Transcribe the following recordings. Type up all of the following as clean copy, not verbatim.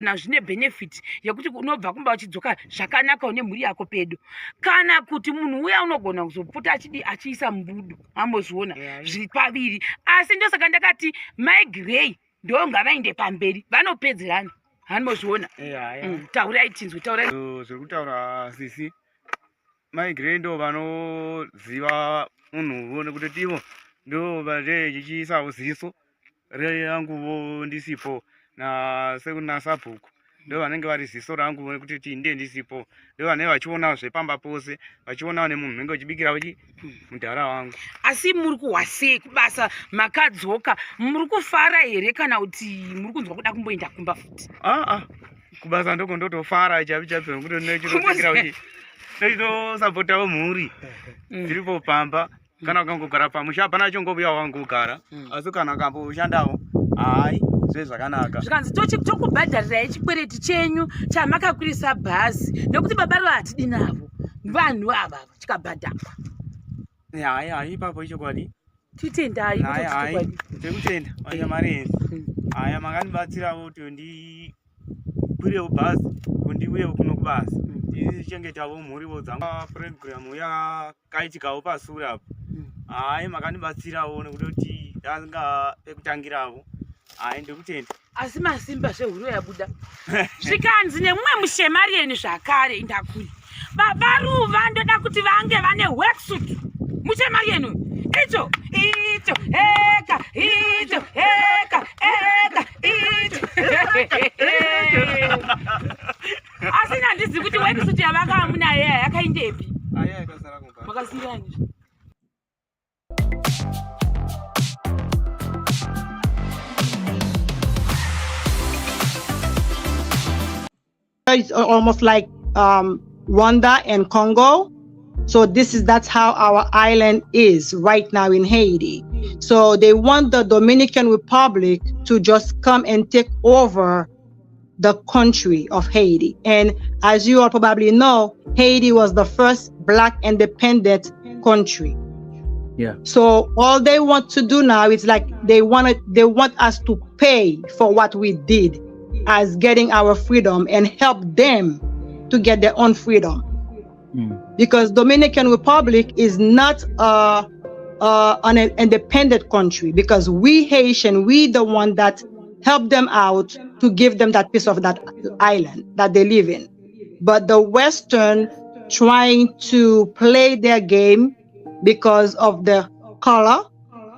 na zvine benefit yekuti unobva kumba uchidzoka zvakanaka une mhuri yako pedo, kana kuti munhu uya unogona kuzopfuta achiisa mbudu, ambozviona zviri paviri. Asi ndosaka ndakati maigirei ndo ngavainde pamberi, vanopedzerana, hanozviona. Taurai tinzwi, taurai. Zviri kutaura sisi, maigirei ndo vanoziva munhu nekuti ivo ndo vachichiisa ziso ranguvo ndisipo na sekuna sabhuku ndo vanenge vari ziso rangu nekuti ndiye ndisipo, ndo vanenge vachiona zvepamba pose, vachiona nemunhu unenge uchibikira uchi mudhara wangu. Asi muri kuhwa sei kubasa makadzoka? Muri kufara here kana kuti muri kunzwa kuda kumboenda kumba futi? Kubasa ndoko ndotofara chapi nekuti ndinochitopikira uchi ndinochitosapotawo mhuri dziripo pamba. Kana ukangogara pamusha hapana chongobuya wangogara, asi kana ukamboshandawo hai zvezvakanaka. Zvikanzi tokubhadharirai chikwereti chenyu chamakakwirisa bhazi nekuti baba ro hatidi navo vanhu ava tikabhadharwa. Hai ipapo ichokwadi. Titendai tekutenda mari haya makandibatsirawo kuti ndikwirewo bhazi kundiuyewo kuno kubasa tichengetawo mhuriwo dzangu. Program yakaitikawo pasure apo hai makandibatsirawo nekuti ndanga ekutangirawo. Hai ndikutenda. Asi masimba zvehuro yabuda. Zvikanzi nemumwe mushemarieni zvakare ndakuri. Babaruva ndoda kuti vange vane worksuit. Mushemarieni icho eka icho eka icho. Asi nandizi kuti worksuit yavakaamuna yakaindepi? Yakasara kumba. Makasirani. It's almost like Rwanda and Congo. So that's how our island is right now in Haiti. So they want the Dominican Republic to just come and take over the country of Haiti. And as you all probably know, Haiti was the first Black independent country. Yeah. So all they want to do now is like they want us to pay for what we did as getting our freedom and help them to get their own freedom. Because Dominican Republic is not an independent country, because we Haitian, we the one that help them out to give them that piece of that island that they live in. But the Western trying to play their game because of the color,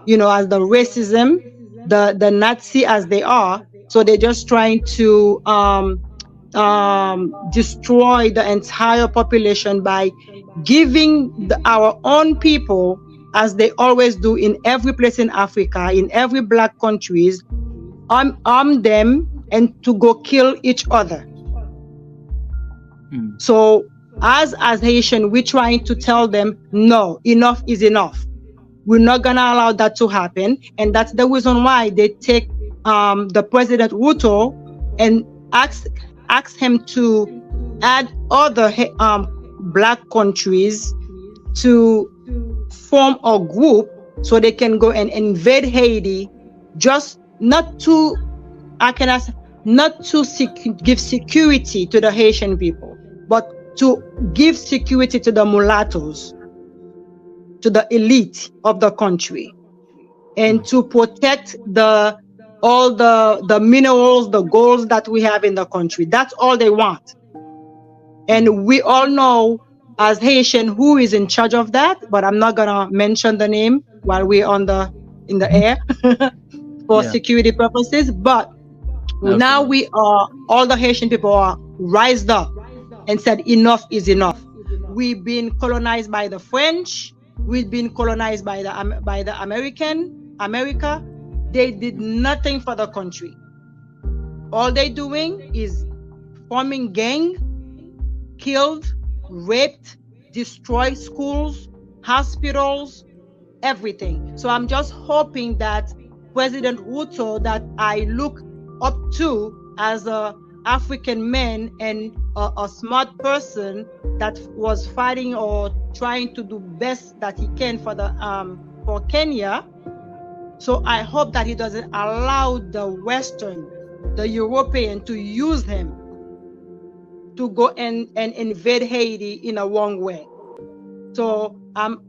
as the racism, the Nazi as they are. So they're just trying to destroy the entire population by giving our own people, as they always do in every place in Africa, in every Black countries, arm them and to go kill each other. So as Haitian, we're trying to tell them, no, enough is enough. We're not gonna allow that to happen. And that's the reason why they take the President Ruto and ask him to add other Black countries to form a group so they can go and invade Haiti, just not to give security to the Haitian people, but to give security to the mulattoes, to the elite of the country, and to protect all the minerals, the golds that we have in the country. That's all they want. And we all know as Haitian who is in charge of that, but I'm not gonna mention the name while we're in the air for security purposes. But now all the Haitian people are rised up and said enough is enough. We've been colonized by the French. We've been colonized by the America. They did nothing for the country. All they're doing is forming gang, killed, raped, destroy schools, hospitals, everything. So I'm just hoping that President Ruto, that I look up to as a African man and a smart person that was fighting or trying to do best that he can for Kenya. So I hope that he doesn't allow the Western the European to use him to go and invade Haiti in a wrong way. So I'm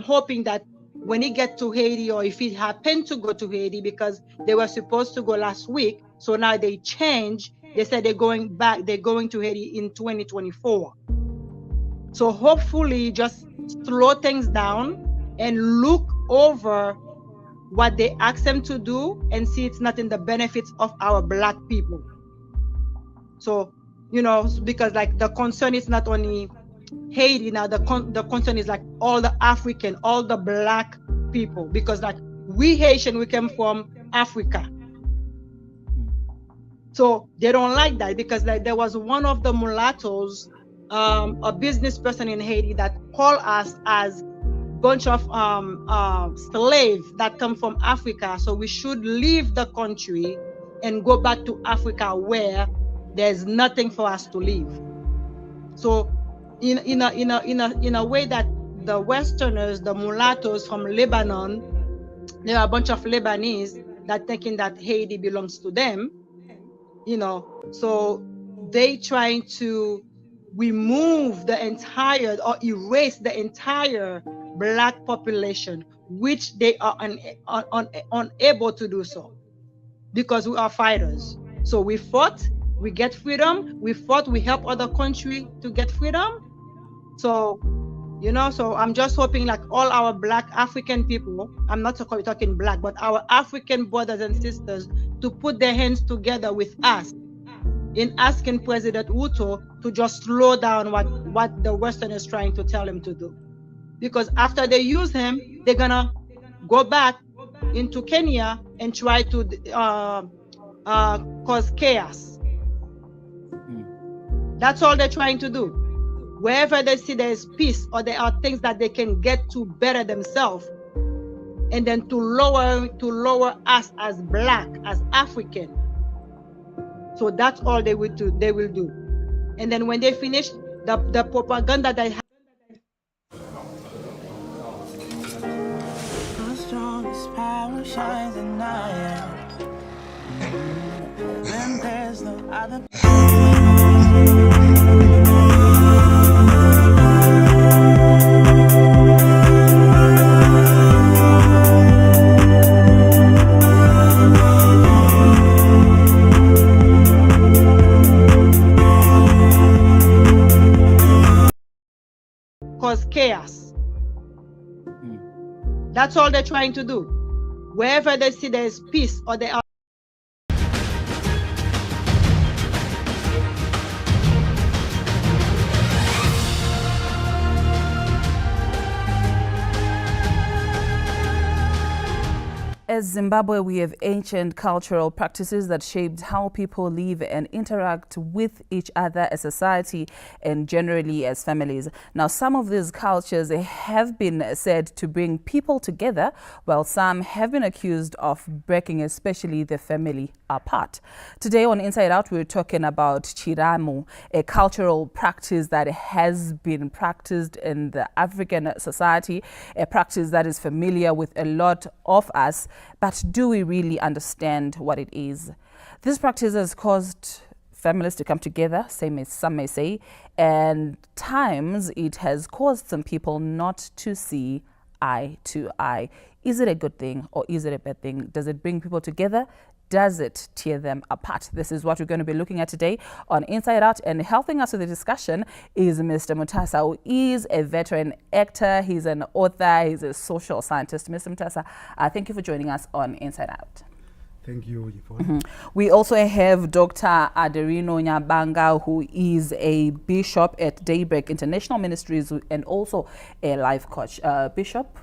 hoping that when he gets to Haiti, or if he happened to go to Haiti, because they were supposed to go last week, so now they changed. They said they're going back. They're going to Haiti in 2024. So hopefully, just slow things down and look over what they ask them to do and see it's not in the benefits of our Black people. So, because like the concern is not only Haiti now, the concern is like all the African, all the Black people, because like we Haitian, we came from Africa. So they don't like that, because like there was one of the mulattoes, a business person in Haiti, that called us as bunch of slaves that come from Africa. So we should leave the country and go back to Africa where there's nothing for us to live. So in a way that the Westerners, the mulattoes from Lebanon, there are a bunch of Lebanese that thinking that Haiti belongs to them, so they trying to remove the entire or erase the entire Black population, which they are unable to do so, because we are fighters. So we fought, we get freedom. We fought, we help other country to get freedom. So, so I'm just hoping like all our Black African people, I'm not talking Black, but our African brothers and sisters, to put their hands together with us in asking President Ruto to just slow down what the Western is trying to tell him to do. Because after they use him, they're gonna go back into Kenya and try to cause chaos. That's all they're trying to do. Wherever they see there is peace, or there are things that they can get to better themselves, and then to lower us as Black, as African. So that's all they will do. And then when they finish the propaganda they have. Power shines at night. When there's no other. Cause chaos. That's all they're trying to do. Wherever they see there is peace, or they are. As Zimbabwe, we have ancient cultural practices that shaped how people live and interact with each other as society and generally as families. Now, some of these cultures have been said to bring people together, while some have been accused of breaking especially the family apart. Today on Inside Out, we're talking about Chiramu, a cultural practice that has been practiced in the African society, a practice that is familiar with a lot of us. But do we really understand what it is? This practice has caused families to come together, some may say, and times it has caused some people not to see eye to eye. Is it a good thing or is it a bad thing? Does it bring people together? Does it tear them apart? This is what we're going to be looking at today on Inside Out, and helping us with the discussion is Mr. Mutasa, who is a veteran actor, he's an author, he's a social scientist. Mr. Mutasa, thank you for joining us on Inside Out. Thank you, Yvonne. We also have Dr. Aderino Nyabanga, who is a bishop at Daybreak International Ministries and also a life coach. Bishop,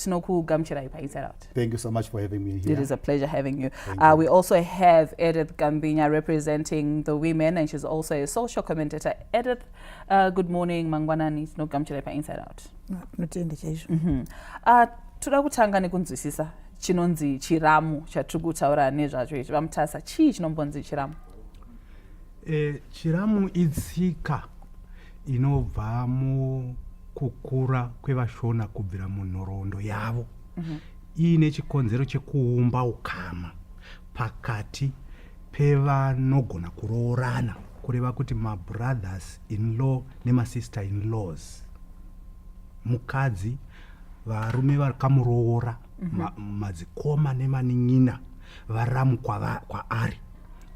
Thank you so much for having me here. It is a pleasure having you. We also have Edith Gambinya representing the women, and she's also a social commentator. Edith, good morning. Mangwanani no Gamchira Inside Out. Tudakutanga nekunzwisisa chinonzi chiramu chatukutaura nezvacho ichi. Vamutasa chii chinombonzi chiramu? Chiramu idzika inobva kukura kwevashona kubvira munhoroondo yavo iine chikonzero chekuumba ukama pakati pevanogona kuroorana kureva kuti mabrothers in law nemasister in laws. Mukadzi varume vakamuroora madzikoma nemanin'ina varamu kwaari.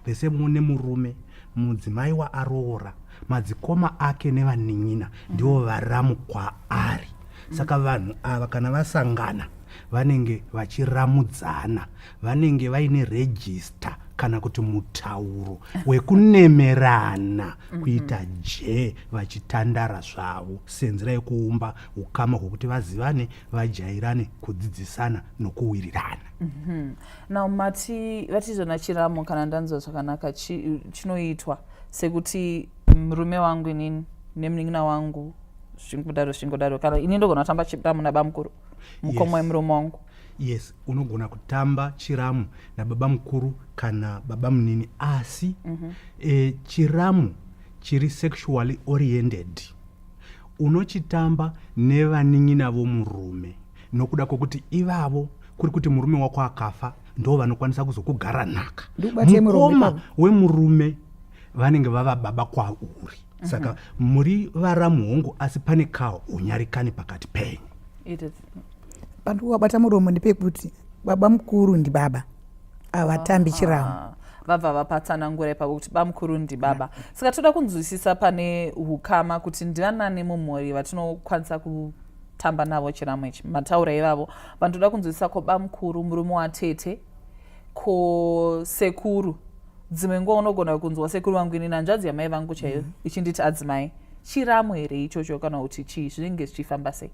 The same nemurume mudzimai waaroora madzikoma ake nevanin'ina ndivo varamu kwaari. Saka vanhu ava kana vasangana vanenge vachiramudzana, vanenge vaine register kana kuti mutauro wekunemerana kuita vachitandara zvavo senzira yekuumba ukama hwokuti vazivane, vajairane, kudzidzisana nokuwirirana. Now mati vatizona chiramo kana ndanzwa zvakanaka chinoitwa sekuti murume wangu inini nemunin'ina wangu zvingodaro kana ini ndogona kutamba chiramo nabamukuru mukoma wemuromo wangu. Yes, unogona kutamba chiramu nababa mukuru kana baba munini, asi chiramu chiri sexually oriented unochitamba nevanin'ina vomurume nokuda kwokuti ivavo kuri kuti murume wako akafa ndo vanokwanisa kuzokugara nhaka. Mukoma wemurume vanenge vava baba kwauri. Saka muri varamu hongu asi pane kaunyarikani pakati penyu. Pandu wabata muromo ndepekuti baba mukuru ndi baba avatambi chiramu. Vabva vapatsana ngura pakuti baba mukuru ndi baba. Saka toda kunzwisisa pane hukama kuti ndivanani mumhuri vatinokwanisa kutamba navo chiramu ichi. Mataura ivavo vandoda kunzwisisa ko baba mukuru murume watete ko sekuru. Dzimwe nguva unogona kunzwa sekuru wangu ini nanzvadzi yamai vangu chaiyo ichinditi adzimai. Chiramu here ichocho kana kuti chii zvinenge zvichifamba sei?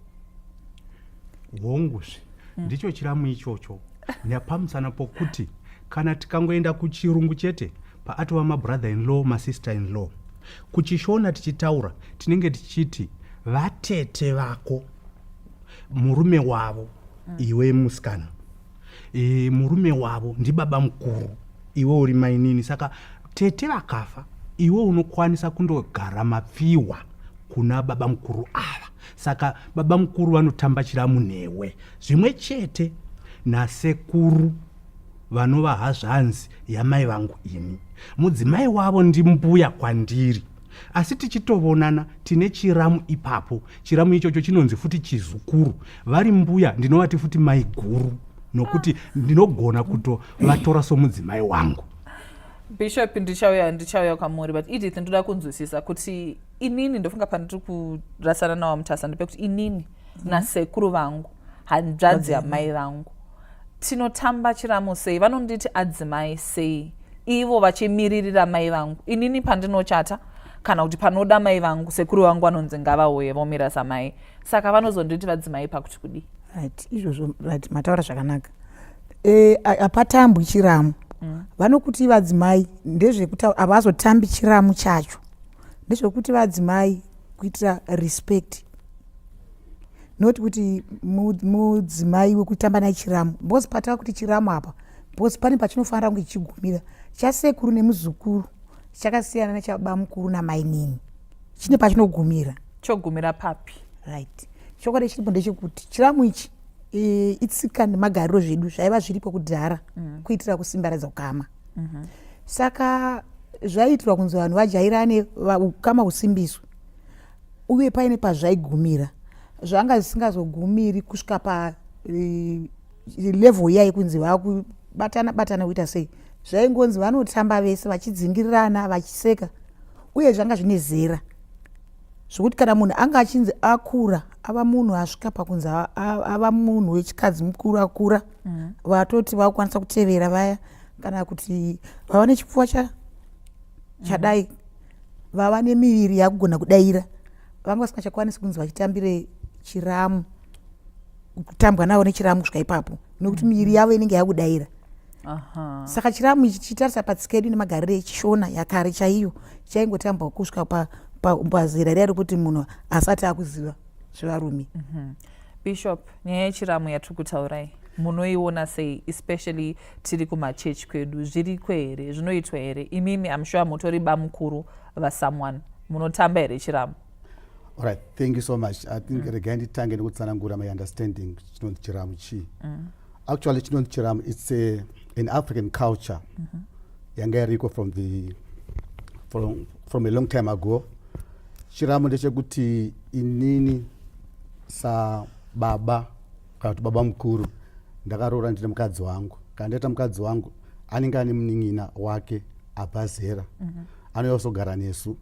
Honguzve ndicho chiramu ichocho nepamusana pokuti kana tikangoenda kuchirungu chete paatova mabrother in law masister in law, kuchishona tichitaura tinenge tichiti vatete vako murume wavo iwe musikana, murume wavo ndi baba mukuru iwe uri mainini. Saka tete vakafa iwe unokwanisa kundogara mapfiwa kuna baba mukuru ava. Saka baba mukuru vanotamba chiramu newe zvimwe chete nasekuru vanova hazvanzi yamai vangu ini. Mudzimai wavo ndi mbuya kwandiri, asi tichitovonana tine chiramu ipapo. Chiramu ichocho chinonzi futi chizukuru. Vari mbuya ndinovati futi mai guru nokuti ndinogona kutovatora somudzimai wangu. Bishop ndichauya kwamuri, but Edith ndoda kunzwisisa kuti inini ndofunga pandiri kurasana nawo mutasa ndepekuti inini nasekuru vangu hanzvadzi yamai vangu tinotamba chiramu sei, vanonditi adzimai sei ivo vachimiririra mai vangu. Inini pandinochata kana kuti panoda mai vangu sekuru vangu vanonzi ngavauye vomira samai, saka vanozonditi vadzimai pakuti kudi. Right, izvozvo right, mataura zvakanaka. Apatambwi chiramu. Vanokuti vadzimai ndezvekuti havazotambi chiramu chacho, ndezvekuti vadzimai kuitira respect, noti kuti mudzimai wekutamba naye chiramu. Bosi patava kuti chiramu apa bosi pane pachinofanira kunge chichigumira. Chasekuru nemuzukuru chakasiyana nechababa mukuru namainini, chine pachinogumira. Chogumira papi? Right. Chokwadi chiripo ndechekuti chiramu ichi itsika nemagariro zvedu zvaiva zviripo kudhara kuitira kusimbaradza ukama. Saka zvaitirwa kunzi vanhu vajairane ukama husimbiswe, uye paine pazvaigumira. Zvanga zvisingazogumiri kusvika pa level iya kunzi vakubatana kuita sei. Zvaingonzi vanotamba vese vachidzingirirana vachiseka, uye zvanga zvine zera zvokuti kana munhu anga achinzi akura ava munhu asvika pakunzi ava munhu wechikadzi mukuru akura, vatoti vakukwanisa kutevera vaya, kana kuti vava nechipfuwa chadai, vava nemiviri yakugona kudaira, vanga vasingachakwanisi kunzi vachitambire chiramu, kutambwa navo nechiramu kusvika ipapo nokuti miviri yavo inenge yakudaira. Saka chiramu ichi chichitarisa patsika yedu nemagariro echishona yakare chaiyo chaingotambwa kusvika pazera riya rekuti munhu asati akuziva zvevarume. Bishop, nyaya yechiramu yatiri kutaurai munoiona sei, especially tiri kumachechi kwedu? Zviriko here? Zvinoitwa here? Imimi I'm sure mutori bamukuru vasomeone munotamba here chiramu? All right, thank you so much. I think regai nditange nekutsanangura my understanding chinonzi chiramu chii. Actually chinonzi chiramu, it's an African culture yanga iriko from a long time ago. Chiramo ndechekuti inini sababa kana kuti baba mukuru ndakaroora ndine mukadzi wangu. Kana ndaita mukadzi wangu anenge ane munin'ina wake abva zera, anouya kuzogara nesu.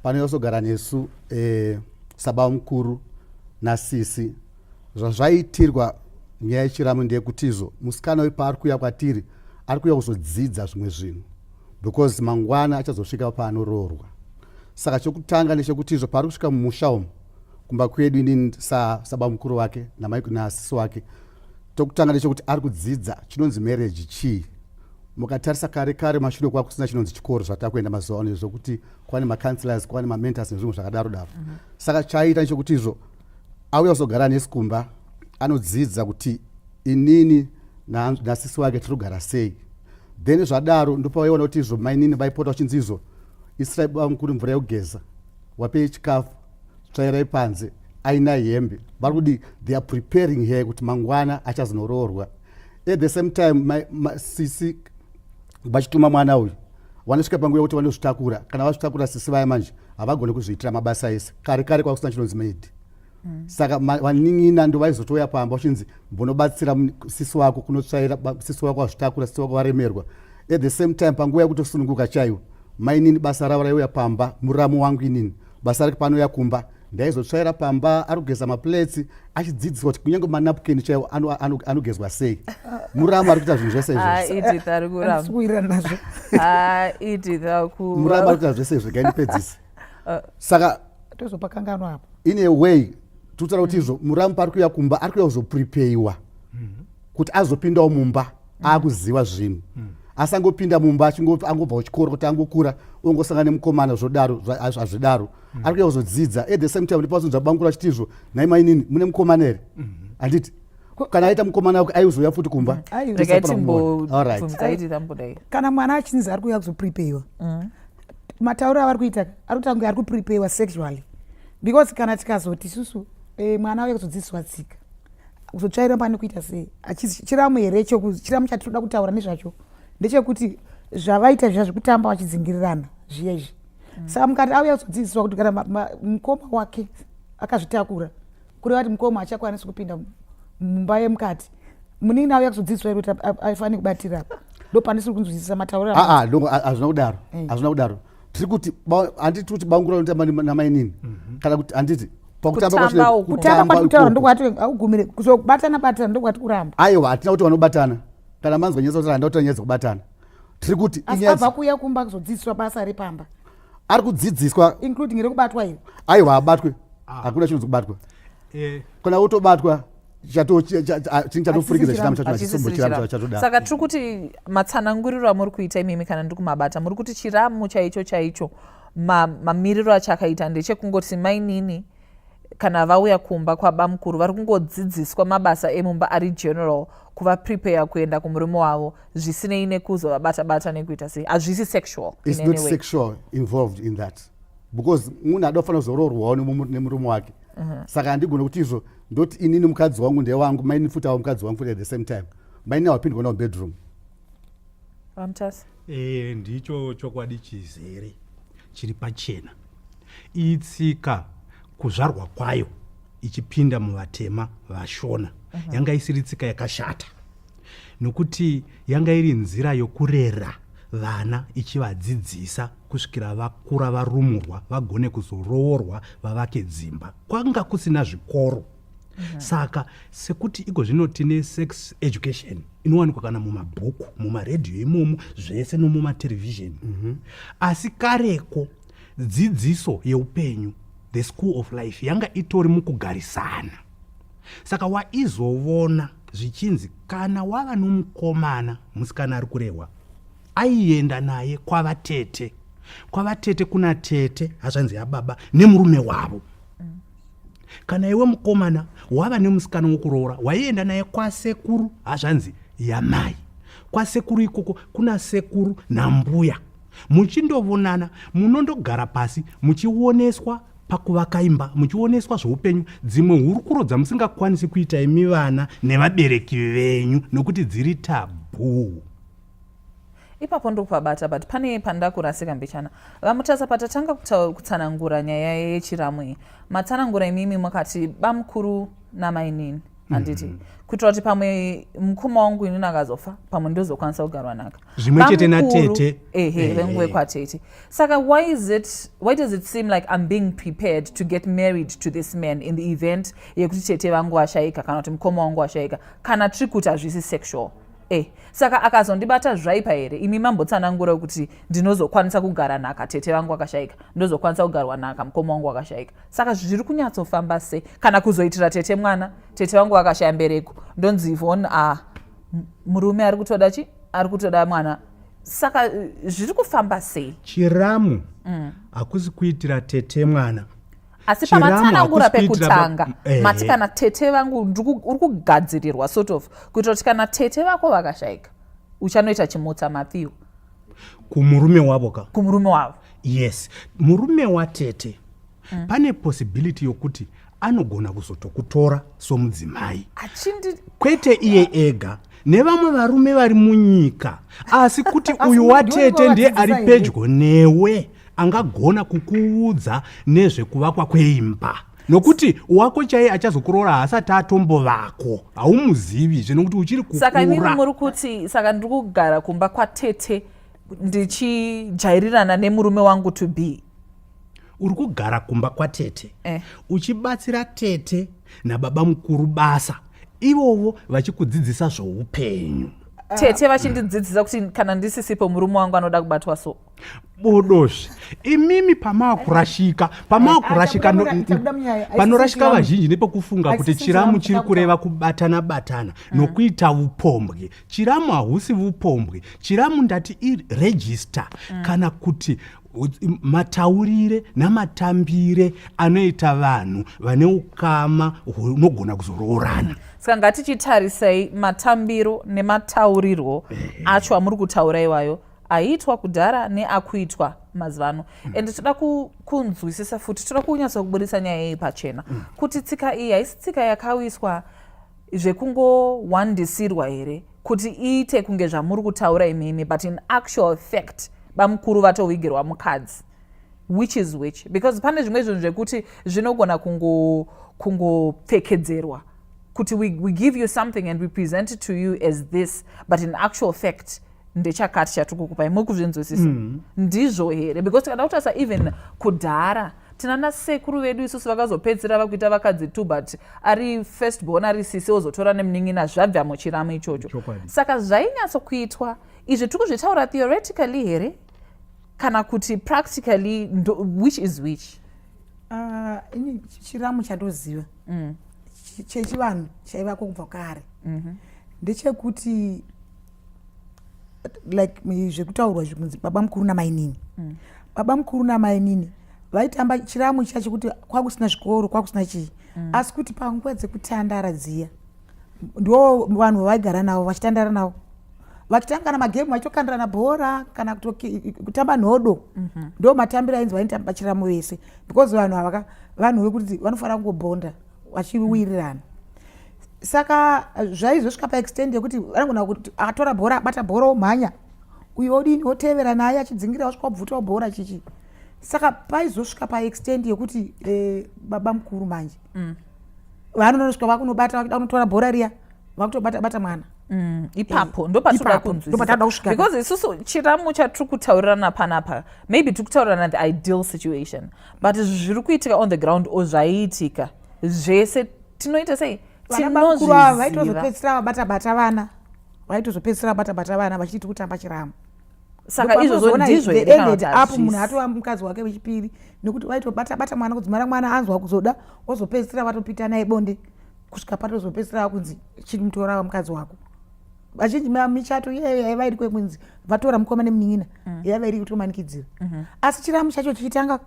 Panouya kuzogara nesu sababa mukuru nasisi. Zvazvaitirwa nyaya yechiramo ndeyekutizvo musikana uyu paari kuuya kwatiri ari kuuya kuzodzidza zvimwe zvinhu, because mangwana achazosvika paanoroorwa. Saka chokutanga ndechekutizvo paari kusvika mumusha umu kumba kwedu inini sababa mukuru wake nasisi wake, tokutanga ndechekuti ari kudzidza chinonzi marriage chii. Mukatarisa kare kare mashure kwa kusina chinonzi chikoro zvatakuenda mazuva ano zvokuti kwane macounselors, kwane mamentors nezvimwe zvakadaro daro. Saka chaita ndechekutizvo auya kuzogara nesu kumba anodzidza kuti inini nasisi wake tiri kugara sei. Then zvadaro ndopawaiona kuti izvo mainini vaipota vachinzi izvo isirai baba mukuru mvura yekugeza, wapei chikafu, tsvairai panze, aina hembe. Vari kudi they are preparing here kuti mangwana achazonoroorwa. At the same time sisi vachituma mwana uyu vanosvika panguva yekuti vanozvitakura. Kana vazvitakura sisi vaya manje havagoni kuzviitira mabasa ese. Kare kare kwakusina chinonzi maid. Saka vanin'ina ndo vaizotoya pamba vachinzi mbonobatsira sisi wako kunotsvaira sisi wako wazvitakura, sisi wako waremerwa. At the same time panguva yekutosununguka chaiwo mainini basa ravo raiuya pamba. Muramo wangu inini basa rake panouya kumba ndaizotsvaira pamba, ari kugeza maplates, achidzidziswa kuti kunyange manapukeni chaiwo anogezwa sei. Muramo ari kuita zvinhu zvese izvo. Muramo ari kuita zvese izvo gaindipedzise. Saka tozopakanganwa apo in a way tutara kuti izvo muramo pari kuuya kumba ari kuuya kuzoprepeiwa kuti azopindawo mumba akuziva zvinhu. Asangopinda mumba angobva kuchikoro kuti angokura ongosangana nemukomana zvodaro hazvidaro. Ari kuuya kuzodzidza. At the same time ndipazonzwa bangura chiti izvo nai mainini mune mukomana here. Handiti kana aita mukomana wake aizoya futi kumba. Kana mwana achinzi ari kuuya kuzoprepeiwa matauro avari kuita ari kutange ari kuprepeiwa sexually, because kana tikazoti isusu mwana auya kuzodzidziswa tsika kuzotsvaira pane kuita sei chiramo here chiramo chatinoda kutaura nezvacho ndechekuti zvavaita zviya zvekutamba vachidzingirirana zviya izvi. Saka mukati auya kuzodzidziswa kuti kana mukoma wake akazvitakura kureva kuti mukoma achakwanisi kupinda mumba yemukati, munini auya kuzodzidziswa kuti aifaniri kubatira apa ndopanisiri kunzwisisa matauro. Hazvina kudaro, hazvina kudaro. Tiri kuti handiti kuti bangura unotamba namainini kana kuti handiti kutamba kwatitaura ndokwati augumire kuzobatana batana ndokwati kuramba. Aiwa hatina kuti vanobatana kana manzwa nyesa kuti handauta nyesa kubatana. Tiri kuti abva kuuya kumba kuzodzidziswa basa repamba ari kudzidziswa including rekubatwa iro. Aiwa abatwe, hakuna chinonzi kubatwa. Kana utobatwa saka tiri kuti matsananguriro amuri kuita imimi kana ndiri kumabata muri kuti chiramo chaicho mamiriro achakaita ndechekungoti mainini kana vauya kumba kwaba mukuru vari kungodzidziswa mabasa emumba ari general kuvaprepare kuenda kumurume wavo zvisinei nekuzovabata nekuita sei. Hazvisi sexual. It's not sexual involved in that because munhu ada kufanira kuzoroorwawo nemurume wake. Saka handigona kuti izvo ndoti inini mukadzi wangu ndewangu, maini futi avo mukadzi wangu futi at the same time. Maini hawapindwa nawo bedroom. Ndicho chokwadi chizere chiri pachena. Itsika kuzvarwa kwayo ichipinda muvatema vashona yanga isiri tsika yakashata, nokuti yanga iri nzira yokurera vana ichivadzidzisa kusvikira vakura varumurwa vagone kuzoroorwa vavake dzimba. Kwanga kusina zvikoro. Saka sekuti iko zvino tine sex education inowanikwa kana mumabhuku, mumaredhiyo imomo zvese nomumatelevision. Asi kareko dzidziso yeupenyu, the school of life, yanga itori mukugarisana. Saka waizovona zvichinzi kana wava nomukomana musikana ari kurehwa aienda naye kwavatete. Kwavatete kuna tete hazvanzi yababa nemurume wavo. Kana iwe mukomana wava nemusikana wokuroora waienda naye kwasekuru hazvanzi yamai. Kwasekuru ikoko kuna sekuru nambuya. Muchindovonana munondogara pasi muchioneswa pakuvaka imba, muchioneswa zveupenyu, dzimwe hurukuro dzamusingakwanisi kuita imi vana nevabereki venyu nokuti dziri taboo. ipapo ndokupabata but pane panda kurasika mbichana vamutasa patatanga kutsanangura nyaya yechiramu matsanangura imimi makati bamukuru namainini handiti kuitira kuti pamwe mukoma wangu inini akazofa pamwe ndozokwanisa kugarwa naka zvimwe chete natete venguve kwatete saka why does it seem like I'm being prepared to get married to this man in the event yekuti tete vangu vashaika kana kuti mukoma wangu washaika kana tiri kuti hazvisi sexual saka akazondibata zvaipa here imi mambotsanangura kuti ndinozokwanisa kugara naka tete vangu akashaika ndozokwanisa kugarwa naka mukoma wangu akashaika saka zviri kunyatsofamba sei kana kuzoitira tete mwana tete vangu akashaya mbereko ndonzi Yvonne murume ari kutoda mwana saka zviri kufamba sei chiramu hakusi kuitira tete mwana asi pamatsanangura pekutanga mati kana tete vangu uri kugadzirirwa sort of kuitira kuti kana tete vako vakashaika uchanoita chimutsa Matthew kumurume wavo kumurume wavo yes murume watete pane possibility yokuti anogona kuzotokutora somudzimai kwete iye ega nevamwe varume vari munyika asi kuti uyu watete ndiye ari pedyo newe angagona kukuudza nezvekuvakwa kweimba nokuti wako chaiye achazokuroora haasati atombo vako haumuzivi nekuti uchiri kukura saka imimi muri kuti saka ndiri kugara kumba kwatete ndichijairirana nemurume wangu to be uri kugara kumba kwatete uchibatsira tete nababa mukuru basa ivovo vachikudzidzisa zvoupenyu tete vachindidzidzisa kuti kana ndisisipo murume wangu anoda kubatwa so bodosvi imimi pamakurashika panorashika vazhinji nepekufunga kuti chiramu chiri kureva kubatana nokuita upombwe chiramu hahusi upombwe chiramu ndati iregista kana kuti mataurire namatambire anoita vanhu vane ukama hunogona kuzoroorana saka ngatichitarisai matambiro nemataurirwo acho amuri kutaura iwayo aiitwa kudhara neakuitwa mazuva ano ende toda kunzwisisa futi toda kunyatsa kubudisa nyaya iyi pachena kuti tsika iyi haisi tsika yakawiswa zvekungowandisirwa here kuti iite kunge zvamuri kutaura imimi but in actual fact bamukuru vatovigirwa mukadzi which is which because pane zvimwe zvinhu zvekuti zvinogona kungopfekedzerwa kuti we give you something and we present it to you as this but in actual fact ndechakati chatikukupai muri kuzvinzwisisa ndizvo here because kana kutarisa even kudhara tinana sekuru vedu isusu vakazopedzera vakuita vakadzi 2 but ari first born ari sisi ozotora nemunin'ina zvabva muchiramu ichocho saka zvainyatsokuitwa izvi tiri kuzvitaura theoretically here kana kuti practically which is which ini chiramu chatoziva chechivanhu chaivako kubva kare ndechekuti like zvekutaurwa zvikunzi baba mukuru namainini baba mukuru namainini vaitamba chiramu chacho kuti kwakusina zvikoro kwakusina chii asi kuti panguva dzekutandara dziya ndo vanhu vaigara navo vachitandara navo vachitanga namagemu vachitokandirana bhora kana kutamba nhodo ndo matambiro ainzi vaitamba chiramu vese because vanhu vekuti vanofanira kungobhonda vachiwirirana saka zvaizosvika paextend yekuti vanogona kuti akatora bhora abata bhora omhanya uyu odini otevera naye achidzingira wasvika wabvutawo bhora chichi saka paizosvika paextend yekuti baba mukuru manje vanonosvika vakunobata vakida kunotora bhora riya vakutobata mwana ipapo ndopatoda kunzwisisa because isusu chiramu chatiri kutaurirana panapa maybe tiri kutaurirana the ideal situation but zviri kuitika on the ground ozvaiitika zvese tinoita sei tinozviziva vaitozopedzisira vabatabata vana vaitozopedzisira vabatabata vana vachiti kutamba chiramu saka izvozvo ndizvo apo munhu atova mukadzi wake wechipiri nekuti vaitobata mwana kudzimara mwana anzwa kuzoda ozopedzisira vatopita naye bonde kusvika patozopedzisira vakunzi chirimutora mukadzi wako vazhinji michato iyeyo yaiva iri kwekunzi vatora mukoma nemunin'ina yaiva iri kutomanikidzira asi chiramu chacho chichitanga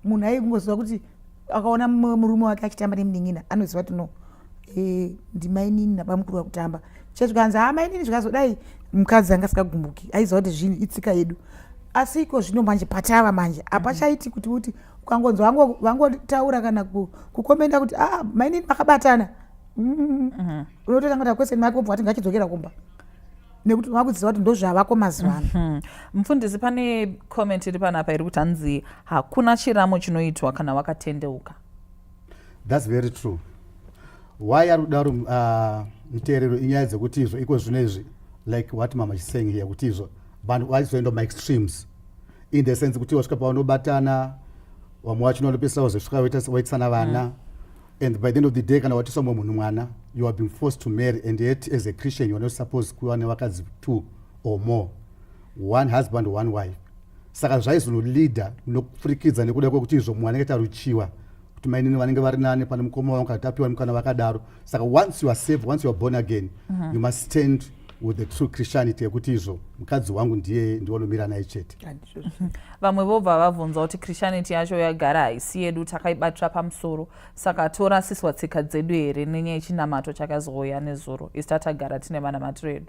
munhu aikungoziva kuti akaona murume wake achitamba nemunin'ina anoziva kuti no ndimainini nabamukuru vakutamba chezvikanzi mainini zvikazodai mukadzi anga sikagumbuki aiziva kuti zvinhu itsika yedu asi iko zvino manje patava manje hapachaiti kuti ukangonzwa vangotaura kana kukomenda kuti mainini makabatana unototanga kuti question make obva ati ngachidzokera kumba nekuti makudziva kuti ndozvavako mazuva ano. Mufundisi, pane comment iri panapa iri kuti hanzi hakuna chiramo chinoitwa kana wakatendeuka. That's very true. Why are kudaro miterero inyaya dzekuti izvo iko zvinezvi, like what mama is saying here, kuti izvo vanhu vachizoenda ma extremes in the sense kuti wasvika paunobatana vamwe vacho unopesera wazosvika waitisana vana, and by the end of the day kana watiswa mumwe munhu mwana, you are being forced to marry, and yet as a Christian you are not supposed kuva nevakadzi 2 or more, one husband one wife. Saka zvaizonolida nokufurikidza nekuda kwekuti izvo mumwe anenge taruchiwa kuti mainini vanenge vari nane pane mukoma wavo kana tapiwa mukana vakadaro. Saka once you are saved, once you are born again, you must stand with the true Christianity yekuti izvo mukadzi wangu ndiye ndiwanomira naye chete. Vamwe vobva vabvunza kuti Christianity yacho yagara haisi yedu, takaibatira pamusoro, saka torasiswa tsika dzedu here nenyaya yechinamato chakazouya nezuro, isi tatagara tine manamatiro edu.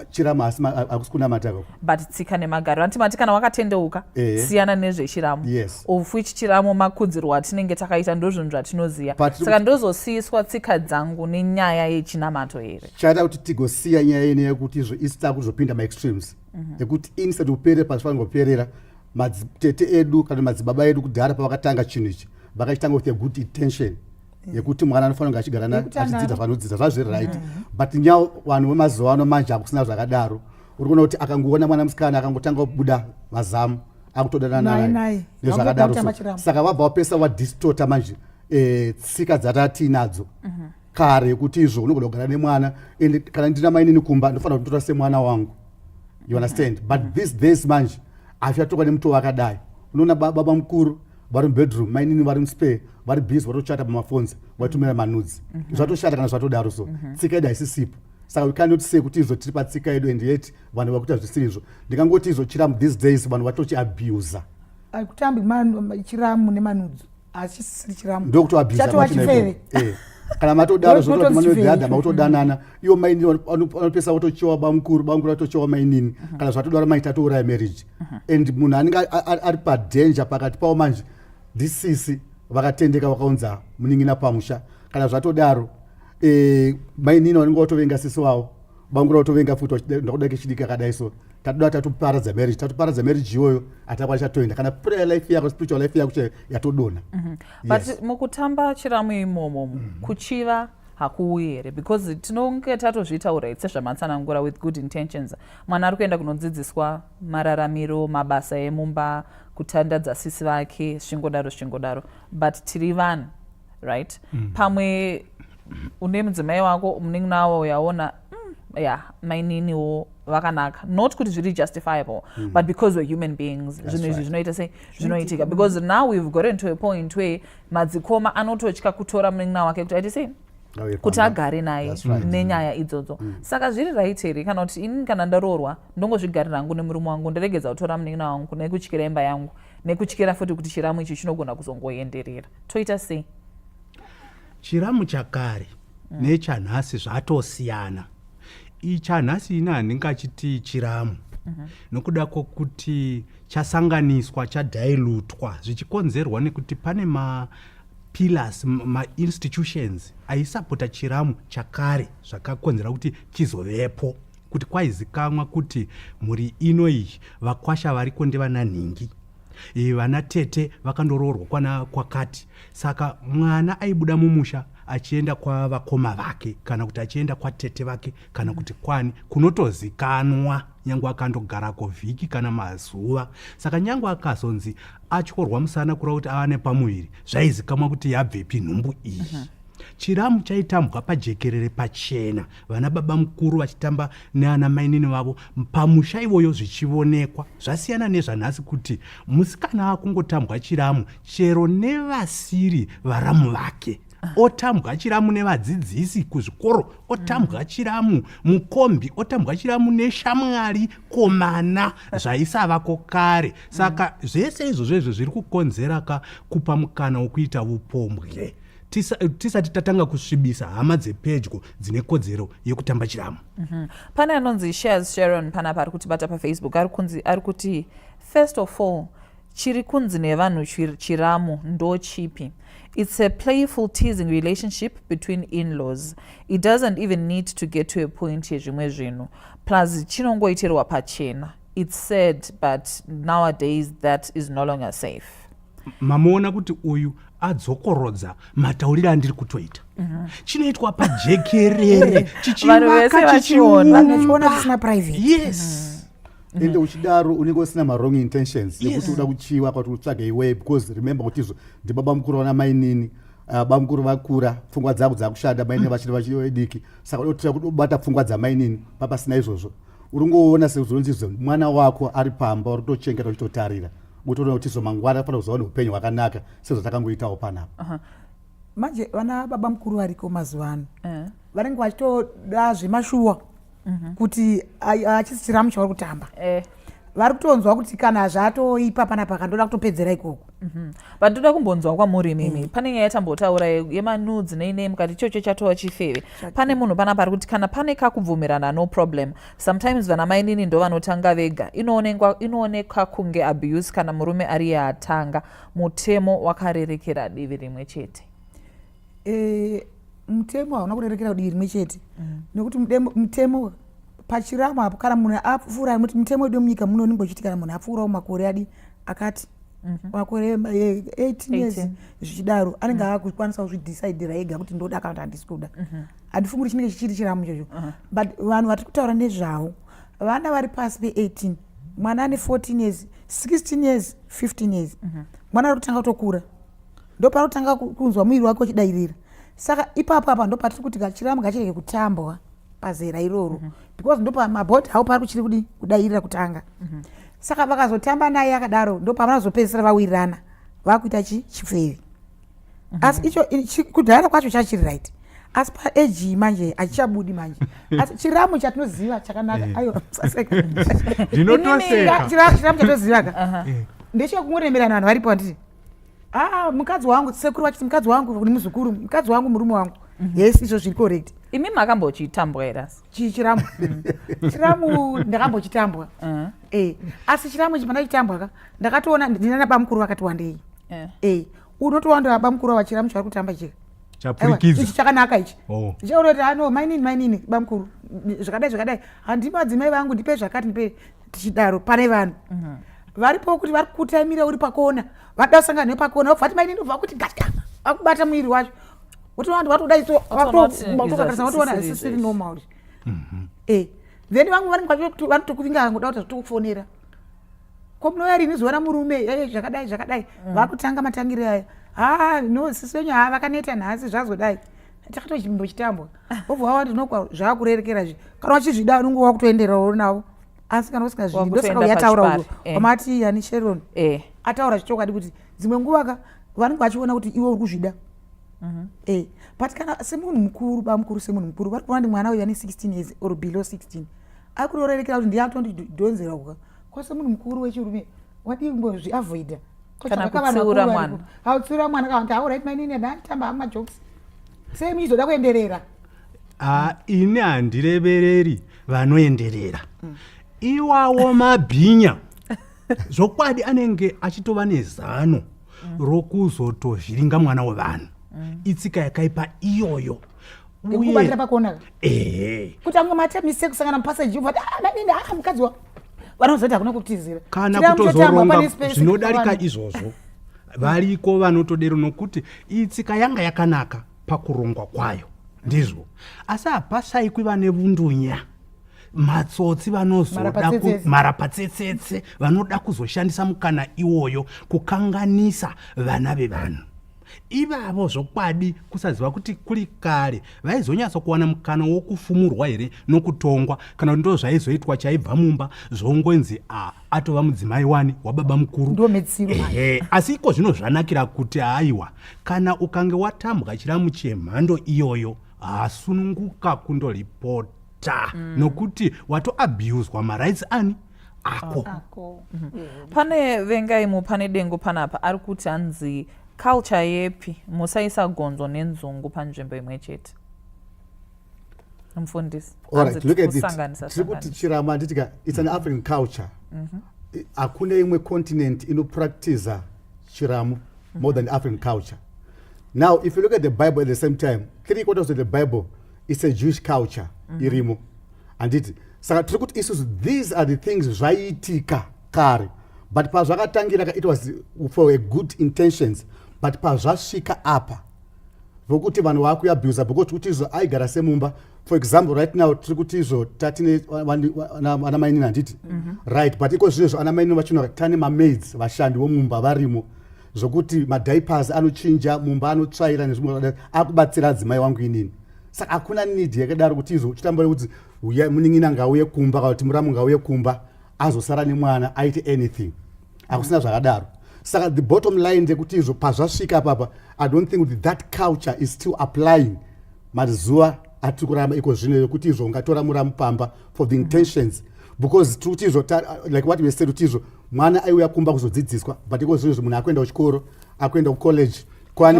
Chiramo asi akusi kunamata kako, but tsika nemagariro antimati kana wakatendeuka siyana nezvechiramo, of which chiramo makudzirwo atinenge takaita ndozvinhu zvatinoziva, saka ndozosiyiswa tsika dzangu nenyaya yechinamato here. chaita kuti tigosiya nyaya ine yekuti izvo isi takuzopinda ma-extremes ekuti insati upere pasifanira kuperera. Madzitete edu kana madzibaba edu kudhara pavakatanga chinhu ichi vakachitanga with a good intention yekuti mwana anofanira kunge achigara achidzidza zvanodzidza zvazviri right, but nyaya vanhu vemazuva ano manje hakusina zvakadaro. Uri kuona kuti akangoona mwana musikana akangotanga kubuda mazamu akutodanana naye nezvakadaro. Saka vabva vapesa vadistota manje tsika dzatatiinadzo kare yekuti izvo unogona kugara nemwana, and kana ndina mainini kumba ndofanira kutora semwana wangu, you understand. But these days manje hazvichatoka nemuto wakadai. Unoona baba mukuru vari mubedroom, mainini vari muspare, vari busy vatochata pamafonzi, vatumira manudzi. Zvatoshata kana zvatodaro so. Tsika yedu haisisipo. Saka we cannot say kuti izvo tiri patsika yedu and yet vanhu vakuita zvisiri izvo. Ndingangoti izvo chiramu these days vanhu vatochiabusa. Haikutambi chiramu nemanudzi, hachisiri chiramu. Ndokutoabusa. Chatowachifeve. Kana matodaro zvototi manodhadha makutodanana, iwo mainini anopesa watochiwa bamukuru watochiwa mainini, kana zvatodaro maita touraya marriage. And munhu anenge ari padanger pakati pavo manje ndisisi vakatendeka vakaunza muningina pamusha. Kana zvatodaro mainini vanenge vatovenga sisi wavo, bamukuru vatovenga futi ndakuda kechidiki akadai so, tatoda tatuparadza marriage iyoyo hatakwanisha toenda. Kana prayer life yako, spiritual life yako yatodona. But mukutamba chiramo imomo kuchiva hakuuyi here, because tinonge tatozvitaura sezvamatsanangura with good intentions. Mwana ari kuenda kunodzidziswa mararamiro, mabasa emumba, kutandadza sisi vake, zvingodaro, but tiri vanhu, right? Pamwe une mudzimai wako munin'ina wavo yaona maininiwo vakanaka, not kuti zviri justifiable, but because we're human beings, zvinhu izvi zvinoita sei zvinoitika, because now we've gotten to a point where madzikoma anototya kutora munin'ina wake kuti aiti sei kuti agare naye nenyaya idzodzo. Saka zviri right here kana kuti ini kana ndaroorwa ndongozvigarira hangu nemurume wangu, ndaregedza kutora munin'ina wangu nekutyira imba yangu, nekutyira futi kuti chiramo ichi chinogona kuzongoenderera, toita sei? Chiramo chakare nechanhasi zvatosiyana. Ichanhasi ina handingachiti chiramo nokuda kwokuti chasanganiswa, chadhailutwa, zvichikonzerwa nekuti pane ma-pillars, ma-institutions aisapota chiramo chakare zvakakonzera kuti chizovepo, kuti kwaizikamwa kuti mhuri ino iyi vakwasha variko ndevananhingi, vana tete vakandoroorwa kwana kwakati. Saka mwana aibuda mumusha achienda kwa vakoma vake, kana kuti achienda kwa tete vake, kana kuti kwani kunotozikanwa nyangwe akandogarako vhiki kana mazuva. Saka nyangwe akazonzi atyorwa musana kureva kuti ava nepamuviri, zvaizikamwa kuti yabvepi nhumbu iyi. Chiramo chaitambwa pajekerere pachena, vana baba mukuru vachitamba neana mainini vavo pamusha ivoyo zvichionekwa. Zvasiyana nezvanhasi kuti musikana akungotambwa chiramo chero nevasiri varamu vake, otambwa chiramo nevadzidzisi kuzvikoro, otambwa chiramo mukombi, otambwa chiramo neshamwari komana zvaisavako kare. Saka zvese izvozvo zviri kukonzera kupa mukana wokuita upombwe tisati tatanga kusvibisa hama dzepedyo dzine kodzero yekutamba chiramo. Pane anonzi Shares Sharon panapa ari kutibata paFacebook, ari kuti first of all chiri kunzi nevanhu chiramo ndo chipi. It's a playful, teasing relationship between in-laws. It doesn't even need to get to a point yezvimwe zvinhu. Plus, chinongoiterwa pachena. It's sad, but nowadays that is no longer safe. Mamuona kuti uyu adzokorodza matauriro andiri kutoita. Chinoitwa pajekerere, chichivaka chichiona chisina private. Yes. Ende uchidaro unenge usina wrong intentions yekuti uda kuchiwa kuti utsvage iwe, because remember kuti ndi baba mukuru wana mainini, baba mukuru vakura, pfungwa dzavo dzakushanda, mainini vachiri vediki, saka unotoita kuti ubata pfungwa dzamainini papasina izvozvo. Uringoona sezvonzizo mwana wako ari pamba uri kutochengeta uchitotarira utoona kuti zomangwana fana kuzoona upenyu hwakanaka sezvo takangoitawo panapa. Manje vana baba mukuru variko mazuva ano vanenge vachitoda zvemashuwa kuti achisi chiramu chavari kutamba. Vari kutonzwa kuti kana zvatoipa panapa kandoda kutopedzera ikoko. But ndoda kumbonzwa kwamuri mimi pane nyaya yatambotaura yemanudzi neine mukati ichocho chatova chifeve. Pane munhu panapa ari kuti kana pane kakubvumirana no problem, sometimes vana mainini ndo vanotanga vega. Inooneka kunge abuse kana murume ari yatanga. Mutemo wakarerekera divi rimwe chete. Mutemo hauna kurerekera divi rimwe chete nekuti mutemo pachirama apo kana munhu apfuura mutemo wedu munyika muno unenge uchiti kana munhu apfuurawo makore adi akati makore 18 years zvichidaro anenge akukwanisa kuzvidhisaidhira ega kuti ndoda kana kuti handisi kuda. Handifungi kuti chinenge chichiri chiramo ichocho, but vanhu vatiri kutaura nezvavo vana vari pasi pe18, mwana ane 14 years 16 years 15 years mwana ari kutanga kutokura, ndo pari kutanga kunzwa mwiri wake uchidairira. Saka ipapo apa ndo patiri kuti chiramo ngachirege kutambwa pazera iroro because ndo pamabhodhi hawo pari kuchiri kudi kudairira kutanga. Saka vakazotamba naye akadaro ndo pavanozopedzisira vawirirana vakuita chifevi. Asi icho kudhara kwacho chachiri right, asi paeji manje achichabudi manje. Asi chiramo chatinoziva chakanaka ayo saseka ndinotoseka chiramo chatoziva ka ndechekungoremera vanhu varipo nditi mukadzi wangu sekuru vachiti mukadzi wangu ni muzukuru, mukadzi wangu murume wangu. Yes, izvo zviri correct. Imi makambochitambwa here? Chiramo chiramo ndakambochitambwa. Asi chiramo chipanda chitambwa ka ndakatoona ndina baba mukuru vakati wandei. Unotowana baba mukuru wa chiramo chari kutamba chika chapurikiza ichi chakanaka ichi. Chauroti mainini baba mukuru zvakadai handi madzimai vangu ndipe zvakati ndipe tichidaro pane vanhu varipo kuti vari kutaimira uri pakona vada kusangana nepakona vabva kuti mainini ubva kuti gata vakubata mwiri wacho utoona watoda iso watoona sisiri normal. Then vangu vanotokuvinga vangoda kuti zvitokufonera ko munoyarini zora murume zvakadai vakutanga matangire aya no sisi wenyu vakaneta nhasi zvazodai takatochimbochitambwa obva wawa ndinokwa zvaakurerekera zvi kana wachizvida unenge wakutoenderawo navo. Asi kana usingazvidi ndosaka uyataura wamati yani Sharon ataura zvichokwadi kuti dzimwe nguva vanenge vachiona kuti iwe uri kuzvida. But kana semunhu mukuru baba mukuru semunhu mukuru vari kuona ndi mwana uyu ane 16 years or below 16 ari kutorerekera kuti ndiyatondidhonzera kuka kwa semunhu mukuru wechirume wadi ngozviavoida kana kutsiura mwana hautsiura mwana kana kuti alright mainini ndatamba amajokes semi izoda kuenderera. Ini handirevereri vanoenderera iwawo mabhinya zvokwadi anenge achitova nezano rokuzotozviringa mwana wevanhu. Itsika yakaipa iyoyo kubatira pakona kuti amwe mate mise kusangana mupaseji ubva mainini mukadzi wa vanozoti hakuna kutizira kana kutozoronga zvinodarika izvozvo. Variko vanotodero nokuti itsika yanga yakanaka pakurongwa kwayo ndizvo, asi hapasaikwi vane vundunya matsotsi vanozoda marapatsetsetse vanoda kuzoshandisa mukana iwoyo kukanganisa vana vevanhu. Ivavo zvokwadi kusaziva kuti kuri kare vaizonyatsa kuwana mukana wokufumurwa here nokutongwa kana ndo zvaizoitwa chaibva mumba zvongonzi atova mudzimai wani wababa mukuru. Asi iko zvino zvanakira kuti aiwa kana ukange watambwa chiramu chemhando iyoyo hasununguka kundoripota nokuti watoabuswa marights ani ako. Pane vengaimu pane dengo panapa ari kuti hanzi culture yepi musaisa gonzo nenzungu panzvimbo imwe chete. Mufundisi alright, look at it. Chirama nditika it's an African culture. hakuna imwe continent inopractiza chiramu more than African culture. Now, if you look at the Bible at the same time, 3/4 of the Bible is a Jewish culture, irimo. And it, these are the things zvaiitika kare. But pazvakatangira it was for a good intentions. But pazvasvika apa, vokuti vanhu vakuabuse because kuti izvo aigara semumba. For example, right now tirikutizo tatine ana maini nanditi. Right, but iko zvinhu ana maini vachino tane maids vashandi vomumba varimo. Zokuti madiapers anochinja mumba anotsvaira nezvimwe akubatsira adzimai wangu inini. Saka hakuna need yakadaro kuti izvo chitambore kuti munin'ina ngauye kumba kana kuti muramu ngauye kumba azosara nemwana aite anything. Hakusina zvakadaro. Saka the bottom line ndekuti izvo pazvasvika papa, I don't think that culture is still applying mazuva atiri kurarama iko zvino yekuti izvo ungatora muramu pamba for the intentions. Because truti izvo like what we said kuti izvo mwana aiuya kumba kuzodzidziswa, but iko zvinhu munhu akuenda kuchikoro, akuenda kucollege, kwani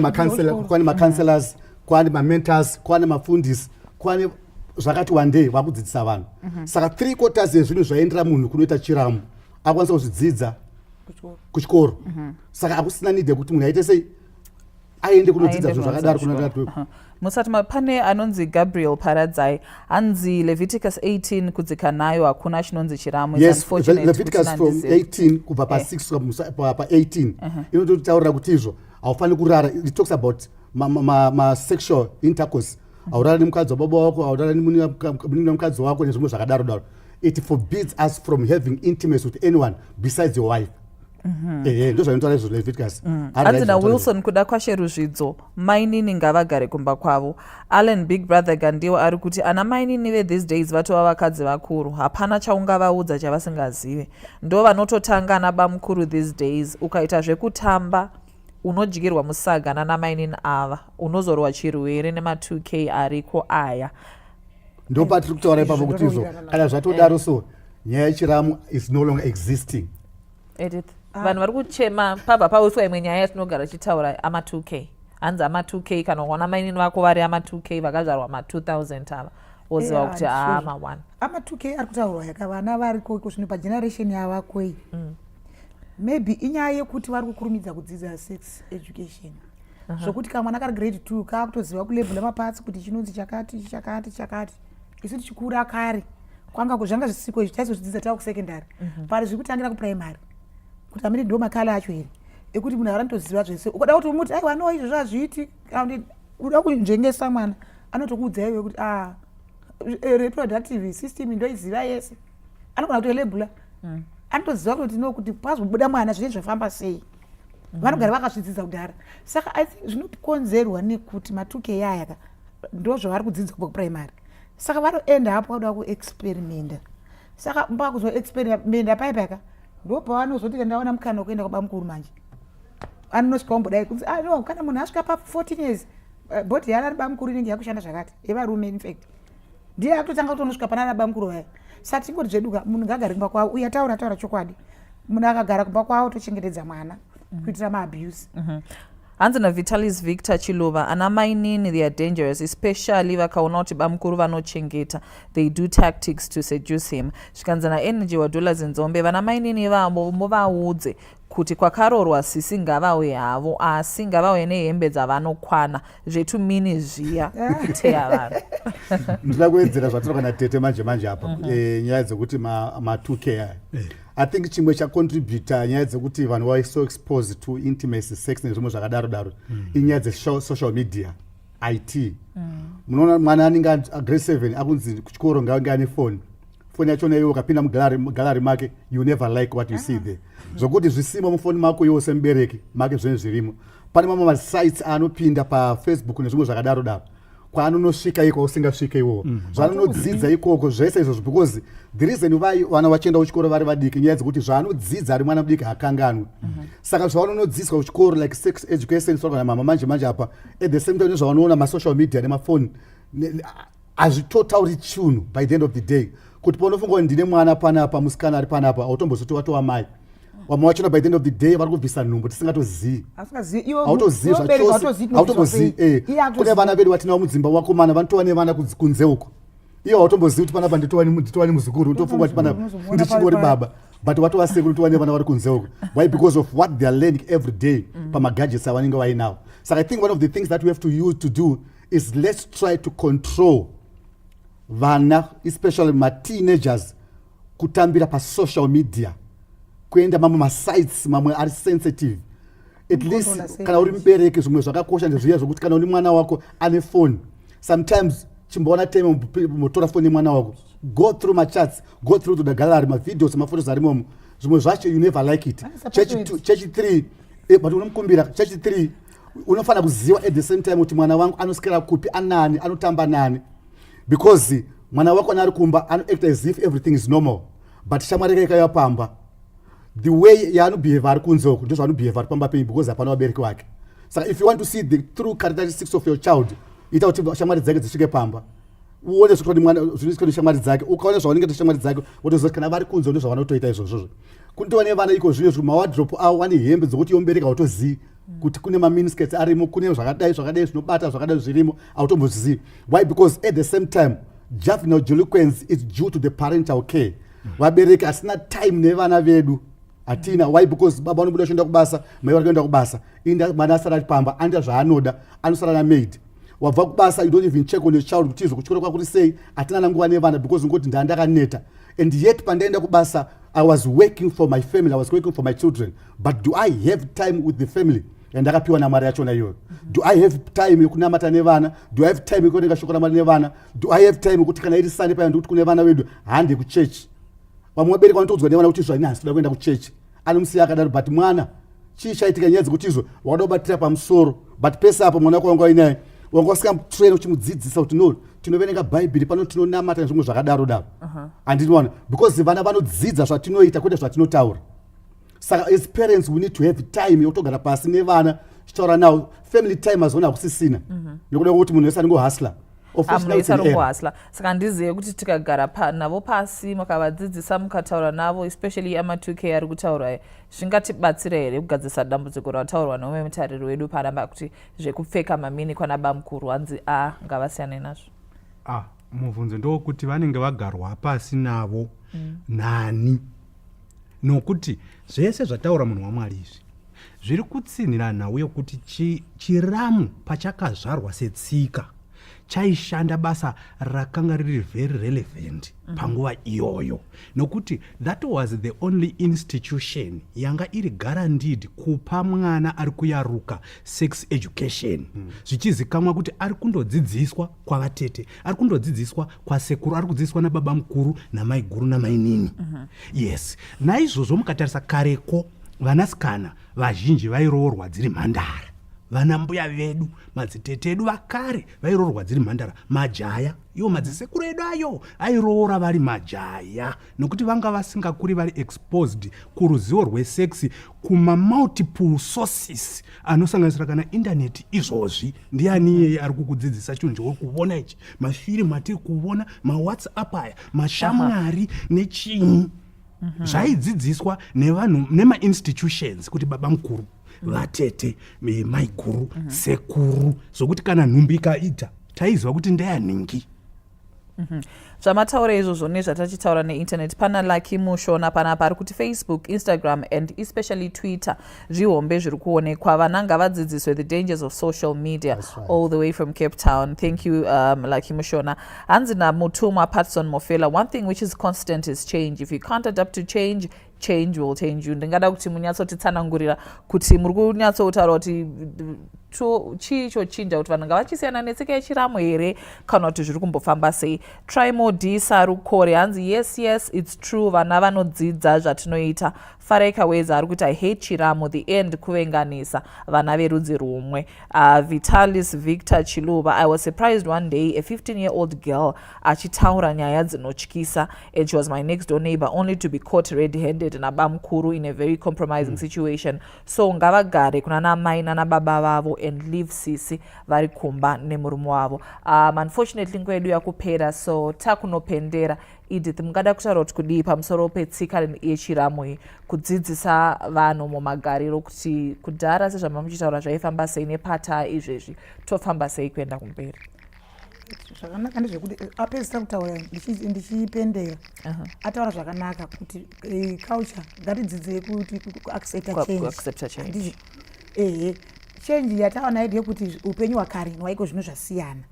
macounselors, kwani mamentors, kwani mafundisi, kwani zvakati wandei vakudzidzisa vanhu. Saka 3/4 yezvinhu zvaendera munhu kunoita chiramu akwanisa kuzvidzidza kuchikoro. Saka hakusina need yekuti munhu aite sei aende kunodzidza zvinhu zvakadaro kunoita. Musati pane anonzi Gabriel Paradzai, anzi Leviticus 18 kudzika nayo hakuna chinonzi chiramu. Yes, Leviticus from 18 kubva pa6 pa 18 inototaurira kuti izvo haufani kurara. It talks about sexual intercourse. Haurara nemukadzi wababa wako, haurara nemukadzi wako nezvimwe zvakadaro daro. It forbids us from having intimacy with anyone besides your wife. Ndozvainotaura izvo Leviticus. Anzina Wilson kuda kwasheruzvidzo mainini ngavagare kumba kwavo. Allen Big Brother Gandiwa ari kuti ana mainini ve these days vatova vakadzi vakuru, hapana chaungavaudza chavasingazive. Ndo vanototanga ana bamukuru these days. Ukaita zvekutamba unodyirwa musaga nana mainini ava, unozorwa chirwere nema2K ariko aya. Ndo patiri kutaura ipapo kuti izvo kana zvatodaro so nyaya yechiramu is no longer existing. Edith, vanhu vari kuchema pabva pauswa imwe nyaya yatinogara chitaura ama2K. Hanzi ama2K kana wana mainini vako vari ama2K vakazvarwa ma2000 ava oziva kuti ama1. Ama2K ari kutaurwa yakavana variko zvino pageneration yavakoi. Maybe inyaya yekuti vari kukurumidza kudzidza sex education. Zvokuti kamwana kari grade 2 kakutoziva kulebhula mapatsi kuti chinonzi chakati. Isu tichikura kare kwanga zvanga zvisiko izvi taizodzidza tava kusekendari. Pari zviri kutangira kuprimary kuti amene ndo makala acho here ekuti munhu arantoziva zvese. Ukada kuti umuti aiwa no izvo zvazviiti kandi uda kunjengesa mwana anotokuudza iwe kuti reproductive system ndoiziva yese. Anogona kutolebhula anotoziva kuti no kuti pazobuda mwana zvine zvafamba sei. Vanogara vakazvidzidza kudhara. Saka I think zvinokonzerwa nekuti ma2K aya ndo zvavari kudzidza kubva kuprimary. Saka vanoenda hapo kuda kuexperimenta. Saka mpaka kuzoexperimenta paipaka ndo pavanozoti ndaona mukana wekuenda kwabamukuru manje anonosvika ombodai kuti no kana munhu asvika pa 14 years body yana bamukuru inenge yakushanda zvakati yevarume in fact ndiye akutotanga kutonosvika pana bamukuru vaya. Saka tingoti zveduka munhu ngagare kumba kwawo uye taura chokwadi munhu akagara kumba kwawo tochengetedza mwana kuitira maabuse. Hanzi naVitalis Victor Chilova, ana mainini they are dangerous, especially vakaona kuti bamukuru vanochengeta. They do tactics to seduce him. Zvikanzana energy wadola zinzombe vana mainini vavo muvaudze kuti kwakarorwa sisi ngavauye havo asi ngavauye nehembe dzavanokwana zvetu mini zviya kuteya vanhu. Ndinoda kuedzera zvatinogana tete manje apa nyaya dzekuti ma2K I think chimwe chacontributa nyaya dzekuti vanhu were so exposed to intimacy, sex nezvimwe zvakadaro inyaya dzesocial media, IT. Munoona mwana anenge grade 7 akunzi kuchikoro ngaange ane phone yacho nayo ukapinda mugalari make you never like what you see there. Zvokuti zvisimo mufoni mako iwo semubereki make zvinhu zvirimo. Pane mamwe masites anopinda paFacebook nezvimwe zvakadaro kwaanonosvika iko usingasvike iwowo. Zvaanodzidza ikoko zvese izvozvo because the reason vana vachienda kuchikoro vari vadiki nyaya dzekuti zvaanodzidza ari mwana mudiki hakanganwi. Saka zvavanonodzidzwa kuchikoro like sex education sort of mama manje apa at the same time zvavanoona masocial media nemafoni hazvitotauri chinhu by the end of the day. Kuti paunofunga ndine mwana panapa musikana ari panapa autombozoti watova mai wamwe wachona by the end of the day vari kubvisa nhumbu tisingatozivi autozivi zvachose kune vana vedu vatinavo mudzimba wakomana vanotova nevana kunze uko iwo autombozii kuti panapa nditova nemuzukuru unotofunga kuti panapa ndichingori baba but what was security one never kunzeuko. Why? Because of what they are learning every day pama gadgets awaninga right now. So I think one of the things that we have to use to do is let's try to control vana, especially my teenagers, kutambira pa social media, kuenda mama sites mamwe are sensitive. At least kana uri mbereke zvimwe zvakakosha ndezviya zvokuti kana uri mwana wako ane phone, sometimes chimboona time motora phone mwana wako, go through my chats, go through to the gallery, my videos, my photos ari momo, zvimwe zvacho you never like it. Church 3 but unomkumbira church 3 unofana kuziva at the same time kuti mwana wangu anosikira kupi, anani, anotamba nani, because mwana wako anari kumba act as if everything is normal, but shamwari yakayapamba the way yaanobehave ari kunzoko ndizvo anobehave ari pamba penyu because hapana vabereki vake. Saka if you want to see the true characteristics of your child, ita kuti shamwari dzake dzisvike pamba, uone zvekuti mwana zvinoiswa neshamwari dzake, ukaona zvavanenge neshamwari dzake wotoziva kana vari kunze ndozvavanotoita izvozvo. Kunitova nevana iko zvino zvekuti mawadropu avo ane hembe dzokuti yomubereka autozivi kuti kune maminiskets arimo, kune zvakadai zvinobata zvakadai zvirimo, autombozvizivi. Why? Because at the same time juvenile delinquency is due to the parental care. Vabereki asina time nevana vedu atina. Why? Because baba anobuda kuenda kubasa, mai vari kuenda kubasa, inda mwana asara pamba, anda zvaanoda, anosara namaid. Wabva kubasa, you don't even check on your child kuti kuchikora kwako sei atina nanguva nevana because ngoti ndakaneta. And yet pandaenda kubasa I was working for my family, I was working for my children, but do I have time with the family? Ndakapiwa na mari yachona iyoyo. Do I have time yokunamata nevana? Do I have time yokutenga shoko ramari nevana? Do I have time yokuti kana iri Sunday paya ndikuti kune vana vedu hande kuchurch? Vamwe vabereki vanotodzwa nevana kuti zvai nhasi toda kuenda kuchurch, anomusiya akadaro, but mwana chii chaitika nyaya dzekuti izvo wakada kubatira pamusoro, but pesa apo mwana wako wanga inaye wanga usingamutraina uchimudzidzisa kuti no tinoverenga bhaibheri pano tinonamata nezvimwe zvakadaro daro. Handinoona because vana vanodzidza zvatinoita kwete zvatinotaura. Saka as parents we need to have time yokutogara pasi nevana chitaura navo. Family time azona kusisina nokuda kwekuti munhu wese anongohasla amunhu saka ndizive kuti tikagara navo pasi mukavadzidzisa mukataura navo, especially ama2k ari kutaura, zvingatibatsira here kugadzisa dambudziko rataurwa nomwe mutariri wedu paramba kuti zvekupfeka mamini kwana bamukuru hanzi ngavasiyane nazvo. Mubvunzo ndokuti vanenge vagarwa pasi navo nani, nokuti zvese zvataura munhu waMwari izvi zviri kutsinhirana uye kuti chiramu pachakazvarwa setsika chaishanda basa rakanga riri very relevant panguva iyoyo, nokuti that was the only institution yanga iri guaranteed kupa mwana ari kuyaruka sex education, zvichizikamwa kuti ari kundodzidziswa kwavatete, ari kundodzidziswa kwasekuru, ari kudzidziswa nababa mukuru namai guru namai nini. Yes, naizvozvo mukatarisa kareko vanasikana vazhinji vairoorwa dziri mhandara, vana mbuya vedu madzitete edu vakare vairoorwa dziri mhandara, majaya iwo madzisekuru edu ayo airoora vari majaya, nokuti vanga vasingakuri vari exposed kuruzivo rwesex kuma multiple sources anosanganisira kana internet. Izvozvi ndiani iyeye ari kukudzidzisa chinhu chauri kuona ichi, mafirimu atiri kuona, mawhatsapp aya, mashamwari nechinyi zvaidzidziswa nevanhu nemainstitutions kuti baba mukuru, vatete, mai guru, sekuru, zvokuti kana nhumbi ikaita taiziva kuti ndeyaningi. Zvamataura izvozvo nezvatachitaura neinternet, pana Lucky Mushona panapa ari kuti Facebook, Instagram and especially Twitter zvihombe zviri kuonekwa, vana ngavadzidziswe the dangers of social media. Right. All the way from Cape Town. Thank you, Lucky Mushona. Hanzi naMutumwa Patson Mofela, one thing which is constant is change. If you can't adapt to change, change will change you. Ndingada kuti munyatsotitsanangurira kuti muri kunyatsotaura kuti chii chochinja kuti vanhu ngavachisiyana netsika yechiramo here kana kuti zviri kumbofamba sei. Trimodi Sarukore hanzi yes it's true, vana vanodzidza zvatinoita. Fareka Weza ari kuti I hate chiramo, the end kuvenganisa vana verudzi rumwe. Vitalis Victor Chiluba, I was surprised one day a 15-year-old girl achitaura nyaya dzinotyisa, and she was my next door neighbor, only to be caught red-handed nabamukuru in a very compromising situation. So ngavagare kuna namai nanababa vavo and leave sisi vari kumba nemurume wavo. Unfortunately nkwedu yakupera, so takunopendera Edith, mungada kutaura kuti kudii pamusoro petsika yechiramo iyi, kudzidzisa vanhu mumagariro kuti kudhara sezvamamuchitaura zvaifamba sei nepata izvezvi tofamba sei kuenda kumberi? zvakanaka ndezvekuti apedzisa kutaura ndichipendera ataura zvakanaka kuti culture ngatidzidzire kuti kuaccepta change change yataona yedu yekuti upenyu hwakare hwaiko zvinhu zvasiyana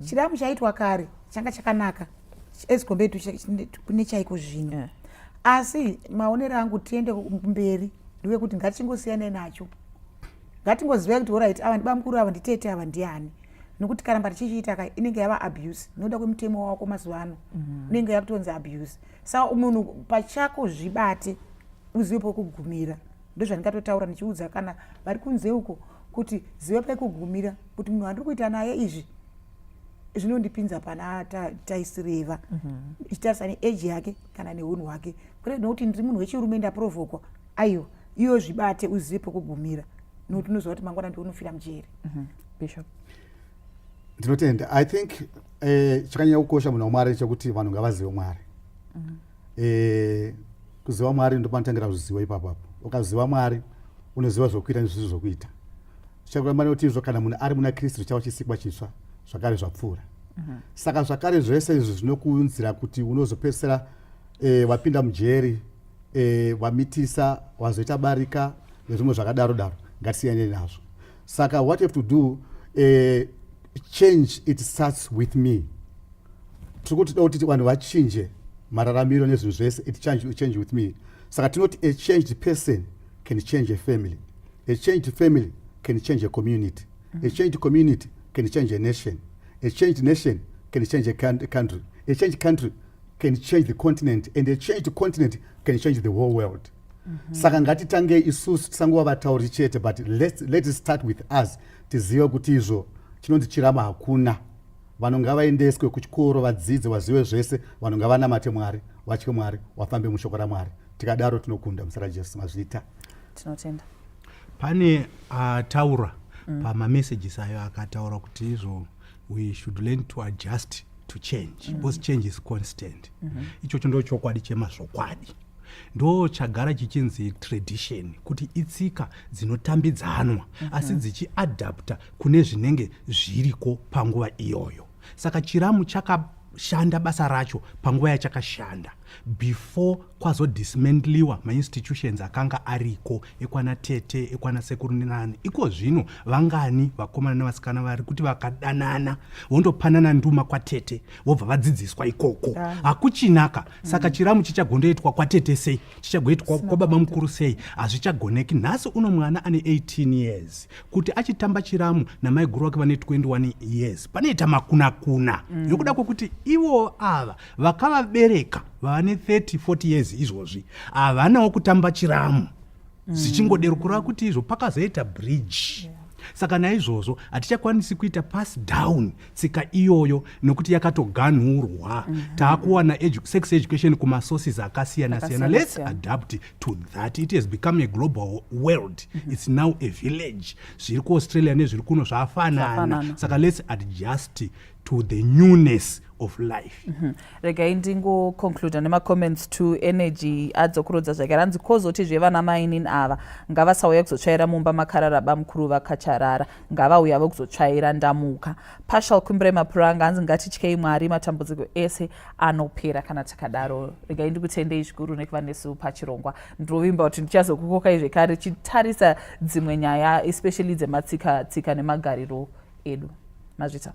chiramu chaitwa kare changa chakanaka as compared to kune chaiko zvino asi maonero angu tiende mberi ndewekuti ngatichingosiyanai nacho ngatingoziva kuti alright ava ndibamukuru ava nditete ava ndiani nokuti karamba tichichiita inenge yava abuse noda kwemutemo wako mazuva ano inenge yakutonzi abuse saka munhu pachako zvibate uzive pekugumira ndozvandingatotaura ndichiudza kana vari kunze uko kuti zive pekugumira kuti munhu andiri kuita naye izvi zvinondipinza pana taisireva ichitarisa neeji yake kana neunhu hwake kureva nokuti ndiri munhu wechirume ndaprovokwa aiwa iwo zvibate uzive pekugumira nokuti unoziva kuti mangwana ndiunofira mujeri. Bishop, ndinotenda I think chakanyanya kukosha munhu wamwari chekuti vanhu ngavazive mwari. Kuziva mwari ndopanotangira kuziva ipapo. Ukaziva mwari unoziva zvokuita nezvisiri zvokuita. Chakuramba kuti izvo kana munhu ari muna Kristu chava chisikwa chitsva zvakare zvapfuura. Saka zvakare zvese izvi zvinokuunzira kuti unozopedzisira wapinda mujeri, wamitisa, wazoita barika nezvimwe zvakadaro daro. Ngatisiyanei nazvo. Saka what you have to do, change it starts with me. Tikuti kuti vanhu vachinje mararamiro nezvinhu zvese, it change with me. Saka tinoti a changed person can change a family. A changed family can change a community. A changed community can change a nation. A changed nation can change a country. A changed country can change the continent. And a changed continent can change the whole world. Saka ngatitange isusu tisangova vatauri chete, but let's start with us. Tizive kuti izvo chinonzi chirama hakuna. Vanhu ngavaendeswe kuchikoro vadzidze vazive zvese, vanhu ngavanamate Mwari, vatye Mwari, wafambe mushoko raMwari. Tikadaro tinokunda muzita Jesu mazvita. Tinotenda. Pane ataura pamamessages ayo akataura kuti izvo we should learn to adjust to change because change is constant. Ichocho ndo chokwadi chemazvokwadi. Ndo chagara chichinzi tradition kuti itsika dzinotambidzanwa asi dzichiadapta kune zvinenge zviriko panguva iyoyo. Saka chiramu chakashanda basa racho panguva yachakashanda before kwazodismantliwa mainstitutions akanga ariko ekwana tete ekwana sekuru nenani. Iko zvino vangani vakomana nevasikana vari kuti vakadanana vondopanana nduma kwatete vobva vadzidziswa ikoko. Hakuchinaka. Saka chiramu chichagondoitwa kwatete sei, chichagoitwa kwababa mukuru sei, hazvichagoneki. Nhasi uno mwana ane 18 years kuti achitamba chiramu namai guru wake vane 21 years panoita makuna yokuda kwokuti ivo ava vakavabereka vane 30-40 years izvozvi havanawo kutamba chiramu zvichingoderukura kuti izvo pakazoita bridge. Saka naizvozvo hatichakwanisi kuita pass down tsika iyoyo nokuti yakatoganhurwa. Taakuwana sex education kumasources akasiyana-siyana. Let's adapt to that. It has become a global world. It's now a village. Zviri kuAustralia nezviri kuno zvafanana. Saka let's adjust to the newness of life. Regai ndingoconcluda nema-comments to energy adzokurodza zvake ranzi kozoti zvevana mainini ava ngavasauya kuzotsvaira mumba makarara bamukuru vakacharara ngavauya vokuzotsvaira ndamuka. Partial Kumbure Mapuranga anzi ngatityei Mwari matambudziko ese anopera kana takadaro. Regai ndikutendei zvikuru nekuva nesu pachirongwa. Ndrovimba kuti ndichazokukokai zvekare chitarisa dzimwe nyaya especially dzematsika nemagariro edu. Mazvita.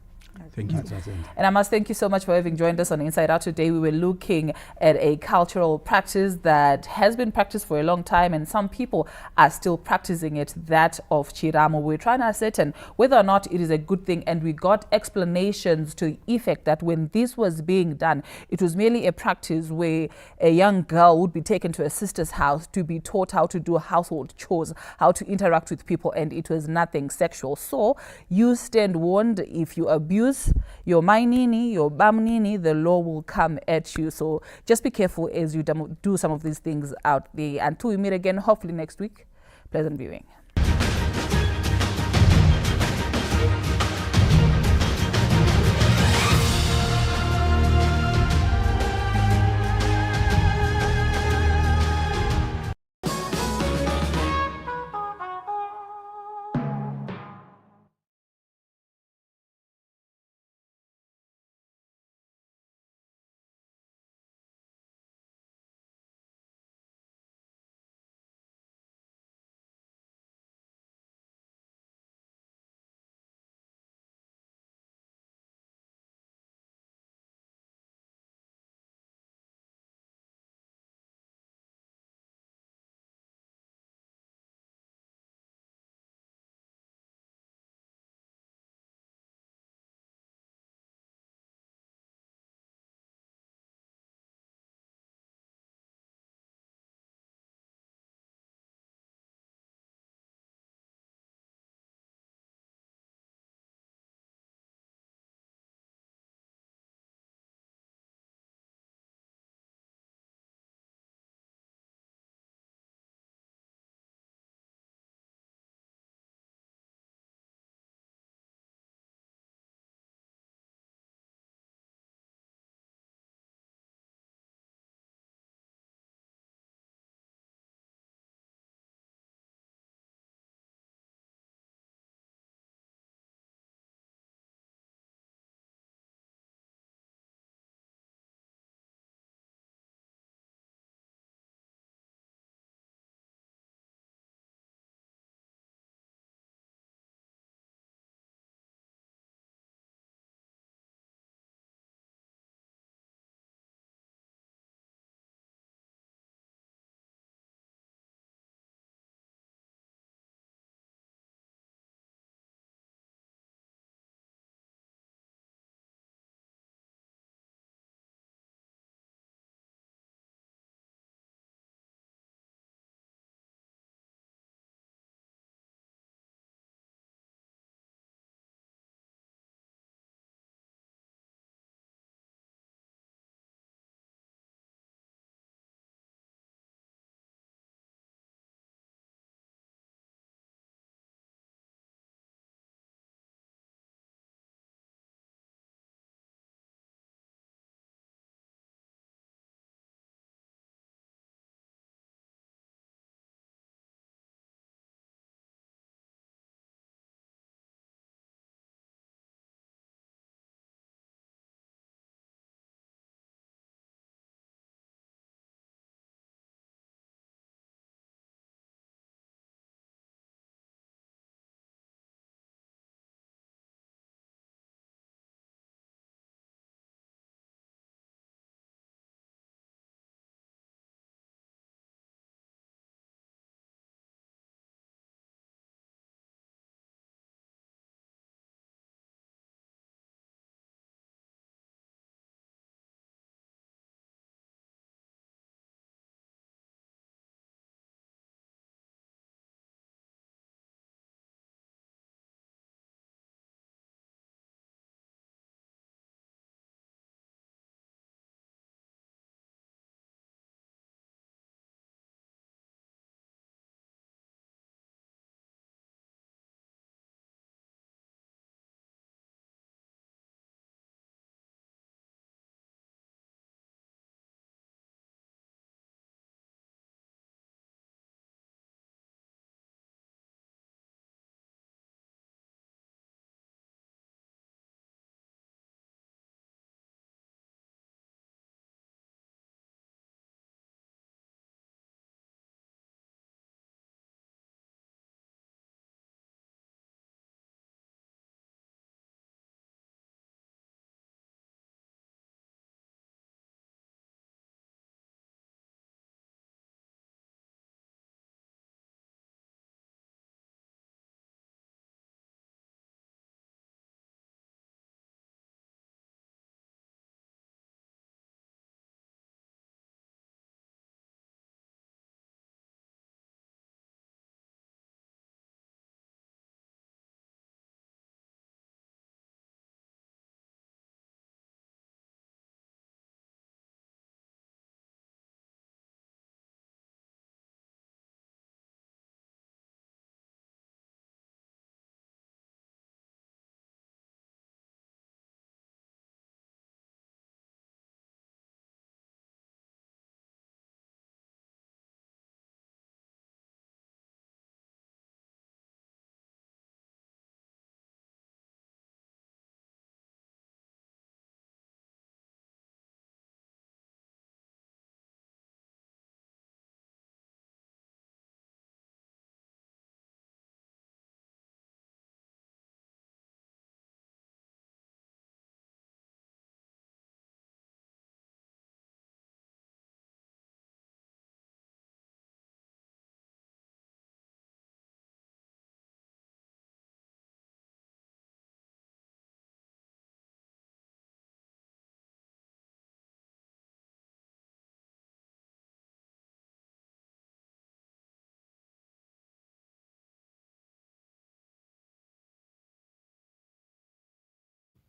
Thank you. And I must thank you so much for having joined us on Inside Out today. We were looking at a cultural practice that has been practiced for a long time and some people are still practicing it, that of Chiramo. We're trying to ascertain whether or not it is a good thing, and we got explanations to the effect that when this was being done, it was merely a practice where a young girl would be taken to a sister's house to be taught how to do household chores, how to interact with people, and it was nothing sexual. So you stand warned, if you abuse your mainini, your bamnini, the law will come at you. So just be careful as you do some of these things out there. Until we meet again, hopefully next week, pleasant viewing.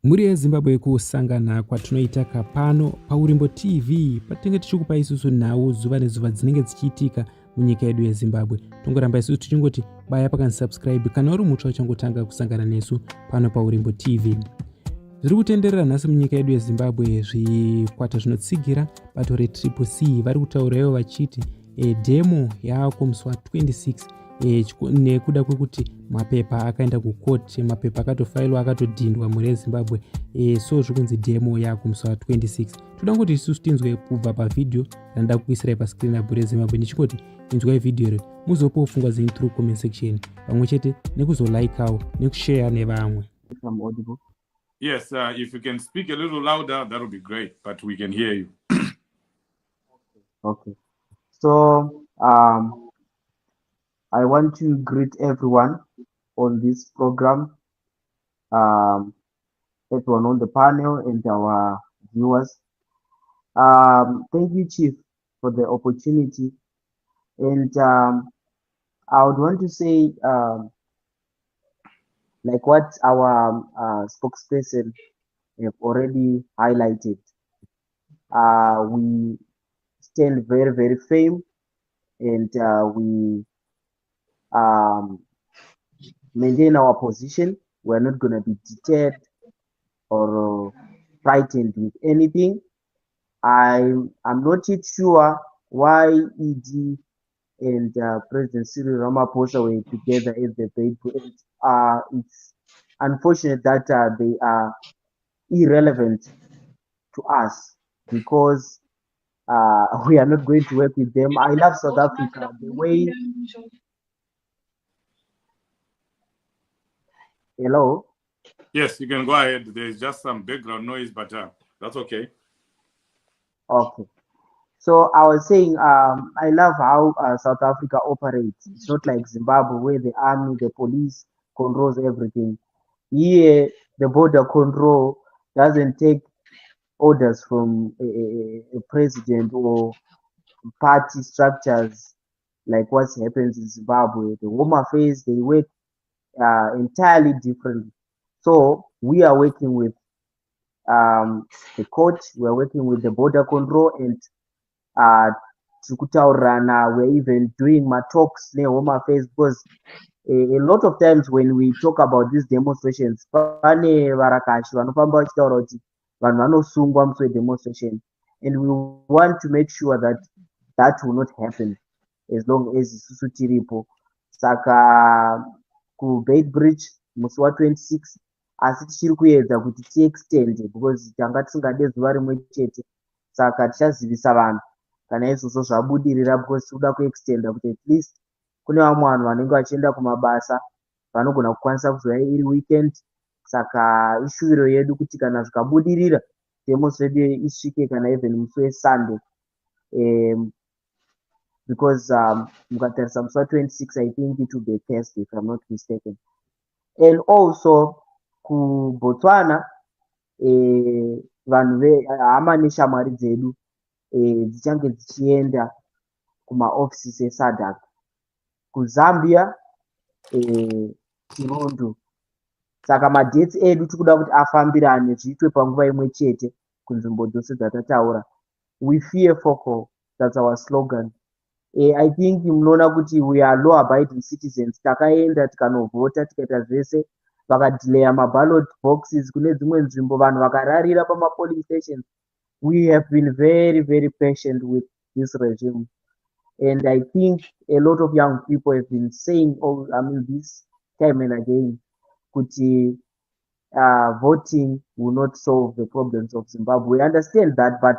Muri yeZimbabwe kusangana kwatinoita pano paUrimbo TV patinenge tichikupa isusu nhau zuva nezuva dzinenge dzichiitika munyika yedu yeZimbabwe. Tongoramba isusu tichingoti baya subscribe kana uri mutsva uchangotanga kusangana nesu pano paUrimbo TV. Zviri kutenderera nhasi munyika yedu yeZimbabwe zvikwata zvinotsigira bato reCCC vari kutaurawo vachiti demo yaako musi wa26 nekuda kwekuti mapepa akaenda kukoti, mapepa akatofailwa akatodhindwa muri yeZimbabwe, so zviri kunzi demo yaako musi wa26. Toda kuti isusu tinzwe kubva pavhidhiyo randida kuisirai paskrini yaBhore Zimbabwe ndichingoti inzwai vhidhiyo iri muzopawo pfungwa dzenyu through comment section pamwe chete nekuzolaikawo nekushare nevamwe. Yes, if you can speak a little louder, that would be great, but we can hear you. Okay. So, I want to greet everyone on this program, everyone on the panel and our viewers. Thank you, Chief, for the opportunity. And I would want to say, like what our spokesperson have already highlighted, we stand very, very firm, and we maintain our position. We're not going to be deterred or frightened with anything. I'm not yet sure why ED and President Cyril Ramaphosa were together as the bait. It's unfortunate that they are irrelevant to us because we are not going to work with them. I love South Africa. The way... Hello? Yes, you can go ahead. There's just some background noise, but that's okay. Okay. So I was saying, I love how South Africa operates. It's not like Zimbabwe where the army, the police controls everything. Here, the border control doesn't take orders from a president or party structures like what happens in Zimbabwe. The Home Affairs, they work entirely differently. So we are working with the court, we are working with the border control, and we're even doing my talks near Home Affairs because a lot of times when we talk about these demonstrations, pane varakashi vanofamba vachitaura kuti vanhu vanosungwa musi wedemonstration, and we want to make sure that that will not happen as long as isusu tiripo. Saka ku-Bait Bridge musi wa26 asi tichiri kuedza kuti tiextend because tanga tisingade zuva rimwe chete, saka tichazivisa vanhu kana izvozvo zvabudirira because tikuda kuextenda kuti at least kune vamwe vanhu vanenge vachienda kumabasa vanogona kukwanisa kuzoya iri weekend. Saka ishuviro yedu kuti kana zvikabudirira demonstration isvike kana even musi weSunday, because mukatarisa musi wa26 I think it will be Thursday if I'm not mistaken. And also kuBotswana, vanhu hama neshamwari dzedu dzichange dzichienda kumaoffices eSADC. KuZambia, Kirundo. Saka madates edu tikuda kuti afambirane zviitwe panguva imwe chete kunzvimbo dzose dzatataura. We fear focal, that's our slogan. I think munoona kuti we are law abiding citizens. Takaenda tikanovhota tikaita zvese, vakadelaya maballot boxes kune dzimwe nzvimbo, vanhu vakararira pamapolling stations. We have been very, very patient with this regime. And I think a lot of young people have been saying, this time and again, kuti voting will not solve the problems of Zimbabwe. We understand that, but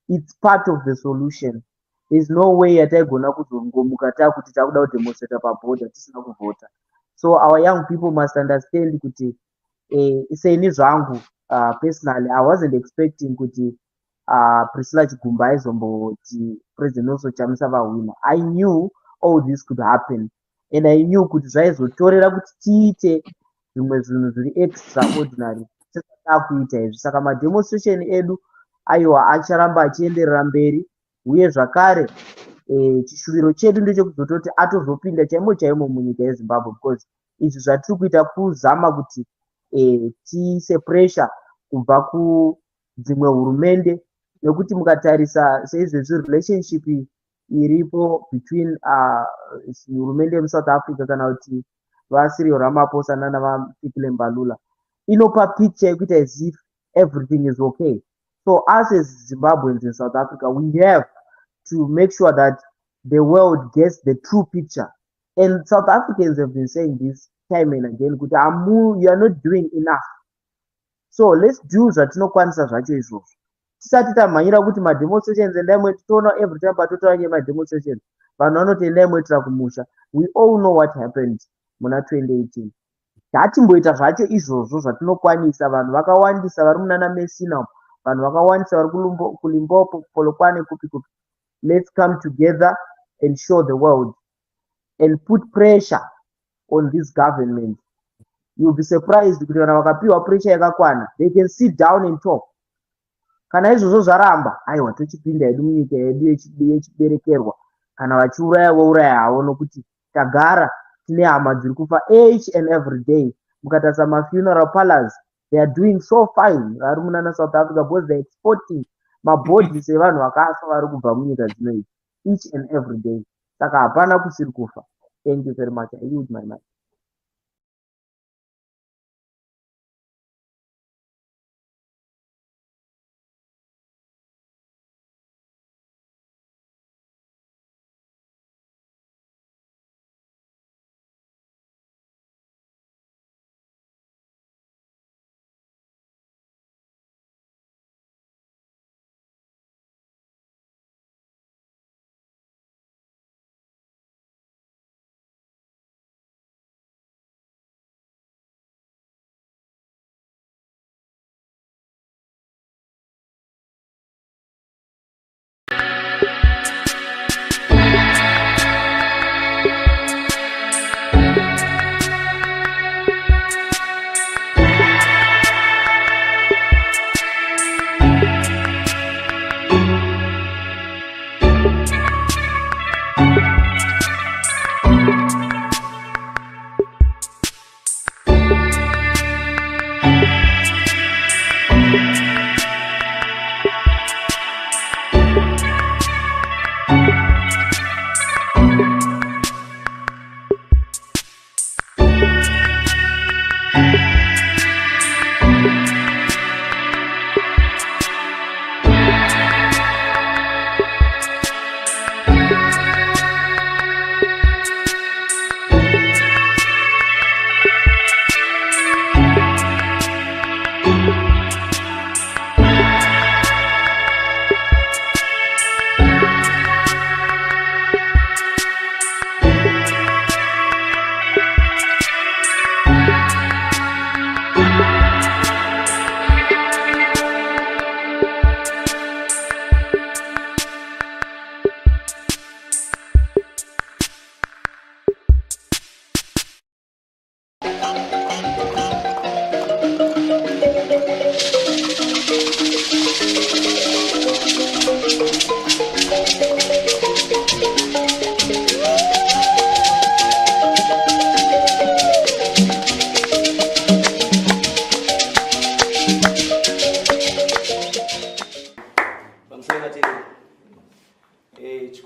it's part of the solution. There's no way yataigona kuzongomuka takuti takuda kudemonstrata paborder tisina kuvhota. So our young people must understand kuti iseni zvangu personally I wasn't expecting kuti Priscilla Chigumba aizomboti President Nelson Chamisa vahwina. I knew all this could happen, and I knew kuti zvaizotorera kuti tiite zvimwe zvinhu zviri extraordinary tisada kuita izvi. Saka mademonstration edu aiwa acharamba achienderera mberi, uye zvakare chishuviro chedu ndechekuzototi atozopinda chaimo chaimo munyika yeZimbabwe, because izvi zvatiri kuita kuzama kuti tiise pressure kubva kudzimwe hurumende, nekuti mukatarisa seizvezvi relationship iripo between hurumende yemusouth africa kana kuti vaCyril Ramaphosa nana vaPhikile Mbalula inopa picture yekuita as if everything is okay. So us as Zimbabweans in South Africa, we have to make sure that the world gets the true picture. And South Africans have been saying this time and again, kuti you are not doing enough. So let's do zvatinokwanisa zvacho izvozvo. Tisati tamhanyira kuti mademonstrations endai mwe titoona every time patotaura nyemademonstrations vanhu vanoti endai mweitira kumusha. We all know what happened muna 2018. Ngatimboita zvacho izvozvo zvatinokwanisa. Vanhu vakawandisa vari munana Messina, vanhu vakawandisa vari kuLimpopo, Polokwane, kupi kupi. Let's come together and show the world and put pressure on this government. You'll be surprised kuti kana vakapiwa pressure yakakwana, they can sit down and talk. Kana izvozvo zvaramba, aiwa tochipinda hedu munyika yedu yechiberekerwa, kana vachiuraya vouraya havo nokuti tagara tine hama dziri kufa each and every day. Mukatarisa mafuneral parlors, they are doing so fine vari munana South Africa because they are exporting mabhodhisi evanhu vakafa vari kubva munyika dzinoidzi each and every day. Saka hapana kusiri kufa. Thank you very much. I yield my mic.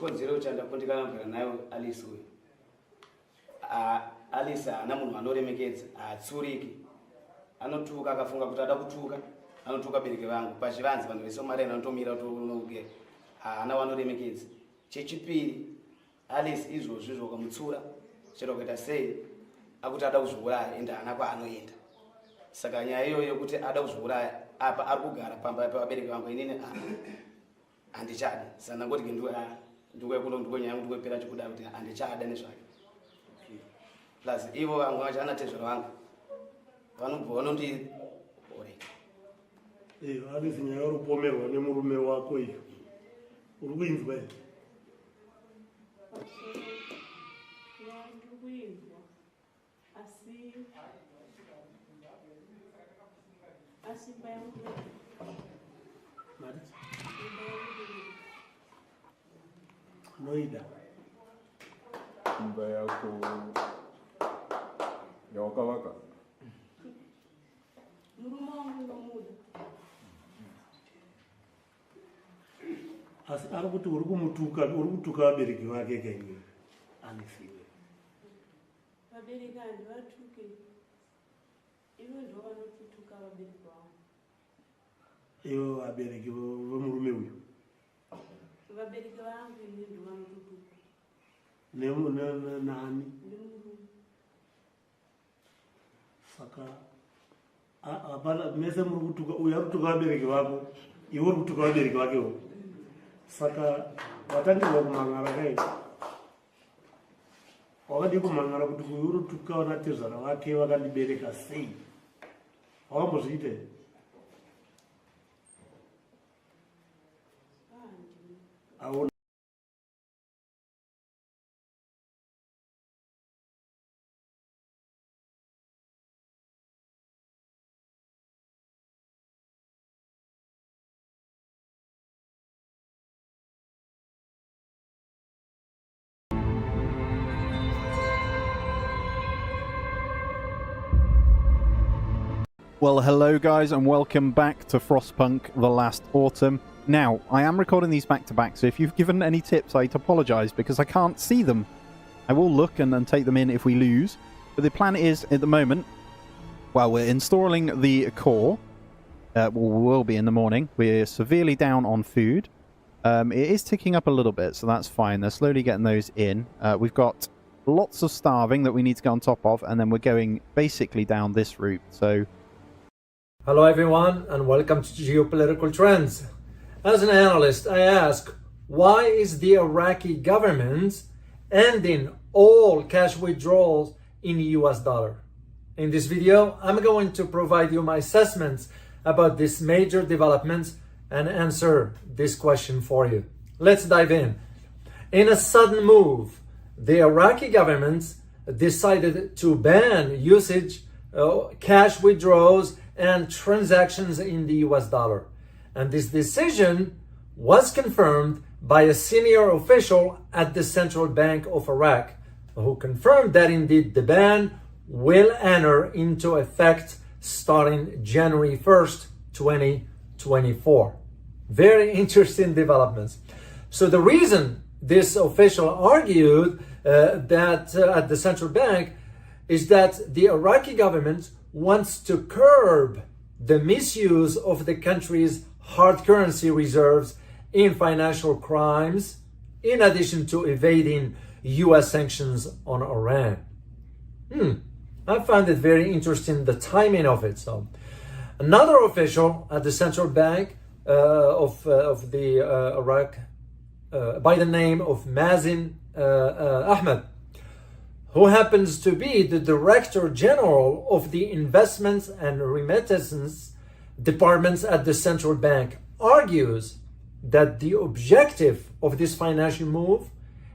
chikonzero chandakundikana mugara nayo Alice uyu. Alice haana munhu anoremekedza, haatsuriki. Anotuka akafunga kuti ada kutuka, anotuka bereke vangu. Pachivanze vanhu veSomalia vanotomira kuti haana wanoremekedza. Chechipiri, Alice izvozvo zvakamutsura, chero kuita sei akuti ada kuzviuraya ende haana kwaanoenda. Saka nyaya iyoyo kuti ada kuzviuraya apa ari kugara pamba pabereke vangu inini handichadi. Saka ndangoti ndikokunyanya kuti kwepera chikuda kuti handichada nezvake. Plus ivo vangu vacho anatezvero vangu vanobva vanoti Alice nyaya uri kupomerwa nemurume wako iyo uri kuinzwa here? Noida imba yako yawakavaka asi ari kuti uri kutuka vabereki vake kaiwe anisiwe vabereki handivatuke ivo ndo vanotutuka vabereki vavo ivo vabereki vemurume uyu vabereki vangu ini ndo vanotutuka nani saka hapana mese muri kutuka uyu ari kutuka vabereki vako iwe uri kutuka vabereki vakewo saka watangirwa kumang'ara kai wakadi kumang'ara kuti uyu uri kutuka vanatezvara vake vakandibereka sei wakambozviite auna Well, hello guys, and welcome back to Frostpunk The Last Autumn. Now, I am recording these back-to-back, so if you've given any tips, I'd apologise, because I can't see them. I will look and take them in if we lose, but the plan is, at the moment, well, we're installing the core. We will be in the morning. We're severely down on food. It is ticking up a little bit, so that's fine. They're slowly getting those in. We've got lots of starving that we need to go on top of, and then we're going basically down this route, so... Hello everyone and welcome to Geopolitical Trends. As an analyst, I ask, why is the Iraqi government ending all cash withdrawals in US dollar? In this video, I'm going to provide you my assessments about this major development and answer this question for you. Let's dive in. In a sudden move, the Iraqi government decided to ban usage, cash withdrawals, and transactions in the US dollar. And this decision was confirmed by a senior official at the Central Bank of Iraq, who confirmed that indeed the ban will enter into effect starting January 1st, 2024. Very interesting developments. So the reason this official argued that at the Central Bank is that the Iraqi government wants to curb the misuse of the country's hard currency reserves in financial crimes, in addition to evading US sanctions on Iran. I found it very interesting, the timing of it. So, another official at the Central Bank of the Iraq, by the name of Mazin Ahmed, who happens to be the Director General of the Investments and Remittances Departments at the Central Bank, argues that the objective of this financial move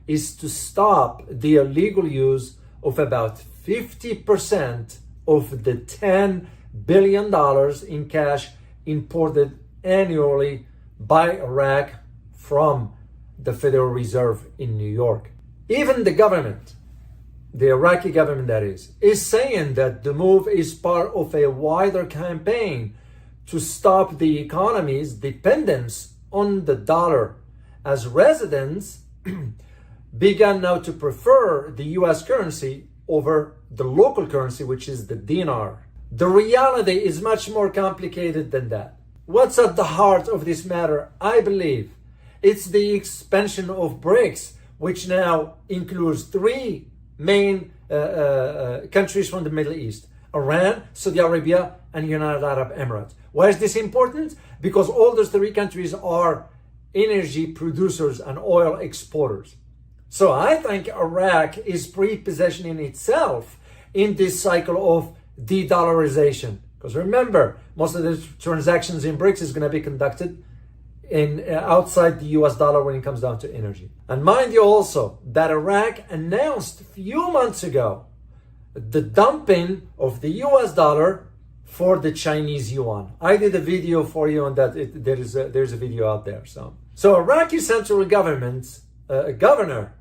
is to stop the illegal use of about 50% of the $10 billion in cash imported annually by Iraq from the Federal Reserve in New York. Even the government, the Iraqi government that is saying that the move is part of a wider campaign to stop the economy's dependence on the dollar, as residents began now to prefer the US currency over the local currency, which is the dinar. The reality is much more complicated than that. What's at the heart of this matter? I believe it's the expansion of BRICS, which now includes three main countries from the Middle East: Iran, Saudi Arabia, and United Arab Emirates. Why is this important? Because all those three countries are energy producers and oil exporters. So I think Iraq is pre-positioning itself in this cycle of de-dollarization. Because remember, most of the transactions in BRICS is going to be conducted in outside the US dollar when it comes down to energy. And mind you also that Iraq announced a few months ago the dumping of the US dollar for the Chinese yuan. I did a video for you on that. There's a video out there. So Iraqi central government governor,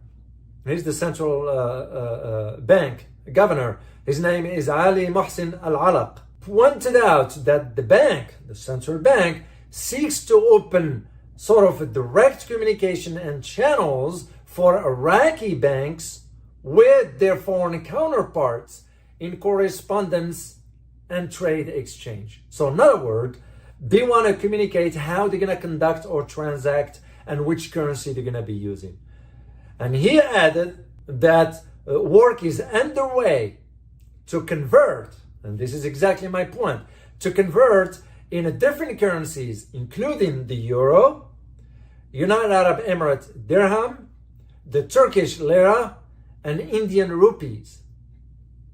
he's the central bank governor. His name is Ali Mohsin Al-Alaq. pointed out that the bank, the central bank, seeks to open sort of a direct communication and channels for Iraqi banks with their foreign counterparts in correspondence and trade exchange. So in other words, they want to communicate how they're going to conduct or transact and which currency they're going to be using. And he added that work is underway to convert, and this is exactly my point, to convert in different currencies, including the euro, United Arab Emirates dirham, the Turkish lira, and Indian rupees.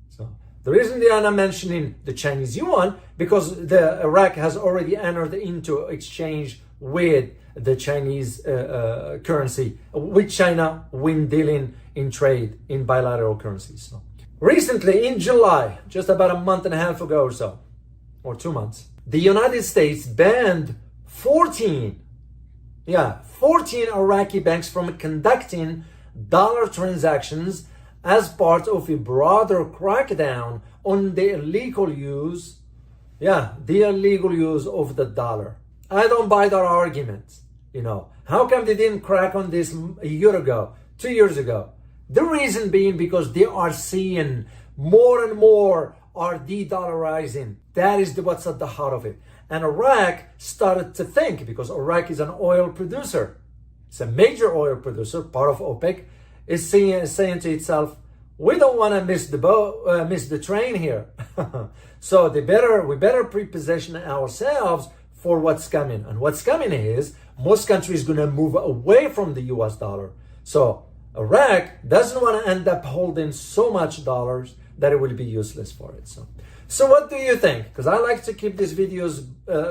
So the reason they are not mentioning the Chinese yuan, because the Iraq has already entered into exchange with the Chinese currency, with China when dealing in trade in bilateral currencies. So recently, in July, just about a month and a half ago or so, or 2 months, the United States banned 14 Iraqi banks from conducting dollar transactions as part of a broader crackdown on the illegal use of the dollar. I don't buy that argument. How come they didn't crack on this a year ago, 2 years ago? The reason being because they are seeing more and more are de-dollarizing. That is what's at the heart of it. And Iraq started to think, because Iraq is an oil producer, it's a major oil producer, part of OPEC, is saying to itself, we don't want to miss the train here. So we better preposition ourselves for what's coming. And what's coming is most countries going to move away from the US dollar. So Iraq doesn't want to end up holding so much dollars that it will be useless for it. So what do you think? Because I like to keep these videos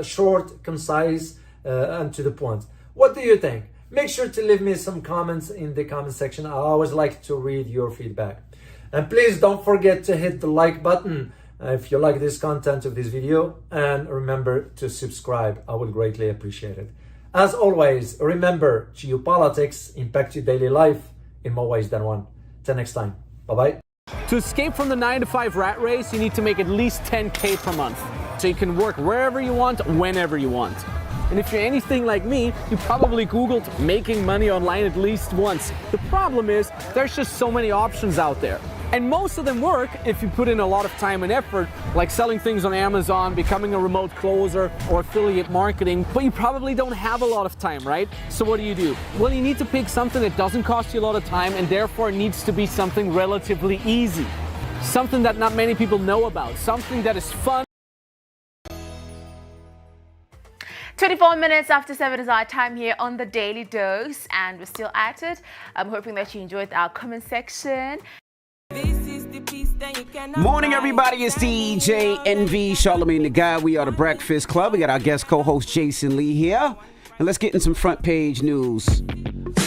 short, concise, and to the point. What do you think? Make sure to leave me some comments in the comment section. I always like to read your feedback. And please don't forget to hit the like button if you like this content of this video. And remember to subscribe. I will greatly appreciate it. As always, remember, geopolitics impact your daily life in more ways than one. Till next time. Bye-bye. To escape from the 9-to-5 rat race, you need to make at least 10K per month. So you can work wherever you want, whenever you want. And if you're anything like me, you probably Googled making money online at least once. The problem is, there's just so many options out there. And most of them work if you put in a lot of time and effort, like selling things on Amazon, becoming a remote closer, or affiliate marketing, but you probably don't have a lot of time, right? So what do? Well, you need to pick something that doesn't cost you a lot of time and therefore needs to be something relatively easy. Something that not many people know about, something that is fun. 24 minutes after 7 is our time here on the Daily Dose, and we're still at it. I'm hoping that you enjoyed our comment section. Morning, everybody. It's DJ NV, Charlemagne the Guy. We are the Breakfast Club. We got our guest co-host Jason Lee here. And let's get in some front page news.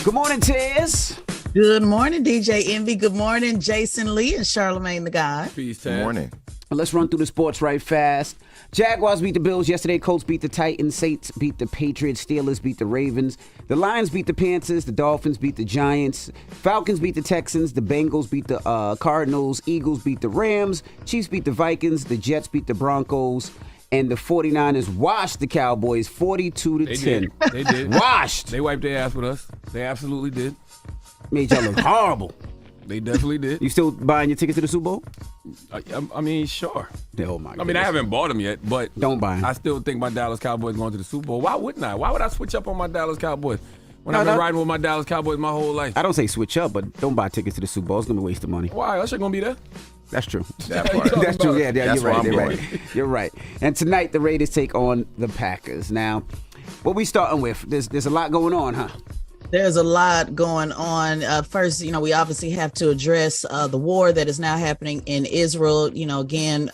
Good morning, Tez. Good morning, DJ Envy. Good morning, Jason Lee and Charlemagne the Guy. Peace, Tez. Good morning. Let's run through the sports right fast. Jaguars beat the Bills yesterday. Colts beat the Titans. Saints beat the Patriots. Steelers beat the Ravens. The Lions beat the Panthers. The Dolphins beat the Giants. Falcons beat the Texans. The Bengals beat the Cardinals. Eagles beat the Rams. Chiefs beat the Vikings. The Jets beat the Broncos. And the 49ers washed the Cowboys 42-10. They did. Washed. They wiped their ass with us. They absolutely did. Made y'all look horrible. They definitely did. You still buying your ticket to the Super Bowl? I mean, sure. Oh my God. I mean, I haven't bought them yet, but don't buy them. I still think my Dallas Cowboys going to the Super Bowl. Why wouldn't I? Why would I switch up on my Dallas Cowboys when I've been riding with my Dallas Cowboys my whole life? I don't say switch up, but don't buy tickets to the Super Bowl. It's gonna be a waste of money. Why? Usher gonna be there. That's true. That part. That's true. Yeah, That's you're right. You're right. And tonight the Raiders take on the Packers. Now, what we starting with? There's a lot going on, huh? There's a lot going on. First, we obviously have to address the war that is now happening in Israel. Again,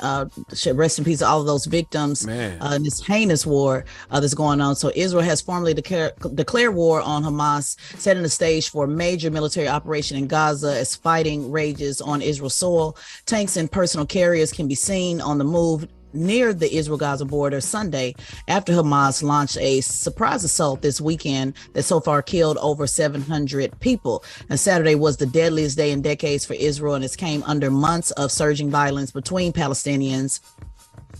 rest in peace to all of those victims in this heinous war that's going on. So Israel has formally declared war on Hamas, setting the stage for a major military operation in Gaza as fighting rages on Israel's soil. Tanks and personal carriers can be seen on the move near the Israel-Gaza border Sunday after Hamas launched a surprise assault this weekend that so far killed over 700 people. And Saturday was the deadliest day in decades for Israel, and it came under months of surging violence between Palestinians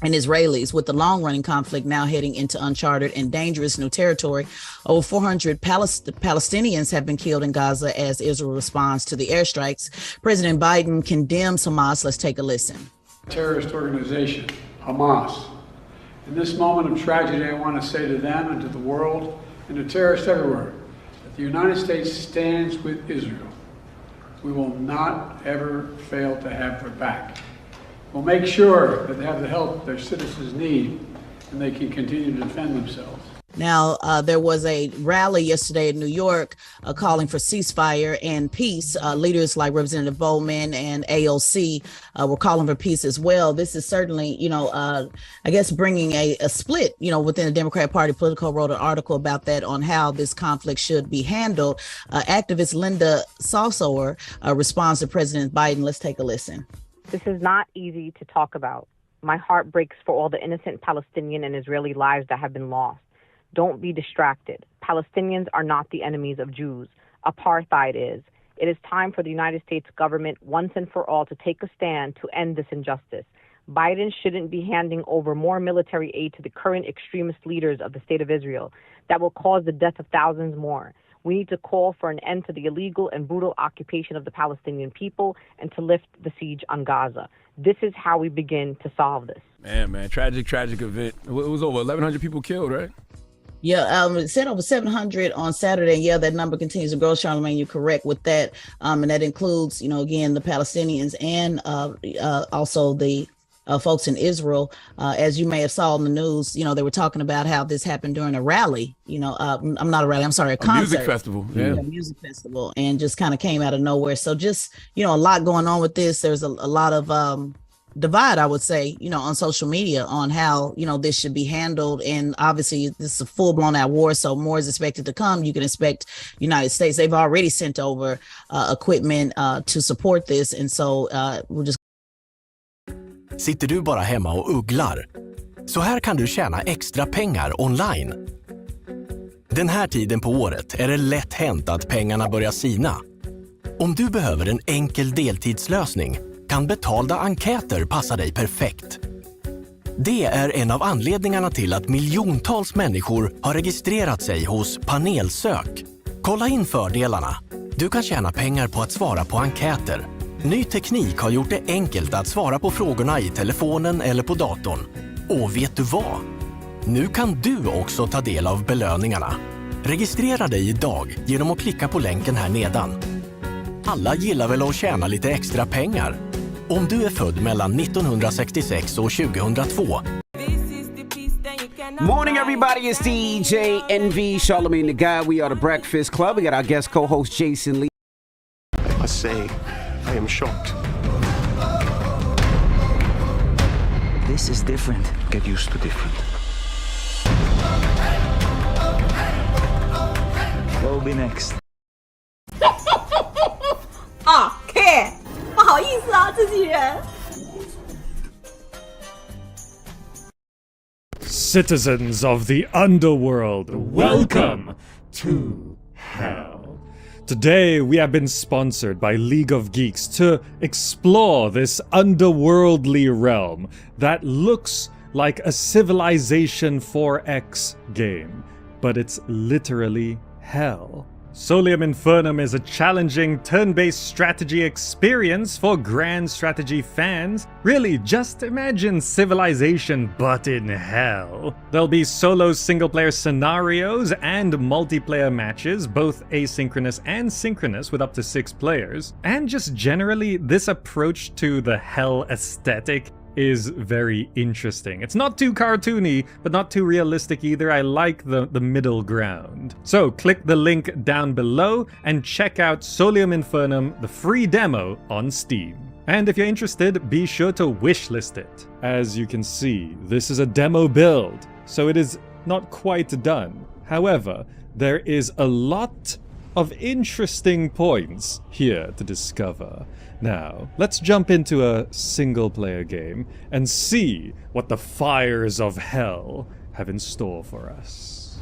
and Israelis, with the long-running conflict now heading into uncharted and dangerous new territory. Over 400 Palestinians have been killed in Gaza as Israel responds to the airstrikes. President Biden condemns Hamas. Let's take a listen. Terrorist organization, Hamas. In this moment of tragedy, I want to say to them and to the world and to terrorists everywhere that the United States stands with Israel. We will not ever fail to have their back. We'll make sure that they have the help their citizens need and they can continue to defend themselves. Now, there was a rally yesterday in New York calling for ceasefire and peace. Leaders like Representative Bowman and AOC were calling for peace as well. This is certainly, I guess bringing a split, within the Democratic Party. Politico wrote an article about that on how this conflict should be handled. Activist Linda Salsower responds to President Biden. Let's take a listen. This is not easy to talk about. My heart breaks for all the innocent Palestinian and Israeli lives that have been lost. Don't be distracted. Palestinians are not the enemies of Jews. Apartheid is. It is time for the United States government once and for all to take a stand to end this injustice. Biden shouldn't be handing over more military aid to the current extremist leaders of the state of Israel that will cause the death of thousands more. We need to call for an end to the illegal and brutal occupation of the Palestinian people and to lift the siege on Gaza. This is how we begin to solve this. Man, tragic event. It was over 1,100 people killed, right? Yeah, it said over 700 on Saturday. Yeah, that number continues to grow. Charlamagne, you're correct with that. And that includes, again, the Palestinians and also the folks in Israel. As you may have saw in the news, they were talking about how this happened during a rally. I'm not a rally. I'm sorry, a concert. Music festival. Yeah. A music festival, and just kind of came out of nowhere. So just, a lot going on with this. There's a lot of divide, I would say, on social media on how, this should be handled. And obviously this is a full blown out war. So more is expected to come. You can expect United States. They've already sent over equipment to support this. And so we'll just. Sitter du bara hemma och ugglar? Så här kan du tjäna extra pengar online. Den här tiden på året är det lätt hänt att pengarna börjar sina. Om du behöver en enkel deltidslösning kan betalda enkäter passa dig perfekt. Det är en av anledningarna till att miljontals människor har registrerat sig hos Panelsök. Kolla in fördelarna. Du kan tjäna pengar på att svara på enkäter. Ny teknik har gjort det enkelt att svara på frågorna i telefonen eller på datorn. Och vet du vad? Nu kan du också ta del av belöningarna. Registrera dig idag genom att klicka på länken här nedan. Alla gillar väl att tjäna lite extra pengar? Om du är född mellan 1966 och 2002. Morning, everybody. It's DJ NV, Charlamagne the Guy. We are the Breakfast Club. We got our guest co-host Jason Lee. I must say, I am shocked. This is different. Get used to different. What will be next? ，K， 不好意思啊，自己人。Citizens of the underworld, welcome to hell. Today we have been sponsored by League of Geeks to explore this underworldly realm that looks like a Civilization 4X game, but it's literally hell. Solium Infernum is a challenging turn-based strategy experience for grand strategy fans. Really, just imagine Civilization but in hell. There'll be solo single-player scenarios and multiplayer matches, both asynchronous and synchronous with up to 6 players. And just generally, this approach to the hell aesthetic is very interesting. It's not too cartoony, but not too realistic either. I like the middle ground. So click the link down below and check out Solium Infernum, the free demo on Steam. And if you're interested, be sure to wishlist it. As you can see, this is a demo build, so it is not quite done. However, there is a lot of interesting points here to discover. Now, let's jump into a single-player game and see what the fires of hell have in store for us.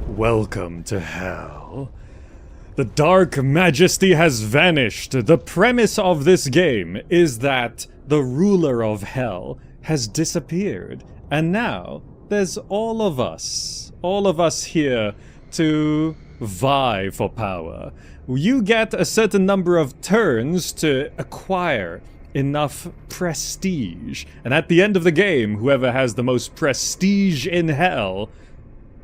Welcome to hell. The Dark Majesty has vanished. The premise of this game is that the ruler of hell has disappeared. And now there's all of us here to vie for power. You get a certain number of turns to acquire enough prestige. And at the end of the game, whoever has the most prestige in hell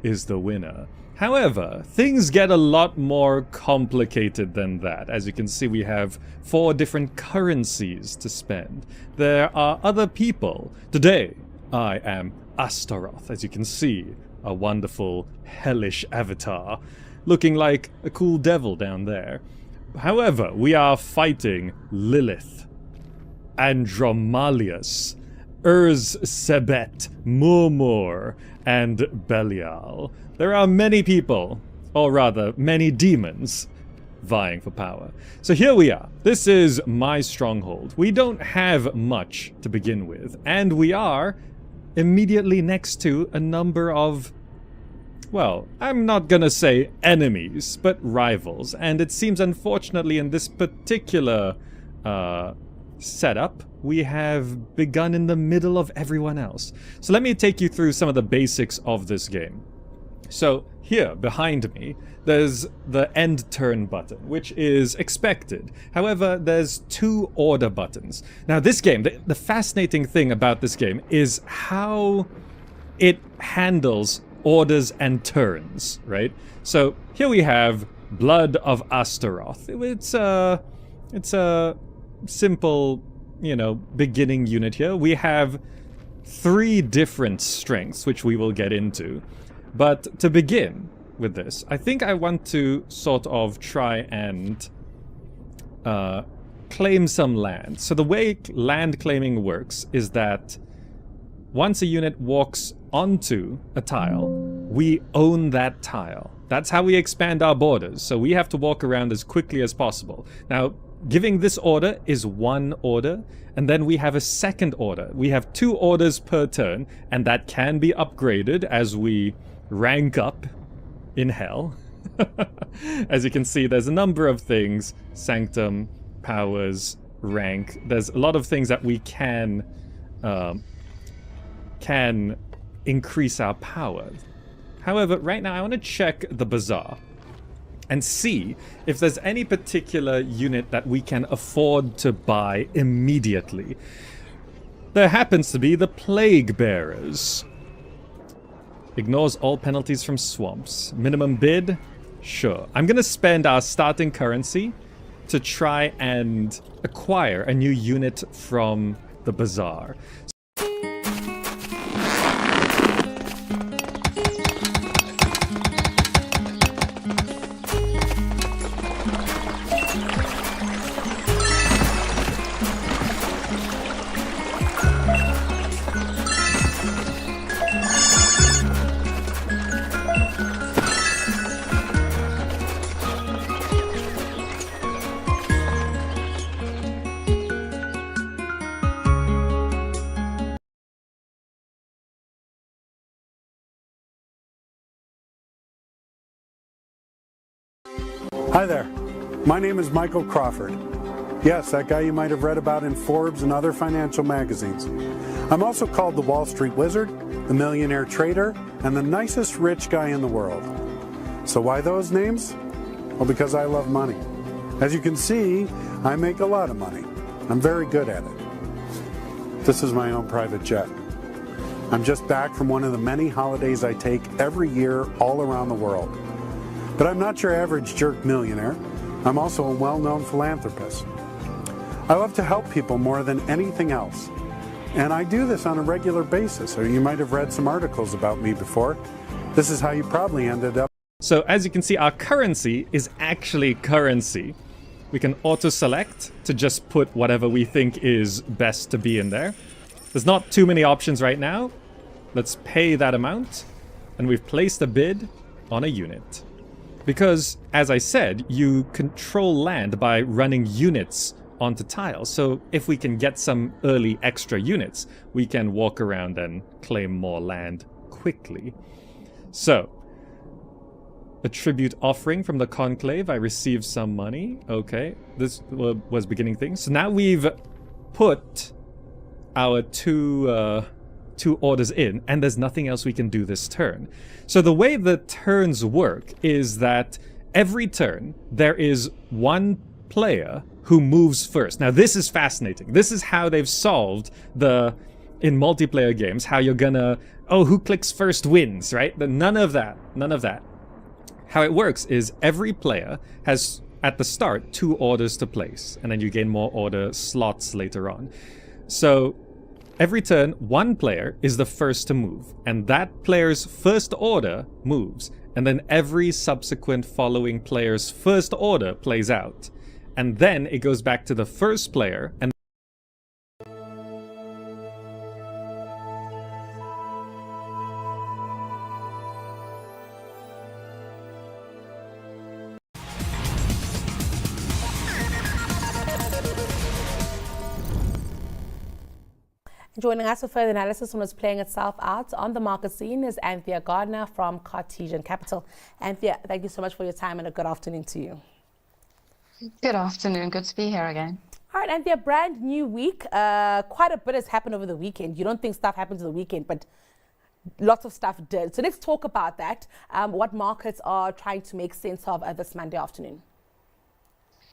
is the winner. However, things get a lot more complicated than that. As you can see, we have 4 different currencies to spend. There are other people. Today, I am Astaroth, as you can see, a wonderful hellish avatar, looking like a cool devil down there. However, we are fighting Lilith, Andromalius, Sebet, Murmur, and Belial. There are many people, or rather, many demons, vying for power. So here we are. This is my stronghold. We don't have much to begin with, and we are immediately next to a number of, well, I'm not gonna say enemies, but rivals. And it seems, unfortunately, in this particular setup, we have begun in the middle of everyone else. So let me take you through some of the basics of this game. So here, behind me, there's the end turn button, which is expected. However, there's 2 order buttons. Now this game, the fascinating thing about this game is how it handles orders and turns, right? So here we have Blood of Astaroth. It's a simple, beginning unit here. We have 3 different strengths, which we will get into. But to begin with this, I think I want to sort of try and claim some land. So the way land claiming works is that once a unit walks onto a tile, we own that tile. That's how we expand our borders. So we have to walk around as quickly as possible. Now, giving this order is 1 order, and then we have a second order. We have 2 orders per turn, and that can be upgraded as we rank up in hell. As you can see, there's a number of things: sanctum, powers, rank. There's a lot of things that we can increase our power. However, right now I want to check the bazaar and see if there's any particular unit that we can afford to buy immediately. There happens to be the Plague Bearers. Ignores all penalties from swamps. Minimum bid? Sure. I'm gonna spend our starting currency to try and acquire a new unit from the bazaar. Hi there, my name is Michael Crawford. Yes, that guy you might have read about in Forbes and other financial magazines. I'm also called the Wall Street Wizard, the Millionaire Trader, and the nicest rich guy in the world. So why those names? Well, because I love money. As you can see, I make a lot of money. I'm very good at it. This is my own private jet. I'm just back from one of the many holidays I take every year all around the world. But I'm not your average jerk millionaire. I'm also a well-known philanthropist. I love to help people more than anything else. And I do this on a regular basis, or you might have read some articles about me before. This is how you probably ended up. So as you can see, our currency is actually currency. We can auto-select to just put whatever we think is best to be in there. There's not too many options right now. Let's pay that amount. And we've placed a bid on a unit. Because, as I said, you control land by running units onto tiles. So if we can get some early extra units, we can walk around and claim more land quickly. So, a tribute offering from the conclave. I received some money. Okay, this was beginning things. So now we've put our two orders in, and there's nothing else we can do this turn. So the way the turns work is that every turn there is one player who moves first. Now this is fascinating. This is how they've solved in multiplayer games, how you're gonna, who clicks first wins, right? None of that. How it works is every player has, at the start, 2 orders to place, and then you gain more order slots later on. So every turn, one player is the first to move, and that player's first order moves, and then every subsequent following player's first order plays out. And then it goes back to the first player, and Joining us for further analysis on what's playing itself out on the market scene is Anthea Gardner from Cartesian Capital. Anthea, thank you so much for your time and a good afternoon to you. Good afternoon. Good to be here again. All right, Anthea, brand new week. Quite a bit has happened over the weekend. You don't think stuff happens over the weekend, but lots of stuff did. So let's talk about that. What markets are trying to make sense of this Monday afternoon?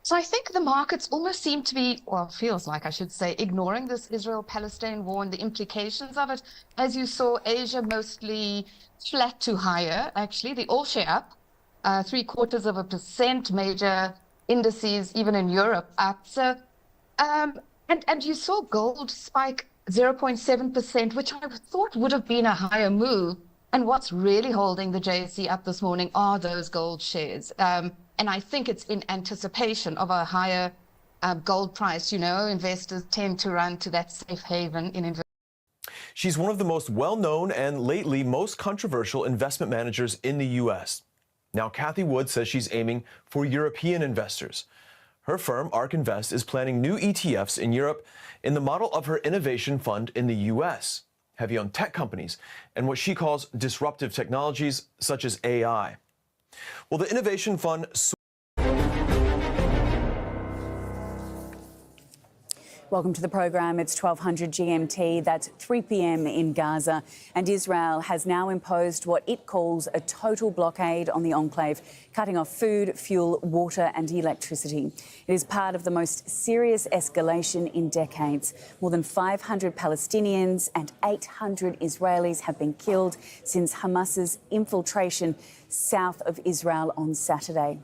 So I think the markets almost seem to be, well, feels like I should say, ignoring this Israel-Palestine war and the implications of it. As you saw, Asia mostly flat to higher, actually. The all-share up, 0.75%, major indices, even in Europe, up. So, and you saw gold spike 0.7%, which I thought would have been a higher move. And what's really holding the JSE up this morning are those gold shares. And I think it's in anticipation of a higher gold price. You know, investors tend to run to that safe haven in investment. She's one of the most well-known and lately most controversial investment managers in the U.S. Now, Cathie Wood says she's aiming for European investors. Her firm, ARK Invest, is planning new ETFs in Europe in the model of her innovation fund in the U.S., heavy on tech companies and what she calls disruptive technologies such as AI. Well, the innovation fund... Welcome to the program. It's 1200 GMT. That's 3 p.m. in Gaza. And Israel has now imposed what it calls a total blockade on the enclave, cutting off food, fuel, water and electricity. It is part of the most serious escalation in decades. More than 500 Palestinians and 800 Israelis have been killed since Hamas's infiltration south of Israel on Saturday.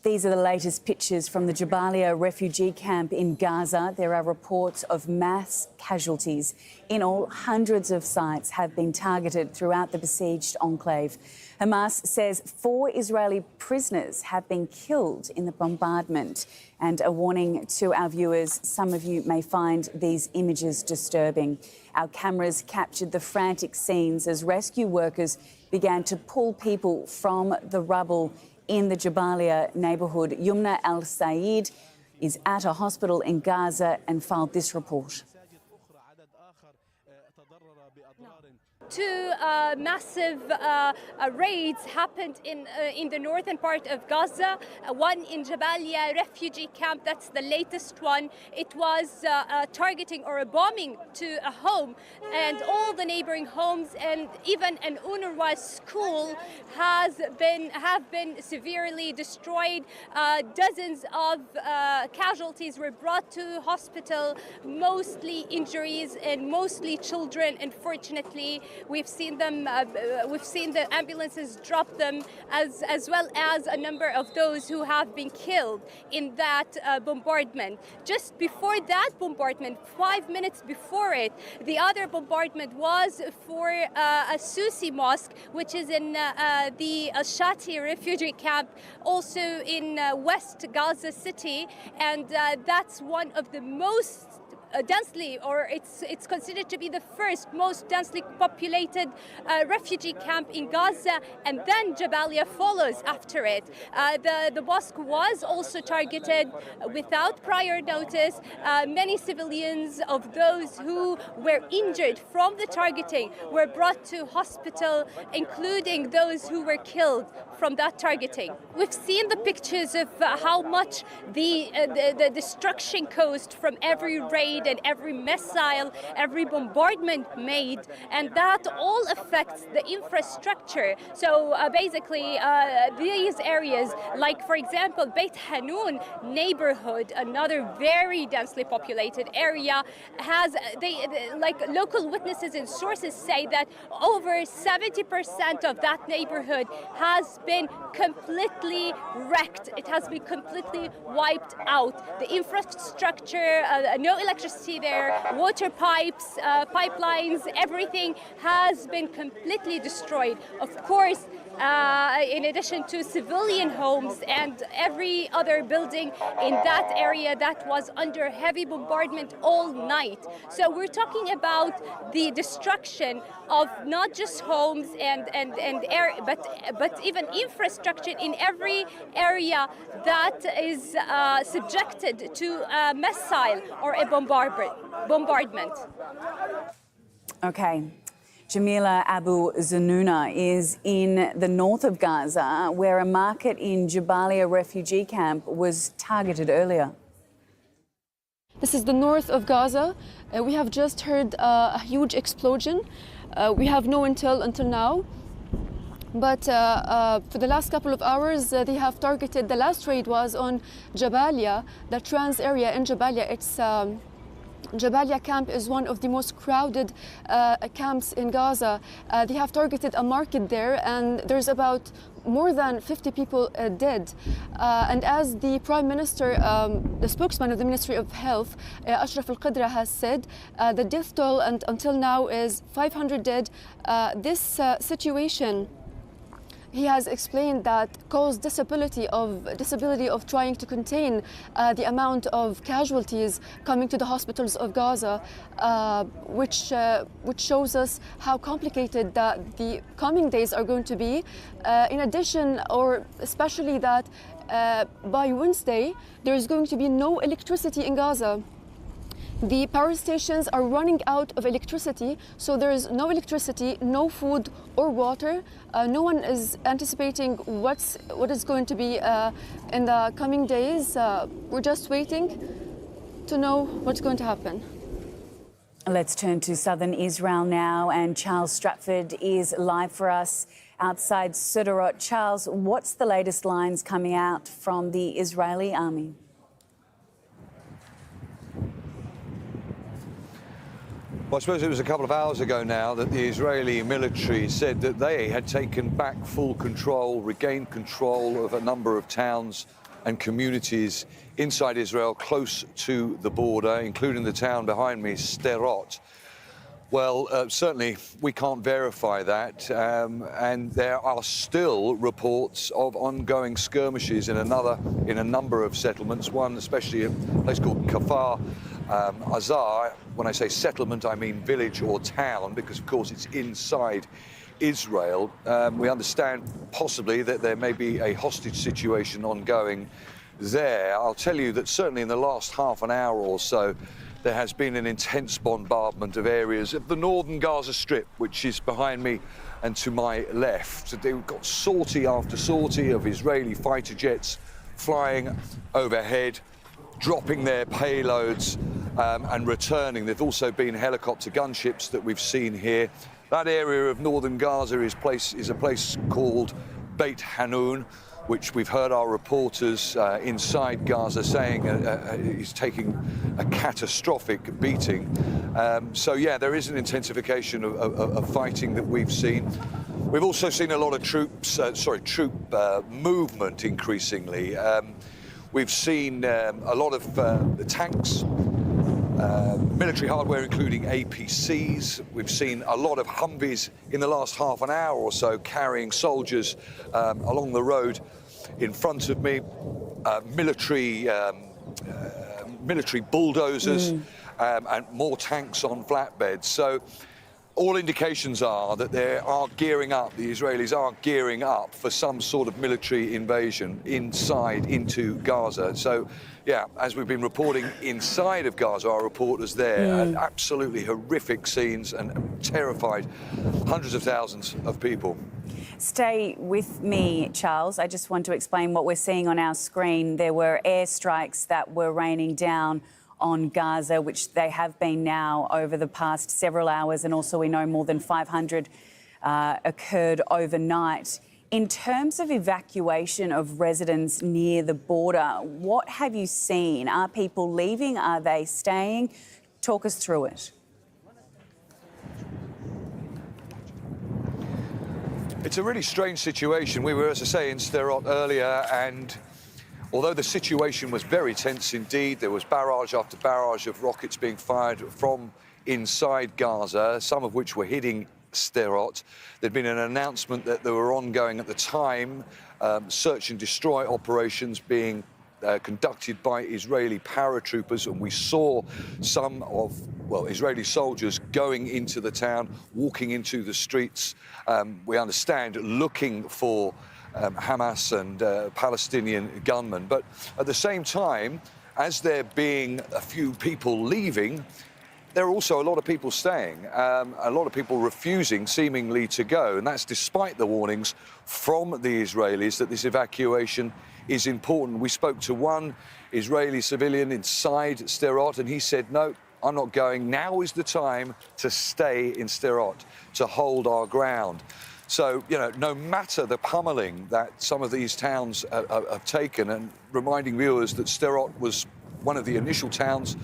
These are the latest pictures from the Jabalia refugee camp in Gaza. There are reports of mass casualties. In all, hundreds of sites have been targeted throughout the besieged enclave. Hamas says 4 Israeli prisoners have been killed in the bombardment. And a warning to our viewers, some of you may find these images disturbing. Our cameras captured the frantic scenes as rescue workers began to pull people from the rubble in the Jabalia neighbourhood. Yumna Al-Sayed is at a hospital in Gaza and filed this report. 2 massive raids happened in the northern part of Gaza. One in Jabalia refugee camp, that's the latest one. It was targeting or a bombing to a home, and all the neighboring homes and even an UNRWA school have been severely destroyed. Dozens of casualties were brought to hospital, mostly injuries and mostly children, unfortunately. We've seen them. We've seen the ambulances drop them, as well as a number of those who have been killed in that bombardment. Just before that bombardment, 5 minutes before it, the other bombardment was for a Susi mosque, which is in the Shati refugee camp, also in West Gaza City, and that's one of the most densely, or it's considered to be the first most densely populated refugee camp in Gaza, and then Jabalia follows after it. The mosque was also targeted without prior notice. Many civilians of those who were injured from the targeting were brought to hospital, including those who were killed from that targeting. We've seen the pictures of how much the destruction caused from every raid and every missile, every bombardment made, and that all affects the infrastructure. So basically, these areas, like for example, Beit Hanun neighborhood, another very densely populated area, has like local witnesses and sources say that over 70% of that neighborhood has been completely wrecked. It has been completely wiped out. The infrastructure, no electricity there, water pipes, pipelines, everything has been completely destroyed. Of course, in addition to civilian homes and every other building in that area that was under heavy bombardment all night. So we're talking about the destruction of not just homes and air, but even infrastructure in every area that is subjected to a missile or a bombardment. Okay. Jamila Abu Zununa is in the north of Gaza, where a market in Jabalia refugee camp was targeted earlier. This is the north of Gaza. We have just heard a huge explosion. We have no intel until now. But for the last couple of hours, they have targeted, the last raid was on Jabalia, the trans area in Jabalia. It's Jabalia camp is one of the most crowded camps in Gaza. They have targeted a market there, and there's about more than 50 people dead. And as the Prime Minister, the spokesman of the Ministry of Health, Ashraf Al-Qadra, has said, the death toll until now is 500 dead. This situation, he has explained, that caused disability of trying to contain the amount of casualties coming to the hospitals of Gaza, which shows us how complicated the coming days are going to be. In addition, or especially that by Wednesday, there is going to be no electricity in Gaza. The power stations are running out of electricity, so there is no electricity, no food or water. No one is anticipating what is going to be in the coming days. We're just waiting to know what's going to happen. Let's turn to southern Israel now, and Charles Stratford is live for us outside Sderot. Charles, what's the latest lines coming out from the Israeli army? Well, I suppose it was a couple of hours ago now that the Israeli military said that they had taken back full control, regained control of a number of towns and communities inside Israel close to the border, including the town behind me, Sderot. Well, certainly we can't verify that, and there are still reports of ongoing skirmishes in a number of settlements, one especially a place called Kfar Azar. When I say settlement, I mean village or town, because of course it's inside Israel. We understand possibly that there may be a hostage situation ongoing there. I'll tell you that certainly in the last half an hour or so, there has been an intense bombardment of areas of the northern Gaza Strip, which is behind me and to my left. They've got sortie after sortie of Israeli fighter jets flying overhead, dropping their payloads and returning. There've also been helicopter gunships that we've seen here. That area of northern Gaza is a place called Beit Hanun, which we've heard our reporters inside Gaza saying is taking a catastrophic beating. So yeah, there is an intensification of fighting that we've seen. We've also seen a lot of troop movement increasingly. We've seen a lot of tanks, military hardware, including APCs. We've seen a lot of Humvees in the last half an hour or so carrying soldiers along the road in front of me, military bulldozers, and more tanks on flatbeds. So all indications are that they are gearing up, the Israelis are gearing up for some sort of military invasion inside into Gaza. So, yeah, as we've been reporting inside of Gaza, our reporters there, absolutely horrific scenes and terrified hundreds of thousands of people. Stay with me, Charles. I just want to explain what we're seeing on our screen. There were airstrikes that were raining down on Gaza, which they have been now over the past several hours, and also we know more than 500 occurred overnight. In terms of evacuation of residents near the border, what have you seen? Are people leaving? Are they staying? Talk us through it. It's a really strange situation. We were, as I say, in Sderot earlier, and although the situation was very tense indeed, there was barrage after barrage of rockets being fired from inside Gaza, some of which were hitting Sderot. There'd been an announcement that there were ongoing at the time search and destroy operations being conducted by Israeli paratroopers, and we saw some of, well, Israeli soldiers going into the town, walking into the streets, we understand, looking for Hamas and Palestinian gunmen. But at the same time, as there being a few people leaving, there are also a lot of people staying, a lot of people refusing seemingly to go. And that's despite the warnings from the Israelis that this evacuation is important. We spoke to one Israeli civilian inside Sderot, and he said, no, I'm not going. Now is the time to stay in Sderot, to hold our ground. So, you know, no matter the pummeling that some of these towns have taken, and reminding viewers that Sderot was one of the initial towns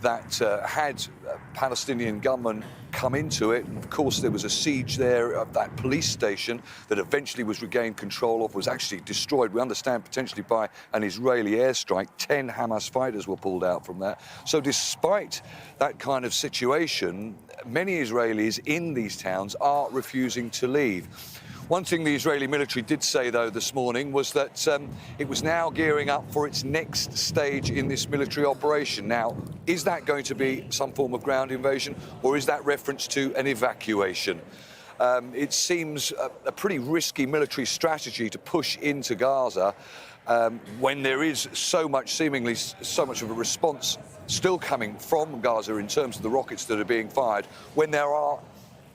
that had Palestinian gunmen come into it. And of course, there was a siege there of that police station that eventually was regained control of, was actually destroyed, we understand, potentially by an Israeli airstrike. 10 Hamas fighters were pulled out from there. So despite that kind of situation, many Israelis in these towns are refusing to leave. One thing the Israeli military did say, though, this morning was that it was now gearing up for its next stage in this military operation. Now, is that going to be some form of ground invasion, or is that reference to an evacuation? It seems a pretty risky military strategy to push into Gaza when there is so much, seemingly so much of a response still coming from Gaza in terms of the rockets that are being fired, when there are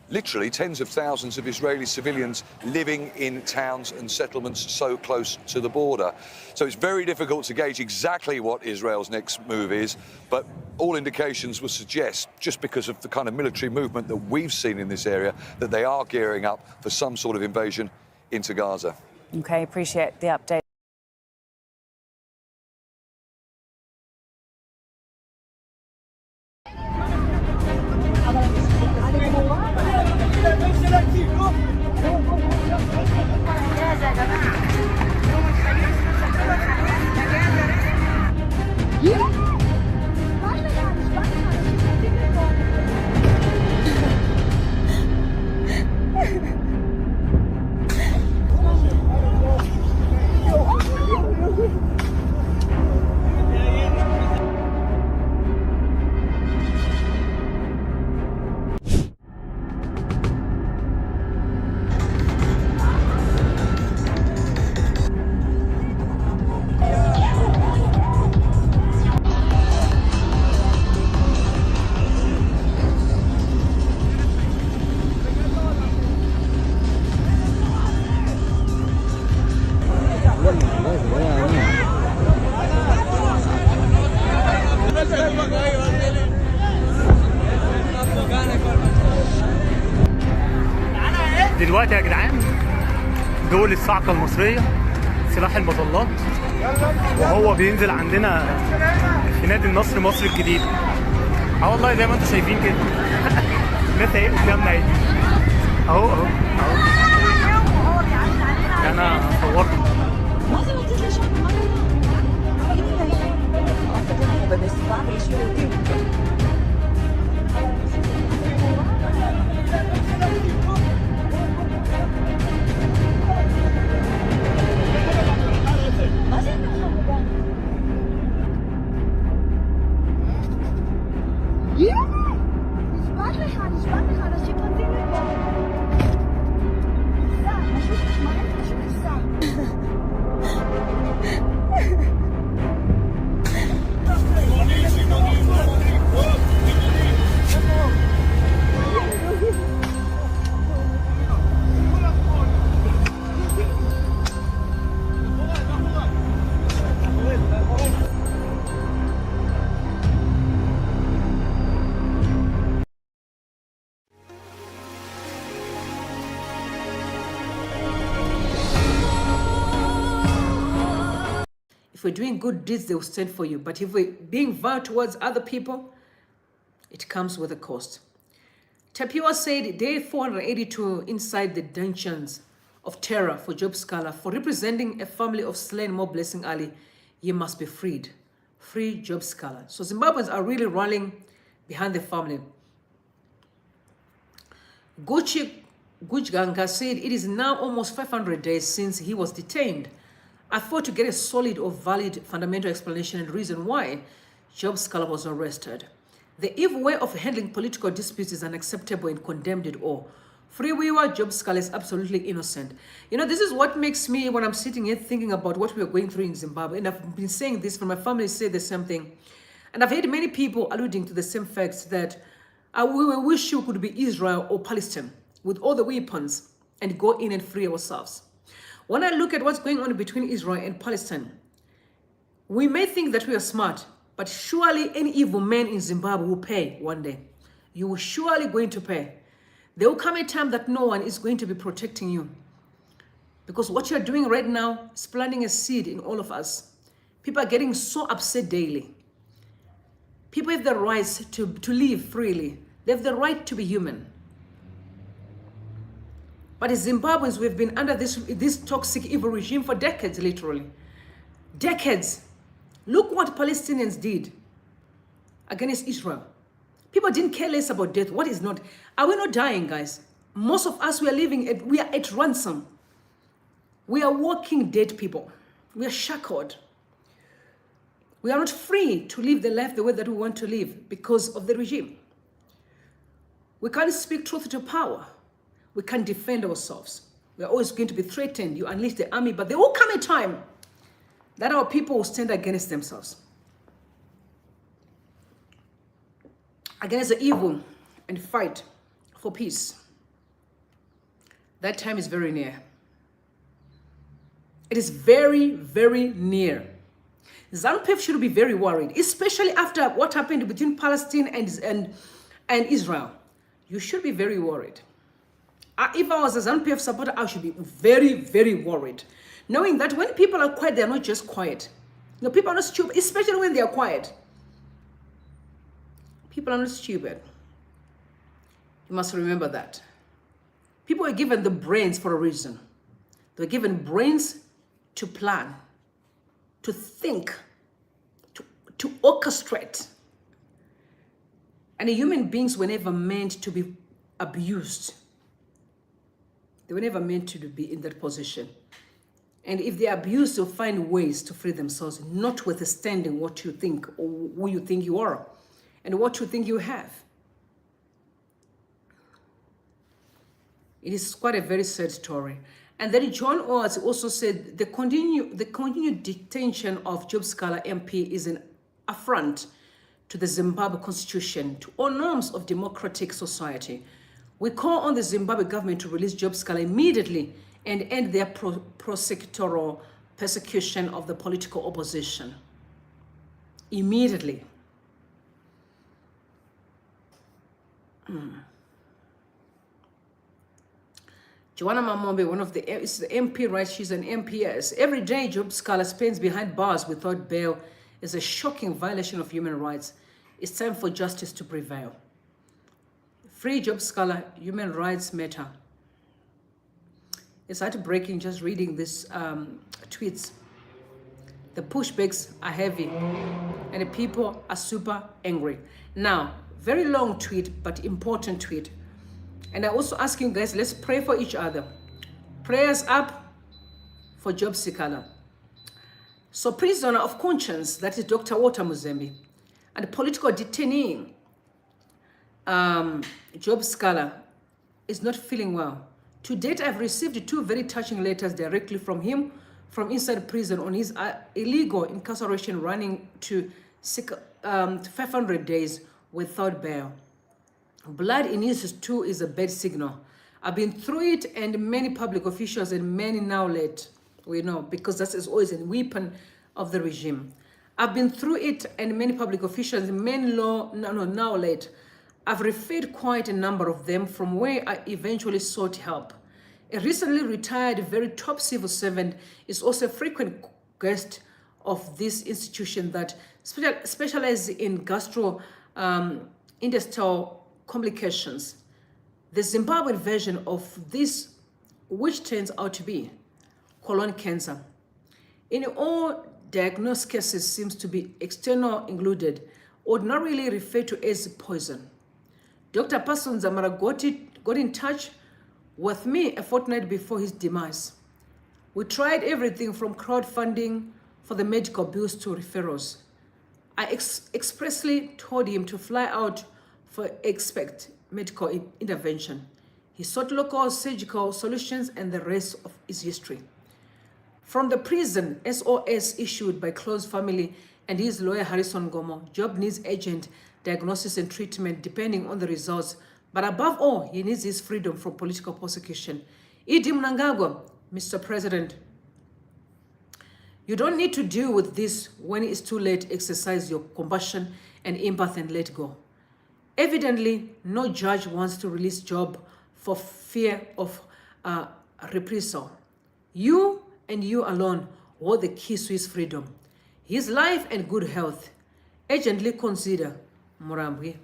literally tens of thousands of Israeli civilians living in towns and settlements so close to the border. So it's very difficult to gauge exactly what Israel's next move is, but all indications would suggest, just because of the kind of military movement that we've seen in this area, that they are gearing up for some sort of invasion into Gaza. Okay, appreciate the update. دلوقتي يا جدعان دول الصاعقة المصرية، سلاح المظلات، وهو بينزل عندنا في نادي النصر مصر الجديدة. والله زي ما انتم شايفين كده الناس اهي قدامنا اهي، اهو اهو اهو. انا صورت. If we're doing good deeds, they will stand for you. But if we're being vile towards other people, it comes with a cost. Tapioa said, day 482 inside the dungeons of terror for Job Scholar, for representing a family of slain More Blessing Ali, ye must be freed. Free Job Scholar. So Zimbabweans are really rallying behind the family. Gujganga said, it is now almost 500 days since he was detained. I fought to get a solid or valid fundamental explanation and reason why Job Scholar was arrested. The evil way of handling political disputes is unacceptable and condemned it all. Freewiwa Job Scholar is absolutely innocent. You know, this is what makes me, when I'm sitting here thinking about what we are going through in Zimbabwe, and I've been saying this, for my family say the same thing. And I've heard many people alluding to the same facts that we wish you could be Israel or Palestine with all the weapons and go in and free ourselves. When I look at what's going on between Israel and Palestine, we may think that we are smart, but surely any evil man in Zimbabwe will pay one day. You will surely going to pay. There will come a time that no one is going to be protecting you. Because what you're doing right now is planting a seed in all of us. People are getting so upset daily. People have the right to live freely. They have the right to be human. But as Zimbabweans, we've been under this toxic evil regime for decades, literally. Decades. Look what Palestinians did against Israel. People didn't care less about death. What is not? Are we not dying, guys? Most of us, we are at ransom. We are walking dead people. We are shackled. We are not free to live the life the way that we want to live because of the regime. We can't speak truth to power. We can't defend ourselves. We are always going to be threatened. You unleash the army, but there will come a time that our people will stand against themselves, against the evil, and fight for peace. That time is very near. It is very, very near. ZANU-PF should be very worried, especially after what happened between Palestine and Israel. You should be very worried. If I was a ZANU-PF supporter, I should be very, very worried. Knowing that when people are quiet, they're not just quiet. You know, people are not stupid, especially when they are quiet. People are not stupid. You must remember that. People are given the brains for a reason. They're given brains to plan, to think, to orchestrate. And human beings were never meant to be abused. They were never meant to be in that position. And if they are abused, they'll find ways to free themselves, notwithstanding what you think or who you think you are and what you think you have. It is quite a very sad story. And then John Oates also said the continued detention of Job Scholar MP is an affront to the Zimbabwe constitution, to all norms of democratic society. We call on the Zimbabwe government to release Job Scholar immediately and end their prosecutorial persecution of the political opposition. Immediately. Joanna Mamombe, is the MP, right? She's an MPS. Every day, Job Scholar spends behind bars without bail is a shocking violation of human rights. It's time for justice to prevail. Free Job Scholar, human rights matter. It's heartbreaking just reading these tweets. The pushbacks are heavy and the people are super angry. Now, very long tweet, but important tweet. And I also ask you guys, let's pray for each other. Prayers up for Job Scholar. So prisoner of conscience, that is Dr. Walter Muzembe, and political detainee, Job Scholar, is not feeling well. To date, I've received 2 very touching letters directly from him from inside prison on his illegal incarceration running to 500 days without bail. Blood in his too is a bad signal. I've been through it, and many public officials and many now late, we know, because that is always a weapon of the regime. I've been through it, and many public officials, many now late. I've referred quite a number of them from where I eventually sought help. A recently retired, very top civil servant is also a frequent guest of this institution that specializes in gastrointestinal complications. The Zimbabwean version of this, which turns out to be colon cancer. In all diagnosed cases seems to be external included, ordinarily referred to as poison. Dr. Person Zamara got in touch with me a fortnight before his demise. We tried everything from crowdfunding for the medical bills to referrals. I expressly told him to fly out for expect medical intervention. He sought local surgical solutions, and the rest of his history. From the prison SOS issued by close family and his lawyer Harrison Gomo, Job needs urgent diagnosis and treatment depending on the results. But above all, he needs his freedom from political persecution. Idi Mnangagwa, Mr. President, you don't need to deal with this when it's too late. Exercise your compassion and empathy and let go. Evidently, no judge wants to release Job for fear of reprisal. You and you alone hold the keys to his freedom, his life and good health. Urgently consider Murambwe.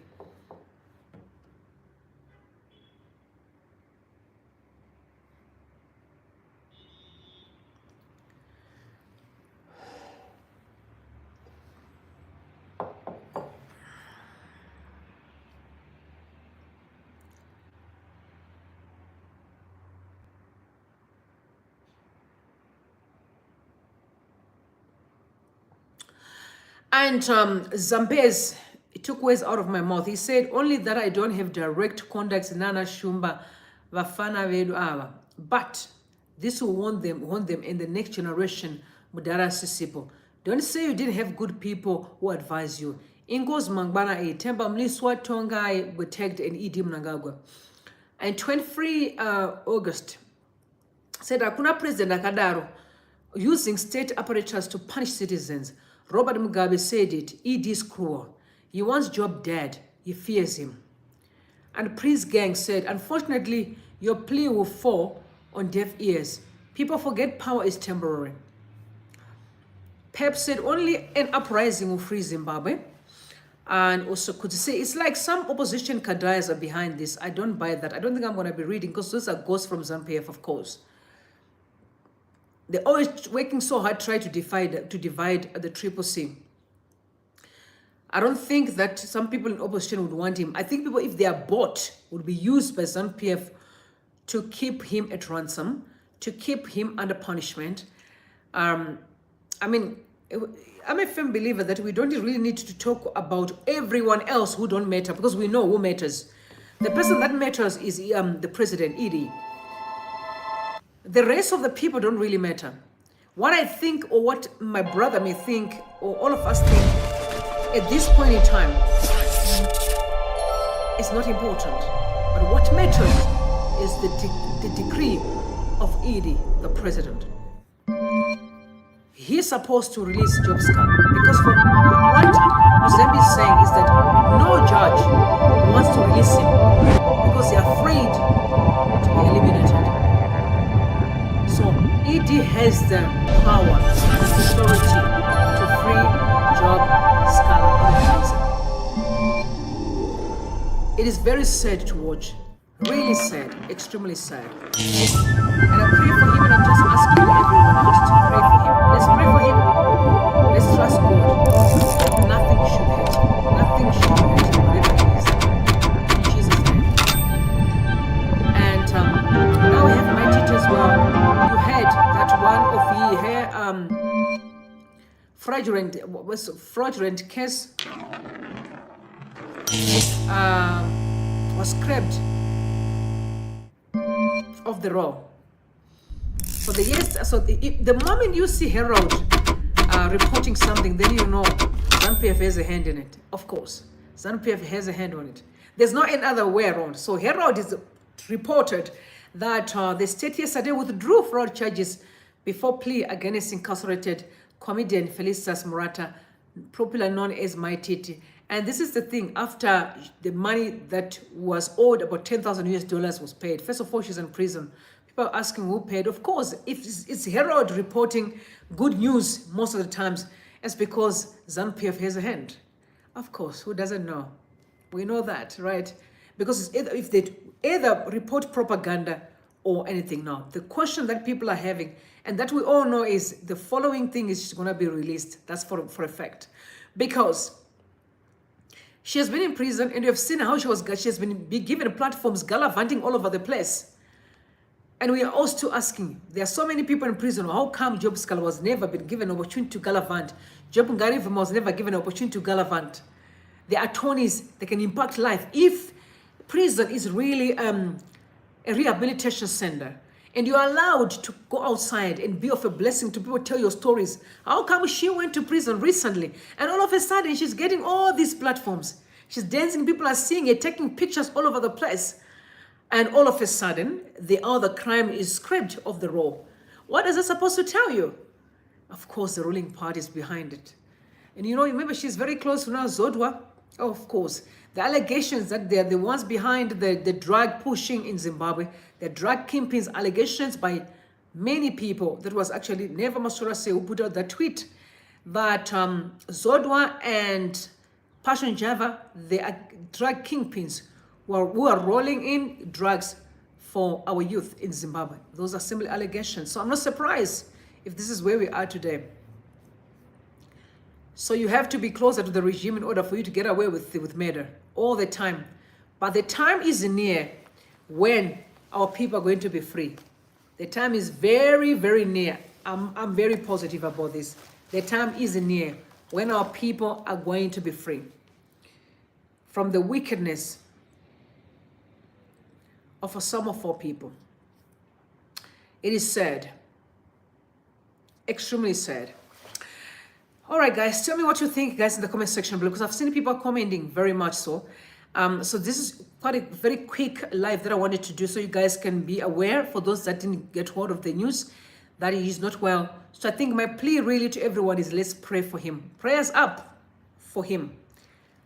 And Zambez, it took words out of my mouth. He said, only that I don't have direct contacts Nana Shumba Vafana Vedu Ava. But this will warn them in the next generation, Mudara Sisipo. Don't say you didn't have good people who advise you. Ingos Mangbana A, Temba Mliswa Tongai were tagged in Idi Mnangagwa. And 23 August said, Akuna President Akadaro using state apparatus to punish citizens. Robert Mugabe said it. Idi is cruel. He wants Job dead. He fears him. And Prince Gang said, unfortunately, your plea will fall on deaf ears. People forget power is temporary. Pep said only an uprising will free Zimbabwe. And also could say it's like some opposition cadres are behind this. I don't buy that. I don't think I'm going to be reading because those are ghosts from ZANU-PF, of course. They're always working so hard, try to divide the Triple C. I don't think that some people in opposition would want him. I think people, if they are bought, would be used by ZANU-PF to keep him at ransom, to keep him under punishment. I mean, I'm a firm believer that we don't really need to talk about everyone else who don't matter, because we know who matters. The person that matters is the president, Idi. The rest of the people don't really matter. What I think, or what my brother may think, or all of us think, at this point in time, is not important. But what matters is the decree of Idi, the president. He's supposed to release Job Scar, because from what Mozambique is saying is that no judge wants to release him because they're afraid to be eliminated. So ED has the power and authority to free Job Scar out of prison. It is very sad to watch, really sad, extremely sad. And I pray for him, and I'm just asking everyone else to pray for him. Let's pray for him. Let's trust God. Nothing should hurt him. Nothing should hurt him, whatever it is. In Jesus' name. And now we have my teacher as well. You heard that one of her fraudulent case was scrapped off the roll. So the moment you see Herald reporting something, then you know ZANU-PF has a hand in it. Of course, ZANU-PF has a hand on it. There's no any other way around. So Herald is reported that the state yesterday withdrew fraud charges before plea against incarcerated comedian Felicitas Murata, popularly known as My Titi. And this is the thing, after the money that was owed, about $10,000 US was paid. First of all, she's in prison. People are asking who paid. Of course, if it's Herald reporting good news most of the times, it's because ZANU-PF has a hand. Of course, who doesn't know? We know that, right? Because it's either, if they either report propaganda or anything now. The question that people are having, and that we all know, is the following thing is going to be released. That's for a fact. Because she has been in prison, and you have seen how she has been given platforms gallivanting all over the place. And we are also asking, there are so many people in prison, how come Job Scala was never been given an opportunity to gallivant? Job Ngariva was never given an opportunity to gallivant. The attorneys, they can impact life. If prison is really a rehabilitation center, and you're allowed to go outside and be of a blessing to people, tell your stories. How come she went to prison recently, and all of a sudden she's getting all these platforms? She's dancing, people are seeing it, taking pictures all over the place. And all of a sudden, the other crime is scraped off the roll. What is it supposed to tell you? Of course, the ruling party is behind it. And you know, remember, she's very close to now Zodwa. Oh, of course. The allegations that they're the ones behind the drug pushing in Zimbabwe, the drug kingpins, allegations by many people. That was actually Neva Masurase who put out that tweet that Zodwa and Passion Java, they are drug kingpins who are rolling in drugs for our youth in Zimbabwe. Those are simply allegations. So I'm not surprised if this is where we are today. So you have to be closer to the regime in order for you to get away with murder all the time. But the time is near when our people are going to be free. The time is very, very near. I'm very positive about this. The time is near when our people are going to be free from the wickedness of some of our people. It is sad, extremely sad. All right, guys, tell me what you think, guys, in the comment section below, because I've seen people commenting very much so. So this is quite a very quick live that I wanted to do so you guys can be aware, for those that didn't get hold of the news, that he is not well. So I think my plea really to everyone is, let's pray for him. Prayers up for him.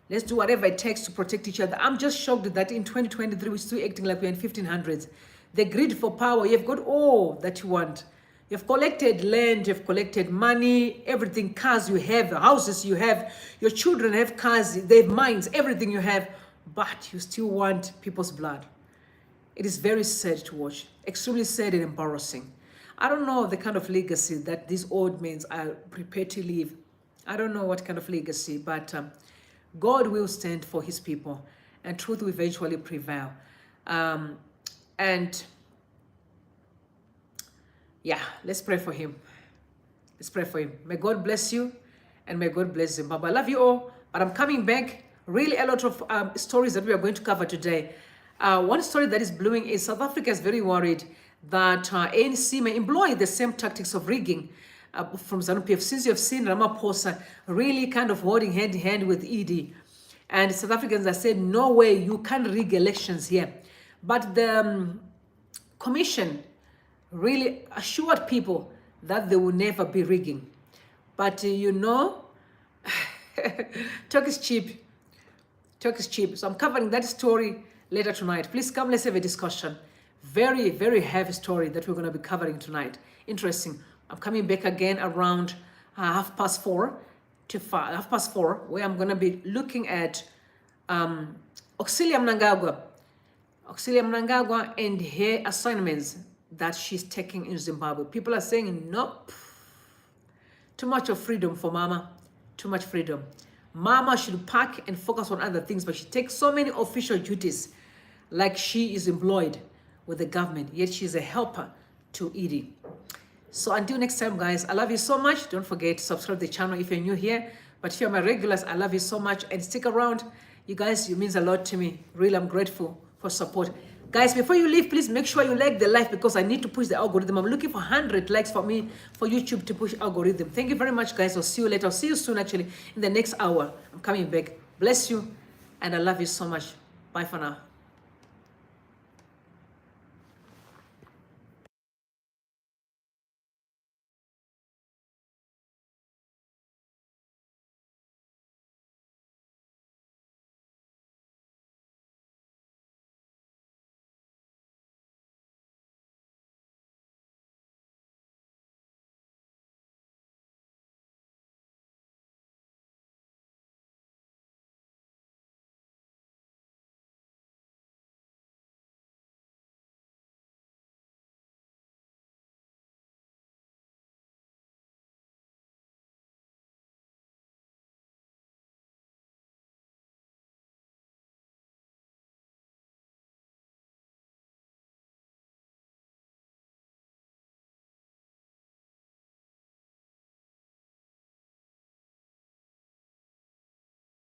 Let's do whatever it takes to protect each other. I'm just shocked that in 2023, we're still acting like we're in 1500s. The greed for power, you've got all that you want. You've collected land, you've collected money, everything, cars you have, houses you have, your children have cars, they have mines, everything you have, but you still want people's blood. It is very sad to watch, extremely sad and embarrassing. I don't know the kind of legacy that these old men are prepared to leave. I don't know what kind of legacy, but God will stand for his people, and truth will eventually prevail. And yeah, let's pray for him. Let's pray for him. May God bless you, and may God bless Zimbabwe. I love you all, but I'm coming back. Really a lot of stories that we are going to cover today. One story that is blooming is South Africa is very worried that ANC may employ the same tactics of rigging from ZANU-PF, since you have seen Ramaphosa really kind of holding hand in hand with ED. And South Africans have said, no way, you can't rig elections here. But the commission really assured people that they will never be rigging. But you know, talk is cheap. Talk is cheap. So I'm covering that story later tonight. Please come, let's have a discussion. Very, very heavy story that we're going to be covering tonight. Interesting. I'm coming back again around 4:30 to 4:30, where I'm going to be looking at Auxilia Mnangagwa and her assignments that she's taking in Zimbabwe. People are saying, nope, too much of freedom for Mama, too much freedom. Mama should pack and focus on other things, but she takes so many official duties like she is employed with the government, yet she's a helper to Edie. So until next time, guys, I love you so much. Don't forget to subscribe to the channel if you're new here. But if you're my regulars, I love you so much. And stick around. You guys, it means a lot to me. Really, I'm grateful for support. Guys, before you leave, please make sure you like the live, because I need to push the algorithm. I'm looking for 100 likes for me, for YouTube to push algorithm. Thank you very much, guys. I'll see you later. I'll see you soon, actually, in the next hour. I'm coming back. Bless you. And I love you so much. Bye for now.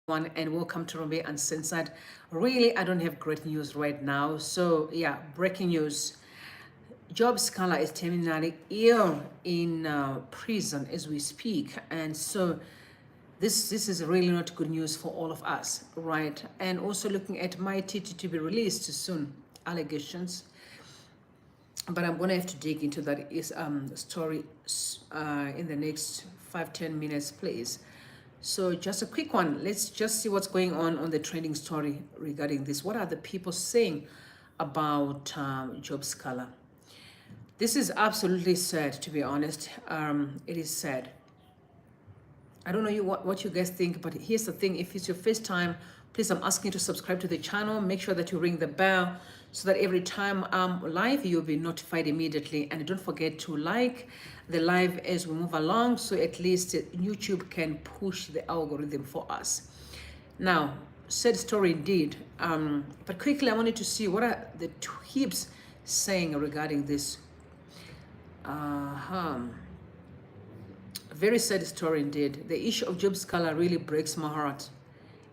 And welcome to Rombe Uncensored. Really, I don't have great news right now. So yeah, breaking news. Job Scholar is terminally ill in prison as we speak. And so this is really not good news for all of us, right? And also looking at Mighty to be released soon, allegations. But I'm going to have to dig into that story in the next 5-10 minutes, please. So just a quick one. Let's just see what's going on the trending story regarding this. What are the people saying about Job Scholar? This is absolutely sad, to be honest. It is sad. I don't know what you guys think, but here's the thing. If it's your first time, please, I'm asking you to subscribe to the channel. Make sure that you ring the bell so that every time I'm live, you'll be notified immediately. And don't forget to like the live as we move along, so at least YouTube can push the algorithm for us. Now, sad story indeed. But quickly, I wanted to see what are the tweets saying regarding this. Very sad story indeed. The issue of Job Scholar really breaks my heart.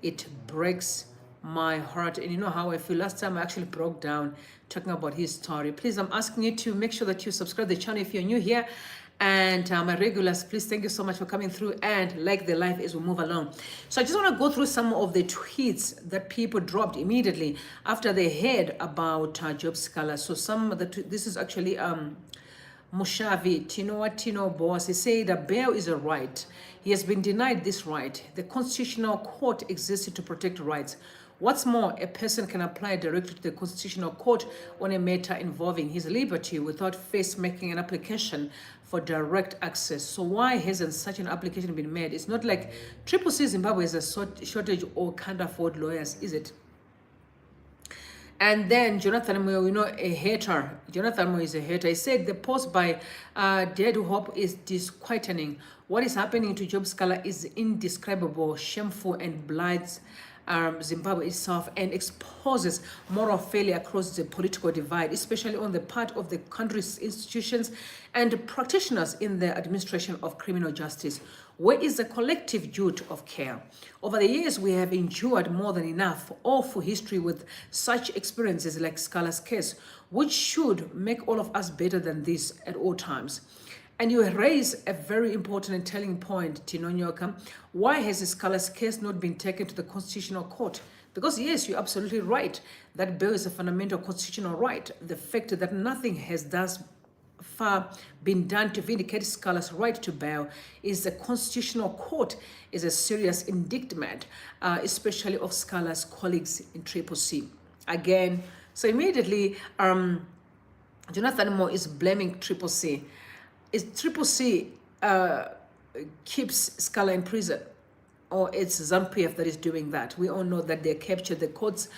It breaks my heart. And you know how I feel. Last time I actually broke down talking about his story. Please, I'm asking you to make sure that you subscribe to the channel if you're new here. And my regulars, please, thank you so much for coming through and like the live as we move along. So I just want to go through some of the tweets that people dropped immediately after they heard about Job Scholar. So some of the this is actually Mushavi, Tino boss, he said that bail is a right. He has been denied this right. The constitutional court existed to protect rights. What's more, a person can apply directly to the constitutional court on a matter involving his liberty without first making an application for direct access. So why hasn't such an application been made? It's not like CCC Zimbabwe is a shortage or can't afford lawyers, is it? And then Jonathan Moyo, a hater. Jonathan Moyo is a hater. He said the post by Dead Hope is disquieting. What is happening to Job Scholar is indescribable, shameful, and blights Zimbabwe itself and exposes moral failure across the political divide, especially on the part of the country's institutions and practitioners in the administration of criminal justice. Where is the collective duty of care? Over the years, we have endured more than enough awful history with such experiences like Scholar's case, which should make all of us better than this at all times. And you raise a very important and telling point, Tino Nyoka. Why has the Scholar's case not been taken to the Constitutional Court? Because yes, you're absolutely right. That bail is a fundamental constitutional right. The fact that nothing has thus far been done to vindicate Scholar's right to bail is the Constitutional Court is a serious indictment, especially of Scholar's colleagues in CCC. Again, so immediately, Jonathan Moore is blaming CCC. Is CCC keeps Scholar in prison, or it's ZANU-PF that is doing that? We all know that they captured the courts.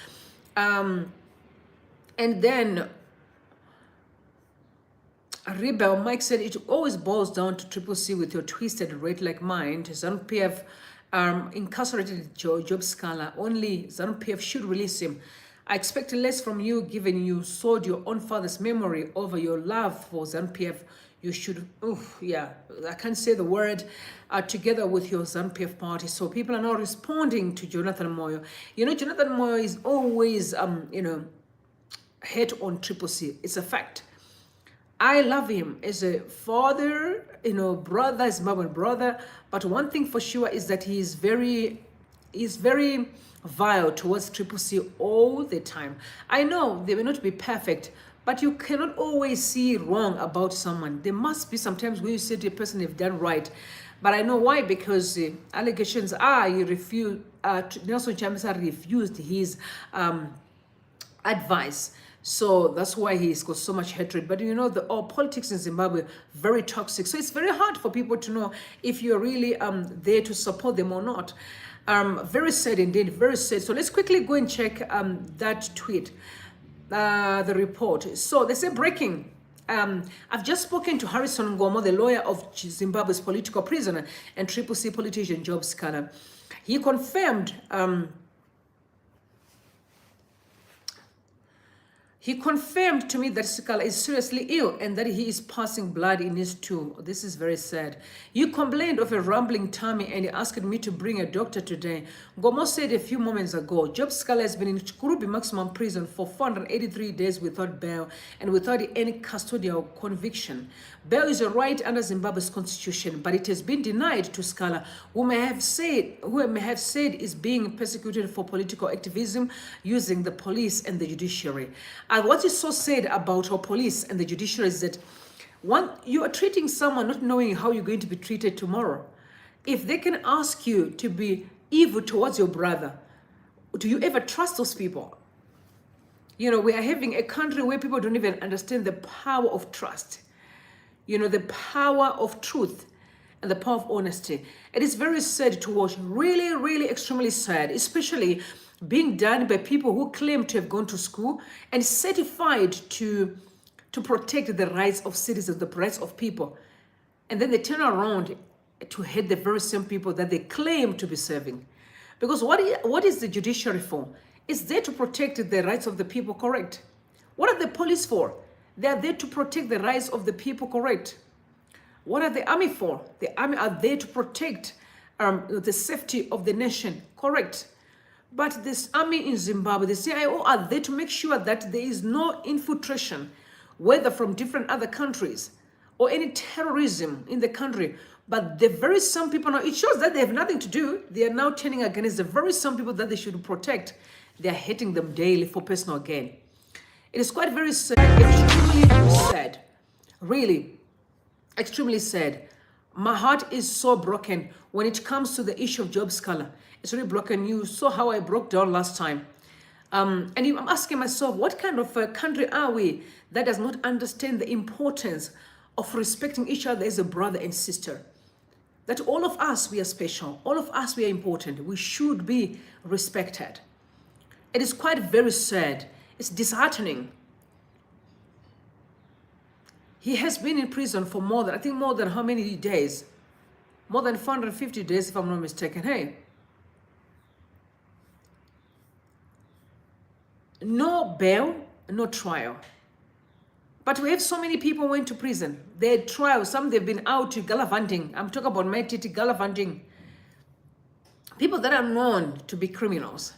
And then Rebel Mike said it always boils down to CCC with your twisted rat-like mind. ZANU-PF incarcerated Job Scholar. Only ZANU-PF should release him. I expect less from you, given you sold your own father's memory over your love for ZANU-PF. You should, I can't say the word, together with your ZANU-PF party. So people are now responding to Jonathan Moyo. Jonathan Moyo is always, hate on CCC. It's a fact. I love him as a father, brother, Zimbabwean brother. But one thing for sure is that he's very vile towards CCC all the time. I know they may not be perfect, but you cannot always see wrong about someone. There must be sometimes when you say to a person they've done right. But I know why, because allegations are you refused, Nelson Chamisa refused his advice. So that's why he's got so much hatred. But all politics in Zimbabwe, very toxic. So it's very hard for people to know if you're really there to support them or not. Very sad indeed, very sad. So let's quickly go and check that tweet. The report. So they say breaking. I've just spoken to Harrison Ngomo, the lawyer of Zimbabwe's political prisoner and CCC politician Job Scholar. He confirmed He confirmed to me that Sikala is seriously ill and that he is passing blood in his stool. This is very sad. You complained of a rumbling tummy and he asked me to bring a doctor today. Gomo said a few moments ago, Job Sikala has been in Kurubi maximum prison for 483 days without bail and without any custodial conviction. Bail is a right under Zimbabwe's constitution, but it has been denied to Sikala, who may have said is being persecuted for political activism using the police and the judiciary. And what is so sad about our police and the judiciary is that you are treating someone not knowing how you're going to be treated tomorrow. If they can ask you to be evil towards your brother, do you ever trust those people? You know, we are having a country where people don't even understand the power of trust. You know, the power of truth and the power of honesty. It is very sad to watch, really, really extremely sad, especially being done by people who claim to have gone to school and certified to protect the rights of citizens, the rights of people. And then they turn around to hate the very same people that they claim to be serving. Because what is the judiciary for? It's there to protect the rights of the people, correct? What are the police for? They are there to protect the rights of the people, correct? What are the army for? The army are there to protect the safety of the nation, correct? But this army in Zimbabwe, the CIO, are there to make sure that there is no infiltration, whether from different other countries or any terrorism in the country. But the very same people now, it shows that they have nothing to do. They are now turning against the very same people that they should protect. They are hating them daily for personal gain. It is quite very sad, extremely sad, really, extremely sad. My heart is so broken when it comes to the issue of Job Sikala. It's really broken. You saw how I broke down last time. And I'm asking myself, what kind of a country are we that does not understand the importance of respecting each other as a brother and sister? That all of us, we are special. All of us, we are important. We should be respected. It is quite very sad. It's disheartening. He has been in prison for more than how many days? More than 450 days, if I'm not mistaken. Hey. No bail, no trial. But we have so many people went to prison. They had trials. Some they've been out gallivanting. I'm talking about Maititi gallivanting. People that are known to be criminals.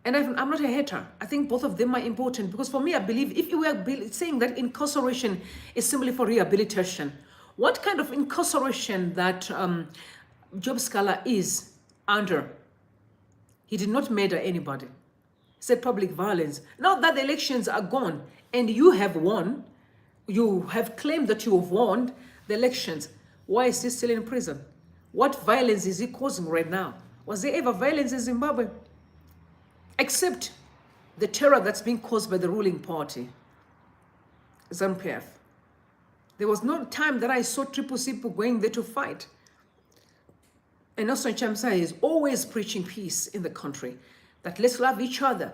And I'm not a hater. I think both of them are important because for me, I believe if we are saying that incarceration is simply for rehabilitation, what kind of incarceration that Job Sikala is under? He did not murder anybody. He said public violence. Now that the elections are gone and you have won, you have claimed that you have won the elections, why is he still in prison? What violence is he causing right now? Was there ever violence in Zimbabwe? Except the terror that's being caused by the ruling party, ZANU-PF. There was no time that I saw Triple Sipo going there to fight. And Nelson Chamisa is always preaching peace in the country, that let's love each other,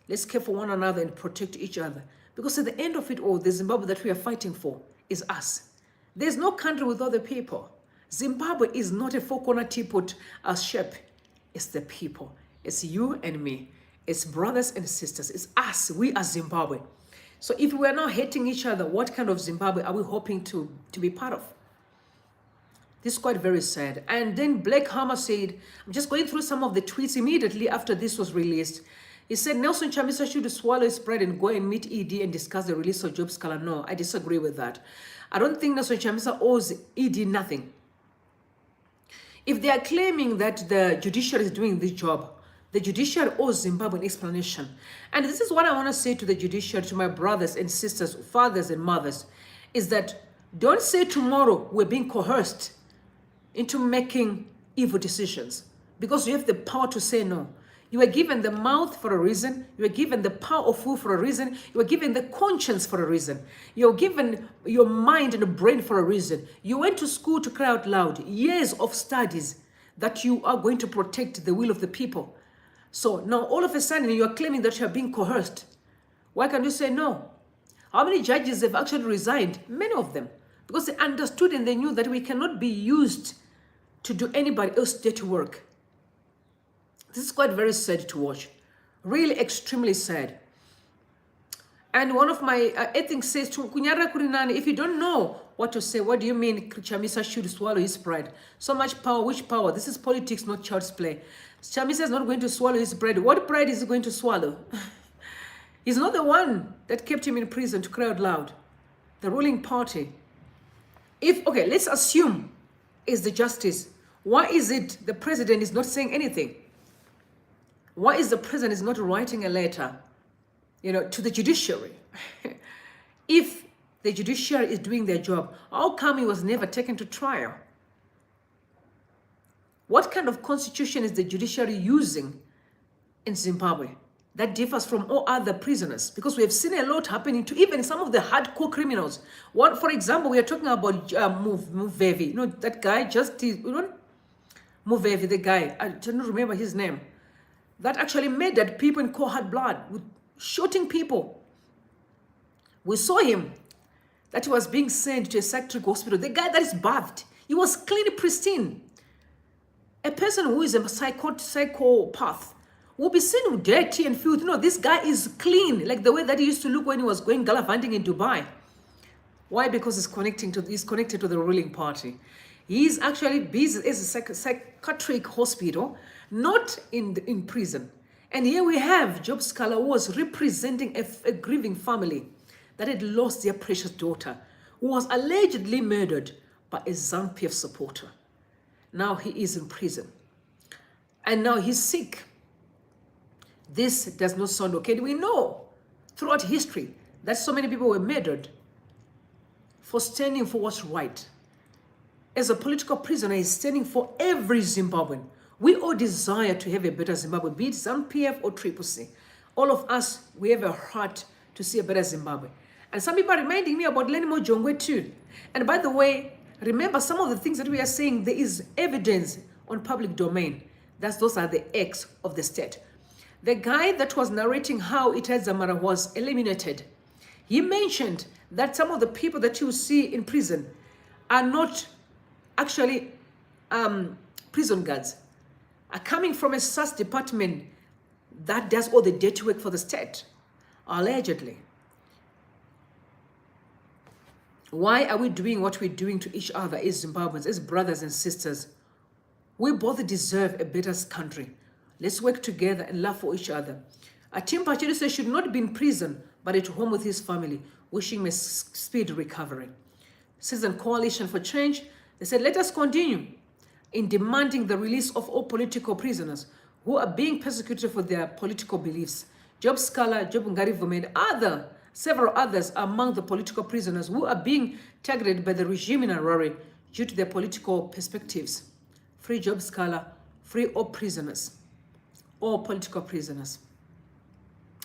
let's care for one another and protect each other. Because at the end of it all, the Zimbabwe that we are fighting for is us. There's no country without the people. Zimbabwe is not a four-corner teapot as shape. It's the people. It's you and me. It's brothers and sisters. It's us. We are Zimbabwe. So if we are now hating each other, what kind of Zimbabwe are we hoping to be part of? This is quite very sad. And then Black Hammer said, I'm just going through some of the tweets immediately after this was released. He said, Nelson Chamisa should swallow his pride and go and meet ED and discuss the release of Job Sikala. No, I disagree with that. I don't think Nelson Chamisa owes ED nothing. If they are claiming that the judiciary is doing this job, the judiciary owes Zimbabwe an explanation. And this is what I want to say to the judiciary, to my brothers and sisters, fathers and mothers, is that don't say tomorrow we're being coerced into making evil decisions because you have the power to say no. You were given the mouth for a reason. You were given the power of food for a reason. You were given the conscience for a reason. You were given your mind and brain for a reason. You went to school to cry out loud. Years of studies that you are going to protect the will of the people. So now all of a sudden you are claiming that you are being coerced. Why can't you say no? How many judges have actually resigned? Many of them. Because they understood and they knew that we cannot be used to do anybody else's dirty work. This is quite very sad to watch. Really extremely sad. And one of my ethics says to Kunyara Kurinani, if you don't know what to say, what do you mean Chamisa should swallow his pride? So much power, which power? This is politics, not child's play. Chamisa is not going to swallow his pride. What pride is he going to swallow? He's not the one that kept him in prison to cry out loud. The ruling party. Okay, let's assume is the justice. Why is it the president is not saying anything? Why is the president is not writing a letter, to the judiciary? If the judiciary is doing their job, how come he was never taken to trial? What kind of constitution is the judiciary using in Zimbabwe that differs from all other prisoners? Because we have seen a lot happening to even some of the hardcore criminals. For example, we are talking about Muvevi. That guy, Muvevi, the guy, I don't remember his name, that actually murdered people in cold hard blood with shooting people. We saw him, that he was being sent to a psychiatric hospital. The guy that is bathed, he was clean, pristine. A person who is a psychopath will be seen with dirty and filth. This guy is clean, like the way that he used to look when he was going gallivanting in Dubai. Why? Because he's connected to the ruling party. He's actually busy as a psychiatric hospital, not in prison. And here we have Job Scholar, who was representing a grieving family that had lost their precious daughter, who was allegedly murdered by a ZANU-PF supporter. Now he is in prison. And now he's sick. This does not sound okay. We know throughout history that so many people were murdered for standing for what's right. As a political prisoner, he's standing for every Zimbabwean. We all desire to have a better Zimbabwe, be it ZANU-PF or CCC. All of us, we have a heart to see a better Zimbabwe. And some people are reminding me about Lenny Mojongwe too. And by the way, remember some of the things that we are saying, there is evidence on public domain. Those are the acts of the state. The guy that was narrating how Itai Zamara was eliminated, he mentioned that some of the people that you see in prison are not actually prison guards, are coming from a SAS department that does all the dirty work for the state, allegedly. Why are we doing what we're doing to each other as Zimbabweans, as brothers and sisters? We both deserve a better country. Let's work together and love for each other. Atim Pachirisa should not be in prison, but at home with his family, wishing him a speedy recovery. Citizen Coalition for Change, they said, let us continue in demanding the release of all political prisoners who are being persecuted for their political beliefs. Job Scholar, Job Ngarivume, and several others among the political prisoners who are being targeted by the regime in Harare due to their political perspectives. Free Job Scholar, free all prisoners, all political prisoners.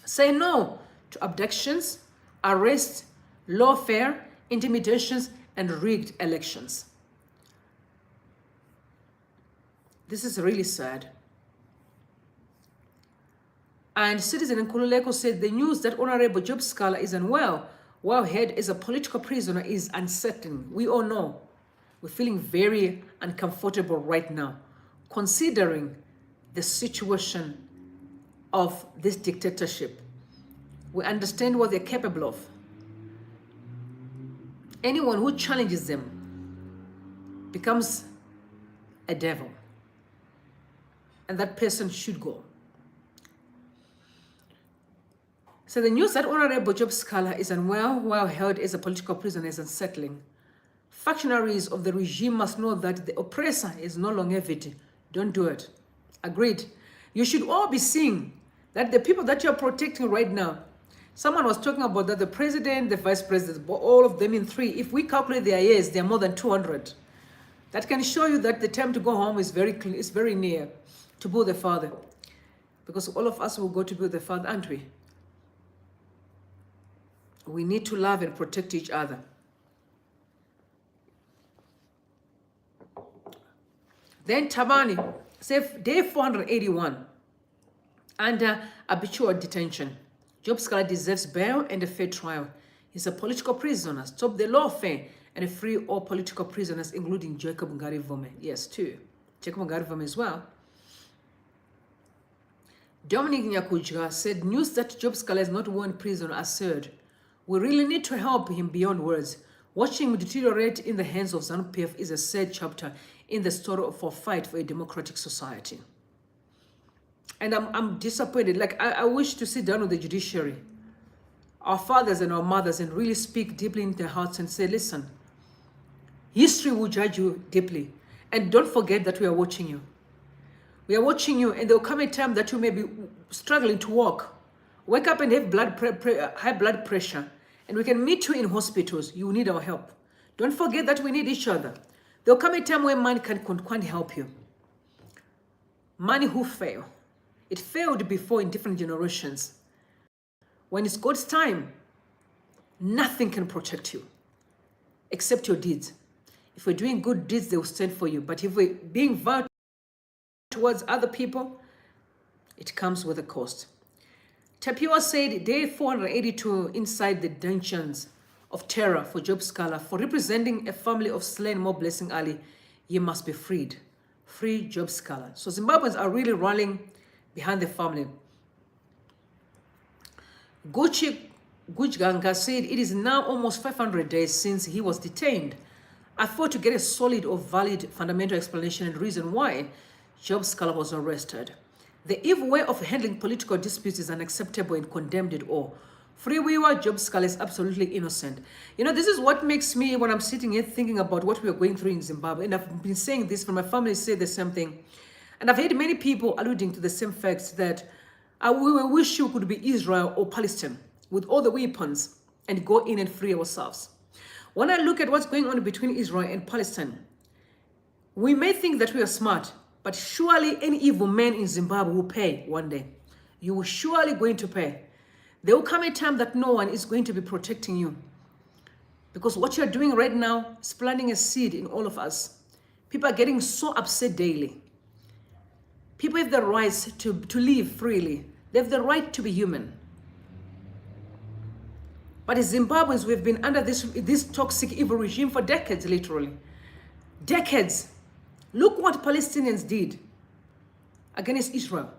Say no to abductions, arrests, lawfare, intimidations, and rigged elections. This is really sad. And Citizen Nkululeko said the news that Honorable Job Scholar is unwell, while head as a political prisoner, is unsettling. We all know. We're feeling very uncomfortable right now, considering the situation of this dictatorship. We understand what they're capable of. Anyone who challenges them becomes a devil. And that person should go. So the news that Honorable Job Scholar is unwell while held as a political prisoner is unsettling. Functionaries of the regime must know that the oppressor is no longevity. Don't do it. Agreed. You should all be seeing that the people that you're protecting right now, someone was talking about that the president, the vice president, all of them in 3. If we calculate their years, they're more than 200. That can show you that the time to go home is very near to be with the Father. Because all of us will go to be with the Father, aren't we? We need to love and protect each other. Then Tabani, day 481, under habitual detention. Job Scholar deserves bail and a fair trial. He's a political prisoner. Stop the lawfare and free all political prisoners, including Jacob Ngarivume. Yes, too. Jacob Ngarivume as well. Dominic Nyakuja said news that Job Scala is not one prison absurd. We really need to help him beyond words. Watching him deteriorate in the hands of ZANU-PF is a sad chapter in the story of our fight for a democratic society. And I'm disappointed. Like, I wish to sit down with the judiciary, our fathers and our mothers, and really speak deeply into their hearts and say, listen, history will judge you deeply. And don't forget that we are watching you. We are watching you, and there will come a time that you may be struggling to walk. Wake up and have high blood pressure, and we can meet you in hospitals. You need our help. Don't forget that we need each other. There will come a time where money can't help you. Money who fail. It failed before in different generations. When it's God's time, nothing can protect you except your deeds. If we're doing good deeds, they will stand for you. But if we're being vile towards other people, it comes with a cost. Tapioa said day 482 inside the dungeons of terror for Job Scala, for representing a family of slain Mo Blessing Ali, he must be freed. Free Job Scala. So Zimbabweans are really rallying behind the family. Gucci Gujganga said it is now almost 500 days since he was detained. I fought to get a solid or valid fundamental explanation and reason why Job Scala was arrested. The evil way of handling political disputes is unacceptable and condemned it all. Freewiwa Job Scala is absolutely innocent. You know, this is what makes me, when I'm sitting here thinking about what we are going through in Zimbabwe, and I've been saying this, from my family say the same thing. And I've heard many people alluding to the same facts that we wish you could be Israel or Palestine with all the weapons and go in and free ourselves. When I look at what's going on between Israel and Palestine, we may think that we are smart, but surely any evil man in Zimbabwe will pay one day. You will surely going to pay. There will come a time that no one is going to be protecting you. Because what you're doing right now is planting a seed in all of us. People are getting so upset daily. People have the rights to live freely. They have the right to be human. But as Zimbabweans, we've been under this toxic evil regime for decades, literally. Decades. Look what Palestinians did against Israel.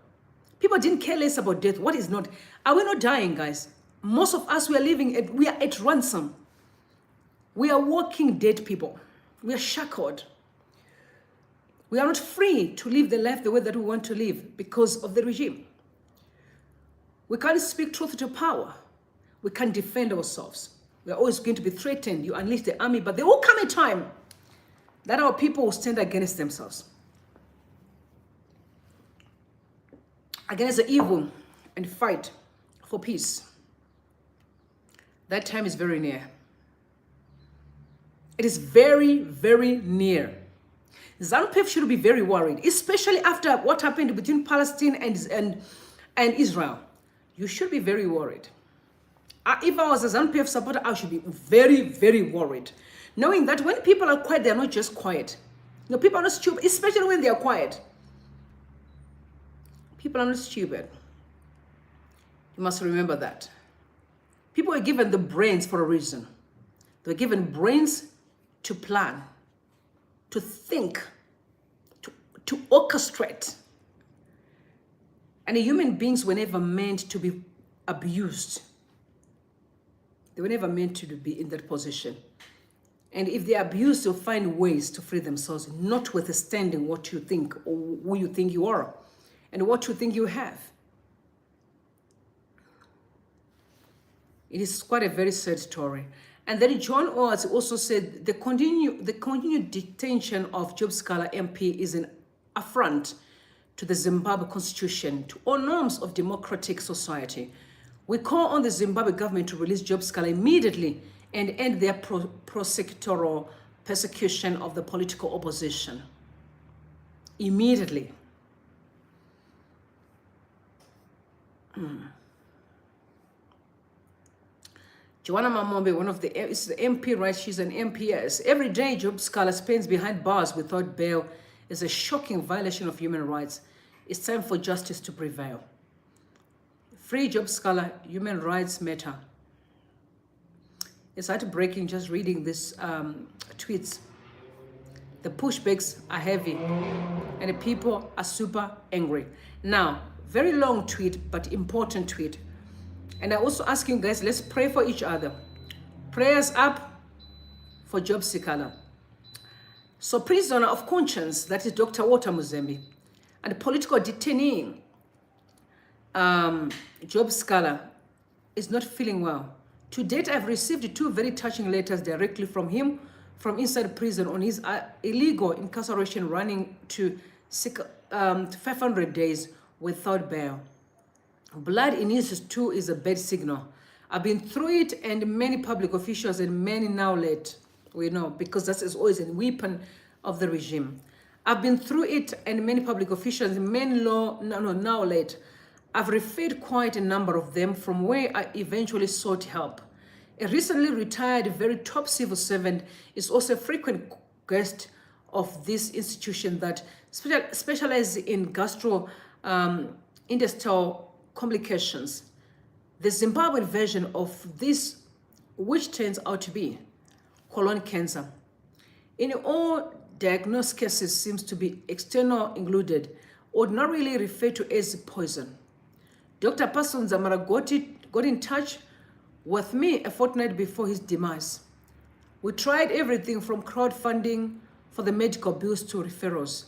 People didn't care less about death. What is not? Are we not dying, guys? Most of us, we are at ransom. We are walking dead people. We are shackled. We are not free to live the life the way that we want to live because of the regime. We can't speak truth to power. We can't defend ourselves. We are always going to be threatened. You unleash the army, but there will come a time that our people will stand against themselves, against the evil, and fight for peace. That time is very near. It is very, very near. ZANU-PF should be very worried, especially after what happened between Palestine and Israel. You should be very worried. If I was a ZANU-PF supporter, I should be very, very worried. Knowing that when people are quiet, they are not just quiet. No, people are not stupid, especially when they are quiet. People are not stupid. You must remember that. People are given the brains for a reason. They're given brains to plan, to think, to orchestrate. And human beings were never meant to be abused. They were never meant to be in that position. And if they are abused, they'll find ways to free themselves, notwithstanding what you think or who you think you are and what you think you have. It is quite a very sad story. And then John Oates also said the continued detention of Job Scala MP is an affront to the Zimbabwe constitution, to all norms of democratic society. We call on the Zimbabwe government to release Job Scala immediately and end their prosecutorial persecution of the political opposition. Immediately. Joanna Mamombe, one of the MP, right? She's an MPS. Every day, Job Scala spends behind bars without bail is a shocking violation of human rights. It's time for justice to prevail. Free Job Scala, human rights matter. It's heartbreaking just reading these tweets. The pushbacks are heavy and the people are super angry. Now, Very long tweet, but important tweet. And I also ask you guys, let's pray for each other. Prayers up for Job Sikala. So prisoner of conscience, that is Dr. Walter Muzembe, and political detainee, Job Sikala, is not feeling well. To date, I've received 2 very touching letters directly from him from inside prison on his illegal incarceration running to 500 days without bail. Blood in his too is a bad signal. I've been through it, and many public officials and many now late, we know, because that is always a weapon of the regime. I've been through it, and many public officials and many now late. I've referred quite a number of them from where I eventually sought help. A recently retired, very top civil servant is also a frequent guest of this institution that specializes in gastrointestinal complications. The Zimbabwean version of this, which turns out to be colon cancer. In all diagnosed cases, seems to be external included, ordinarily referred to as poison. Dr. Person Zamara got in touch with me a fortnight before his demise. We tried everything from crowdfunding for the medical bills to referrals.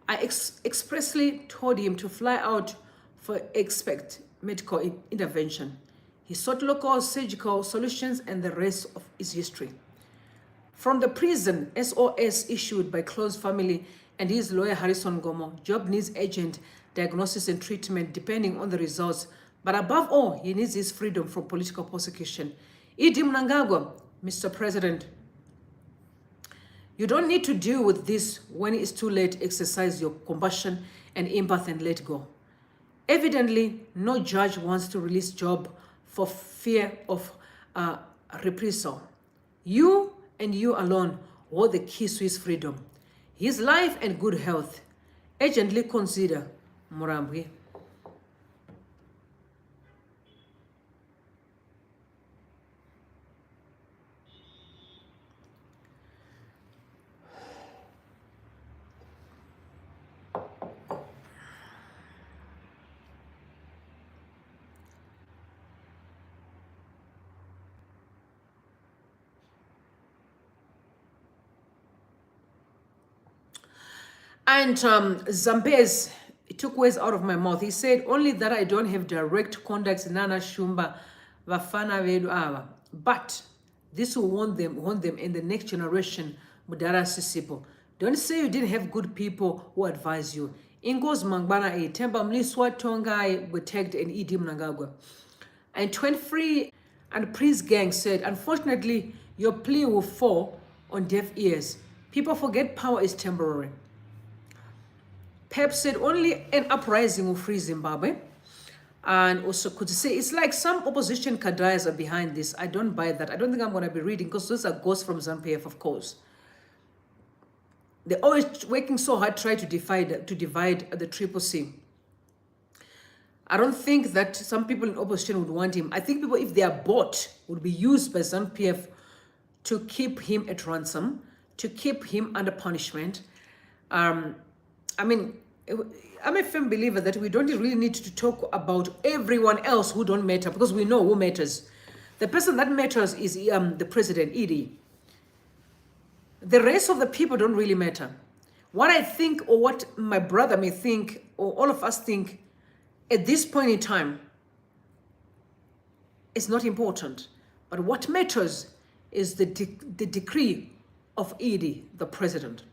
I expressly told him to fly out for expect medical intervention. He sought local surgical solutions, and the rest of his history. From the prison SOS issued by close family and his lawyer Harrison Gomo, Job needs urgent diagnosis and treatment depending on the results, but above all, he needs his freedom from political persecution. Idi Mnangagwa, Mr. President, you don't need to deal with this when it's too late. Exercise your compassion and empathy and let go. Evidently, no judge wants to release Job for fear of reprisal. You and you alone hold the keys to his freedom, his life and good health. Urgently consider Murambwe. And Zambezi, it took words out of my mouth. He said, only that I don't have direct contacts Nana Shumba Vafana Vedu Ava. But this will warn them in the next generation, Mudara Sisipo. Don't say you didn't have good people who advise you. Ingos Mangbana A Temba Mliswa Tongai were tagged in Idi Mnangagwa. And 23 and Priest Gang said, unfortunately, your plea will fall on deaf ears. People forget power is temporary. Pep said only an uprising will free Zimbabwe. And also could say it's like some opposition cadres are behind this. I don't buy that. I don't think I'm going to be reading because those are ghosts from ZANU-PF, of course. They're always working so hard trying to divide the Triple C. I don't think that some people in opposition would want him. I think people, if they are bought, would be used by ZANU-PF to keep him at ransom, to keep him under punishment. I mean, I'm a firm believer that we don't really need to talk about everyone else who don't matter, because we know who matters. The person that matters is the president, Idi. The rest of the people don't really matter. What I think, or what my brother may think, or all of us think, at this point in time, is not important. But what matters is the decree of Idi, the president.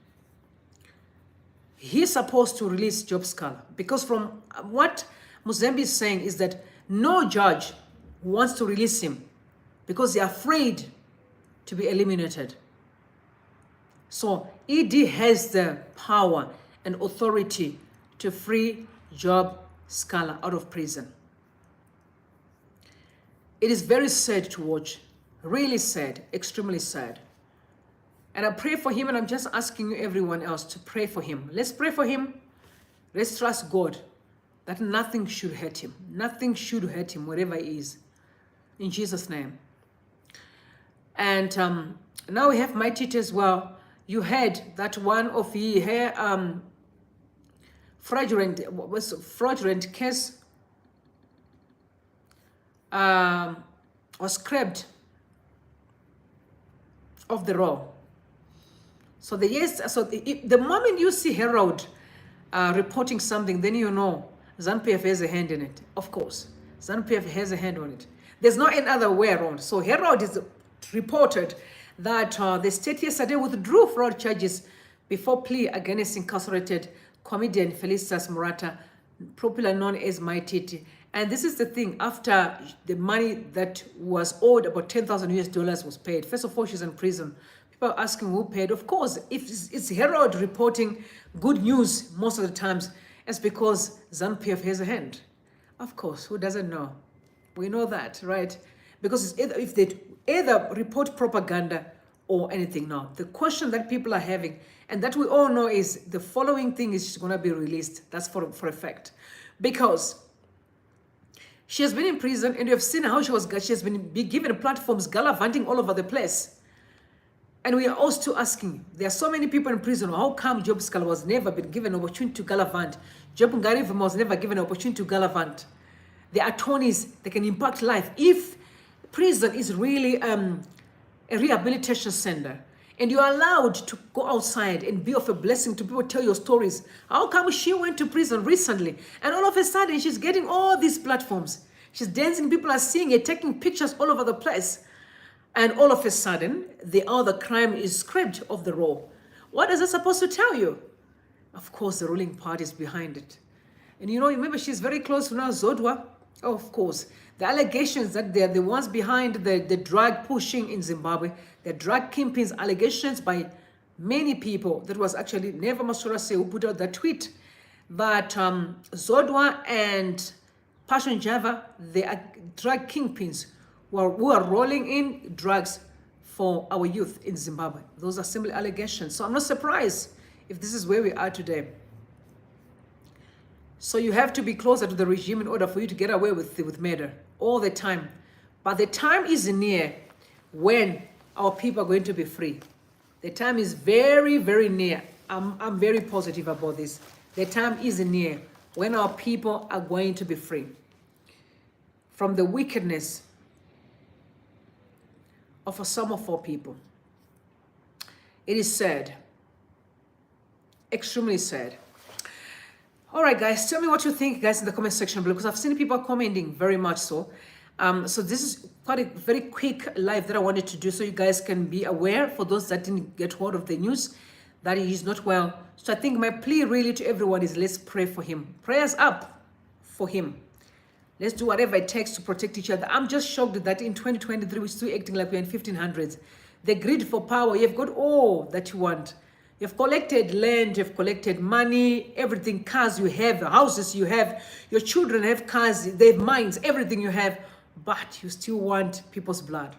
He's supposed to release Job Sikala, because from what Muzembe is saying is that no judge wants to release him because they're afraid to be eliminated. So ED has the power and authority to free Job Sikala out of prison. It is very sad to watch, really sad, extremely sad. And I pray for him, and I'm just asking you, everyone else, to pray for him. Let's pray for him. Let's trust God that nothing should hurt him. Nothing should hurt him, wherever he is. In Jesus' name. And now we have my teacher as well. You heard that one of her fraudulent case was scrapped off the roll. So the moment you see Herald reporting something, then you know ZANU-PF has a hand in it. Of course, ZANU-PF has a hand on it. There's no any other way around. So Herald is reported that the state yesterday withdrew fraud charges before plea against incarcerated comedian Felicitas Murata, popularly known as Maititi. And this is the thing, after the money that was owed, about $10,000 was paid. First of all, she's in prison. People are asking who paid. Of course, if it's Herald reporting good news most of the times, it's because ZANU-PF has a hand. Of course, who doesn't know? We know that, right? Because it's either, if they either report propaganda or anything now. The question that people are having, and that we all know, is the following thing is going to be released. That's for a fact. Because she has been in prison, and you have seen how she has been given platforms gallivanting all over the place. And we are also asking, there are so many people in prison, how come Job Scala was never been given an opportunity to gallivant? Job Ngarivam was never given an opportunity to gallivant. The attorneys, they can impact life. If prison is really a rehabilitation center, and you're allowed to go outside and be of a blessing to people, tell your stories. How come she went to prison recently, and all of a sudden she's getting all these platforms? She's dancing, people are seeing her, taking pictures all over the place. And all of a sudden, the other crime is scrapped off the roll. What is it supposed to tell you? Of course, the ruling party is behind it. And you know, remember, she's very close to now Zodwa. Oh, of course. The allegations that they're the ones behind the drug pushing in Zimbabwe, the drug kingpins, allegations by many people. That was actually Neva Masurase who put out that tweet that Zodwa and Passion Java, they are drug kingpins who are rolling in drugs for our youth in Zimbabwe. Those are simply allegations. So I'm not surprised if this is where we are today. So you have to be closer to the regime in order for you to get away with murder all the time. But the time is near when our people are going to be free. The time is very, very near. I'm very positive about this. The time is near when our people are going to be free from the wickedness of some of our people. It is sad, extremely sad. All right, guys, tell me what you think, guys, in the comment section below, because I've seen people commenting very much so. So this is quite a very quick live that I wanted to do so you guys can be aware, for those that didn't get hold of the news, that he is not well. So I think my plea really to everyone is, let's pray for him. Prayers up for him. Let's do whatever it takes to protect each other. I'm just shocked that in 2023, we're still acting like we're in 1500s. The greed for power, you've got all that you want. You've collected land, you've collected money, everything, cars you have, houses you have, your children have cars, they have mines, everything you have, but you still want people's blood.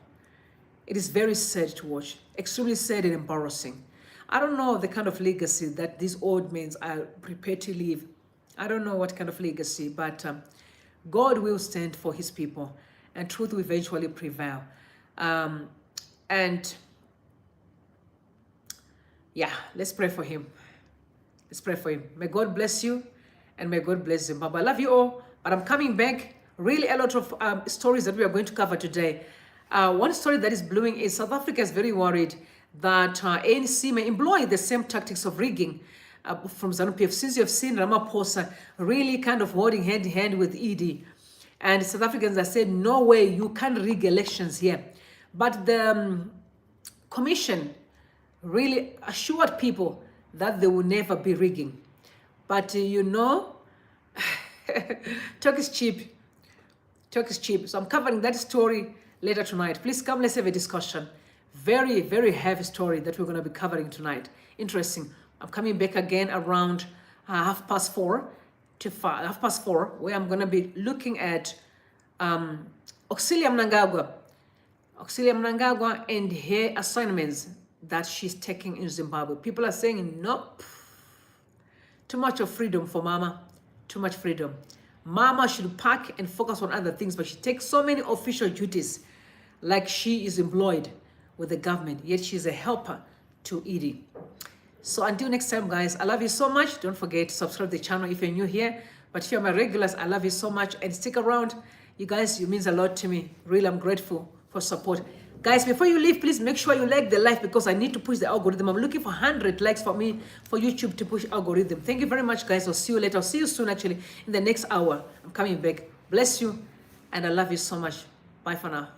It is very sad to watch, extremely sad and embarrassing. I don't know the kind of legacy that these old men are prepared to leave. I don't know what kind of legacy, but God will stand for his people, and truth will eventually prevail. And yeah, let's pray for him. Let's pray for him. May God bless you, and may God bless Zimbabwe. I love you all, but I'm coming back. Really a lot of stories that we are going to cover today. One story that is brewing is South Africa is very worried that ANC may employ the same tactics of rigging from ZANU-PF, since you have seen Ramaphosa really kind of holding hand in hand with ED. And South Africans have said, no way, you can't rig elections here. But the commission really assured people that they will never be rigging. But you know, talk is cheap. Talk is cheap. So I'm covering that story later tonight. Please come, let's have a discussion. Very, very heavy story that we're going to be covering tonight. Interesting. I'm coming back again around 4:30 to 4:30, where I'm going to be looking at Auxilia Mnangagwa and her assignments that she's taking in Zimbabwe. People are saying, nope, too much of freedom for Mama, too much freedom. Mama should pack and focus on other things, but she takes so many official duties, like she is employed with the government, yet she's a helper to Edie. So until next time, guys, I love you so much. Don't forget to subscribe to the channel if you're new here. But if you're my regulars, I love you so much. And stick around. You guys, it means a lot to me. Really, I'm grateful for support. Guys, before you leave, please make sure you like the live because I need to push the algorithm. I'm looking for 100 likes for me, for YouTube to push algorithm. Thank you very much, guys. I'll see you later. I'll see you soon, actually, in the next hour. I'm coming back. Bless you. And I love you so much. Bye for now.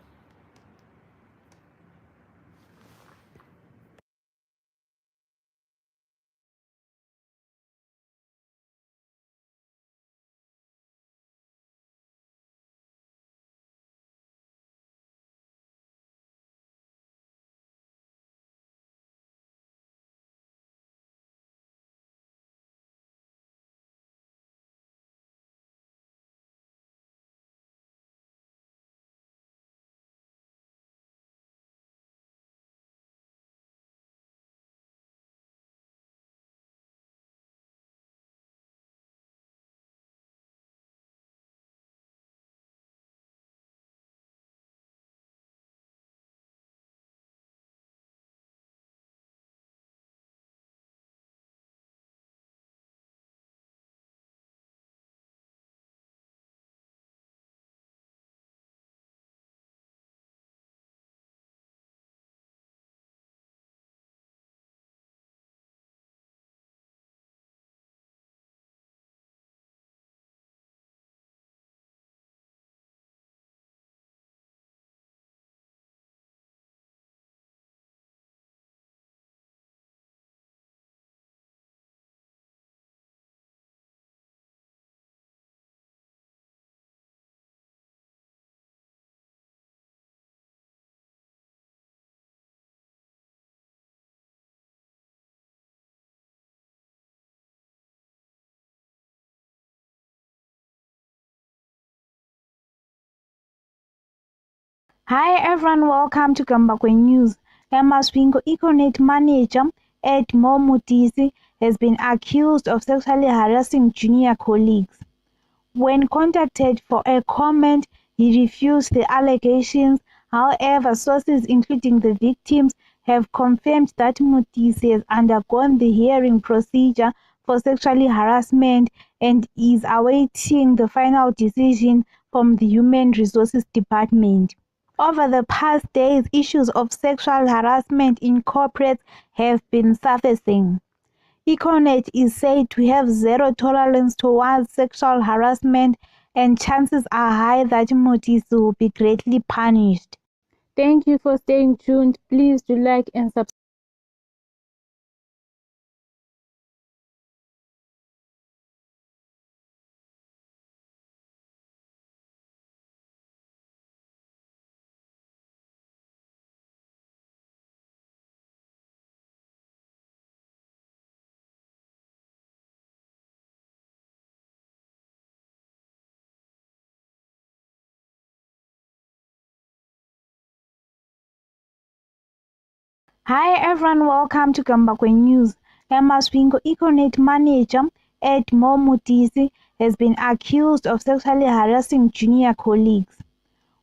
Hi everyone, welcome to ZIMBABWE News. Emma Swingo, Econet manager at Momutisi, has been accused of sexually harassing junior colleagues. When contacted for a comment, he refused the allegations. However, sources including the victims have confirmed that Mutisi has undergone the hearing procedure for sexually harassment and is awaiting the final decision from the Human Resources Department. Over the past days, issues of sexual harassment in corporates have been surfacing. Econet is said to have zero tolerance towards sexual harassment, and chances are high that Mutisi will be greatly punished. Thank you for staying tuned. Please do like and subscribe. Hi everyone, welcome to ZIMBABWE News. Emma Swingo, Econet manager at Momutisi, has been accused of sexually harassing junior colleagues.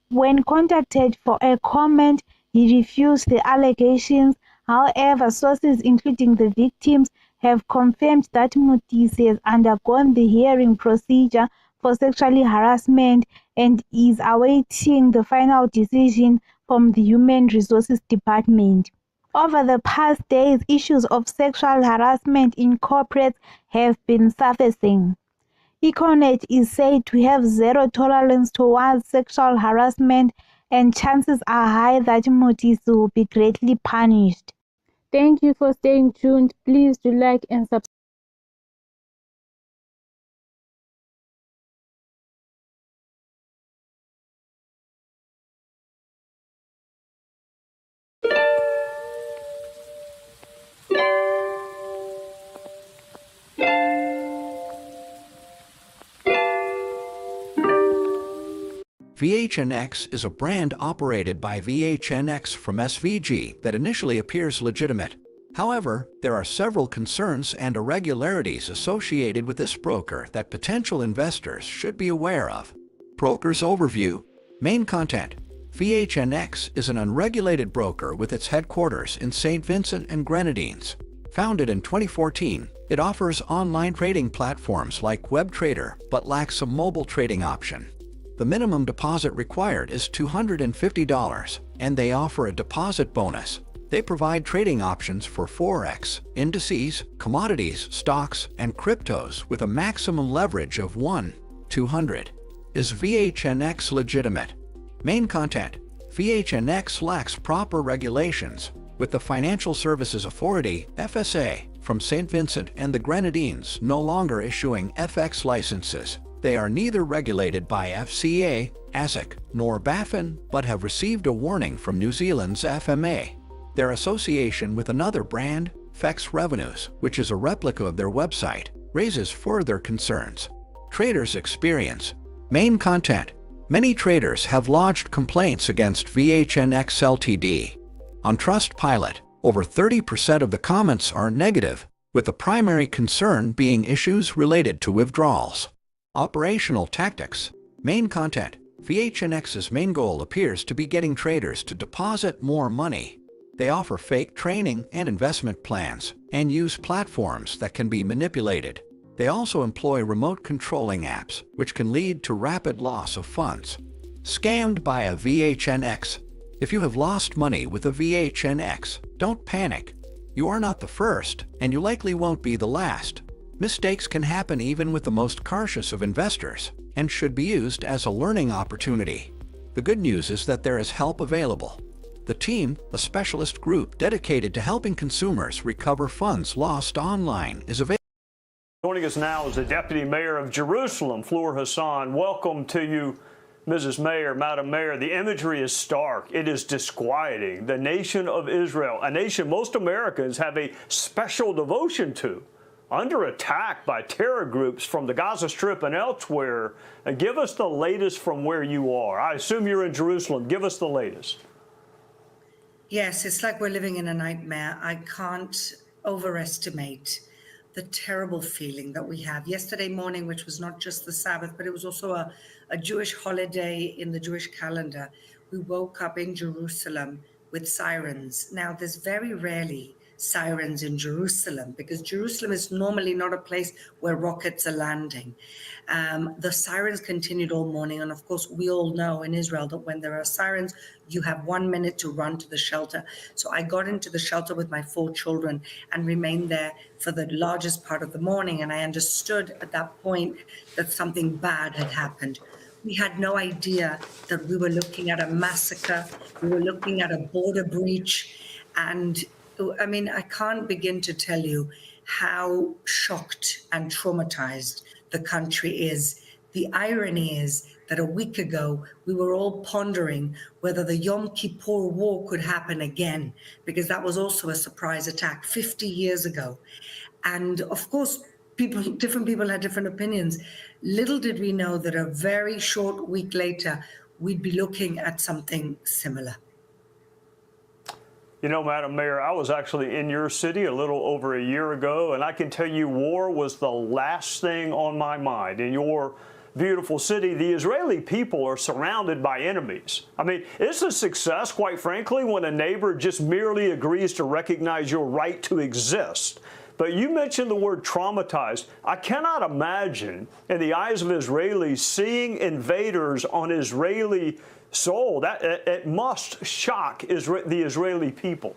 When contacted for a comment, he refused the allegations. However, sources including the victims have confirmed that Mutisi has undergone the hearing procedure for sexually harassment and is awaiting the final decision from the Human Resources Department. Over the past days, issues of sexual harassment in corporates have been surfacing. Econet is said to have zero tolerance towards sexual harassment, and chances are high that Mutisi will be greatly punished. Thank you for staying tuned. Please do like and subscribe. VHNX is a brand operated by VHNX from SVG that initially appears legitimate. However, there are several concerns and irregularities associated with this broker that potential investors should be aware of. Broker's Overview. Main content. VHNX is an unregulated broker with its headquarters in St. Vincent and Grenadines. Founded in 2014, it offers online trading platforms like WebTrader but lacks a mobile trading option. The minimum deposit required is $250, and they offer a deposit bonus. They provide trading options for Forex, indices, commodities, stocks, and cryptos with a maximum leverage of 1-200. Is VHNX legitimate? Main content: VHNX lacks proper regulations, with the Financial Services Authority, FSA, from St. Vincent and the Grenadines no longer issuing FX licenses. They are neither regulated by FCA, ASIC, nor BaFin, but have received a warning from New Zealand's FMA. Their association with another brand, FX Revenues, which is a replica of their website, raises further concerns. Traders' experience. Main content: many traders have lodged complaints against VHNX Ltd. On Trustpilot, over 30% of the comments are negative, with the primary concern being issues related to withdrawals. Operational tactics. Main content: VHNX's main goal appears to be getting traders to deposit more money. They offer fake training and investment plans and use platforms that can be manipulated. They also employ remote controlling apps, which can lead to rapid loss of funds. Scammed by a VHNX. If you have lost money with a VHNX, don't panic. You are not the first, and you likely won't be the last. Mistakes can happen even with the most cautious of investors, and should be used as a learning opportunity. The good news is that there is help available. The team, a specialist group dedicated to helping consumers recover funds lost online, is available. Joining us now is the Deputy Mayor of Jerusalem, Fleur Hassan. Welcome to you, Mrs. Mayor, Madam Mayor. The imagery is stark. It is disquieting. The nation of Israel, a nation most Americans have a special devotion to, under attack by terror groups from the Gaza Strip and elsewhere. Give us the latest from where you are. I assume you're in Jerusalem. Give us the latest. Yes, it's like we're living in a nightmare. I can't overestimate the terrible feeling that we have. Yesterday morning, which was not just the Sabbath, but it was also a Jewish holiday in the Jewish calendar, we woke up in Jerusalem with sirens. Now, there's very rarely sirens in Jerusalem because Jerusalem is normally not a place where rockets are landing. The sirens continued all morning. And of course, we all know in Israel that when there are sirens, you have 1 minute to run to the shelter. So I got into the shelter with my 4 children and remained there for the largest part of the morning. And I understood at that point that something bad had happened. We had no idea that we were looking at a massacre. We were looking at a border breach. And I mean, I can't begin to tell you how shocked and traumatized the country is. The irony is that a week ago, we were all pondering whether the Yom Kippur War could happen again, because that was also a surprise attack 50 years ago. And of course, different people had different opinions. Little did we know that a very short week later, we'd be looking at something similar. You know, Madam Mayor, I was actually in your city a little over a year ago, and I can tell you war was the last thing on my mind. In your beautiful city, the Israeli people are surrounded by enemies. I mean, it's a success, quite frankly, when a neighbor just merely agrees to recognize your right to exist. But you mentioned the word traumatized. I cannot imagine, in the eyes of Israelis, seeing invaders on Israeli soul. That it must shock the Israeli people.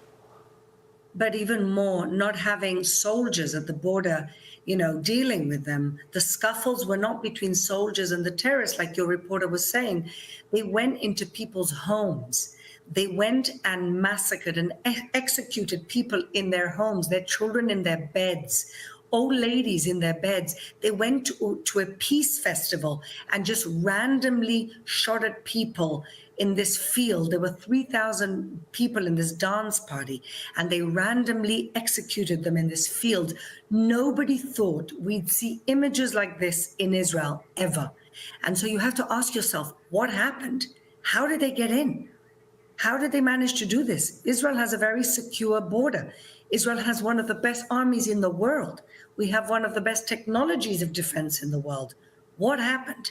But even more, not having soldiers at the border, dealing with them. The scuffles were not between soldiers and the terrorists, like your reporter was saying. They went into people's homes. They went and massacred and executed people in their homes, their children in their beds, old ladies in their beds. They went to a peace festival and just randomly shot at people in this field. There were 3,000 people in this dance party, and they randomly executed them in this field. Nobody thought we'd see images like this in Israel ever. And so you have to ask yourself, what happened? How did they get in? How did they manage to do this? Israel has a very secure border. Israel has one of the best armies in the world. We have one of the best technologies of defense in the world. What happened?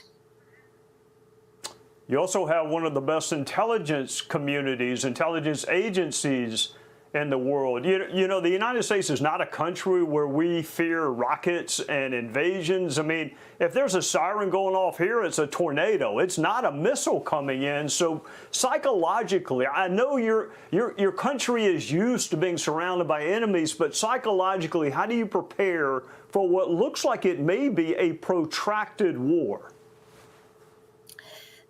You also have one of the best intelligence communities, intelligence agencies in the world. You know, the United States is not a country where we fear rockets and invasions. I mean, if there's a siren going off here, it's a tornado. It's not a missile coming in. So psychologically, I know your country is used to being surrounded by enemies, but psychologically, how do you prepare for what looks like it may be a protracted war?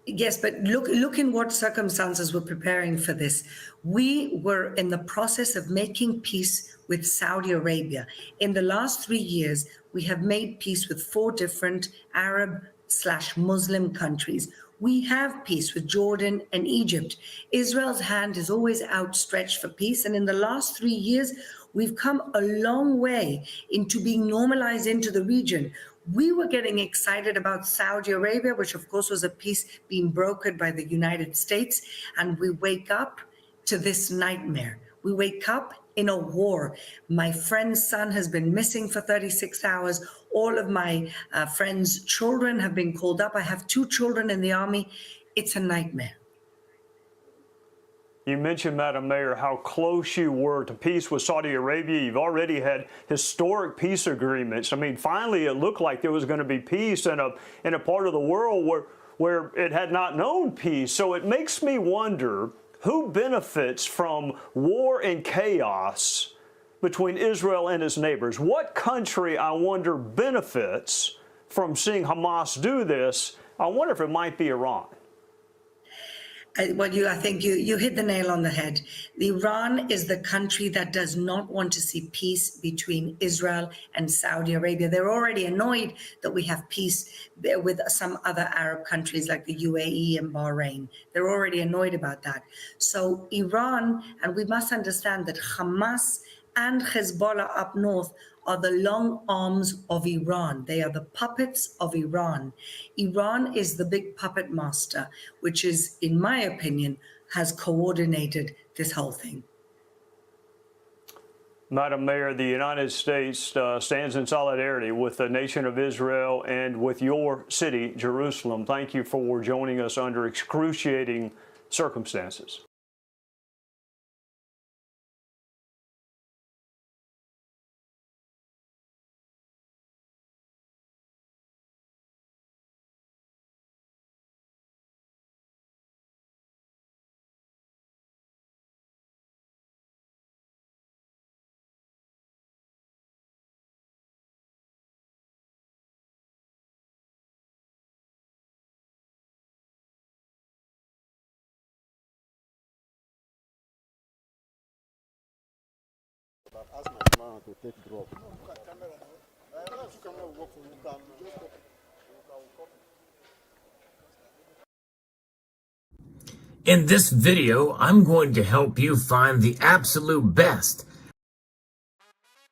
Yes, but look in what circumstances we're preparing for this. We were in the process of making peace with Saudi Arabia. In the last 3 years, we have made peace with 4 different Arab/Muslim countries. We have peace with Jordan and Egypt. Israel's hand is always outstretched for peace. And in the last 3 years, we've come a long way into being normalized into the region. We were getting excited about Saudi Arabia, which of course was a peace being brokered by the United States. And we wake up to this nightmare. We wake up in a war. My friend's son has been missing for 36 hours. All of my friends' children have been called up. I have 2 children in the army. It's a nightmare. You mentioned, Madam Mayor, how close you were to peace with Saudi Arabia. You've already had historic peace agreements. I mean, finally, it looked like there was going to be peace in a part of the world where it had not known peace. So it makes me wonder who benefits from war and chaos between Israel and its neighbors. What country, I wonder, benefits from seeing Hamas do this? I wonder if it might be Iran. Well, I think you hit the nail on the head. Iran is the country that does not want to see peace between Israel and Saudi Arabia. They're already annoyed that we have peace with some other Arab countries like the UAE and Bahrain. They're already annoyed about that. So Iran, and we must understand that Hamas and Hezbollah up north are the long arms of Iran. They are the puppets of Iran. Iran is the big puppet master, which is, in my opinion, has coordinated this whole thing. Madam Mayor, the United States stands in solidarity with the nation of Israel and with your city, Jerusalem. Thank you for joining us under excruciating circumstances. In this video, I'm going to help you find the absolute best.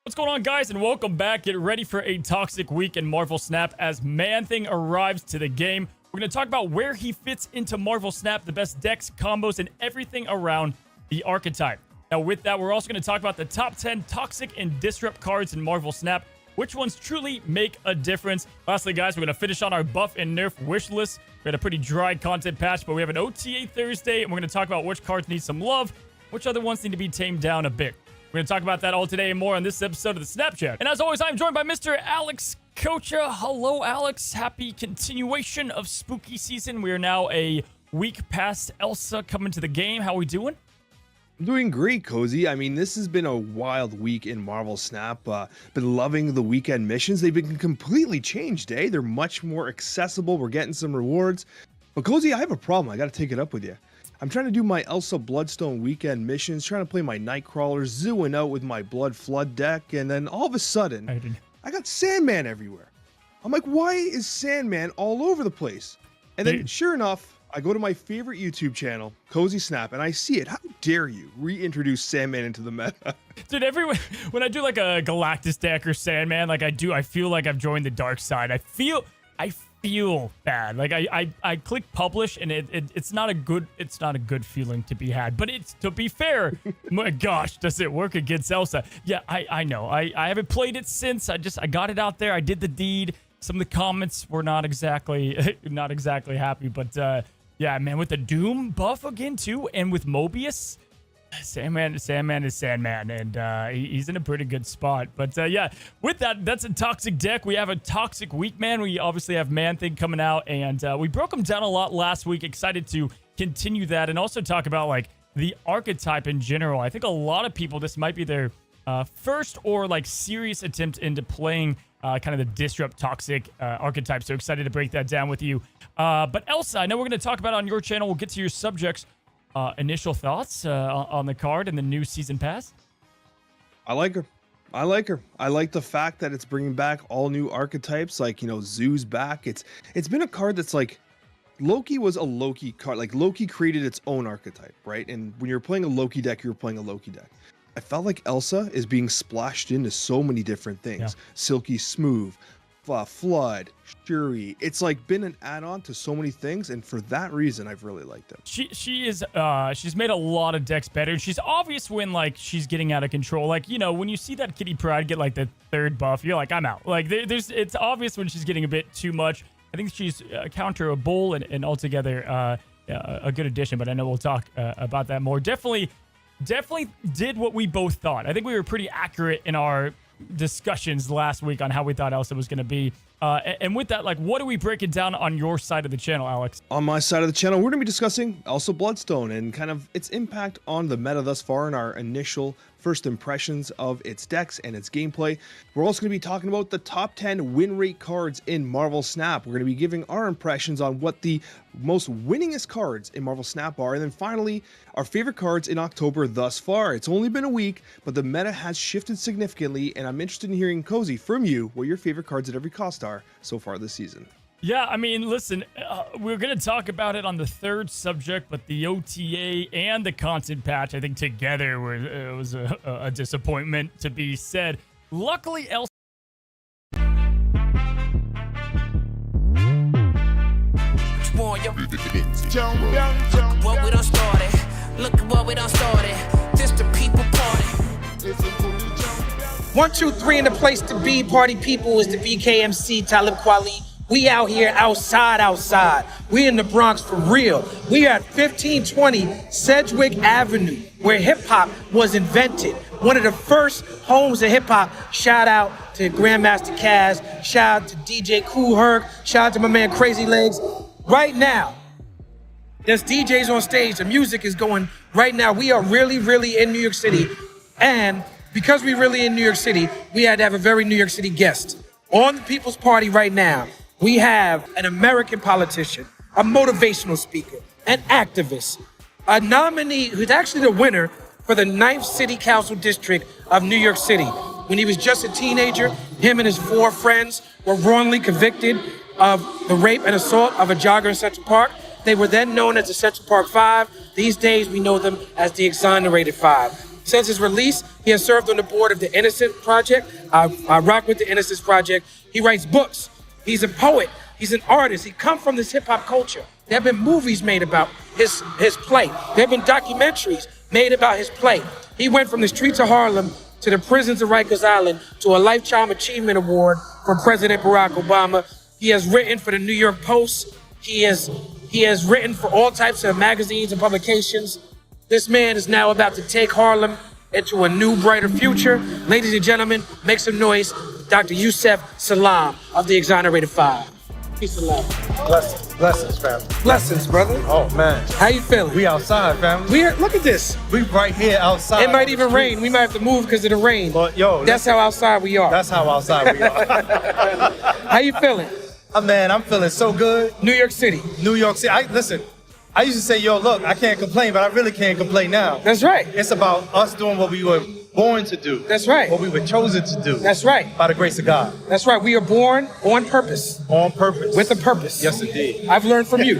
What's going on, guys, and welcome back. Get ready for a toxic week in Marvel Snap as Man-Thing arrives to the game. We're going to talk about where he fits into Marvel Snap, the best decks, combos, and everything around the archetype. Now, with that, we're also going to talk about the top 10 toxic and disrupt cards in Marvel Snap. Which ones truly make a difference? Lastly, guys, we're going to finish on our buff and nerf wish list. We had a pretty dry content patch, but we have an OTA Thursday, and we're going to talk about which cards need some love, which other ones need to be tamed down a bit. We're going to talk about that all today and more on this episode of the Snapchat. And as always, I'm joined by Mr. Alex Kocha. Hello, Alex. Happy continuation of spooky season. We are now a week past Elsa coming to the game. How are we doing? I'm doing great, Cozy. I mean, this has been a wild week in Marvel Snap. Been loving the weekend missions. They've been completely changed, eh? They're much more accessible. We're getting some rewards. But Cozy, I have a problem. I got to take it up with you. I'm trying to do my Elsa Bloodstone weekend missions, trying to play my Nightcrawlers, zooing out with my Blood Flood deck, and then all of a sudden, I got Sandman everywhere. I'm like, why is Sandman all over the place? And then, sure enough, I go to my favorite YouTube channel, Cozy Snap, and I see it. How dare you reintroduce Sandman into the meta? Dude, everyone, when I do like a Galactus deck or Sandman, like I feel like I've joined the dark side. I feel bad. Like I click publish and it's not a good feeling to be had. But it's, to be fair, my gosh, does it work against Elsa? Yeah, I know. I haven't played it since. I got it out there. I did the deed. Some of the comments were not exactly happy, but yeah, man, with the Doom buff again too, and with Mobius, Sandman is Sandman, and he's in a pretty good spot. But yeah, with that, that's a toxic deck. We have a toxic week, man. We obviously have Man-Thing coming out, and we broke them down a lot last week. Excited to continue that and also talk about like the archetype in general. I think a lot of people, this might be their first or like serious attempt into playing kind of the disrupt toxic archetype. So excited to break that down with you. But Elsa, I know we're going to talk about it on your channel. We'll get to your subjects. Initial thoughts on the card and the new season pass? I like her. I like the fact that it's bringing back all new archetypes. Like, you know, Zoo's back. It's been a card that's like, Loki was a Loki card. Like, Loki created its own archetype, right? And when you're playing a Loki deck, you're playing a Loki deck. I felt like Elsa is being splashed into so many different things. Yeah. Silky Smooth, Flood, Shuri. It's like been an add-on to so many things, and for that reason, I've really liked it. She's made a lot of decks better. She's obvious when like she's getting out of control. Like, you know, when you see that Kitty Pryde get like the 3rd buff, you're like, I'm out. Like it's obvious when she's getting a bit too much. I think she's counterable and altogether a good addition. But I know we'll talk about that more. Definitely did what we both thought. I think we were pretty accurate in our discussions last week on how we thought Elsa was going to be. And with that, like, what are we breaking down on your side of the channel, Alex? On my side of the channel, we're going to be discussing Elsa Bloodstone and kind of its impact on the meta thus far and our initial first impressions of its decks and its gameplay. We're also going to be talking about the top 10 win rate cards in Marvel Snap. We're going to be giving our impressions on what the most winningest cards in Marvel Snap are. And then finally, our favorite cards in October thus far. It's only been a week, but the meta has shifted significantly, and I'm interested in hearing, Cozy, from you, what your favorite cards at every cost are so far this season. Yeah, I mean, listen, we're going to talk about it on the 3rd subject, but the OTA and the content patch, I think together was a disappointment to be said. Luckily, Elsa... What we done started. Look at what we done started. This the people party. 1, 2, 3 in the place to be. Party people is the BKMC Talib Kweli. We out here outside. We in the Bronx for real. We are at 1520 Sedgwick Avenue, where hip hop was invented. One of the first homes of hip hop. Shout out to Grandmaster Caz. Shout out to DJ Kool Herc. Shout out to my man Crazy Legs. Right now, there's DJs on stage. The music is going right now. We are really in New York City. And because we're really in New York City, we had to have a very New York City guest. On the People's Party right now, we have an American politician, a motivational speaker, an activist, a nominee who's actually the winner for the 9th City Council District of New York City. When he was just a teenager, him and his 4 friends were wrongly convicted of the rape and assault of a jogger in Central Park. They were then known as the Central Park 5. These days, we know them as the Exonerated 5. Since his release, he has served on the board of the Innocent Project. I rock with the Innocence Project. He writes books. He's a poet. He's an artist. He comes from this hip-hop culture. There have been movies made about his play. There have been documentaries made about his play. He went from the streets of Harlem to the prisons of Rikers Island to a Lifetime Achievement Award from President Barack Obama. He has written for the New York Post. He has written for all types of magazines and publications. This man is now about to take Harlem into a new, brighter future. Ladies and gentlemen, make some noise. Dr. Yusef Salaam of the Exonerated 5. Peace and love. Blessings, fam. Blessings, brother. Oh, man. How you feeling? We outside, fam. Look at this. We right here outside. It might even rain. We might have to move because of the rain. But, yo. That's how outside we are. That's how outside we are. How you feeling? Man, I'm feeling so good. New York City. New York City. Listen, I used to say, yo, look, I can't complain, but I really can't complain now. That's right. It's about us doing what we were born to do. That's right. What we were chosen to do. That's right. By the grace of God. That's right. We are born on purpose. On purpose. With a purpose. Yes, indeed. I've learned from you.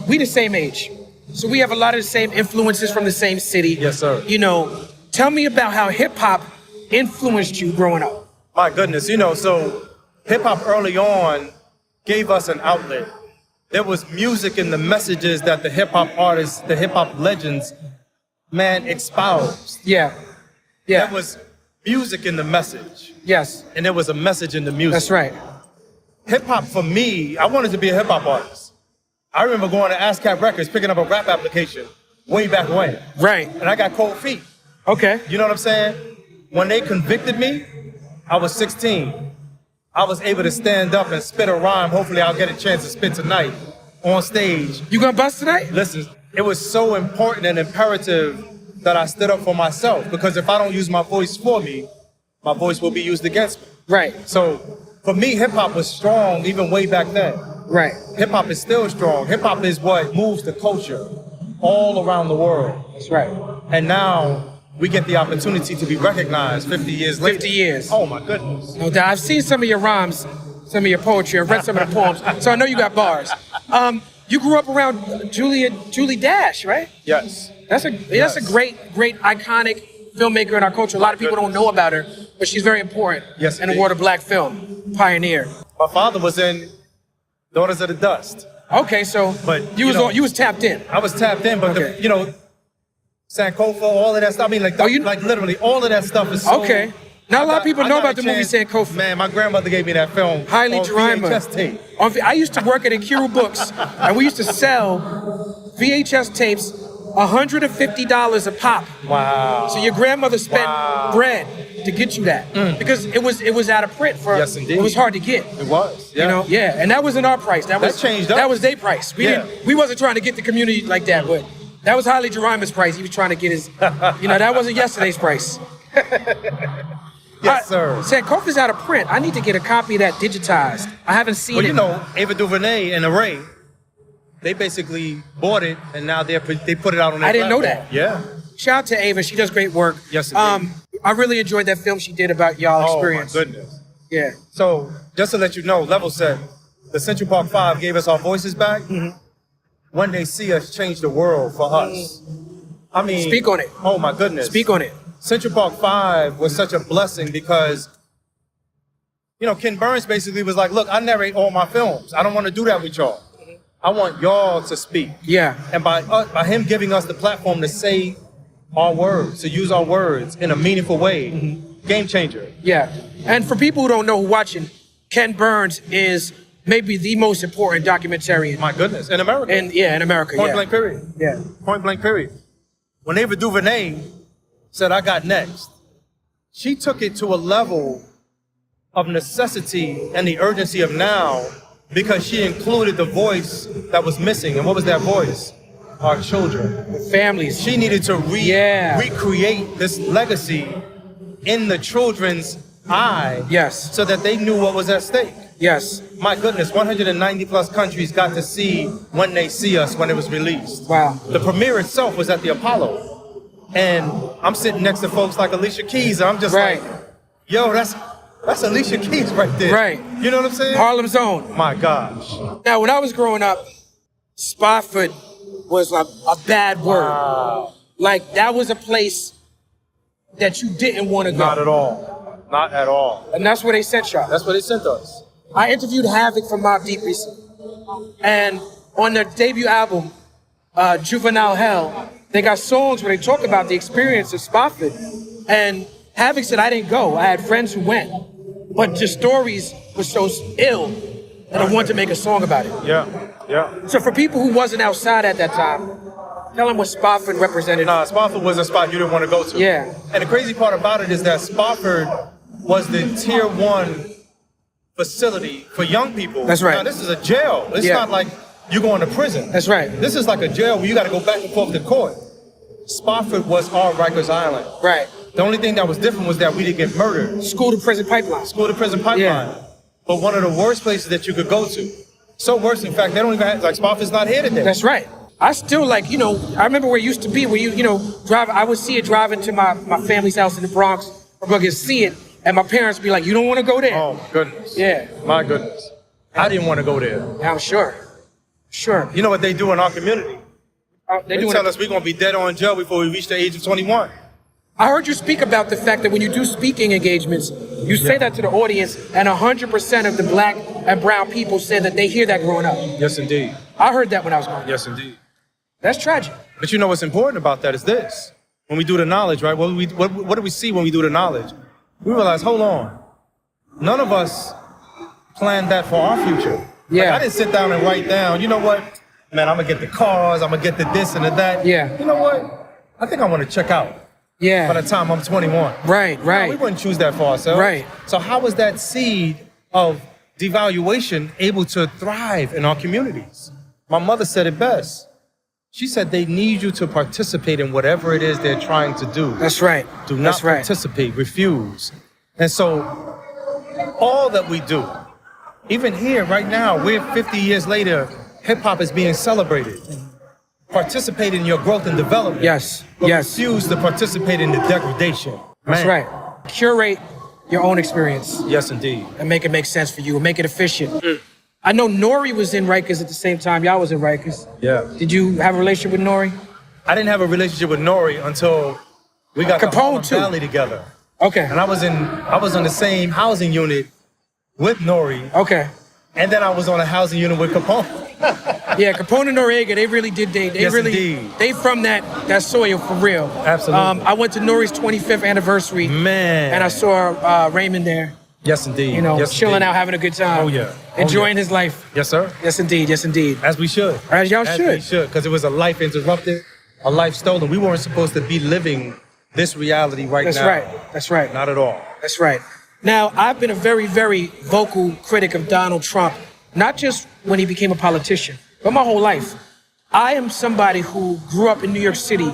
We the same age. So we have a lot of the same influences from the same city. Yes, sir. You know, tell me about how hip hop influenced you growing up. My goodness, so hip hop early on gave us an outlet. There was music in the messages that the hip hop artists, the hip hop legends, man, espoused. Yeah. There was music in the message. Yes. And there was a message in the music. That's right. Hip hop for me, I wanted to be a hip hop artist. I remember going to ASCAP Records, picking up a rap application, way back when. Right. And I got cold feet. Okay. You know what I'm saying? When they convicted me, I was 16. I was able to stand up and spit a rhyme. Hopefully I'll get a chance to spit tonight on stage. You gonna bust tonight? Listen, it was so important and imperative that I stood up for myself, because if I don't use my voice for me, my voice will be used against me. Right. So for me, hip hop was strong even way back then. Right. Hip hop is still strong. Hip hop is what moves the culture all around the world. That's right. And now we get the opportunity to be recognized 50 years later. 50 years. Oh my goodness. No doubt. I've seen some of your rhymes, some of your poetry. I've read some of the poems, so I know you got bars. You grew up around Julie Dash, right? Yes. That's a great iconic filmmaker in our culture. A lot of people don't know about her, but she's very important in the world of black film. Pioneer. My father was in Daughters of the Dust. Okay, so but you was tapped in. I was tapped in, but Sankofa, all of that stuff. I mean, like literally all of that stuff is so. Okay. Not a lot of people know about the movie Sankofa. Man, my grandmother gave me that film. Highly Jemima. VHS tape. I used to work at Akiru Books, and we used to sell VHS tapes $150 a pop. Wow. So your grandmother spent bread to get you that because it was out of print for. Yes, indeed. It was hard to get. It was. Yeah. You know, yeah, and that wasn't our price. That changed up. That was their price. We wasn't trying to get the community like that, but that was Highly Jerima's price. He was trying to get his. That wasn't yesterday's price. Yes, sir. Sankofa's out of print. I need to get a copy of that digitized. I haven't seen it. Well, Ava DuVernay and Array, they basically bought it, and now they put it out on their I didn't know platform. that. Yeah. Shout out to Ava. She does great work. Yes, indeed. I really enjoyed that film she did about y'all experience. Oh, my goodness. Yeah. So, just to let you know, level set, the Central Park 5 gave us our voices back. When they see us change the world for us. I mean... Speak on it. Oh, my goodness. Speak on it. Central Park 5 was such a blessing because, Ken Burns basically was like, look, I narrate all my films. I don't want to do that with y'all. I want y'all to speak. Yeah. And by him giving us the platform to say our words, to use our words in a meaningful way, game changer. Yeah. And for people who don't know who watching, Ken Burns is maybe the most important documentarian. My goodness, in America. In America, Point blank period. Yeah. Point blank period. When Ava DuVernay said, I got next, she took it to a level of necessity and the urgency of now because she included the voice that was missing. And what was that voice? Our children. The families. She needed to recreate this legacy in the children's eye. Yes. So that they knew what was at stake. Yes. My goodness, 190 plus countries got to see When They See Us when it was released. Wow. The premiere itself was at the Apollo. And I'm sitting next to folks like Alicia Keys, and I'm just like, yo, that's Alicia Keys right there. Right. You know what I'm saying? Harlem's own. My gosh. Now, when I was growing up, Spofford was a bad word. Wow. Like, that was a place that you didn't want to go. Not at all. Not at all. And that's where they sent y'all. That's where they sent us. I interviewed Havoc from Mobb Deep recently. And on their debut album, Juvenile Hell, they got songs where they talk about the experience of Spofford. And Havoc said, I didn't go. I had friends who went. But the stories were so ill that I wanted to make a song about it. Yeah. So for people who wasn't outside at that time, tell them what Spofford represented. Nah, Spofford was a spot you didn't want to go to. Yeah. And the crazy part about it is that Spofford was the tier 1 facility for young people. That's right. Now, this is a jail. It's not like you going to prison. That's right. This is like a jail where you got to go back and forth to court. Spofford was our Rikers Island. Right. The only thing that was different was that we didn't get murdered. School to prison pipeline. School to prison pipeline. Yeah. But one of the worst places that you could go to. So worse, in fact, they don't even have, like, Spofford's not here today. That's right. I still I remember where it used to be, where drive, I would see it driving to my family's house in the Bronx. I'm going to see it, and my parents would be like, you don't want to go there? Oh, my goodness. Yeah. My goodness. I didn't want to go there. I'm sure. Sure. You know what they do in our community? They tell us we're going to be dead or in jail before we reach the age of 21. I heard you speak about the fact that when you do speaking engagements, you say that to the audience, and 100% of the black and brown people say that they hear that growing up. Yes, indeed. I heard that when I was growing up. Yes, indeed. That's tragic. But you know what's important about that is this. When we do the knowledge, right? What do we see when we do the knowledge? We realize, hold on. None of us planned that for our future. Yeah. Like, I didn't sit down and write down, you know what? man, I'm gonna get the cars, I'm gonna get the this and the that. Yeah. You know what? I think I want to check out. Yeah. By the time I'm 21. Right, right. No, we wouldn't choose that for ourselves. Right. So how was that seed of devaluation able to thrive in our communities? My mother said it best. She said they need you to participate in whatever it is they're trying to do. That's right. Do not participate, refuse. And so all that we do, even here right now, we're 50 years later, hip hop is being celebrated. Participate in your growth and development. Yes, but yes. refuse to participate in the degradation. That's right. Curate your own experience. Yes, indeed. And make it make sense for you, and make it efficient. I know Nori was in Rikers at the same time y'all was in Rikers. Yeah. Did you have a relationship with Nori? I didn't have a relationship with Nori until we got the Harlem Valley together. Okay. And I was on the same housing unit with Nori. Okay. And then I was on a housing unit with Capone. Yeah, Capone and Noriega, they really did. They Yes, really, indeed. they from that soil for real. Absolutely. I went to Nori's 25th anniversary. Man. And I saw Raymond there. Yes, indeed. You know, Yes, chilling indeed. out, having a good time. Oh, yeah. Enjoying his life. Yes, sir. Yes, indeed. Yes, indeed. As we should. As y'all should. We should, because it was a life interrupted, a life stolen. We weren't supposed to be living this reality right That's now. right. That's right. Not at all. That's right. Now, I've been a very, very vocal critic of Donald Trump, not just when he became a politician, but my whole life. I am somebody who grew up in New York City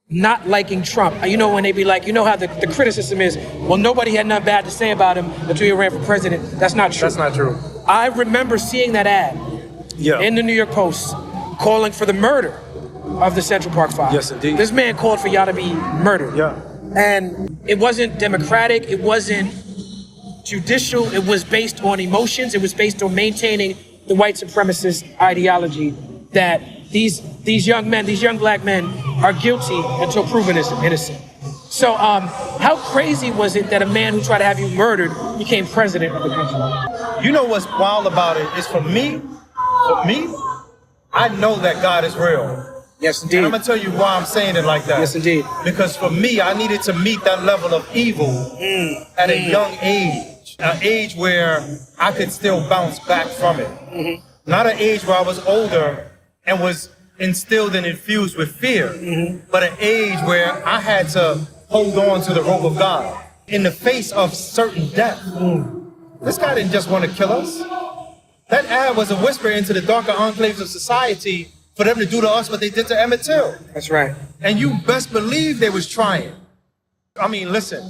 not liking Trump. You know, when they be like, you know how the criticism is, well, nobody had nothing bad to say about him until he ran for president. That's not true. That's not true. I remember seeing that ad in the New York Post calling for the murder of the Central Park Five. Yes, indeed. This man called for y'all to be murdered. Yeah. And it wasn't democratic, it wasn't judicial, it was based on emotions, it was based on maintaining the white supremacist ideology that these young men, these young black men are guilty until proven innocent. So how crazy was it that a man who tried to have you murdered became president of the country? You know what's wild about it is for me, I know that God is real. Yes, indeed. And I'm going to tell you why I'm saying it like that. Yes, indeed. Because for me, I needed to meet that level of evil at a young age. An age where I could still bounce back from it. Not an age where I was older and was instilled and infused with fear, but an age where I had to hold on to the rope of God in the face of certain death. This guy didn't just want to kill us. That ad was a whisper into the darker enclaves of society for them to do to us what they did to Emmett Till. That's right. And you best believe they was trying. I mean, listen,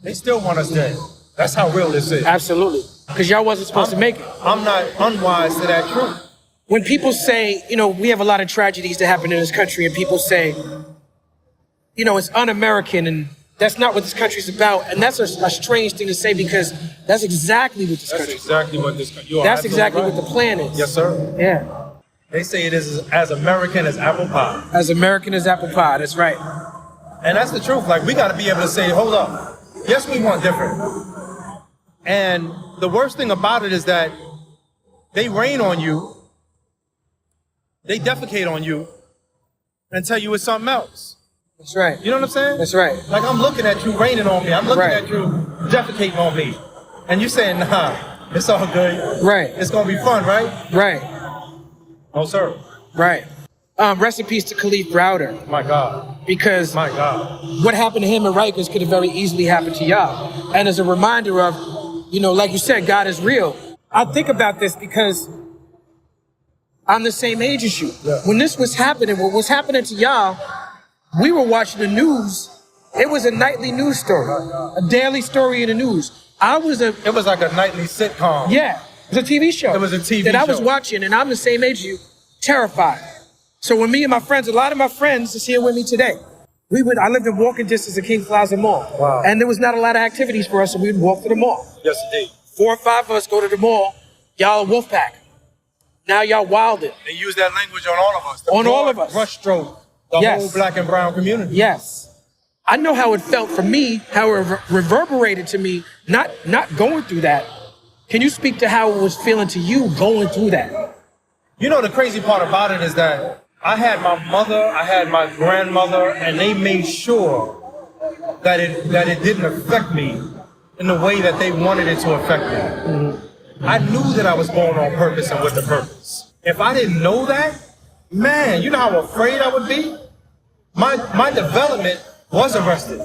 they still want us dead. That's how real this is. Absolutely. Because y'all wasn't supposed to make it. I'm not unwise to that truth. When people say, you know, we have a lot of tragedies that happen in this country, and people say, you know, it's un-American, and that's not what this country's about. And that's a strange thing to say, because that's exactly what this country is. That's exactly what this country is. That's exactly what the plan is. Yes, sir. Yeah. They say it is as American as apple pie. As American as apple pie, that's right. And that's the truth. Like, we got to be able to say, hold up. Yes, we want different. And the worst thing about it is that they rain on you, they defecate on you, and tell you it's something else. That's right. You know what I'm saying? That's right. Like, I'm looking at you raining on me. I'm looking at you defecating on me. And you saying, nah, it's all good. Right. It's going to be fun, right? Right. Oh, sir. Right. Rest in peace to Khalif Browder. My God. Because my God, what happened to him in Rikers could have very easily happened to y'all. And as a reminder of, you know, like you said, God is real. I think about this because I'm the same age as you. Yeah. When this was happening, what was happening to y'all, we were watching the news. It was a nightly news story, a daily story in the news. It was like a nightly sitcom. Yeah, it was a TV show. It was a TV show that I was watching, and I'm the same age as you, terrified. So when me and my friends, a lot of my friends is here with me today. I lived in walking distance of King Plaza Mall. Wow. And there was not a lot of activities for us, so we would walk to the mall. Yes, indeed. 4 or 5 of us go to the mall. Y'all a wolf pack. Now y'all wilded. They use that language on all of us. On all of us. Brushstroke. The whole black and brown community. Yes. I know how it felt for me, how it reverberated to me, not going through that. Can you speak to how it was feeling to you going through that? You know, the crazy part about it is that I had my mother, I had my grandmother, and they made sure that it didn't affect me in the way that they wanted it to affect me. I knew that I was born on purpose and with a purpose. If I didn't know that, man, you know how afraid I would be? My development was arrested.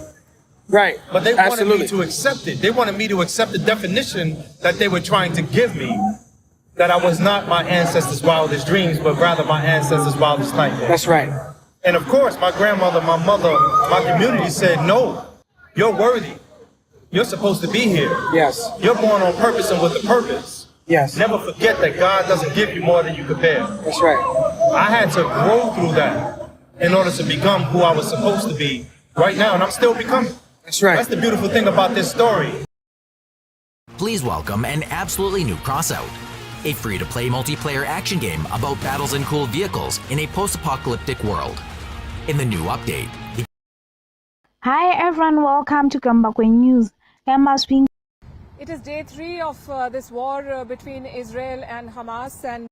Right. But they wanted Absolutely. me to accept it. They wanted me to accept the definition that they were trying to give me, that I was not my ancestors' wildest dreams, but rather my ancestors' wildest nightmares. That's right. And of course, my grandmother, my mother, my community said, no, you're worthy. You're supposed to be here. Yes. You're born on purpose and with a purpose. Yes. Never forget that God doesn't give you more than you can bear. That's right. I had to grow through that in order to become who I was supposed to be right now, and I'm still becoming. That's right. That's the beautiful thing about this story. Please welcome an absolutely new Crossout, a free-to-play multiplayer action game about battles and cool vehicles in a post-apocalyptic world. In the new update, Hi everyone, welcome to Zimbabwe News. It is day 3 of this war between Israel and Hamas, and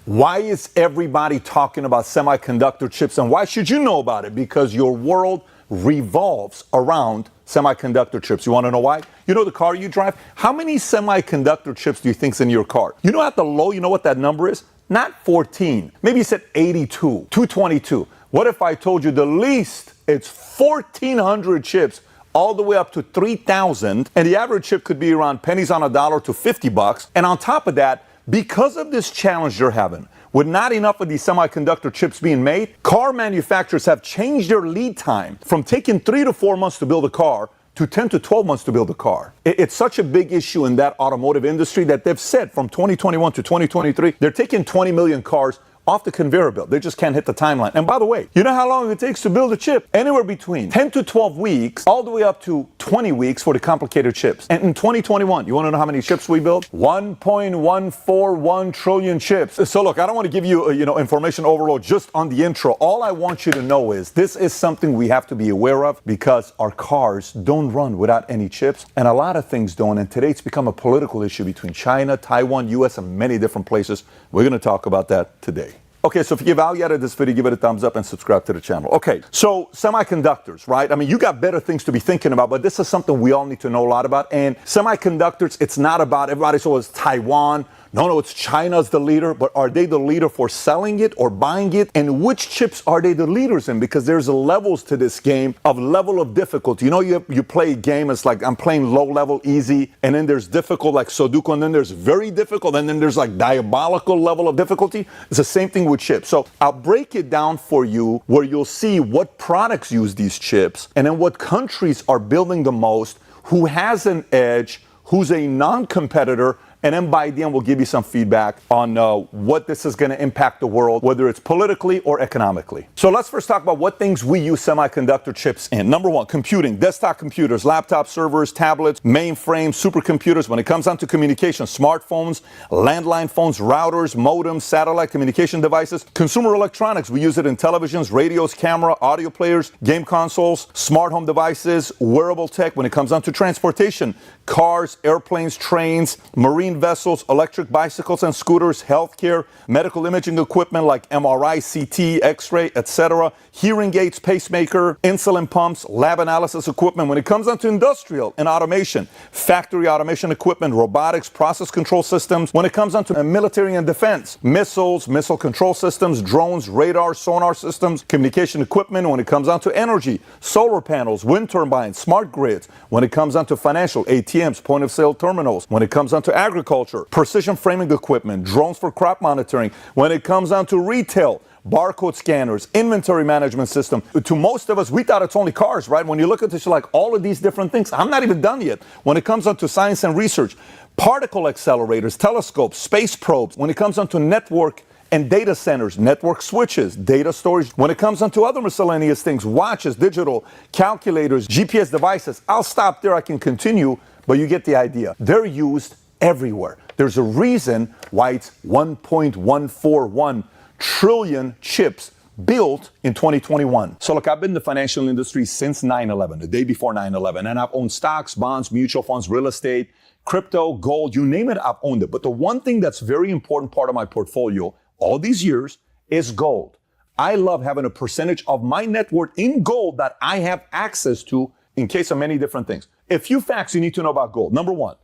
why is everybody talking about semiconductor chips, and why should you know about it? Because your world revolves around semiconductor chips. You want to know why? You know the car you drive? How many semiconductor chips do you think's in your car? You know at the low, you know what that number is? Not 14. Maybe you said 82, 222. What if I told you the least it's 1,400 chips all the way up to 3,000, and the average chip could be around pennies on a dollar to $50. And on top of that, because of this challenge you're having, with not enough of these semiconductor chips being made, car manufacturers have changed their lead time from taking 3 to 4 months to build a car to 10 to 12 months to build a car. It's such a big issue in that automotive industry that they've said from 2021 to 2023, they're taking 20 million cars off the conveyor belt. They just can't hit the timeline. And by the way, you know how long it takes to build a chip? Anywhere between 10 to 12 weeks, all the way up to 20 weeks for the complicated chips. And in 2021, you want to know how many chips we built? 1.141 trillion chips. So look, I don't want to give you, information overload just on the intro. All I want you to know is this is something we have to be aware of because our cars don't run without any chips, and a lot of things don't. And today it's become a political issue between China, Taiwan, US, and many different places. We're going to talk about that today. Okay, so if you get value out of this video, give it a thumbs up and subscribe to the channel. Okay, so semiconductors, right? I mean, you got better things to be thinking about, but this is something we all need to know a lot about. And semiconductors, it's not about everybody says it's Taiwan. No, it's China's the leader, but are they the leader for selling it or buying it? And which chips are they the leaders in? Because there's levels to this game of level of difficulty. You know, you play a game, it's like I'm playing low level, easy, and then there's difficult like Sudoku, and then there's very difficult, and then there's like diabolical level of difficulty. It's the same thing with chips. So I'll break it down for you where you'll see what products use these chips, and then what countries are building the most, who has an edge, who's a non-competitor, and then by the end, we'll give you some feedback on what this is going to impact the world, whether it's politically or economically. So let's first talk about what things we use semiconductor chips in. Number one, computing, desktop computers, laptop servers, tablets, mainframes, supercomputers. When it comes down to communication, smartphones, landline phones, routers, modems, satellite communication devices, consumer electronics. We use it in televisions, radios, camera, audio players, game consoles, smart home devices, wearable tech. When it comes down to transportation, cars, airplanes, trains, marine vessels, electric bicycles and scooters, healthcare, medical imaging equipment like MRI, CT, X-ray, etc., hearing aids, pacemaker, insulin pumps, lab analysis equipment. When it comes down to industrial and automation, factory automation equipment, robotics, process control systems. When it comes down to military and defense, missiles, missile control systems, drones, radar, sonar systems, communication equipment. When it comes down to energy, solar panels, wind turbines, smart grids. When it comes down to financial, ATMs, point of sale terminals. When it comes down to agriculture, precision framing equipment, drones for crop monitoring. When it comes down to retail, barcode scanners, inventory management system. To most of us, we thought it's only cars, right? When you look at this, you're like, all of these different things. I'm not even done yet. When it comes down to science and research, particle accelerators, telescopes, space probes. When it comes down to network and data centers, network switches, data storage. When it comes down to other miscellaneous things, watches, digital, calculators, GPS devices. I'll stop there. I can continue, but you get the idea. They're used everywhere. There's a reason why it's 1.141 trillion chips built in 2021. So look, I've been in the financial industry since 9/11, the day before 9/11, and I've owned stocks, bonds, mutual funds, real estate, crypto, gold, you name it, I've owned it. But the one thing that's very important part of my portfolio all these years is gold. I love having a percentage of my net worth in gold that I have access to in case of many different things. A few facts you need to know about gold. Number one,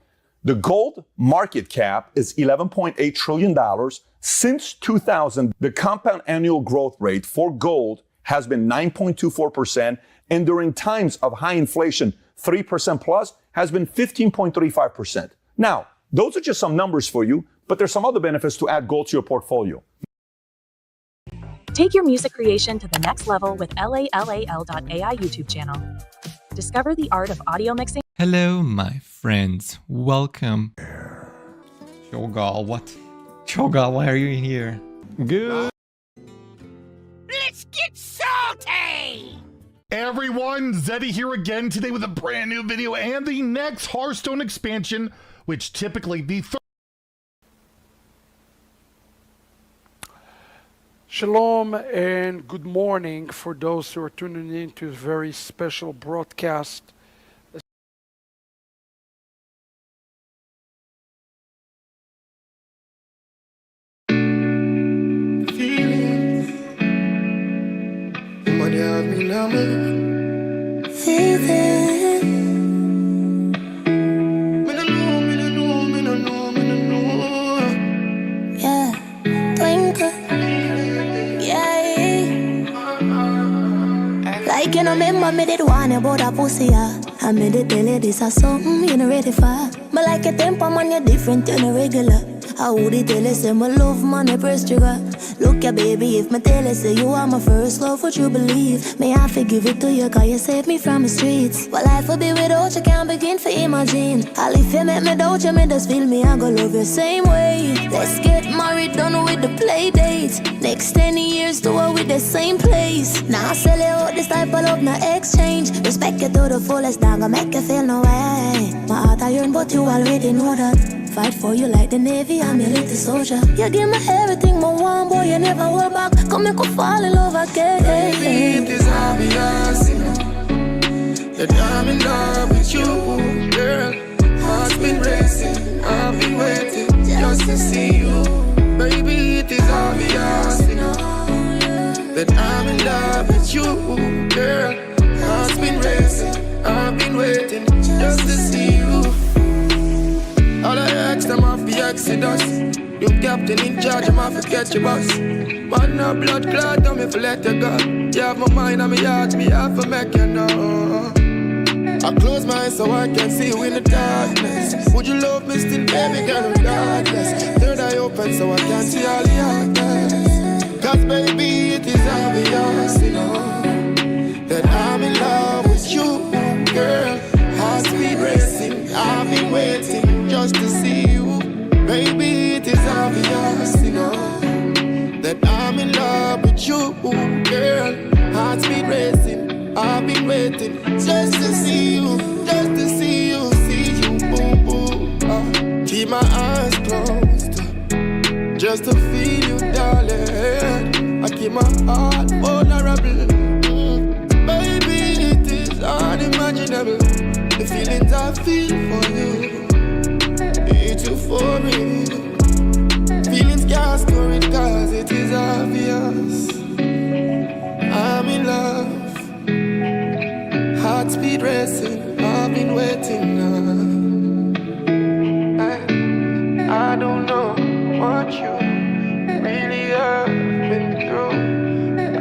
The gold market cap is $11.8 trillion. Since 2000, the compound annual growth rate for gold has been 9.24%, and during times of high inflation, 3% plus, has been 15.35%. Now, those are just some numbers for you, but there's some other benefits to add gold to your portfolio. Take your music creation to the next level with LALAL.ai YouTube channel. Discover the art of audio mixing. Hello, my friends. Welcome. Chogal, what? Chogal, why are you here? Good. Let's get salty! Everyone, Zeddy here again today with a brand new video and the next Hearthstone expansion, which typically the Shalom and good morning for those who are tuning in to a very special broadcast. Like you know, remember me did one about a pussy, yeah. I made it tell you this or something you know ready for. But like a temper man, you're different, you're regular. I would tell you say my love man, I press trigger. Look ya baby, if me tell you say you are my first love, would you believe? May I forgive it to you, cause you saved me from the streets. Well, life would be without you, can't begin to imagine. All if you make me doubt you, me just feel me, I go love you same way. Let's get married, done with the play date. Next 10 years, do it with the same place. Now I sell you out this type of love, no exchange. Respect you to the fullest, not gonna make you feel no way. My heart I yearn, but you already know that. Fight for you like the Navy, I'm your little soldier. You give me everything, my one boy, you never hold back. Come make me fall in love again. Baby, it is obvious, you know, that I'm in love with you, girl. Heart's been racing, I've been waiting just to see you. Baby, it is obvious, you know, that I'm in love with you, girl. Heart's been racing, I've been waiting just to see you. All I ask them off the exodus. You captain in charge, I'm off to catch your bus. But no blood clot, tell me if I let you go. You have my mind on my heart, me have to make you know. I close my eyes so I can see you in the darkness. Would you love me still, baby girl, regardless? Third eye open so I can see all the darkness. Cause baby, it is obvious, you know, that I'm in love with you, girl. Heart speed racing, I've been waiting just to see you. Baby, it is obvious, you know, that I'm in love with you, girl. Heart speed racing, I've been waiting just to see you, just to see you, boo, boo. Keep my eyes closed, just to feel you, darling. I keep my heart vulnerable. Baby, it is unimaginable. The feelings I feel for you, it's euphoria. Feelings can't store it cause it is obvious. I'm in love, heart speed racing, I've been waiting now. I don't know what you really have been through.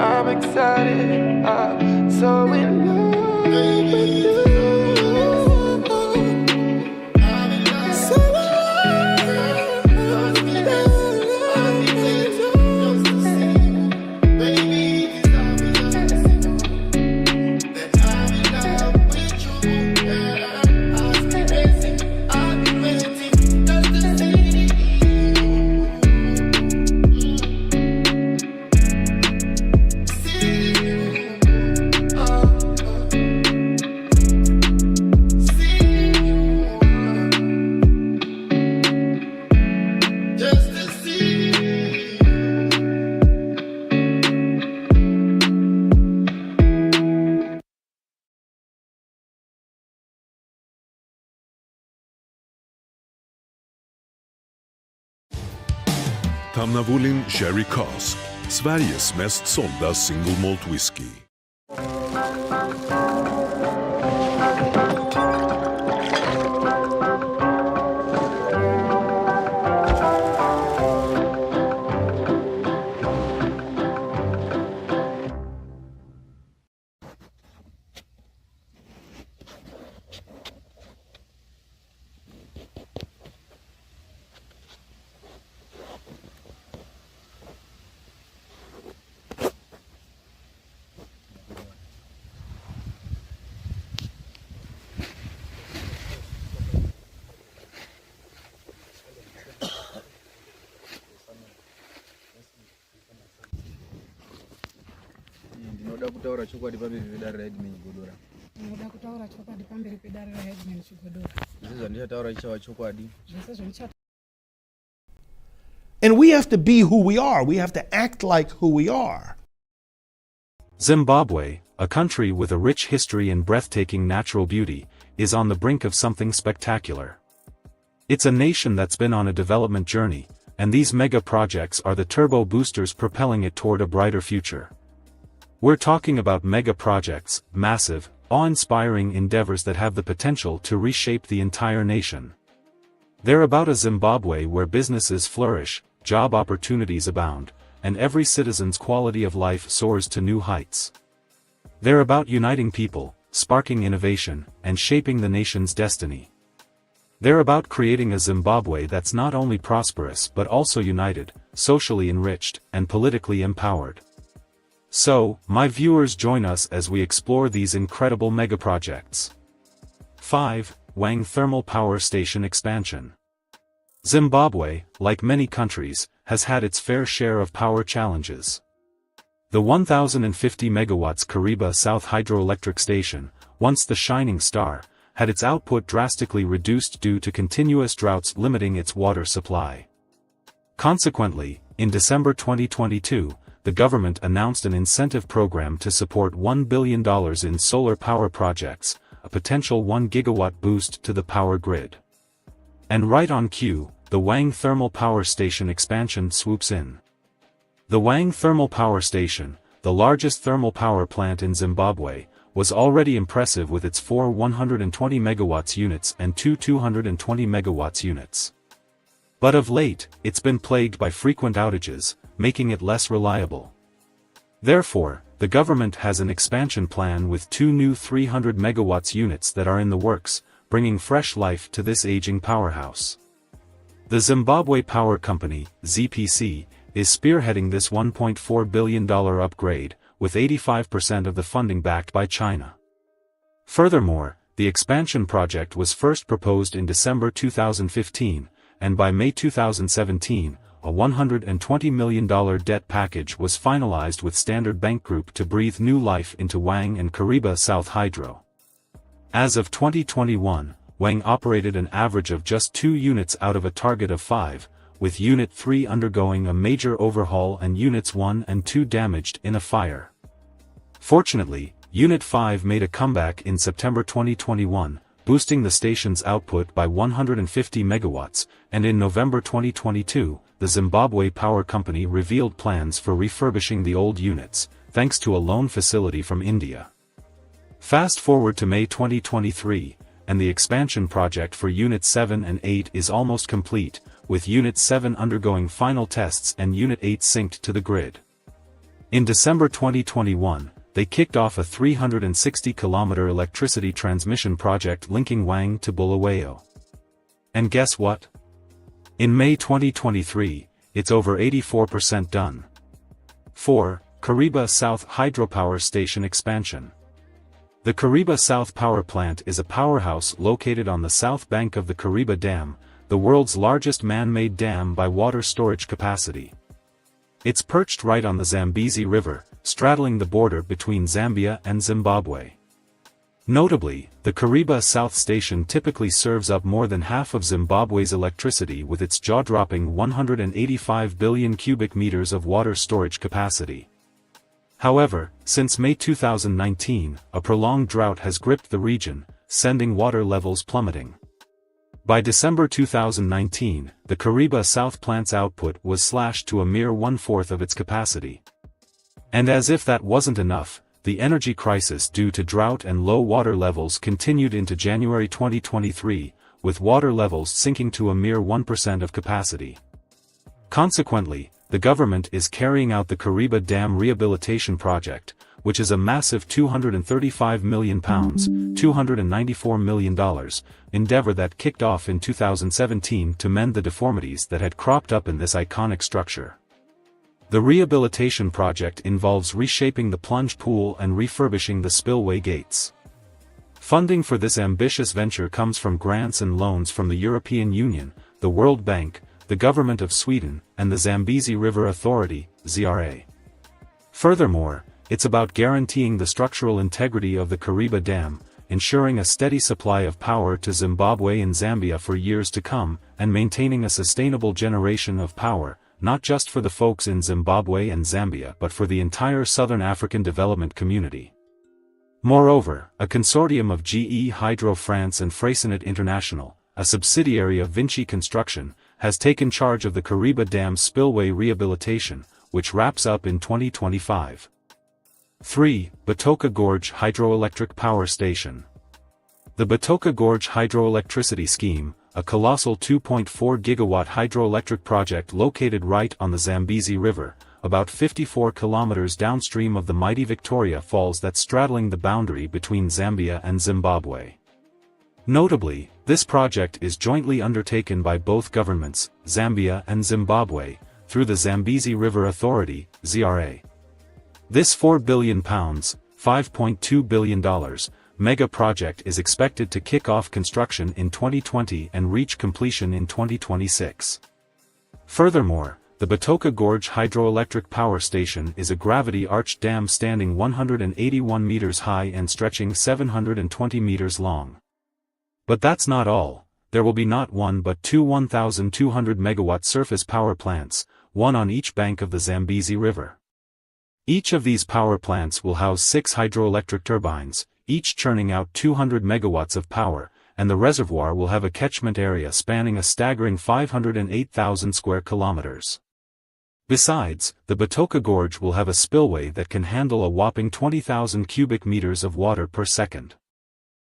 I'm excited, I'm so in love with you. Tamnavulin Sherry Cask, Sveriges mest sålda single malt whisky. Unoda kutaura chokwadi pamberi pedare raHeadman Godora. Unoda kutaura chokwadi pamberi pedare raHeadman Godora. Izvo ndichataura chichava chokwadi. Zvese zvonichataura. And we have to be who we are. We have to act like who we are. Zimbabwe, a country with a rich history and breathtaking natural beauty, is on the brink of something spectacular. It's a nation that's been on a development journey, and these mega projects are the turbo boosters propelling it toward a brighter future. We're talking about mega projects, massive, awe-inspiring endeavors that have the potential to reshape the entire nation. They're about a Zimbabwe where businesses flourish, job opportunities abound, and every citizen's quality of life soars to new heights. They're about uniting people, sparking innovation, and shaping the nation's destiny. They're about creating a Zimbabwe that's not only prosperous but also united, socially enriched, and politically empowered. So, my viewers, join us as we explore these incredible megaprojects. 5. Wang Thermal Power Station Expansion. Zimbabwe, like many countries, has had its fair share of power challenges. The 1,050 megawatts Kariba South Hydroelectric Station, once the shining star, had its output drastically reduced due to continuous droughts limiting its water supply. Consequently, in December 2022, the government announced an incentive program to support $1 billion in solar power projects, a potential 1 gigawatt boost to the power grid. And right on cue, the Wang Thermal Power Station expansion swoops in. The Wang Thermal Power Station, the largest thermal power plant in Zimbabwe, was already impressive with its 4 120 megawatts units and 2 220 megawatts units. But of late, it's been plagued by frequent outages, making it less reliable. Therefore, the government has an expansion plan with 2 new 300 megawatts units that are in the works, bringing fresh life to this aging powerhouse. The Zimbabwe Power Company, ZPC, is spearheading this $1.4 billion upgrade, with 85% of the funding backed by China. Furthermore, the expansion project was first proposed in December 2015, and by May 2017, a $120 million debt package was finalized with Standard Bank Group to breathe new life into Wang and Kariba South Hydro. As of 2021, Wang operated an average of just 2 units out of a target of 5, with Unit 3 undergoing a major overhaul and Units 1 and 2 damaged in a fire. Fortunately, Unit 5 made a comeback in September 2021, boosting the station's output by 150 megawatts, and in November 2022, the Zimbabwe Power Company revealed plans for refurbishing the old units, thanks to a loan facility from India. Fast forward to May 2023, and the expansion project for Units 7 and 8 is almost complete, with Unit 7 undergoing final tests and Unit 8 synced to the grid. In December 2021, they kicked off a 360-kilometer electricity transmission project linking Wang to Bulawayo. And guess what? In May 2023, it's over 84% done. 4. Kariba South Hydropower Station Expansion. The Kariba South Power Plant is a powerhouse located on the south bank of the Kariba Dam, the world's largest man-made dam by water storage capacity. It's perched right on the Zambezi River, straddling the border between Zambia and Zimbabwe. Notably, the Kariba South Station typically serves up more than half of Zimbabwe's electricity with its jaw-dropping 185 billion cubic meters of water storage capacity. However, since May 2019, a prolonged drought has gripped the region, sending water levels plummeting. By December 2019, the Kariba South plant's output was slashed to a mere 1/4 of its capacity. And as if that wasn't enough, the energy crisis due to drought and low water levels continued into January 2023, with water levels sinking to a mere 1% of capacity. Consequently, the government is carrying out the Kariba Dam Rehabilitation Project, which is a massive £235 million, $294 million, endeavor that kicked off in 2017 to mend the deformities that had cropped up in this iconic structure. The rehabilitation project involves reshaping the plunge pool and refurbishing the spillway gates. Funding for this ambitious venture comes from grants and loans from the European Union, the World Bank, the Government of Sweden, and the Zambezi River Authority, ZRA. Furthermore, it's about guaranteeing the structural integrity of the Kariba Dam, ensuring a steady supply of power to Zimbabwe and Zambia for years to come, and maintaining a sustainable generation of power, not just for the folks in Zimbabwe and Zambia but for the entire Southern African development community. Moreover, a consortium of GE Hydro France and Freycinet International, a subsidiary of Vinci Construction, has taken charge of the Kariba Dam spillway rehabilitation, which wraps up in 2025. 3. Batoka Gorge Hydroelectric Power Station. The Batoka Gorge Hydroelectricity Scheme, a colossal 2.4 gigawatt hydroelectric project located right on the Zambezi River, about 54 kilometers downstream of the mighty Victoria Falls that's straddling the boundary between Zambia and Zimbabwe. Notably, this project is jointly undertaken by both governments, Zambia and Zimbabwe, through the Zambezi River Authority, ZRA. This £4 billion, $5.2 billion, mega project is expected to kick off construction in 2020 and reach completion in 2026. Furthermore, the Batoka Gorge Hydroelectric Power Station is a gravity-arched dam standing 181 meters high and stretching 720 meters long. But that's not all. There will be not one but two 1,200 megawatt surface power plants, one on each bank of the Zambezi River. Each of these power plants will house 6 hydroelectric turbines, each churning out 200 megawatts of power, and the reservoir will have a catchment area spanning a staggering 508,000 square kilometers. Besides, the Batoka Gorge will have a spillway that can handle a whopping 20,000 cubic meters of water per second.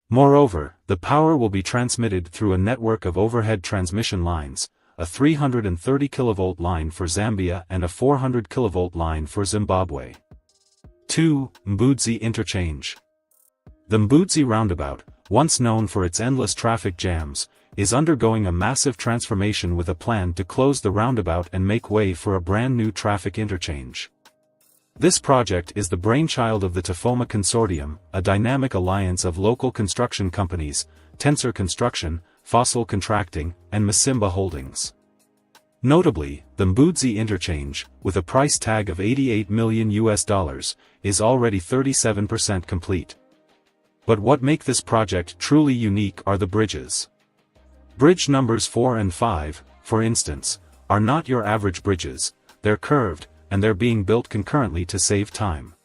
Moreover, the power will be transmitted through a network of overhead transmission lines, a 330 kV line for Zambia and a 400 kV line for Zimbabwe. 2. Mbudzi Interchange. The Mbudzi roundabout, once known for its endless traffic jams, is undergoing a massive transformation with a plan to close the roundabout and make way for a brand new traffic interchange. This project is the brainchild of the Tafoma Consortium, a dynamic alliance of local construction companies, Tensor Construction, Fossil Contracting, and Masimba Holdings. Notably, the Mbudzi interchange, with a price tag of $88 million, is already 37% complete. But what make this project truly unique are the bridges. Bridge numbers 4 and 5, for instance, are not your average bridges, they're curved, and they're being built concurrently to save time.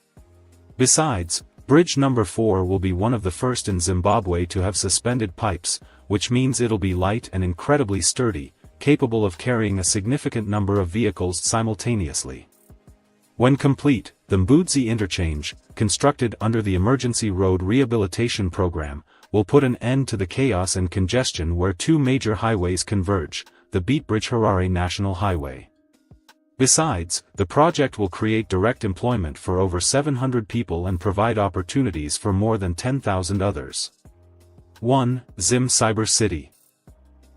Besides, bridge number 4 will be one of the first in Zimbabwe to have suspended pipes, which means it'll be light and incredibly sturdy, capable of carrying a significant number of vehicles simultaneously. When complete, the Mbudzi interchange, constructed under the Emergency Road Rehabilitation Program, will put an end to the chaos and congestion where two major highways converge, the Beitbridge-Harare National Highway. Besides, the project will create direct employment for over 700 people and provide opportunities for more than 10,000 others. 1. Zim Cyber City.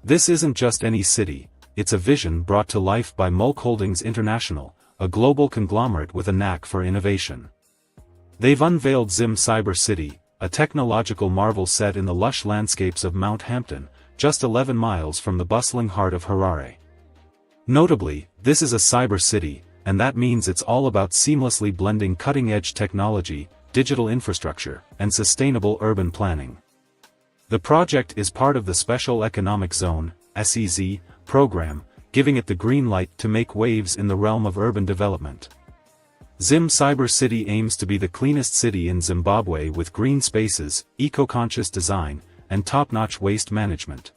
This isn't just any city, it's a vision brought to life by Mulk Holdings International, a global conglomerate with a knack for innovation. They've unveiled Zim Cyber City, a technological marvel set in the lush landscapes of Mount Hampton, just 11 miles from the bustling heart of Harare. Notably, this is a cyber city, and that means it's all about seamlessly blending cutting-edge technology, digital infrastructure, and sustainable urban planning. The project is part of the Special Economic Zone, SEZ, program, giving it the green light to make waves in the realm of urban development. Zim Cyber City aims to be the cleanest city in Zimbabwe with green spaces, eco-conscious design, and top-notch waste management.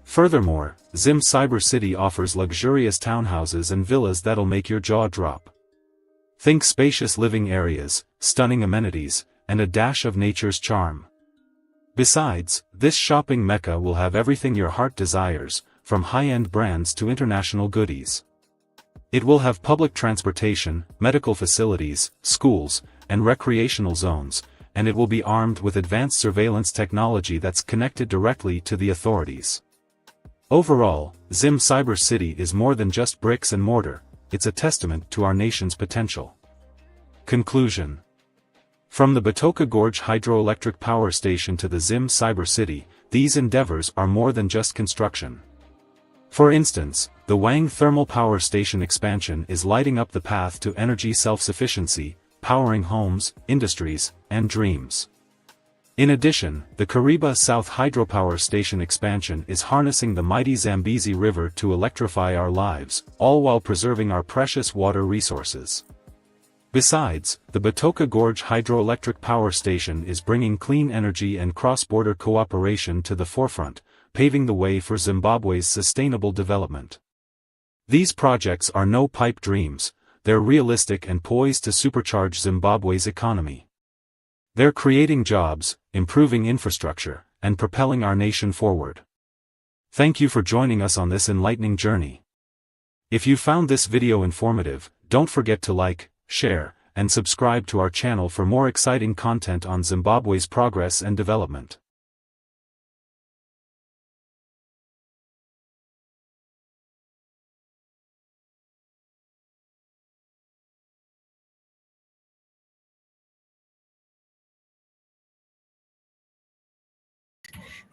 Furthermore, Zim Cyber City offers luxurious townhouses and villas that'll make your jaw drop. Think spacious living areas, stunning amenities, and a dash of nature's charm. Besides, this shopping mecca will have everything your heart desires, from high-end brands to international goodies. It will have public transportation, medical facilities, schools, and recreational zones, and it will be armed with advanced surveillance technology that's connected directly to the authorities. Overall, Zim Cyber City is more than just bricks and mortar, it's a testament to our nation's potential. Conclusion. From the Batoka Gorge Hydroelectric Power Station to the Zim Cyber City, these endeavors are more than just construction. For instance, the Wang Thermal Power Station expansion is lighting up the path to energy self-sufficiency, powering homes, industries, and dreams. In addition, the Kariba South Hydropower Station expansion is harnessing the mighty Zambezi River to electrify our lives, all while preserving our precious water resources. Besides, the Batoka Gorge Hydroelectric Power Station is bringing clean energy and cross-border cooperation to the forefront, paving the way for Zimbabwe's sustainable development. These projects are no pipe dreams, they're realistic and poised to supercharge Zimbabwe's economy. They're creating jobs, improving infrastructure, and propelling our nation forward. Thank you for joining us on this enlightening journey. If you found this video informative, don't forget to like, share, and subscribe to our channel for more exciting content on Zimbabwe's progress and development.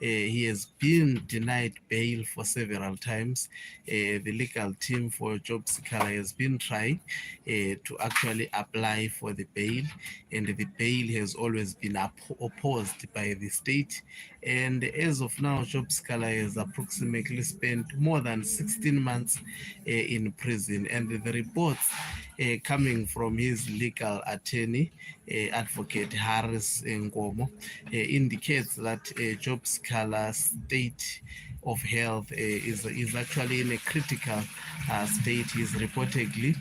He has been denied bail for several times. The legal team for Job Sikhala has been trying to actually apply for the bail, and the bail has always been opposed by the state. And as of now, Job Sikhala has approximately spent more than 16 months in prison. And the reports coming from his legal attorney, Advocate Harris Ngomo, indicates that Job Sikhala's state of health is actually in a critical state. He is reportedly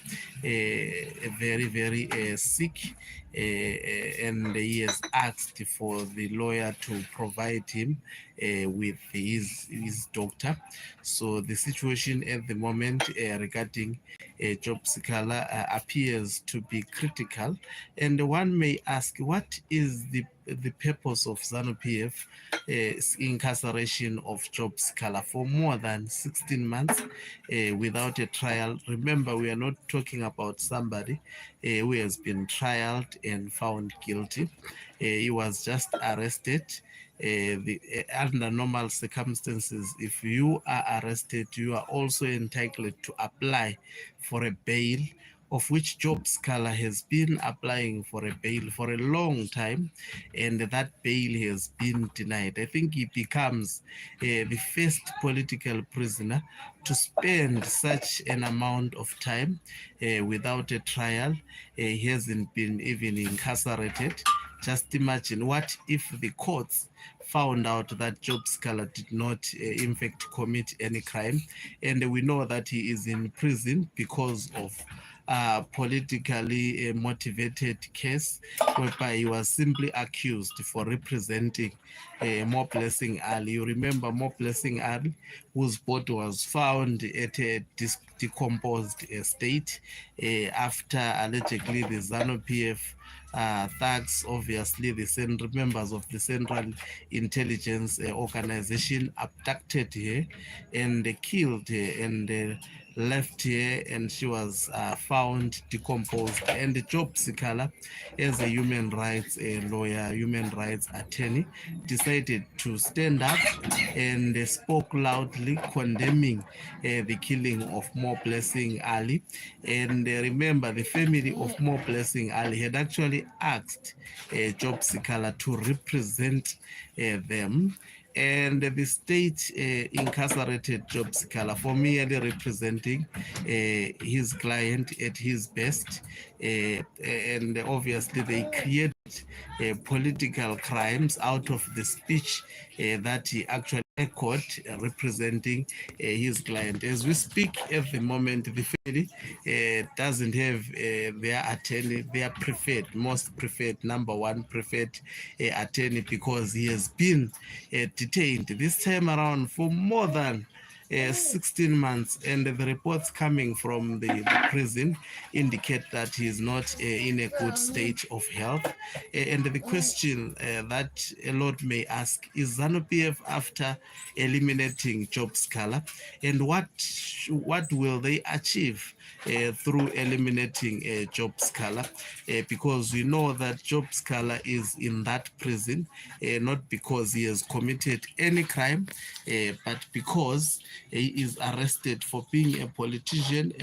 very sick, and he has asked for the lawyer to provide him with his doctor. So the situation at the moment regarding Job Sikhala appears to be critical, and one may ask, what is the purpose of ZANU-PF incarceration of Job Sikhala for more than 16 months without a trial? Remember, we are not talking about somebody who has been trialed and found guilty. He was just arrested. Under normal circumstances, if you are arrested, you are also entitled to apply for a bail, of which Job Sikhala has been applying for a bail for a long time, and that bail has been denied. I think he becomes the first political prisoner to spend such an amount of time without a trial. He hasn't been even incarcerated. Just imagine, what if the courts found out that Job Sikhala did not, in fact, commit any crime, and we know that he is in prison because of politically motivated case whereby he was simply accused for representing Mo Blessing Ali. You remember Mo Blessing Ali, whose body was found at a decomposed state after allegedly the ZANU-PF thugs, obviously the members of the Central Intelligence Organization, abducted her and killed her and left here, and she was found decomposed. And Job Sikhala, as a human rights lawyer, human rights attorney, decided to stand up and spoke loudly condemning the killing of Mo Blessing Ali. And remember, the family of Mo Blessing Ali had actually asked Job Sikhala to represent them, and the state incarcerated Job Sikhala for merely representing his client at his best, and obviously they created political crimes out of the speech that he actually echoed, representing his client. As we speak at the moment, the family doesn't have their attorney, their preferred, most preferred, number one preferred attorney, because he has been detained this time around for more than 16 months, and the reports coming from the prison indicate that he is not in a good state of health. And the question that a lot may ask is, ZANU-PF, after eliminating Job Sikhala, and what will they achieve through eliminating Job Sikhala? Because we know that Job Sikhala is in that prison not because he has committed any crime, but because he is arrested for being a politician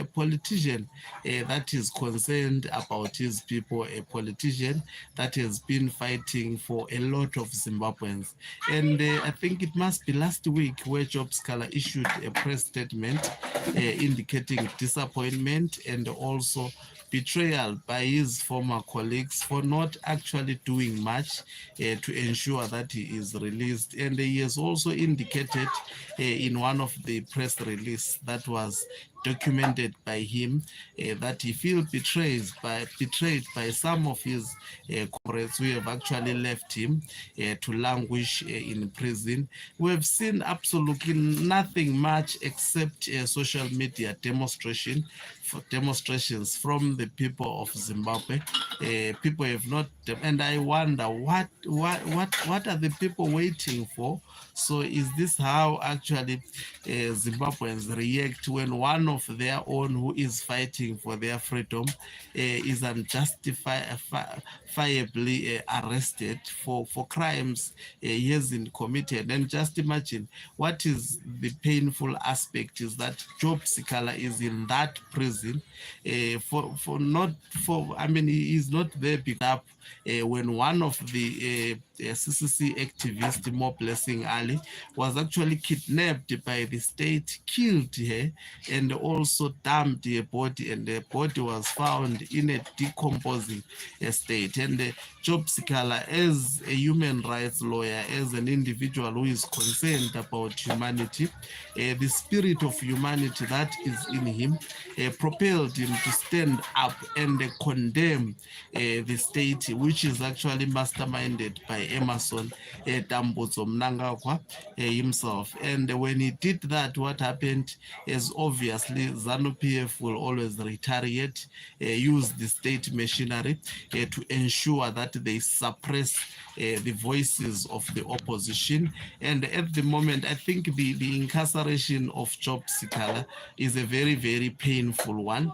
that is concerned about his people, a politician that has been fighting for a lot of Zimbabweans. And I think it must be last week where Job Scholar issued a press statement indicating disappointment and also betrayal by his former colleagues for not actually doing much to ensure that he is released. And he has also indicated in one of the press release that was documented by him that he feels betrayed by some of his comrades who have actually left him to languish in prison. We have seen absolutely nothing much except social media demonstrations from the people of Zimbabwe. People have not, and I wonder what are the people waiting for? So is this how actually Zimbabweans react when one of their own who is fighting for their freedom is unjustifiably arrested for crimes he hasn't committed? And just imagine what is the painful aspect is that Job Sikala is in that prison he is not there picked up when one of the CCC activist, More Blessing Ali, was actually kidnapped by the state, killed her, and also dumped her body, and the body was found in a decomposing state. And Job Sikala, as a human rights lawyer, as an individual who is concerned about humanity, the spirit of humanity that is in him propelled him to stand up and condemn the state, which is actually masterminded by Emerson Dambudzo Mnangagwa himself. And when he did that, what happened is obviously ZANU-PF will always retaliate, use the state machinery to ensure that they suppress the voices of the opposition. And at the moment, I think the incarceration of Job Sikala is a very, very painful one.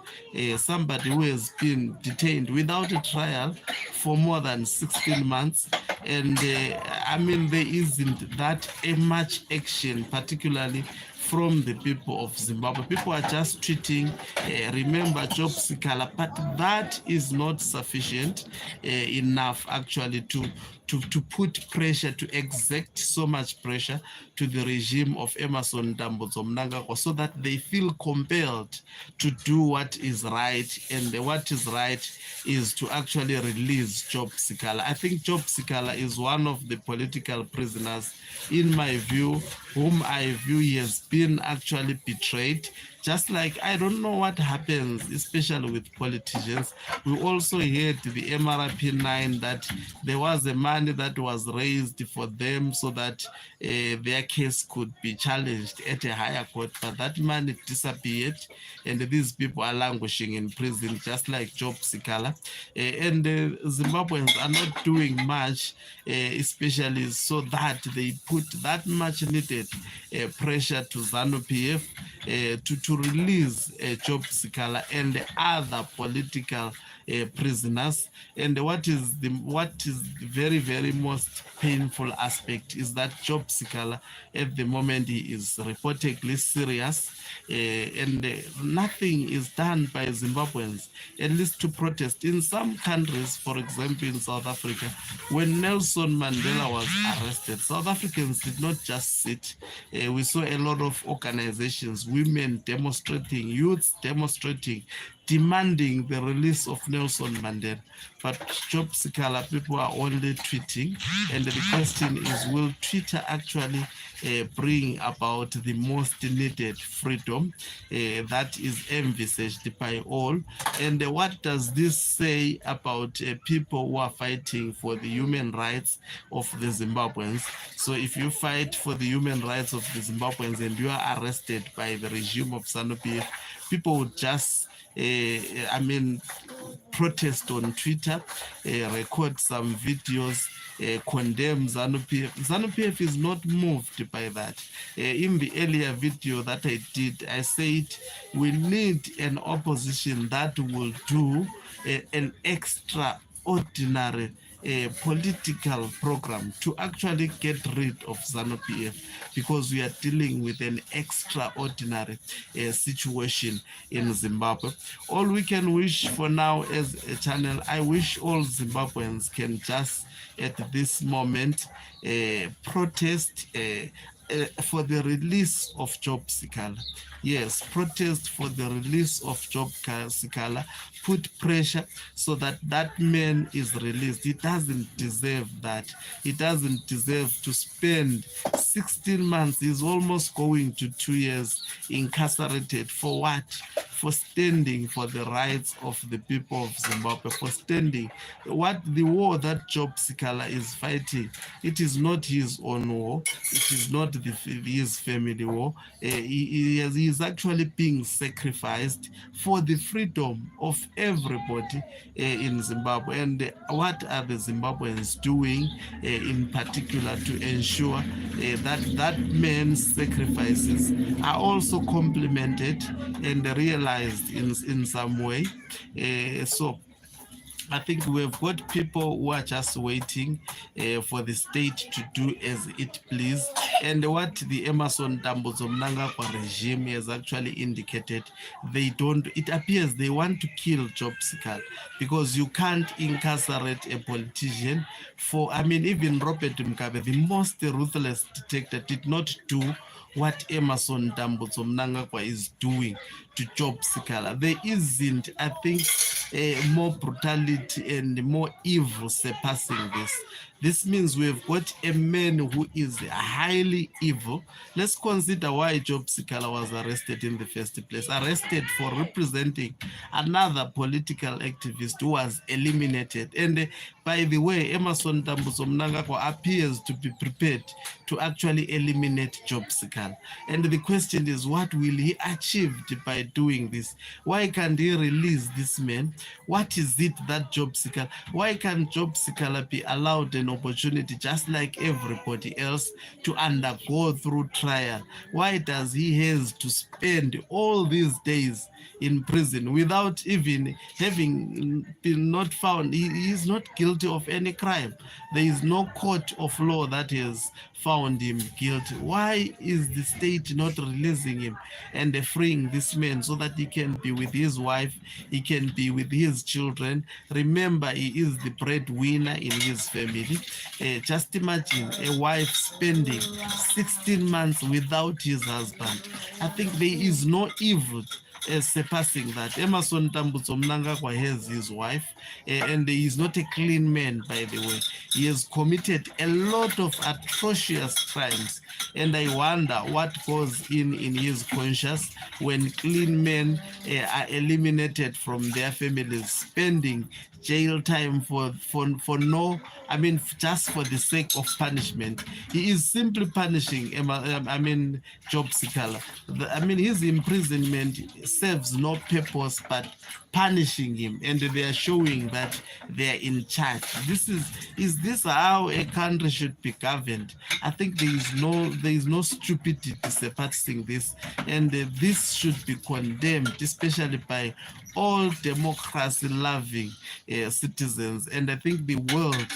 Somebody who has been detained without a trial for more than 16 months. And there isn't that much action, particularly from the people of Zimbabwe. People are just treating, remember Job Sikala, but that is not sufficient enough actually to put pressure, to exert so much pressure to the regime of Emerson Dambudzo Mnangagwa so that they feel compelled to do what is right. And what is right is to actually release Job Sikala. I think Job Sikala is one of the political prisoners, in my view, whom I view he has been actually betrayed. Just like, I don't know what happens, especially with politicians. We also heard the MRP 9 that there was a money that was raised for them so that their case could be challenged at a higher court, but that money disappeared, and these people are languishing in prison, just like Job Sikala. And Zimbabweans are not doing much, especially so that they put that much needed pressure to ZANU-PF to release Job Sikala and other political prisoners. And what is the very, very most painful aspect is that Job Sikala at the moment he is reportedly serious, and nothing is done by Zimbabweans, at least to protest. In some countries, for example in South Africa, when Nelson Mandela was arrested, South Africans did not just sit. We saw a lot of organizations, women demonstrating, youths demonstrating, demanding the release of Nelson Mandela. But Job Sikala, people are only tweeting, and the question is, will Twitter actually bring about the most needed freedom that is envisaged by all? And what does this say about people who are fighting for the human rights of the Zimbabweans? So if you fight for the human rights of the Zimbabweans and you are arrested by the regime of ZANU-PF, people would just protest on Twitter, record some videos, condemn ZANU-PF. ZANU-PF is not moved by that. In the earlier video that I did, I said we need an opposition that will do an extra ordinary political program to actually get rid of ZANU-PF, because we are dealing with an extraordinary situation in Zimbabwe. All we can wish for now as a channel, I wish all Zimbabweans can just at this moment protest for the release of Job Sikala. Yes, protest for the release of Job Sikala. Put pressure so that that man is released. He doesn't deserve that. He doesn't deserve to spend 16 months. He's almost going to 2 years incarcerated. For what? For standing for the rights of the people of Zimbabwe, for standing. What the war that Job Sikala is fighting, it is not his own war. It is not his family war. He is actually being sacrificed for the freedom of everybody in Zimbabwe. And what are the Zimbabweans doing in particular to ensure that that man's sacrifices are also complemented and realized in some way? So I think we've got people who are just waiting for the state to do as it please. And what the Emerson Dambudzo Mnangagwa regime has actually indicated, it appears they want to kill Job Sikala, because you can't incarcerate a politician for, even Robert Mugabe, the most ruthless dictator, did not do what Emerson Dambudzo Mnangagwa is doing to Job Sikala. There isn't, I think, more brutality and more evil surpassing this. This means we've got a man who is highly evil. Let's consider why Job Sikala was arrested in the first place. Arrested for representing another political activist who was eliminated. And by the way, Emerson Dambudzo Mnangagwa appears to be prepared to actually eliminate Job Sikala. And the question is, what will he achieve by doing this? Why can't he release this man? What is it that Job Sikala, why can't Job Sikala be allowed an opportunity just like everybody else to undergo through trial? Why does he have to spend all these days in prison without even having been not found? He is not guilty of any crime. There is no court of law that has found him guilty. Why is the state not releasing him and freeing this man so that he can be with his wife, he can be with his children? Remember, he is the breadwinner in his family. Just imagine a wife spending 16 months without his husband. I think there is no evil surpassing that. Emerson Dambudzo Mnangagwa has his wife, and he is not a clean man, by the way. He has committed a lot of atrocious crimes, and I wonder what goes in his conscience when clean men are eliminated from their families, spending jail time for no, just for the sake of punishment. He is simply punishing Job Sikala. His imprisonment serves no purpose but punishing him, and they are showing that they are in charge. Is this how a country should be governed? I think there is no stupidity surpassing this, and this should be condemned, especially by all democracy-loving citizens. And I think the world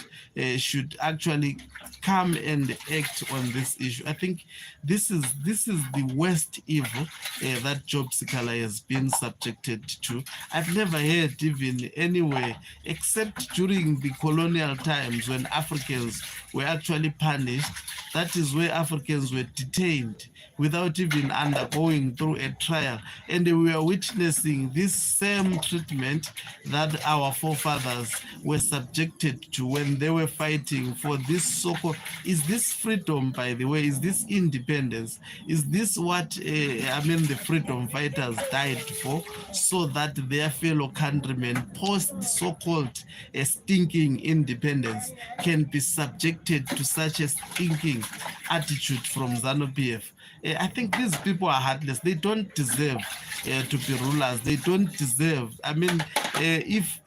should actually come and act on this issue. I think this is the worst evil that Job Sikala has been subjected to. I've never heard even anywhere, except during the colonial times when Africans were actually punished. That is where Africans were detained without even undergoing through a trial. And we are witnessing this same treatment that our forefathers were subjected to when they were fighting for this so-called, is this freedom, by the way? Is this independence? Is this what, the freedom fighters died for, so that their fellow countrymen, post so-called stinking independence, can be subjected to such a stinking attitude from ZANU-PF? I think these people are heartless. They don't deserve to be rulers. They don't deserve. I mean, if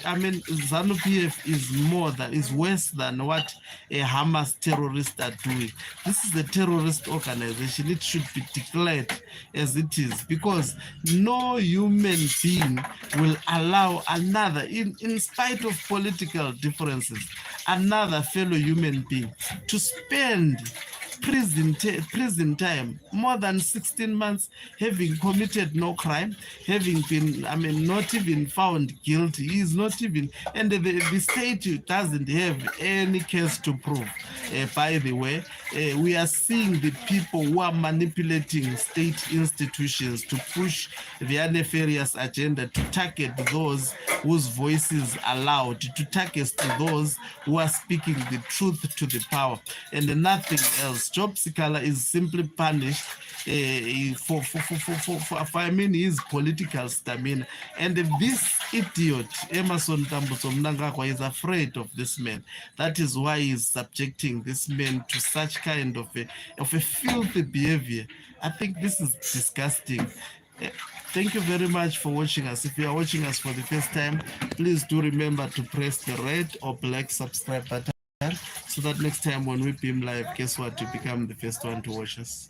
I mean ZANU-PF is worse than what Hamas terrorists are doing. This is a terrorist organization. It should be declared as it is, because no human being will allow another, in spite of political differences, another fellow human being to spend prison time more than 16 months, having committed no crime, having been, I mean, not even found guilty. He is not even, and the state doesn't have any case to prove. By the way, we are seeing the people who are manipulating state institutions to push their nefarious agenda, to target those whose voices are loud, to target those who are speaking the truth to the power, and nothing else. Job Sikala is simply punished for I mean, his political stamina. And this idiot, Emerson Tambuso Mnangagwa, is afraid of this man. That is why he's subjecting this man to such kind of a filthy behavior. I think this is disgusting. Thank you very much for watching us. If you are watching us for the first time, please do remember to press the red or black subscribe button, so that next time when we beam live, guess what, you become the first one to watch us.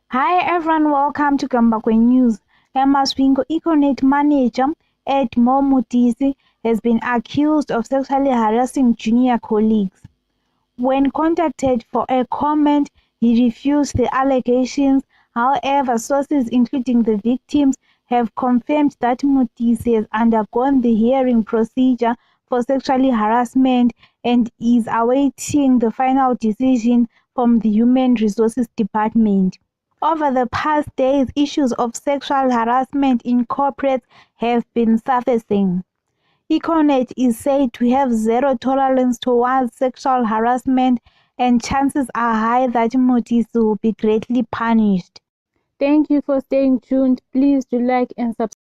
Hi everyone, welcome to Zimbabwe News. Emma Swingo, Econet manager at Momutisi, has been accused of sexually harassing junior colleagues. When contacted for a comment, he refused the allegations. However, sources including the victims have confirmed that Mutisi has undergone the hearing procedure for sexually harassment and is awaiting the final decision from the Human Resources Department. Over the past days, issues of sexual harassment in corporates have been surfacing. Econet is said to have zero tolerance towards sexual harassment, and chances are high that Mutisi will be greatly punished. Thank you for staying tuned. Please do like and subscribe.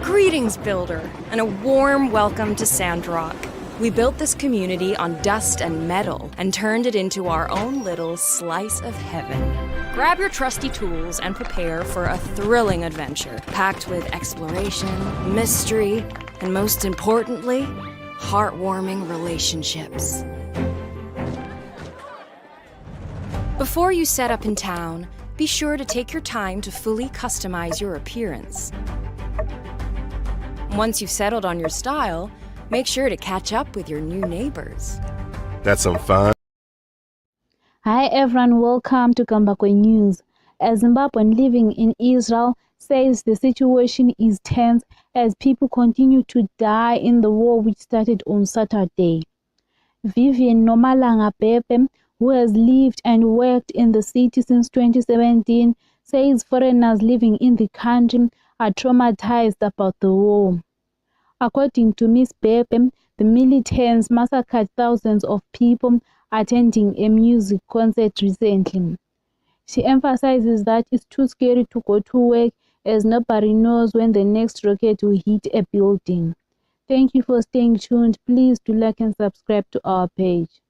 Greetings, Builder, and a warm welcome to Sandrock. We built this community on dust and metal and turned it into our own little slice of heaven. Grab your trusty tools and prepare for a thrilling adventure packed with exploration, mystery, and most importantly, heartwarming relationships. Before you set up in town, be sure to take your time to fully customize your appearance. Once you've settled on your style, make sure to catch up with your new neighbors. That's some fun. Hi everyone, welcome to Zimbabwe News. A Zimbabwean living in Israel says the situation is tense as people continue to die in the war which started on Saturday. Vivian Nomalanga Pepe, who has lived and worked in the city since 2017, says foreigners living in the country are traumatized about the war. According to Ms. Pepe, the militants massacred thousands of people attending a music concert recently. She emphasizes that it's too scary to go to work as nobody knows when the next rocket will hit a building. Thank you for staying tuned. Please do like and subscribe to our page.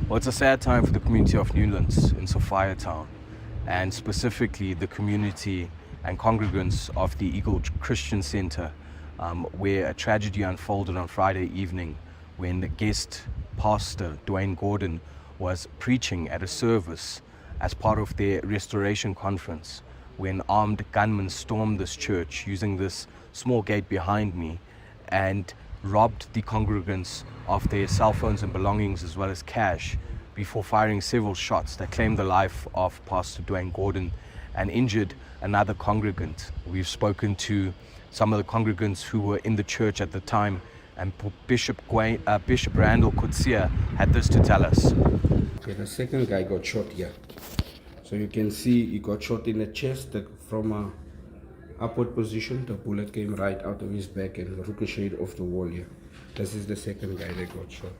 Well, it's a sad time for the community of Newlands in Sophia Town, and specifically the community and congregants of the Eagle Christian Center, where a tragedy unfolded on Friday evening when the guest pastor, Dwayne Gordon, was preaching at a service as part of their restoration conference when armed gunmen stormed this church using this small gate behind me and robbed the congregants of their cell phones and belongings as well as cash before firing several shots that claimed the life of Pastor Dwayne Gordon and injured another congregant. We've spoken to some of the congregants who were in the church at the time, and Bishop Randall Kutsia had this to tell us. Okay, the second guy got shot here. So you can see he got shot in the chest from a upward position. The bullet came right out of his back and ricocheted off the wall here. This is the second guy that got shot.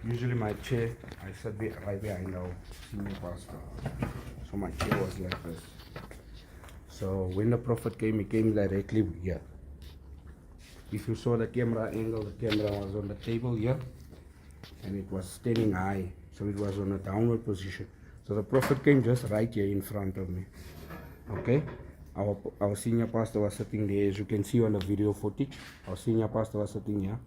Usually my chair, I sat right behind our senior pastor. So my chair was like this. So when the prophet came, he came directly here. If you saw the camera angle, the camera was on the table here and it was standing high. So it was on a downward position. So the prophet came just right here in front of me. Okay? Our senior pastor was sitting there, as you can see on the video footage. Our senior pastor was sitting here,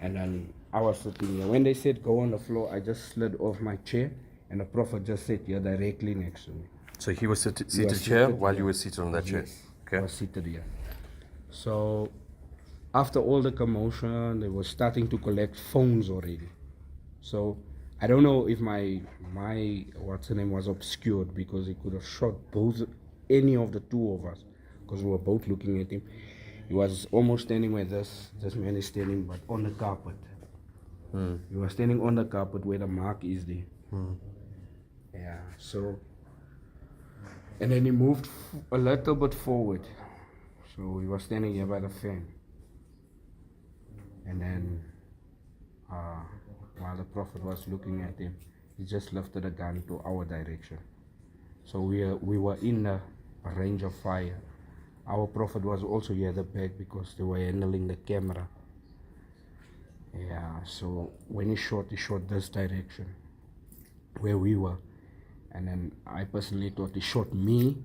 and then I was sitting here. When they said go on the floor, I just slid off my chair, and the prophet just sat here directly next to me. So he was seated here while you were seated on that chair? Yes, okay. I was seated here. So after all the commotion, they were starting to collect phones already. So I don't know if my what's her name was obscured, because he could have shot any of the two of us, because we were both looking at him. He was almost standing where this man is standing, but on the carpet. He was standing on the carpet where the mark is there. Yeah, so, and then he moved a little bit forward. So he was standing here by the fan. And then, while the prophet was looking at him, he just lifted a gun to our direction. So we were in the range of fire. Our prophet was also here at the back because they were handling the camera. Yeah, so when he shot this direction where we were. And then I personally thought he shot me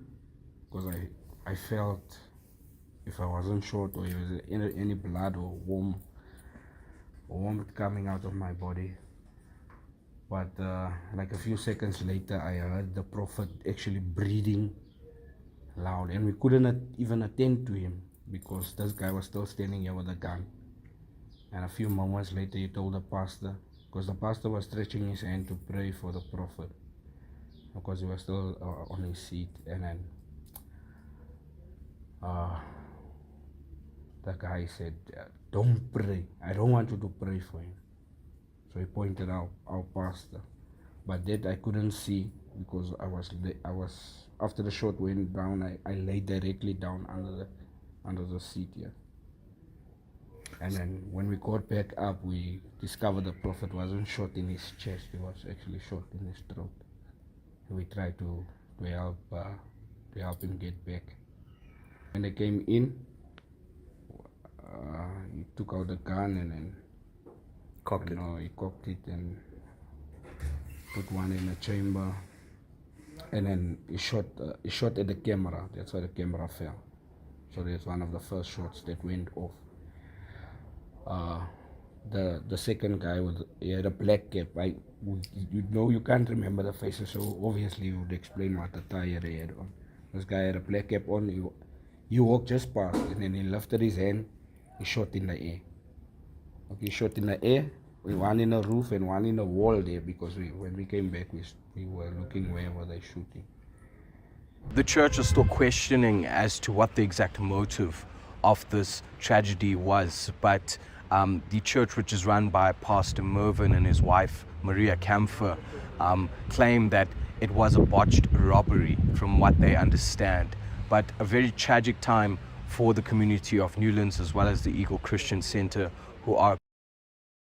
because I felt if I wasn't shot or there was any blood or warmth coming out of my body. But like a few seconds later, I heard the Prophet actually breathing loud, and we couldn't even attend to him because this guy was still standing here with a gun. And a few moments later, he told the pastor, because the pastor was stretching his hand to pray for the Prophet, because he was still on his seat. And then the guy said, "Don't pray. I don't want you to pray for him." So he pointed out our pastor, but that I couldn't see because I was after the shot went down. I lay directly down under the seat here. And then when we got back up, we discovered the Prophet wasn't shot in his chest; he was actually shot in his throat. And we tried to help him get back. When they came in, he took out the gun and then cocked it. He cocked it and put one in the chamber, and then he shot at the camera. That's why the camera fell. So that's one of the first shots that went off. The second guy he had a black cap. You can't remember the faces, so obviously you would explain what attire he had on. This guy had a black cap on. He walked just past, and then he lifted his hand. He shot in the air. Okay, shot in the air. One in the roof and one in the wall there, because when we came back, we were looking where were they shooting. The church is still questioning as to what the exact motive of this tragedy was, but the church, which is run by Pastor Mervyn and his wife Maria Camphor, claim that it was a botched robbery from what they understand, but a very tragic time for the community of Newlands as well as the Eagle Christian Center, who are.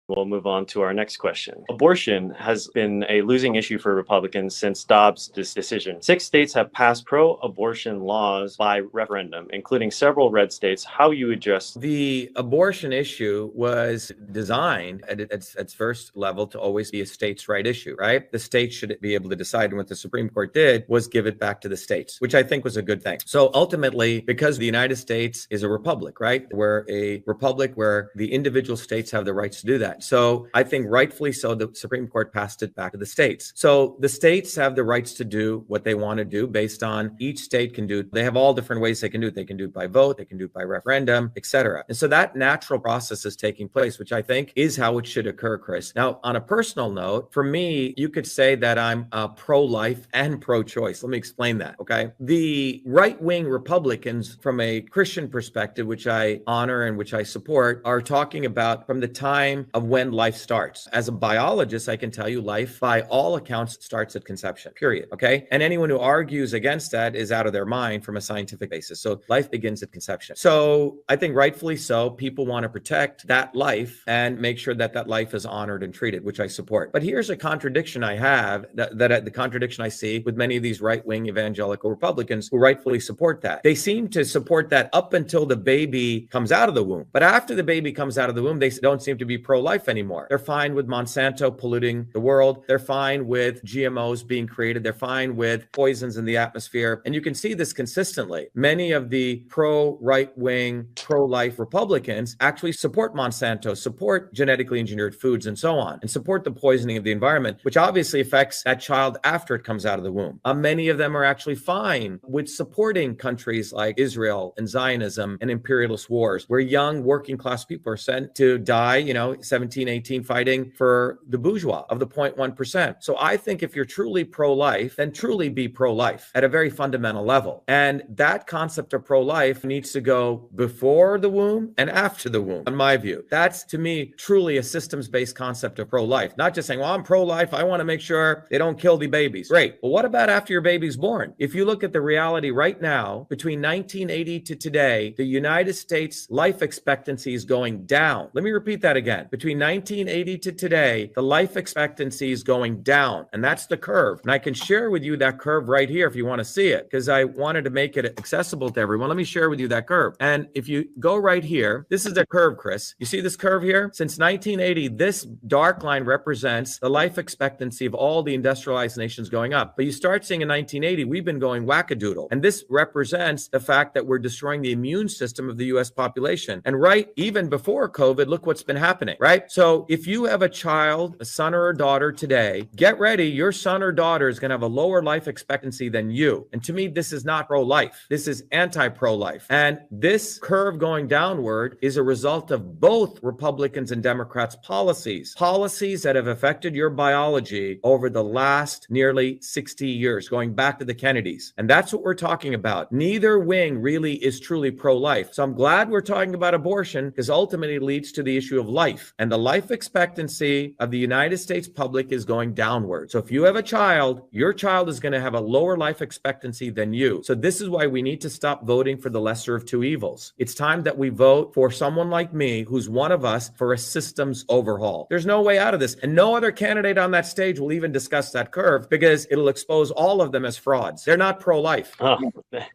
We'll move on to our next question. Abortion has been a losing issue for Republicans since Dobbs' decision. 6 states have passed pro-abortion laws by referendum, including several red states. How you address the abortion issue was designed at its first level to always be a states' right issue, right? The states should be able to decide, and what the Supreme Court did was give it back to the states, which I think was a good thing. So ultimately, because the United States is a republic, right? We're a republic where the individual states have the rights to do that. So I think rightfully so, the Supreme Court passed it back to the states. So the states have the rights to do what they want to do based on each state can do. They have all different ways they can do it. They can do it by vote, they can do it by referendum, etc. And so that natural process is taking place, which I think is how it should occur, Chris. Now, on a personal note, for me, you could say that I'm pro-life and pro-choice. Let me explain that, okay? The right-wing Republicans, from a Christian perspective, which I honor and which I support, are talking about from the time of when life starts. As a biologist, I can tell you life, by all accounts, starts at conception, period, okay? And anyone who argues against that is out of their mind from a scientific basis. So life begins at conception. So I think rightfully so, people want to protect that life and make sure that that life is honored and treated, which I support. But here's a contradiction I have, the contradiction I see with many of these right-wing evangelical Republicans who rightfully support that. They seem to support that up until the baby comes out of the womb. But after the baby comes out of the womb, they don't seem to be pro-life anymore. They're fine with Monsanto polluting the world. They're fine with GMOs being created. They're fine with poisons in the atmosphere. And you can see this consistently. Many of the pro-right-wing, pro-life Republicans actually support Monsanto, support genetically engineered foods and so on, and support the poisoning of the environment, which obviously affects that child after it comes out of the womb. Many of them are actually fine with supporting countries like Israel and Zionism and imperialist wars, where young working class people are sent to die, 17, 18, fighting for the bourgeois of the 0.1%. So I think if you're truly pro-life, then truly be pro-life at a very fundamental level. And that concept of pro-life needs to go before the womb and after the womb, in my view. That's, to me, truly a systems-based concept of pro-life. Not just saying, well, I'm pro-life, I want to make sure they don't kill the babies. Great. Well, what about after your baby's born? If you look at the reality right now, between 1980 to today, the United States life expectancy is going down. Let me repeat that again. Between between 1980 to today, the life expectancy is going down, and that's the curve. And I can share with you that curve right here if you want to see it, because I wanted to make it accessible to everyone. Let me share with you that curve. And if you go right here, this is the curve, Chris. You see this curve here? Since 1980, this dark line represents the life expectancy of all the industrialized nations going up. But you start seeing in 1980, we've been going wackadoodle. And this represents the fact that we're destroying the immune system of the US population. And right, even before COVID, look what's been happening, right? So if you have a child, a son or a daughter today, get ready, your son or daughter is going to have a lower life expectancy than you. And to me, this is not pro-life. This is anti-pro-life. And this curve going downward is a result of both Republicans and Democrats' policies that have affected your biology over the last nearly 60 years, going back to the Kennedys. And that's what we're talking about. Neither wing really is truly pro-life. So I'm glad we're talking about abortion, because ultimately it leads to the issue of life. And the life expectancy of the United States public is going downward. So if you have a child, your child is going to have a lower life expectancy than you. So this is why we need to stop voting for the lesser of two evils. It's time that we vote for someone like me, who's one of us, for a systems overhaul. There's no way out of this. And no other candidate on that stage will even discuss that curve, because it'll expose all of them as frauds. They're not pro-life.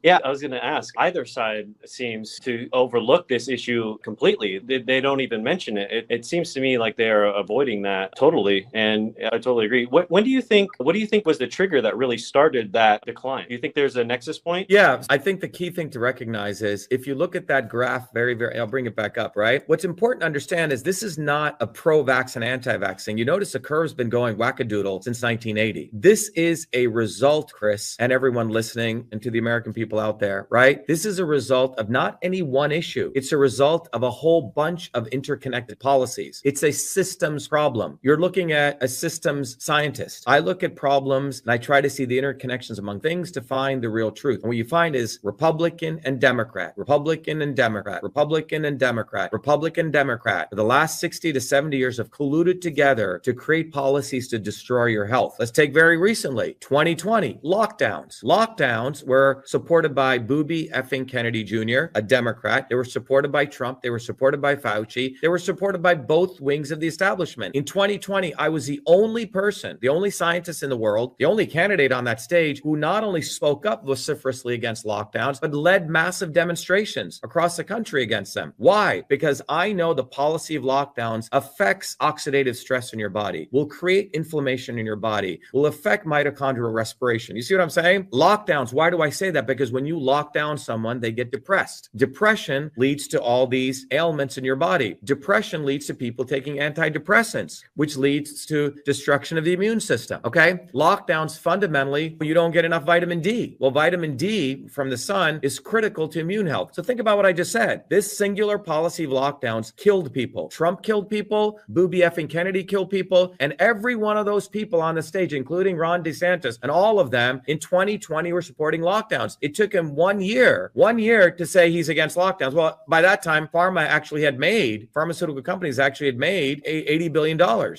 Yeah, I was going to ask, either side seems to overlook this issue completely. They don't even mention it. It seems to me like they're avoiding that totally. And I totally agree. What do you think was the trigger that really started that decline? Do you think there's a nexus point? Yeah, I think the key thing to recognize is if you look at that graph I'll bring it back up, right? What's important to understand is this is not a pro-vax and anti-vaxxing. You notice the curve's been going wackadoodle since 1980. This is a result, Chris, and everyone listening, and to the American people out there, right? This is a result of not any one issue. It's a result of a whole bunch of interconnected policies. It's a systems problem. You're looking at a systems scientist. I look at problems and I try to see the interconnections among things to find the real truth. And what you find is Republican and Democrat, Republican and Democrat, Republican and Democrat, Republican, Democrat, for the last 60 to 70 years have colluded together to create policies to destroy your health. Let's take very recently, 2020, lockdowns. Lockdowns were supported by Booby effing Kennedy Jr., a Democrat. They were supported by Trump. They were supported by Fauci. They were supported by both wings of the establishment. In 2020, I was the only person, the only scientist in the world, the only candidate on that stage who not only spoke up vociferously against lockdowns, but led massive demonstrations across the country against them. Why? Because I know the policy of lockdowns affects oxidative stress in your body, will create inflammation in your body, will affect mitochondrial respiration. You see what I'm saying? Lockdowns, why do I say that? Because when you lock down someone, they get depressed. Depression leads to all these ailments in your body. Depression leads to people taking antidepressants, which leads to destruction of the immune system. Okay? Lockdowns fundamentally, you don't get enough vitamin D. Well, vitamin D from the sun is critical to immune health. So think about what I just said. This singular policy of lockdowns killed people. Trump killed people, Booby effing Kennedy killed people, and every one of those people on the stage, including Ron DeSantis, and all of them in 2020 were supporting lockdowns. It took him 1 year to say he's against lockdowns. Well, by that time, pharmaceutical companies actually had made $80 billion.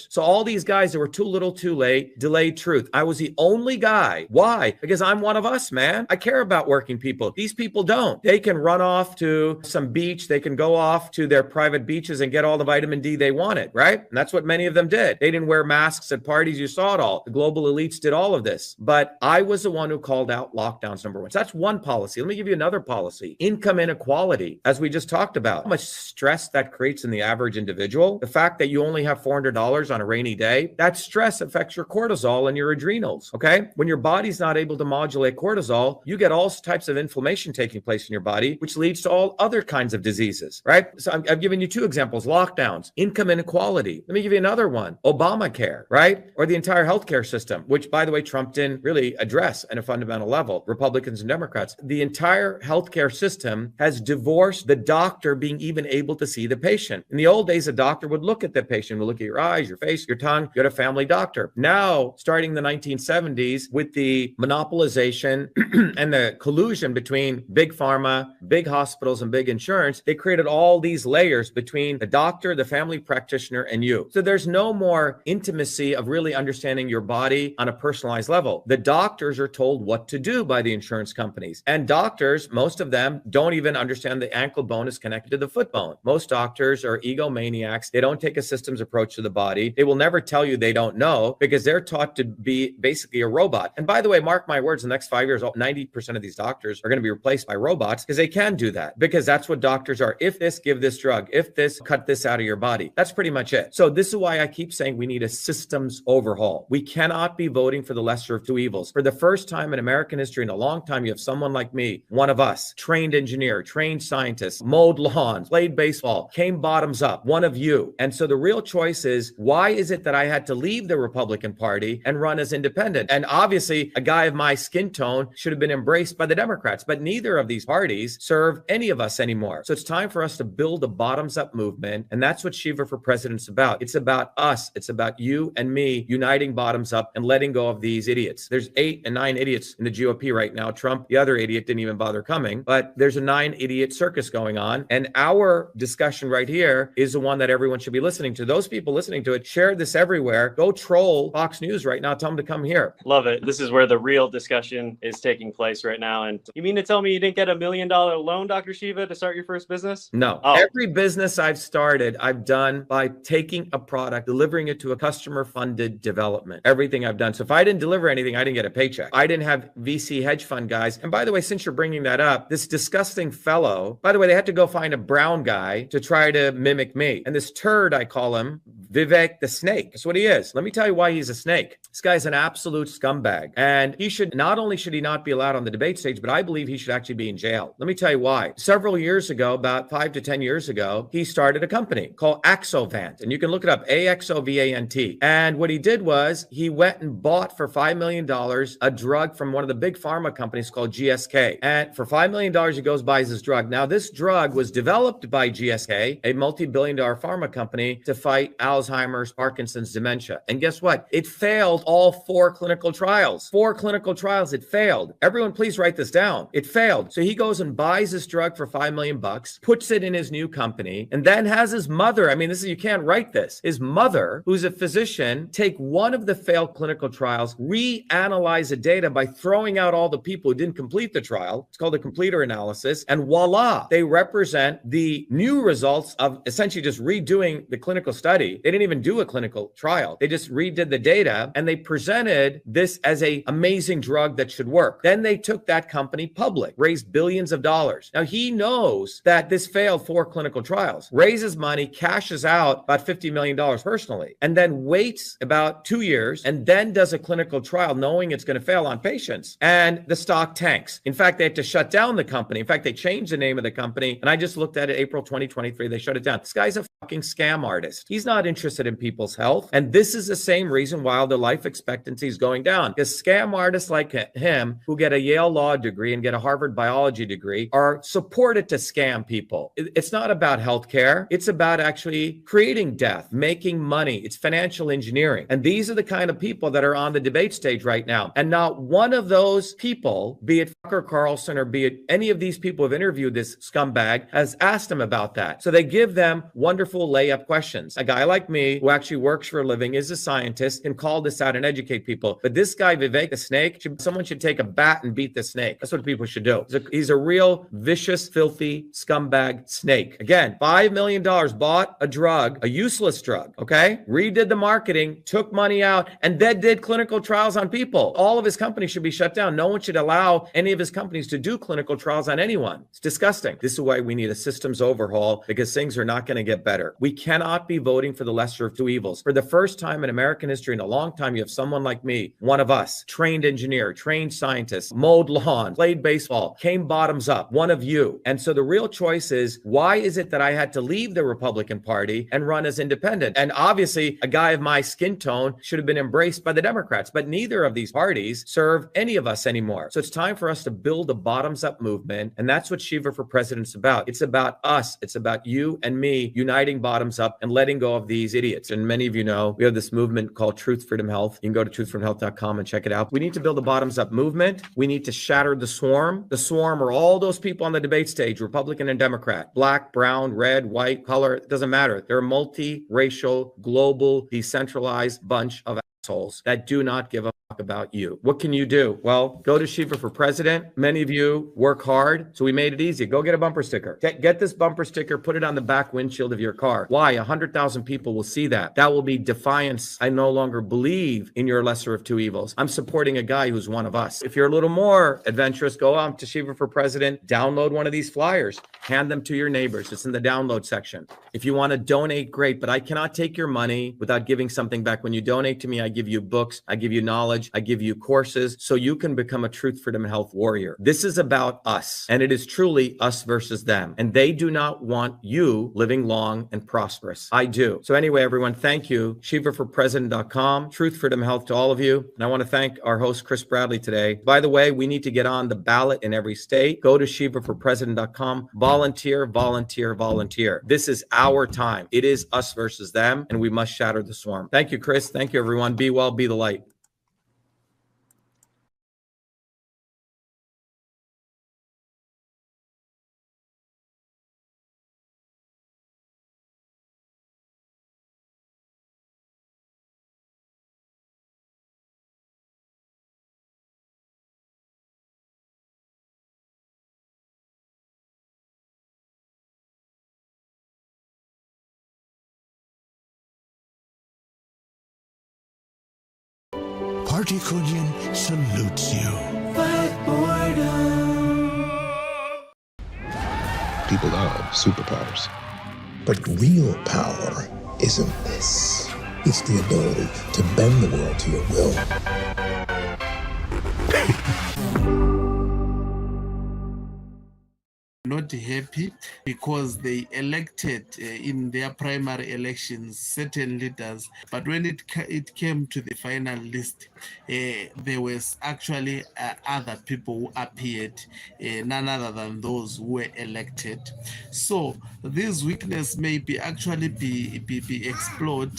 So all these guys that were too little too late, delayed truth. I was the only guy. Why? Because I'm one of us, man. I care about working people. These people don't. They can run off to some beach. They can go off to their private beaches and get all the vitamin D they wanted, right? And that's what many of them did. They didn't wear masks at parties. You saw it all. The global elites did all of this. But I was the one who called out lockdowns, number one. So that's one policy. Let me give you another policy. Income inequality, as we just talked about. How much stress that creates in the average individual. The fact that you only have $400 on a rainy day, that stress affects your cortisol and your adrenals, okay? When your body's not able to modulate cortisol, you get all types of inflammation taking place in your body, which leads to all other kinds of diseases, right? So I've given you two examples, lockdowns, income inequality. Let me give you another one, Obamacare, right? Or the entire healthcare system, which, by the way, Trump didn't really address at a fundamental level, Republicans and Democrats. The entire healthcare system has divorced the doctor being even able to see the patient. In the old days, a doctor would look at the patient, would look at your eyes, your face, your tongue, you had a family doctor. Now, starting in the 1970s, with the monopolization and the collusion between big pharma, big hospitals, and big insurance, they created all these layers between the doctor, the family practitioner, and you. So there's no more intimacy of really understanding your body on a personalized level. The doctors are told what to do by the insurance companies. And doctors, most of them, don't even understand the ankle bone is connected to the foot bone. Most doctors are egomaniacs next. They don't take a systems approach to the body. They will never tell you they don't know because they're taught to be basically a robot. And by the way, mark my words, in the next 5 years, 90% of these doctors are going to be replaced by robots because they can do that, because that's what doctors are. If this, give this drug. If this, cut this out of your body. That's pretty much it. So this is why I keep saying we need a systems overhaul. We cannot be voting for the lesser of two evils. For the first time in American history in a long time, you have someone like me, one of us, trained engineer, trained scientist, mowed lawns, played baseball, came bottoms up, one of you. And so the real choice is, why is it that I had to leave the Republican Party and run as independent? And obviously, a guy of my skin tone should have been embraced by the Democrats, but neither of these parties serve any of us anymore. So it's time for us to build a bottoms-up movement, and that's what Shiva for President's about. It's about us. It's about you and me uniting bottoms up and letting go of these idiots. There's 8 and 9 idiots in the GOP right now. Trump, the other idiot, didn't even bother coming, but there's a 9-idiot circus going on, and our discussion right here is the one that everyone should be listening to. Those people listening to it, share this everywhere. Go troll Fox News right now. Tell them to come here. Love it. This is where the real discussion is taking place right now. And you mean to tell me you didn't get $1 million loan, Dr. Shiva, to start your first business? No. Oh. Every business I've started, I've done by taking a product, delivering it to a customer-funded development. Everything I've done. So if I didn't deliver anything, I didn't get a paycheck. I didn't have VC hedge fund guys. And by the way, since you're bringing that up, this disgusting fellow, by the way, they had to go find a brown guy to try to mimic me. And this turd, I call him, Vivek the Snake. That's what he is. Let me tell you why he's a snake. This guy's an absolute scumbag. And he should, not only should he not be allowed on the debate stage, but I believe he should actually be in jail. Let me tell you why. Several years ago, about 5 to 10 years ago, he started a company called Axovant. And you can look it up, AXOVANT. And what he did was he went and bought for $5 million a drug from one of the big pharma companies called GSK. And for $5 million, he goes buys this drug. Now, this drug was developed by GSK, a multi-billion-dollar pharma company, to fight Alzheimer's, Parkinson's, dementia. And guess what? It failed all 4 clinical trials. 4 clinical trials, it failed. Everyone, please write this down. It failed. So he goes and buys this drug for $5 million, puts it in his new company, and then has his mother, I mean, this is, you can't write this, his mother, who's a physician, take one of the failed clinical trials, reanalyze the data by throwing out all the people who didn't complete the trial. It's called a completer analysis. And voila, they represent the new results of essentially just redoing the clinical study. They didn't even do a clinical trial. They just redid the data and they presented this as an amazing drug that should work. Then they took that company public, raised billions of dollars. Now he knows that this failed 4 clinical trials, raises money, cashes out about $50 million personally, and then waits about 2 years and then does a clinical trial knowing it's going to fail on patients. And the stock tanks. In fact, they had to shut down the company. In fact, they changed the name of the company. And I just looked at it, April 2023, they shut it down. This guy's a fucking scam artist. He's not interested in people's health. And this is the same reason why the life expectancy is going down. Because scam artists like him, who get a Yale law degree and get a Harvard biology degree, are supported to scam people. It's not about healthcare. It's about actually creating death, making money. It's financial engineering. And these are the kind of people that are on the debate stage right now. And not one of those people, be it Tucker Carlson or be it any of these people who have interviewed this scumbag, has asked him about that. So they give them wonderful layup questions. A guy like me, who actually works for a living, is a scientist, can call this out and educate people. But this guy, Vivek the Snake, someone should take a bat and beat the snake. That's what people should do. He's a real vicious, filthy scumbag snake. Again, $5 million, bought a drug, a useless drug, okay? Redid the marketing, took money out, and then did clinical trials on people. All of his companies should be shut down. No one should allow any of his companies to do clinical trials on anyone. It's disgusting. This is why we need a systems overhaul, because things are not going to get better. We cannot be voting for the lesser of two evils. For the first time in American history in a long time, you have someone like me, one of us, trained engineer, trained scientist, mowed lawns, played baseball, came bottoms up, one of you. And so the real choice is, why is it that I had to leave the Republican Party and run as independent? And obviously, a guy of my skin tone should have been embraced by the Democrats, but neither of these parties serve any of us anymore. So it's time for us to build a bottoms-up movement, and that's what Shiva for President's about. It's about us. It's about you and me uniting bottoms up and letting go of these idiots. And many of you know, we have this movement called Truth, Freedom, Health. You can go to truthfreedomhealth.com and check it out. We need to build a bottoms-up movement. We need to shatter the swarm. The swarm are all those people on the debate stage, Republican and Democrat, black, brown, red, white, color, it doesn't matter. They're a multi-racial, global, decentralized bunch of assholes that do not give a fuck about you. What can you do? Well, go to Shiva for President. Many of you work hard, so we made it easy. Go get a bumper sticker. Get this bumper sticker, put it on the back windshield of your car. Why? 100,000 people will see that. That will be defiance. I no longer believe in your lesser of two evils. I'm supporting a guy who's one of us. If you're a little more adventurous, go out to Shiva for President, download one of these flyers, hand them to your neighbors. It's in the download section. If you want to donate, great, but I cannot take your money without giving something back. When you donate to me, I give you books, I give you knowledge, I give you courses, so you can become a truth, freedom, and health warrior. This is about us, and it is truly us versus them. And they do not want you living long and prosperous. I do. So anyway, everyone, thank you. ShivaForPresident.com, truth, freedom, health to all of you. And I want to thank our host, Chris Bradley, today. By the way, we need to get on the ballot in every state. Go to ShivaForPresident.com, volunteer, volunteer, volunteer. This is our time. It is us versus them, and we must shatter the swarm. Thank you, Chris. Thank you, everyone. Be well, be the light. Party Kunyan salutes you. Fight boredom. People love superpowers. But real power isn't this. It's the ability to bend the world to your will. Not happy because they elected in their primary elections certain leaders, but when it came to the final list, there was actually other people who appeared, none other than those who were elected. So this weakness may be actually be explored,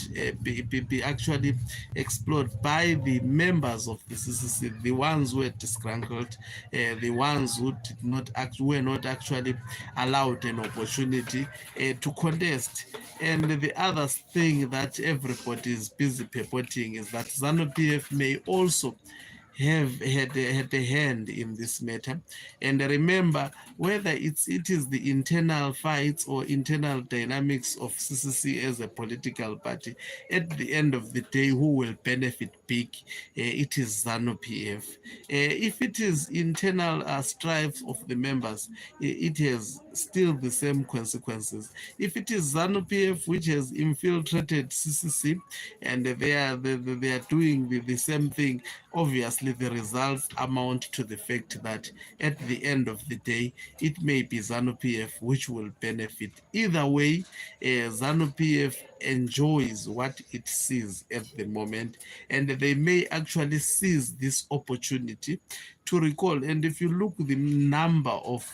be actually explored by the members of the CCC, the ones who were disgruntled, the ones who did not were not actually allowed an opportunity to contest. And the other thing that everybody is busy purporting is that ZANU-PF may also have had a hand in this matter. And remember, whether it is the internal fights or internal dynamics of CCC as a political party, at the end of the day, who will benefit big? It is ZANU-PF. If it is internal strife of the members, it has still the same consequences. If it is ZANU-PF which has infiltrated CCC and they are doing the same thing, obviously the results amount to the fact that at the end of the day, it may be ZANU-PF which will benefit. Either way, ZANU-PF enjoys what it sees at the moment, and they may actually seize this opportunity to recall. And if you look the number of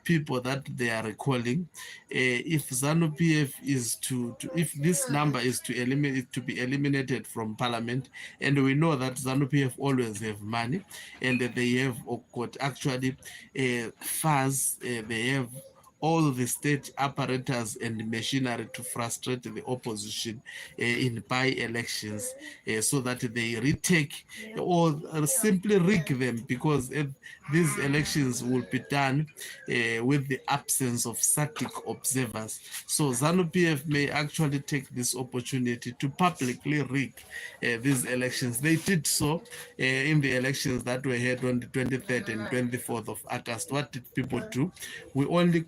people that they are recalling, if ZANU-PF is if this number is to be eliminated from parliament, and we know that ZANU-PF always have money, and they have got actually funds, they have all the state apparatus and machinery to frustrate the opposition in by-elections, so that they retake or simply rig them, because these elections will be done with the absence of static observers. So ZANU-PF may actually take this opportunity to publicly rig these elections. They did so in the elections that were held on the 23rd and 24th of August. What did people do? We only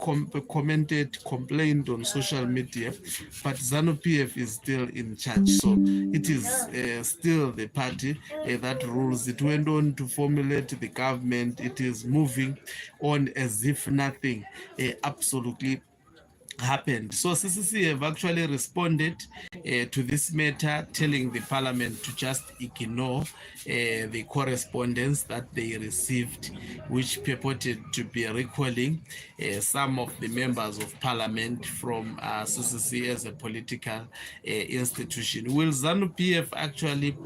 commented, complained on social media, but ZANU-PF is still in charge. So it is still the party that rules. It went on to formulate the government. It is moving on as if nothing absolutely happened. So CCC have actually responded to this matter, telling the parliament to just ignore the correspondence that they received, which purported to be recalling some of the members of parliament from CCC as a political institution. Will ZANU-PF actually,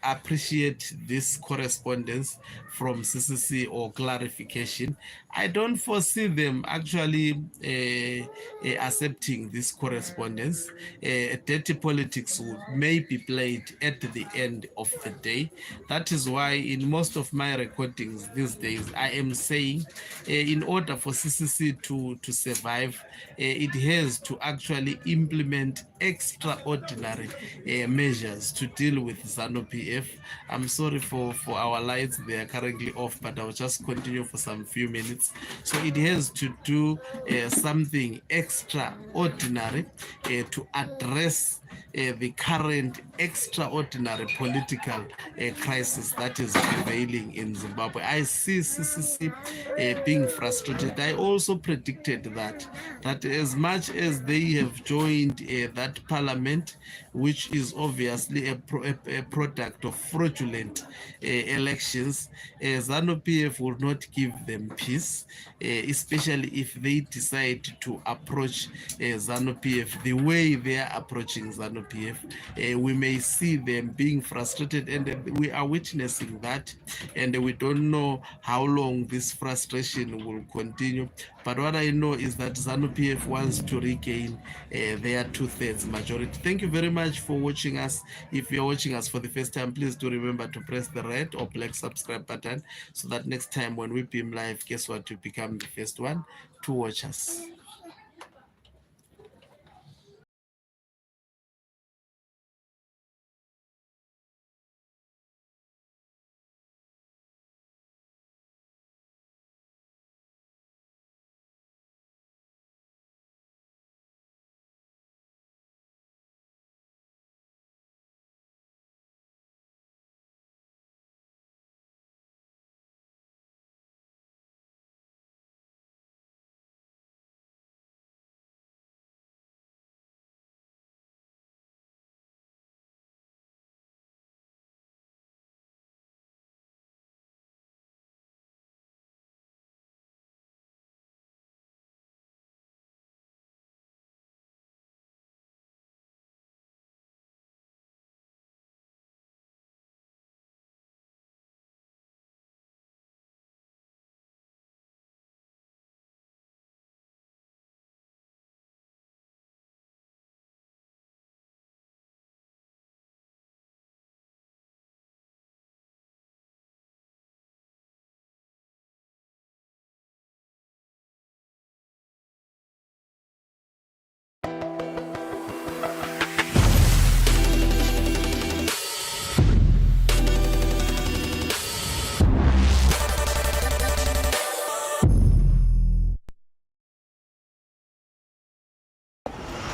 appreciate this correspondence from CCC or clarification. I don't foresee them actually accepting this correspondence. Dirty politics may be played at the end of the day. That is why in most of my recordings these days, I am saying in order for CCC to survive, it has to actually implement extraordinary measures to deal with ZANU-PF. I'm sorry for our lights, they are currently off, but I'll just continue for some few minutes. So it has to do something extraordinary to address the current extraordinary political crisis that is prevailing in Zimbabwe. I see CCC being frustrated. I also predicted that as much as they have joined that parliament, which is obviously a product of fraudulent elections, ZANU-PF will not give them peace, especially if they decide to approach ZANU-PF the way they are approaching ZANU-PF. We may see them being frustrated, and we are witnessing that, and we don't know how long this frustration will continue. But what I know is that ZANU-PF wants to regain their 2/3 majority. Thank you very much for watching us. If you're watching us for the first time, please do remember to press the red or black subscribe button so that next time when we beam live, guess what, you become the first one to watch us.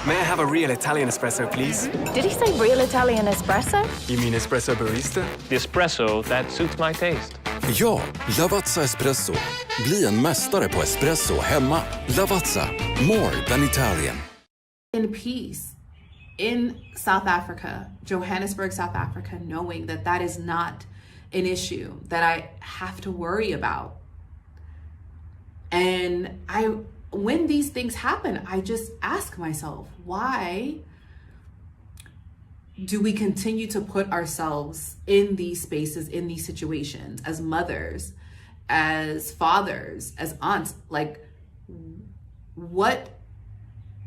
May I have a real Italian espresso, please? Did he say real Italian espresso? You mean espresso barista? The espresso that suits my taste. Ja, Lavazza Espresso. Bli en mästare på espresso hemma. Lavazza, more than Italian. In peace, in South Africa, Johannesburg, South Africa, knowing that that is not an issue that I have to worry about. And when these things happen, I just ask myself, why do we continue to put ourselves in these spaces, in these situations, as mothers, as fathers, as aunts? Like,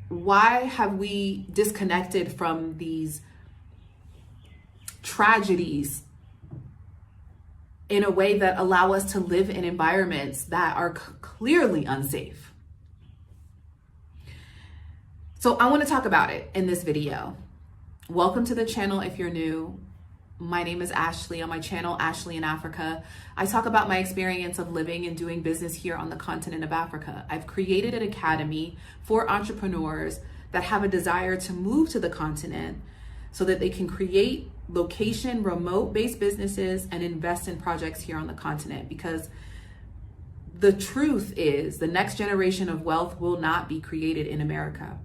why have we disconnected from these tragedies in a way that allow us to live in environments that are clearly unsafe? So I want to talk about it in this video. Welcome to the channel if you're new. My name is Ashley. On my channel, Ashley in Africa, I talk about my experience of living and doing business here on the continent of Africa. I've created an academy for entrepreneurs that have a desire to move to the continent so that they can create location, remote-based businesses and invest in projects here on the continent. Because the truth is, the next generation of wealth will not be created in America.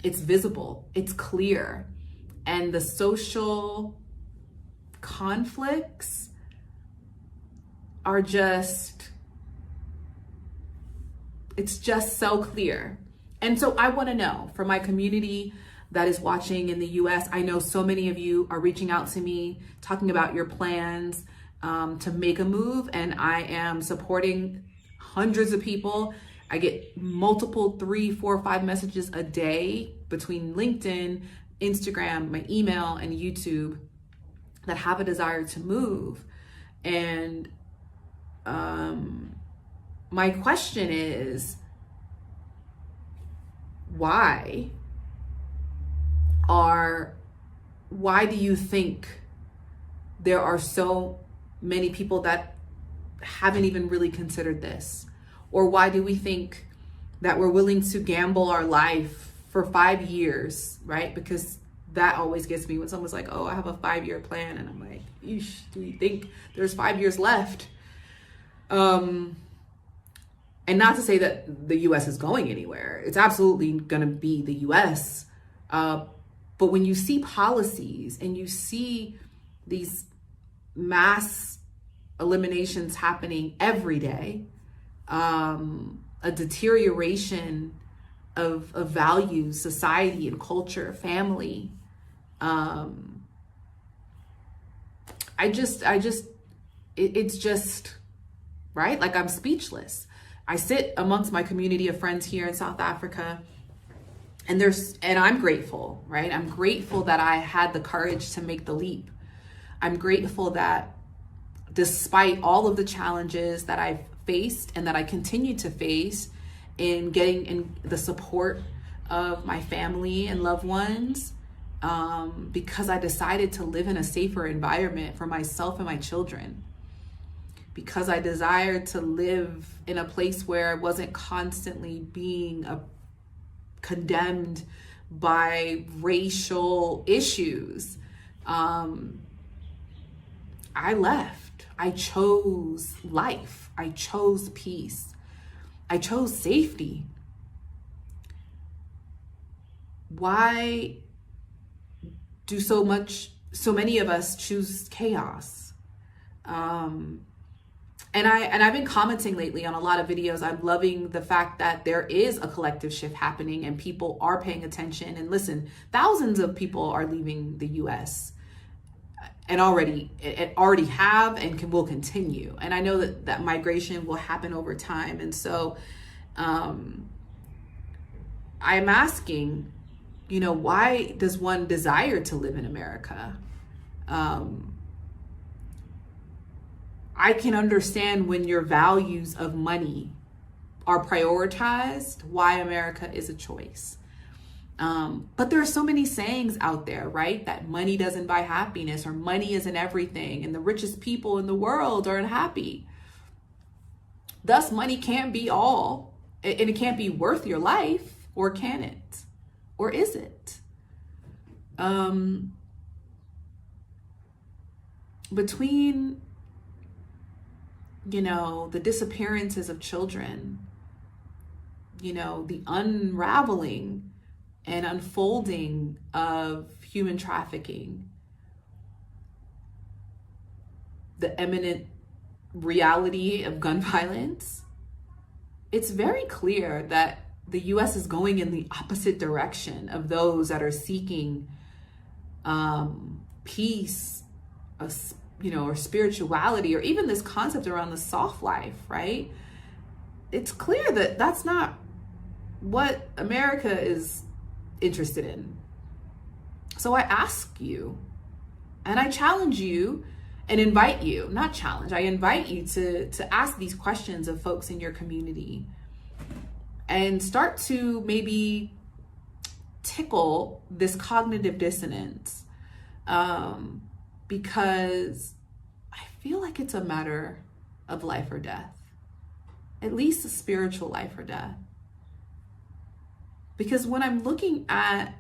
It's visible, it's clear, and the social conflicts are it's just so clear. And so I want to know, for my community that is watching in the US. I know so many of you are reaching out to me, talking about your plans to make a move, and I am supporting hundreds of people. I get multiple 3, 4, 5 messages a day between LinkedIn, Instagram, my email, and YouTube that have a desire to move. And my question is, why do you think there are so many people that haven't even really considered this? Or why do we think that we're willing to gamble our life for 5 years, right? Because that always gets me when someone's like, oh, I have a 5-year plan. And I'm like, eesh, do you think there's 5 years left? And not to say that the US is going anywhere. It's absolutely gonna be the US. But when you see policies and you see these mass eliminations happening every day, a deterioration of values, society and culture, family, it's just, right? Like, I'm speechless. I sit amongst my community of friends here in South Africa, and I'm grateful, right? I'm grateful that I had the courage to make the leap. I'm grateful that despite all of the challenges that I've faced and that I continue to face in getting in the support of my family and loved ones, because I decided to live in a safer environment for myself and my children, because I desired to live in a place where I wasn't constantly being condemned by racial issues. I left. I chose life. I chose peace. I chose safety. Why do so many of us choose chaos? And I've been commenting lately on a lot of videos. I'm loving the fact that there is a collective shift happening and people are paying attention. And listen, thousands of people are leaving the US and already have and will continue. And I know that migration will happen over time. And so I'm asking, why does one desire to live in America? I can understand when your values of money are prioritized, why America is a choice. But there are so many sayings out there, right? That money doesn't buy happiness, or money isn't everything, and the richest people in the world are unhappy. Thus, money can't be all, and it can't be worth your life, or can it? Or is it? Between, the disappearances of children, the unraveling and unfolding of human trafficking, the imminent reality of gun violence, it's very clear that the US is going in the opposite direction of those that are seeking peace, or spirituality, or even this concept around the soft life, right? It's clear that that's not what America is interested in. So I ask you, and I challenge you and invite you, not challenge, I invite you to ask these questions of folks in your community and start to maybe tickle this cognitive dissonance, because I feel like it's a matter of life or death, at least a spiritual life or death. Because when I'm looking at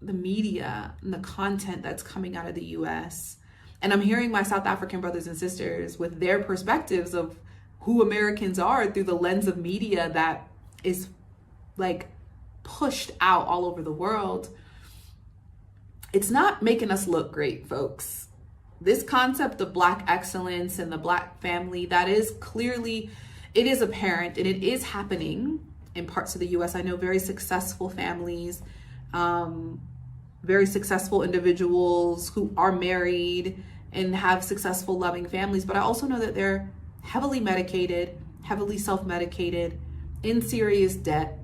the media and the content that's coming out of the US, and I'm hearing my South African brothers and sisters with their perspectives of who Americans are through the lens of media that is like pushed out all over the world, it's not making us look great, folks. This concept of Black excellence and the Black family, that is clearly, it is apparent and it is happening in parts of the US. I know very successful families very successful individuals who are married and have successful, loving families. But I also know that they're heavily medicated, heavily self-medicated, in serious debt,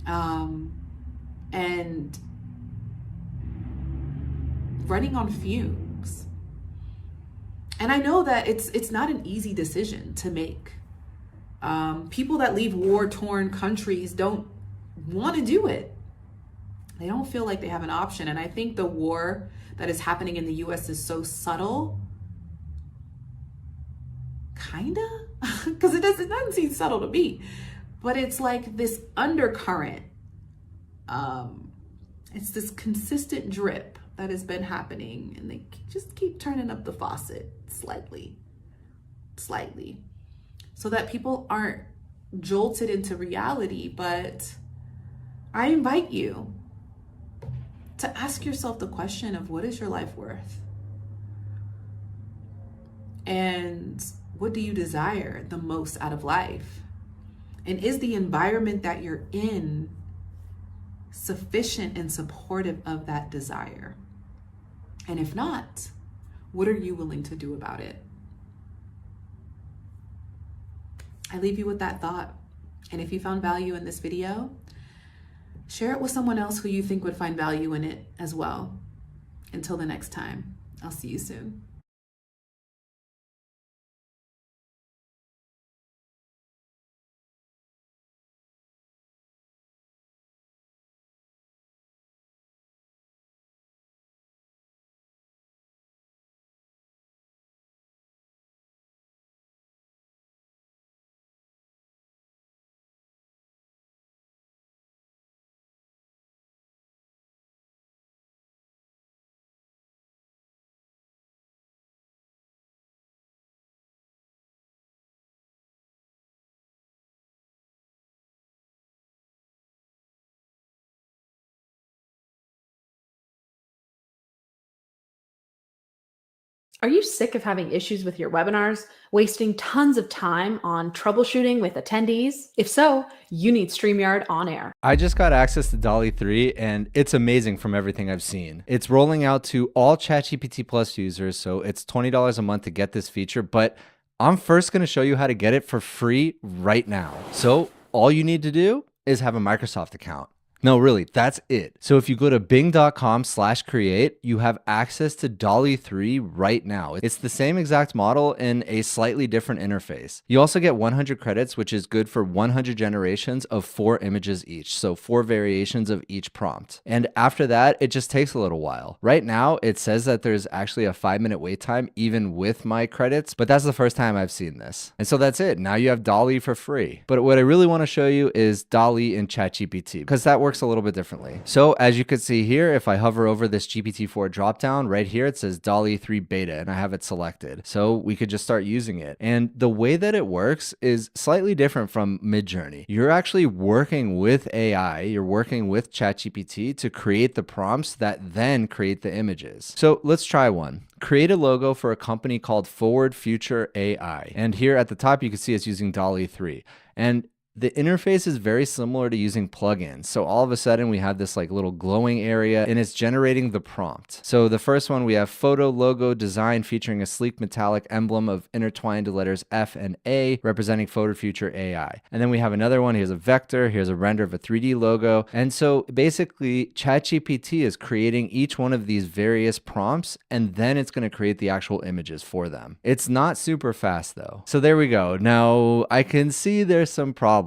and running on fumes. And I know that it's not an easy decision to make. People that leave war-torn countries don't want to do it. They don't feel like they have an option. And I think the war that is happening in the US is so subtle, kinda, because it doesn't seem subtle to me, but it's like this undercurrent. It's this consistent drip that has been happening, and they just keep turning up the faucet slightly, so that people aren't jolted into reality. But I invite you to ask yourself the question of, what is your life worth? And what do you desire the most out of life? And is the environment that you're in sufficient and supportive of that desire? And if not, what are you willing to do about it? I leave you with that thought. And if you found value in this video, share it with someone else who you think would find value in it as well. Until the next time, I'll see you soon. Are you sick of having issues with your webinars, wasting tons of time on troubleshooting with attendees? If so, you need StreamYard On Air. I just got access to DALL-E 3 and it's amazing from everything I've seen. It's rolling out to all ChatGPT Plus users, so it's $20 a month to get this feature, but I'm first going to show you how to get it for free right now. So all you need to do is have a Microsoft account. No, really, that's it. So if you go to bing.com/create, you have access to DALL-E 3 right now. It's the same exact model in a slightly different interface. You also get 100 credits, which is good for 100 generations of 4 images each. So 4 variations of each prompt. And after that, it just takes a little while. Right now, it says that there's actually a 5-minute wait time, even with my credits, but that's the first time I've seen this. And so that's it. Now you have DALL-E for free. But what I really want to show you is DALL-E in ChatGPT, because that works a little bit differently. So as you can see here, if I hover over this GPT-4 dropdown right here, it says DALL-E 3 beta and I have it selected. So we could just start using it. And the way that it works is slightly different from Midjourney. You're actually working with AI, you're working with ChatGPT to create the prompts that then create the images. So let's try one. Create a logo for a company called Forward Future AI. And here at the top, you can see it's using DALL-E 3. And the interface is very similar to using plugins. So all of a sudden we have this like little glowing area and it's generating the prompt. So the first one, we have photo logo design featuring a sleek metallic emblem of intertwined letters F and A representing Forward Future AI. And then we have another one. Here's a vector. Here's a render of a 3D logo. And so basically ChatGPT is creating each one of these various prompts and then it's going to create the actual images for them. It's not super fast though. So there we go. Now I can see there's some problems.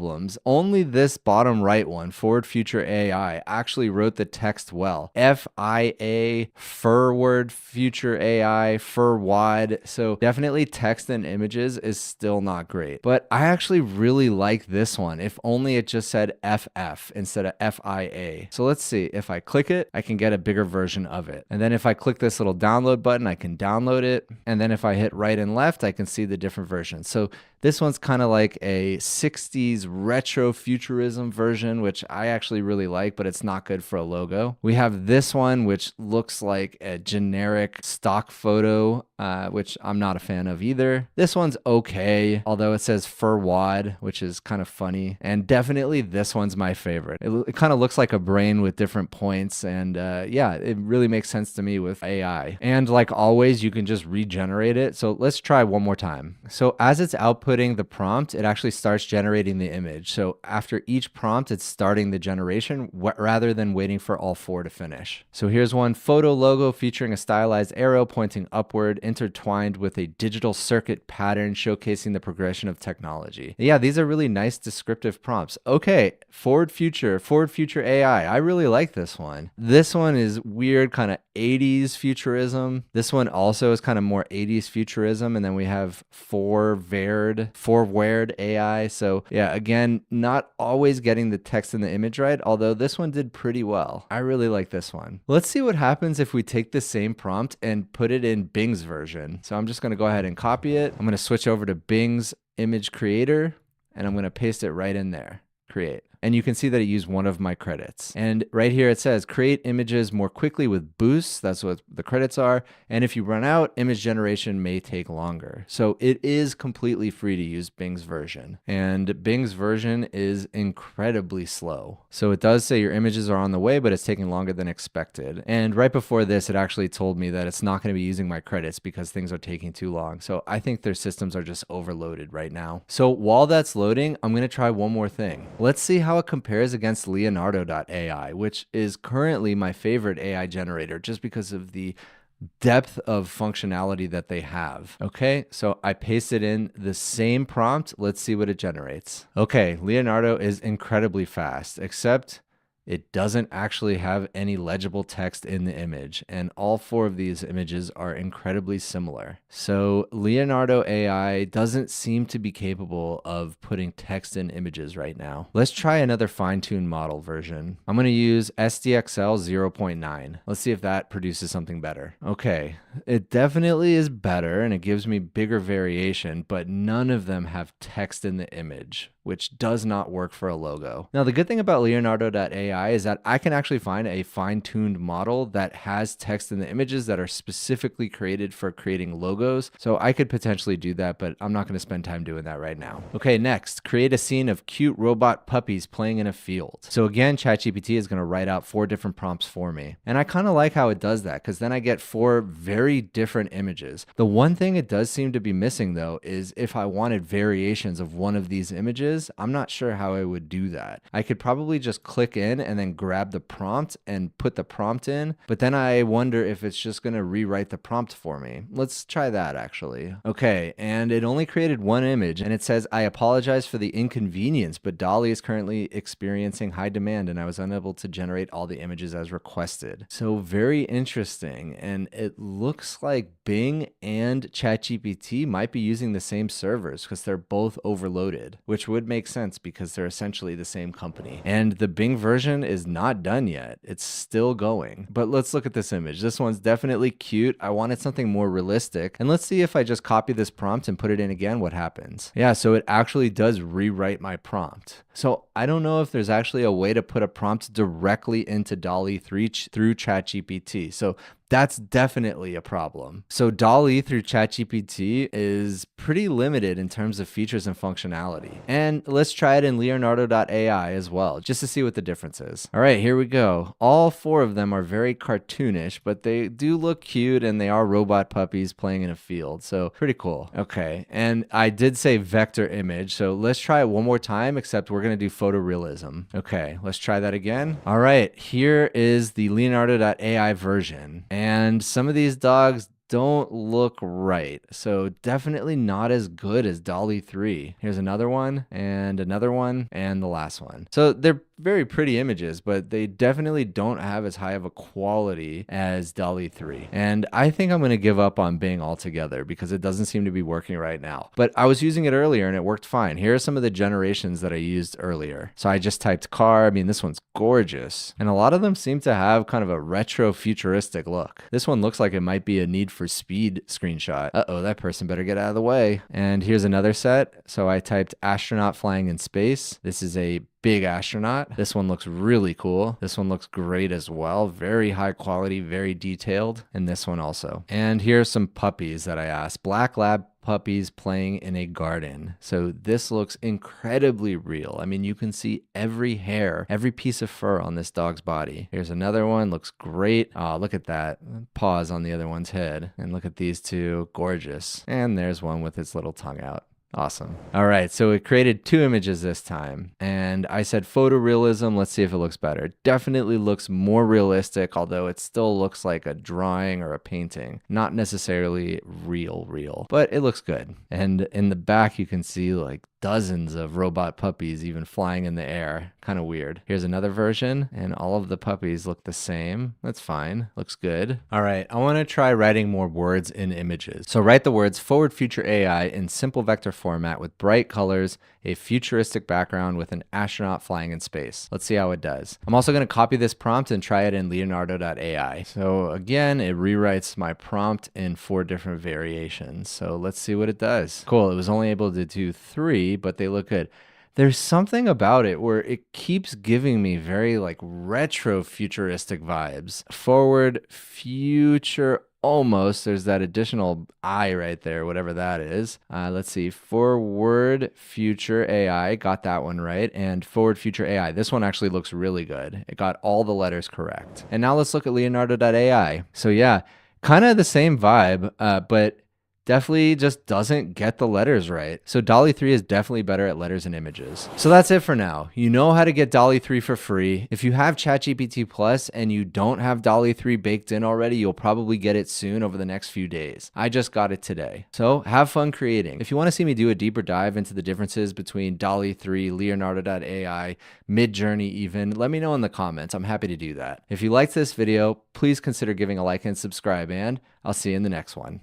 Only this bottom right one, Forward Future AI, actually wrote the text well. FIA, Forward Future AI, FURWAD. So definitely text and images is still not great. But I actually really like this one. If only it just said FF instead of FIA. So let's see. If I click it, I can get a bigger version of it. And then if I click this little download button, I can download it. And then if I hit right and left, I can see the different versions. So This one's kind of like a 60s retro futurism version, which I actually really like, but it's not good for a logo. We have this one, which looks like a generic stock photo, which I'm not a fan of either. This one's okay, although it says Furwad, which is kind of funny. And definitely this one's my favorite. It kind of looks like a brain with different points. And yeah, it really makes sense to me with AI. And like always, you can just regenerate it. So let's try one more time. So as it's outputting the prompt, it actually starts generating the image. So after each prompt, it's starting the generation rather than waiting for all four to finish. So here's one: photo logo featuring a stylized arrow pointing upward, intertwined with a digital circuit pattern showcasing the progression of technology. Yeah, these are really nice descriptive prompts. Okay, forward future AI. I really like this one. This one is weird, kind of 80s futurism. This one also is kind of more 80s futurism. And then we have forward AI. So yeah, again, not always getting the text and the image right, although this one did pretty well. I really like this one. Let's see what happens if we take the same prompt and put it in Bing's version. So I'm just going to go ahead and copy it. I'm going to switch over to Bing's image creator, and I'm going to paste it right in there. Create. And you can see that it used one of my credits. And right here it says create images more quickly with boosts. That's what the credits are. And if you run out, image generation may take longer. So it is completely free to use Bing's version. And Bing's version is incredibly slow. So it does say your images are on the way, but it's taking longer than expected. And right before this, it actually told me that it's not going to be using my credits because things are taking too long. So I think their systems are just overloaded right now. So while that's loading, I'm going to try one more thing. Let's see how it compares against Leonardo.ai, which is currently my favorite AI generator just because of the depth of functionality that they have. Okay, so I pasted in the same prompt. Let's see what it generates. Okay, Leonardo is incredibly fast, except it doesn't actually have any legible text in the image, and all four of these images are incredibly similar. So Leonardo AI doesn't seem to be capable of putting text in images right now. Let's try another fine-tuned model version. I'm going to use SDXL 0.9. Let's see if that produces something better. Okay, it definitely is better, and it gives me bigger variation, but none of them have text in the image, which does not work for a logo. Now, the good thing about Leonardo.ai is that I can actually find a fine-tuned model that has text in the images that are specifically created for creating logos. So I could potentially do that, but I'm not going to spend time doing that right now. Okay, next, create a scene of cute robot puppies playing in a field. So again, ChatGPT is going to write out 4 different prompts for me. And I kind of like how it does that because then I get 4 very different images. The one thing it does seem to be missing though is if I wanted variations of one of these images, I'm not sure how I would do that. I could probably just click in and then grab the prompt and put the prompt in, but then I wonder if it's just going to rewrite the prompt for me. Let's try that actually. Okay, and it only created one image and it says, I apologize for the inconvenience, but DALL-E is currently experiencing high demand and I was unable to generate all the images as requested. So very interesting, and it looks like Bing and ChatGPT might be using the same servers because they're both overloaded, which would make sense because they're essentially the same company. And the Bing version is not done yet. It's still going. But let's look at this image. This one's definitely cute. I wanted something more realistic. And let's see if I just copy this prompt and put it in again, what happens. Yeah, so it actually does rewrite my prompt. So I don't know if there's actually a way to put a prompt directly into DALL-E 3 through ChatGPT. So that's definitely a problem. So DALL-E through ChatGPT is pretty limited in terms of features and functionality. And let's try it in Leonardo.ai as well, just to see what the difference is. All right, here we go. All 4 of them are very cartoonish, but they do look cute and they are robot puppies playing in a field. So pretty cool. Okay, and I did say vector image. So let's try it one more time, except we're going to do photorealism. Okay, let's try that again. All right, here is the Leonardo.ai version. And some of these dogs don't look right. So definitely not as good as DALL-E 3. Here's another one, and the last one. So they're very pretty images, but they definitely don't have as high of a quality as DALL-E 3. And I think I'm going to give up on Bing altogether because it doesn't seem to be working right now. But I was using it earlier and it worked fine. Here are some of the generations that I used earlier. So I just typed car. I mean, this one's gorgeous. And a lot of them seem to have kind of a retro futuristic look. This one looks like it might be a Need for speed screenshot. Uh-oh, that person better get out of the way. And here's another set. So I typed astronaut flying in space. This is a big astronaut. This one looks really cool. This one looks great as well. Very high quality, very detailed. And this one also. And here's some puppies that I asked. Black lab puppies playing in a garden. So this looks incredibly real. I mean, you can see every hair, every piece of fur on this dog's body. Here's another one, looks great. Oh, look at that paws on the other one's head. And look at these two, gorgeous. And there's one with its little tongue out. Awesome. All right, so it created 2 images this time, and I said photorealism. Let's see if it looks better. Definitely looks more realistic, although it still looks like a drawing or a painting. Not necessarily real, but it looks good. And in the back, you can see like dozens of robot puppies even flying in the air. Kind of weird. Here's another version, and all of the puppies look the same. That's fine. Looks good. All right, I want to try writing more words in images. So write the words forward future AI in simple vector format with bright colors, a futuristic background with an astronaut flying in space. Let's see how it does. I'm also going to copy this prompt and try it in Leonardo.ai. So again, it rewrites my prompt in 4 different variations. So let's see what it does. Cool. It was only able to do 3, but they look good. There's something about it where it keeps giving me very like retro futuristic vibes. Forward, future, almost. There's that additional I right there, whatever that is. Let's see. Forward, future AI. Got that one right. And forward, future AI. This one actually looks really good. It got all the letters correct. And now let's look at Leonardo.ai. So yeah, kind of the same vibe, but definitely just doesn't get the letters right. So DALL-E 3 is definitely better at letters and images. So that's it for now. You know how to get DALL-E 3 for free. If you have ChatGPT Plus and you don't have DALL-E 3 baked in already, you'll probably get it soon over the next few days. I just got it today. So have fun creating. If you want to see me do a deeper dive into the differences between DALL-E 3, Leonardo.ai, Midjourney even, let me know in the comments. I'm happy to do that. If you liked this video, please consider giving a like and subscribe, and I'll see you in the next one.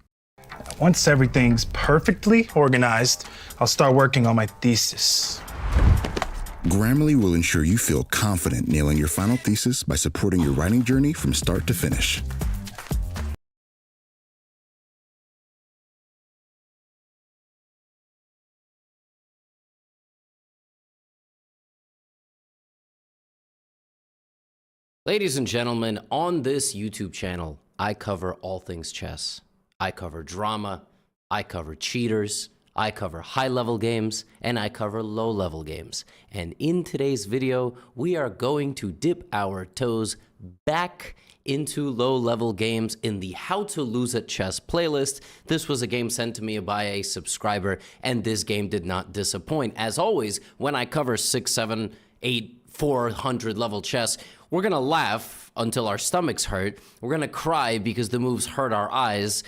Once everything's perfectly organized, I'll start working on my thesis. Grammarly will ensure you feel confident nailing your final thesis by supporting your writing journey from start to finish. Ladies and gentlemen, on this YouTube channel, I cover all things chess. I cover drama, I cover cheaters, I cover high-level games, and I cover low-level games. And in today's video, we are going to dip our toes back into low-level games in the How to Lose at Chess playlist. This was a game sent to me by a subscriber, and this game did not disappoint. As always, when I cover 6, 7, 8, 400 level chess, we're gonna laugh until our stomachs hurt. We're gonna cry because the moves hurt our eyes.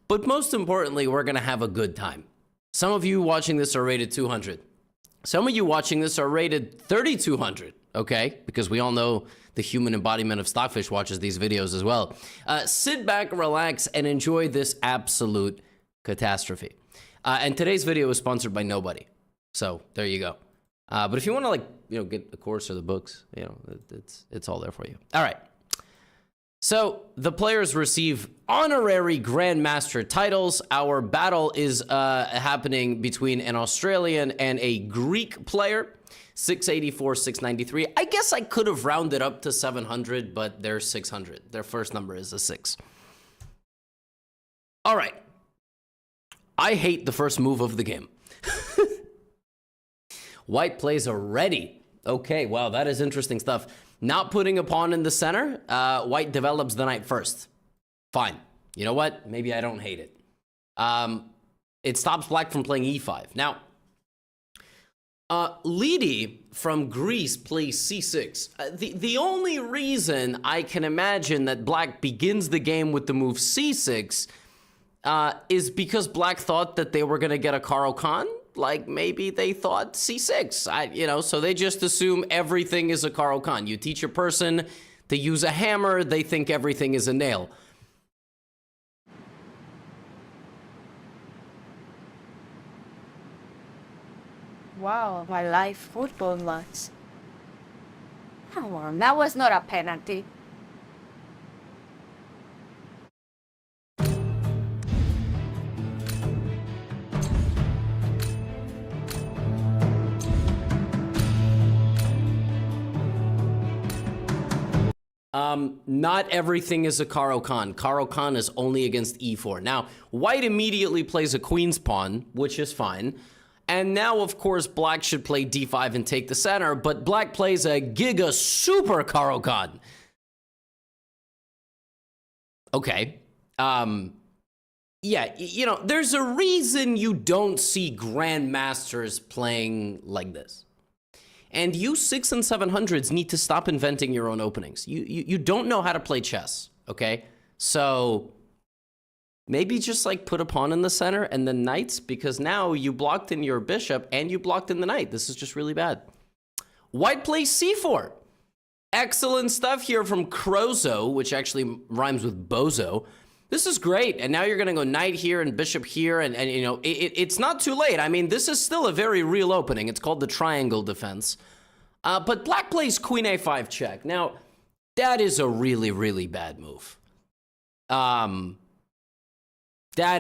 But most importantly, we're gonna have a good time. Some of you watching this are rated 200. Some of you watching this are rated 3,200, okay? Because we all know the human embodiment of Stockfish watches these videos as well. Sit back, relax, and enjoy this absolute catastrophe. And today's video is sponsored by nobody. So there you go. But if you wanna get the course or the books, it's all there for you. All right. So the players receive honorary Grandmaster titles. Our battle is happening between an Australian and a Greek player. 684, 693. I guess I could have rounded up to 700, but they're 600. Their first number is a 6. All right. I hate the first move of the game. White plays a ready. Okay, wow, that is interesting stuff. Not putting a pawn in the center, white develops the knight first. Fine. You know what? Maybe I don't hate it. It stops black from playing e5. Now, Lidi from Greece plays c6. The only reason I can imagine that black begins the game with the move c6 is because black thought that they were going to get a Caro-Kann. Like maybe they thought c6, so they just assume everything is a Caro-Kann. You teach a person to use a hammer, they think everything is a nail. Wow, my life football match. Come on, that was not a penalty. Not everything is a Caro-Kann. Caro-Kann is only against e4. Now, white immediately plays a queen's pawn, which is fine. And now, of course, black should play d5 and take the center, but black plays a giga super Caro-Kann. Okay. Yeah, you know, there's a reason you don't see grandmasters playing like this. And you 600s and 700s need to stop inventing your own openings. You don't know how to play chess, okay? So maybe just like put a pawn in the center and then knights, because now you blocked in your bishop and you blocked in the knight. This is just really bad. White plays c4. Excellent stuff here from Crozo, which actually rhymes with bozo. This is great. And now you're going to go knight here and bishop here. And you know, it's not too late. I mean, this is still a very real opening. It's called the triangle defense. But black plays queen a5 check. Now, that is a really, really bad move. That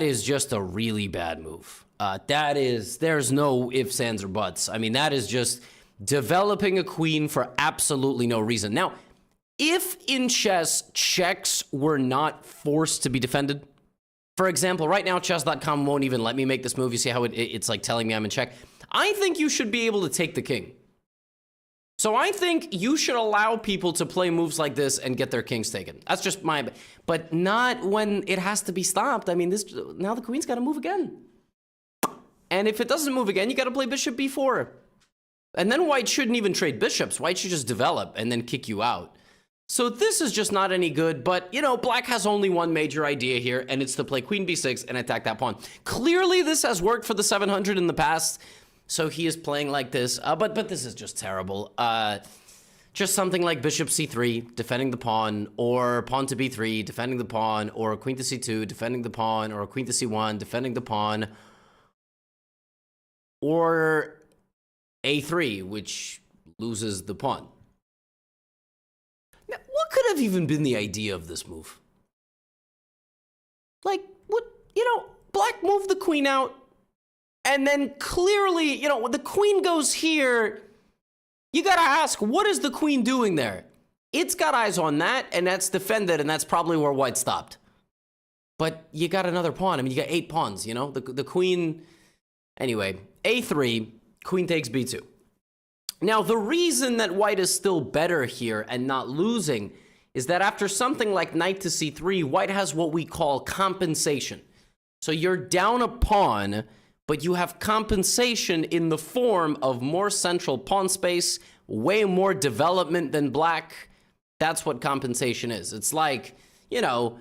is just a really bad move. There's no ifs, ands, or buts. I mean, that is just developing a queen for absolutely no reason. Now, if in chess, checks were not forced to be defended, for example, right now, chess.com won't even let me make this move. You see how it's like telling me I'm in check? I think you should be able to take the king. So I think you should allow people to play moves like this and get their kings taken. That's just but not when it has to be stopped. I mean, now the queen's got to move again. And if it doesn't move again, you got to play bishop b4. And then white shouldn't even trade bishops. White should just develop and then kick you out. So this is just not any good, but, you know, black has only one major idea here, and it's to play queen b6 and attack that pawn. Clearly, this has worked for the 700 in the past, so he is playing like this, but this is just terrible. Just something like bishop c3, defending the pawn, or pawn to b3, defending the pawn, or queen to c2, defending the pawn, or queen to c1, defending the pawn, or a3, which loses the pawn. Now, what could have even been the idea of this move? Like, what, you know, black moved the queen out, and then clearly, you know, when the queen goes here, you gotta ask, what is the queen doing there? It's got eyes on that, and that's defended, and that's probably where white stopped. But you got another pawn. I mean, you got 8 pawns, you know? The queen... Anyway, a3, queen takes b2. Now, the reason that white is still better here and not losing is that after something like knight to c3, white has what we call compensation. So you're down a pawn, but you have compensation in the form of more central pawn space, way more development than black. That's what compensation is. It's like, you know,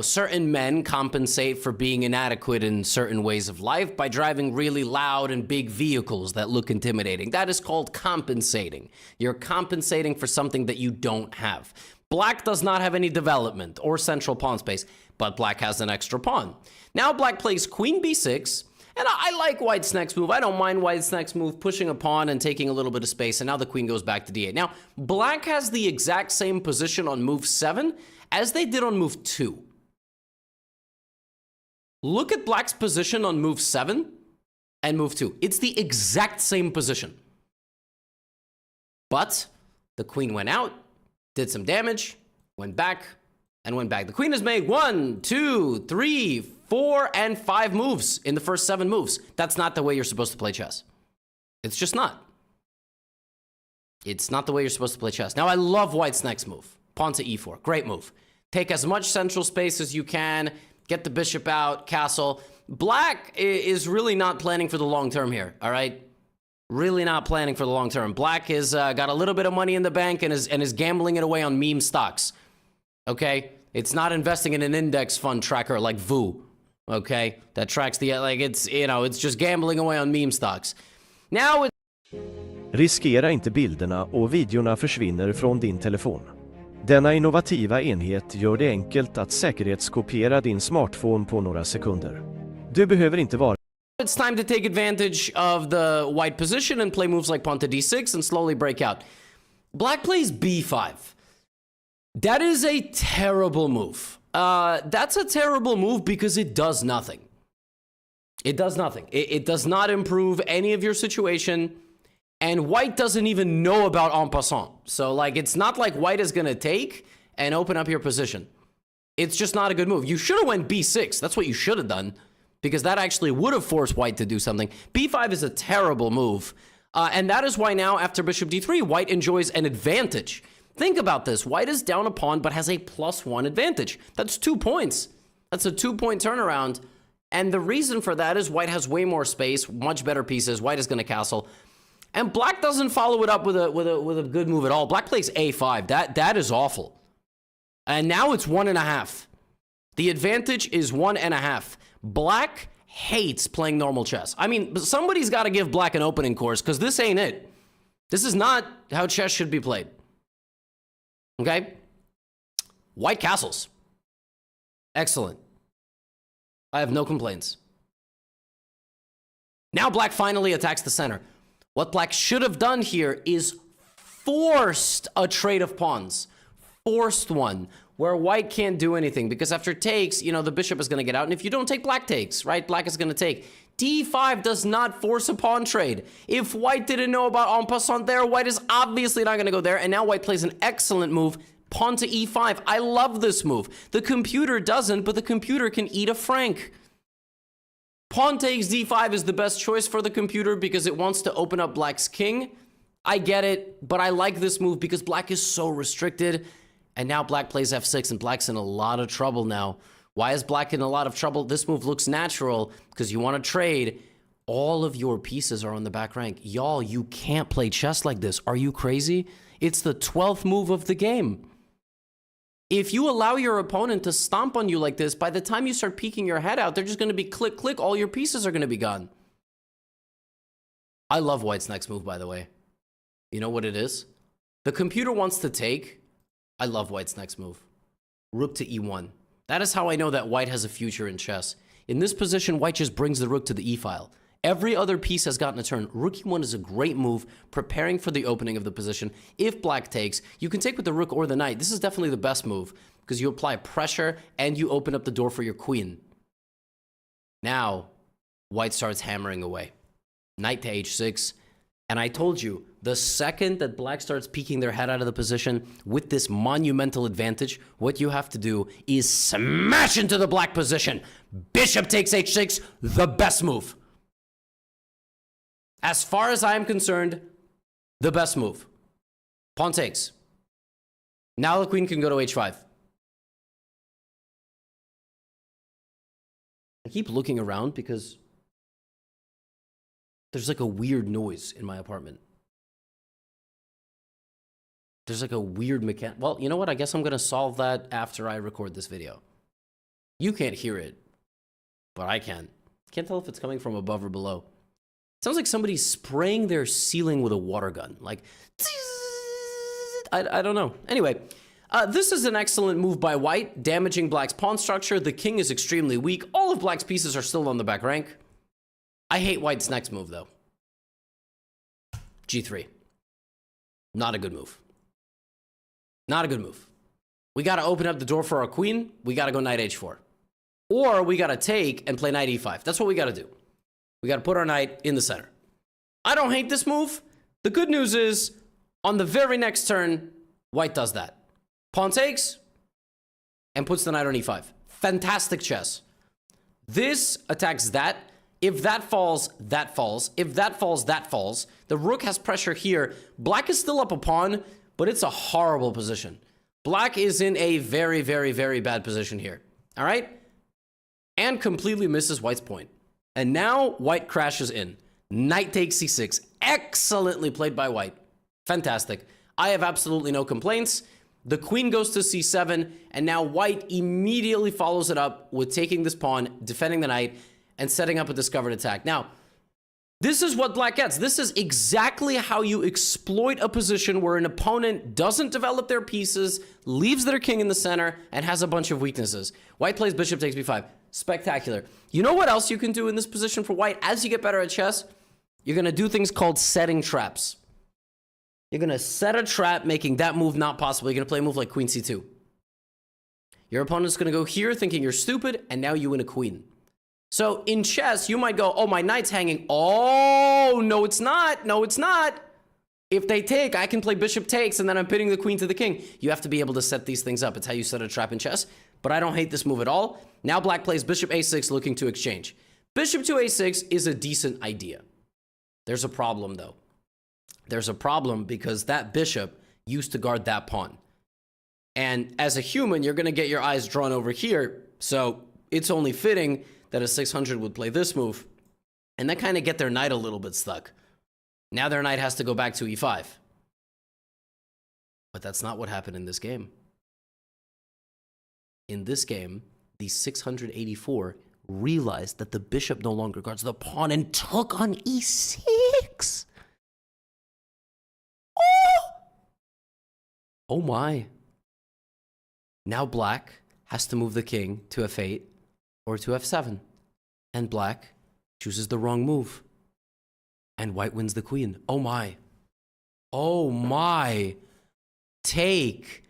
certain men compensate for being inadequate in certain ways of life by driving really loud and big vehicles that look intimidating. That is called compensating. You're compensating for something that you don't have. Black does not have any development or central pawn space, but black has an extra pawn. Now black plays queen b6, and I like white's next move. I don't mind white's next move, pushing a pawn and taking a little bit of space, and now the queen goes back to d8. Now, black has the exact same position on move 7 as they did on move 2. Look at black's position on move 7 and move 2. It's the exact same position. But the queen went out, did some damage, went back, and went back. The queen has made 1, 2, 3, 4, and 5 moves in the first 7 moves. That's not the way you're supposed to play chess. It's just not. It's not the way you're supposed to play chess. Now, I love white's next move. Pawn to e4. Great move. Take as much central space as you can. Get the bishop out. Castle. Black is really not planning for the long term here, all right? Really not planning for the long term. Black has got a little bit of money in the bank and is gambling it away on meme stocks, okay? It's not investing in an index fund tracker like VU, okay? That tracks the, like, it's, you know, it's just gambling away on meme stocks. Now it's... Riskera inte bilderna och videorna försvinner från din telefon. Denna innovativa enhet gör det enkelt att säkerhetskopiera din smartphone på några sekunder. Du behöver inte vara... It's time to take advantage of the white position and play moves like pawn to d6 and slowly break out. Black plays b5. That is a terrible move. That's a terrible move because it does nothing. It does nothing. It does not improve any of your situation. And white doesn't even know about en passant. So, like, it's not like white is going to take and open up your position. It's just not a good move. You should have went b6. That's what you should have done, because that actually would have forced white to do something. b5 is a terrible move. And that is why now, after bishop d3, white enjoys an advantage. Think about this. White is down a pawn, but has a +1 advantage. That's 2 points. That's a 2-point turnaround. And the reason for that is white has way more space, much better pieces. White is going to castle. And black doesn't follow it up with a good move at all. Black plays a5. That is awful. And now it's 1.5. The advantage is 1.5. Black hates playing normal chess. I mean, somebody's got to give black an opening course, because this ain't it. This is not how chess should be played. Okay? White castles. Excellent. I have no complaints. Now black finally attacks the center. What black should have done here is forced a trade of pawns. Forced one, where white can't do anything, because after takes, you know, the bishop is going to get out, and if you don't take, black takes, right? Black is going to take. d5 does not force a pawn trade. If white didn't know about en passant there, white is obviously not going to go there, and now white plays an excellent move, pawn to e5. I love this move. The computer doesn't, but the computer can eat a franc. Pawn takes d5 is the best choice for the computer because it wants to open up black's king. I get it, but I like this move because black is so restricted. And now black plays f6, and black's in a lot of trouble now. Why is black in a lot of trouble? This move looks natural because you want to trade. All of your pieces are on the back rank. Y'all, you can't play chess like this. Are you crazy? It's the 12th move of the game. If you allow your opponent to stomp on you like this, by the time you start peeking your head out, they're just going to be click, click. All your pieces are going to be gone. I love white's next move, by the way. You know what it is? The computer wants to take. I love white's next move. Rook to e1. That is how I know that white has a future in chess. In this position, white just brings the rook to the e-file. Every other piece has gotten a turn. Rook e1 is a great move, preparing for the opening of the position. If black takes, you can take with the rook or the knight. This is definitely the best move because you apply pressure and you open up the door for your queen. Now, white starts hammering away. Knight to h6. And I told you, the second that black starts peeking their head out of the position with this monumental advantage, what you have to do is smash into the black position. Bishop takes h6, the best move. As far as I am concerned, the best move. Pawn takes. Now the queen can go to h5. I keep looking around because there's like a weird noise in my apartment. There's like a weird mechanic. Well, you know what? I guess I'm going to solve that after I record this video. You can't hear it, but I can. Can't tell if it's coming from above or below. Sounds like somebody's spraying their ceiling with a water gun. Like, I don't know. Anyway, this is an excellent move by white, damaging black's pawn structure. The king is extremely weak. All of black's pieces are still on the back rank. I hate white's next move, though. G3. Not a good move. Not a good move. We got to open up the door for our queen. We got to go knight h4. Or we got to take and play knight e5. That's what we got to do. We got to put our knight in the center. I don't hate this move. The good news is, on the very next turn, white does that. Pawn takes and puts the knight on e5. Fantastic chess. This attacks that. If that falls, that falls. If that falls, that falls. The rook has pressure here. Black is still up a pawn, but it's a horrible position. Black is in a very, very, very bad position here. All right? And completely misses white's point. And now white crashes in. Knight takes c6. Excellently played by white. Fantastic. I have absolutely no complaints. The queen goes to c7, and now white immediately follows it up with taking this pawn, defending the knight, and setting up a discovered attack. Now, this is what black gets. This is exactly how you exploit a position where an opponent doesn't develop their pieces, leaves their king in the center, and has a bunch of weaknesses. White plays bishop takes b5. Spectacular. You know what else you can do in this position for white? As you get better at chess, you're going to do things called setting traps. You're going to set a trap, making that move not possible. You're going to play a move like queen c2. Your opponent's going to go here thinking you're stupid, and now you win a queen. So in chess, you might go, oh, my knight's hanging. Oh, no, it's not. No, it's not. If they take, I can play bishop takes, and then I'm pitting the queen to the king. You have to be able to set these things up. It's how you set a trap in chess. But I don't hate this move at all. Now black plays bishop a6, looking to exchange. Bishop to a6 is a decent idea. There's a problem, though. There's a problem because that bishop used to guard that pawn. And as a human, you're going to get your eyes drawn over here. So it's only fitting that a 600 would play this move. And that kind of get their knight a little bit stuck. Now their knight has to go back to e5. But that's not what happened in this game. In this game, the 684 realized that the bishop no longer guards the pawn and took on e6. Oh my. Now black has to move the king to f8 or to f7. And black chooses the wrong move. And white wins the queen. Oh my. Oh my. Take.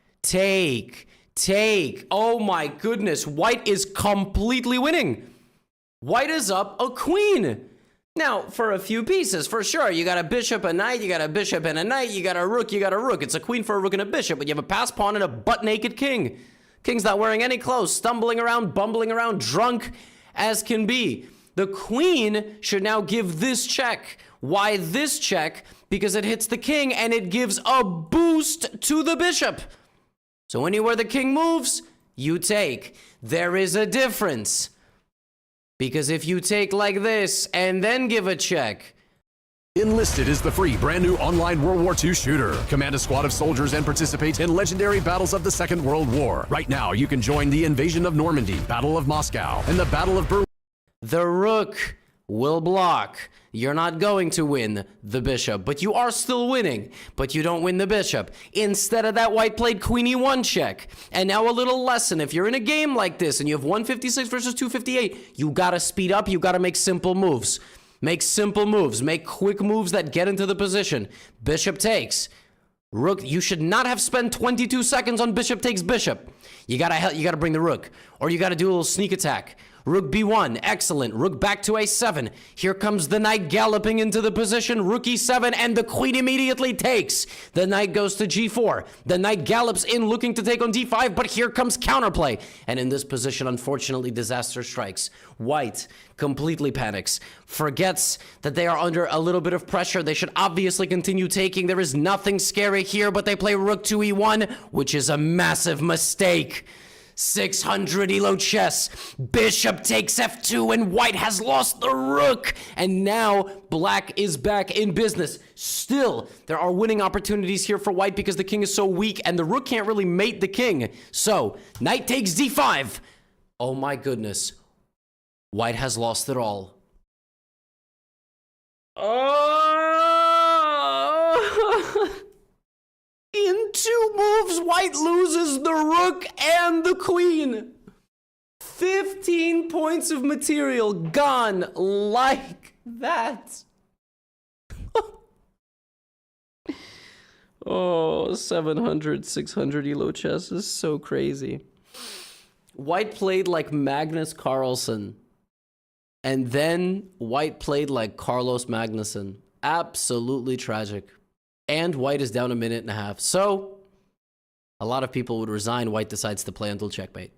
Oh my goodness. White is completely winning. White is up a queen. Now, for a few pieces, for sure. You got a bishop, a knight, you got a bishop and a knight, you got a rook, you got a rook. It's a queen for a rook and a bishop, but you have a pass pawn and a butt-naked king. King's not wearing any clothes, stumbling around, bumbling around, drunk as can be. The queen should now give this check. Why this check? Because it hits the king and it gives a boost to the bishop. So anywhere the king moves, you take. There is a difference. Because if you take like this and then give a check. Enlisted is the free brand new online World War II shooter. Command a squad of soldiers and participate in legendary battles of the Second World War. Right now, you can join the Invasion of Normandy, Battle of Moscow, and the Battle of Berlin. The rook will block. You're not going to win the bishop, but you are still winning, but you don't win the bishop. Instead of that, white played queen e1 check. And now a little lesson. If you're in a game like this and you have 156 versus 258, you gotta speed up, you gotta make simple moves. Make simple moves, make quick moves that get into the position. Bishop takes. Rook, you should not have spent 22 seconds on bishop takes bishop. You gotta bring the rook, or you gotta do a little sneak attack. Rook b1, excellent. Rook back to a7. Here comes the knight galloping into the position. Rook e7, and the queen immediately takes. The knight goes to g4. The knight gallops in looking to take on d5, but here comes counterplay. And in this position, unfortunately, disaster strikes. White completely panics, forgets that they are under a little bit of pressure. They should obviously continue taking. There is nothing scary here, but they play rook to e1, which is a massive mistake. 600 elo chess. Bishop takes f2 and white has lost the rook. And now black is back in business. Still, there are winning opportunities here for white because the king is so weak and the rook can't really mate the king. So, knight takes d5. Oh my goodness. White has lost it all. In 2 moves, white loses the rook and the queen. 15 points of material gone like that. Oh, 700, 600 elo chess is so crazy. White played like Magnus Carlsen. And then white played like Carlos Magnussen. Absolutely tragic. And white is down 1.5 minutes. So, a lot of people would resign. White decides to play until checkmate.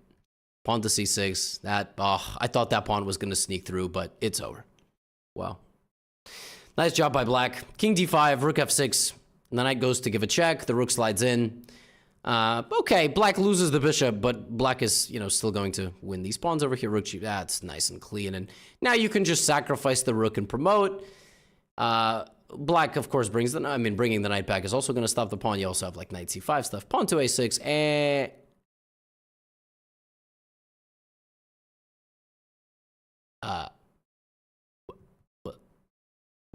Pawn to c6. I thought that pawn was going to sneak through, but it's over. Wow. Nice job by black. King d5, rook f6. The knight goes to give a check. The rook slides in. Okay, black loses the bishop, but black is, still going to win these pawns over here. Rook g, that's nice and clean. And now you can just sacrifice the rook and promote. Black, of course, bringing the knight back is also going to stop the pawn. You also have like knight c5 stuff. Pawn to a6, and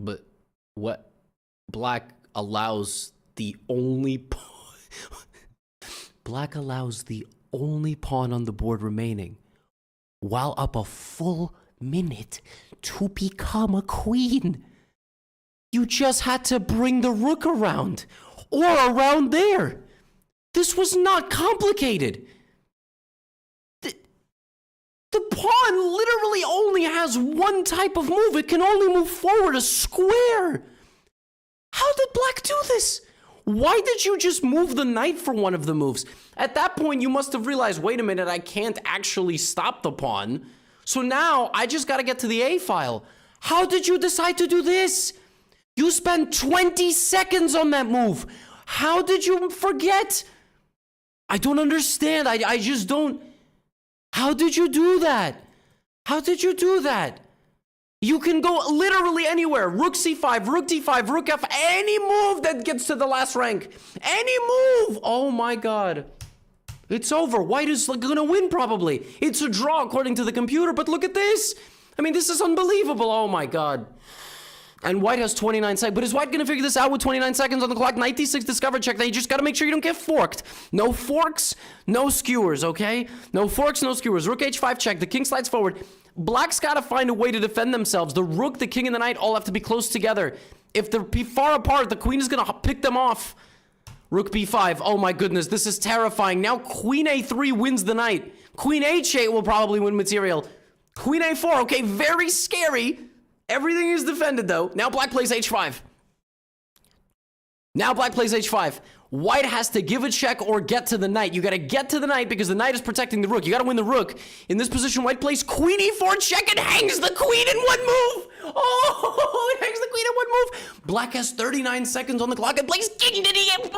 but what? Black allows the only pawn. Black allows the only pawn on the board remaining, while up a full minute to become a queen. You just had to bring the rook around, or around there. This was not complicated. The pawn literally only has one type of move. It can only move forward a square. How How did black do this? Why did you just move the knight for one of the moves? At that point, you must have realized, wait a minute, I can't actually stop the pawn. So now I just got to get to the A file. How did you decide to do this? You spent 20 seconds on that move. How did you forget? I don't understand. I just don't. How did you do that? How did you do that? You can go literally anywhere. Rook c5, rook d5, rook f, any move that gets to the last rank. Any move. Oh my god. It's over. White is gonna win probably. It's a draw according to the computer, but look at this. I mean, this is unbelievable. Oh my god. And white has 29 seconds. But is white gonna figure this out with 29 seconds on the clock? Knight d6 discover check. Now you just gotta make sure you don't get forked. No forks, no skewers, okay? No forks, no skewers. Rook h5 check. The king slides forward. Black's gotta find a way to defend themselves. The rook, the king, and the knight all have to be close together. If they're far apart, the queen is gonna pick them off. Rook b5. Oh my goodness, this is terrifying. Now queen a3 wins the knight. Queen h8 will probably win material. Queen a4, okay, very scary. Everything is defended though. Now black plays h5. Now black plays h5. White has to give a check or get to the knight. You gotta get to the knight because the knight is protecting the rook. You gotta win the rook. In this position, white plays queen e4 check and hangs the queen in one move. Oh, it hangs the queen in one move. Black has 39 seconds on the clock and plays king to d8.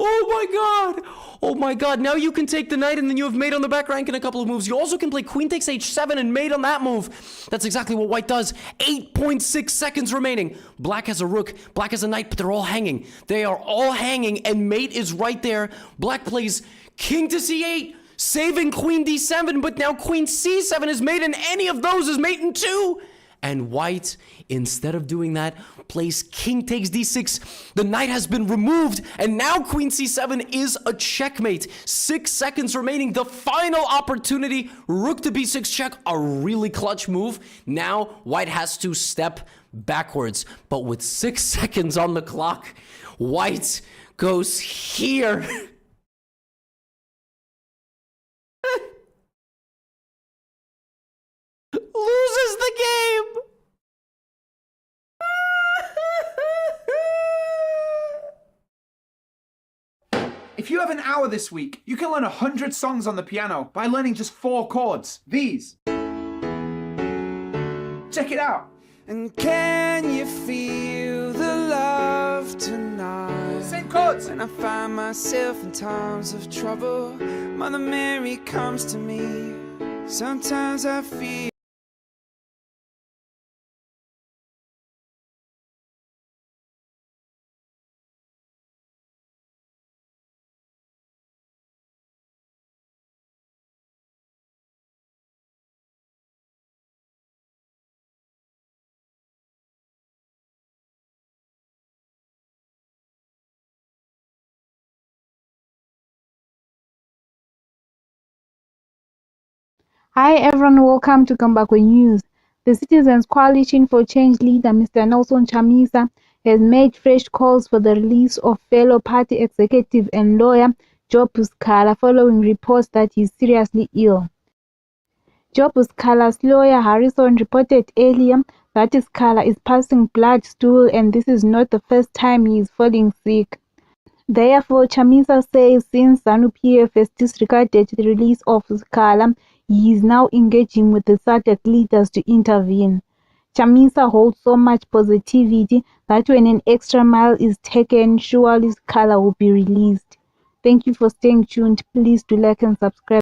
Oh my god. Oh my god. Now you can take the knight and then you have mate on the back rank in a couple of moves. You also can play queen takes h7 and mate on that move. That's exactly what white does. 8.6 seconds remaining. Black has a rook. Black has a knight, but they're all hanging. They are all hanging and mate is right there. Black plays king to c8. Saving queen d7, but now queen c7 is mate, and any of those is mate in 2. And white, instead of doing that, plays king takes d6. The knight has been removed, and now queen c7 is a checkmate. 6 seconds remaining. The final opportunity. Rook to b6 check, a really clutch move. Now white has to step backwards, but with 6 seconds on the clock, white goes here. Loses the game. If you have an hour this week, you can learn 100 songs on the piano by learning just 4 chords. These. Check it out. And can you feel the love tonight? Same chords. When I find myself in times of trouble, Mother Mary comes to me. Sometimes I feel Hi everyone, welcome to ZIMBABWE News. The Citizens Coalition for Change leader Mr. Nelson Chamisa has made fresh calls for the release of fellow party executive and lawyer Job Skala following reports that he is seriously ill. Job Skala's lawyer Harrison reported earlier that Skala is passing blood stool and this is not the first time he is falling sick. Therefore, Chamisa says since ZANU-PF has disregarded the release of Skala, he is now engaging with the SADC leaders to intervene. Chamisa holds so much positivity that when an extra mile is taken, surely Skala will be released. Thank you for staying tuned. Please do like and subscribe.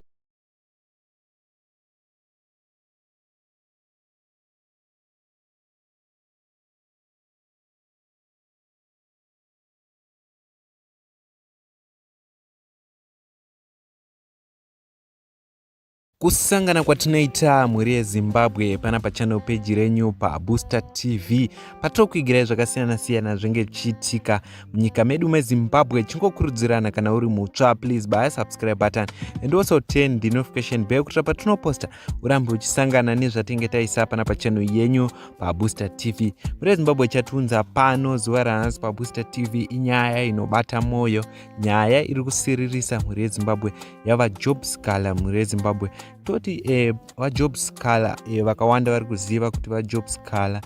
Kusangana kwatinoita muri yeZimbabwe pana pachannel page renyu pa Booster TV patokwigira zvakasiyana-siyana zvenge chiitika munyika medu meZimbabwe. Chingokurudzirana kana uri mutsva, please buy a subscribe button and also turn the notification bell kuti patinoposta urambe uchisangana nezvatinge taisa pana pachannel yenyu pa Booster TV. Muri yeZimbabwe chatiunza pano zuva ranhasi pa Booster TV inyaya inobata moyo, nyaya iri kusiririsa muri yeZimbabwe yava Job Skala muri yeZimbabwe. toti vajob scholar vakawanda vari kuziva kuti vajob scholar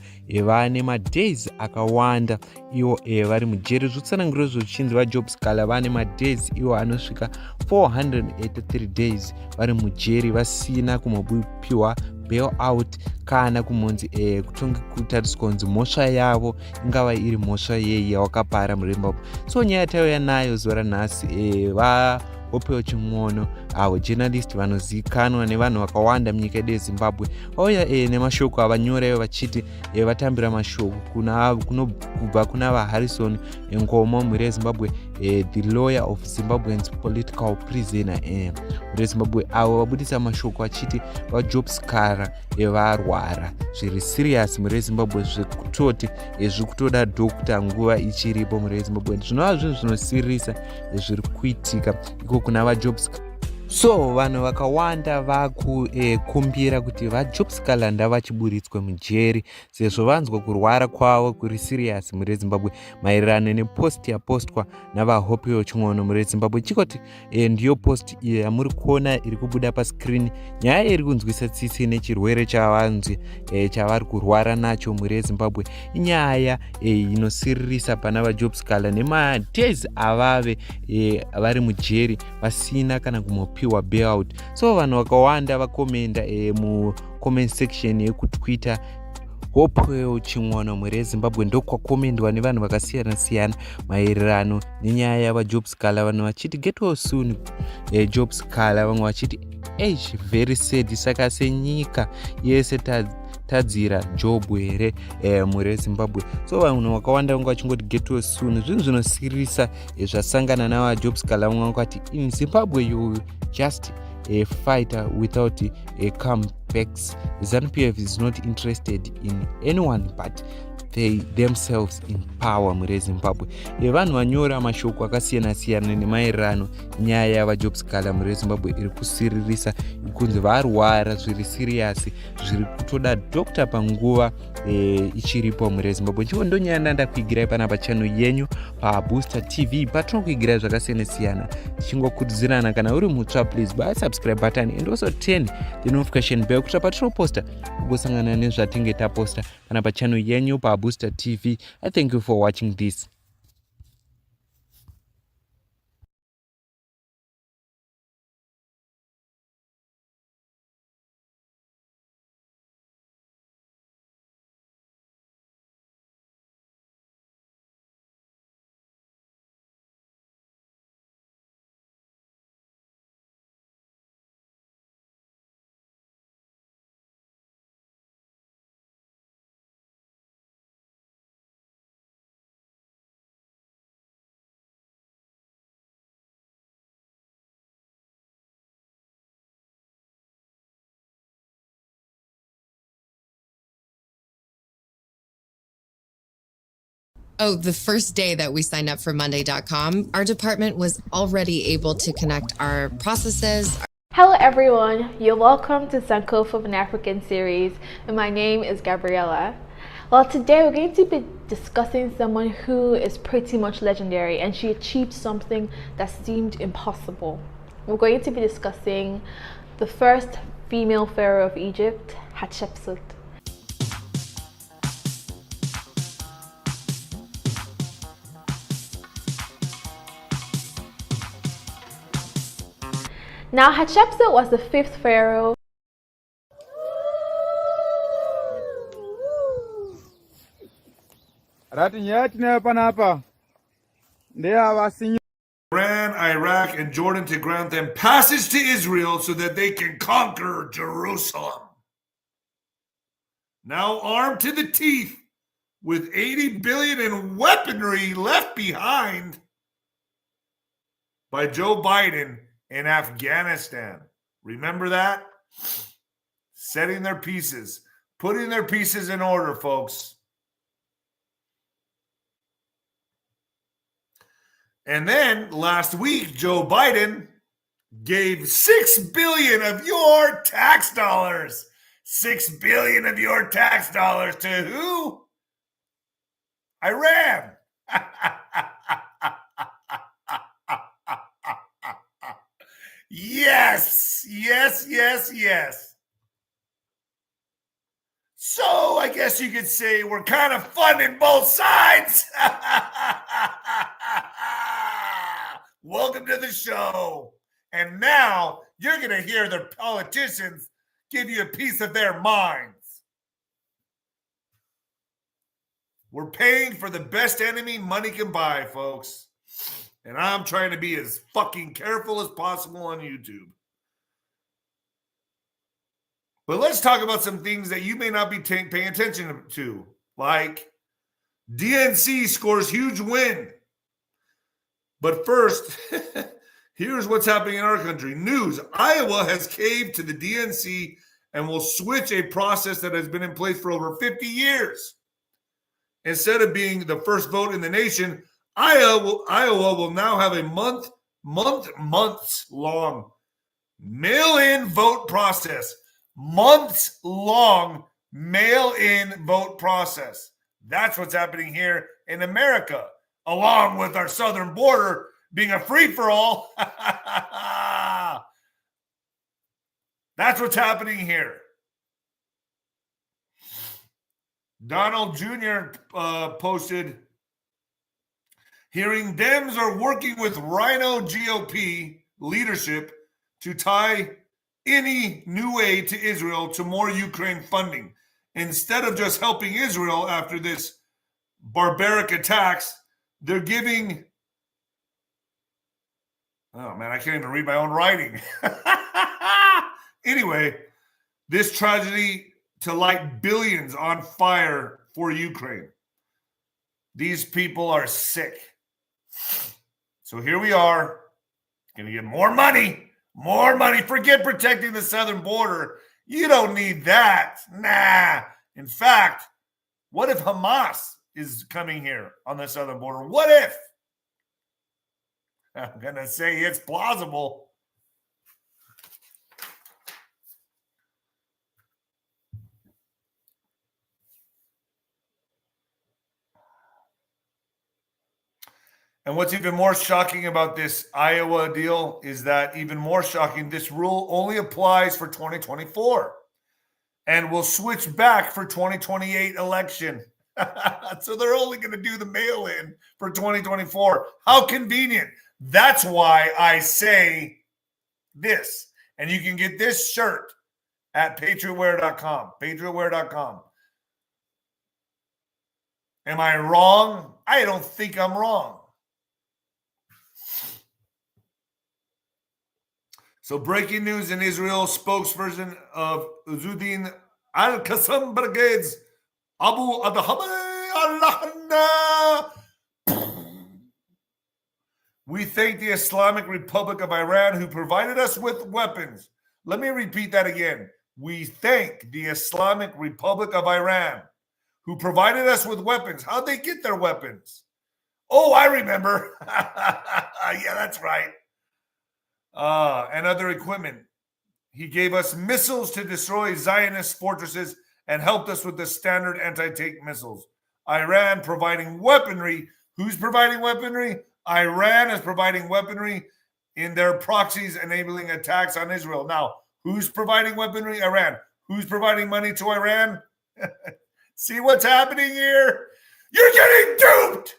vane madays akawanda iwo vari mujeri. Zvekutsanangurira zvochinzi vajob scholar vane madays iwo anosvika 483 days vari mujeri vasina kumbopiwa bail out kana kumonzi kutonge kutariswa kunzi mhosva yavo ingava iri mhosva yei yawakapara muZimbabwe. So nyaya tauya nayo zuva ranhasi Hope Chimwono, avo journalist vanozivikanwa nevanhu vakawanda munyika yedu yeZimbabwe vauya nemashoko avanyora vachiti vatambira mashoko kubva kuna vaHarrison Ngomo mhuri yeZimbabwe, the lawyer of Zimbabweans political prisoner mhuri yeZimbabwe, avo vabudisa mashoko achiti vajob scholar varwara zviri serious mhuri yeZimbabwe, zvekutoti zvikutoda dokta nguva ichiripo mhuri yeZimbabwe. Zvinova zvinhu zvinosirisa zviri kuitika iko kuna vajob scholar. So vanhu vakawanda vakukumbira kuti vajob scholar ndavachiburitswe mujeri sezvo vanzwa kurwara kwavo kuri serious mhuri yeZimbabwe maererano nepost yapostwa navaHope Chimwono mhuri yeZimbabwe. Chikoti ndiyo post yamuri kuona iri kubuda pascreen, nyaya iri kunzwisa tsitsi nechirwere chavanzi chavari kurwara nacho mhuri yeZimbabwe inyaya inosiririsa pana vajob scholar nemadays avave vari mujeri vasina kana kumopiwa bailout. So vanhu vakawanda vakomenda comment section yekutwitter Hope Chimwono mhuri yeZimbabwe ndokwakomendwa nevanhu vakasiyana siyana maererano nenyaya yavajob scholar, vanhu vachiti get well soon job scholar, vamwe vachiti very sad, saka senyika yese tadzira job here mhuri yeZimbabwe. So vanhu vakawanda vanga vachingoti get well soon, zvinhu zvinosirisa zvasangana navajob scholar. Vamwe vakati in Zimbabwe you just a fighter without a comebacks. ZANU-PF is not interested in anyone but they themselves in power mhuri yeZimbabwe. Vanhu vanyora mashoko akasiyana siyana nemaererano nyaya yavajob scholar mhuri yeZimbabwe iri kusiririsa kunzi varwara zviri serious zviri kutoda dokta panguva ichiripo mhuri yeZimbabwe. Ndicho ndonyaya ndandakuigirai pana pachannel yenyu paBooster TV patinokuigirai zvakasiyana siyana, tichingokurudzirana kana uri mutsva please buy subscribe button and also turn the notification bell kuti patinoposta ugosangana nezvatinge taposta pana pachannel yenyu paBooster TV. I thank you for watching this. Oh, the first day that we signed up for Monday.com, our department was already able to connect our processes. Hello everyone, you're welcome to Sankofa of an African series, and my name is Gabriella. Well, today we're going to be discussing someone who is pretty much legendary, and she achieved something that seemed impossible. We're going to be discussing the first female pharaoh of Egypt, Hatshepsut. Now, Hatshepsut was the fifth pharaoh. Iran, Iraq, and Jordan to grant them passage to Israel so that they can conquer Jerusalem. Now armed to the teeth with 80 billion in weaponry left behind by Joe Biden in Afghanistan. Remember that? Setting their pieces, putting their pieces in order, folks. And then last week, Joe Biden gave $6 billion of your tax dollars. $6 billion of your tax dollars to who? Iran. Yes. Yes. So I guess you could say we're kind of funding both sides. Welcome to the show. And now you're going to hear the politicians give you a piece of their minds. We're paying for the best enemy money can buy, folks. And I'm trying to be as fucking careful as possible on YouTube. But let's talk about some things that you may not be paying attention to. Like DNC scores huge win. But first, here's what's happening in our country. News: Iowa has caved to the DNC and will switch a process that has been in place for over 50 years. Instead of being the first vote in the nation, Iowa will now have a months-long mail-in vote process. Months-long mail-in vote process. That's what's happening here in America, along with our southern border being a free-for-all. That's what's happening here. Donald Jr. Posted, hearing Dems are working with Rhino GOP leadership to tie any new aid to Israel to more Ukraine funding. Instead of just helping Israel after this barbaric attacks, they're giving... Oh, man, I can't even read my own writing. Anyway, this tragedy to light billions on fire for Ukraine. These people are sick. So here we are, going to get more money. More money. Forget protecting the southern border. You don't need that. Nah. In fact, what if Hamas is coming here on the southern border? What if? I'm going to say it's plausible. And what's even more shocking about this Iowa deal is that even more shocking, this rule only applies for 2024 and will switch back for 2028 election. So they're only going to do the mail-in for 2024. How convenient. That's why I say this. And you can get this shirt at patriotwear.com. Patriotwear.com. Am I wrong? I don't think I'm wrong. So breaking news in Israel, spokesperson of Uzuddin al-Qassam Brigade's Abu Adham al-Lahna. We thank the Islamic Republic of Iran who provided us with weapons. Let me repeat that again. We thank the Islamic Republic of Iran who provided us with weapons. How'd they get their weapons? Oh, I remember. Yeah, that's right. And other equipment. He gave us missiles to destroy Zionist fortresses and helped us with the standard anti-tank missiles. Iran providing weaponry. Who's providing weaponry? Iran is providing weaponry in their proxies, enabling attacks on Israel. Now, who's providing weaponry? Iran. Who's providing money to Iran? See what's happening here? You're getting duped!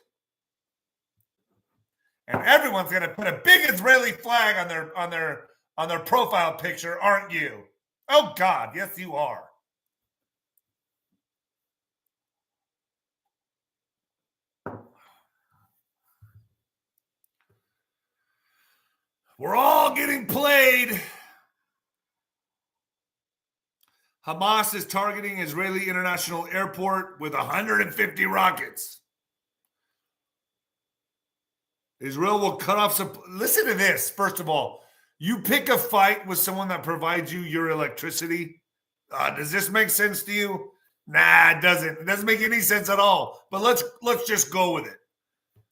And everyone's going to put a big Israeli flag on their profile picture, aren't you? Oh God, yes you are. We're all getting played. Hamas is targeting Israeli International Airport with 150 rockets. Israel will cut off some. Listen to this. First of all, you pick a fight with someone that provides you your electricity. Does this make sense to you? Nah, it doesn't. It doesn't make any sense at all. But let's just go with it.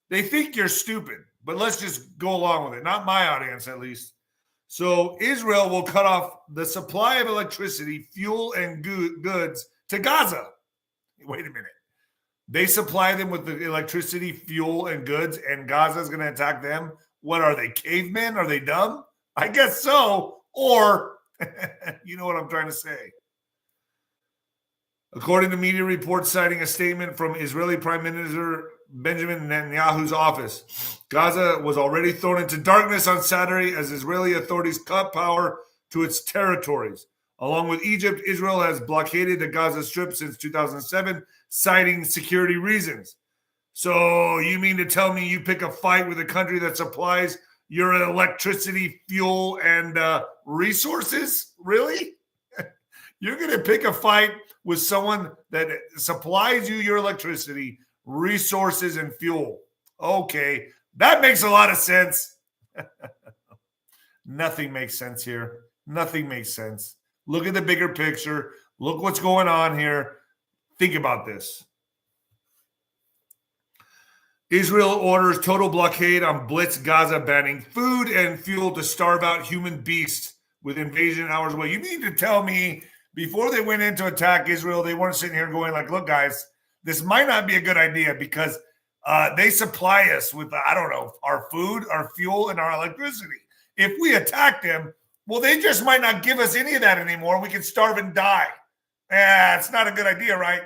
They think you're stupid, but let's just go along with it. Not my audience, at least. So Israel will cut off the supply of electricity, fuel, and goods to Gaza. Wait a minute. They supply them with the electricity, fuel, and goods, and Gaza is going to attack them? What are they, cavemen? Are they dumb? I guess so. Or, you know what I'm trying to say. According to media reports citing a statement from Israeli Prime Minister Benjamin Netanyahu's office, Gaza was already thrown into darkness on Saturday as Israeli authorities cut power to its territories. Along with Egypt, Israel has blockaded the Gaza Strip since 2007, citing security reasons. So you mean to tell me you pick a fight with a country that supplies your electricity, fuel, and resources? Really? You're going to pick a fight with someone that supplies you your electricity, resources, and fuel. Okay, that makes a lot of sense. Nothing makes sense here. Nothing makes sense. Look at the bigger picture. Look what's going on here. Think about this. Israel orders total blockade on Blitz Gaza, banning food and fuel to starve out human beasts with invasion hours away. You mean to tell me before they went in to attack Israel, they weren't sitting here going like, look, guys, this might not be a good idea because they supply us with, I don't know, our food, our fuel, and our electricity. If we attack them, well, they just might not give us any of that anymore. We can starve and die. It's not a good idea, right?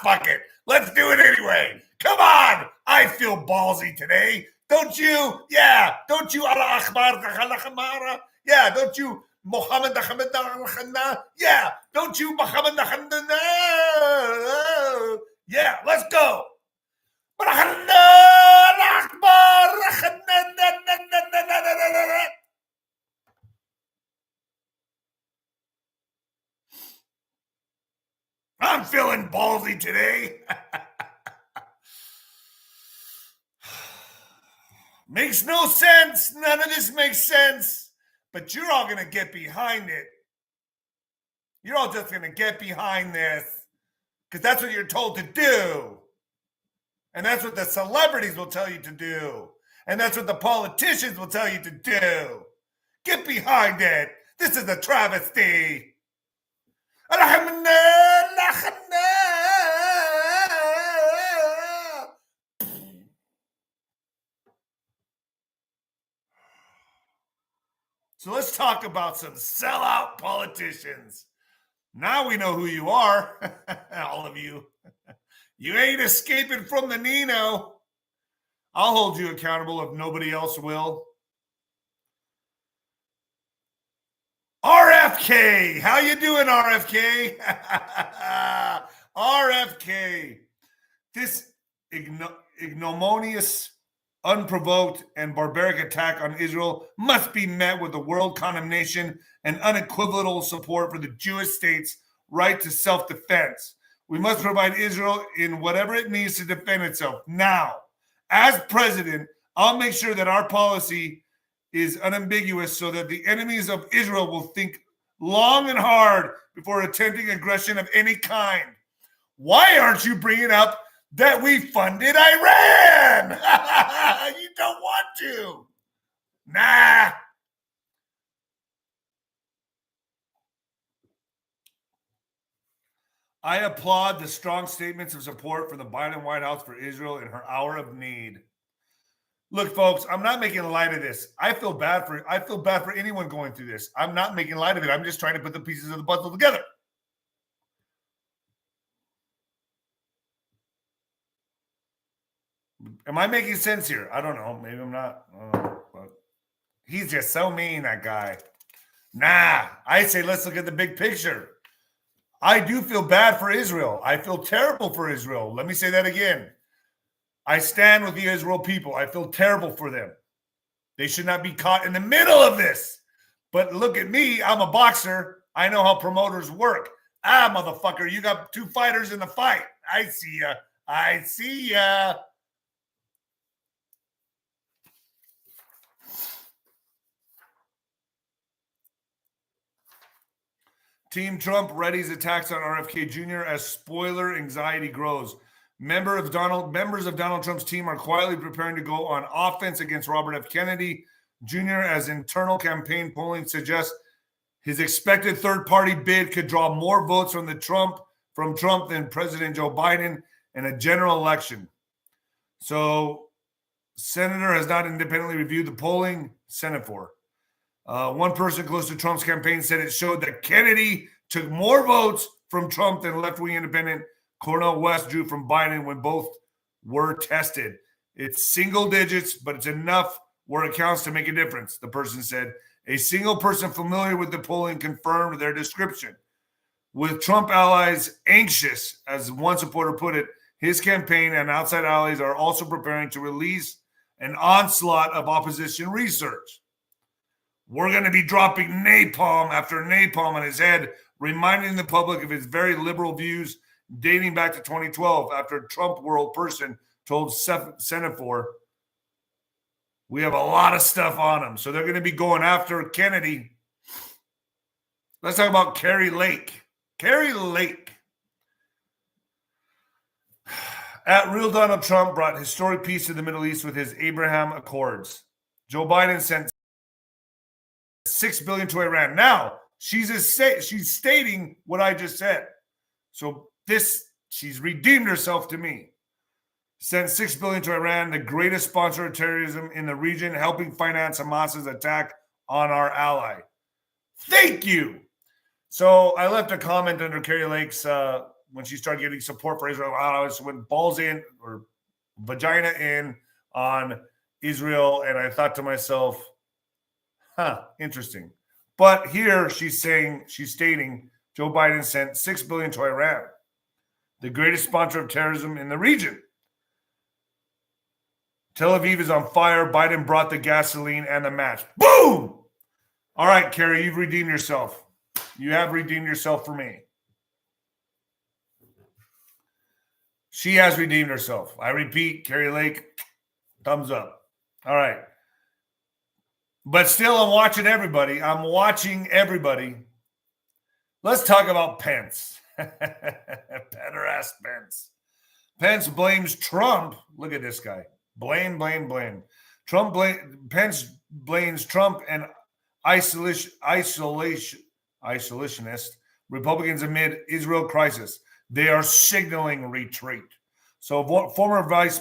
Fuck it. Let's do it anyway. Come on. I feel ballsy today. Don't you? Yeah. Don't you? Allah Akbar. Yeah. Don't you? Muhammad. Yeah. Don't you? Muhammad. Yeah. Let's go. I'm feeling ballsy today. Makes no sense. None of this makes sense. But you're all going to get behind it. You're all just going to get behind this because that's what you're told to do. And that's what the celebrities will tell you to do. And that's what the politicians will tell you to do. Get behind it. This is a travesty. So let's talk about some sellout politicians. Now we know who you are, all of you. You ain't escaping from the Nino. I'll hold you accountable if nobody else will. RFK, how you doing, RFK? RFK, this ignominious, unprovoked, and barbaric attack on Israel must be met with the world condemnation and unequivocal support for the Jewish state's right to self-defense. We must provide Israel in whatever it needs to defend itself. Now, as president, I'll make sure that our policy is unambiguous so that the enemies of Israel will think long and hard before attempting aggression of any kind. Why aren't you bringing up that we funded Iran? You don't want to. Nah. I applaud the strong statements of support from the Biden White House for Israel in her hour of need. Look, folks, I'm not making light of this. I feel bad for anyone going through this. I'm not making light of it. I'm just trying to put the pieces of the puzzle together. Am I making sense here? I don't know. Maybe I'm not. I don't know. But he's just so mean, that guy. Nah, I say let's look at the big picture. I do feel bad for Israel. I feel terrible for Israel. Let me say that again. I stand with the Israel people. I feel terrible for them. They should not be caught in the middle of this. But look at me. I'm a boxer. I know how promoters work. Motherfucker, you got two fighters in the fight. I see ya. I see ya. Team Trump readies attacks on RFK Jr. as spoiler anxiety grows. Members of Donald Trump's team are quietly preparing to go on offense against Robert F. Kennedy Jr. as internal campaign polling suggests his expected third-party bid could draw more votes from Trump than President Joe Biden in a general election. So, Senator has not independently reviewed the polling. Senate for. One person close to Trump's campaign said it showed that Kennedy took more votes from Trump than left-wing independent Cornel West drew from Biden when both were tested. It's single digits, but it's enough where it counts to make a difference, the person said. A single person familiar with the polling confirmed their description. With Trump allies anxious, as one supporter put it, his campaign and outside allies are also preparing to release an onslaught of opposition research. We're going to be dropping napalm after napalm on his head, reminding the public of his very liberal views dating back to 2012 after a Trump world person told Senator, we have a lot of stuff on him. So they're going to be going after Kennedy. Let's talk about Carrie Lake. Carrie Lake. At Real Donald Trump brought historic peace to the Middle East with his Abraham Accords. Joe Biden sent $6 billion to Iran. Now, she's stating what I just said. So she's redeemed herself to me. Sent $6 billion to Iran, the greatest sponsor of terrorism in the region, helping finance Hamas's attack on our ally. Thank you. So I left a comment under Carrie Lake's when she started getting support for Israel. I went balls in or vagina in on Israel, and I thought to myself, interesting. But here she's stating Joe Biden sent $6 billion to Iran, the greatest sponsor of terrorism in the region. Tel Aviv is on fire. Biden brought the gasoline and the match. Boom! All right, Carrie, you've redeemed yourself. You have redeemed yourself for me. She has redeemed herself. I repeat, Carrie Lake, thumbs up. All right. But still, I'm watching everybody. Let's talk about Pence. Pederast Pence. Pence blames Trump. Look at this guy. Blame. Pence blames Trump and isolationist Republicans amid Israel crisis. They are signaling retreat. So former Vice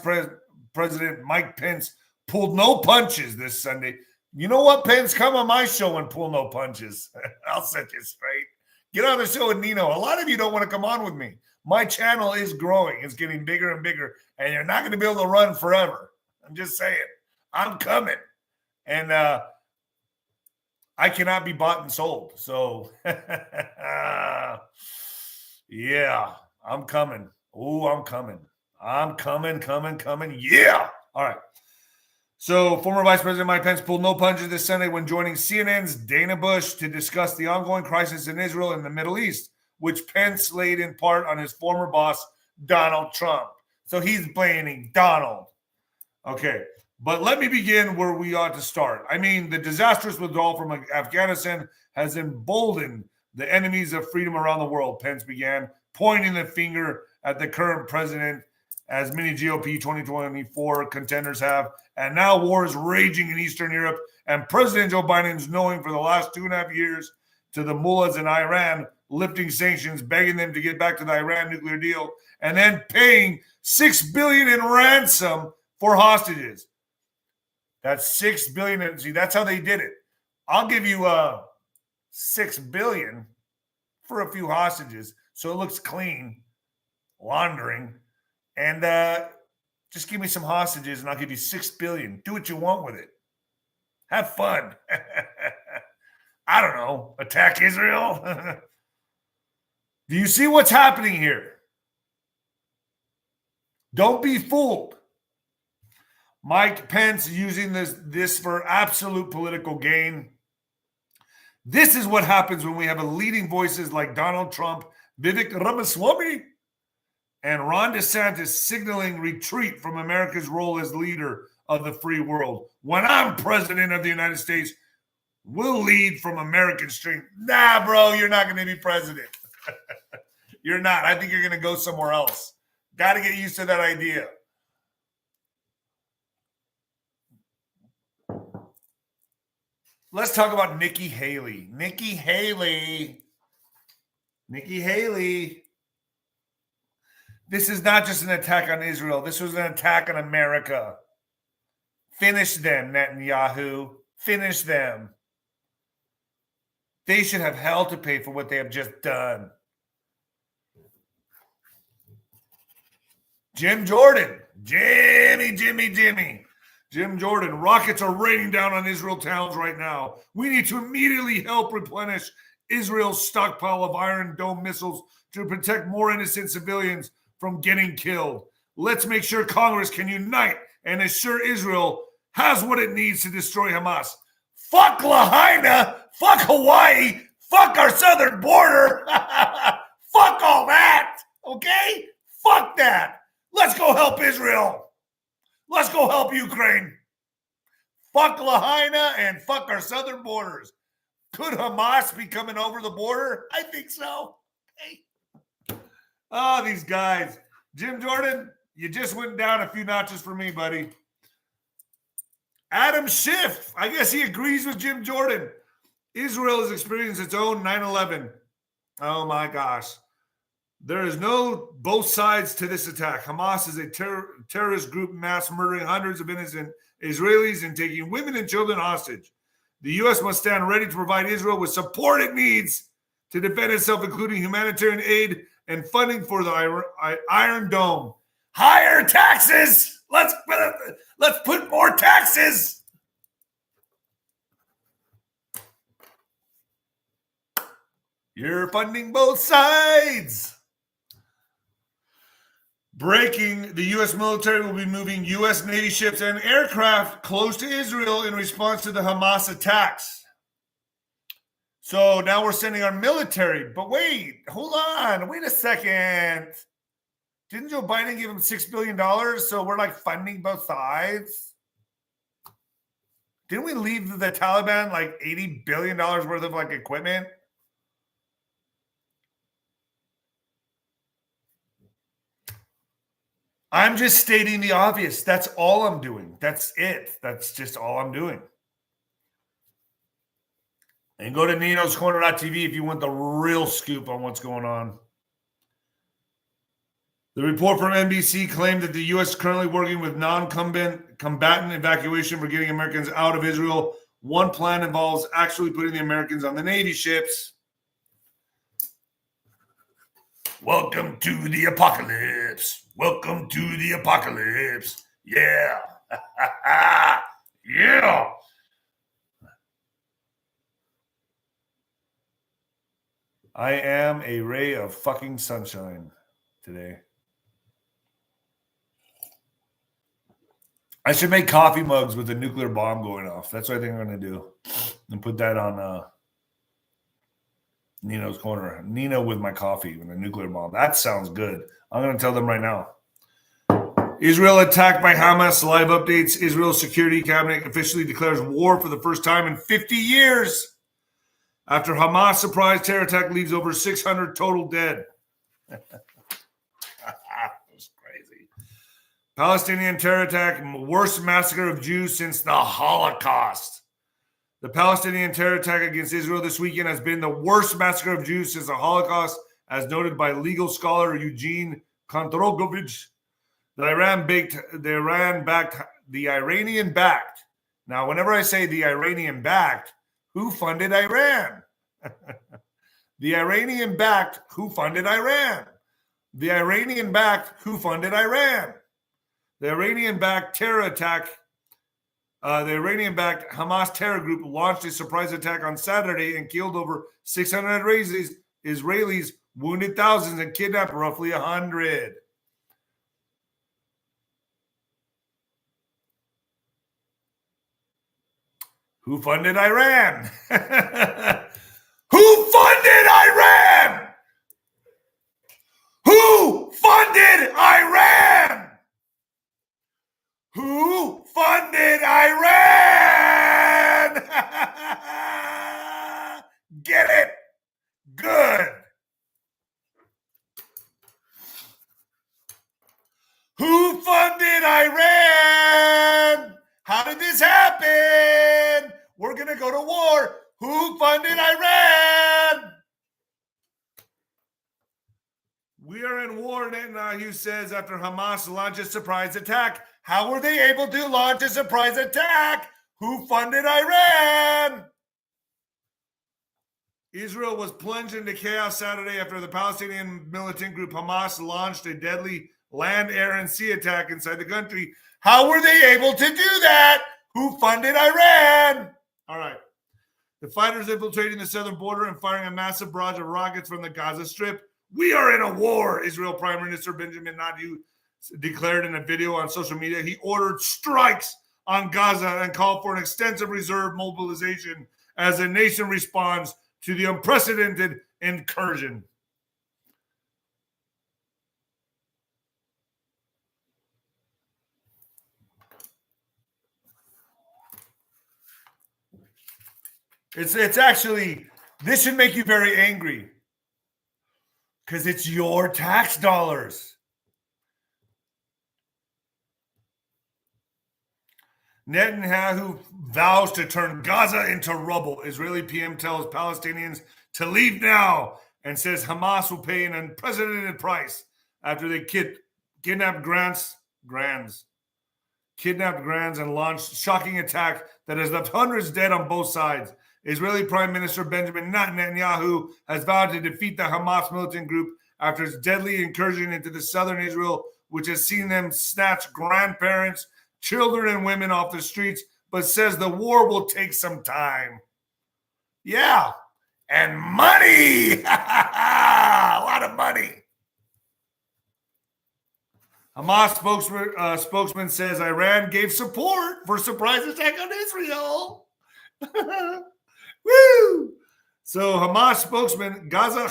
President Mike Pence pulled no punches this Sunday. You know what, Pence? Come on my show and pull no punches. I'll set you straight. Get on the show with Nino. A lot of you don't want to come on with me. My channel is growing. It's getting bigger and bigger, and you're not going to be able to run forever. I'm just saying. I'm coming. And I cannot be bought and sold. So, yeah, I'm coming. Oh, I'm coming. I'm coming. Yeah. All right. So, former Vice President Mike Pence pulled no punches this Sunday when joining CNN's Dana Bush to discuss the ongoing crisis in Israel and the Middle East, which Pence laid in part on his former boss, Donald Trump. So he's blaming Donald. Okay, but let me begin where we ought to start. I mean, the disastrous withdrawal from Afghanistan has emboldened the enemies of freedom around the world, Pence began, pointing the finger at the current president, as many GOP 2024 contenders have. And now war is raging in Eastern Europe, and President Joe Biden is knowing for the last 2.5 years to the mullahs in Iran, lifting sanctions, begging them to get back to the Iran nuclear deal, and then paying $6 billion in ransom for hostages. That's $6 billion. See, that's how they did it. I'll give you $6 billion for a few hostages, so it looks clean, laundering, and just give me some hostages, and I'll give you $6 billion. Do what you want with it. Have fun. I don't know. Attack Israel. Do you see what's happening here? Don't be fooled. Mike Pence using this for absolute political gain. This is what happens when we have leading voices like Donald Trump, Vivek Ramaswamy, and Ron DeSantis signaling retreat from America's role as leader of the free world. When I'm president of the United States, we'll lead from American strength. Nah, bro, you're not going to be president. You're not. I think you're going to go somewhere else. Got to get used to that idea. Let's talk about Nikki Haley. Nikki Haley. This is not just an attack on Israel. This was an attack on America. Finish them, Netanyahu. Finish them. They should have hell to pay for what they have just done. Jim Jordan. Jim Jordan. Rockets are raining down on Israel towns right now. We need to immediately help replenish Israel's stockpile of Iron Dome missiles to protect more innocent civilians from getting killed. Let's make sure Congress can unite and assure Israel has what it needs to destroy Hamas. Fuck Lahaina. Fuck Hawaii. Fuck our southern border. Fuck all that. Okay? Fuck that. Let's go help Israel. Let's go help Ukraine. Fuck Lahaina and fuck our southern borders. Could Hamas be coming over the border? I think so. Hey. Oh, these guys. Jim Jordan, you just went down a few notches for me, buddy. Adam Schiff, I guess he agrees with Jim Jordan. Israel has experienced its own 9/11. Oh my gosh. There is no both sides to this attack. Hamas is a terrorist group mass murdering hundreds of innocent Israelis and taking women and children hostage. The U.S. must stand ready to provide Israel with support it needs to defend itself, including humanitarian aid and funding for the Iron Dome. Higher taxes! Let's put more taxes! You're funding both sides. Breaking, the U.S. military will be moving U.S. Navy ships and aircraft close to Israel in response to the Hamas attacks. So now we're sending our military. But wait, hold on. Wait a second. Didn't Joe Biden give him $6 billion? So we're like funding both sides? Didn't we leave the Taliban like $80 billion worth of like equipment? I'm just stating the obvious. That's all I'm doing. That's it. That's just all I'm doing. And go to ninoscorner.tv if you want the real scoop on what's going on. The report from NBC claimed that the U.S. is currently working with non-combatant evacuation for getting Americans out of Israel. One plan involves actually putting the Americans on the Navy ships. Welcome to the apocalypse. Welcome to the apocalypse. Yeah. Yeah. I am a ray of fucking sunshine today. I should make coffee mugs with a nuclear bomb going off. That's what I think I'm going to do. And put that on Nino's Corner. Nino with my coffee with a nuclear bomb. That sounds good. I'm going to tell them right now. Israel attacked by Hamas. Live updates. Israel's security cabinet officially declares war for the first time in 50 years. After Hamas surprise terror attack leaves over 600 total dead. That's crazy. Palestinian terror attack, worst massacre of Jews since the Holocaust. The Palestinian terror attack against Israel this weekend has been the worst massacre of Jews since the Holocaust, as noted by legal scholar Eugene Kontorovich. The Iranian-backed. Now, whenever I say the Iranian-backed, who funded Iran? The Iranian-backed, who funded Iran? The Iranian-backed, who funded Iran? The Iranian-backed terror attack. The Iranian-backed Hamas terror group launched a surprise attack on Saturday and killed over 600 Israelis, wounded thousands, and kidnapped roughly 100. Who funded Iran? Who funded Iran? Who funded Iran? Who funded Iran? Get it? Good. Who funded Iran? How did this happen? We're going to go to war. Who funded Iran? We are in war, Netanyahu says, after Hamas launched a surprise attack. How were they able to launch a surprise attack? Who funded Iran? Israel was plunged into chaos Saturday after the Palestinian militant group Hamas launched a deadly land, air, and sea attack inside the country. How were they able to do that? Who funded Iran? All right. The fighters infiltrating the southern border and firing a massive barrage of rockets from the Gaza Strip. We are in a war, Israel Prime Minister Benjamin Netanyahu declared in a video on social media. He ordered strikes on Gaza and called for an extensive reserve mobilization as the nation responds to the unprecedented incursion. It's actually, this should make you very angry because it's your tax dollars. Netanyahu vows to turn Gaza into rubble. Israeli PM tells Palestinians to leave now and says Hamas will pay an unprecedented price after they kidnapped grands and launched shocking attack that has left hundreds dead on both sides. Israeli Prime Minister Benjamin Netanyahu has vowed to defeat the Hamas militant group after its deadly incursion into the southern Israel, which has seen them snatch grandparents, children, and women off the streets, but says the war will take some time. Yeah, and money! A lot of money. Hamas spokesman says Iran gave support for surprise attack on Israel. Woo! So Hamas spokesman Gaza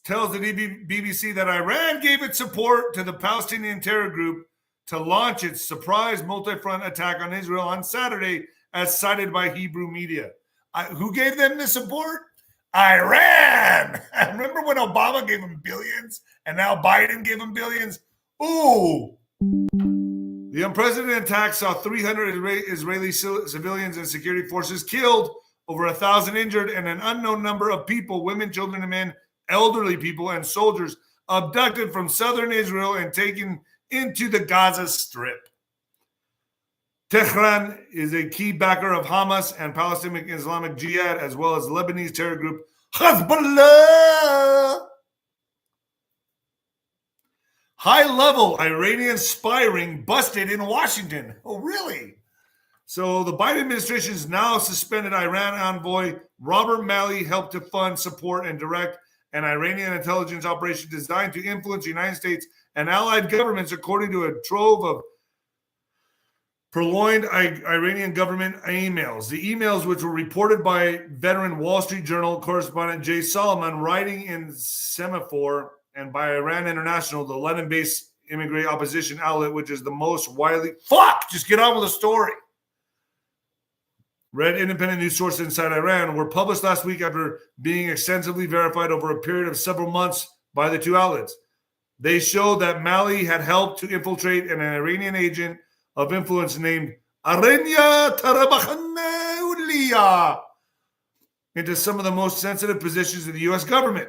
tells the BBC that Iran gave its support to the Palestinian terror group to launch its surprise multi-front attack on Israel on Saturday, as cited by Hebrew media. Who gave them the support? Iran. Remember when Obama gave them billions and now Biden gave them billions? Ooh. The unprecedented attack saw 300 Israeli civilians and security forces killed, over 1,000 injured, and an unknown number of people, women, children, and men, elderly people, and soldiers abducted from southern Israel and taken into the Gaza Strip. Tehran is a key backer of Hamas and Palestinian Islamic Jihad, as well as Lebanese terror group Hezbollah. High-level Iranian spy ring busted in Washington. Oh, really? So the Biden administration has now suspended Iran envoy Robert Malley, helped to fund, support, and direct an Iranian intelligence operation designed to influence the United States and allied governments, according to a trove of purloined Iranian government emails. The emails, which were reported by veteran Wall Street Journal correspondent Jay Solomon, writing in Semaphore, and by Iran International, the London-based immigrant opposition outlet, which is the most widely... Just get on with the story. Read independent news sources inside Iran were published last week after being extensively verified over a period of several months by the two outlets. They showed that Mali had helped to infiltrate an Iranian agent of influence named Arenya Tarabakhanoulia into some of the most sensitive positions in the U.S. government.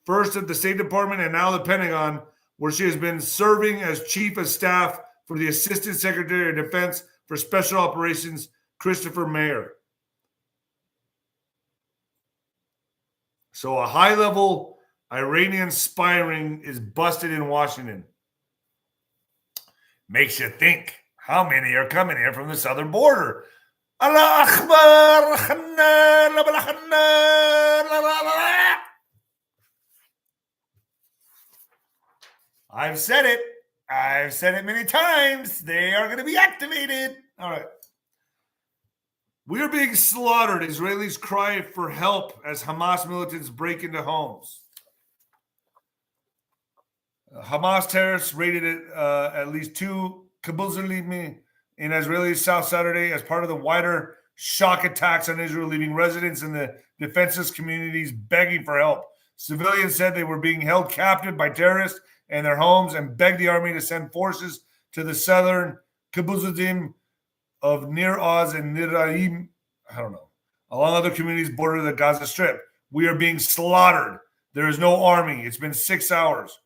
First at the State Department and now the Pentagon, where she has been serving as chief of staff for the Assistant Secretary of Defense for Special Operations, Christopher Mayer. So a high-level Iranian spy ring is busted in Washington. Makes you think, how many are coming here from the southern border? Allah Akbar! I've said it. I've said it many times. They are going to be activated. All right. We are being slaughtered. Israelis cry for help as Hamas militants break into homes. Hamas terrorists raided at least 2 kibbutz in Israeli South Saturday as part of the wider shock attacks on Israel, leaving residents in the defenseless communities begging for help. Civilians said they were being held captive by terrorists in their homes and begged the army to send forces to the southern kibbutzim of Nir Oz and Niraim, along other communities bordering the Gaza Strip. We are being slaughtered. There is no army. It's been 6 hours.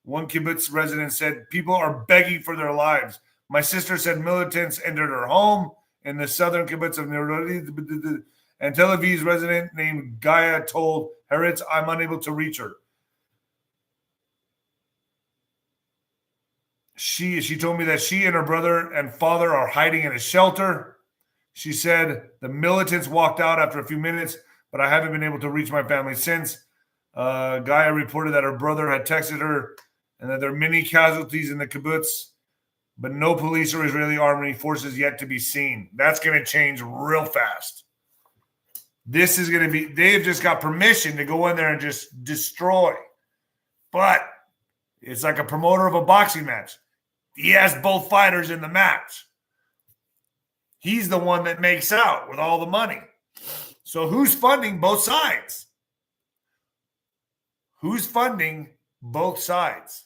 One kibbutz resident said, people are begging for their lives. My sister said militants entered her home in the southern kibbutz of Nerodi, and Tel Aviv's resident named Gaia told Haaretz, I'm unable to reach her. She told me that she and her brother and father are hiding in a shelter. She said the militants walked out after a few minutes, but I haven't been able to reach my family since. Gaia reported that her brother had texted her and that there are many casualties in the kibbutz, but no police or Israeli army forces yet to be seen. That's going to change real fast. This is going to be, they've just got permission to go in there and just destroy. But it's like a promoter of a boxing match. He has both fighters in the match. He's the one that makes out with all the money. So who's funding both sides? Who's funding both sides?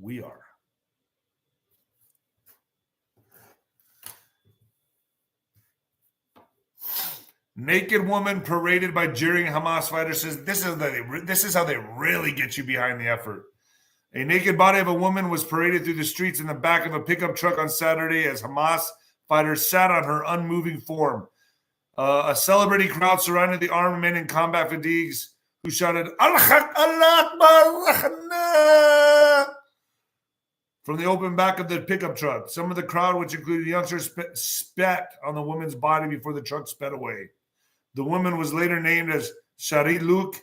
We are. Naked woman paraded by jeering Hamas fighters says this is how they really get you behind the effort. A naked body of a woman was paraded through the streets in the back of a pickup truck on Saturday as Hamas fighters sat on her unmoving form. A celebrating crowd surrounded the armed men in combat fatigues who shouted, Allah Akbar from the open back of the pickup truck. Some of the crowd, which included youngsters, spat on the woman's body before the truck sped away. The woman was later named as Shari Luke.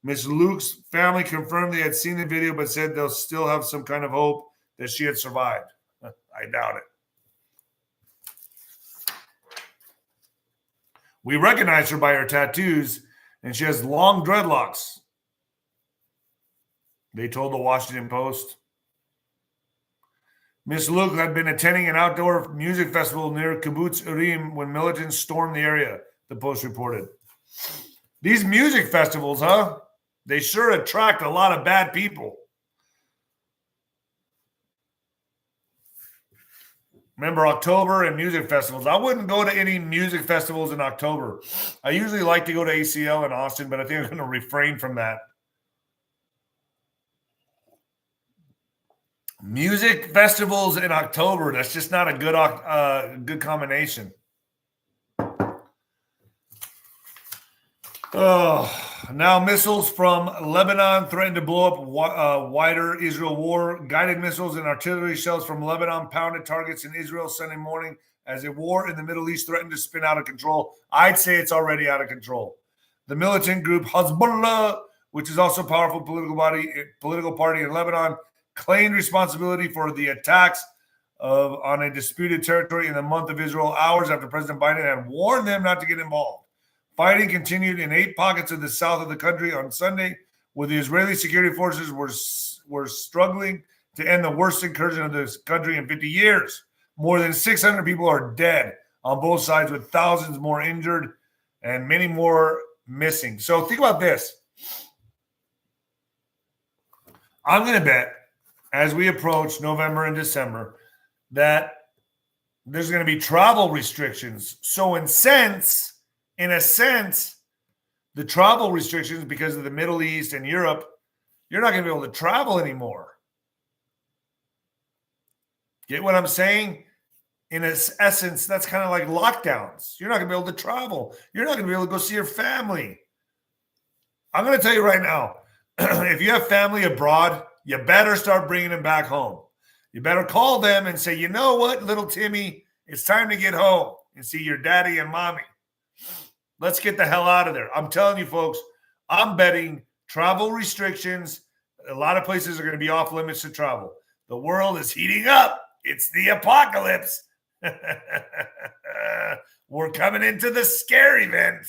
Miss Luke's family confirmed they had seen the video, but said they'll still have some kind of hope that she had survived. I doubt it. We recognize her by her tattoos, and she has long dreadlocks, they told the Washington Post. Miss Luke had been attending an outdoor music festival near Kibbutz Urim when militants stormed the area, the Post reported. These music festivals, huh? They sure attract a lot of bad people. Remember October and music festivals. I wouldn't go to any music festivals in October. I usually like to go to ACL in Austin, but I think I'm going to refrain from that. Music festivals in October, that's just not a good combination. Now missiles from Lebanon threaten to blow up wider Israel war. Guided missiles and artillery shells from Lebanon pounded targets in Israel Sunday morning as a war in the Middle East threatened to spin out of control. I'd say it's already out of control. The militant group Hezbollah, which is also a powerful political party in Lebanon, claimed responsibility for the attacks on a disputed territory in the month of Israel hours after President Biden had warned them not to get involved. Fighting continued in 8 pockets of the south of the country on Sunday, where the Israeli security forces were struggling to end the worst incursion of this country in 50 years. More than 600 people are dead on both sides, with thousands more injured and many more missing. So think about this. I'm going to bet, as we approach November and December, that there's going to be travel restrictions. So in a sense, the travel restrictions because of the Middle East and Europe, you're not going to be able to travel anymore. Get what I'm saying? In essence, that's kind of like lockdowns. You're not going to be able to travel. You're not going to be able to go see your family. I'm going to tell you right now, if you have family abroad, you better start bringing them back home. You better call them and say, you know what, little Timmy, it's time to get home and see your daddy and mommy. Let's get the hell out of there. I'm telling you, folks, I'm betting travel restrictions. A lot of places are going to be off limits to travel. The world is heating up. It's the apocalypse. We're coming into the scary event.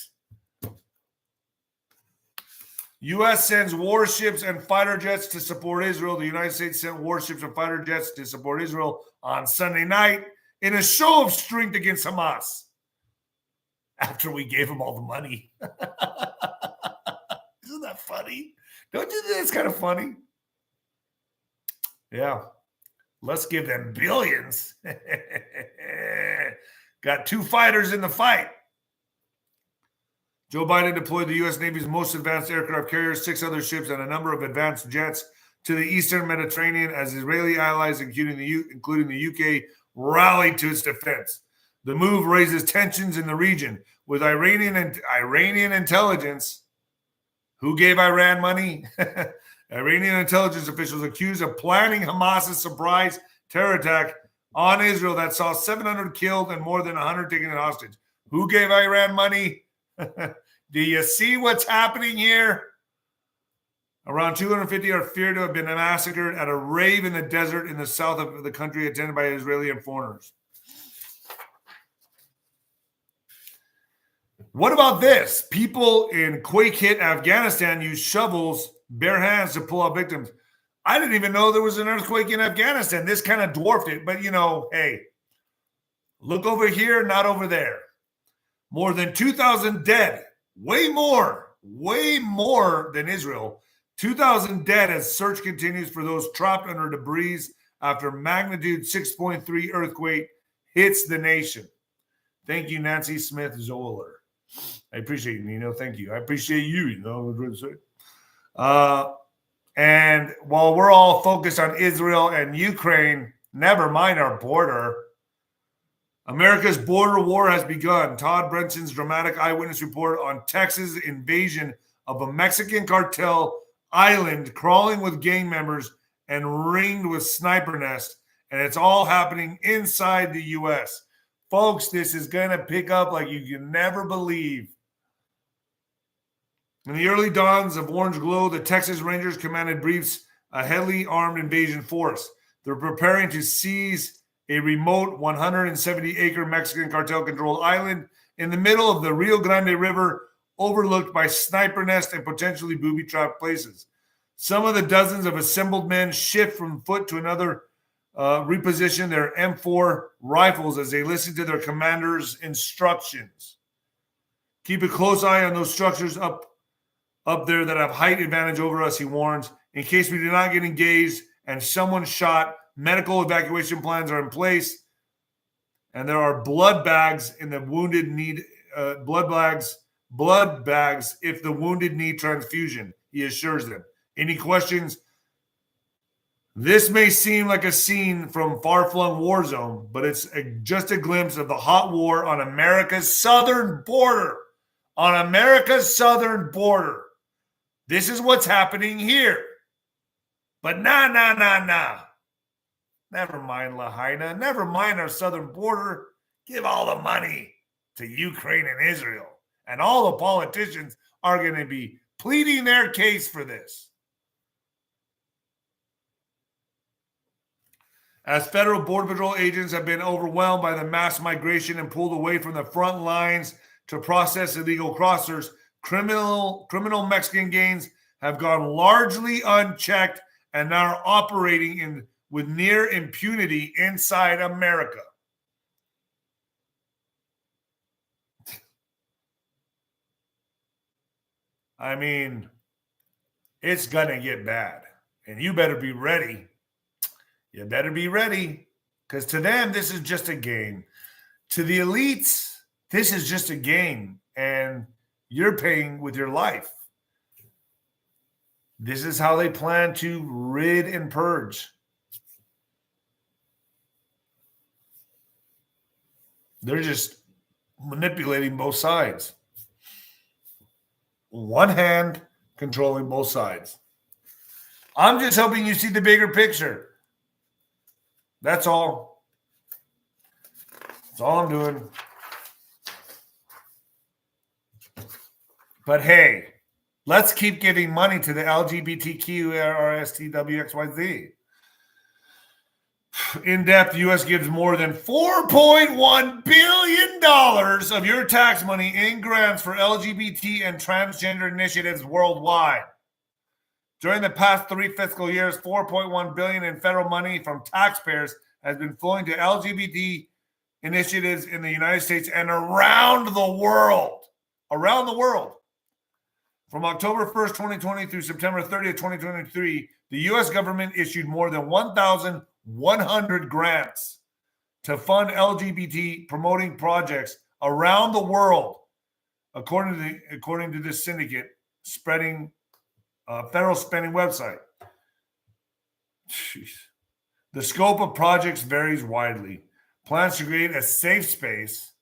U.S. sends warships and fighter jets to support Israel. The United States sent warships and fighter jets to support Israel on Sunday night in a show of strength against Hamas. After we gave them all the money. Isn't that funny? Don't you think that's kind of funny? Yeah. Let's give them billions. Got 2 fighters in the fight. Joe Biden deployed the U.S. Navy's most advanced aircraft carriers, 6 other ships, and a number of advanced jets to the eastern Mediterranean as Israeli allies, including the UK, rallied to its defense. The move raises tensions in the region, with Iranian intelligence. Who gave Iran money? Iranian intelligence officials accused of planning Hamas's surprise terror attack on Israel that saw 700 killed and more than 100 taken hostage. Who gave Iran money? Do you see what's happening here? Around 250 are feared to have been massacred at a rave in the desert in the south of the country attended by Israeli and foreigners. What about this? People in quake-hit Afghanistan use shovels, bare hands to pull out victims. I didn't even know there was an earthquake in Afghanistan. This kind of dwarfed it. But, hey, look over here, not over there. More than 2,000 dead. Way more than Israel. 2,000 dead as search continues for those trapped under debris after magnitude 6.3 earthquake hits the nation. Thank you, Nancy Smith-Zoller. I appreciate you, Nino. Thank you. I appreciate you, And while we're all focused on Israel and Ukraine, never mind our border, America's border war has begun. Todd Brenson's dramatic eyewitness report on Texas' invasion of a Mexican cartel island crawling with gang members and ringed with sniper nests, and it's all happening inside the U.S. Folks, this is going to pick up like you can never believe. In the early dawns of Orange Glow, the Texas Rangers commanded briefs a heavily armed invasion force. They're preparing to seize a remote 170-acre Mexican cartel-controlled island in the middle of the Rio Grande River, overlooked by sniper nests and potentially booby-trapped places. Some of the dozens of assembled men shift from foot to another, reposition their M4 rifles as they listen to their commander's instructions. Keep a close eye on those structures up there that have height advantage over us, he warns. In case we do not get engaged and someone shot, medical evacuation plans are in place, and there are blood bags in the wounded need blood bags if the wounded need transfusion, he assures them. Any questions? This may seem like a scene from far-flung war zone, but it's just a glimpse of the hot war on America's southern border. On America's southern border. This is what's happening here. But nah. Never mind Lahaina. Never mind our southern border. Give all the money to Ukraine and Israel. And all the politicians are going to be pleading their case for this. As federal Border Patrol agents have been overwhelmed by the mass migration and pulled away from the front lines to process illegal crossers, criminal Mexican gangs have gone largely unchecked and now are operating with near impunity inside America. I mean, it's going to get bad. And you better be ready. You better be ready. Because to them, this is just a game. To the elites, this is just a game. And you're paying with your life. This is how they plan to rid and purge. They're just manipulating both sides. One hand controlling both sides. I'm just hoping you see the bigger picture. That's all. That's all I'm doing. But hey, let's keep giving money to the LGBTQRSTWXYZ. In depth, the U.S. gives more than $4.1 billion of your tax money in grants for LGBT and transgender initiatives worldwide. During the past 3 fiscal years, $4.1 billion in federal money from taxpayers has been flowing to LGBT initiatives in the United States and around the world. Around the world. From October 1st, 2020 through September 30th, 2023, the U.S. government issued more than 1,100 grants to fund LGBT promoting projects around the world, according to this syndicate spreading federal spending website. Jeez. The scope of projects varies widely, plans to create a safe space,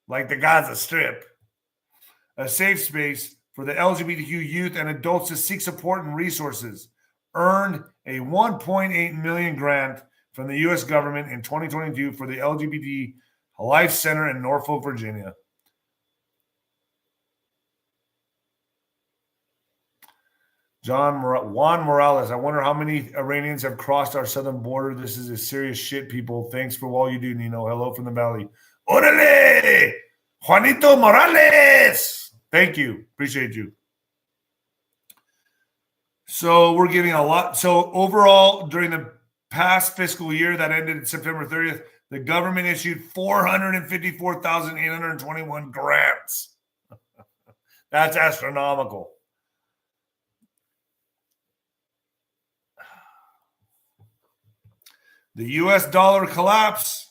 like the Gaza Strip, a safe space for the LGBTQ youth and adults to seek support and resources. Earned a $1.8 million grant from the U.S. government in 2022 for the LGBT Life Center in Norfolk, Virginia. Juan Morales, I wonder how many Iranians have crossed our southern border. This is a serious shit, people. Thanks for all you do, Nino. Hello from the valley. Orale! Juanito Morales! Thank you. Appreciate you. So we're getting a lot. So overall, during the past fiscal year that ended September 30th, the government issued 454,821 grants. That's astronomical. The U.S. dollar collapse.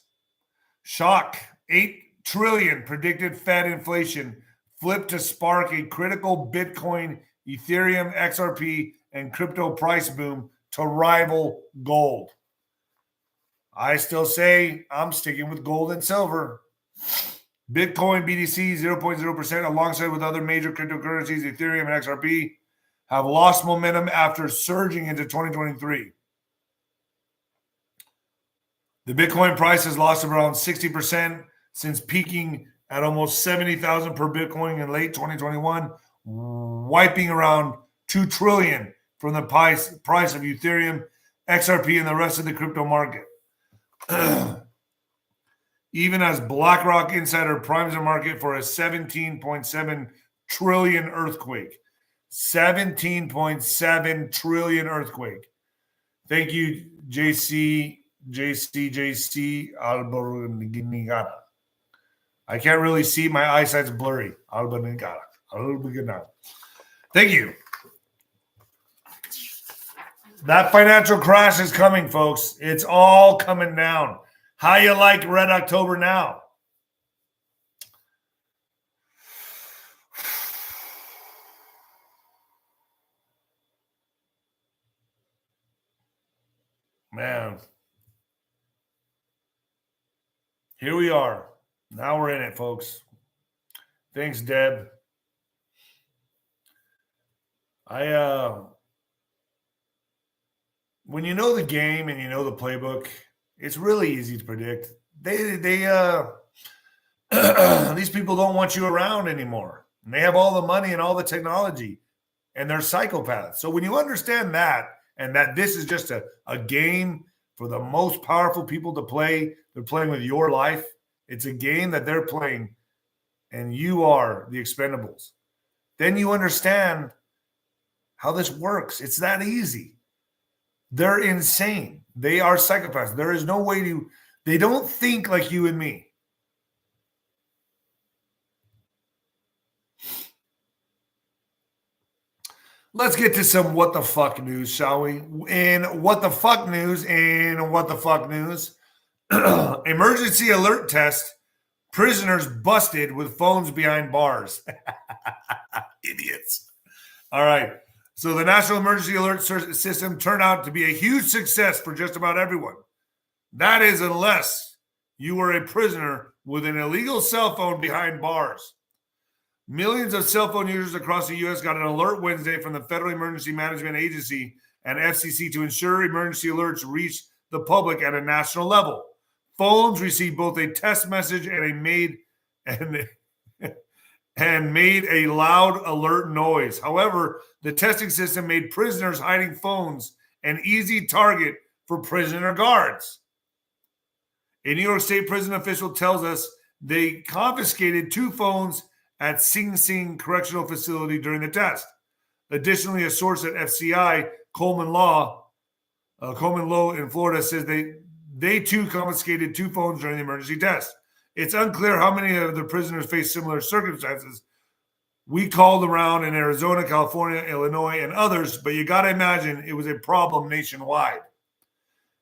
Shock. 8 trillion predicted Fed inflation flipped to spark a critical Bitcoin, Ethereum, XRP, and crypto price boom to rival gold. I still say I'm sticking with gold and silver. Bitcoin, BTC, 0.0% alongside with other major cryptocurrencies, Ethereum and XRP, have lost momentum after surging into 2023. The Bitcoin price has lost around 60% since peaking at almost 70,000 per Bitcoin in late 2021, wiping around 2 trillion from the price of Ethereum, XRP, and the rest of the crypto market. Even as BlackRock Insider primes the market for a 17.7 trillion earthquake. 17.7 trillion earthquake. Thank you, JC Albanigara. I can't really see. My eyesight's blurry. Albanigara. Thank you. That financial crash is coming, folks. It's all coming down. How you like Red October now? Man. Here we are. Now we're in it, folks. Thanks, Deb. When you know the game and you know the playbook, it's really easy to predict. These people don't want you around anymore. And they have all the money and all the technology, and they're psychopaths. So when you understand that, and that this is just a game for the most powerful people to play, they're playing with your life. It's a game that they're playing, and you are the expendables. Then you understand how this works. It's that easy. They're insane. They are psychopaths. There is no way they don't think like you and me. Let's get to some what the fuck news, shall we? In what the fuck news, emergency alert test, prisoners busted with phones behind bars. Idiots. All right. So the National Emergency Alert System turned out to be a huge success for just about everyone. That is, unless you were a prisoner with an illegal cell phone behind bars. Millions of cell phone users across the U.S. got an alert Wednesday from the Federal Emergency Management Agency and FCC to ensure emergency alerts reach the public at a national level. Phones received both a test message and made a loud alert noise. However, the testing system made prisoners hiding phones an easy target for prisoner guards. A New York State prison official tells us they confiscated 2 phones at Sing Sing Correctional Facility during the test. Additionally, a source at FCI, Coleman Law in Florida, says they too confiscated 2 phones during the emergency test. It's unclear how many of the prisoners face similar circumstances. We called around in Arizona, California, Illinois, and others, but you got to imagine it was a problem nationwide.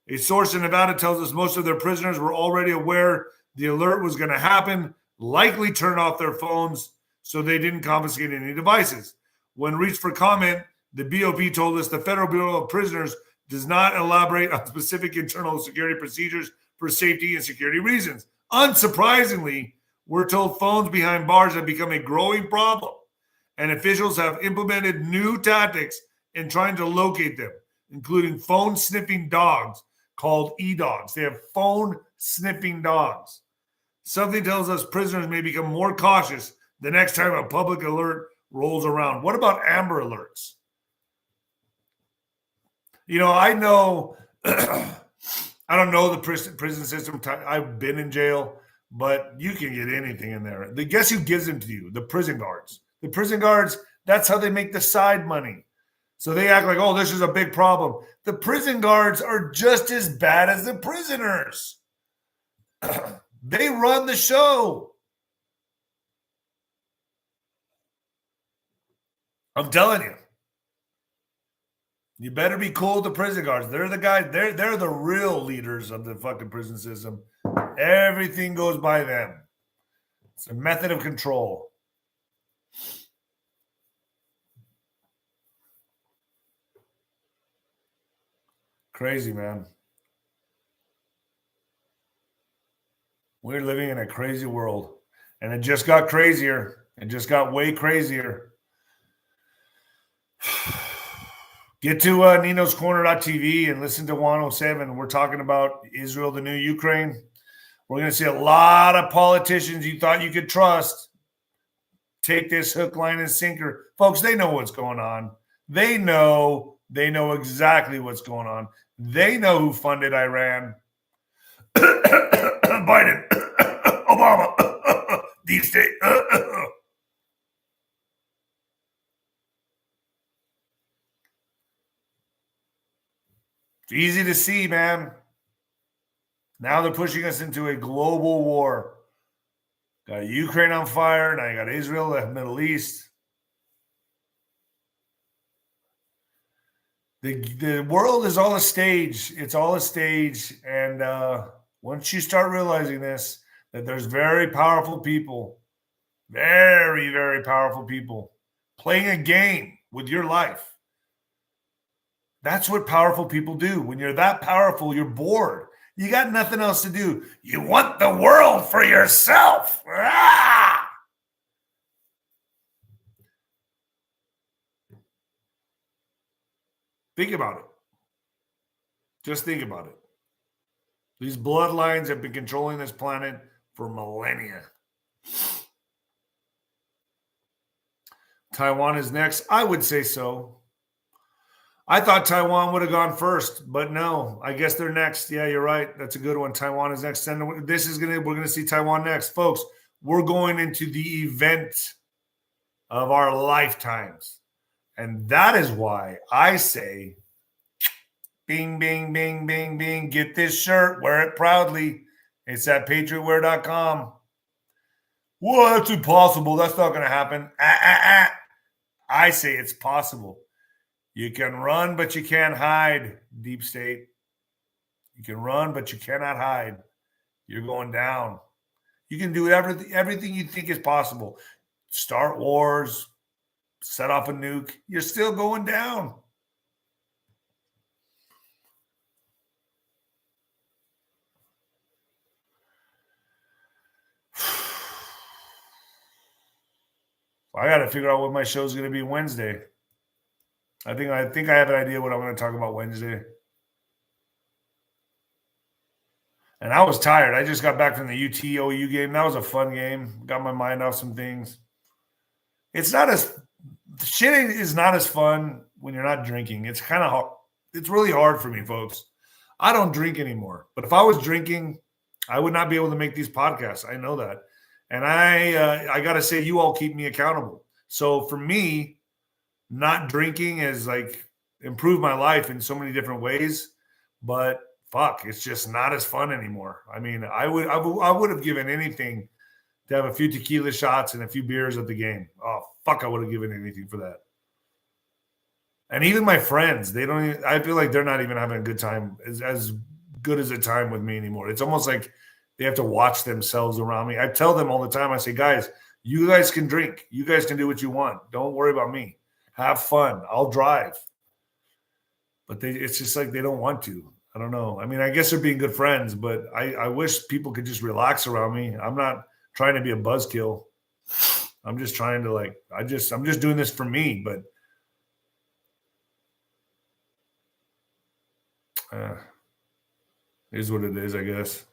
A source in Nevada tells us most of their prisoners were already aware the alert was going to happen, likely turned off their phones, so they didn't confiscate any devices. When reached for comment, the BOP told us the Federal Bureau of Prisoners does not elaborate on specific internal security procedures for safety and security reasons. Unsurprisingly, we're told phones behind bars have become a growing problem, and officials have implemented new tactics in trying to locate them, including phone sniffing dogs called e-dogs. They have phone sniffing dogs. Something tells us prisoners may become more cautious the next time a public alert rolls around. What about Amber Alerts? I know, I don't know the prison system. I've been in jail, but you can get anything in there. Guess who gives them to you? The prison guards. The prison guards, that's how they make the side money. So they act like, oh, this is a big problem. The prison guards are just as bad as the prisoners. They run the show. I'm telling you. You better be cool with the prison guards. They're the guys. They're the real leaders of the fucking prison system. Everything goes by them. It's a method of control. Crazy, man. We're living in a crazy world. And it just got crazier. It just got way crazier. Get to ninoscorner.tv and listen to 107. We're talking about Israel, the new Ukraine. We're going to see a lot of politicians you thought you could trust take this hook, line, and sinker. Folks, they know what's going on. They know exactly what's going on. They know who funded Iran. Biden, Obama, deep state. It's easy to see, man. Now they're pushing us into a global war. Got Ukraine on fire. Now you got Israel, the Middle East. The world is all a stage. It's all a stage. And once you start realizing this, that there's very powerful people, very, very powerful people playing a game with your life. That's what powerful people do. When you're that powerful, you're bored. You got nothing else to do. You want the world for yourself. Ah! Think about it. Just think about it. These bloodlines have been controlling this planet for millennia. Taiwan is next. I would say so. I thought Taiwan would have gone first, but no, I guess they're next. Yeah, you're right. That's a good one. Taiwan is next. And we're going to see Taiwan next. Folks, we're going into the event of our lifetimes. And that is why I say, bing, bing, bing, bing, bing, get this shirt, wear it proudly. It's at patriotwear.com. Well, that's impossible. That's not going to happen. I say it's possible. You can run, but you can't hide, deep state. You can run, but you cannot hide. You're going down. You can do everything you think is possible. Start wars, set off a nuke. You're still going down. I got to figure out what my show is going to be Wednesday. I think I have an idea what I'm going to talk about Wednesday. And I was tired. I just got back from the UT-OU game. That was a fun game. Got my mind off some things. Shitting is not as fun when you're not drinking. It's kind of hard. It's really hard for me, folks. I don't drink anymore. But if I was drinking, I would not be able to make these podcasts. I know that. And I got to say, you all keep me accountable. So for me, not drinking has like improved my life in so many different ways, but fuck, it's just not as fun anymore. I mean, I would have given anything to have a few tequila shots and a few beers at the game. Oh fuck, I would have given anything for that. And even my friends, I feel like they're not even having a good time, as good as a time with me anymore. It's almost like they have to watch themselves around me. I tell them all the time, I say, guys, you guys can drink. You guys can do what you want. Don't worry about me. Have fun. I'll drive. But it's just like they don't want to. I don't know. I mean, I guess they're being good friends, but I wish people could just relax around me. I'm not trying to be a buzzkill. I'm just trying to I'm just doing this for me, but is what it is, I guess.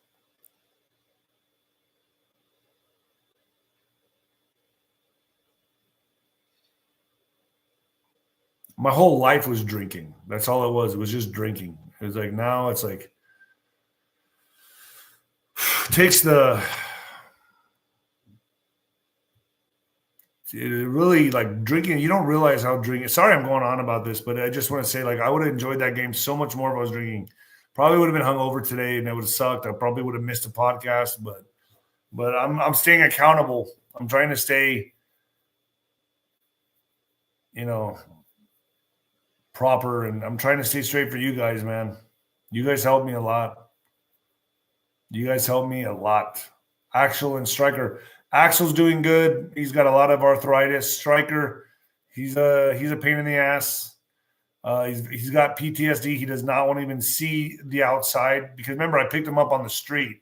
My whole life was drinking. That's all it was. It was just drinking. It was like now it's like takes the it really like drinking. You don't realize how drinking. Sorry, I'm going on about this, but I just want to say like I would have enjoyed that game so much more if I was drinking. Probably would have been hungover today, and it would have sucked. I probably would have missed a podcast, but I'm staying accountable. I'm trying to stay, proper, and I'm trying to stay straight for you guys, man. You guys helped me a lot. Axel and Striker. Axel's doing good. He's got a lot of arthritis. Striker, he's a pain in the ass. He's got PTSD. He does not want to even see the outside because remember, I picked him up on the street.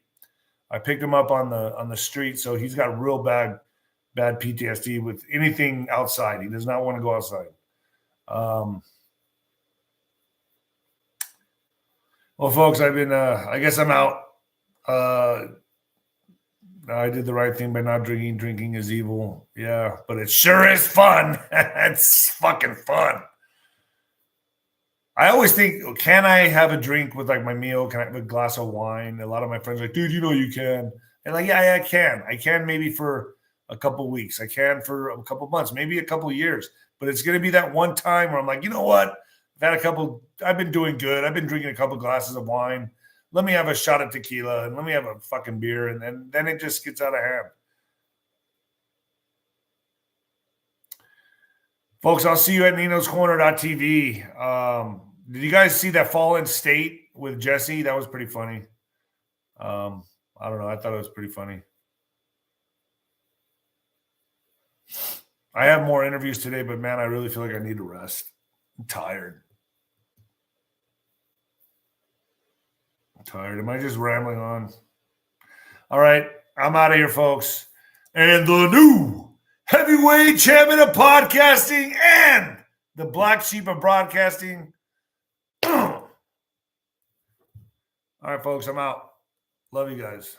So he's got real bad PTSD with anything outside. He does not want to go outside. Well, folks, I've been. I guess I'm out. I did the right thing by not drinking. Drinking is evil. Yeah, but it sure is fun. It's fucking fun. I always think, can I have a drink with like my meal? Can I have a glass of wine? A lot of my friends are like, dude, you can. And like, yeah, I can. I can maybe for a couple weeks. I can for a couple months, maybe a couple years. But it's going to be that one time where I'm like, you know what? I've been doing good. I've been drinking a couple glasses of wine. Let me have a shot of tequila and let me have a fucking beer. And then it just gets out of hand. Folks, I'll see you at ninoscorner.tv. Did you guys see that Fallen State with Jesse? That was pretty funny. I don't know. I thought it was pretty funny. I have more interviews today, but man, I really feel like I need to rest. I'm tired. Am I just rambling on? All right. I'm out of here, folks. And the new heavyweight champion of podcasting and the black sheep of broadcasting. All right, folks. I'm out. Love you guys.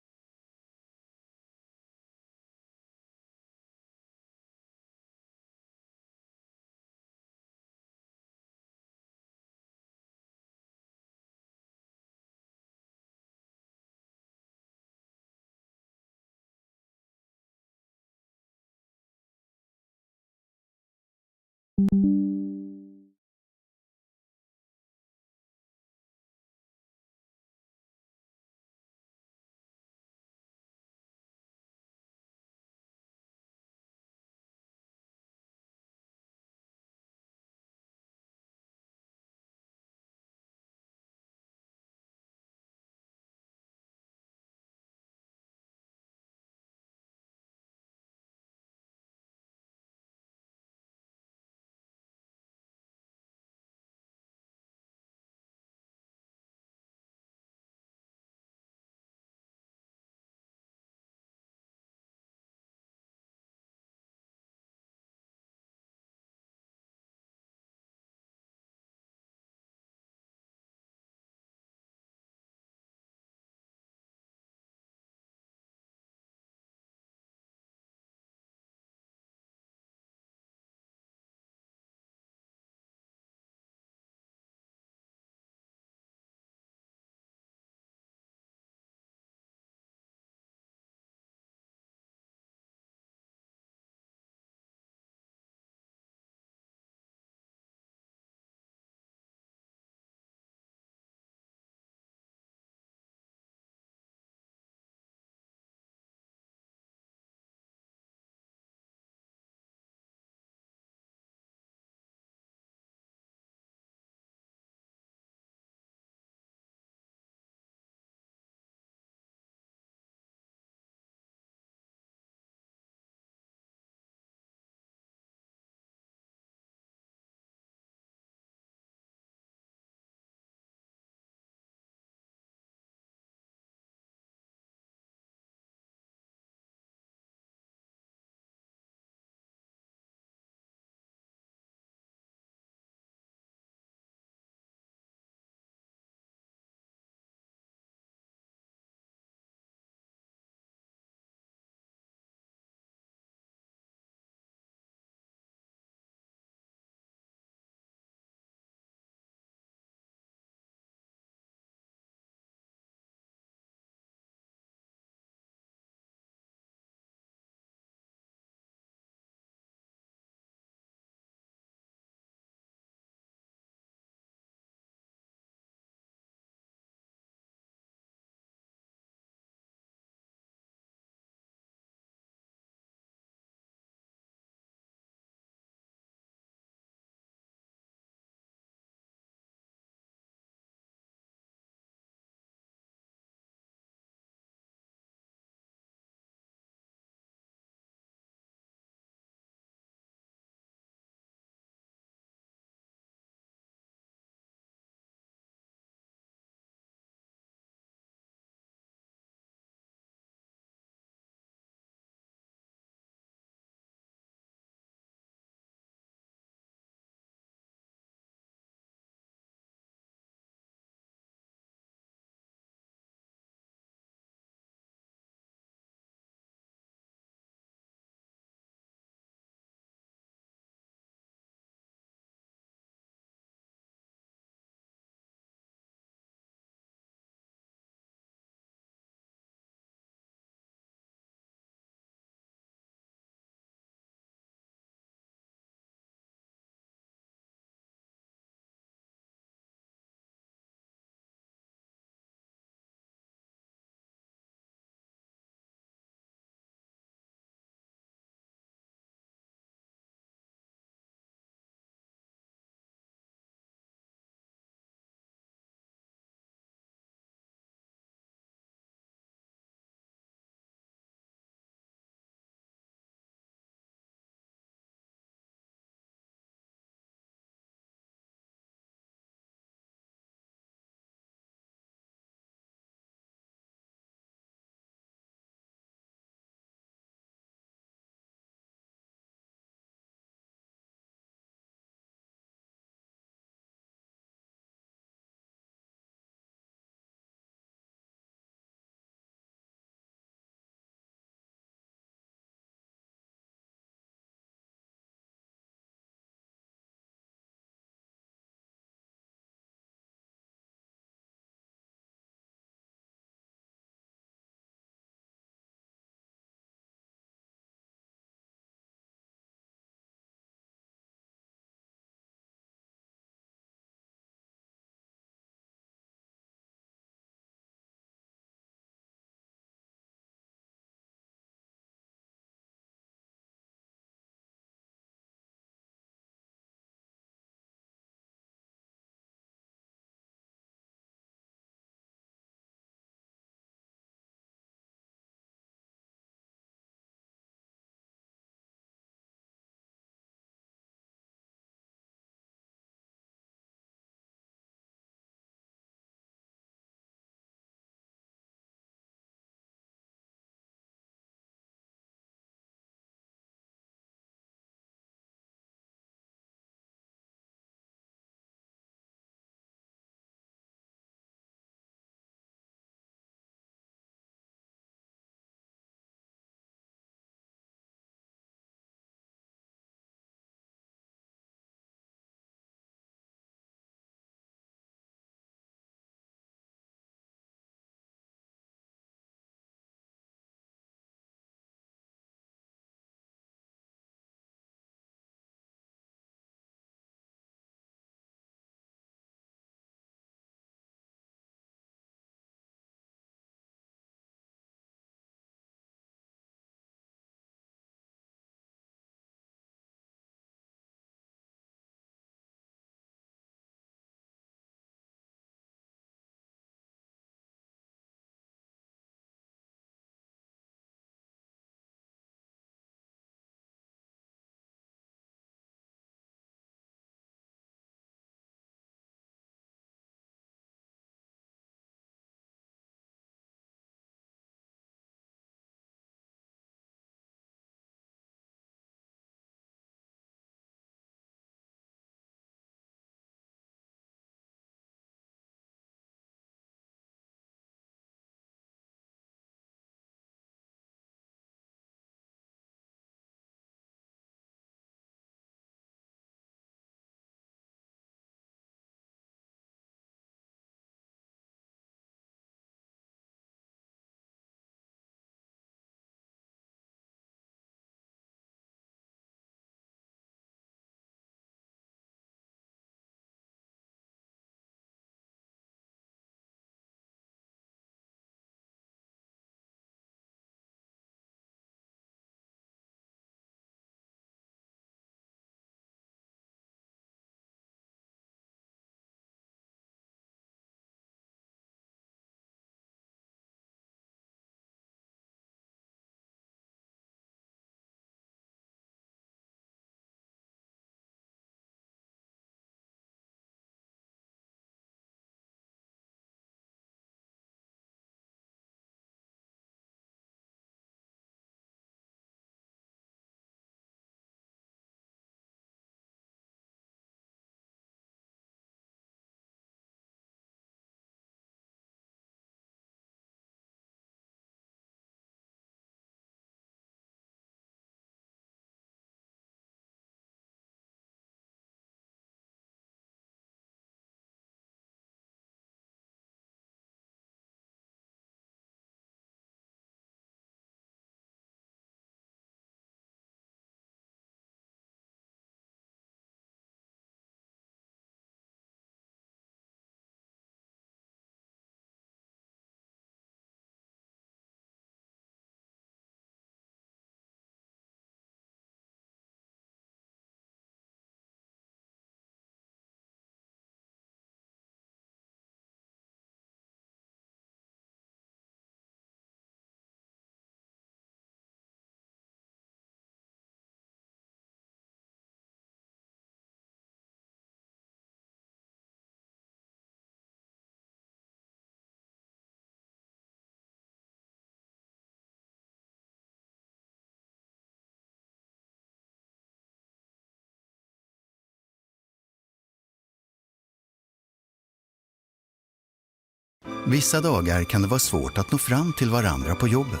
Vissa dagar kan det vara svårt att nå fram till varandra på jobbet.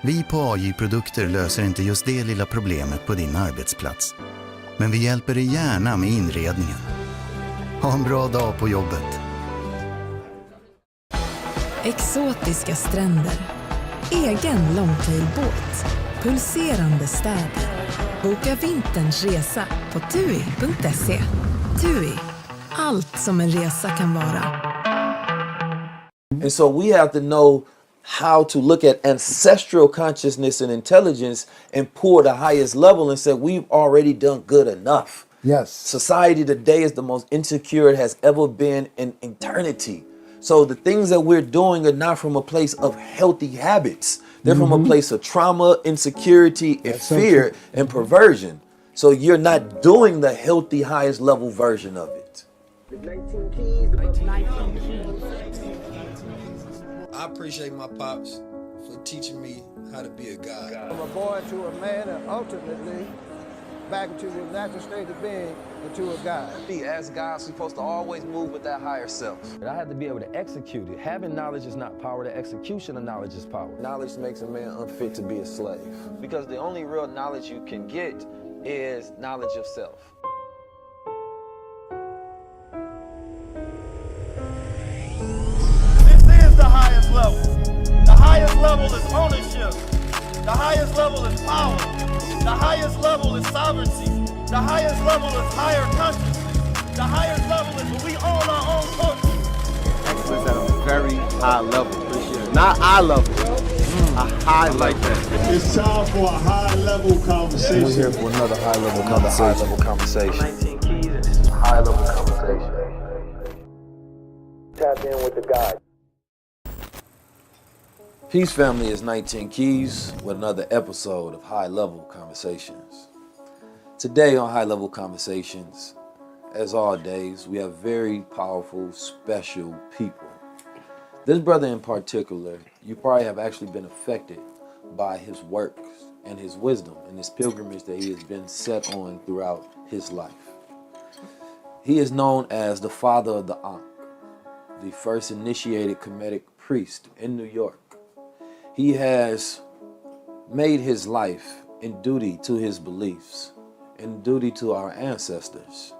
Vi på AJ-produkter löser inte just det lilla problemet på din arbetsplats. Men vi hjälper dig gärna med inredningen. Ha en bra dag på jobbet. Exotiska stränder, egen longtailbåt, pulserande städer. Boka vinterns resa på tui.se. TUI, allt som en resa kan vara. And so we have to know how to look at ancestral consciousness and intelligence and pour the highest level and say we've already done good enough. Yes. Society today is the most insecure it has ever been in eternity. So the things that we're doing are not from a place of healthy habits. They're from a place of trauma, insecurity, and fear and perversion. So you're not doing the healthy, highest level version of it. I appreciate my pops for teaching me how to be a guy. From a boy to a man and ultimately back to the natural state of being and to a God. As guys, we're supposed to always move with that higher self. I had to be able to execute it. Having knowledge is not power, the execution of knowledge is power. Knowledge makes a man unfit to be a slave. Because the only real knowledge you can get is knowledge of self. This is the highest level. The highest level is ownership. The highest level is power. The highest level is sovereignty. The highest level is higher consciousness. The highest level is when we own our own culture. Excellence at a very high level. Not eye level. A high level. Like that. It's time for a high level conversation. We're here for another high level conversation. 19 keys and this is a high level conversation. Tap in with the guy. Peace family, is 19 Keys with another episode of High Level Conversations. Today on High Level Conversations, as all days, we have very powerful, special people. This brother in particular, you probably have actually been affected by his works and his wisdom and his pilgrimage that he has been set on throughout his life. He is known as the father of the Ankh, the first initiated Kemetic priest in New York. He has made his life in duty to his beliefs, in duty to our ancestors.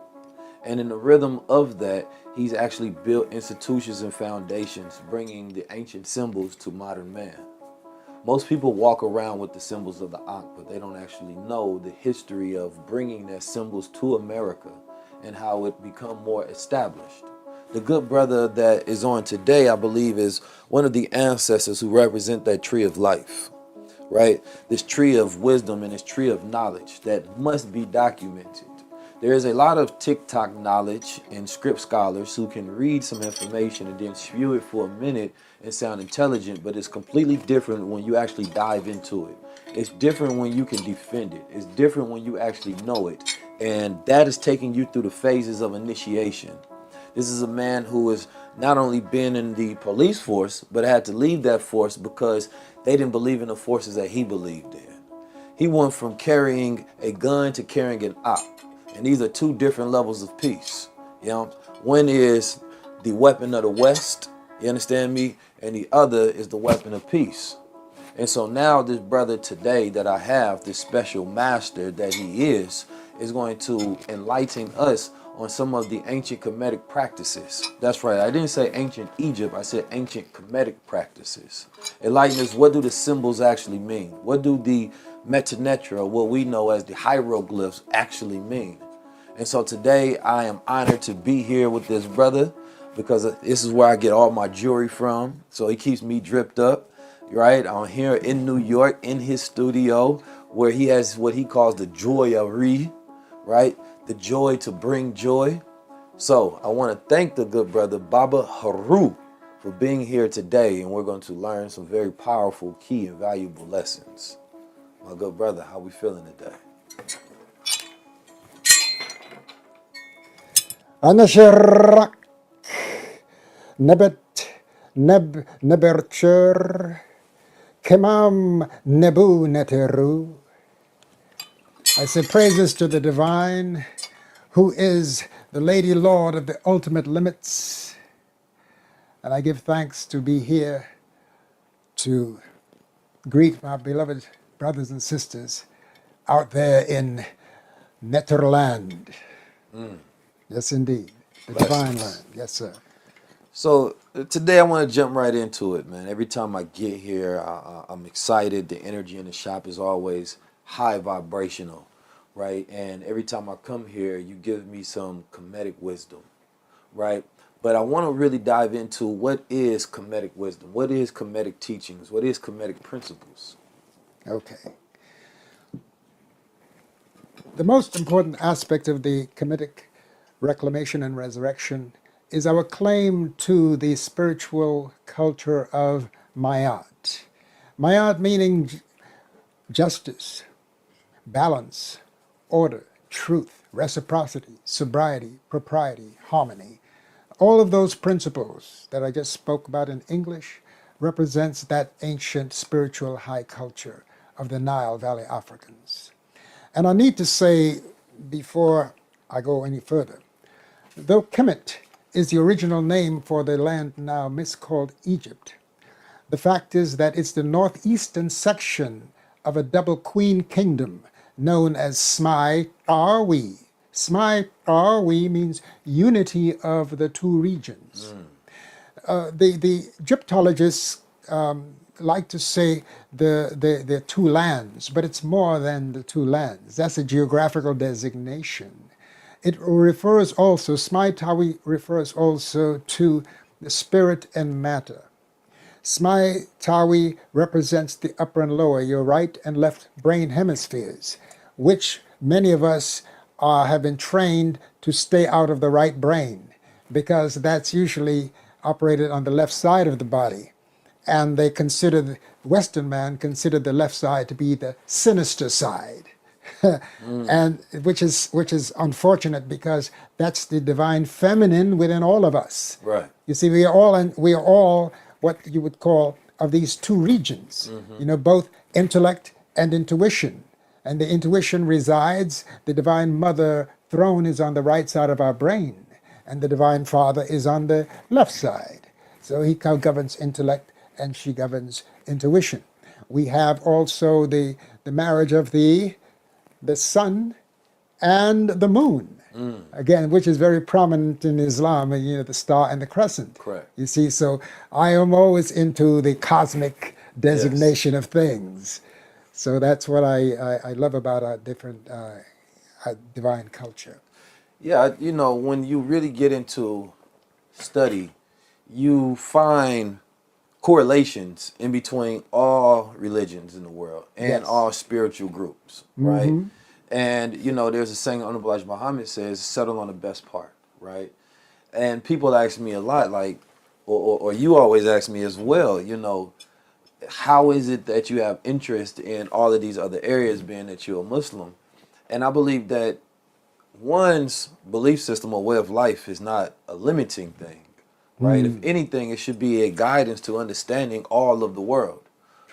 And in the rhythm of that, he's actually built institutions and foundations, bringing the ancient symbols to modern man. Most people walk around with the symbols of the Ankh, but they don't actually know the history of bringing their symbols to America and how it become more established. The good brother that is on today, I believe, is one of the ancestors who represent that tree of life, right? This tree of wisdom and this tree of knowledge that must be documented. There is a lot of TikTok knowledge and script scholars who can read some information and then spew it for a minute and sound intelligent, but it's completely different when you actually dive into it. It's different when you can defend it. It's different when you actually know it. And that is taking you through the phases of initiation. This is a man who has not only been in the police force, but had to leave that force because they didn't believe in the forces that he believed in. He went from carrying a gun to carrying an op. And these are two different levels of peace. You know, one is the weapon of the West, you understand me? And the other is the weapon of peace. And so now this brother today that I have, this special master that he is going to enlighten us on some of the ancient Kemetic practices. That's right, I didn't say ancient Egypt, I said ancient Kemetic practices. Enlighten us, what do the symbols actually mean? What do the metanetra, what we know as the hieroglyphs, actually mean? And so today I am honored to be here with this brother because this is where I get all my jewelry from. So he keeps me dripped up, right? I'm here in New York in his studio where he has what he calls the joyerie, right? The joy to bring joy. So I want to thank the good brother Baba Haru for being here today, and we're going to learn some very powerful, key, and valuable lessons. My good brother, how we feeling today? Anashirak Nebet Neb Nebercher Kemam Nebu Neteru. I say praises to the divine, who is the Lady Lord of the ultimate limits. And I give thanks to be here to greet my beloved brothers and sisters out there in Netherland. Yes, indeed. The divine land. Yes, sir. So today I want to jump right into it, man. Every time I get here, I'm excited. The energy in the shop is always high vibrational, right? And every time I come here, you give me some comedic wisdom, right? But I want to really dive into what is comedic wisdom, what is comedic teachings, what is comedic principles. Okay. The most important aspect of the comedic reclamation and resurrection is our claim to the spiritual culture of Mayat. Mayat meaning justice, balance, order, truth, reciprocity, sobriety, propriety, harmony. All of those principles that I just spoke about in English represents that ancient spiritual high culture of the Nile Valley Africans. And I need to say, before I go any further, though Kemet is the original name for the land now miscalled Egypt, the fact is that it's the northeastern section of a double queen kingdom known as Smai-Arwi. Smai-Arwi means unity of the two regions. The Egyptologists like to say the two lands, but it's more than the two lands. That's a geographical designation. It refers also, Smai-Tawi refers also to the spirit and matter. Smai-Tawi represents the upper and lower, your right and left brain hemispheres, which many of us have been trained to stay out of the right brain, because that's usually operated on the left side of the body. And they consider, the Western man considered the left side to be the sinister side. And which is unfortunate, because that's the divine feminine within all of us. Right. You see, we are all what you would call of these two regions. You know, both intellect and intuition. And the intuition resides, the divine mother throne is on the right side of our brain, and the divine father is on the left side. So he governs intellect and she governs intuition. We have also the marriage of the sun and the moon, again, which is very prominent in Islam, you know, the star and the crescent. Correct. You see, so I am always into the cosmic designation of things. So that's what I love about our different divine culture. Yeah, you know, when you really get into study, you find correlations in between all religions in the world and all spiritual groups, right? And, you know, there's a saying Honorable Elijah Muhammad says, settle on the best part, right? And people ask me a lot, like, or you always ask me as well, you know, how is it that you have interest in all of these other areas, being that you're a Muslim? And I believe that one's belief system or way of life is not a limiting thing, right? If anything, it should be a guidance to understanding all of the world,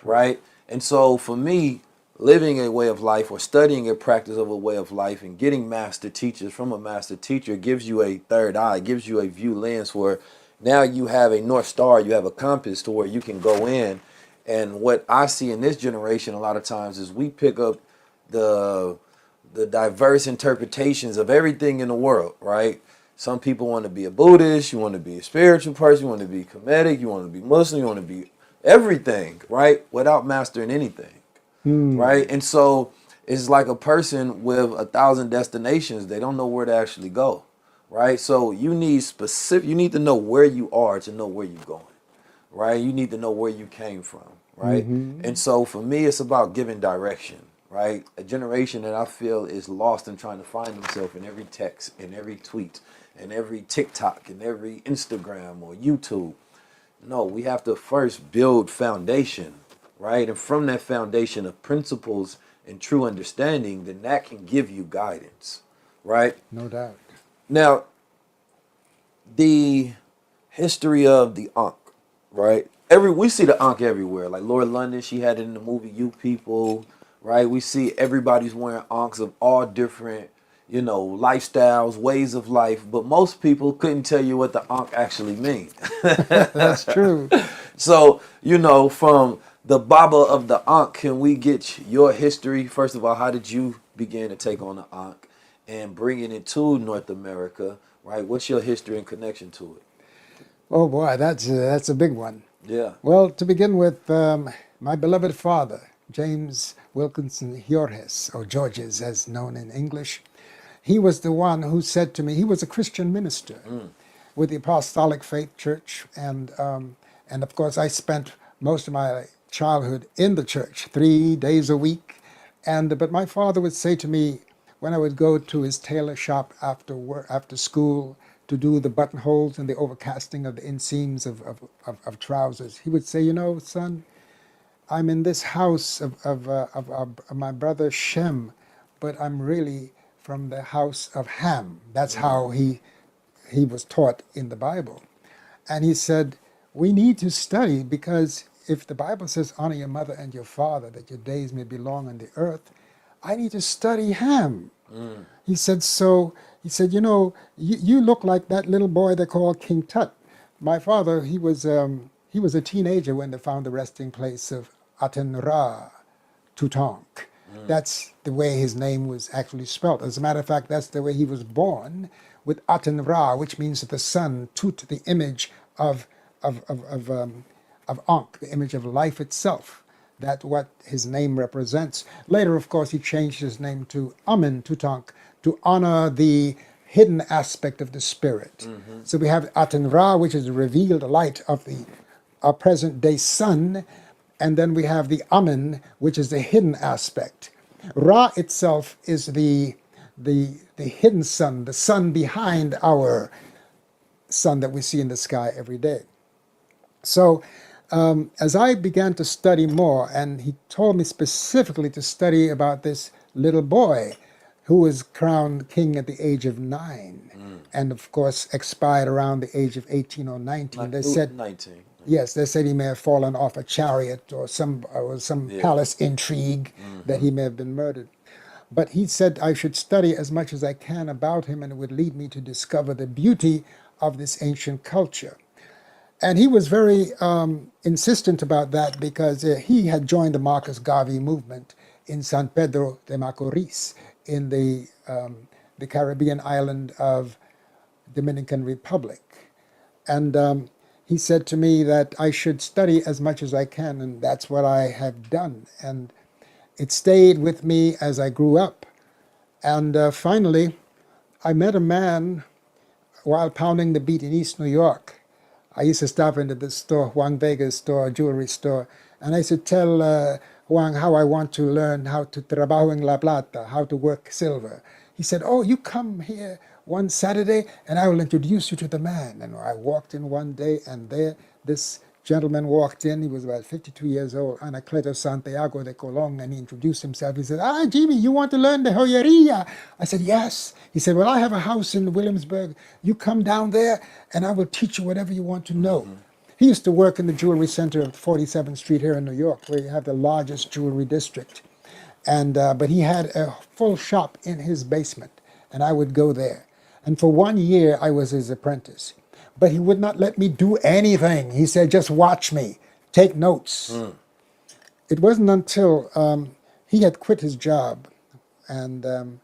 right? And so for me, living a way of life or studying a practice of a way of life and getting master teachers from a master teacher gives you a third eye, gives you a view lens where now you have a North Star, you have a compass to where you can go in. And what I see in this generation a lot of times is we pick up the diverse interpretations of everything in the world, right? Some people want to be a Buddhist, you want to be a spiritual person, you want to be comedic, you want to be Muslim, you want to be everything, right? Without mastering anything, right? And so it's like a person with 1,000 destinations. They don't know where to actually go, right? So you need to know where you are to know where you're going, right? You need to know where you came from, right? And so for me, it's about giving direction, right? A generation that I feel is lost in trying to find themselves in every text, in every tweet, in every TikTok, in every Instagram or YouTube. No, we have to first build foundation, right? And from that foundation of principles and true understanding, then that can give you guidance, right? No doubt. Now, the history of the Ankh, right? We see the Ankh everywhere. Like Lord London, she had it in the movie You People, right? We see everybody's wearing Ankhs of all different, lifestyles, ways of life, but most people couldn't tell you what the Ankh actually means. That's true. So, from the Baba of the Ankh, can we get your history? First of all, how did you begin to take on the Ankh and bringing it to North America, right? What's your history and connection to it? Oh boy, that's a big one. Yeah. Well, to begin with, my beloved father, James Wilkinson Hjorhes, or Georges as known in English, he was the one who said to me, he was a Christian minister with the Apostolic Faith Church, and of course I spent most of my childhood in the church, 3 days a week, but my father would say to me, when I would go to his tailor shop after work, after school, to do the buttonholes and the overcasting of the inseams of trousers, he would say, son, I'm in this house of my brother Shem, but I'm really from the house of Ham. That's how he was taught in the Bible. And he said, we need to study, because if the Bible says, honor your mother and your father, that your days may be long on the earth, I need to study Ham. He said, you look like that little boy they call King Tut. My father, he was a teenager when they found the resting place of Aten-Ra, Tutank. That's the way his name was actually spelled. As a matter of fact, that's the way he was born, with Aten-Ra, which means the sun, Tut, the image of Ankh, the image of life itself. That's what his name represents. Later, of course, he changed his name to Amen Tutank to honor the hidden aspect of the spirit. So we have Aten-Ra, which is the revealed light of our present-day sun, and then we have the Amen, which is the hidden aspect. Ra itself is the hidden sun, the sun behind our sun that we see in the sky every day. So as I began to study more, and he told me specifically to study about this little boy who was crowned king at the age of 9, and of course expired around the age of 18 or 19. They said 19. Yes, they said he may have fallen off a chariot or some palace intrigue, that he may have been murdered. But he said I should study as much as I can about him, and it would lead me to discover the beauty of this ancient culture. And he was very insistent about that, because he had joined the Marcus Garvey movement in San Pedro de Macorís in the Caribbean island of Dominican Republic. And he said to me that I should study as much as I can, and that's what I have done. And it stayed with me as I grew up. And finally, I met a man while pounding the beat in East New York. I used to stop into the store, Juan Vega's store, jewelry store, and I used to tell Juan how I want to learn how to trabajo en la plata, how to work silver. He said, oh, you come here one Saturday and I will introduce you to the man. And I walked in one day, and there this gentleman walked in. He was about 52 years old, Anacleto Santiago de Colon, and he introduced himself. He said, Jimmy, you want to learn the joyeria? I said, yes. He said, well, I have a house in Williamsburg. You come down there and I will teach you whatever you want to know. He used to work in the jewelry center of 47th Street here in New York, where you have the largest jewelry district. And but he had a full shop in his basement, and I would go there. And for 1 year, I was his apprentice. But he would not let me do anything. He said, just watch me, take notes. It wasn't until he had quit his job, and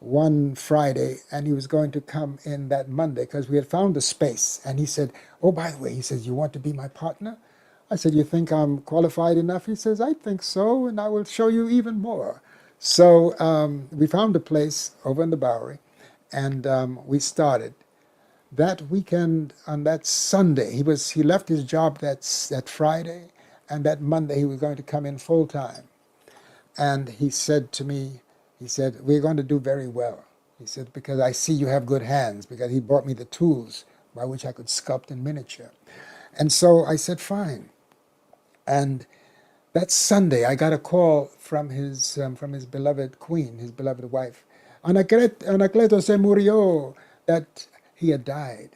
one Friday, and he was going to come in that Monday, because we had found a space. And he said, oh, by the way, he says, you want to be my partner? I said, you think I'm qualified enough? He says, I think so, and I will show you even more. So we found a place over in the Bowery, and we started. That weekend, on that Sunday, he left his job that Friday, and that Monday he was going to come in full time. And he said to me, he said, we're going to do very well. He said, because I see you have good hands, because he brought me the tools by which I could sculpt in miniature. And so I said, fine. And that Sunday, I got a call from his beloved queen, his beloved wife. Anacleto se murió, that he had died.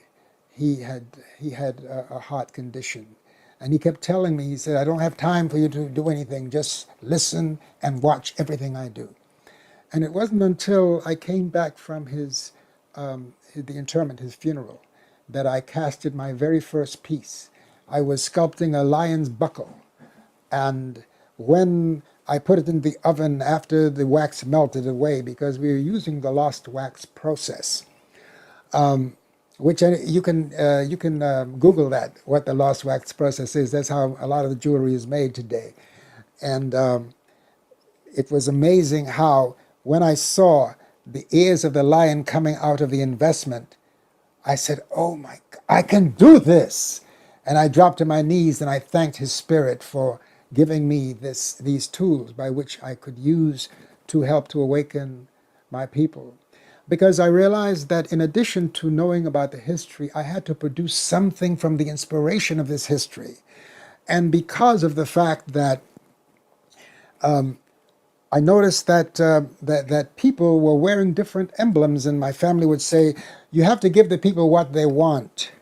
He had a heart condition. And he kept telling me, he said, I don't have time for you to do anything. Just listen and watch everything I do. And it wasn't until I came back from the interment, his funeral, that I casted my very first piece. I was sculpting a lion's buckle, and when I put it in the oven after the wax melted away, because we were using the lost wax process, which you can Google that, what the lost wax process is. That's how a lot of the jewelry is made today. And it was amazing how when I saw the ears of the lion coming out of the investment, I said, oh my God, I can do this. And I dropped to my knees and I thanked his spirit for giving me these tools by which I could use to help to awaken my people. Because I realized that in addition to knowing about the history, I had to produce something from the inspiration of this history. And because of the fact that I noticed that that people were wearing different emblems, and my family would say, you have to give the people what they want.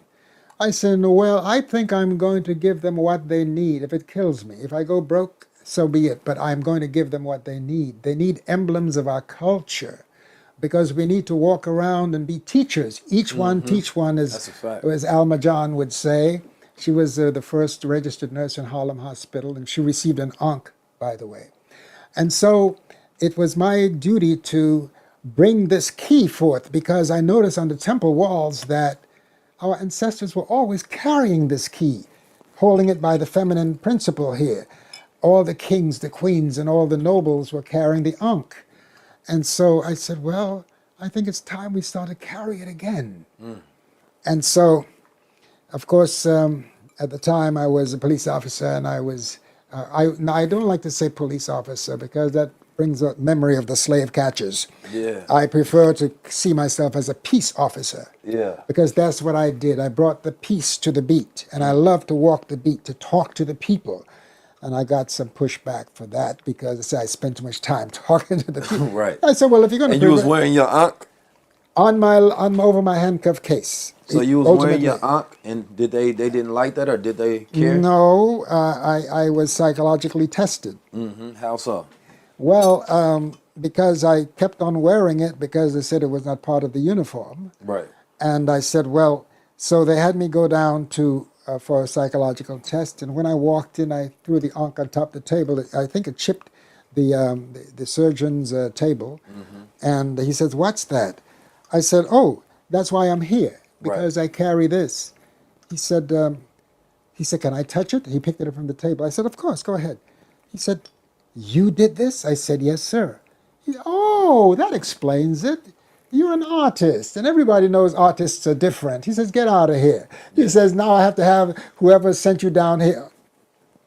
I said, no, well, I think I'm going to give them what they need if it kills me. If I go broke, so be it, but I'm going to give them what they need. They need emblems of our culture, because we need to walk around and be teachers. Each one teach one, as Alma John would say. She was the first registered nurse in Harlem Hospital, and she received an Ankh, by the way. And so it was my duty to bring this key forth, because I noticed on the temple walls that our ancestors were always carrying this key, holding it by the feminine principle here. All the kings, the queens, and all the nobles were carrying the Ankh. And so I said, well, I think it's time we start to carry it again. And so, of course, at the time I was a police officer, and I was, I don't like to say police officer because that brings a memory of the slave catchers. Yeah. I prefer to see myself as a peace officer. Yeah. Because that's what I did. I brought the peace to the beat, and I love to walk the beat, to talk to the people. And I got some pushback for that because I spent too much time talking to the people. Right. I said, well, if you're going to... And you was wearing your Ankh? Over my handcuff case. So you was wearing your Ankh, and did they didn't like that, or did they care? No, I was psychologically tested. How so? Well, because I kept on wearing it because they said it was not part of the uniform. Right. And I said, well, so they had me go down to for a psychological test. And when I walked in, I threw the Ankh on top of the table. I think it chipped the surgeon's table. And he says, what's that? I said, oh, that's why I'm here, because I carry this. He said, can I touch it? He picked it up from the table. I said, of course, go ahead. He said, you did this? I said, yes, sir. Oh, that explains it. You're an artist, and everybody knows artists are different. He says, get out of here. He says, now I have to have whoever sent you down here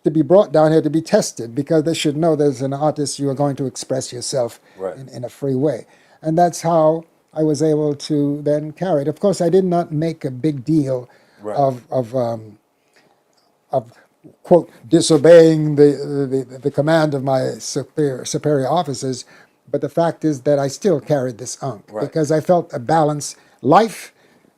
to be brought down here to be tested, because they should know there's an artist, you are going to express yourself in a free way. And that's how I was able to then carry it. Of course, I did not make a big deal of quote, disobeying the command of my superior officers, but the fact is that I still carried this Ankh because I felt a balance, life,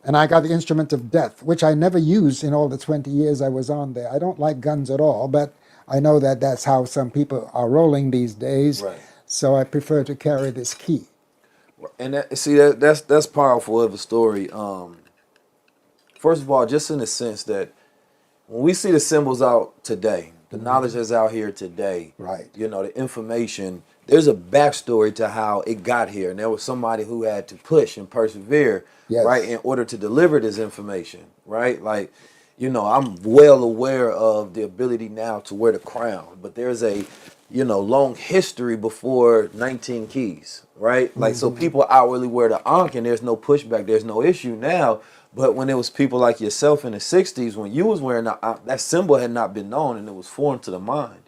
and I got the instrument of death, which I never used in all the 20 years I was on there. I don't like guns at all, but I know that that's how some people are rolling these days, so I prefer to carry this key. And that's powerful of a story. First of all, just in the sense that when we see the symbols out today, the knowledge that's out here today, you know, the information, there's a backstory to how it got here. And there was somebody who had to push and persevere, in order to deliver this information, Like, you know, I'm well aware of the ability now to wear the crown, but there's a, you know, long history before 19 keys, Like, so people outwardly wear the Ankh and there's no pushback, there's no issue now. But when it was people like yourself in the 60s, when you was wearing the Ankh, that symbol had not been known and it was foreign to the mind,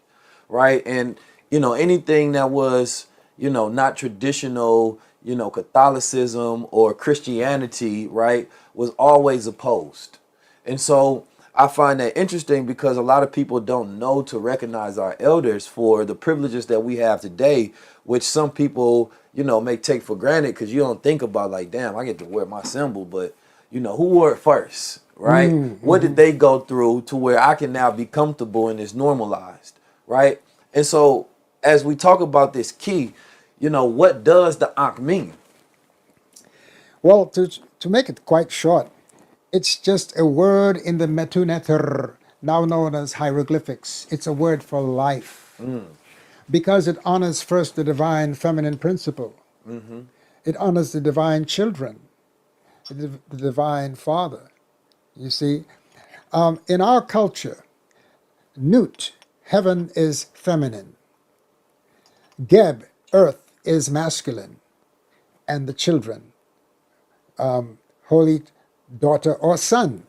And, you know, anything that was, you know, not traditional, you know, Catholicism or Christianity, was always opposed. And so I find that interesting because a lot of people don't know to recognize our elders for the privileges that we have today, which some people, you know, may take for granted because you don't think about like, damn, I get to wear my symbol, but you know, who wore it first, What did they go through to where I can now be comfortable and it's normalized, And so as we talk about this key, what does the Ankh mean? Well, to make it quite short, it's just a word in the Metunether, now known as hieroglyphics. It's a word for life. Because it honors first the divine feminine principle. It honors the divine children, the divine father. You see, in our culture, Nut, heaven, is feminine. Geb, earth, is masculine. And the children, holy daughter or son,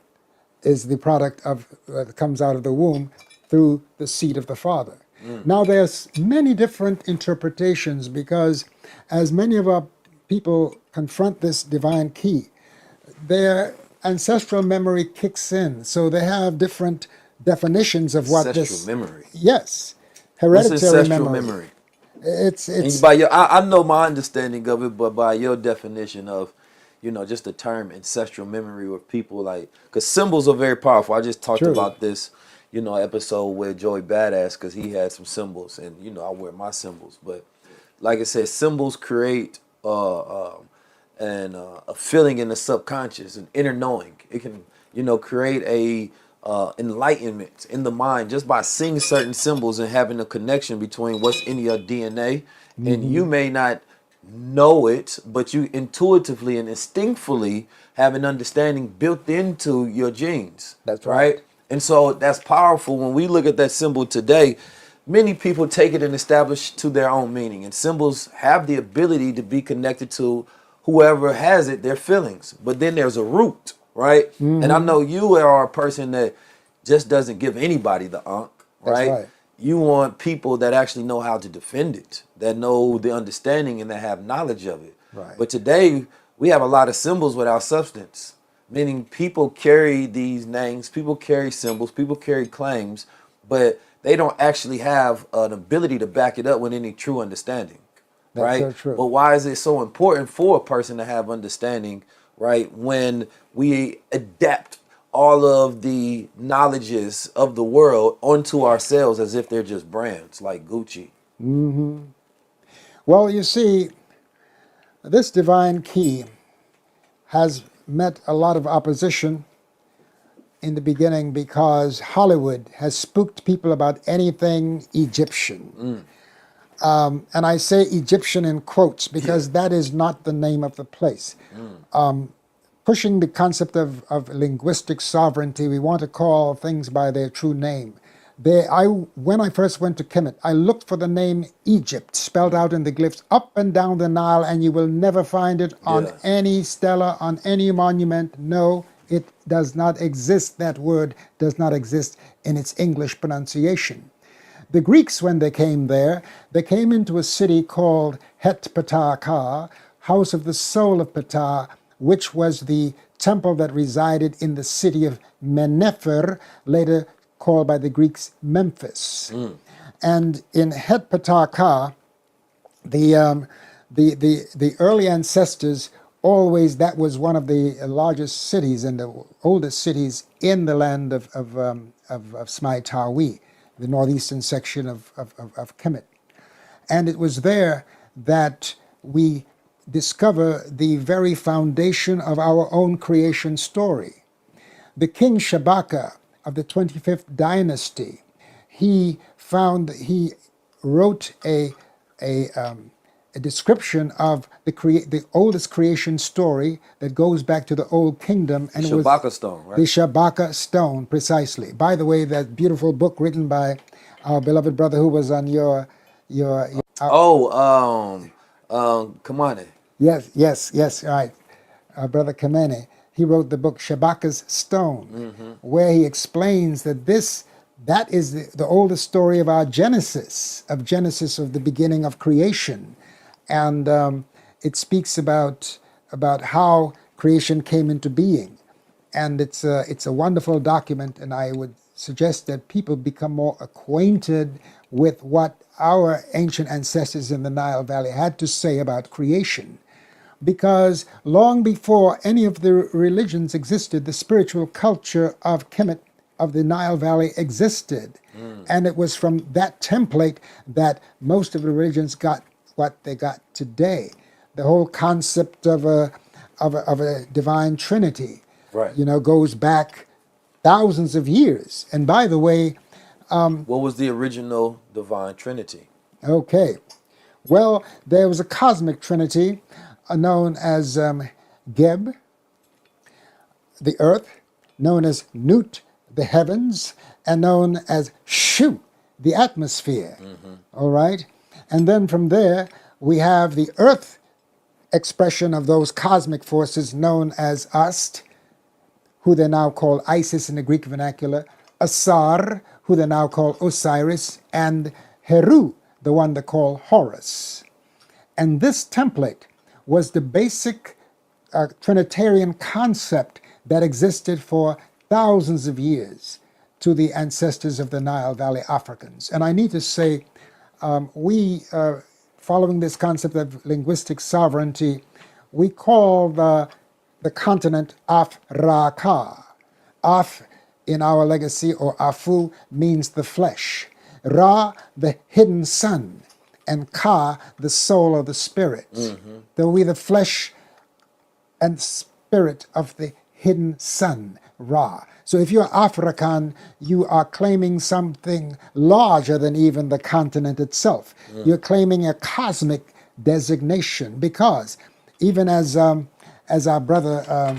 is the product of that comes out of the womb through the seed of the father. Now there's many different interpretations, because as many of our people confront this divine key, their ancestral memory kicks in. So they have different definitions of what this... Ancestral memory. Yes. What's Hereditary ancestral memory? It's by your, I know my understanding of it, but by your definition of, just the term ancestral memory with people, like, because symbols are very powerful. I just talked about this, episode with Joey Badass, because he had some symbols, and I wear my symbols. But like I said, symbols create a feeling in the subconscious, an inner knowing. It can, create a enlightenment in the mind just by seeing certain symbols and having a connection between what's in your DNA. And you may not know it, but you intuitively and instinctively have an understanding built into your genes. That's right. And so that's powerful. When we look at that symbol today, many people take it and establish to their own meaning. And symbols have the ability to be connected to whoever has it, their feelings. But then there's a root, right? And I know you are a person that just doesn't give anybody the Ankh, right? That's right. You want people that actually know how to defend it, that know the understanding and that have knowledge of it. Right. But today, we have a lot of symbols without substance, meaning people carry these names, people carry symbols, people carry claims, but they don't actually have an ability to back it up with any true understanding. That's right? so true. But why is it so important for a person to have understanding, right? When we adapt all of the knowledges of the world onto ourselves as if they're just brands like Gucci. Well, you see, this divine key has met a lot of opposition in the beginning because Hollywood has spooked people about anything Egyptian. And I say Egyptian in quotes because that is not the name of the place. Pushing the concept of linguistic sovereignty, we want to call things by their true name. When I first went to Kemet, I looked for the name Egypt spelled out in the glyphs up and down the Nile, and you will never find it on any stela, on any monument. No, it does not exist. That word does not exist in its English pronunciation. The Greeks, when they came there, they came into a city called Het Ptah, House of the Soul of Ptah, which was the temple that resided in the city of Mennefer, later called by the Greeks Memphis. And in Het Ptah, the early ancestors always, that was one of the largest cities and the oldest cities in the land of Smai Tawi, the northeastern section of Kemet. And it was there that we discover the very foundation of our own creation story. The king Shabaka of the 25th dynasty, he wrote a description of the oldest creation story that goes back to the Old Kingdom. And the Shabaka stone, right? The Shabaka stone, precisely. By the way, that beautiful book written by our beloved brother who was on your Kamane. Yes, right. Our brother Kamene. He wrote the book Shabaka's Stone, where he explains that that is the oldest story of our Genesis of the beginning of creation. And it speaks about how creation came into being. And it's a wonderful document, and I would suggest that people become more acquainted with what our ancient ancestors in the Nile Valley had to say about creation. Because long before any of the religions existed, the spiritual culture of Kemet, of the Nile Valley, existed. And it was from that template that most of the religions got what they got today. The whole concept of a divine trinity, Right. goes back thousands of years. And by the way, what was the original divine trinity? Okay, well, there was a cosmic trinity known as Geb, the earth, known as Nut, the heavens, and known as Shu, the atmosphere. All right? And then from there, we have the earth expression of those cosmic forces known as Ast, who they now call Isis in the Greek vernacular, Asar, who they now call Osiris, and Heru, the one they call Horus. And this template was the basic Trinitarian concept that existed for thousands of years to the ancestors of the Nile Valley Africans. And I need to say, following this concept of linguistic sovereignty, we call the continent Africa. Af in our legacy, or Afu, means the flesh. Ra, the hidden sun, and Ka, the soul or the spirit. There will be the flesh and spirit of the hidden sun, Ra. So if you're African, you are claiming something larger than even the continent itself. You're claiming a cosmic designation, because even as our brother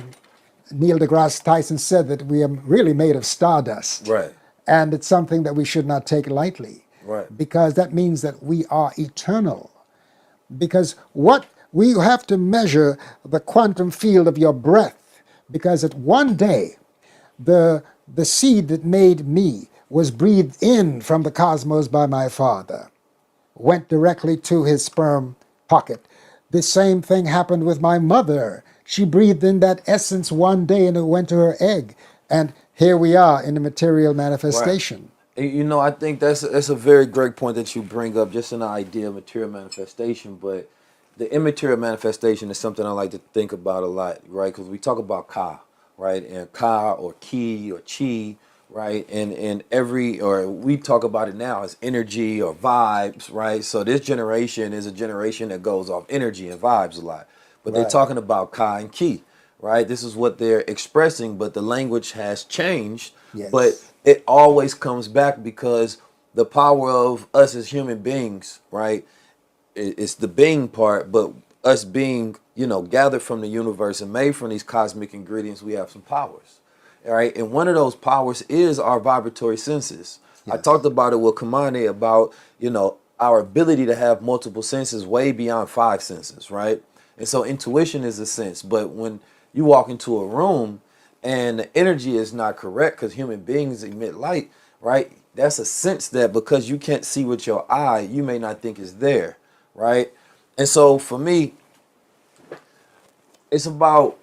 Neil deGrasse Tyson said, that we are really made of stardust. Right. And it's something that we should not take lightly. Right. Because that means that we are eternal. Because what we have to measure the quantum field of your breath, because at one day, the seed that made me was breathed in from the cosmos by my father, went directly to his sperm pocket. The same thing happened with my mother. She breathed in that essence one day and it went to her egg. And here we are in the material manifestation. Right. I think that's a very great point that you bring up, just an idea of material manifestation. But the immaterial manifestation is something I like to think about a lot, right? Because we talk about Ka, right? And Ka or Ki or Chi, right? And we talk about it now as energy or vibes, right? So this generation is a generation that goes off energy and vibes a lot. But they're talking about Ka and Ki, right? This is what they're expressing, but the language has changed. Yes. But it always comes back, because the power of us as human beings, right? It's the being part, but us being, gathered from the universe and made from these cosmic ingredients, we have some powers, all right? And one of those powers is our vibratory senses. Yes. I talked about it with Kamane about, our ability to have multiple senses way beyond 5 senses, right? And so intuition is a sense, but when you walk into a room and the energy is not correct, because human beings emit light, right? That's a sense that, because you can't see with your eye, you may not think is there, right? And so for me, it's about,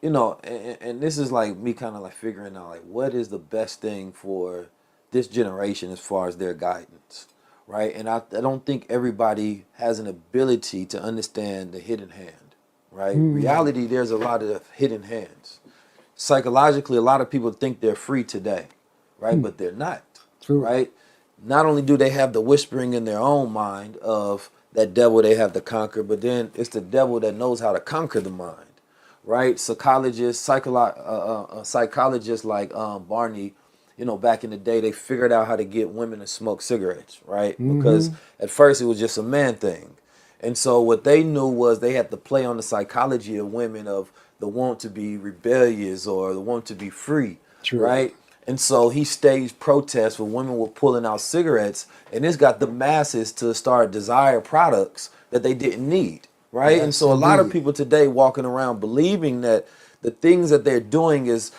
and this is like me kind of like figuring out, like, what is the best thing for this generation as far as their guidance, right? And I don't think everybody has an ability to understand the hidden hand, right? Reality, there's a lot of hidden hands. Psychologically, a lot of people think they're free today, right? But they're not, right? Not only do they have the whispering in their own mind of that devil they have to conquer, but then it's the devil that knows how to conquer the mind, right? Psychologists like Barney, back in the day, they figured out how to get women to smoke cigarettes, right? Because at first it was just a man thing. And so what they knew was they had to play on the psychology of women, of the want to be rebellious or the want to be free, right? And so he staged protests where women were pulling out cigarettes, and this got the masses to start desire products that they didn't need, right? Yes, and so a lot of people today walking around believing that the things that they're doing is,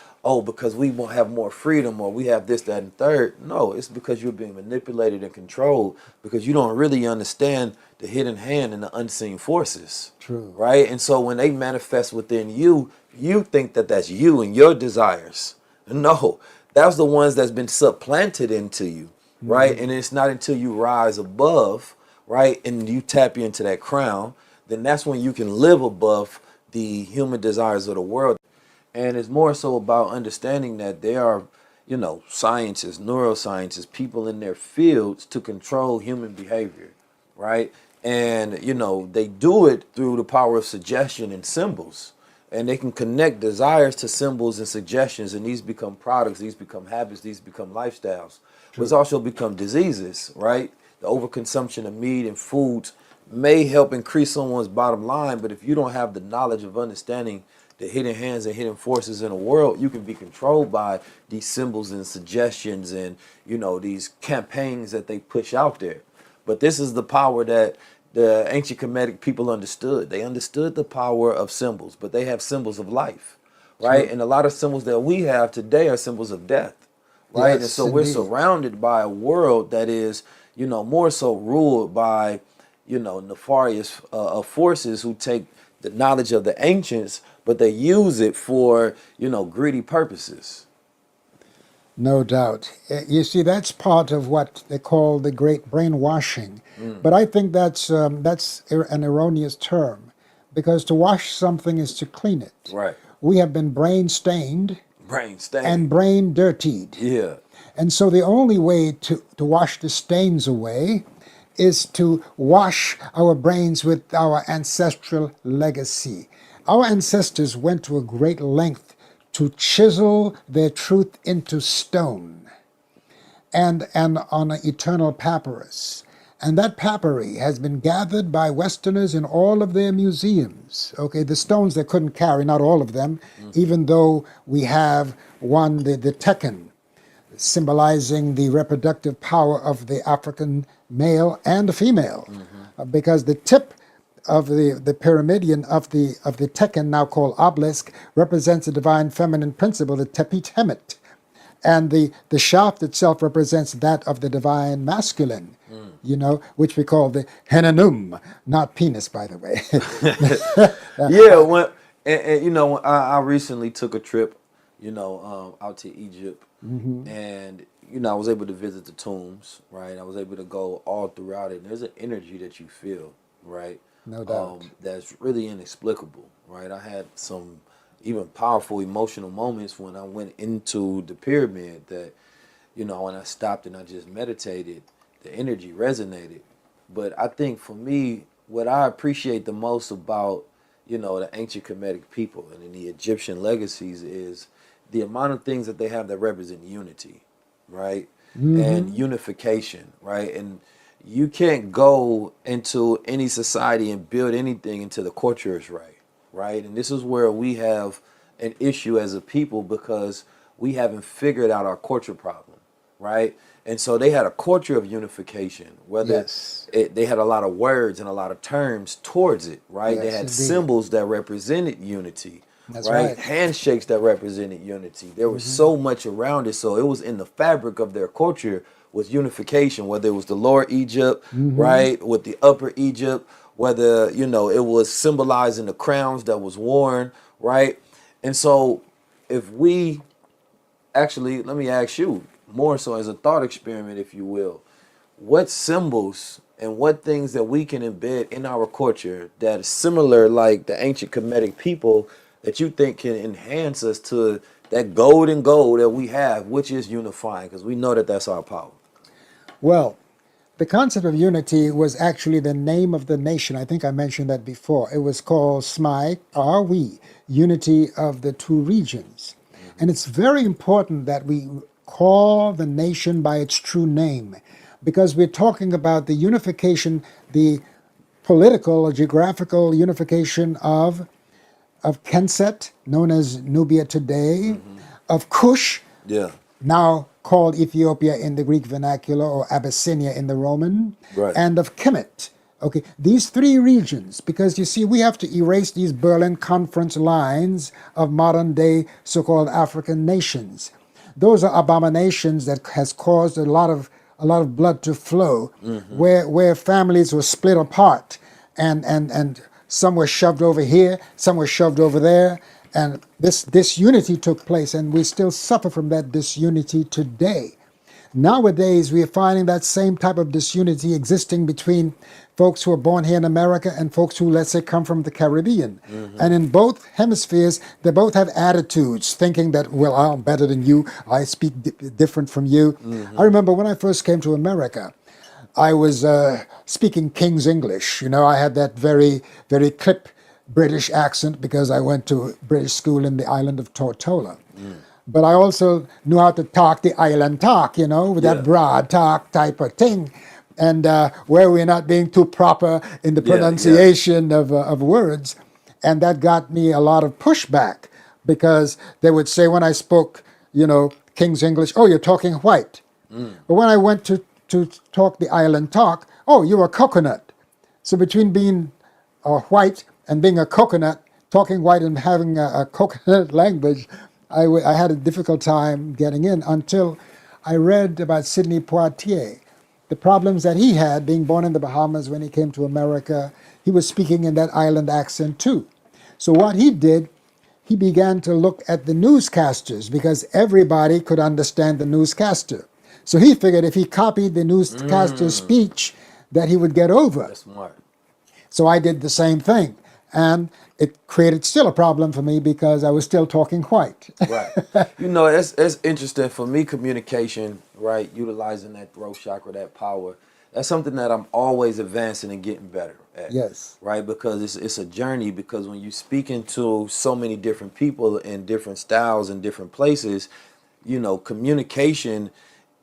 because we won't have more freedom, or we have this, that, and third. No, it's because you're being manipulated and controlled, because you don't really understand the hidden hand and the unseen forces. True. Right? And so when they manifest within you, you think that that's you and your desires. No, that's the ones that's been supplanted into you, right? And it's not until you rise above, right, and you tap into that crown, then that's when you can live above the human desires of the world. And it's more so about understanding that there are, scientists, neuroscientists, people in their fields to control human behavior, right? And, you know, they do it through the power of suggestion and symbols. And they can connect desires to symbols and suggestions, and these become products, these become habits, these become lifestyles. Which also become diseases, right? The overconsumption of meat and foods may help increase someone's bottom line, but if you don't have the knowledge of understanding the hidden hands and hidden forces in the world, you can be controlled by these symbols and suggestions and, you know, these campaigns that they push out there. But this is the power that the ancient Kemetic people understood. They understood the power of symbols, but they have symbols of life, right? Sure. And a lot of symbols that we have today are symbols of death, right? Yes, and so we're indeed. surrounded by a world that is, you know, more so ruled by, you know, nefarious forces who take the knowledge of the ancients, but they use it for, you know, greedy purposes. No doubt. You see, that's part of what they call the great brainwashing. But I think that's an erroneous term, because to wash something is to clean it. Right. We have been brain stained Brain stain. and brain dirtied. Yeah. And so the only way to wash the stains away is to wash our brains with our ancestral legacy. Our ancestors went to a great length to chisel their truth into stone and on an eternal papyrus. And that papyri has been gathered by Westerners in all of their museums. Okay, the stones they couldn't carry, not all of them, even though we have one, the Tekken, symbolizing the reproductive power of the African male and the female. Because the tip of the pyramidion of the Tekken, now called obelisk, represents the divine feminine principle, the Tepit Hemet. And the shaft itself represents that of the divine masculine, you know, which we call the henanum, not penis, by the way. Yeah, and you know, I recently took a trip, you know, out to Egypt, and you know, I was able to visit the tombs, right? I was able to go all throughout it. And there's an energy that you feel, right? No doubt. That's really inexplicable, right? I had some even powerful emotional moments when I went into the pyramid that, you know, when I stopped and I just meditated, the energy resonated. But I think for me, what I appreciate the most about, you know, the ancient Kemetic people and the Egyptian legacies is the amount of things that they have that represent unity, right? And unification, right? And you can't go into any society and build anything until the culture is right, right? And this is where we have an issue as a people because we haven't figured out our culture problem, right? And so they had a culture of unification, whether they had a lot of words and a lot of terms towards it, right? Yes, they had indeed. symbols that represented unity, That's right? right. Handshakes that represented unity. There was so much around it. So it was in the fabric of their culture was unification, whether it was the lower Egypt, right, with the upper Egypt, whether, you know, it was symbolizing the crowns that was worn, right? And so if we actually, let me ask you, more so as a thought experiment, if you will, what symbols and what things that we can embed in our culture that is similar like the ancient Kemetic people that you think can enhance us to that golden goal that we have, which is unifying, because we know that that's our power. Well, the concept of unity was actually the name of the nation. I think I mentioned that before. It was called SMI, R-we, Unity of the Two Regions. And it's very important that we call the nation by its true name, because we're talking about the unification, the political or geographical unification of Kenset, known as Nubia today, of Kush, now called Ethiopia in the Greek vernacular, or Abyssinia in the Roman, and of Kemet. Okay, these three regions, because you see, we have to erase these Berlin Conference lines of modern day so-called African nations. Those are abominations that has caused a lot of blood to flow, where families were split apart, and some were shoved over here, some were shoved over there, and this disunity took place, and we still suffer from that disunity today. Nowadays, we are finding that same type of disunity existing between folks who are born here in America and folks who, let's say, come from the Caribbean. And in both hemispheres, they both have attitudes, thinking that, well, I'm better than you, I speak different from you. I remember when I first came to America, I was speaking King's English. You know, I had that very, very clip British accent because I went to British school in the island of Tortola. But I also knew how to talk the island talk, you know, with that broad talk type of thing. And where we're not being too proper in the pronunciation of words. And that got me a lot of pushback because they would say when I spoke, you know, King's English, oh, you're talking white. But when I went to talk the island talk, oh, you're a coconut. So between being white and being a coconut, talking white and having a coconut language, I had a difficult time getting in until I read about Sidney Poitier, the problems that he had being born in the Bahamas when he came to America. He was speaking in that island accent too. So what he did, he began to look at the newscasters because everybody could understand the newscaster. So he figured if he copied the newscaster's speech that he would get over. That's smart. So I did the same thing. And it created still a problem for me because I was still talking white. Right. You know, it's interesting. For me, communication, right, utilizing that throat chakra, that power, that's something that I'm always advancing and getting better at. Yes. Right, because it's a journey, because when you're speaking to so many different people in different styles and different places, you know, communication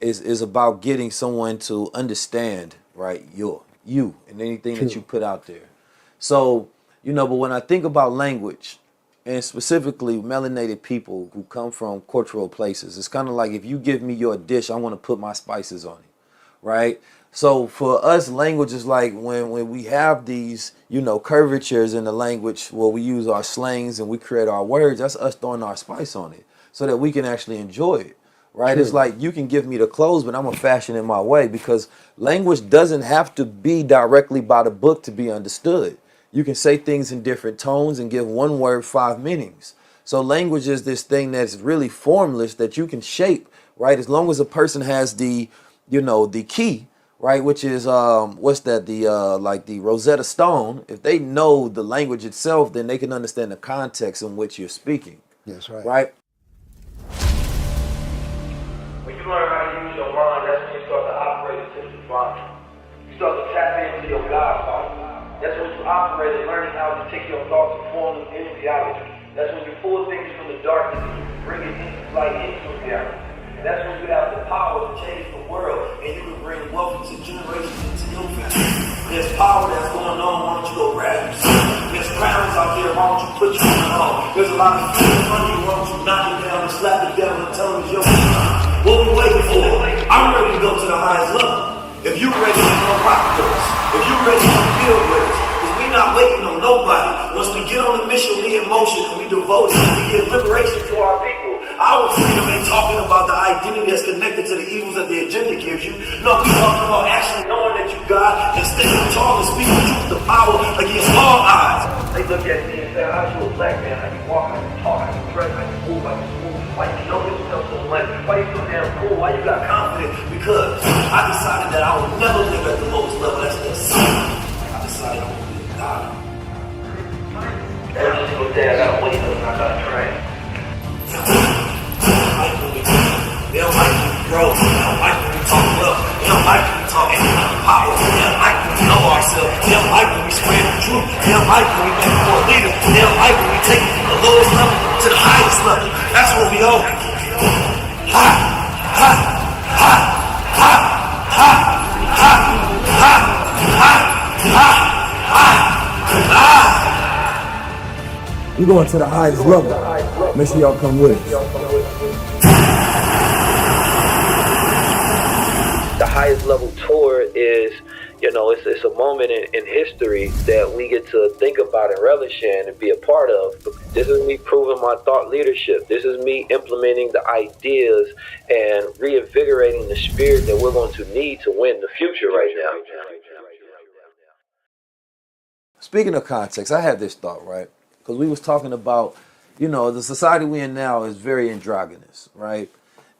is about getting someone to understand, right, you and anything that you put out there. So, you know, but when I think about language, and specifically melanated people who come from cultural places, it's kind of like if you give me your dish, I want to put my spices on it, right? So for us, language is like when we have these, you know, curvatures in the language where we use our slangs and we create our words, that's us throwing our spice on it so that we can actually enjoy it, right? It's like you can give me the clothes, but I'm going to fashion it my way, because language doesn't have to be directly by the book to be understood. You can say things in different tones and give one word 5 meanings. So language is this thing that's really formless that you can shape, right? As long as a person has the, you know, the key, right? Which is, what's that? The, like the Rosetta Stone. If they know the language itself, then they can understand the context in which you're speaking. Yes, right. Right? When you learn how to use your mind, that's when you start to operate into the divine. You start to tap into your God power. That's when you operate and learning how to take your thoughts and form them into reality. That's when you pull things from the darkness and you bring it into light, into reality. And that's when you have the power to change the world, and you can bring wealth into generations into your family. There's power that's going on, why don't you go grab it? There's crowns out there, why don't you put your own on? There's a lot of fear in front of you, why don't you knock it down and slap the devil and tell him it's your time? What we waiting for? I'm ready to go to the highest level. If you're ready to go rock with us, if you're ready to build with us, because we're not waiting on nobody. Once we get on the mission, we in motion, and we devote it, we get liberation to our people. Our freedom ain't talking about the identity that's connected to the evils that the agenda gives you. No, we're talking about actually knowing that you God and standing tall and speaking truth to power against all odds. They look at me and say, how's you a black man? How you walk, how you talk, how you dress, how you move, how you move. Why you know yourself so much? Why you so damn cool? Why you got confidence? Because I decided that I would never live at the lowest level. That's the sun. I decided I would be a God. Every single day I gotta wake up and I gotta train. They don't like when we grow. They don't like when we talk love. They don't like when we talk economic power. They don't like when we know ourselves. They don't like when we spread the truth. They don't like when we make more leaders. They don't like when we take it from the lowest level to the highest level. That's what we owe. Ha! Ha! Ha! Ha! Ha! Ha! Ha! Ha! Ha! Ha! We're going to the highest level. Make sure y'all come with us. The highest level tour is, you know, it's a moment in history that we get to think about and relish in and be a part of. This is me proving my thought leadership. This is me implementing the ideas and reinvigorating the spirit that we're going to need to win the future right now. Speaking of context, I had this thought, right? Because we was talking about, you know, the society we in now is very androgynous, right?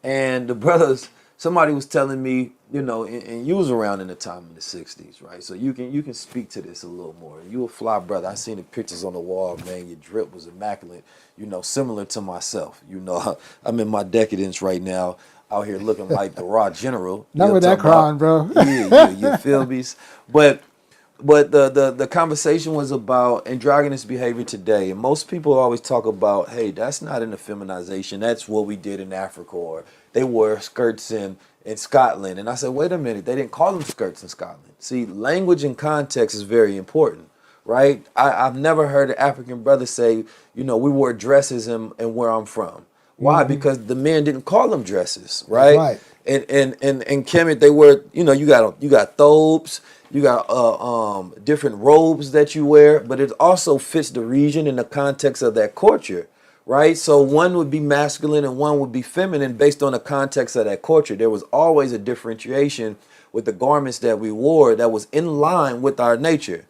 And the brothers, somebody was telling me, you know, and you was around in the time in the 60s, right? So you can speak to this a little more. You a fly brother. I seen the pictures on the wall, man. Your drip was immaculate, you know, similar to myself. You know, I'm in my decadence right now. out here looking like the raw general. Not with that crown, bro. You feel me? But the conversation was about androgynous behavior today, and most people always talk about, hey, that's not an effeminization. That's what we did in Africa, or they wore skirts in Scotland. And I said, wait a minute, they didn't call them skirts in Scotland. See, language and context is very important, right? I've never heard an African brother say, we wore dresses in where I'm from. Why? Because the men didn't call them dresses, right? Right. And Kemet, they wear, you got thobes, you got different robes that you wear, but it also fits the region and the context of that culture, right? So one would be masculine and one would be feminine based on the context of that culture. There was always a differentiation with the garments that we wore that was in line with our nature.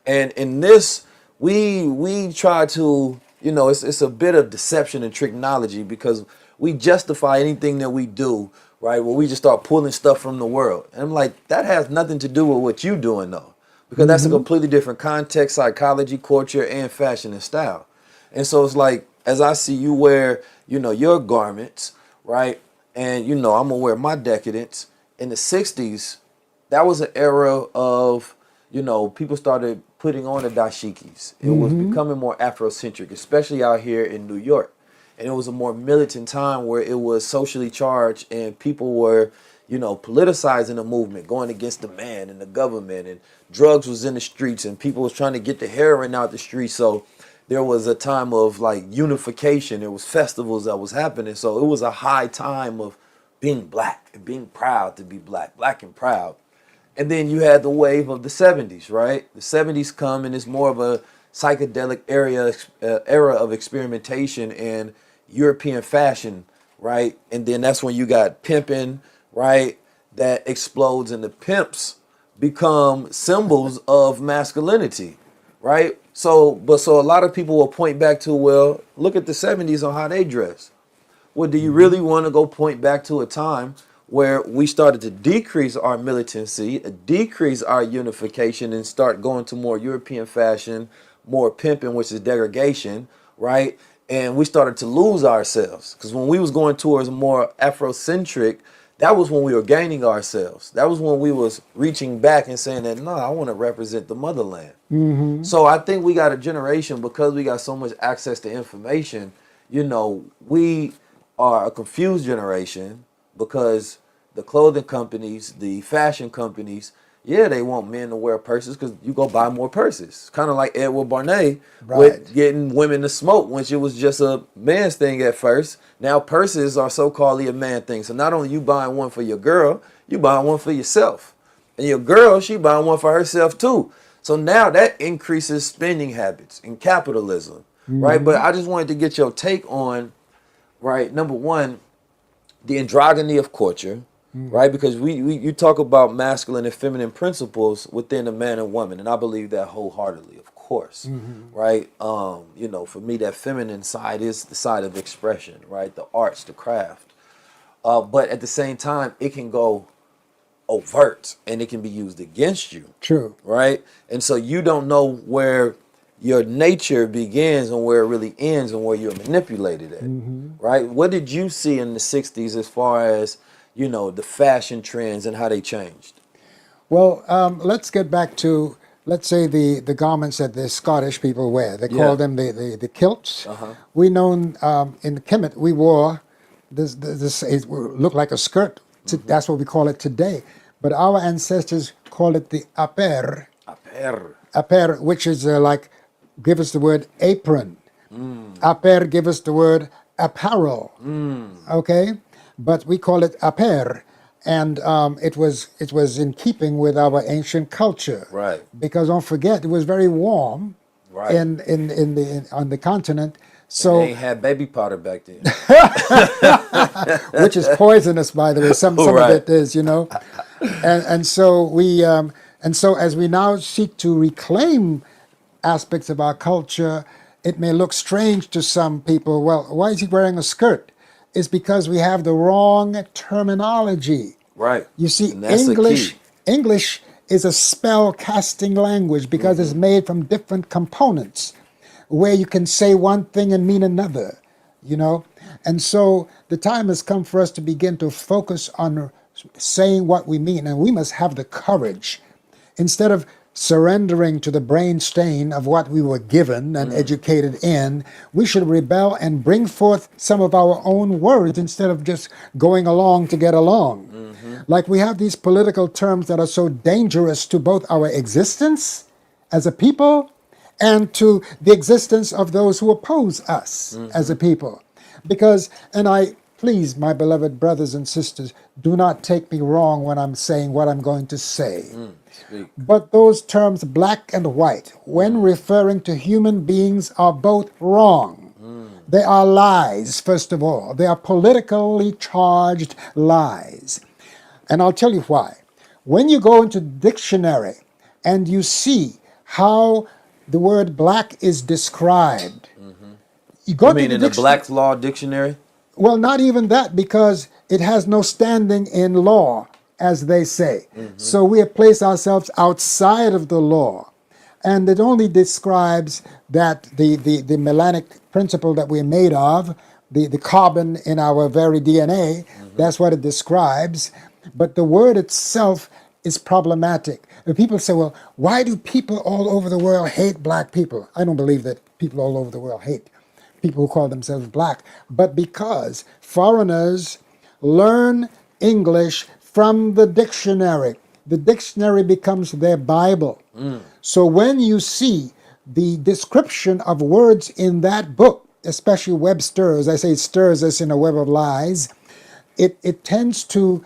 And in this, we try to, it's a bit of deception and technology, because we justify anything that we do, right? Well, we just start pulling stuff from the world. And I'm like, that has nothing to do with what you're doing, though, because that's a completely different context, psychology, culture, and fashion and style. And so it's like, as I see you wear, your garments, right? And, I'm going to wear my decadence. In the 60s, that was an era of, people started putting on the dashikis. It was becoming more Afrocentric, especially out here in New York. And it was a more militant time where it was socially charged and people were, politicizing the movement, going against the man and the government, and drugs was in the streets and people was trying to get the heroin out the streets. So there was a time of like unification. There was festivals that was happening. So it was a high time of being black and being proud to be black and proud. And then you had the wave of the 70s, right? The 70s come and it's more of a psychedelic era of experimentation and European fashion, right? And then that's when you got pimping, right? That explodes, and the pimps become symbols of masculinity, right? So a lot of people will point back to, well, look at the 70s on how they dress. Well, do you really want to go point back to a time where we started to decrease our militancy, decrease our unification, and start going to more European fashion, more pimping, which is degradation, right? And we started to lose ourselves, because when we was going towards more Afrocentric, that was when we were gaining ourselves. That was when we was reaching back and saying that, no, I want to represent the motherland. So I think we got a generation, because we got so much access to information, we are a confused generation, because the clothing companies, the fashion companies, they want men to wear purses because you go buy more purses. Kind of like Edward Barnett with getting women to smoke, which it was just a man's thing at first. Now purses are so-called a man thing. So not only you buying one for your girl, you buying one for yourself. And your girl, she buying one for herself too. So now that increases spending habits and capitalism, right? But I just wanted to get your take on, right, number one, the androgyny of culture, right? Because you talk about masculine and feminine principles within a man and woman, and I believe that wholeheartedly, of course, right? For me, that feminine side is the side of expression, right? The arts, the craft. But at the same time, it can go overt and it can be used against you. True. Right? And so you don't know where your nature begins and where it really ends and where you're manipulated at, right? What did you see in the 60s as far as, the fashion trends and how they changed? Well, let's get back to, let's say, the garments that the Scottish people wear. They call them the kilts. We know in Kemet, we wore this it looked like a skirt. That's what we call it today. But our ancestors called it the aper. Aper, which is give us the word apron. Aper, give us the word apparel. Okay? But we call it aper. And it was in keeping with our ancient culture. Right. Because don't forget, it was very warm on the continent. So and they ain't had baby powder back then. Which is poisonous, by the way. Some of it is, And so as we now seek to reclaim aspects of our culture, it may look strange to some people. Well, why is he wearing a skirt? It's because we have the wrong terminology. Right. You see, English is a spell casting language because it's made from different components where you can say one thing and mean another, And so the time has come for us to begin to focus on saying what we mean, and we must have the courage, instead of surrendering to the brain stain of what we were given and educated in, we should rebel and bring forth some of our own words instead of just going along to get along. Like we have these political terms that are so dangerous to both our existence as a people and to the existence of those who oppose us as a people. Because, and please, my beloved brothers and sisters, do not take me wrong when I'm saying what I'm going to say. But those terms, black and white, when referring to human beings, are both wrong. They are lies, first of all. They are politically charged lies. And I'll tell you why. When you go into the dictionary and you see how the word black is described, you go You mean to in the Black's Law Dictionary? Well, not even that, because it has no standing in law, as they say. So we have placed ourselves outside of the law. And it only describes that the melanic principle that we're made of, the carbon in our very DNA, that's what it describes. But the word itself is problematic. And people say, well, why do people all over the world hate black people? I don't believe that people all over the world hate people who call themselves black, but because foreigners learn English from the dictionary. The dictionary becomes their Bible. So when you see the description of words in that book, especially Webster's, I say it stirs us in a web of lies, it tends to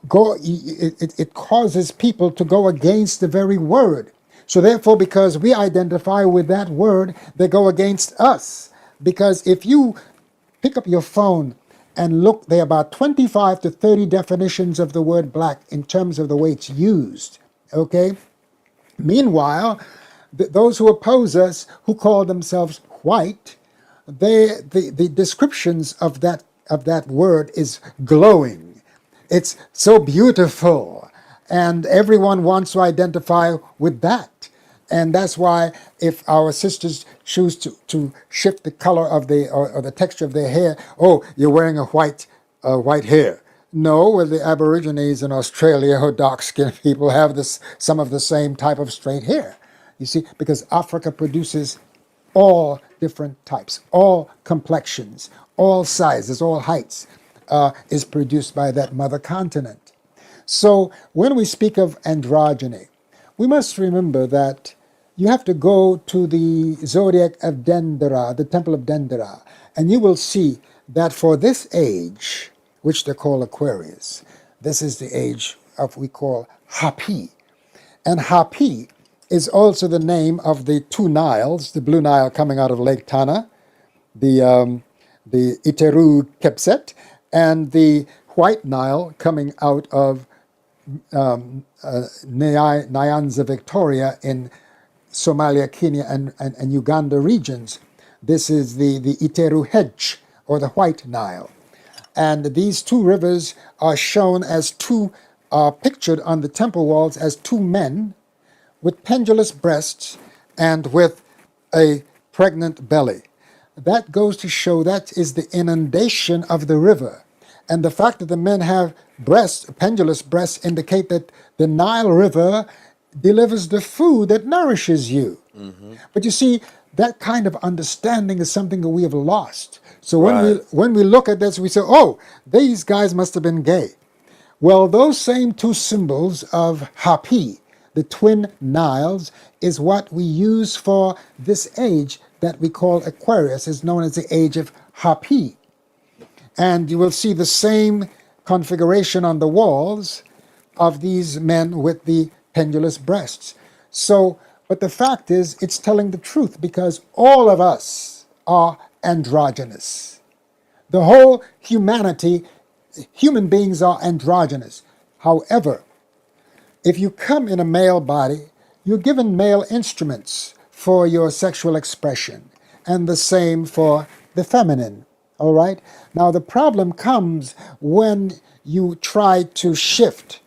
go, it causes people to go against the very word. So therefore, because we identify with that word, they go against us. Because if you pick up your phone and look, there are about 25 to 30 definitions of the word black in terms of the way it's used, okay? Meanwhile, those who oppose us, who call themselves white, the descriptions of that word is glowing. It's so beautiful, and everyone wants to identify with that. And that's why if our sisters choose to shift the color of or the texture of their hair, oh, you're wearing a white hair. No, well, the Aborigines in Australia or dark-skinned people have some of the same type of straight hair. You see, because Africa produces all different types, all complexions, all sizes, all heights, is produced by that mother continent. So when we speak of androgyny, we must remember that you have to go to the zodiac of Dendera, the temple of Dendera, and you will see that for this age, which they call Aquarius, this is the age of we call Hapi. And Hapi is also the name of the two Niles, the Blue Nile coming out of Lake Tana, the Iteru Kepset, and the White Nile coming out of Nyanza Victoria in Somalia, Kenya, and Uganda regions. This is the Iteru Hedge, or the White Nile. And these two rivers are shown as pictured on the temple walls as two men with pendulous breasts and with a pregnant belly. That goes to show that is the inundation of the river. And the fact that the men have breasts, pendulous breasts, indicate that the Nile River delivers the food that nourishes you. But you see, that kind of understanding is something that we have lost. So when we look at this, we say, oh, these guys must have been gay. Well, those same two symbols of Hapi, the twin Niles, is what we use for this age that we call Aquarius, is known as the age of Hapi. And you will see the same configuration on the walls of these men with the pendulous breasts. So, but the fact is, it's telling the truth, because all of us are androgynous. The whole humanity, human beings are androgynous. However, if you come in a male body, you're given male instruments for your sexual expression, and the same for the feminine. All right? Now, the problem comes when you try to shift.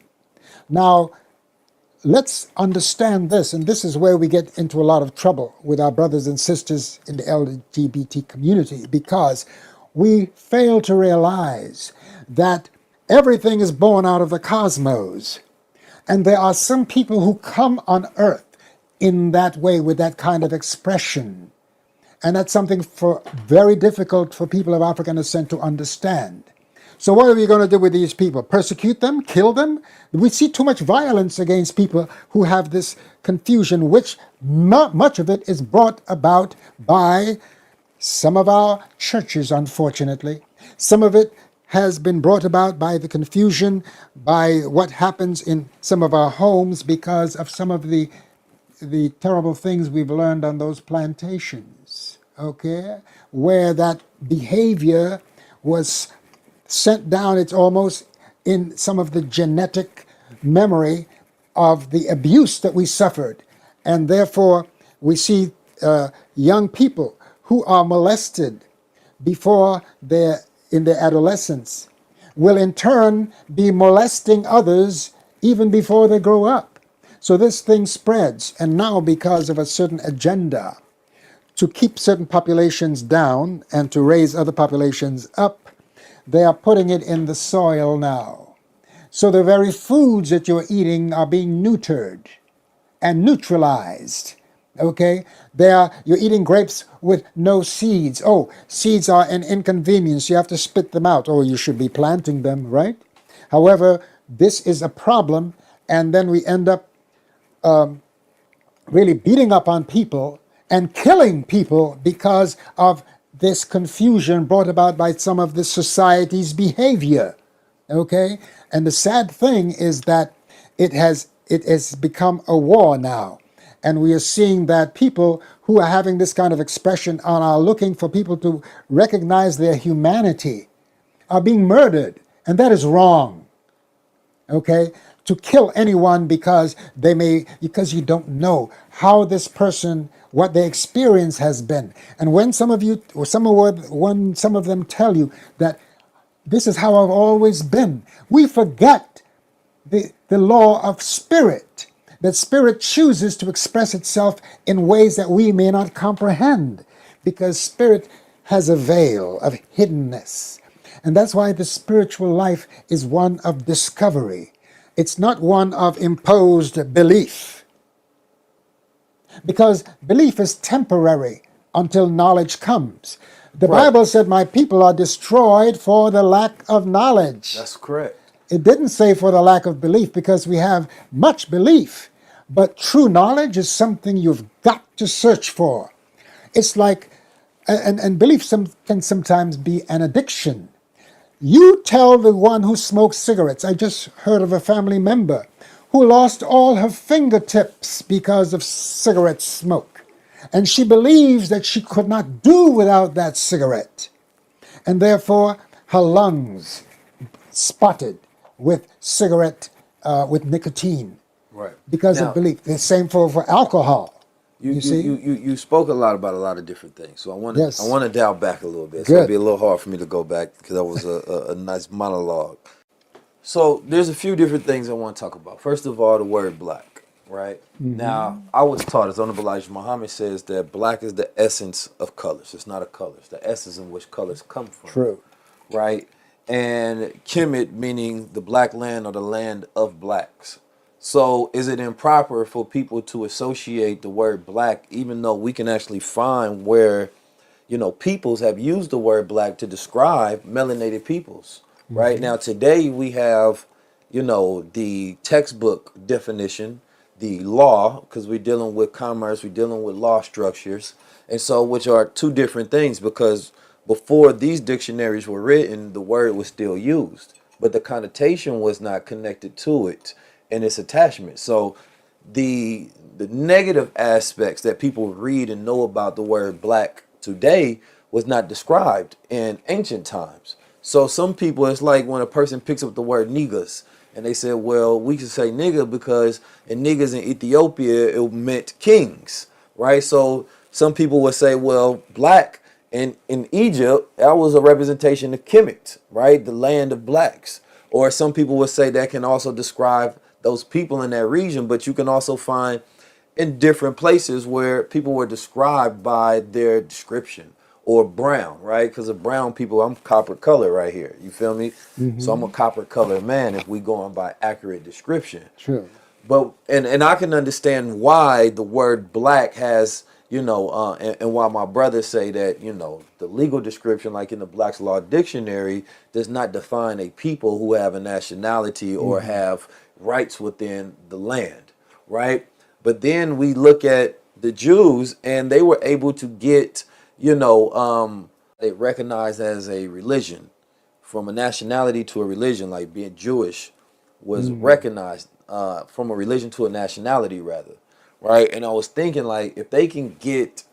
Now, let's understand this, and this is where we get into a lot of trouble with our brothers and sisters in the LGBT community, because we fail to realize that everything is born out of the cosmos. And there are some people who come on earth in that way, with that kind of expression. And that's something very difficult for people of African descent to understand. So what are we going to do with these people? Persecute them? Kill them? We see too much violence against people who have this confusion, which much of it is brought about by some of our churches, unfortunately. Some of it has been brought about by the confusion, by what happens in some of our homes because of some of the terrible things we've learned on those plantations, okay? Where that behavior was sent down. It's almost in some of the genetic memory of the abuse that we suffered. And therefore, we see young people who are molested before they're in their adolescence will in turn be molesting others even before they grow up. So this thing spreads, and now because of a certain agenda to keep certain populations down and to raise other populations up, they are putting it in the soil now. So the very foods that you're eating are being neutered and neutralized. Okay? You're eating grapes with no seeds. Oh, seeds are an inconvenience. You have to spit them out. Or you should be planting them, right? However, this is a problem, and then we end up really beating up on people and killing people because of this confusion brought about by some of the society's behavior. Okay? And the sad thing is that it has become a war now. And we are seeing that people who are having this kind of expression and are looking for people to recognize their humanity are being murdered. And that is wrong. Okay? To kill anyone because you don't know how this person, what their experience has been. And when some of them tell you that this is how I've always been, we forget the law of spirit. That spirit chooses to express itself in ways that we may not comprehend, because spirit has a veil of hiddenness. And that's why the spiritual life is one of discovery. It's not one of imposed belief. Because belief is temporary until knowledge comes. The Bible said, my people are destroyed for the lack of knowledge. That's correct. It didn't say for the lack of belief, because we have much belief. But true knowledge is something you've got to search for. It's like, and belief can sometimes be an addiction. You tell the one who smokes cigarettes. I just heard of a family member who lost all her fingertips because of cigarette smoke. And she believes that she could not do without that cigarette. And therefore, her lungs spotted with cigarette, with nicotine. Right. Because of belief. The same for alcohol. You see? You spoke a lot of different things. So I want to dial back a little bit. So Good. it'll be a little hard for me to go back because that was a nice monologue. So there's a few different things I want to talk about. First of all, the word black, right? Mm-hmm. Now, I was taught, as Honorable Elijah Muhammad says, that black is the essence of colors. It's not a color. It's the essence in which colors come from. True. Right? And Kemet, meaning the black land or the land of blacks. So is it improper for people to associate the word black, even though we can actually find where, peoples have used the word black to describe melanated peoples? Right? Now, today we have, the textbook definition, the law, because we're dealing with commerce, we're dealing with law structures. And so, which are two different things, because before these dictionaries were written, the word was still used, but the connotation was not connected to it and its attachment. So the negative aspects that people read and know about the word black today was not described in ancient times. So some people, it's like when a person picks up the word niggas and they say, well, we should say nigga because in niggas in Ethiopia, it meant kings, right? So some people would say, well, black in Egypt, that was a representation of Kemet, right? The land of blacks. Or some people would say that can also describe those people in that region, but you can also find in different places where people were described by their description or brown, right? Because of brown people, I'm copper color right here. You feel me? So I'm a copper color man if we going by accurate description. True. But and I can understand why the word black has, and why my brothers say that, the legal description, like in the Black's Law Dictionary, does not define a people who have a nationality or have rights within the land, right? But then we look at the Jews, and they were able to get, they recognized as a religion, from a nationality to a religion, like being Jewish was recognized from a religion to a nationality, rather, right? And I was thinking, like, if they can get,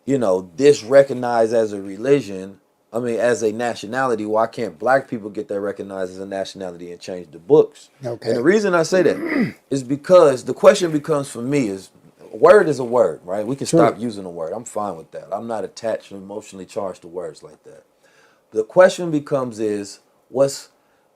this recognized as a religion, as a nationality, why can't black people get that recognized as a nationality and change the books? Okay. And the reason I say that is because the question becomes for me is, a word is a word, right? We can stop using a word. I'm fine with that. I'm not attached or emotionally charged to words like that. The question becomes is, what's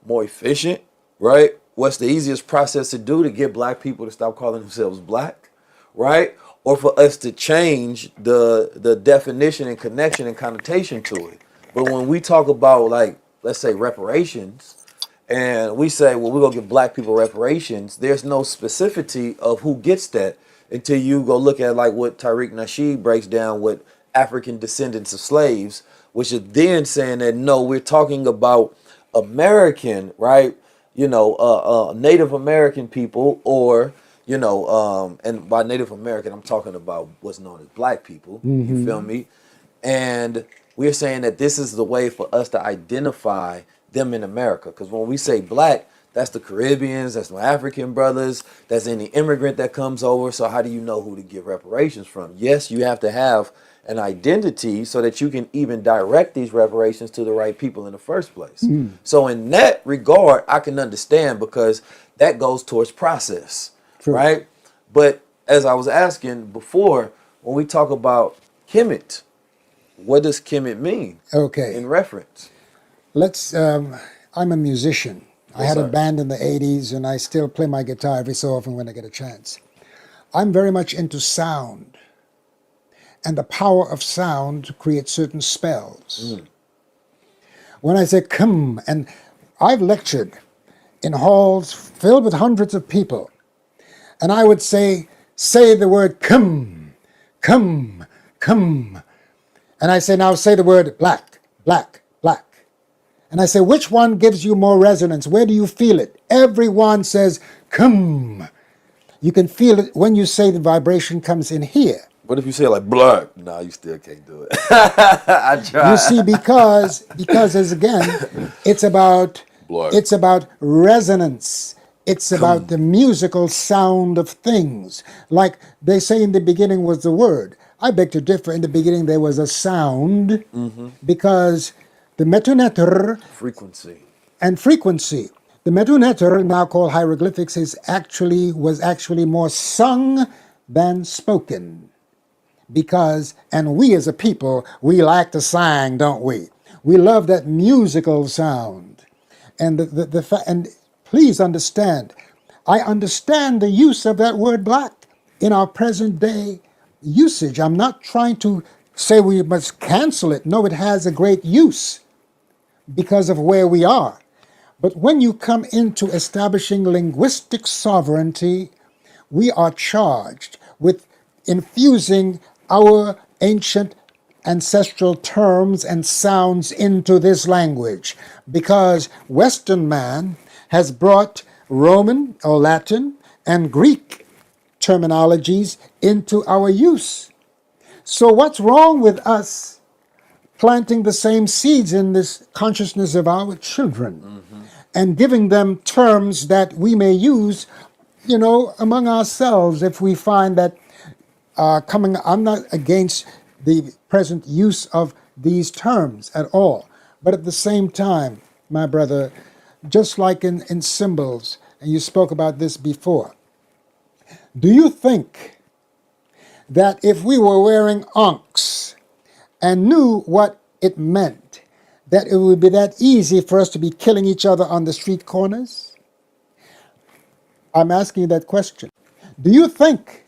more efficient, right? What's the easiest process to do to get black people to stop calling themselves black, right? Or for us to change the definition and connection and connotation to it. But when we talk about, like, let's say reparations, and we say, well, we're going to give black people reparations, there's no specificity of who gets that until you go look at, like, what Tariq Nasheed breaks down with African descendants of slaves, which is then saying that, no, we're talking about American, right? Native American people, or, and by Native American, I'm talking about what's known as black people. You feel me? And we're saying that this is the way for us to identify them in America. Because when we say black, that's the Caribbeans, that's my African brothers, that's any immigrant that comes over. So how do you know who to give reparations from? Yes, you have to have an identity so that you can even direct these reparations to the right people in the first place. So in that regard, I can understand, because that goes towards process, right? But as I was asking before, when we talk about Kemet, what does Kemet mean? Okay. In reference? I'm a musician. I Yes, had a sir. band in the 80s, and I still play my guitar every so often when I get a chance. I'm very much into sound and the power of sound to create certain spells. When I say come, and I've lectured in halls filled with hundreds of people, and I would say the word come, come, come. And I say, now say the word black, black, black. And I say, which one gives you more resonance? Where do you feel it? Everyone says, come. You can feel it when you say the vibration comes in here. What if you say like black? No, you still can't do it. I try. You see, because as again, it's about resonance. It's about the musical sound of things. Like they say in the beginning was the word. I beg to differ. In the beginning there was a sound, because the metoneter frequency. The metoneter, now called hieroglyphics, was actually more sung than spoken. Because, and we as a people, we like to sing, don't we? We love that musical sound. And and please understand, I understand the use of that word black in our present day usage. I'm not trying to say we must cancel it. No, it has a great use because of where we are. But when you come into establishing linguistic sovereignty, we are charged with infusing our ancient ancestral terms and sounds into this language, because Western man has brought Roman or Latin and Greek terminologies into our use. So what's wrong with us planting the same seeds in this consciousness of our children and giving them terms that we may use, among ourselves, if we find that I'm not against the present use of these terms at all. But at the same time, my brother, just like in symbols, and you spoke about this before, do you think that if we were wearing ankhs and knew what it meant, that it would be that easy for us to be killing each other on the street corners? I'm asking you that question. Do you think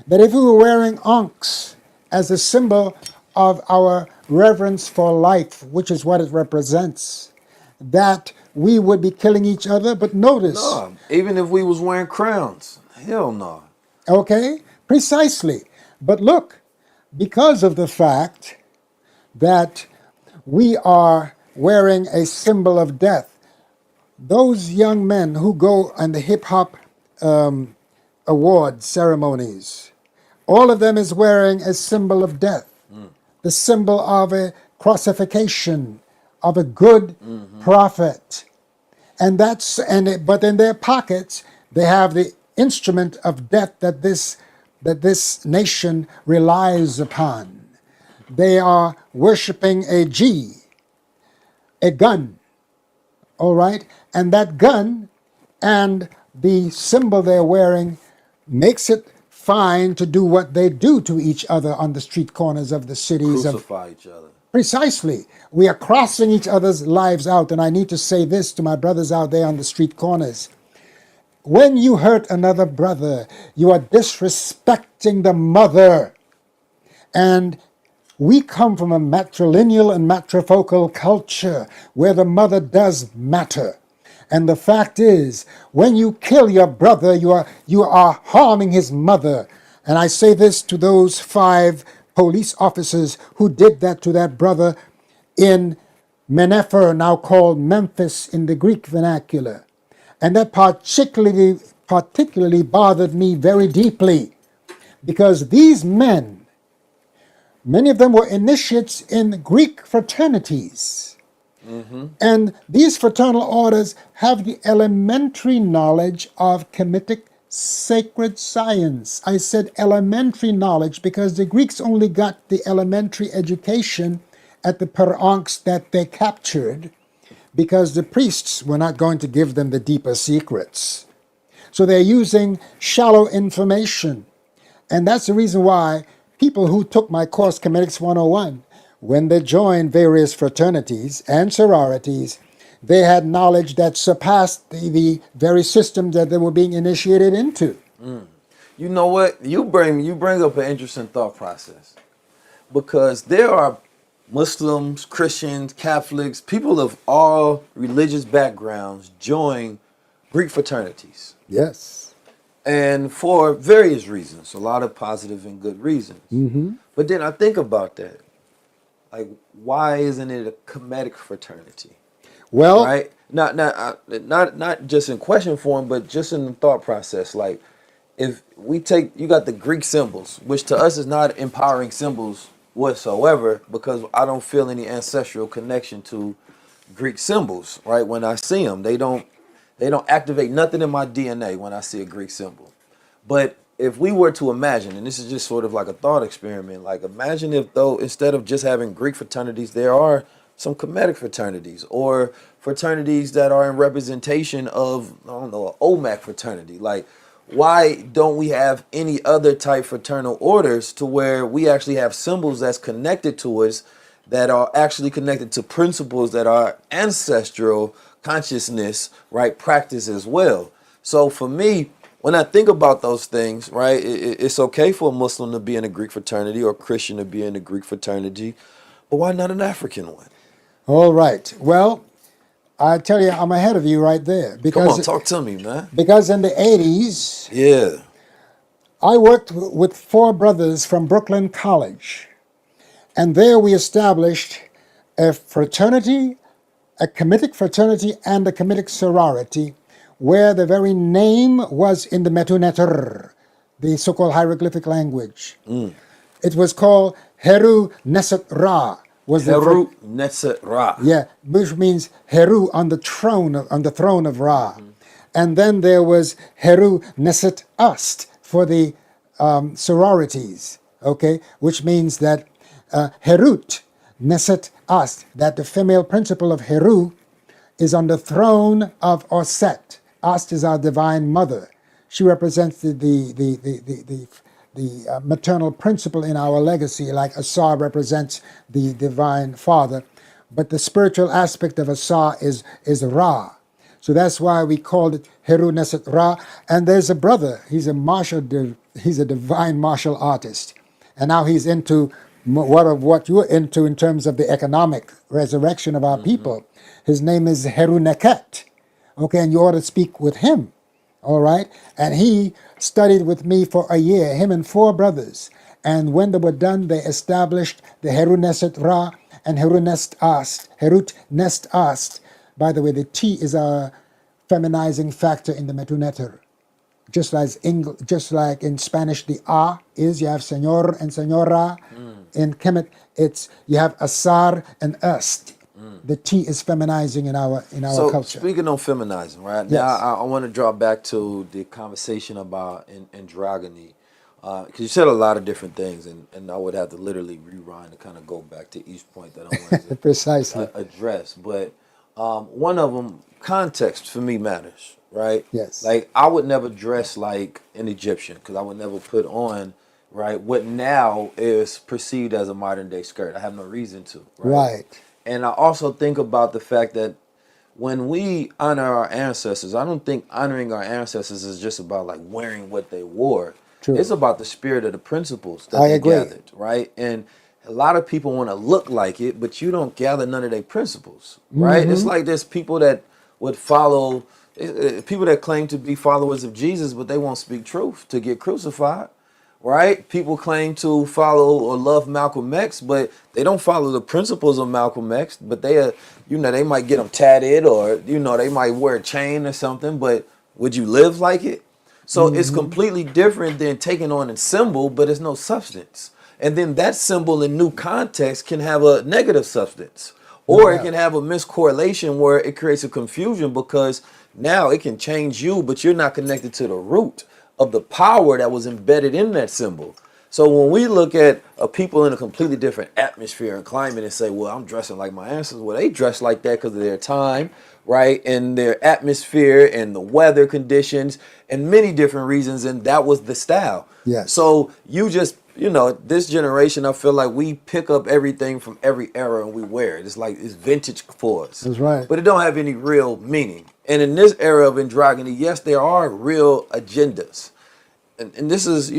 that if we were wearing ankhs as a symbol of our reverence for life, which is what it represents, that we would be killing each other. But notice, No, even if we was wearing crowns, hell no. okay, precisely. But look, because of the fact that we are wearing a symbol of death, those young men who go on the hip hop award ceremonies, all of them is wearing a symbol of death, the symbol of a crucifixion of a good prophet. And but in their pockets they have the instrument of death that this nation relies upon. They are worshiping a gun, all right? And that gun and the symbol they're wearing makes it fine to do what they do to each other on the street corners of the cities. Crucify each other. Precisely. We are crossing each other's lives out. And I need to say this to my brothers out there on the street corners. When you hurt another brother, you are disrespecting the mother. And we come from a matrilineal and matrifocal culture where the mother does matter. And the fact is, when you kill your brother, you are harming his mother. And I say this to those 5 police officers who did that to that brother in Menefer, now called Memphis in the Greek vernacular. And that particularly bothered me very deeply, because these men, many of them were initiates in Greek fraternities. And these fraternal orders have the elementary knowledge of Kemetic sacred science. I said elementary knowledge because the Greeks only got the elementary education at the Peronks that they captured, because the priests were not going to give them the deeper secrets. So they're using shallow information. And that's the reason why people who took my course, Chemetics 101, when they joined various fraternities and sororities, they had knowledge that surpassed the very systems that they were being initiated into. You know what? You bring up an interesting thought process, because there are Muslims, Christians, Catholics, people of all religious backgrounds join Greek fraternities. Yes. And for various reasons, a lot of positive and good reasons. But then I think about that. Like, why isn't it a Kemetic fraternity? Well, right? Not just in question form, but just in the thought process. Like, if we take, you got the Greek symbols, which to us is not empowering symbols whatsoever, because I don't feel any ancestral connection to Greek symbols, right? When I see them, they don't activate nothing in my DNA when I see a Greek symbol. But if we were to imagine, and this is just sort of like a thought experiment, like imagine if, though, instead of just having Greek fraternities, there are some Kemetic fraternities, or fraternities that are in representation of, I don't know, an OMAC fraternity. Like, why don't we have any other type fraternal orders to where we actually have symbols that's connected to us, that are actually connected to principles that are ancestral consciousness, right, practice as well. So for me, when I think about those things, right, it's okay for a Muslim to be in a Greek fraternity or a Christian to be in a Greek fraternity, but why not an African one? All right. Well, I tell you, I'm ahead of you right there. Because, come on, talk to me, man. Because in the 80s, yeah, I worked with 4 brothers from Brooklyn College. And there we established a fraternity, a Kemetic fraternity, and a Kemetic sorority, where the very name was in the Metuneter, the so-called hieroglyphic language. It was called Heru Neset Ra. Heru Neset Ra. Yeah, which means Heru on the throne of Ra. And then there was Heru Neset Ast for the sororities, okay, which means that Herut Neset Ast, that the female principle of Heru is on the throne of Oset. Ast is our divine mother. She represents the maternal principle in our legacy, like Asa represents the divine father. But the spiritual aspect of Asa is Ra. So that's why we called it Heru Neset Ra. And there's a brother, he's a divine martial artist. And now he's into what you're into in terms of the economic resurrection of our people. His name is Heru Neket. Okay, and you ought to speak with him. All right, and he studied with me for a year, him and 4 brothers. And when they were done, they established the Heru Neset Ra and Heru Nest Ast. Herut Nest Ast. By the way, the T is a feminizing factor in the Metuneter. Just like in Spanish, the A is, you have señor and señora. In Kemet, you have asar and ust. The T is feminizing in our culture. Speaking of feminizing, right? Yes. Now I want to draw back to the conversation about androgyny. Because you said a lot of different things, and I would have to literally rewind to kind of go back to each point that I wanted to Precisely. Address. But one of them, context for me matters, right? Yes. Like I would never dress like an Egyptian because I would never put on, right, what now is perceived as a modern day skirt. I have no reason to. Right. And I also think about the fact that when we honor our ancestors, I don't think honoring our ancestors is just about like wearing what they wore. True. It's about the spirit of the principles that I they agree. gathered, right? And a lot of people want to look like it, but you don't gather none of their principles, right? It's like there's people that would follow, people that claim to be followers of Jesus, but they won't speak truth to get crucified, right? People claim to follow or love Malcolm X, but they don't follow the principles of Malcolm X, but they, they might get them tatted or, they might wear a chain or something, but would you live like it? So it's completely different than taking on a symbol, but it's no substance. And then that symbol in new context can have a negative substance, or it can have a miscorrelation where it creates a confusion because now it can change you, but you're not connected to the root of the power that was embedded in that symbol. So when we look at people in a completely different atmosphere and climate and say, well, I'm dressing like my ancestors, well, they dress like that because of their time, right? And their atmosphere and the weather conditions and many different reasons. And that was the style. Yes. So you just, this generation, I feel like we pick up everything from every era and we wear it. It's like it's vintage for us. That's right. But it don't have any real meaning. And in this era of androgyny, yes, there are real agendas. And this is,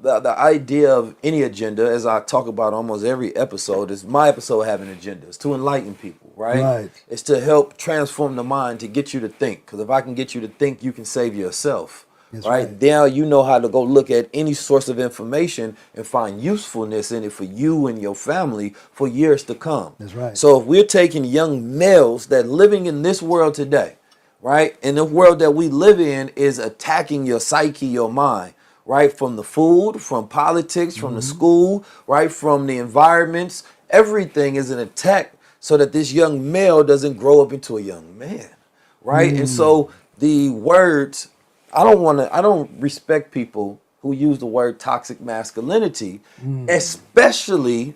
the idea of any agenda, as I talk about almost every episode, is my episode having an agenda. It's to enlighten people, right? Right. It's to help transform the mind, to get you to think. Because if I can get you to think, you can save yourself. That's right? Now you know how to go look at any source of information and find usefulness in it for you and your family for years to come. That's right. So if we're taking young males that living in this world today, right? And the world that we live in is attacking your psyche, your mind, right? From the food, from politics, from the school, right? From the environments, everything is an attack so that this young male doesn't grow up into a young man, right? And so the words, I don't respect people who use the word toxic masculinity, especially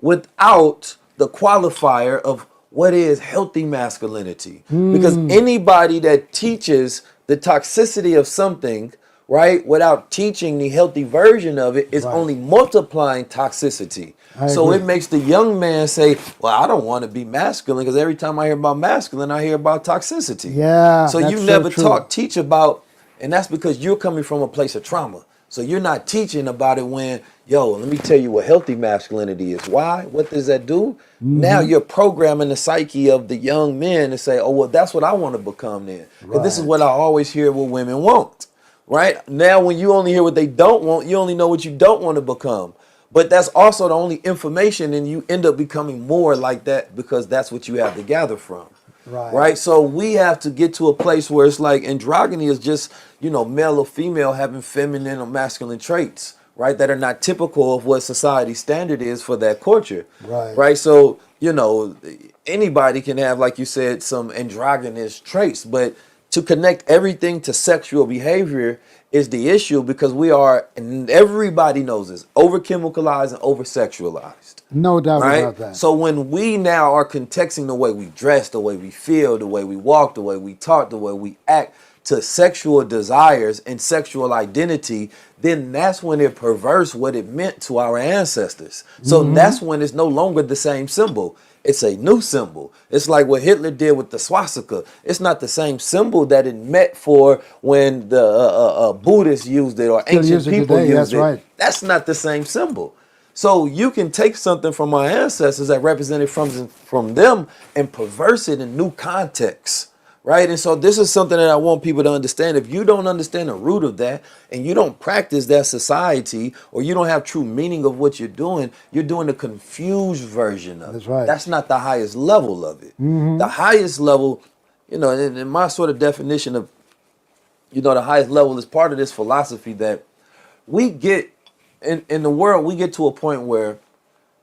without the qualifier of what is healthy masculinity. Because anybody that teaches the toxicity of something, right, without teaching the healthy version of it is only multiplying toxicity. So it makes the young man say, well, I don't want to be masculine because every time I hear about masculine, I hear about toxicity. Yeah. So you never teach about, and that's because you're coming from a place of trauma. So you're not teaching about it when, let me tell you what healthy masculinity is. Why? What does that do? Now you're programming the psyche of the young men to say, oh, well, that's what I want to become then. Because this is what I always hear what women want, right? Now when you only hear what they don't want, you only know what you don't want to become. But that's also the only information, and you end up becoming more like that because that's what you have to gather from. Right. So we have to get to a place where it's like androgyny is just, male or female having feminine or masculine traits, right? That are not typical of what society standard is for that culture. Right. So, anybody can have, like you said, some androgynous traits, but to connect everything to sexual behavior is the issue because we are, and everybody knows this, over chemicalized and over sexualized. No doubt about that. So when we now are contexting the way we dress, the way we feel, the way we walk, the way we talk, the way we act to sexual desires and sexual identity, then that's when it perverts what it meant to our ancestors. So that's when it's no longer the same symbol. It's a new symbol. It's like what Hitler did with the swastika. It's not the same symbol that it meant for when the Buddhists used it or ancient people used it. Right. That's not the same symbol. So you can take something from our ancestors that represented from them and perverse it in new contexts, right? And so this is something that I want people to understand. If you don't understand the root of that and you don't practice that society, or you don't have true meaning of what you're doing the confused version of it. That's right. That's not the highest level of it. The highest level, in my sort of definition of, the highest level is part of this philosophy that we get in the world. We get to a point where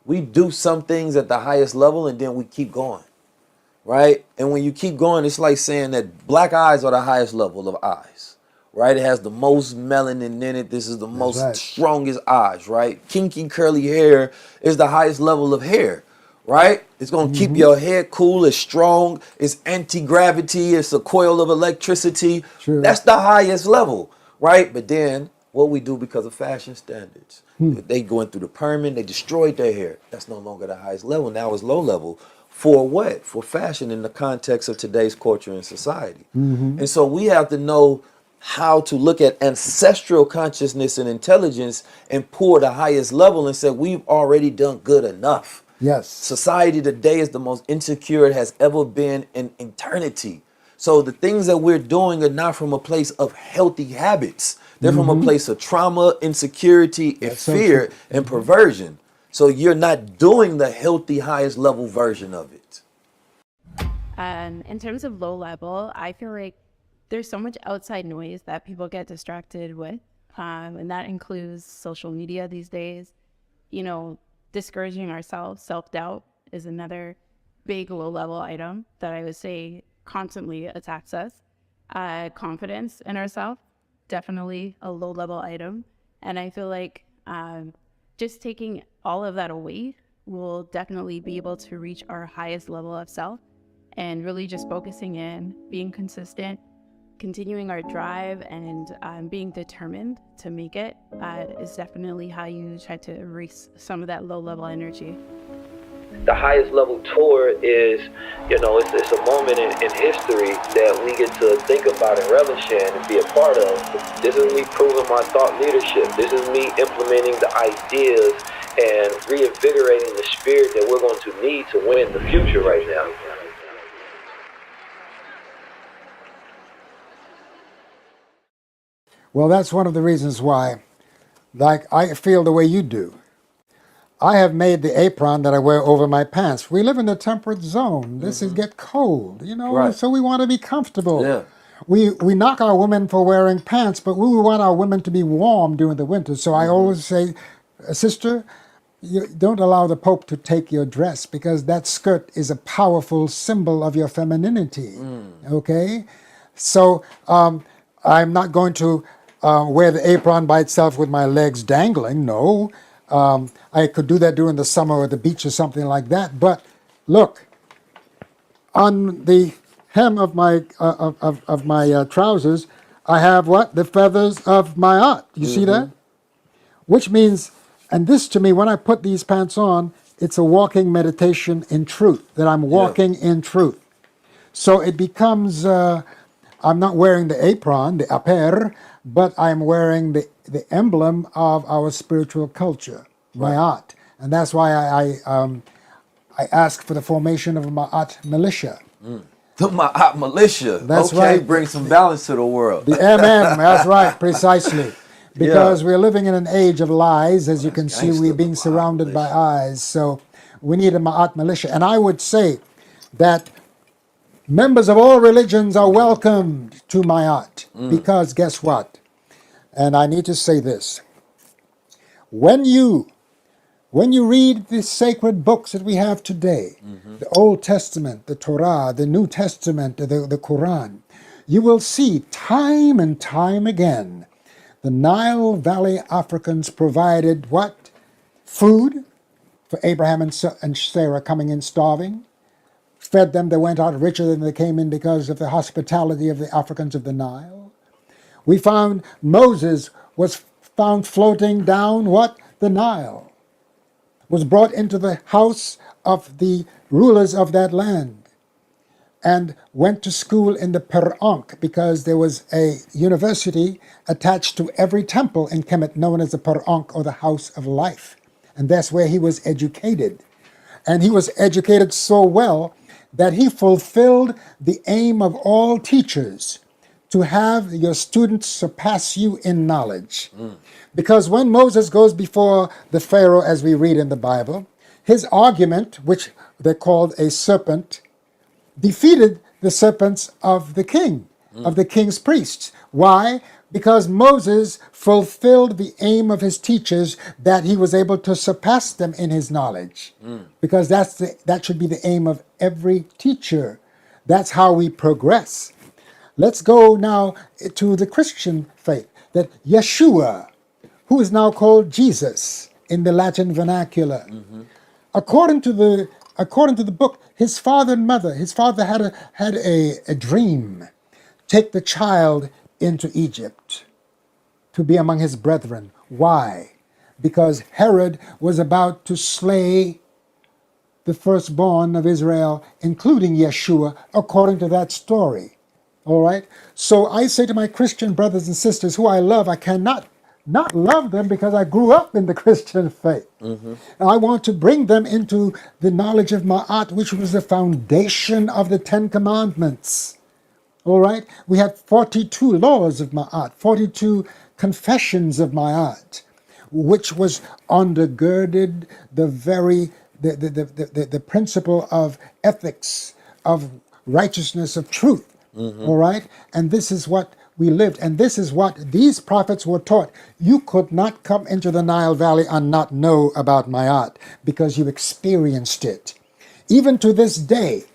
we do some things at the highest level and then we keep going, right? And when you keep going, it's like saying that black eyes are the highest level of eyes, right? It has the most melanin in it. This is the most strongest eyes, right? Kinky curly hair is the highest level of hair, right? It's going to keep your head cool. It's strong. It's anti-gravity. It's a coil of electricity. True. That's the highest level, right? But then what we do because of fashion standards, they going through the perming, they destroyed their hair. That's no longer the highest level. Now it's low level. For what? For fashion in the context of today's culture and society. And so we have to know how to look at ancestral consciousness and intelligence and pour the highest level and say, we've already done good enough. Yes. Society today is the most insecure it has ever been in eternity. So the things that we're doing are not from a place of healthy habits. They're from a place of trauma, insecurity, and fear and perversion. So you're not doing the healthy, highest level version of it. In terms of low level, I feel like there's so much outside noise that people get distracted with. And that includes social media these days. Discouraging ourselves, self-doubt is another big low-level item that I would say constantly attacks us. Confidence in ourselves, definitely a low-level item. And I feel like just taking all of that away will definitely be able to reach our highest level of self, and really just focusing in, being consistent, continuing our drive, and being determined to make it is definitely how you try to erase some of that low-level energy. The highest level tour is, it's a moment in history that we get to think about and relish in and be a part of. This is me proving my thought leadership. This is me implementing the ideas and reinvigorating the spirit that we're going to need to win the future right now. Well, that's one of the reasons why, I feel the way you do. I have made the apron that I wear over my pants. We live in a temperate zone. This is get cold, Right. so we want to be comfortable. Yeah. We knock our women for wearing pants, but we want our women to be warm during the winter. So I always say, sister, you don't allow the Pope to take your dress, because that skirt is a powerful symbol of your femininity. Okay? So I'm not going to wear the apron by itself with my legs dangling. No. I could do that during the summer or the beach or something like that. But look, on the hem of my trousers, I have what? The feathers of my art. You see that? Which means, and this to me, when I put these pants on, it's a walking meditation in truth, that I'm walking in truth. So it becomes, I'm not wearing the apron, the aper, but I'm wearing the emblem of our spiritual culture, Ma'at. And that's why I asked for the formation of a Ma'at militia. The Ma'at militia. That's okay, right. Bring some balance to the world. The MM, that's right, precisely. Because we're living in an age of lies. As you can see, we're being surrounded by eyes. So we need a Ma'at militia. And I would say that members of all religions are welcomed to Ma'at. Because guess what? And I need to say this. When you read the sacred books that we have today, the Old Testament, the Torah, the New Testament, the Quran, you will see time and time again the Nile Valley Africans provided what? Food for Abraham and Sarah coming in starving, fed them, they went out richer than they came in because of the hospitality of the Africans of the Nile. We found Moses was found floating down what? The Nile. Was brought into the house of the rulers of that land and went to school in the Per-Ankh, because there was a university attached to every temple in Kemet known as the Per-Ankh, or the House of Life. And that's where he was educated. And he was educated so well that he fulfilled the aim of all teachers, to have your students surpass you in knowledge. Because when Moses goes before the Pharaoh, as we read in the Bible, his argument, which they called a serpent, defeated the serpents of the king, of the king's priests. Why? Because Moses fulfilled the aim of his teachers, that he was able to surpass them in his knowledge. Because that should be the aim of every teacher. That's how we progress. Let's go now to the Christian faith, that Yeshua, who is now called Jesus in the Latin vernacular, according to the book, his father and mother, his father had a dream: take the child into Egypt to be among his brethren. Why? Because Herod was about to slay the firstborn of Israel, including Yeshua, according to that story. All right? So I say to my Christian brothers and sisters who I love, I cannot not love them because I grew up in the Christian faith. And I want to bring them into the knowledge of Ma'at, which was the foundation of the 10 Commandments. All right? We have 42 laws of Ma'at, 42 confessions of Ma'at, which was undergirded the principle of ethics, of righteousness, of truth. All right? And this is what we lived. And this is what these prophets were taught. You could not come into the Nile Valley and not know about Ma'at because you experienced it. Even to this day,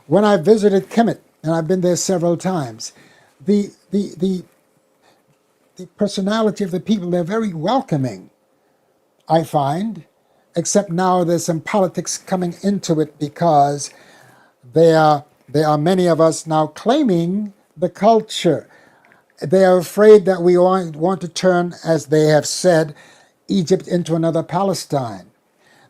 when I visited Kemet, and I've been there several times, the personality of the people, they're very welcoming, I find, except now there's some politics coming into it because there are many of us now claiming the culture. They are afraid that we want to turn, as they have said, Egypt into another Palestine.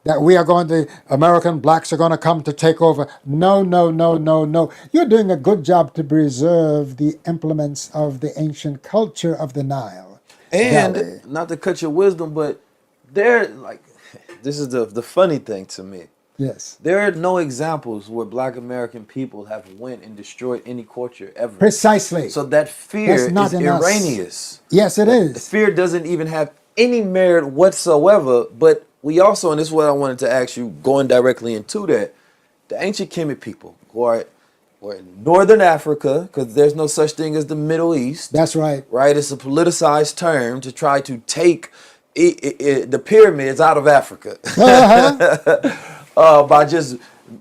That we are going to, American blacks are going to come to take over. No, no, no, no, no. You're doing a good job to preserve the implements of the ancient culture of the Nile And Valley. not to cut your wisdom, but they're like, this is the funny thing to me. Yes. There are no examples where Black American people have went and destroyed any culture ever. Precisely. So that fear That's not is in us. erroneous. Yes, it is. The fear doesn't even have any merit whatsoever. But we also, and this is what I wanted to ask you, going directly into that, the ancient Kemet people who are in Northern Africa, because there's no such thing as the Middle East. That's right. Right? It's a politicized term to try to take the pyramids out of Africa. By just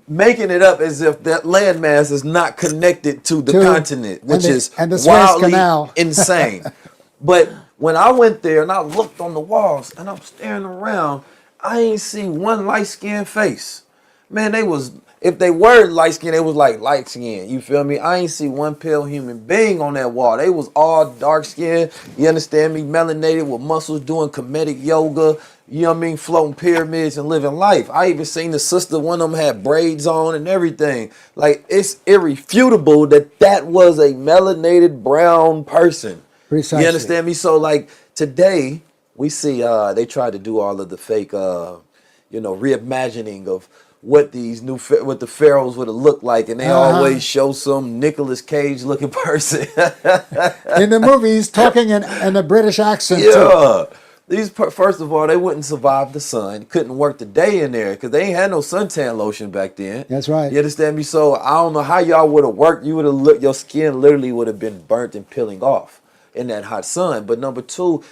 making it up as if that landmass is not connected to the continent, which is wildly insane. But when I went there and I looked on the walls and I'm staring around, I ain't see one light-skinned face. Man, if they were light-skinned, they was like light-skinned. You feel me? I ain't see one pale human being on that wall. They was all dark-skinned, you understand me, melanated with muscles, doing comedic yoga, you know what I mean, floating pyramids and living life. I even seen the sister, one of them had braids on and everything. Like, it's irrefutable that was a melanated brown person. Precisely. You understand me? So, like, today, we see they try to do all of the fake, reimagining of what the pharaohs would have looked like, and they always show some Nicolas Cage looking person in the movies talking in a British accent. Yeah. First of all, they wouldn't survive the sun. Couldn't work the day in there because they ain't had no suntan lotion back then. That's right. You understand me? So I don't know how y'all would have worked. You would have looked. Your skin literally would have been burnt and peeling off in that hot sun. But number two,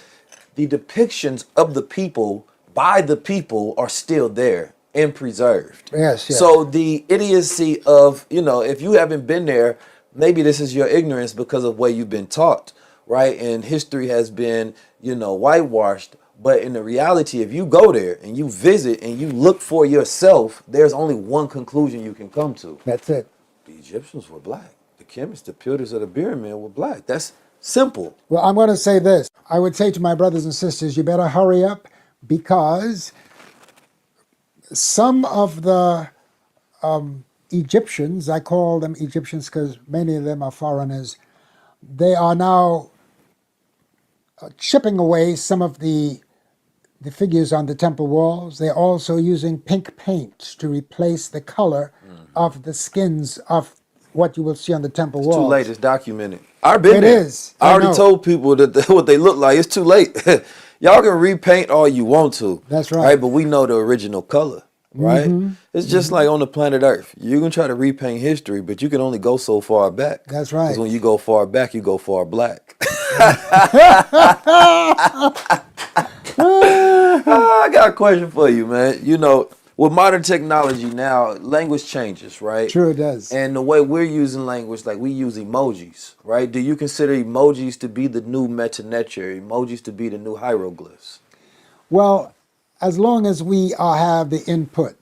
the depictions of the people by the people are still there and preserved. Yes. So the idiocy of, if you haven't been there, maybe this is your ignorance because of what you've been taught, right? And history has been, whitewashed. But in the reality, if you go there and you visit and you look for yourself, there's only one conclusion you can come to. That's it. The Egyptians were black. The chemists, the builders of the pyramid were black. That's simple. Well, I'm going to say this. I would say to my brothers and sisters, you better hurry up because some of the Egyptians, I call them Egyptians because many of them are foreigners, they are now chipping away some of the the figures on the temple walls. They're also using pink paint to replace the color of the skins of what you will see on the temple It's walls. too late. It's documented. I've been there. It is. I already told people that what they look like. It's too late. Y'all can repaint all you want to. That's right. But we know the original color, right? Mhm. It's just like on the planet Earth. You can try to repaint history, but you can only go so far back. That's right. Because when you go far back, you go far black. I got a question for you, man. You know, with modern technology now, language changes, right? Sure it does. And the way we're using language, like we use emojis, right? Do you consider emojis to be the new metaneture, emojis to be the new hieroglyphs? Well, as long as we have the input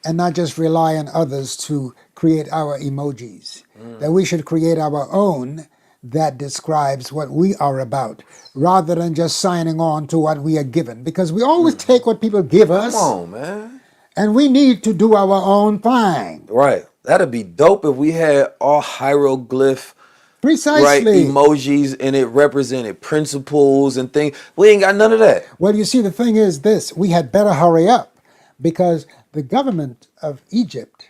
and not just rely on others to create our emojis, that we should create our own that describes what we are about, rather than just signing on to what we are given. Because we always take what people give us. Come on, man. And we need to do our own thing. Right. That'd be dope if we had all hieroglyph Precisely. Right, emojis, and it represented principles and things. We ain't got none of that. Well, you see, the thing is this. We had better hurry up, because the government of Egypt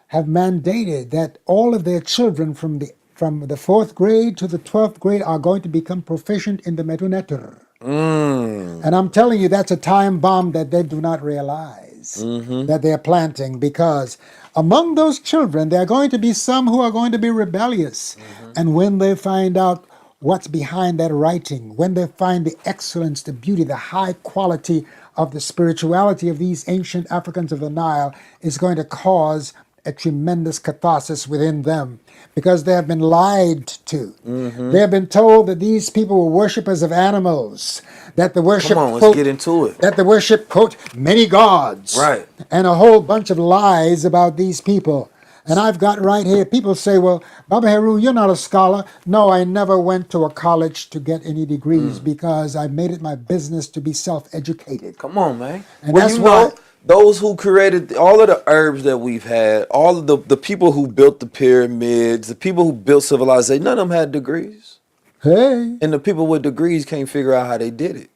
have mandated that all of their children from the 4th grade to the 12th grade are going to become proficient in the Medunetter. And I'm telling you, that's a time bomb that they do not realize that they're planting, because among those children, there are going to be some who are going to be rebellious. And when they find out what's behind that writing, when they find the excellence, the beauty, the high quality of the spirituality of these ancient Africans of the Nile, is going to cause a tremendous catharsis within them, because they have been lied to. They have been told that these people were worshippers of animals, that the worship, Come on, let's get into it. that the worship, quote, many gods, Right. and a whole bunch of lies about these people. And I've got right here, people say, well, Baba Heru, you're not a scholar. No, I never went to a college to get any degrees, because I made it my business to be self-educated. Come on, man. And Well, that's you why... know, those who created all of the herbs that we've had, all of the people who built the pyramids, the people who built civilization, none of them had degrees. Hey. And the people with degrees can't figure out how they did it,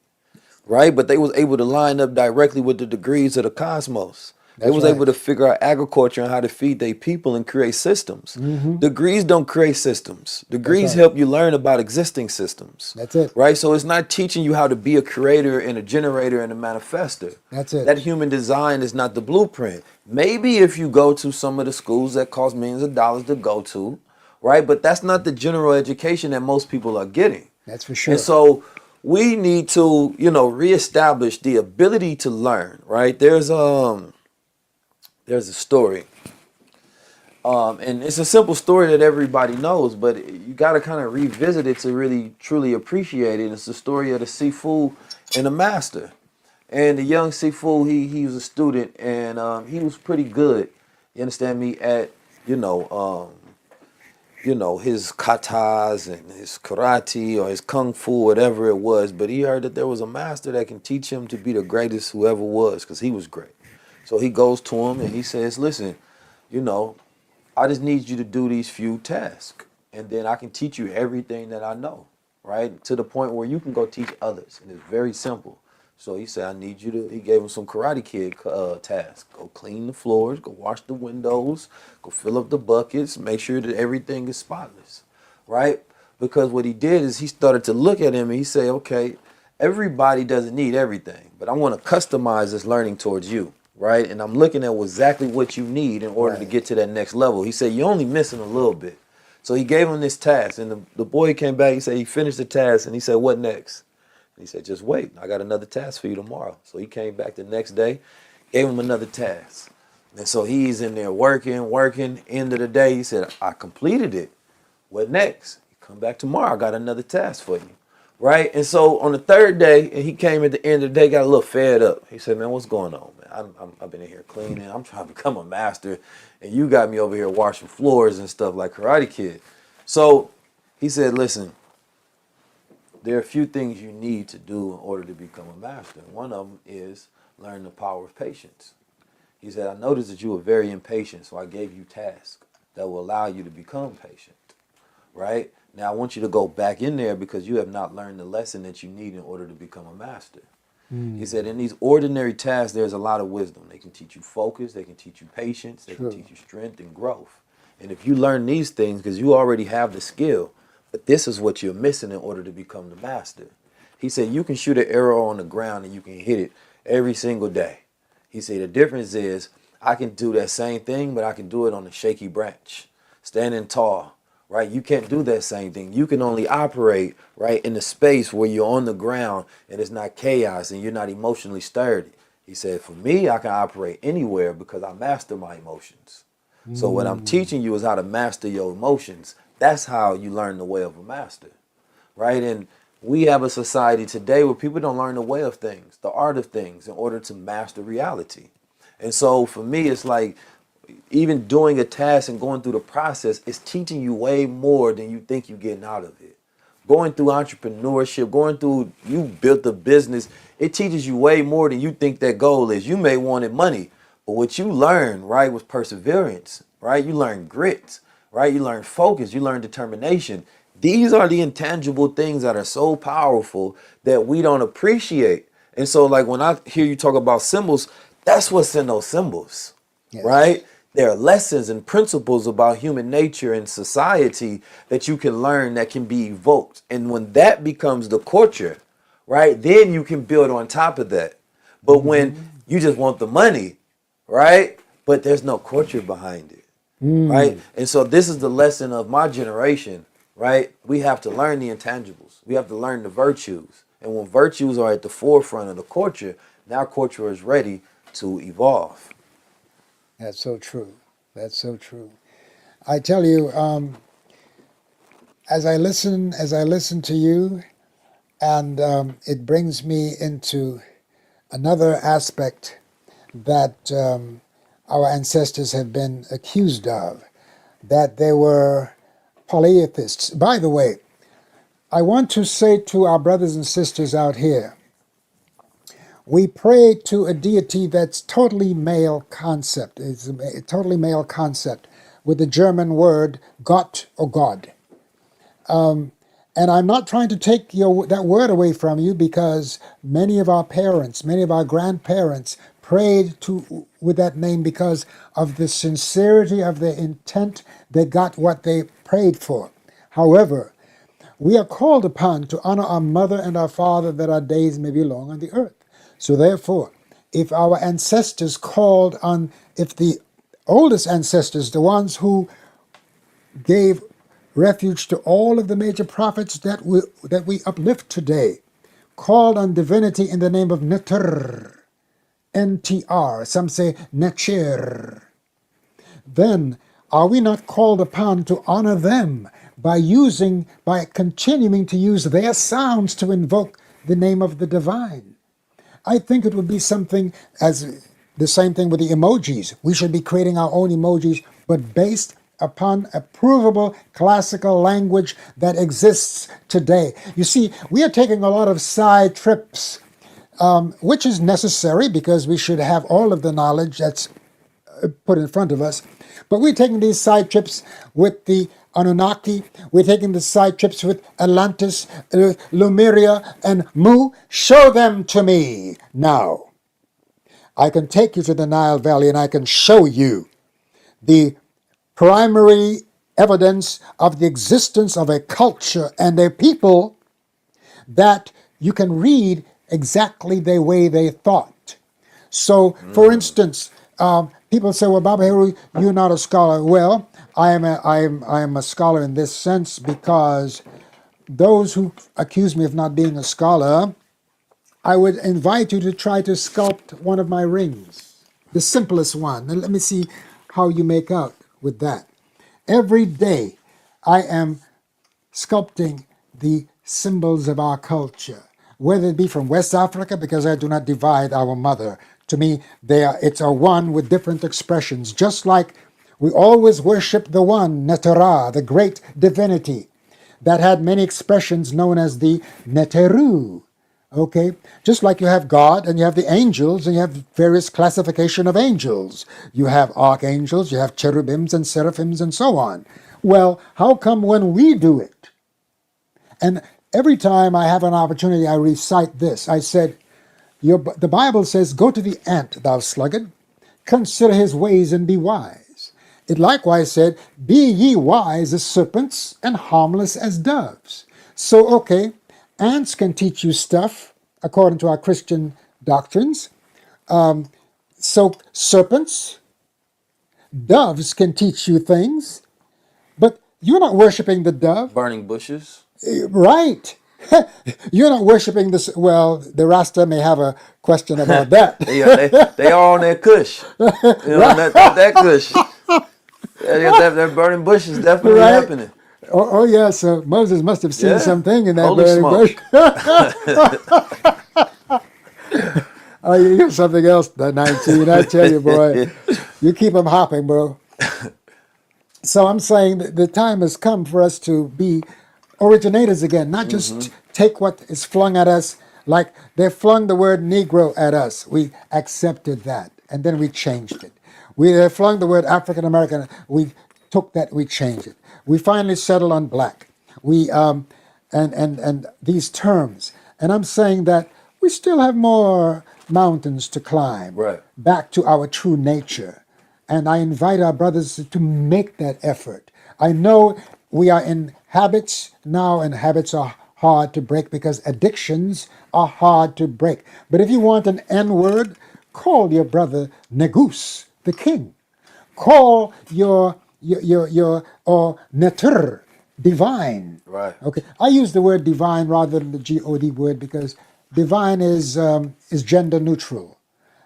right? But they was able to line up directly with the degrees of the cosmos. They was able to figure out agriculture and how to feed their people and create systems. Degrees don't create systems. Degrees help you learn about existing systems. That's it. Right? So it's not teaching you how to be a creator and a generator and a manifester. That's it. That human design is not the blueprint. Maybe if you go to some of the schools that cost millions of dollars to go to, right? But that's not the general education that most people are getting. That's for sure. And so we need to, reestablish the ability to learn, right? There's a story. And it's a simple story that everybody knows, but you got to kind of revisit it to really, truly appreciate it. It's the story of the Sifu and the master. And the young Sifu, he was a student, and he was pretty good, you understand me, at, his katas and his karate or his kung fu, whatever it was. But he heard that there was a master that can teach him to be the greatest who ever was, because he was great. So he goes to him and he says, listen, I just need you to do these few tasks, and then I can teach you everything that I know, right? To the point where you can go teach others. And it's very simple. So he said, I need you to, he gave him some Karate Kid tasks. Go clean the floors, go wash the windows, go fill up the buckets, make sure that everything is spotless, right? Because what he did is he started to look at him and he said, okay, everybody doesn't need everything, but I want to customize this learning towards you. Right? And I'm looking at exactly what you need in order to get to that next level. He said, you're only missing a little bit. So he gave him this task, and the boy came back. He said he finished the task, and he said, what next? And he said, just wait. I got another task for you tomorrow. So he came back the next day, gave him another task. And so he's in there working. End of the day, he said, I completed it. What next? You come back tomorrow. I got another task for you. Right? And so on the third day, and he came at the end of the day, got a little fed up. He said, man, what's going on, man? I've been in here cleaning. I'm trying to become a master, and you got me over here washing floors and stuff like Karate Kid. So he said, listen, there are a few things you need to do in order to become a master. One of them is learn the power of patience. He said, I noticed that you were very impatient, so I gave you tasks that will allow you to become patient, right? Now, I want you to go back in there because you have not learned the lesson that you need in order to become a master. He said, in these ordinary tasks, there's a lot of wisdom. They can teach you focus, they can teach you patience, they can teach you strength and growth. And if you learn these things, because you already have the skill, but this is what you're missing in order to become the master. He said, you can shoot an arrow on the ground and you can hit it every single day. He said, the difference is I can do that same thing, but I can do it on a shaky branch, standing tall, right? You can't do that same thing. You can only operate, right, in the space where you're on the ground and it's not chaos and you're not emotionally stirred. He said, for me, I can operate anywhere because I master my emotions. So what I'm teaching you is how to master your emotions. That's how you learn the way of a master, right? And we have a society today where people don't learn the way of things, the art of things, in order to master reality. And so for me, it's like even doing a task and going through the process is teaching you way more than you think you're getting out of it. Going through entrepreneurship, going through, you built a business, it teaches you way more than you think that goal is. You may wanted money, but what you learn, right, was perseverance, right? You learn grit, right? You learn focus, you learn determination. These are the intangible things that are so powerful that we don't appreciate. And so like when I hear you talk about symbols, that's what's in those symbols, right? There are lessons and principles about human nature and society that you can learn that can be evoked. And when that becomes the culture, right, then you can build on top of that. But when you just want the money, right, but there's no culture behind it, right? And so this is the lesson of my generation. Right? We have to learn the intangibles. We have to learn the virtues. And when virtues are at the forefront of the culture, now culture is ready to evolve. That's so true. That's so true. I tell you, as I listen to you, and it brings me into another aspect that our ancestors have been accused of, that they were polytheists. By the way, I want to say to our brothers and sisters out here, we pray to a deity that's totally male concept. It's a totally male concept with the German word Gott or God. And I'm not trying to take that word away from you, because many of our parents, many of our grandparents prayed with that name because of the sincerity of their intent. They got what they prayed for. However, we are called upon to honor our mother and our father, that our days may be long on the earth. So therefore, if our ancestors called on, if the oldest ancestors, the ones who gave refuge to all of the major prophets that we uplift today, called on divinity in the name of Netr, NTR, some say Netcher, then are we not called upon to honor them by continuing to use their sounds to invoke the name of the divine? I think it would be something as the same thing with the emojis. We should be creating our own emojis, but based upon a provable classical language that exists today. You see, we are taking a lot of side trips, which is necessary because we should have all of the knowledge that's put in front of us. But we're taking these side trips with the Anunnaki. We're taking the side trips with Atlantis, Lemuria, and Mu. Show them to me now. I can take you to the Nile Valley and I can show you the primary evidence of the existence of a culture and a people that you can read exactly the way they thought. So, for instance, people say, well, Baba Heru, you're not a scholar. Well, I am a scholar in this sense because those who accuse me of not being a scholar, I would invite you to try to sculpt one of my rings, the simplest one. And let me see how you make out with that. Every day I am sculpting the symbols of our culture, whether it be from West Africa, because I do not divide our mother. To me, it's a one with different expressions, just like we always worship the one, Netera, the great divinity, that had many expressions known as the Neteru. Okay, just like you have God and you have the angels and you have various classification of angels. You have archangels, you have cherubims and seraphims and so on. Well, how come when we do it? And every time I have an opportunity, I recite this. I said, The Bible says, "Go to the ant, thou sluggard, consider his ways and be wise." It likewise said, "Be ye wise as serpents and harmless as doves." So, okay, ants can teach you stuff according to our Christian doctrines. So serpents, doves can teach you things, but you're not worshiping the dove. Burning bushes. Right. You're not worshiping this. Well, the Rasta may have a question about that. they are on that kush. That kush. That burning bush is definitely happening. Oh yeah, so Moses must have seen something in that Holy burning bush. Oh, you're something else, the 19. I tell you, boy, you keep them hopping, bro. So I'm saying that the time has come for us to be originators again, not just take what is flung at us, like they flung the word Negro at us. We accepted that, and then we changed it. They flung the word African American. We took that, we changed it. We finally settled on black. We and these terms, and I'm saying that we still have more mountains to climb back to our true nature. And I invite our brothers to make that effort. I know we are in habits now, and habits are hard to break because addictions are hard to break. But if you want an N-word, call your brother Negus, the king. Call your or Neter, divine. Right. Okay. I use the word divine rather than the G-O-D word because divine is gender neutral.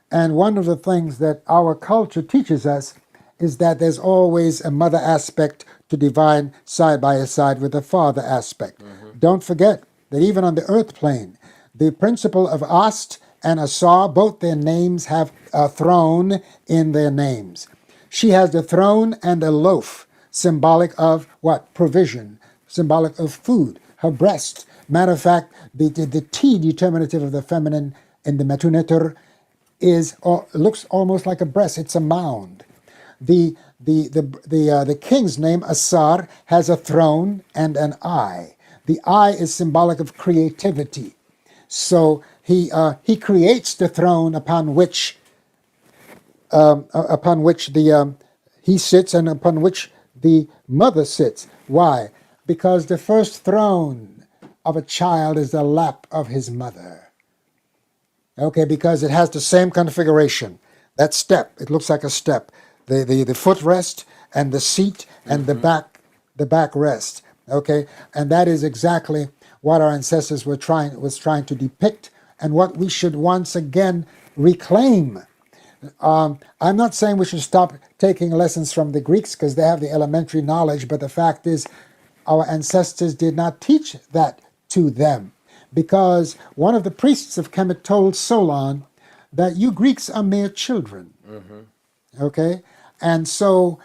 And one of the things that our culture teaches us is that there's always a mother aspect to divine side by side with a father aspect. Don't forget that even on the earth plane, the principle of Ast and Asar, both their names have a throne in their names. She has the throne and a loaf, symbolic of what? Provision, symbolic of food. Her breast. Matter of fact, the T determinative of the feminine in the Metuneter looks almost like a breast. It's a mound. The king's name, Asar, has a throne and an eye. The eye is symbolic of creativity. So he creates the throne upon which he sits and upon which the mother sits. Why? Because the first throne of a child is the lap of his mother. Okay, because it has the same configuration. That step, it looks like a step. The footrest and the seat and the back rest. Okay, and that is exactly what our ancestors was trying to depict, and what we should once again reclaim. I'm not saying we should stop taking lessons from the Greeks because they have the elementary knowledge, but the fact is our ancestors did not teach that to them, because one of the priests of Kemet told Solon that you Greeks are mere children. Okay, and so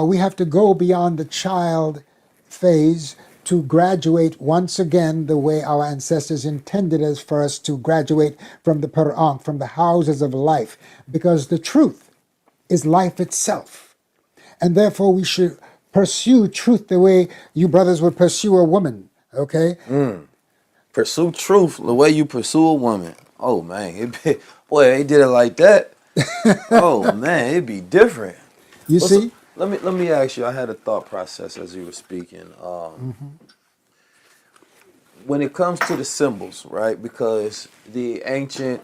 we have to go beyond the child phase to graduate once again the way our ancestors intended us for us to graduate from the Per'ant, from the houses of life, because the truth is life itself. And therefore we should pursue truth the way you brothers would pursue a woman, okay? Pursue truth the way you pursue a woman. Oh, man. Boy, they did it like that. Oh, man, it'd be different. You see? Let me ask you, I had a thought process as you were speaking. When it comes to the symbols, right? Because the ancient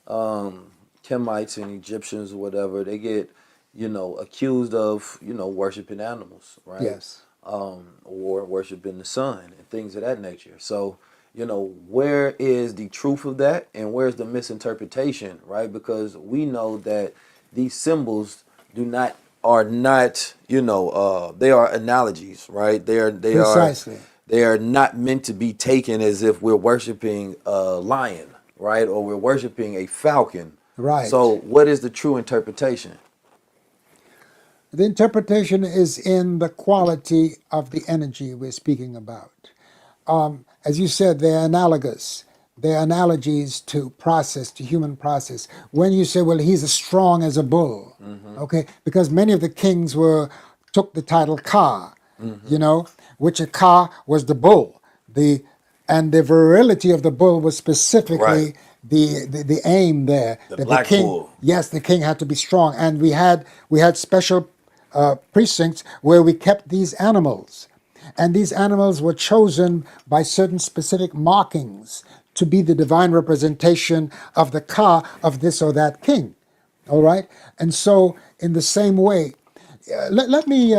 Kemites and Egyptians or whatever, they get, accused of, worshiping animals, right? Yes. Or worshiping the sun and things of that nature. So, where is the truth of that and where's the misinterpretation, right? Because we know that these symbols are not, they are analogies, right? Precisely. They are not meant to be taken as if we're worshiping a lion, right? Or we're worshiping a falcon. Right. So what is the true interpretation? The interpretation is in the quality of the energy we're speaking about. As you said, they're analogous. They're analogies to human process. When you say, well, he's as strong as a bull, okay? Because many of the kings took the title Ka, which a Ka was the bull. The And the virility of the bull was specifically Right. the aim there. The that black king, bull. Yes, the king had to be strong. And we had special precincts where we kept these animals. And these animals were chosen by certain specific markings to be the divine representation of the ka of this or that king. All right? And so, in the same way, let me,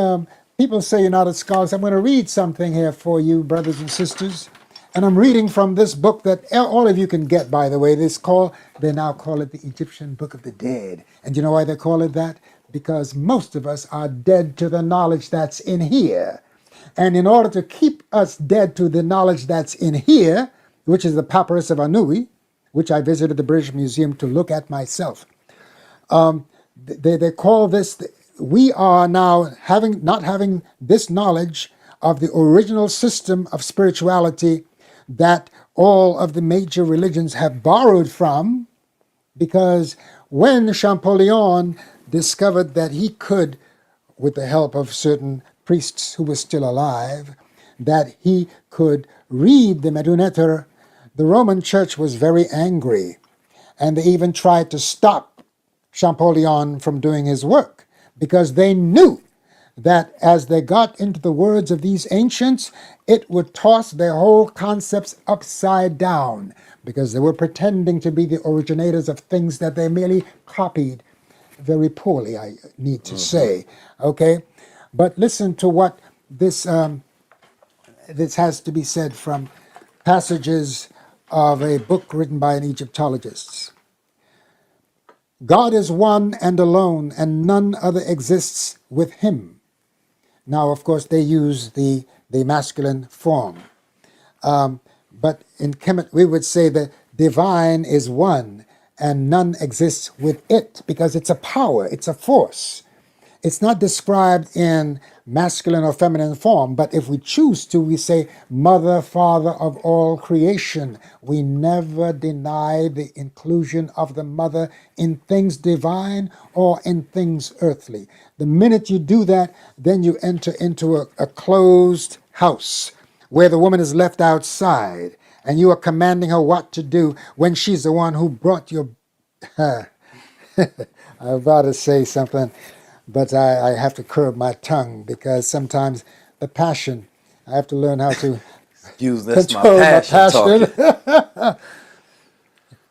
people say you're not a scholar. So I'm going to read something here for you, brothers and sisters. And I'm reading from this book that all of you can get, by the way. They now call it the Egyptian Book of the Dead. And you know why they call it that? Because most of us are dead to the knowledge that's in here. And in order to keep us dead to the knowledge that's in here, which is the Papyrus of Anui, which I visited the British Museum to look at myself, they call this, we are now not having this knowledge of the original system of spirituality that all of the major religions have borrowed from, because when Champollion discovered that he could, with the help of certain priests who were still alive, that he could read the Meduneter, the Roman Church was very angry, and they even tried to stop Champollion from doing his work, because they knew that as they got into the words of these ancients, it would toss their whole concepts upside down, because they were pretending to be the originators of things that they merely copied very poorly, I need to say. Okay? But listen to what this has to be said from passages of a book written by an Egyptologist. God is one and alone, and none other exists with him. Now, of course, they use the masculine form. But in Kemet, we would say the divine is one, and none exists with it, because it's a power, it's a force. It's not described in masculine or feminine form, but if we choose to, we say mother, father of all creation. We never deny the inclusion of the mother in things divine or in things earthly. The minute you do that, then you enter into a closed house where the woman is left outside and you are commanding her what to do when she's the one who brought your... I'm about to say something, but I have to curb my tongue, because sometimes the passion, I have to learn how to control my passion.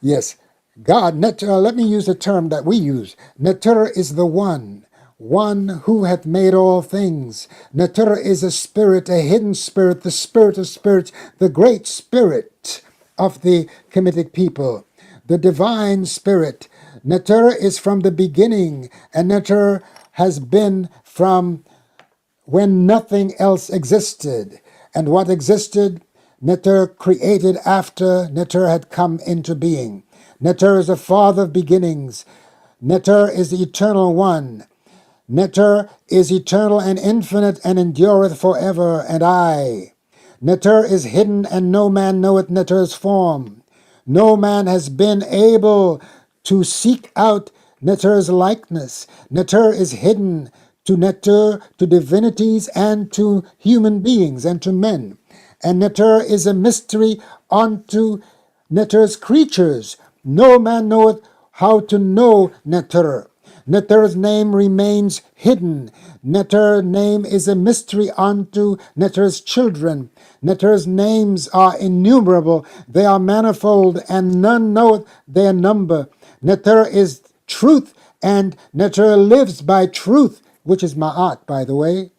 Yes. God, let me use the term that we use. Neter is the one who hath made all things. Neter is a spirit, a hidden spirit, the spirit of spirits, the great spirit of the Kemetic people, the divine spirit. Neter is from the beginning, and Neter has been from when nothing else existed. And what existed, Neter created after Neter had come into being. Neter is the father of beginnings. Neter is the eternal one. Neter is eternal and infinite and endureth forever and aye. Neter is hidden, and no man knoweth Neter's form. No man has been able to seek out Neter's likeness. Neter is hidden to Neter, to divinities, and to human beings, and to men. And Neter is a mystery unto Neter's creatures. No man knoweth how to know Neter. Neter's name remains hidden. Neter's name is a mystery unto Neter's children. Neter's names are innumerable. They are manifold, and none knoweth their number. Neter is truth, and Neter lives by truth, which is Ma'at, by the way.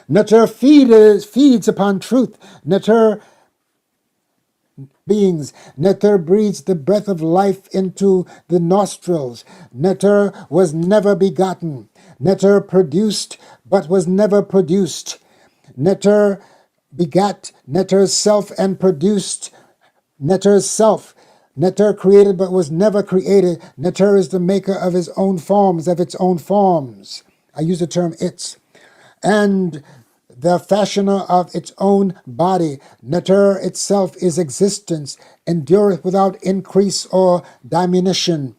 Neter feeds upon truth. Neter beings. Neter breathes the breath of life into the nostrils. Neter was never begotten. Neter produced, but was never produced. Neter begat Neter's self and produced Neter's self. Neter created but was never created. Neter is the maker of his own forms, of its own forms. I use the term its. And the fashioner of its own body. Neter itself is existence, endureth without increase or diminution.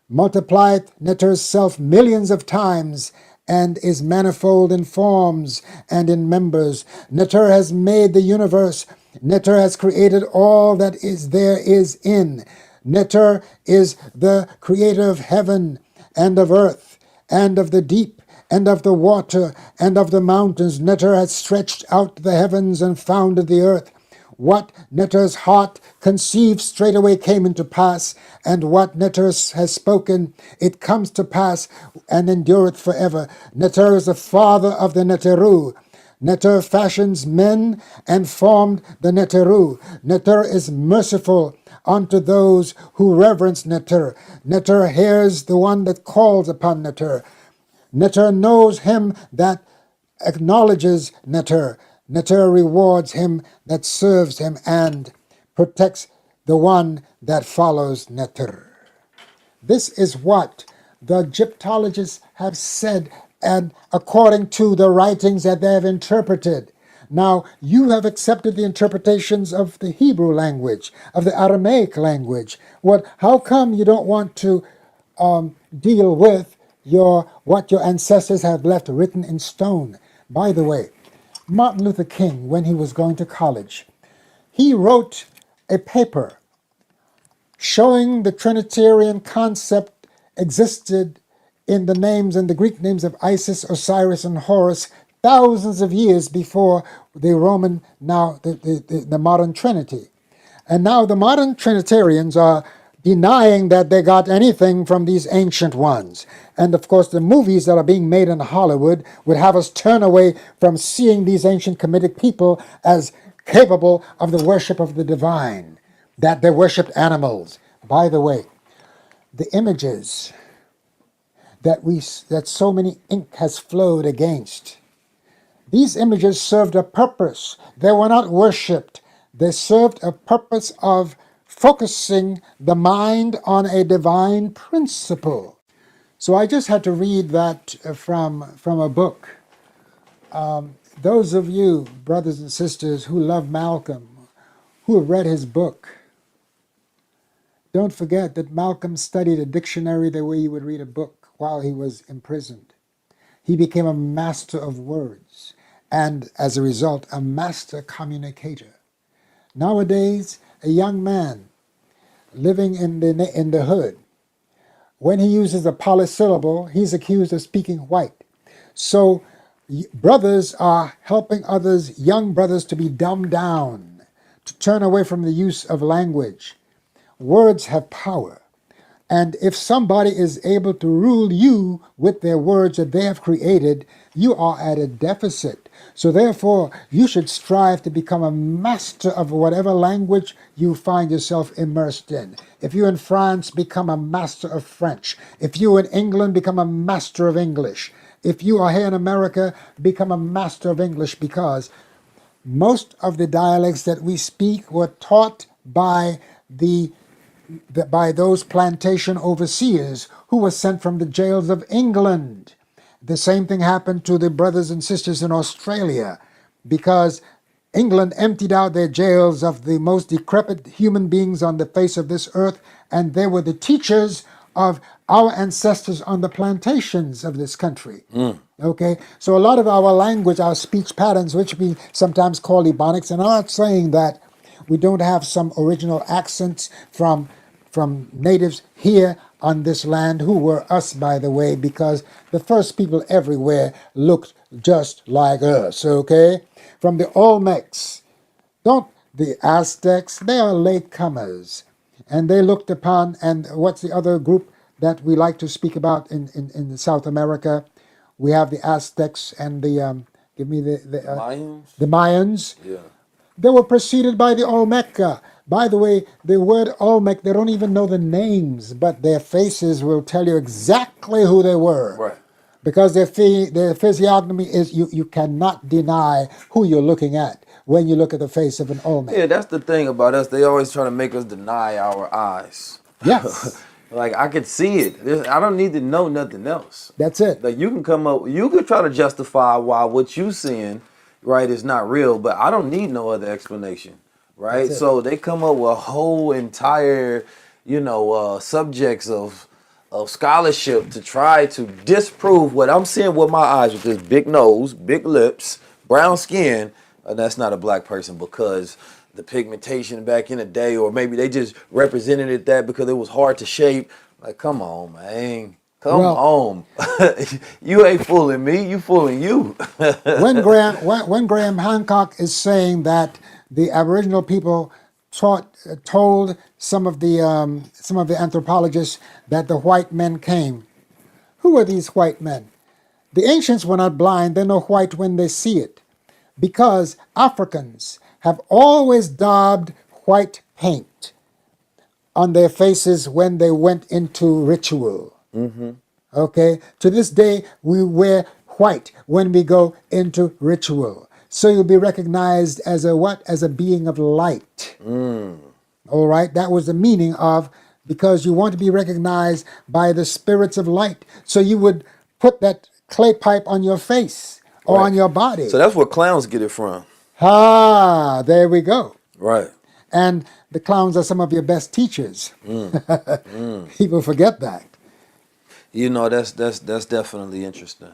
Multiplieth Neter's self millions of times, and is manifold in forms and in members. Neter has made the universe Neter has created all that there is in. Neter is the creator of heaven and of earth and of the deep and of the water and of the mountains. Neter has stretched out the heavens and founded the earth. What Neter's heart conceived straightway came into pass, and what Neter has spoken, it comes to pass and endureth forever. Neter is the father of the Neteru. Neter fashions men and formed the Neteru. Neter is merciful unto those who reverence Neter. Neter hears the one that calls upon Neter. Neter knows him that acknowledges Neter. Neter rewards him that serves him and protects the one that follows Neter. This is what the Egyptologists have said, and according to the writings that they have interpreted. Now, you have accepted the interpretations of the Hebrew language, of the Aramaic language. How come you don't want to deal with what your ancestors have left written in stone? By the way, Martin Luther King, when he was going to college, he wrote a paper showing the Trinitarian concept existed in the names and the Greek names of Isis, Osiris, and Horus thousands of years before the Roman, now the modern Trinity. And now the modern Trinitarians are denying that they got anything from these ancient ones. And of course, the movies that are being made in Hollywood would have us turn away from seeing these ancient Kemetic people as capable of the worship of the divine, that they worshipped animals. By the way, the images that so many ink has flowed against, these images served a purpose. They were not worshipped. They served a purpose of focusing the mind on a divine principle. So I just had to read that from a book. Those of you, brothers and sisters, who love Malcolm, who have read his book, don't forget that Malcolm studied a dictionary the way you would read a book while he was imprisoned. He became a master of words, and as a result, a master communicator. Nowadays, a young man living in the hood, when he uses a polysyllable, he's accused of speaking white. So brothers are helping others, young brothers, to be dumbed down, to turn away from the use of language. Words have power. And if somebody is able to rule you with their words that they have created, you are at a deficit. So therefore, you should strive to become a master of whatever language you find yourself immersed in. If you in France, become a master of French. If you in England, become a master of English. If you are here in America, become a master of English, because most of the dialects that we speak were taught by those plantation overseers who were sent from the jails of England. The same thing happened to the brothers and sisters in Australia, because England emptied out their jails of the most decrepit human beings on the face of this earth, and they were the teachers of our ancestors on the plantations of this country. Okay, so a lot of our language, our speech patterns, which we sometimes call Ebonics, and I'm not saying that we don't have some original accents from natives here on this land, who were us, by the way, because the first people everywhere looked just like us, okay? From the Olmecs, the Aztecs, they are latecomers, and they looked upon, and what's the other group that we like to speak about in South America? We have the Aztecs and the, Mayans? The Mayans. Yeah. They were preceded by the Olmeca. By the way, the word Olmec, they don't even know the names, but their faces will tell you exactly who they were. Right. Because their physiognomy is, you cannot deny who you're looking at when you look at the face of an Olmec. Yeah, that's the thing about us. They always try to make us deny our eyes. Yes. Like, I could see it. I don't need to know nothing else. That's it. Like, you could try to justify why what you seeing, right, is not real, but I don't need no other explanation, right? So they come up with a whole entire, subjects of scholarship to try to disprove what I'm seeing with my eyes, with this big nose, big lips, brown skin, and that's not a black person, because the pigmentation back in the day, or maybe they just represented it that because it was hard to shape. Like, come on, man. Come on. You ain't fooling me. You fooling you. when Graham Hancock is saying that the Aboriginal people told some of the anthropologists that the white men came. Who are these white men? The ancients were not blind. They know white when they see it, because Africans have always daubed white paint on their faces when they went into ritual. Okay? To this day, we wear white when we go into ritual. So you'll be recognized as a what? As a being of light. All right? That was the meaning of, because you want to be recognized by the spirits of light. So you would put that clay pipe on your face or on your body. So that's where clowns get it from. Ah, there we go. Right. And the clowns are some of your best teachers. People forget that. You know, that's definitely interesting.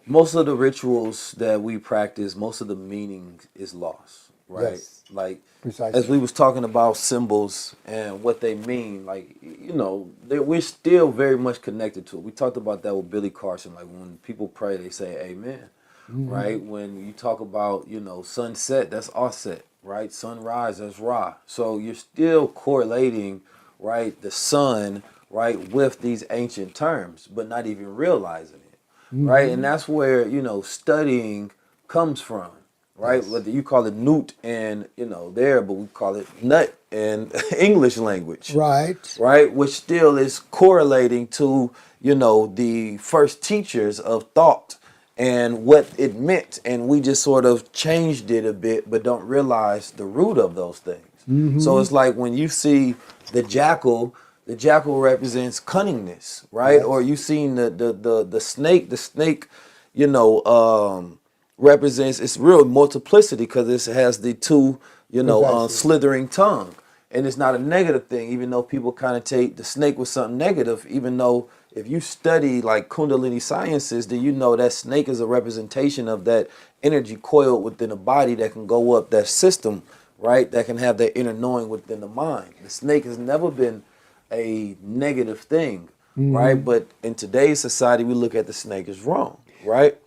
Most of the rituals that we practice, most of the meaning is lost, right? Yes. Like, Precisely. as we was talking about symbols and what they mean, like, you know, we're still very much connected to it. We talked about that with Billy Carson. Like, when people pray, they say amen, right? When you talk about, you know, sunset, that's Aset, right? Sunrise, that's Ra. So you're still correlating, right, the sun, right, with these ancient terms, but not even realizing it. Right, and that's where, you know, studying comes from, right? Whether you call it newt and, you know, there, but we call it nut in English language. Right. Right, which still is correlating to, you know, the first teachers of thought and what it meant, and we just sort of changed it a bit, but don't realize the root of those things. So it's like when you see the jackal represents cunningness, right? Yes. Or you seen the snake, you know, represents, it's real multiplicity because it has the two, you know, slithering tongue. And it's not a negative thing, even though people connotate the snake with something negative, even though if you study like Kundalini sciences, then you know that snake is a representation of that energy coiled within the body that can go up that system, right? That can have that inner knowing within the mind. The snake has never been a negative thing, right? But in today's society, we look at the snake as wrong, right?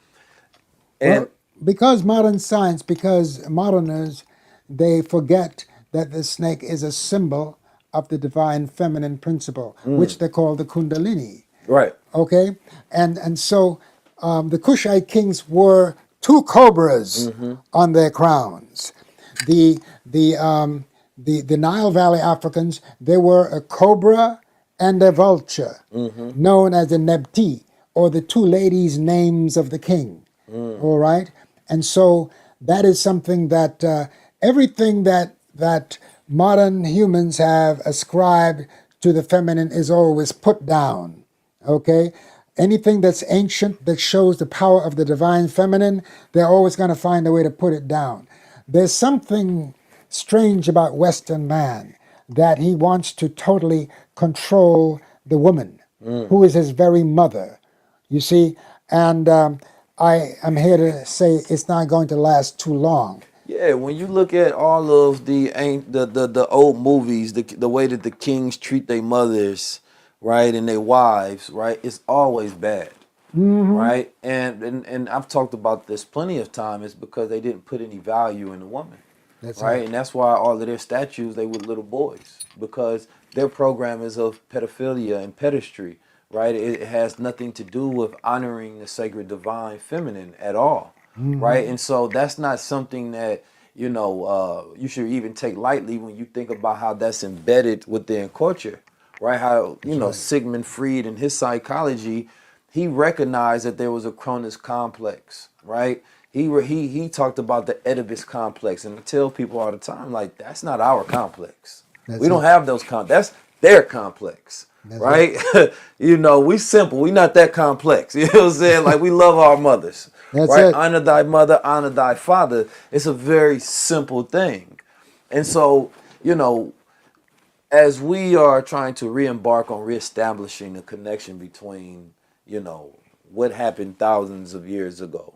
And because moderners, they forget that the snake is a symbol of the divine feminine principle, which they call the Kundalini. Right. Okay? And so the Kushite kings wore two cobras on their crowns. The Nile Valley Africans, they were a cobra and a vulture, known as the Nebti, or the two ladies' names of the king. All right? And so that is something that everything that modern humans have ascribed to the feminine is always put down. Okay? Anything that's ancient that shows the power of the divine feminine, they're always going to find a way to put it down. There's something strange about Western man, that he wants to totally control the woman, who is his very mother, you see. And I am here to say it's not going to last too long. yeah, when you look at all of the old movies, the way that the kings treat their mothers, right, and their wives, right, it's always bad. Right, and I've talked about this plenty of times. It's because they didn't put any value in the woman. That's right, and that's why all of their statues, they were little boys, because their program is of pedophilia and pedestry, right? It has nothing to do with honoring the sacred divine feminine at all, right? And so that's not something that, you know, you should even take lightly when you think about how that's embedded within culture, right? How, you know, Sigmund Freud and his psychology, he recognized that there was a Cronus complex, right? He talked about the Oedipus complex, and I tell people all the time, like, that's not our complex. We don't have those that's their complex, right? You know, we simple. We not that complex. You know what I'm saying? Like, we love our mothers, right? Honor thy mother, honor thy father. It's a very simple thing. And so, you know, as we are trying to re-embark on reestablishing the connection between, you know, what happened thousands of years ago,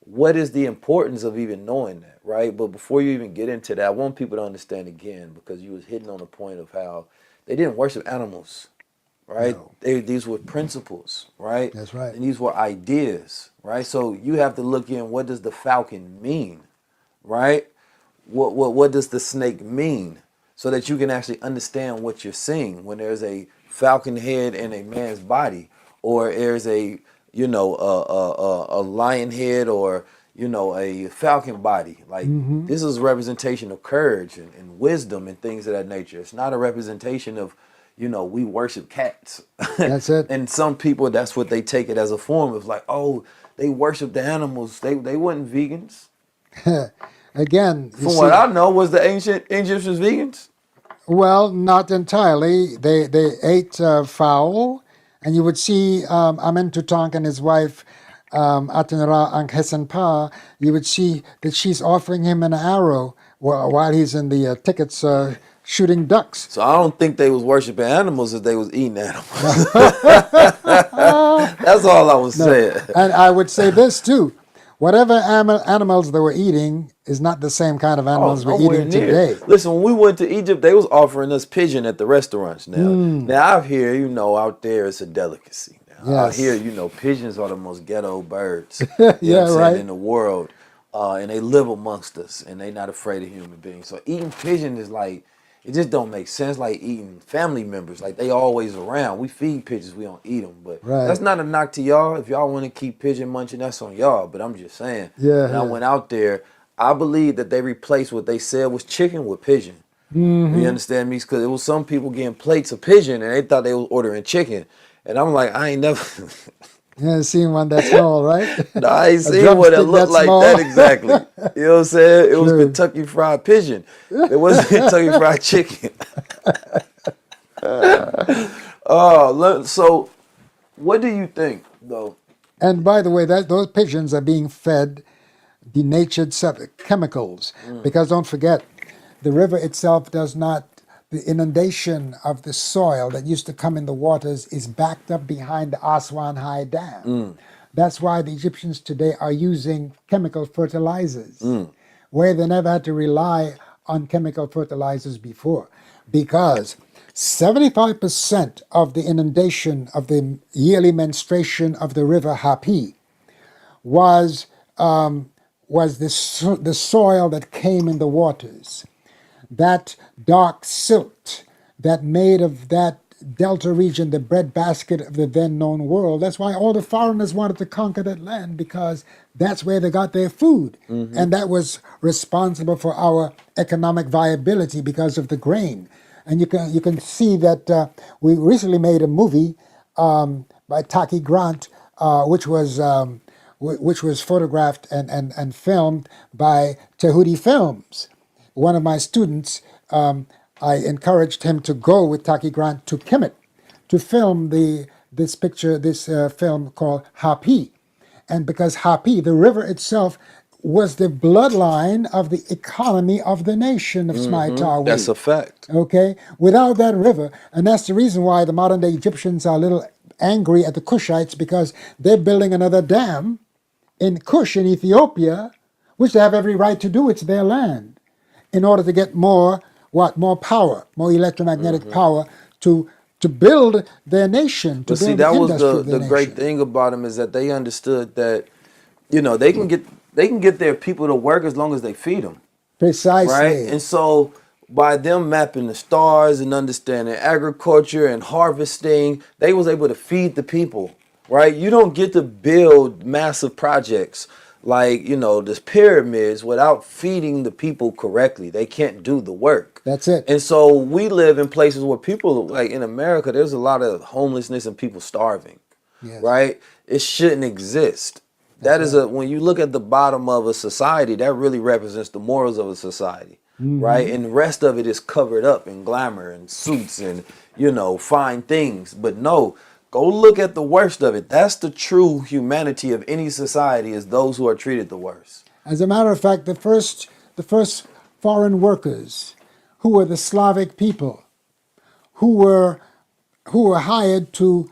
what is the importance of even knowing that, right? But before you even get into that, I want people to understand again, because you was hitting on the point of how they didn't worship animals, right? No. These were principles, right? That's right. And these were ideas, right? So you have to look in, what does the falcon mean, right? What does the snake mean? So that you can actually understand what you're seeing when there's a falcon head in a man's body, or there's a a lion head, or a falcon body. Like this is a representation of courage and wisdom and things of that nature. It's not a representation of we worship cats. That's it. And some people, that's what they take it as a form of, like, oh, they worship the animals. They weren't vegans. Again, from what I know, was the ancient Egyptians vegans? Well, not entirely. They ate fowl, and you would see Amentutank and his wife Atenra Ankhesenpa. You would see that she's offering him an arrow while he's in the thickets shooting ducks. So I don't think they was worshiping animals if they was eating animals. That's all I was saying. And I would say this too. Whatever animals they were eating is not the same kind of animals we're eating today. Listen, when we went to Egypt, they was offering us pigeon at the restaurants. Now out here, out there, it's a delicacy. Out here, pigeons are the most ghetto birds in the world. And they live amongst us, and they're not afraid of human beings. So eating pigeon is like, it just don't make sense, like eating family members. Like, they always around. We feed pigeons, we don't eat them. But that's not a knock to y'all. If y'all want to keep pigeon munching, that's on y'all. But I'm just saying, when I went out there, I believe that they replaced what they said was chicken with pigeon. You understand me? Because it was some people getting plates of pigeon, and they thought they was ordering chicken. And I'm like, I ain't never... You ain't seen one that small, right? No, I ain't seen one that looked like that exactly. You know what I'm saying? It was Kentucky Fried Pigeon. It wasn't Kentucky Fried Chicken. So what do you think, though? And by the way, those pigeons are being fed denatured chemicals. Because don't forget, the river itself does not... The inundation of the soil that used to come in the waters is backed up behind the Aswan High Dam. That's why the Egyptians today are using chemical fertilizers, where they never had to rely on chemical fertilizers before. Because 75% of the inundation of the yearly menstruation of the river Hapi was the soil that came in the waters. That dark silt that made of that delta region the breadbasket of the then known world. That's why all the foreigners wanted to conquer that land, because that's where they got their food. And that was responsible for our economic viability because of the grain. And you can see that we recently made a movie by Taki Grant, which was photographed and filmed by Tehuti Films. One of my students, I encouraged him to go with Taki Grant to Kemet to film this film called Hapi. And because Hapi, the river itself, was the bloodline of the economy of the nation of Smai-Tawi. That's a fact. Okay? Without that river, and that's the reason why the modern day Egyptians are a little angry at the Kushites, because they're building another dam in Kush in Ethiopia, which they have every right to do. It's their land, in order to get more power, more electromagnetic power to build their nation. But see, that was the great thing about them, is that they understood that, they can get their people to work as long as they feed them. Precisely. Right? And so by them mapping the stars and understanding agriculture and harvesting, they was able to feed the people, right? You don't get to build massive projects like, this pyramids without feeding the people correctly. They can't do the work. That's it. And so we live in places where people, like in America, there's a lot of homelessness and people starving, right? It shouldn't exist. That is when you look at the bottom of a society, that really represents the morals of a society, right? And the rest of it is covered up in glamour and suits and, fine things. But no, go look at the worst of it. That's the true humanity of any society, is those who are treated the worst. As a matter of fact, the first foreign workers, who were the Slavic people, who were hired to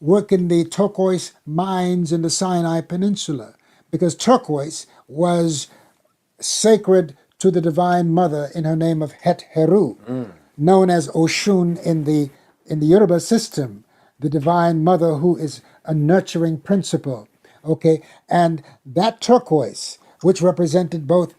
work in the turquoise mines in the Sinai Peninsula, because turquoise was sacred to the Divine Mother in her name of Het Heru, known as Oshun in the Yoruba system, the Divine Mother who is a nurturing principle. Okay, and that turquoise, which represented both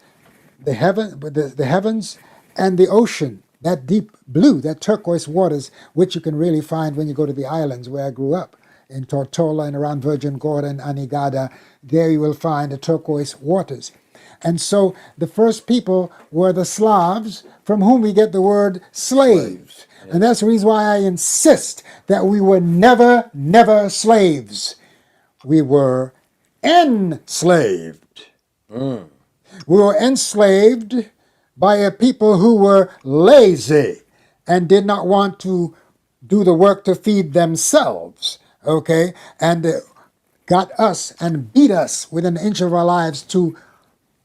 the heavens and the ocean, that deep blue, that turquoise waters, which you can really find when you go to the islands where I grew up, in Tortola and around Virgin Gorda and Anegada. There you will find the turquoise waters. And so the first people were the Slavs, from whom we get the word slave. Yeah. And that's the reason why I insist that we were never, never slaves. We were enslaved. We were enslaved by a people who were lazy and did not want to do the work to feed themselves, okay? And got us and beat us within an inch of our lives to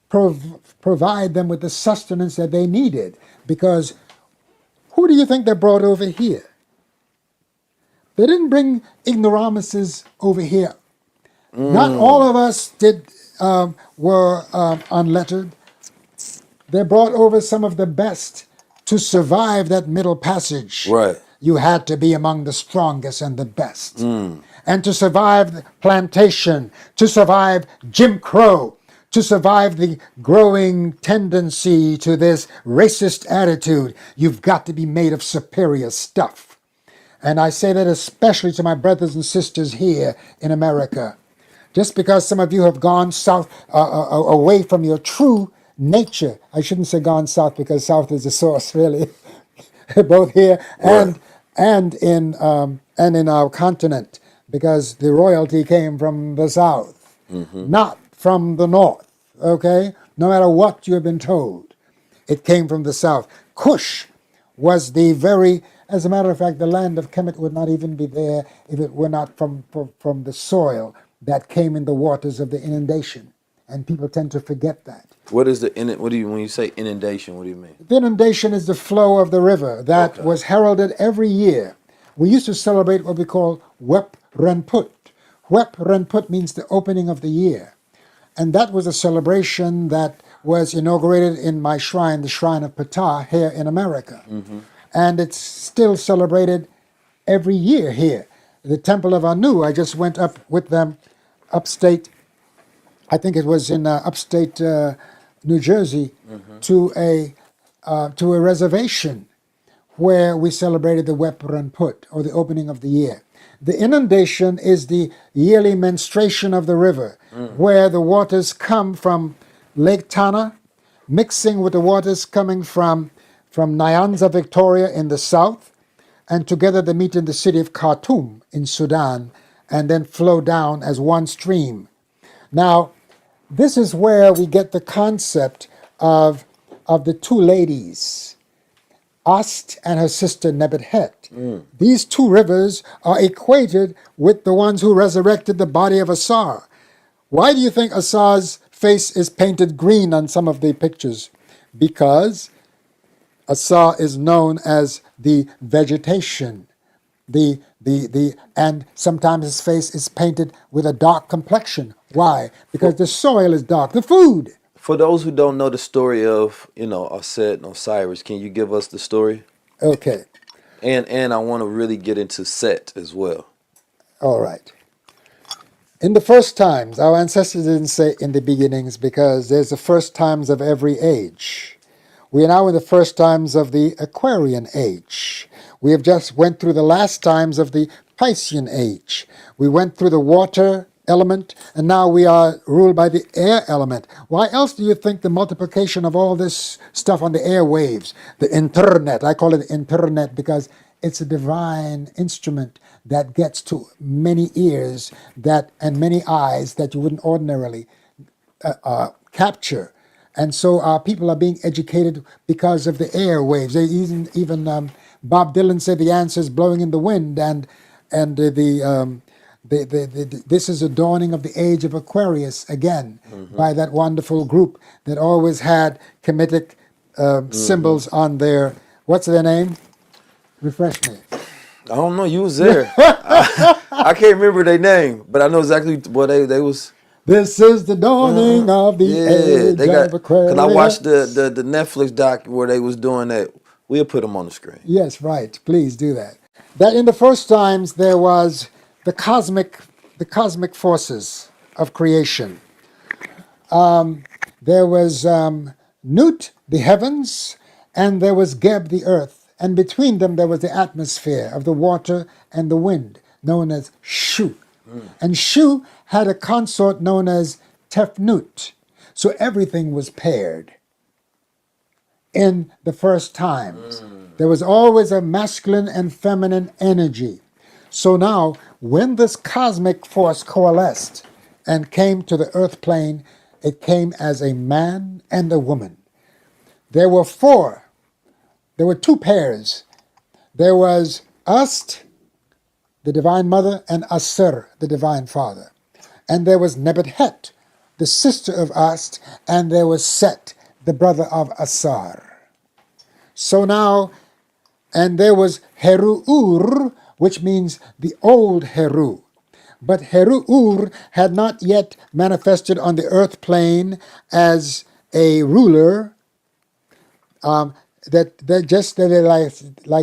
provide them with the sustenance that they needed. Because who do you think they brought over here? They didn't bring ignoramuses over here. Not all of us were unlettered. They brought over some of the best to survive that Middle Passage. Right. You had to be among the strongest and the best. And to survive the plantation, to survive Jim Crow, to survive the growing tendency to this racist attitude, you've got to be made of superior stuff. And I say that especially to my brothers and sisters here in America. Just because some of you have gone south, away from your true nature. I shouldn't say gone south because south is the source, really, both here and in our continent, because the royalty came from the south, not from the north. Okay, no matter what you have been told, it came from the south. Kush was the very, as a matter of fact, the land of Kemet would not even be there if it were not from the soil that came in the waters of the inundation, and people tend to forget that. What is when you say inundation, what do you mean? The inundation is the flow of the river that was heralded every year. We used to celebrate what we call Wep Renput. Wep Renput means the opening of the year. And that was a celebration that was inaugurated in my shrine, the Shrine of Ptah, here in America. And it's still celebrated every year here. The Temple of Anu, I just went up with them upstate, I think it was in upstate New Jersey, to a reservation where we celebrated the Wep Renput, or the opening of the year. The inundation is the yearly menstruation of the river, where the waters come from Lake Tana, mixing with the waters coming from Nyanza, Victoria in the south, and together they meet in the city of Khartoum in Sudan, and then flow down as one stream. Now, this is where we get the concept of the two ladies, Ast and her sister Nebethet. These two rivers are equated with the ones who resurrected the body of Asar. Why do you think Asar's face is painted green on some of the pictures? Because Asar is known as the vegetation, and sometimes his face is painted with a dark complexion. Why? Because the soil is dark, the food. For those who don't know the story of, Aset and Osiris, can you give us the story? Okay. And I want to really get into Set as well. All right. In the first times, our ancestors didn't say in the beginnings because there's the first times of every age. We are now in the first times of the Aquarian age. We have just went through the last times of the Piscean age. We went through the water element, and now we are ruled by the air element. Why else do you think the multiplication of all this stuff on the airwaves, the internet, I call it the internet because it's a divine instrument that gets to many ears and many eyes that you wouldn't ordinarily capture. And so our people are being educated because of the airwaves. They even Bob Dylan said the answer is blowing in the wind, and this is a dawning of the age of Aquarius again, by that wonderful group that always had Kemetic symbols on their, what's their name? Refresh me. I don't know. You was there. I can't remember their name, but I know exactly what they was. This is the dawning of the age they got. of Aquarius. Cause I watched the Netflix doc where they was doing that. We'll put them on the screen. Yes, right. Please do that. That in the first times there was the cosmic forces of creation. There was Nut, the heavens, and there was Geb, the earth. And between them there was the atmosphere of the water and the wind, known as Shu. And Shu had a consort known as Tefnut. So everything was paired in the first times. There was always a masculine and feminine energy. So now, when this cosmic force coalesced and came to the earth plane, it came as a man and a woman. There were two pairs. There was Ast, the divine mother, and Asur, the divine father. And there was Nebuchadnezzar, the sister of Ast, and there was Set, the brother of Asar. So now, and there was Heru-Ur, which means the old Heru. But Heru-Ur had not yet manifested on the earth plane as a ruler, like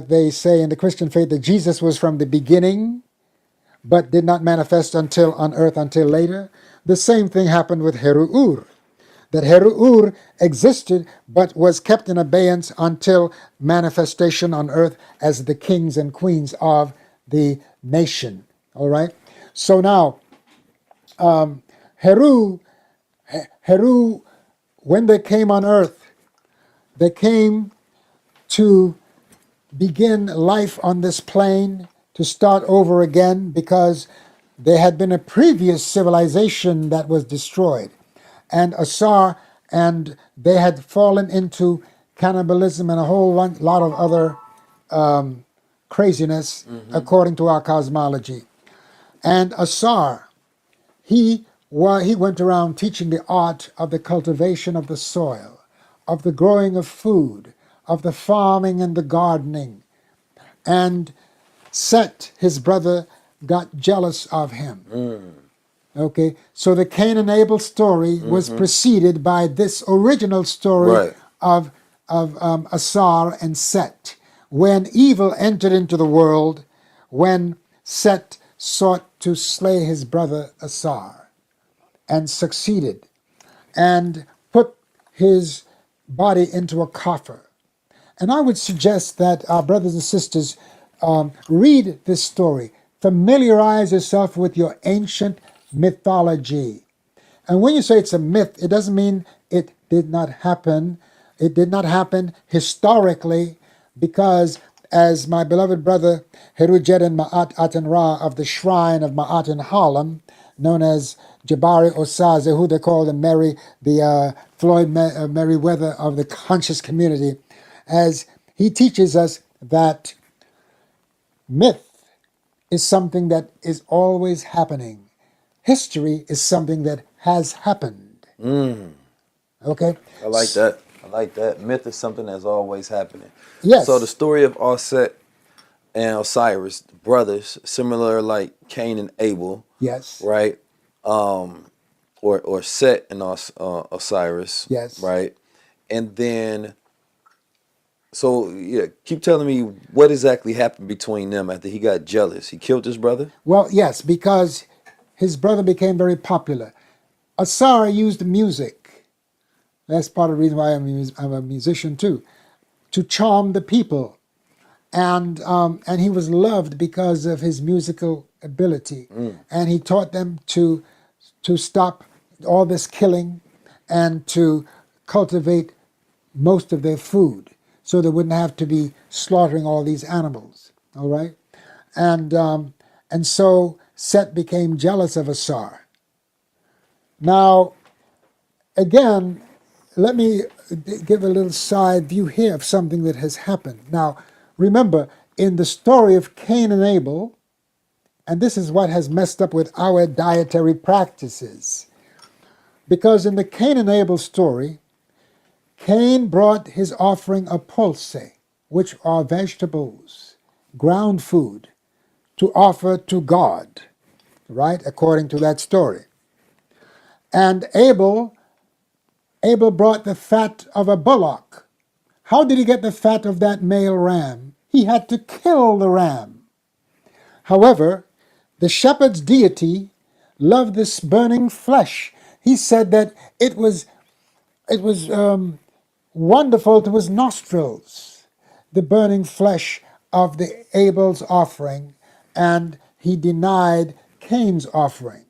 they say in the Christian faith that Jesus was from the beginning, but did not manifest on earth until later. The same thing happened with Heru-Ur. That Heru-Ur existed but was kept in abeyance until manifestation on earth as the kings and queens of the nation. All right? So now, Heru, when they came on earth, they came to begin life on this plane, to start over again, because there had been a previous civilization that was destroyed. And Asar, and they had fallen into cannibalism and a whole lot of other craziness, according to our cosmology. And Asar, he went around teaching the art of the cultivation of the soil, of the growing of food, of the farming and the gardening. And Set, his brother, got jealous of him. Okay, so the Cain and Abel story was preceded by this original story of Asar and Set. When evil entered into the world, when Set sought to slay his brother Asar and succeeded, and put his body into a coffer. And I would suggest that our brothers and sisters read this story. Familiarize yourself with your ancient mythology. And when you say it's a myth, it doesn't mean it did not happen. It did not happen historically, because as my beloved brother Herujeden Ma'at Aten Ra of the shrine of Ma'at in Harlem, known as Jabari Osaze, who they call the Floyd Merriweather of the conscious community, as he teaches us that myth is something that is always happening. History is something that has happened. Okay? I like that. I like that. Myth is something that's always happening. Yes. So the story of Osset and Osiris, brothers, similar like Cain and Abel. Yes. Right? Or Set and Osiris. Yes. Right? And then, so yeah, keep telling me what exactly happened between them after he got jealous. He killed his brother? Well, yes, because his brother became very popular. Asar used music. That's part of the reason why I'm a musician too, to charm the people. And he was loved because of his musical ability. And he taught them to stop all this killing and to cultivate most of their food, so they wouldn't have to be slaughtering all these animals. All right, and so Set became jealous of Asar. Now, again, let me give a little side view here of something that has happened. Now, remember, in the story of Cain and Abel, and this is what has messed up with our dietary practices, because in the Cain and Abel story, Cain brought his offering of pulse, which are vegetables, ground food, to offer to God, right, according to that story. And Abel brought the fat of a bullock. How did he get the fat of that male ram? He had to kill the ram. However, the shepherd's deity loved this burning flesh. He said that it was wonderful to his nostrils, the burning flesh of the Abel's offering, and he denied Cain's offering.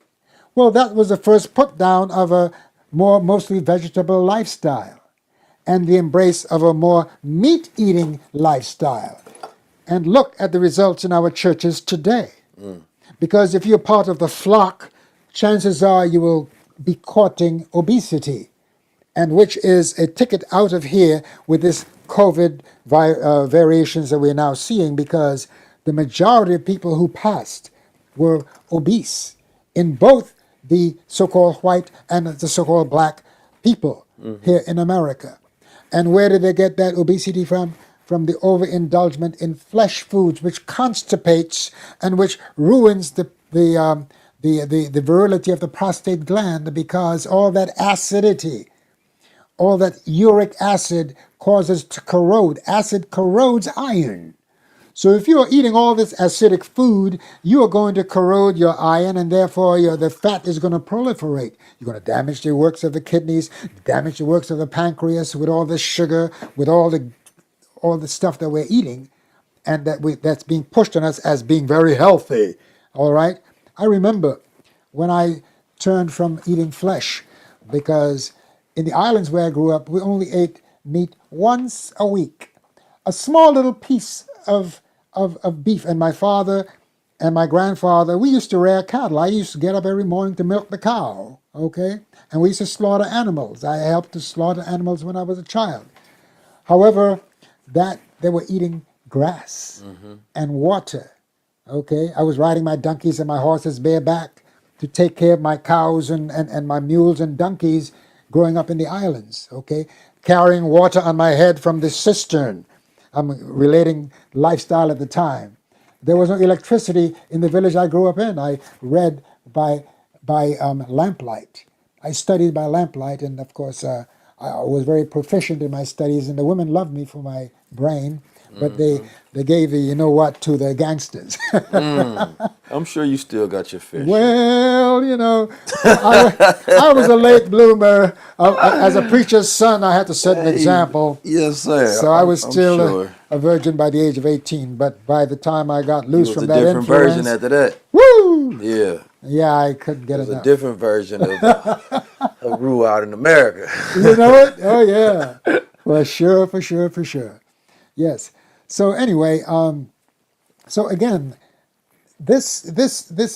Well, that was the first put down of a more mostly vegetable lifestyle and the embrace of a more meat-eating lifestyle. And look at the results in our churches today. Because if you're part of the flock, chances are you will be courting obesity, and which is a ticket out of here with this COVID variations that we're now seeing, because the majority of people who passed were obese in both the so-called white and the so-called black people here in America. And where did they get that obesity from? From the overindulgence in flesh foods, which constipates and which ruins the virility of the prostate gland, because all that acidity, all that uric acid causes to corrode. Acid corrodes iron. So if you are eating all this acidic food, you are going to corrode your iron, and therefore the fat is going to proliferate. You're going to damage the works of the kidneys, damage the works of the pancreas with all this sugar, with all the stuff that we're eating, and that's being pushed on us as being very healthy. All right? I remember when I turned from eating flesh, because in the islands where I grew up, we only ate meat once a week. A small little piece of beef. And my father and my grandfather, we used to rear cattle. I used to get up every morning to milk the cow, okay? And we used to slaughter animals. I helped to slaughter animals when I was a child. However, that they were eating grass and water, okay? I was riding my donkeys and my horses bareback to take care of my cows and my mules and donkeys growing up in the islands, okay? Carrying water on my head from the cistern. I'm relating lifestyle at the time. There was no electricity in the village I grew up in. I read by lamplight. I studied by lamplight, and of course I was very proficient in my studies, and the women loved me for my brain, but they gave the you know what to the gangsters. I'm sure you still got your fish. Well, you know, I was a late bloomer. As a preacher's son, I had to set an example. Yes, sir. So I was still sure. a virgin by the age of 18. But by the time I got loose from that influence, a different version after that. Woo! Yeah. Yeah, I couldn't get enough. A different version of Rue out in America. You know it? Oh yeah, for sure. Yes. So anyway, so again, this.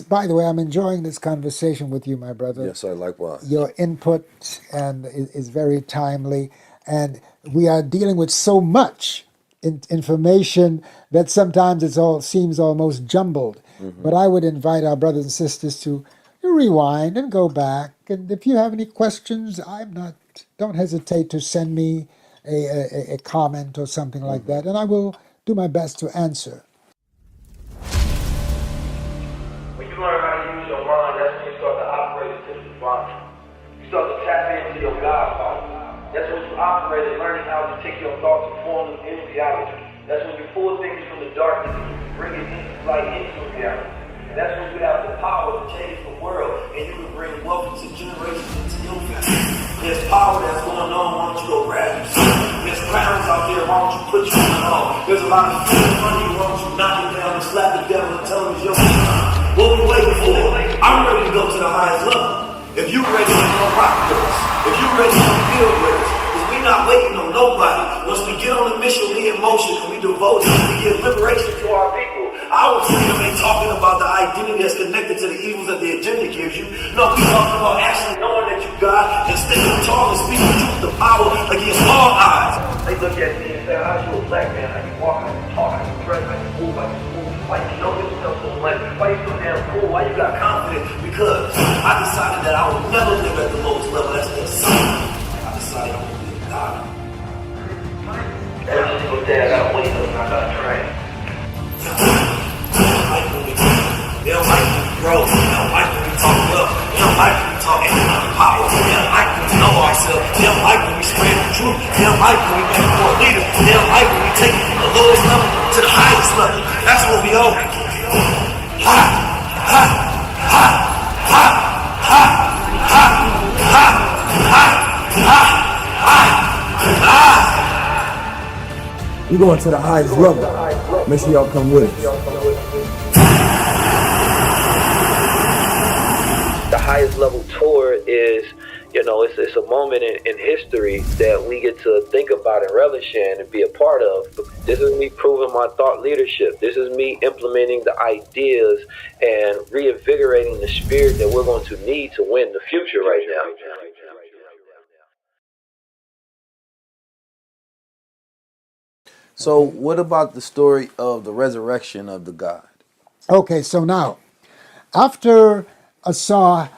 By the way, I'm enjoying this conversation with you, my brother. Yes, sir. Likewise. Your input is very timely, and we are dealing with so much information that sometimes seems almost jumbled. But I would invite our brothers and sisters to rewind and go back. And if you have any questions, don't hesitate to send me a comment or something like that, and I will do my best to answer. When you learn how to use your mind, that's when you start to operate into the divine. You start to tap into your God power. That's when you operate and learning how to take your thoughts and form them in reality. That's when you pull things from the darkness and you bring it into light, into reality. And that's when you have the power to change the world, and you can bring wealth to generations into your family. There's power that's going on, why don't you go grab you? There's crowns out there, why don't you put you on? There's a lot of fear in front of you, why don't you knock it down and slap the devil and tell him it's your time? What we waiting for? I'm ready to go to the highest level. If you're ready to come rock with us, if you're ready to build with us, because we're not waiting on nobody. Once we get on the mission, we in motion, and we devote it, we give liberation to our people. Our freedom ain't talking about the identity that's connected to the evils that the agenda gives you. No, we're talking about actually knowing that you God and standing tall and speaking truth to power against all odds. They look at me and say, how's you a black man? How you walk, how you talk, how you dress, how you move, how you move. Why you know yourself so much? Why you so damn cool? Why you got confidence? Because I decided that I would never live at the lowest level. That's the assignment. I decided I would be a God. Every single day I gotta wake up and I gotta train. They don't like when we grow. They don't like when we talk up. They don't like when we talk economic power. We're going to the highest level. Make sure y'all come with us. The highest level tour is, it's a moment in history that we get to think about and relish in and be a part of. This is me proving my thought leadership. This is me implementing the ideas and reinvigorating the spirit that we're going to need to win the future right now. So what about the story of the resurrection of the God? Okay, so now, after Asa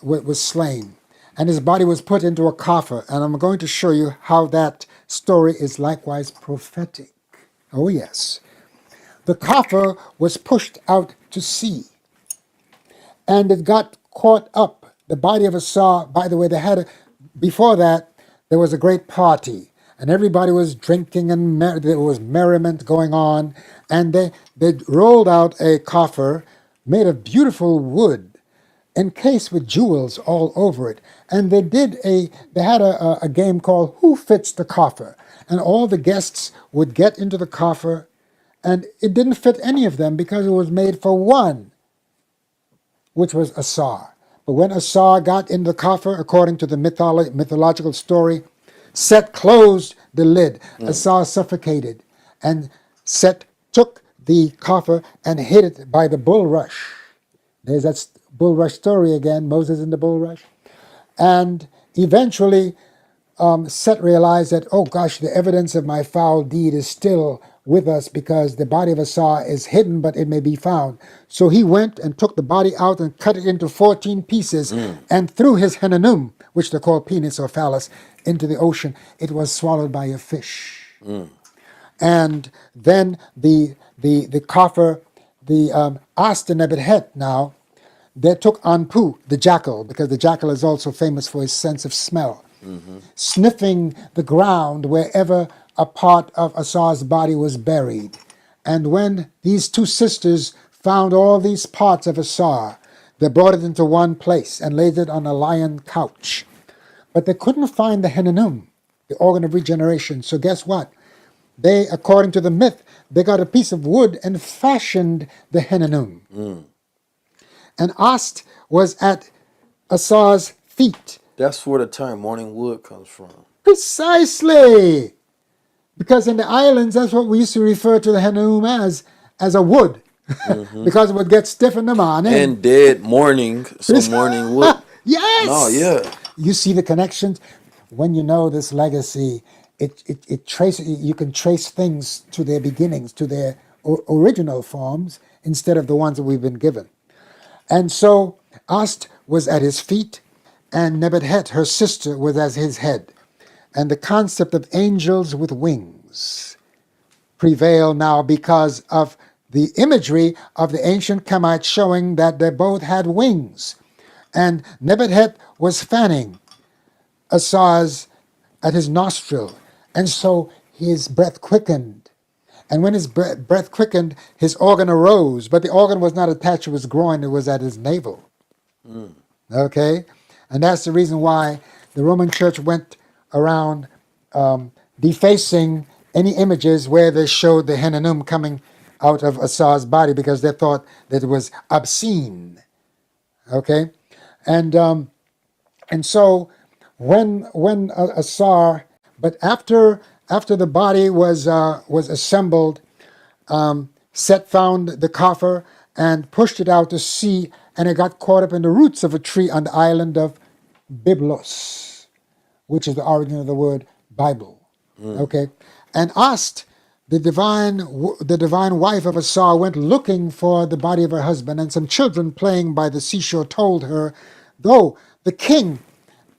was slain, and his body was put into a coffer, and I'm going to show you how that story is likewise prophetic. Oh yes. The coffer was pushed out to sea, and it got caught up. The body of Asa, by the way, before that, there was a great party, and everybody was drinking, and there was merriment going on, and they rolled out a coffer made of beautiful wood, encased with jewels all over it. And they had a game called Who Fits the Coffer? And all the guests would get into the coffer, and it didn't fit any of them because it was made for one, which was Asa. But when Asa got in the coffer, according to the mythological story, Set closed the lid. Asa suffocated, and Set took the coffer and hid it by the bulrush. There's that bulrush story again, Moses in the bulrush. And eventually, Set realized that, oh gosh, the evidence of my foul deed is still with us because the body of Asa is hidden, but it may be found. So he went and took the body out and cut it into 14 pieces and threw his henanum, which they call penis or phallus, into the ocean. It was swallowed by a fish. And then the coffer, asked the Nebuchadnezzar now, they took Anpu, the jackal, because the jackal is also famous for his sense of smell, sniffing the ground wherever a part of Asa's body was buried. And when these two sisters found all these parts of Asa, they brought it into one place and laid it on a lion couch. But they couldn't find the henanum, the organ of regeneration. So guess what? They, according to the myth, they got a piece of wood and fashioned the henanum. And Ast was at Asa's feet. That's where the term morning wood comes from. Precisely! Because in the islands, that's what we used to refer to the henanum as a wood. Because it would get stiff in the morning. And dead morning, so morning wood. Yes! No, yeah. You see the connections? When you know this legacy, it traces. You can trace things to their beginnings, to their original forms, instead of the ones that we've been given. And so Ast was at his feet, and Nebuchadnezzar, her sister, was at his head. And the concept of angels with wings prevail now because of the imagery of the ancient Kemites showing that they both had wings. And Nebuchadnezzar was fanning Asa's at his nostril, and so his breath quickened. And when his breath quickened, his organ arose, but the organ was not attached to his groin, it was at his navel. Okay? And that's the reason why the Roman Church went around defacing any images where they showed the henanum coming out of Asa's body, because they thought that it was obscene. Okay? And so when Asa, but after the body was assembled, Set found the coffer and pushed it out to sea, and it got caught up in the roots of a tree on the island of Byblos, which is the origin of the word Bible. Okay, and Ast, the divine wife of Asa, went looking for the body of her husband, and some children playing by the seashore told her, though the king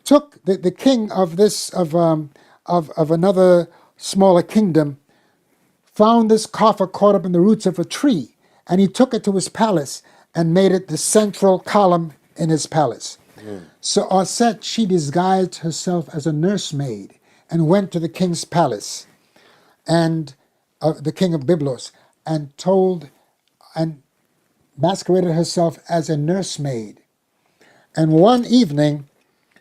took the king of another smaller kingdom, found this coffer caught up in the roots of a tree, and he took it to his palace and made it the central column in his palace. So Aset, she disguised herself as a nursemaid and went to the king's palace, and the king of Byblos, and masqueraded herself as a nursemaid. And one evening,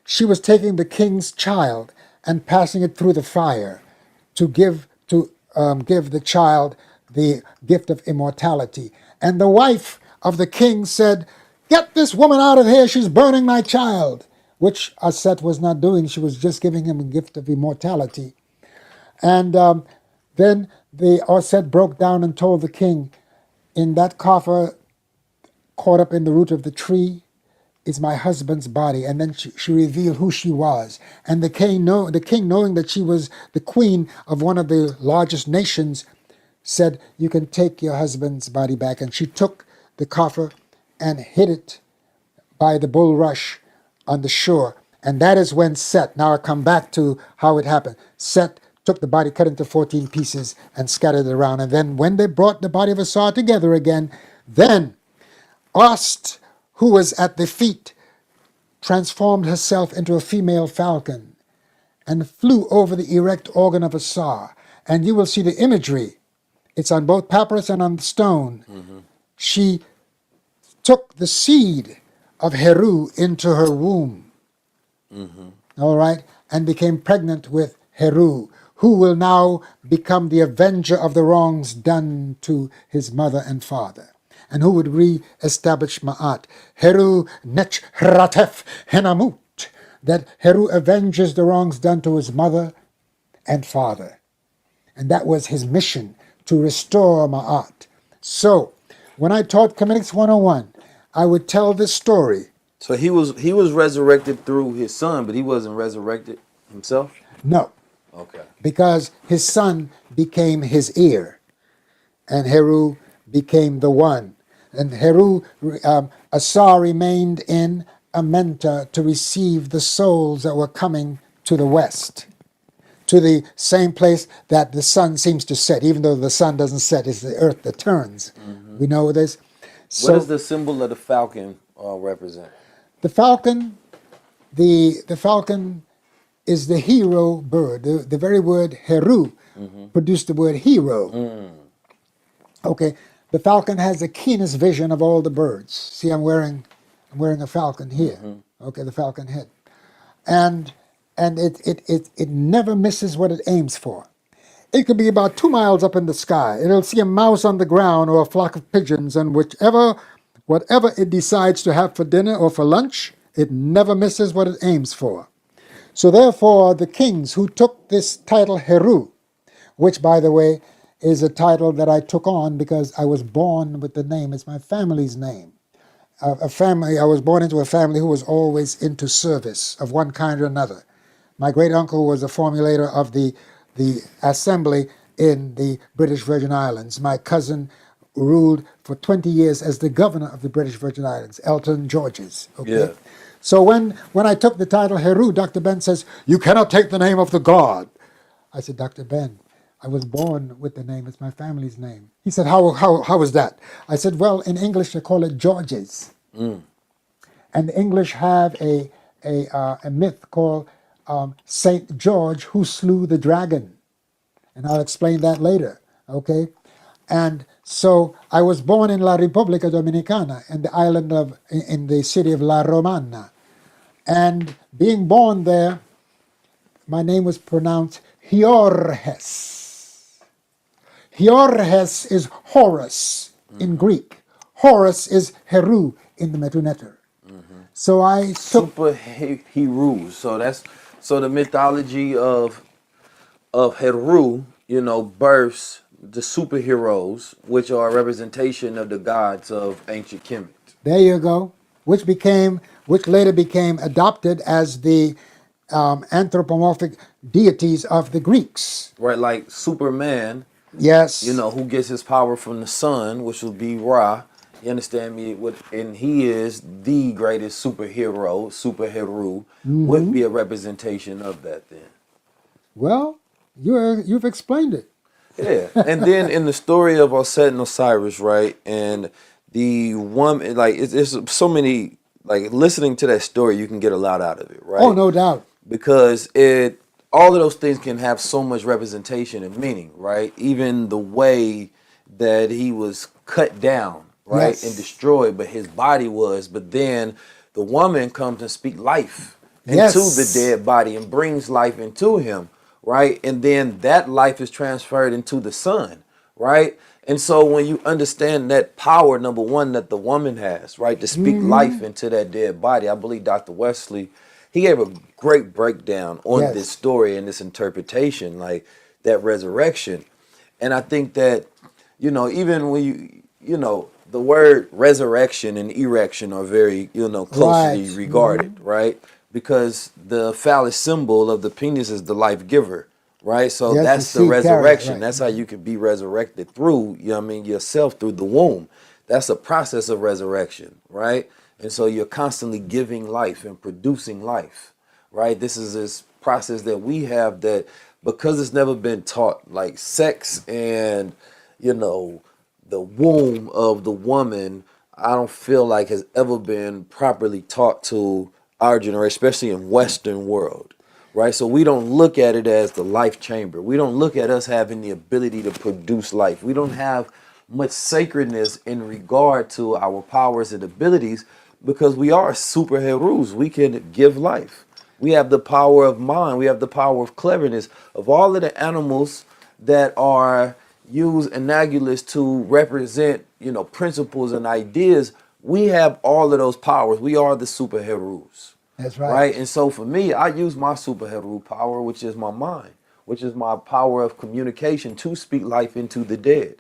she was taking the king's child and passing it through the fire to give to give the child the gift of immortality. And the wife of the king said, "Get this woman out of here, she's burning my child," which Aset was not doing. She was just giving him a gift of immortality. And then the Aset broke down and told the king, "In that coffer caught up in the root of the tree is my husband's body." And then she revealed who she was. And the king, knowing that she was the queen of one of the largest nations, said, "You can take your husband's body back." And she took the coffer and hid it by the bulrush on the shore. And that is when Set, now I come back to how it happened. Set took the body, cut into 14 pieces, and scattered it around. And then when they brought the body of Asar together again, then Ast, who was at the feet, transformed herself into a female falcon and flew over the erect organ of Asar. And you will see the imagery. It's on both papyrus and on the stone. She took the seed of Heru into her womb, all right, and became pregnant with Heru, who will now become the avenger of the wrongs done to his mother and father, and who would re-establish Ma'at. Heru nech ratef henamut, that Heru avenges the wrongs done to his mother and father. And that was his mission, to restore Ma'at. So, when I taught Comedics 101, I would tell this story. So he was resurrected through his son, but he wasn't resurrected himself? No. Okay. Because his son became his ear, and Heru became the one. And Heru, Asar remained in Amenta to receive the souls that were coming to the west, to the same place that the sun seems to set. Even though the sun doesn't set, it's the earth that turns. We know this. So, what does the symbol of the falcon represent? The falcon, the falcon is the hero bird. The very word Heru produced the word hero. Okay, the falcon has the keenest vision of all the birds. See, I'm wearing a falcon here. Okay, the falcon head, and it never misses what it aims for. It could be about 2 miles up in the sky. It'll see a mouse on the ground or a flock of pigeons, and whatever it decides to have for dinner or for lunch, it never misses what it aims for. So therefore, the kings who took this title Heru, which, by the way, is a title that I took on because I was born with the name. It's my family's name. I was born into a family who was always into service of one kind or another. My great uncle was a formulator of the assembly in the British Virgin Islands. My cousin ruled for 20 years as the governor of the British Virgin Islands, Elton Georges. Okay? Yeah. So when I took the title Heru, Dr. Ben says, "You cannot take the name of the god." I said, "Dr. Ben, I was born with the name. It's my family's name." He said, how is that? I said, "Well, in English they call it Georges." And the English have a myth called Saint George who slew the dragon. And I'll explain that later, okay? And so I was born in La Repubblica Dominicana, in the city of La Romana. And being born there, my name was pronounced Hiorhes. Hiorhes is Horus in Greek. Horus is Heru in the Metuneter. So I took Super Heru. So the mythology of Heru, births the superheroes, which are a representation of the gods of ancient Kemet. There you go. Which later became adopted as the anthropomorphic deities of the Greeks. Right, like Superman. Yes. Who gets his power from the sun, which would be Ra. You understand me? And he is the greatest superhero, Super Heru, would be a representation of that then. Well, you've explained it. Yeah. And then in the story of Osset and Osiris, right, and the woman, like, it's so many, like, listening to that story, you can get a lot out of it, right? Oh, no doubt. Because all of those things can have so much representation and meaning, right? Even the way that he was cut down, right, Yes. and destroyed, but his body was. But then the woman comes and speaks life Yes. into the dead body and brings life into him. right? And then that life is transferred into the son, right? And so when you understand that power, number one, that the woman has, right, to speak life into that dead body, I believe Dr. Wesley, he gave a great breakdown on this story and this interpretation, like that resurrection. And I think that, you know, even when you know, the word resurrection and erection are very, you know, closely regarded, right? Because the phallus symbol of the penis is the life giver, right? So that's the resurrection. That's how you can be resurrected through, you know what I mean, yourself through the womb. That's a process of resurrection, right? And so you're constantly giving life and producing life, right? This is this process that we have that, because it's never been taught, like sex and, you know, the womb of the woman, I don't feel like has ever been properly taught to our generation, especially in Western world, right? So we don't look at it as the life chamber. We don't look at us having the ability to produce life. We don't have much sacredness in regard to our powers and abilities because we are superheroes. We can give life. We have the power of mind. We have the power of cleverness. Of all of the animals that are used analogous to represent, you know, principles and ideas, we have all of those powers. We are the superheroes. That's right. Right? And so for me, I use my superhero power, which is my mind, which is my power of communication to speak life into the dead.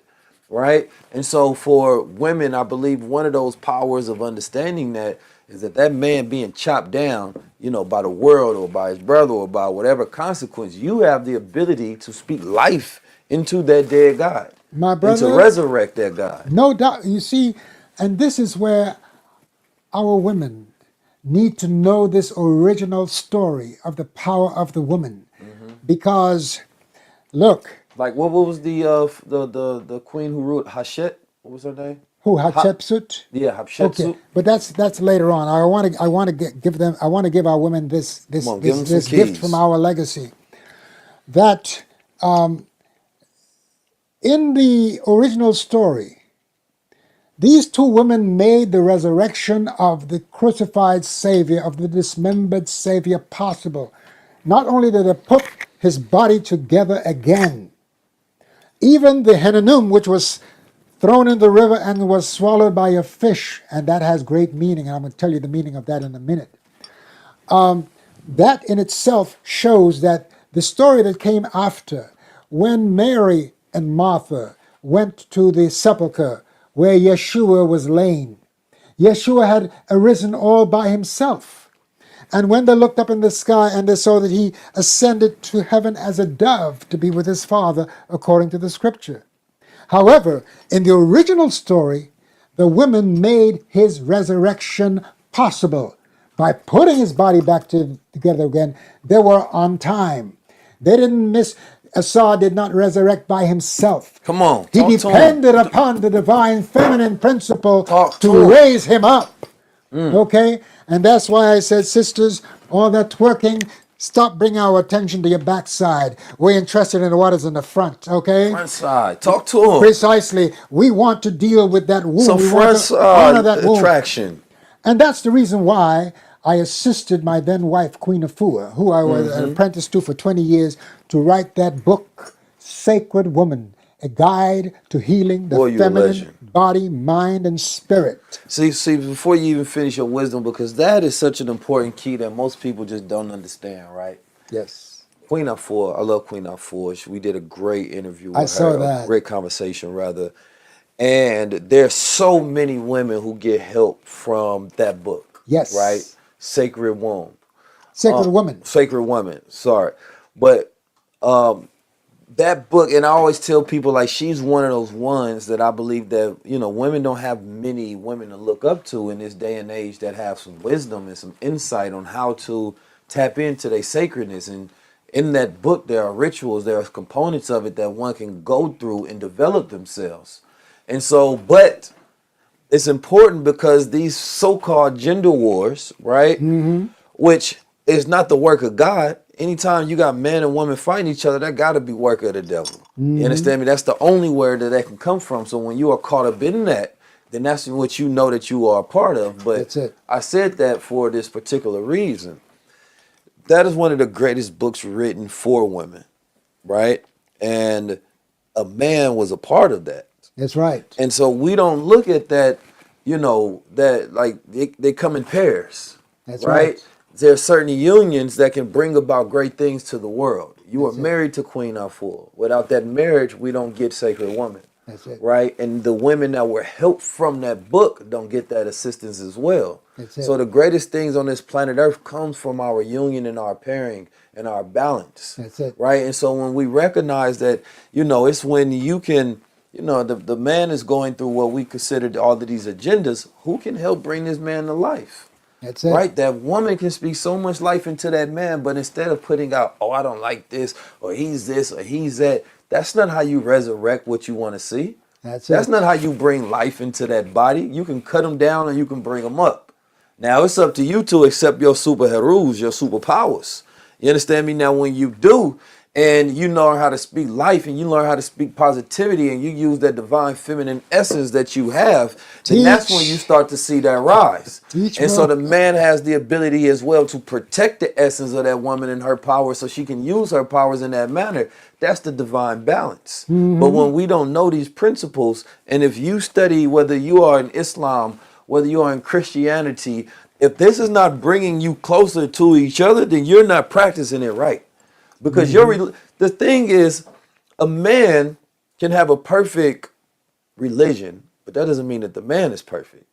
Right? And so for women, I believe one of those powers of understanding that is that man being chopped down, you know, by the world or by his brother or by whatever consequence, you have the ability to speak life into that dead God. My brother, and to resurrect that God. No doubt. You see, and this is where our women need to know this original story of the power of the woman. Because, look. Like what was the queen who ruled Hashet? What was her name? Who, Hatshepsut? Yeah, Hatshepsut. Okay, but that's later on. I want to give our women this gift from our legacy. That in the original story, these two women made the resurrection of the crucified Savior, of the dismembered Savior, possible. Not only did they put his body together again, even the Henanum, which was thrown in the river and was swallowed by a fish, and that has great meaning, and I'm going to tell you the meaning of that in a minute. That in itself shows that the story that came after, when Mary and Martha went to the sepulchre where Yeshua was laid, Yeshua had arisen all by himself. And when they looked up in the sky and they saw that he ascended to heaven as a dove to be with his Father, according to the scripture. However, in the original story, the women made his resurrection possible. By putting his body back together again, they were on time. They didn't miss. Esau did not resurrect by himself. Come on. He depended upon the divine feminine principle to raise him up. Okay? And that's why I said, sisters, all that twerking, stop bringing our attention to your backside. We're interested in what is in the front, okay? Front side. Talk to him. Precisely. We want to deal with that womb. So we front honor that womb. attraction. And that's the reason why I assisted my then wife, Queen Afua, who I was an apprentice to for 20 years, to write that book, Sacred Woman, a guide to healing the feminine body, mind, and spirit. See, before you even finish your wisdom, because that is such an important key that most people just don't understand, right? Yes. Queen Afua, I love Queen Afua. We did a great interview with I her, saw that. A great conversation, rather. And there's so many women who get help from that book. Yes. Right? Sacred Womb. Sacred Woman. Sacred Woman, sorry. But that book, and I always tell people, like, she's one of those ones that I believe that, you know, women don't have many women to look up to in this day and age that have some wisdom and some insight on how to tap into their sacredness. And in that book, there are rituals, there are components of it that one can go through and develop themselves. And so, but it's important because these so-called gender wars, right, which is not the work of God. Anytime you got man and woman fighting each other, that got to be work of the devil. You understand me? That's the only word that can come from. So when you are caught up in that, then that's what you know that you are a part of. But that's it. I said that for this particular reason. That is one of the greatest books written for women. right? And a man was a part of that. That's right. And so we don't look at that, that like they come in pairs. That's right. There are certain unions that can bring about great things to the world. You are married to Queen Afua. Without that marriage, we don't get Sacred Woman. That's it. Right? And the women that were helped from that book don't get that assistance as well. That's it. So the greatest things on this planet Earth comes from our union and our pairing and our balance. That's it. Right? And so when we recognize that, it's when you can, the man is going through what we consider all of these agendas, who can help bring this man to life? That's it. Right? That woman can speak so much life into that man, but instead of putting out, oh, I don't like this, or he's this, or he's that, that's not how you resurrect what you want to see. That's not how you bring life into that body. You can cut them down or you can bring them up. Now, it's up to you to accept your superheroes, your superpowers. You understand me? Now, when you do, and you learn how to speak life and you learn how to speak positivity and you use that divine feminine essence that you have, then that's when you start to see that rise. So the man has the ability as well to protect the essence of that woman and her power so she can use her powers in that manner. That's the divine balance. But when we don't know these principles, and if you study whether you are in Islam, whether you are in Christianity, if this is not bringing you closer to each other, then you're not practicing it right. Because the thing is, a man can have a perfect religion, but that doesn't mean that the man is perfect.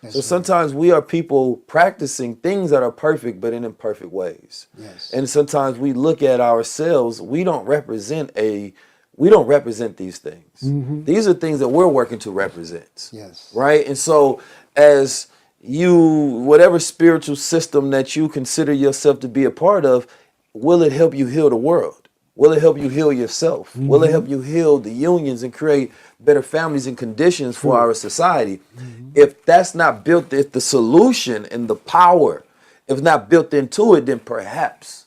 So sometimes we are people practicing things that are perfect, but in imperfect ways. Yes. And sometimes we look at ourselves, we don't represent these things. These are things that we're working to represent. Yes. Right? And so as whatever spiritual system that you consider yourself to be a part of, will it help you heal the world? Will it help you heal yourself? Will it help you heal the unions and create better families and conditions for our society? If that's not built, if the solution and the power, if not built into it, then perhaps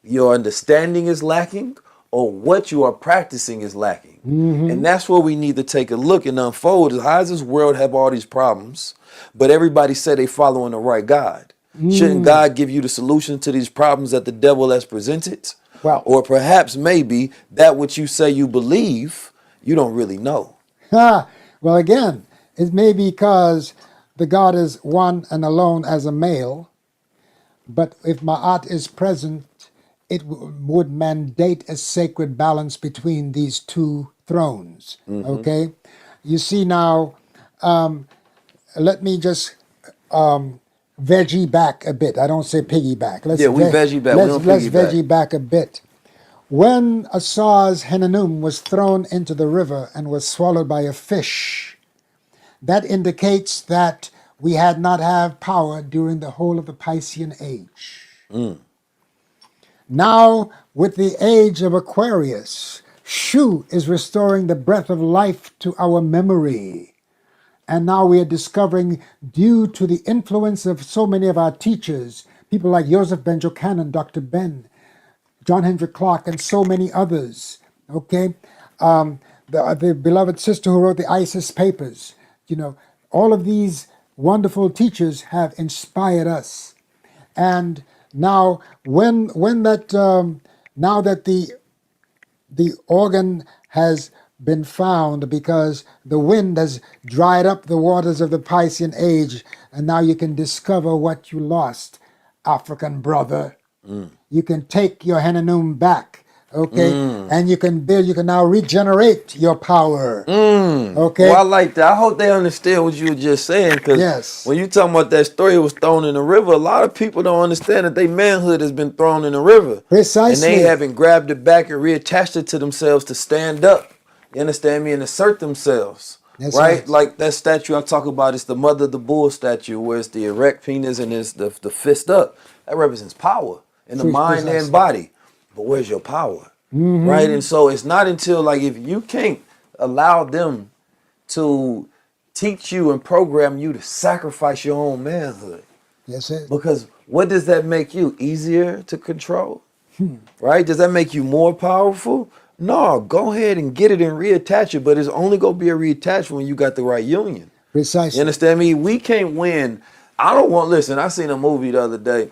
your understanding is lacking or what you are practicing is lacking. And that's where we need to take a look and unfold. How does this world have all these problems, but everybody say they following the right God? Shouldn't God give you the solution to these problems that the devil has presented? Well, or perhaps maybe that what you say you believe, you don't really know. Well, again, it may be because the God is one and alone as a male, but if Ma'at is present, it would mandate a sacred balance between these two thrones. Okay? You see now, let me just veggie back a bit. I don't say piggyback. We veggie back. Let's veggie back a bit. When Asar's Henanum was thrown into the river and was swallowed by a fish, that indicates that we had not had power during the whole of the Piscean age. Now, with the age of Aquarius, Shu is restoring the breath of life to our memory. And now we are discovering, due to the influence of so many of our teachers, people like Joseph Ben Jochanan, Dr. Ben, John Hendrik Clark, and so many others, okay? The beloved sister who wrote the ISIS papers, all of these wonderful teachers have inspired us. And now, now that the organ has been found because the wind has dried up the waters of the Piscean age, and now you can discover what you lost, African brother. You can take your Henanum back, okay? And you can now regenerate your power. Okay? Well, I like that. I hope they understand what you were just saying, because when you talking about that story, it was thrown in the river, a lot of people don't understand that their manhood has been thrown in the river. Precisely. And they haven't grabbed it back and reattached it to themselves to stand up. You understand me? And assert themselves. That's right? Like that statue I talk about, it's the mother of the bull statue, where it's the erect penis and it's the fist up. That represents power in the mind and body. But where's your power? Right? And so it's not until, like, if you can't allow them to teach you and program you to sacrifice your own manhood. Yes, it. Because what does that make you? Easier to control? Right? Does that make you more powerful? No, go ahead and get it and reattach it, but it's only going to be a reattachment when you got the right union. Precisely. You understand me? We can't win. I seen a movie the other day,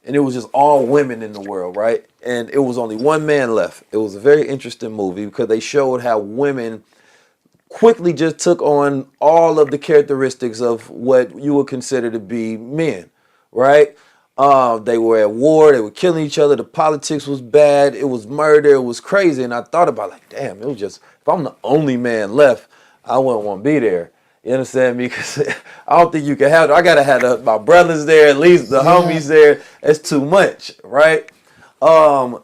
and it was just all women in the world, right? And it was only one man left. It was a very interesting movie because they showed how women quickly just took on all of the characteristics of what you would consider to be men, right? They were at war, they were killing each other, the politics was bad, it was murder, it was crazy. And I thought about like, damn, it was just, if I'm the only man left, I wouldn't want to be there. You understand me? Because I don't think you can have it. I gotta have my brothers there, at least the homies there. It's too much, right? But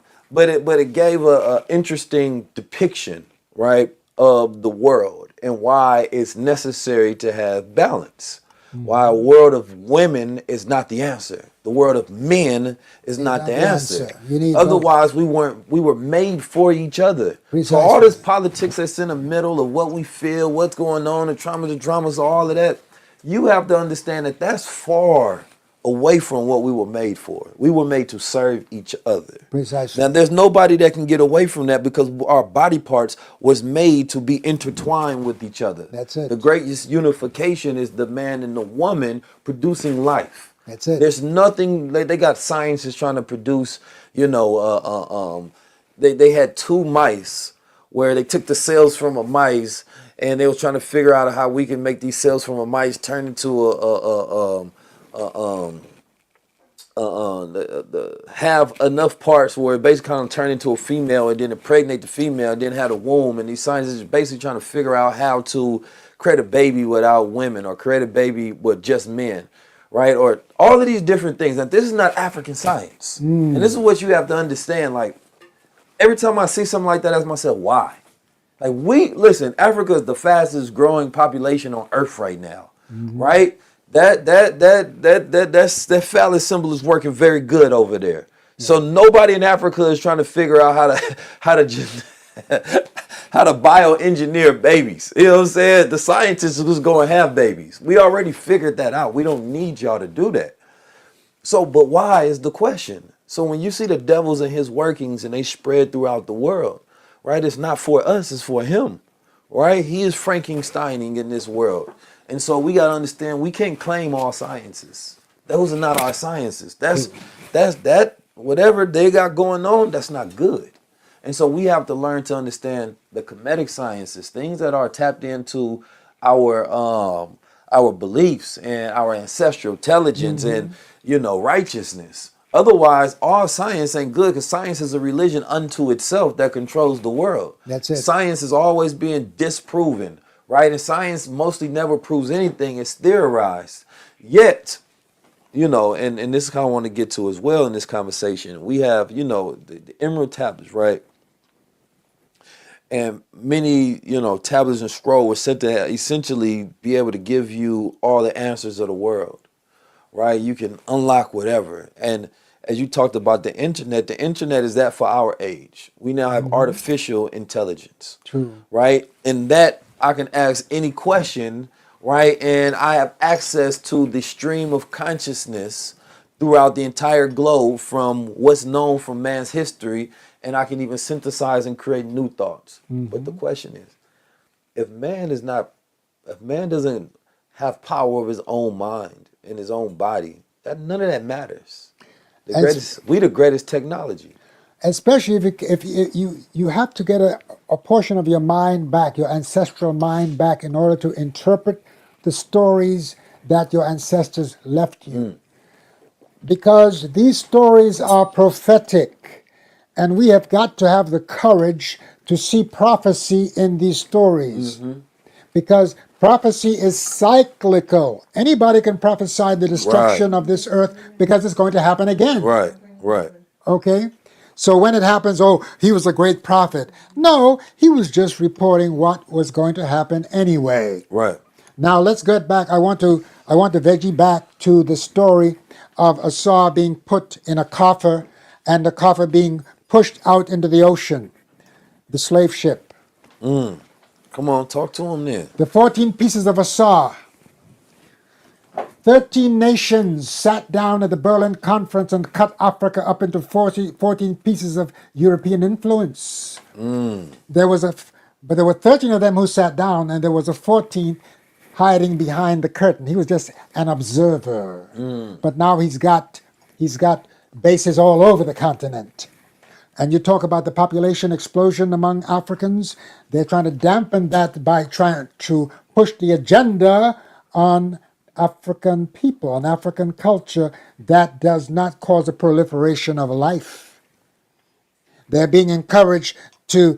it gave a interesting depiction, right, of the world and why it's necessary to have balance. Why a world of women is not the answer. The world of men is not the answer. You need Otherwise, we were made for each other. Precisely. So all this politics that's in the middle of what we feel, what's going on, the dramas, all of that, you have to understand that that's far away from what we were made for. We were made to serve each other. Precisely. Now, there's nobody that can get away from that because our body parts was made to be intertwined with each other. That's it. The greatest unification is the man and the woman producing life. That's it. There's nothing, they got scientists trying to produce, they had 2 mice where they took the cells from a mice and they was trying to figure out how we can make these cells from a mice turn into have enough parts where it basically kind of turn into a female and then impregnate the female and then have a womb. And these scientists are basically trying to figure out how to create a baby without women or create a baby with just men, right? Or all of these different things. Now, this is not African science. And this is what you have to understand. Like, every time I see something like that, I ask myself, why? Like, listen, Africa is the fastest growing population on earth right now, right? That phallus symbol is working very good over there. So nobody in Africa is trying to figure out how to bioengineer babies. You know what I'm saying? The scientists who's going to have babies. We already figured that out. We don't need y'all to do that. So, but why is the question? So when you see the devils and his workings and they spread throughout the world, right? It's not for us, it's for him, right? He is Frankensteining in this world. And so we got to understand we can't claim all sciences. Those are not our sciences. That's whatever they got going on, that's not good. And so we have to learn to understand the Kemetic sciences, things that are tapped into our beliefs and our ancestral intelligence and, righteousness. Otherwise, all science ain't good because science is a religion unto itself that controls the world. That's it. Science is always being disproven. Right? And science mostly never proves anything. It's theorized. Yet, and this is kind of want to get to as well in this conversation. We have, the emerald tablets, right? And many, tablets and scroll were said to essentially be able to give you all the answers of the world, right? You can unlock whatever. And as you talked about the internet is that for our age. We now have artificial intelligence. True. Right? And that I can ask any question, right? And I have access to the stream of consciousness throughout the entire globe from what's known from man's history, and I can even synthesize and create new thoughts. But the question is, if man doesn't have power of his own mind and his own body, none of that matters. We the greatest technology. Especially if you have to get a portion of your mind back, your ancestral mind back, in order to interpret the stories that your ancestors left you. Because these stories are prophetic, and we have got to have the courage to see prophecy in these stories. Because prophecy is cyclical. Anybody can prophesy the destruction of this earth because it's going to happen again. Right. Okay? So when it happens, he was a great prophet. No, he was just reporting what was going to happen anyway. Right. Now let's get back. I want to veggie back to the story of Esau being put in a coffer and the coffer being pushed out into the ocean, the slave ship. Come on, talk to him then. The 14 pieces of Esau. 13 nations sat down at the Berlin Conference and cut Africa up into 14 pieces of European influence. There were 13 of them who sat down, and there was a 14th hiding behind the curtain. He was just an observer. But now he's got bases all over the continent. And you talk about the population explosion among Africans, they're trying to dampen that by trying to push the agenda on African people, on African culture that does not cause a proliferation of life. They're being encouraged to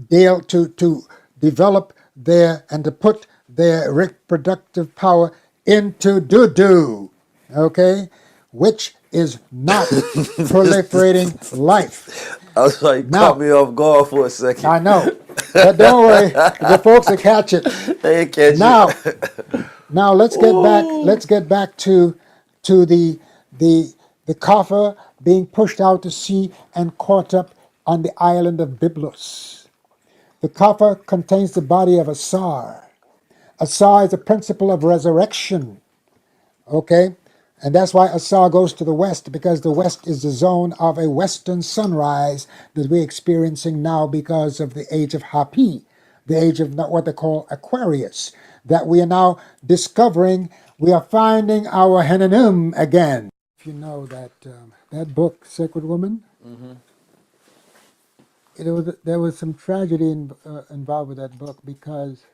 develop and to put their reproductive power into doo-doo, okay, which is not proliferating life. I was like, caught me off guard for a second. I know, but don't worry, the folks will catch it. They ain't catch it. Now let's get back. Let's get back to the coffer being pushed out to sea and caught up on the island of Byblos. The coffer contains the body of Asar. Asar is a principle of resurrection. Okay, and that's why Asar goes to the west, because the west is the zone of a western sunrise that we're experiencing now because of the age of Hapi, the age of what they call Aquarius, that we are now discovering. We are finding our Henanum again. If you know that that book, Sacred Woman, there was some tragedy involved with that book, because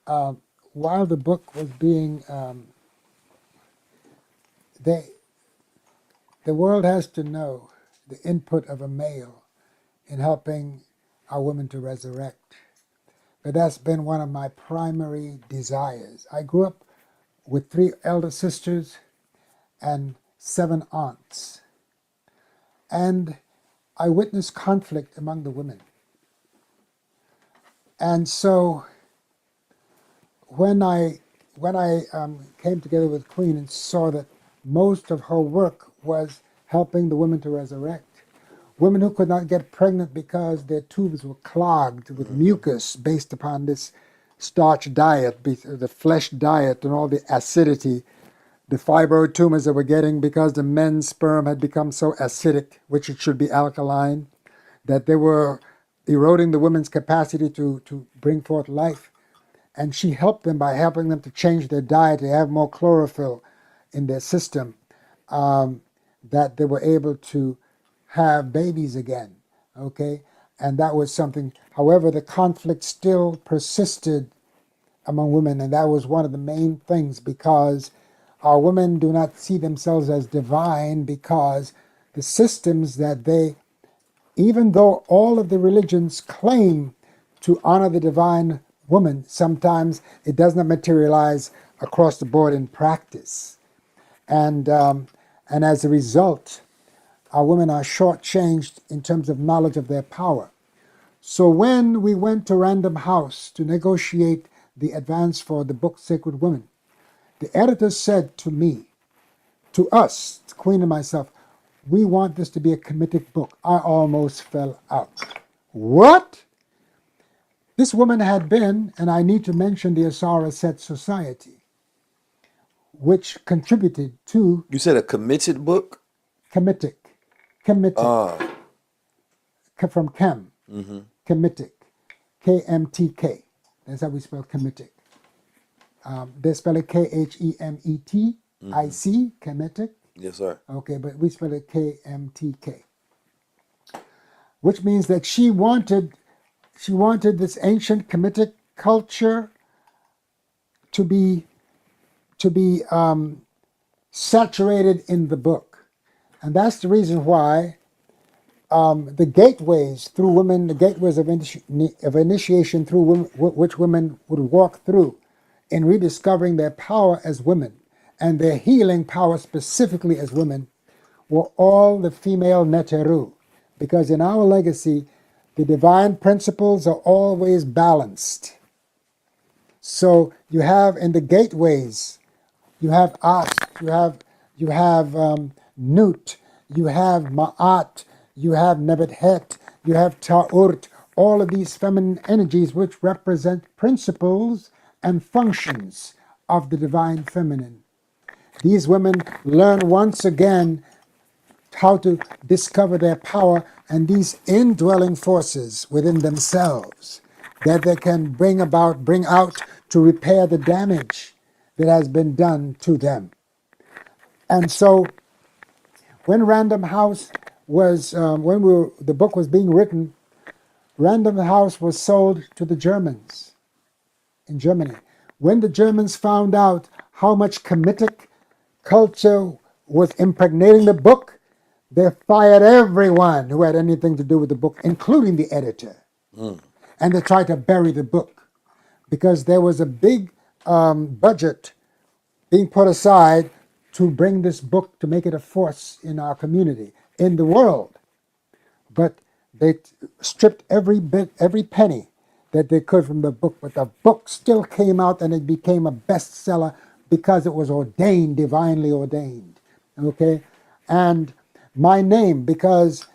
while the book was being the world has to know the input of a male in helping our women to resurrect. But that's been one of my primary desires. I grew up with 3 elder sisters and 7 aunts. And I witnessed conflict among the women. And so when I came together with Queen and saw that most of her work was helping the women to resurrect, women who could not get pregnant because their tubes were clogged with mucus based upon this starch diet, the flesh diet, and all the acidity, the fibroid tumors that we're getting because the men's sperm had become so acidic, which it should be alkaline, that they were eroding the women's capacity to bring forth life. And she helped them by helping them to change their diet, to have more chlorophyll in their system, that they were able to have babies again, okay? And that was something. However, the conflict still persisted among women, and that was one of the main things, because our women do not see themselves as divine, because the systems that they, even though all of the religions claim to honor the divine woman, sometimes it does not materialize across the board in practice. And as a result, our women are shortchanged in terms of knowledge of their power. So when we went to Random House to negotiate the advance for the book Sacred Women, the editor said to me, to us, the Queen and myself, we want this to be a Kemetic book. I almost fell out. What? This woman had been, and I need to mention the Asara Set Society, which contributed to... You said a committed book? Kemetic. From Chem. Kemetic. KMTK. That's how we spell Kemetic. They spell it KHEMETIC, Kemetic. Yes, sir. Okay, but we spell it KMTK. Which means that she wanted this ancient Kemetic culture to be saturated in the book. And that's the reason why the gateways through women, the gateways of initiation through women, which women would walk through in rediscovering their power as women and their healing power specifically as women, were all the female Neteru. Because in our legacy, the divine principles are always balanced. So you have in the gateways, you have At, you have Nut, you have Ma'at, you have Nebet-Het, you have Ta'urt, all of these feminine energies which represent principles and functions of the divine feminine. These women learn once again how to discover their power and these indwelling forces within themselves that they can bring out to repair the damage that has been done to them. And so when Random House was, the book was being written, Random House was sold to the Germans in Germany. When the Germans found out how much Kemetic culture was impregnating the book, they fired everyone who had anything to do with the book, including the editor. And they tried to bury the book because there was a big budget being put aside to bring this book, to make it a force in our community, in the world. But they stripped every bit, every penny that they could from the book. But the book still came out and it became a bestseller because it was ordained, divinely ordained. Okay? And my name, because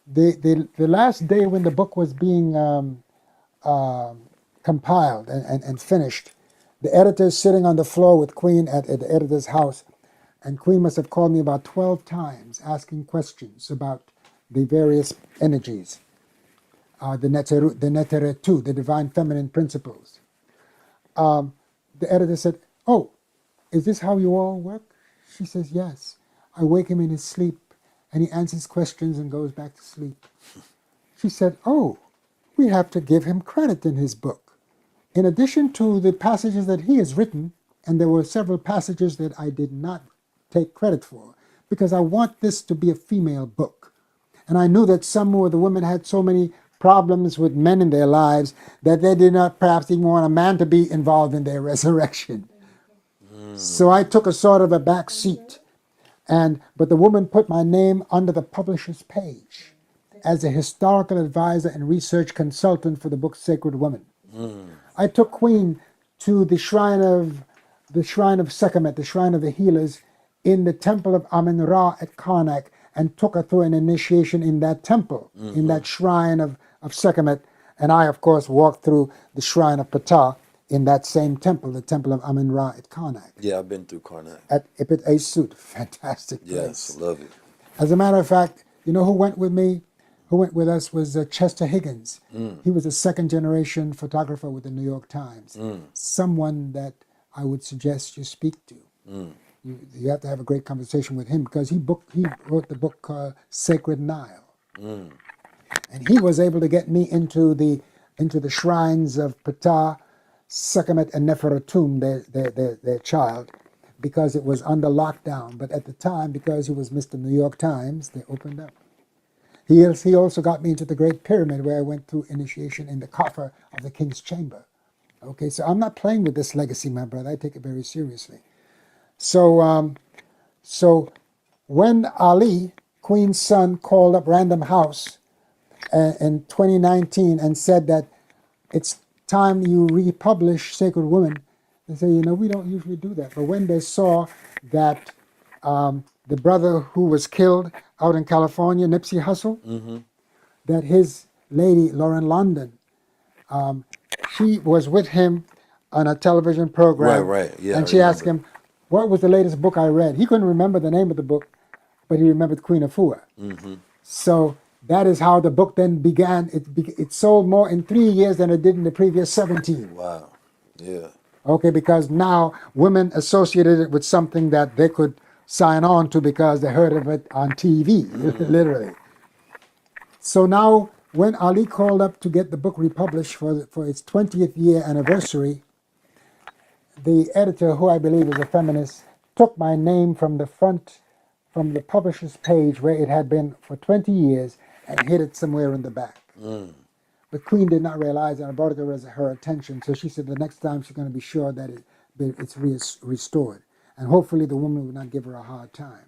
the last day when the book was being compiled and finished, the editor is sitting on the floor with Queen at the editor's house, and Queen must have called me about 12 times asking questions about the various energies, the neteretu, the divine feminine principles. The editor said, "Oh, is this how you all work?" She says, "Yes. I wake him in his sleep, and he answers questions and goes back to sleep." She said, "Oh, we have to give him credit in his book. In addition to the passages that he has written," and there were several passages that I did not take credit for, because I want this to be a female book. And I knew that some of the women had so many problems with men in their lives that they did not perhaps even want a man to be involved in their resurrection. So I took a sort of a back seat. But the woman put my name under the publisher's page as a historical advisor and research consultant for the book Sacred Woman. I took Queen to the shrine of Sekhmet, the shrine of the healers, in the temple of Amen-Ra at Karnak, and took her through an initiation in that temple, in that shrine of Sekhmet. And I, of course, walked through the shrine of Ptah in that same temple, the temple of Amen-Ra at Karnak. Yeah, I've been through Karnak. At Ipit Esut, fantastic place. Yes, love it. As a matter of fact, you know who went with me? Who went with us was Chester Higgins. He was a second-generation photographer with the New York Times. Someone that I would suggest you speak to. You have to have a great conversation with him because he wrote the book called Sacred Nile. And he was able to get me into the shrines of Ptah, Sekhmet, and Neferatum, their child, because it was under lockdown. But at the time, because he was Mr. New York Times, they opened up. He also got me into the Great Pyramid, where I went through initiation in the coffer of the King's Chamber. Okay, so I'm not playing with this legacy, my brother. I take it very seriously. So when Ali, Queen's son, called up Random House in 2019 and said that it's time you republish Sacred Woman, they say, we don't usually do that. But when they saw that the brother who was killed out in California, Nipsey Hussle, that his lady, Lauren London, she was with him on a television program. Right, yeah. And she asked him, what was the latest book I read? He couldn't remember the name of the book, but he remembered Queen Afua. So that is how the book then began. It sold more in 3 years than it did in the previous 17. Wow, yeah. Okay, because now women associated it with something that they could sign on to because they heard of it on TV, literally. So now when Ali called up to get the book republished for its 20th year anniversary, the editor, who I believe is a feminist, took my name from the front, from the publisher's page where it had been for 20 years and hid it somewhere in the back. The Queen did not realize, and I brought it to her attention, so she said the next time she's going to be sure that it's restored. And hopefully the woman will not give her a hard time.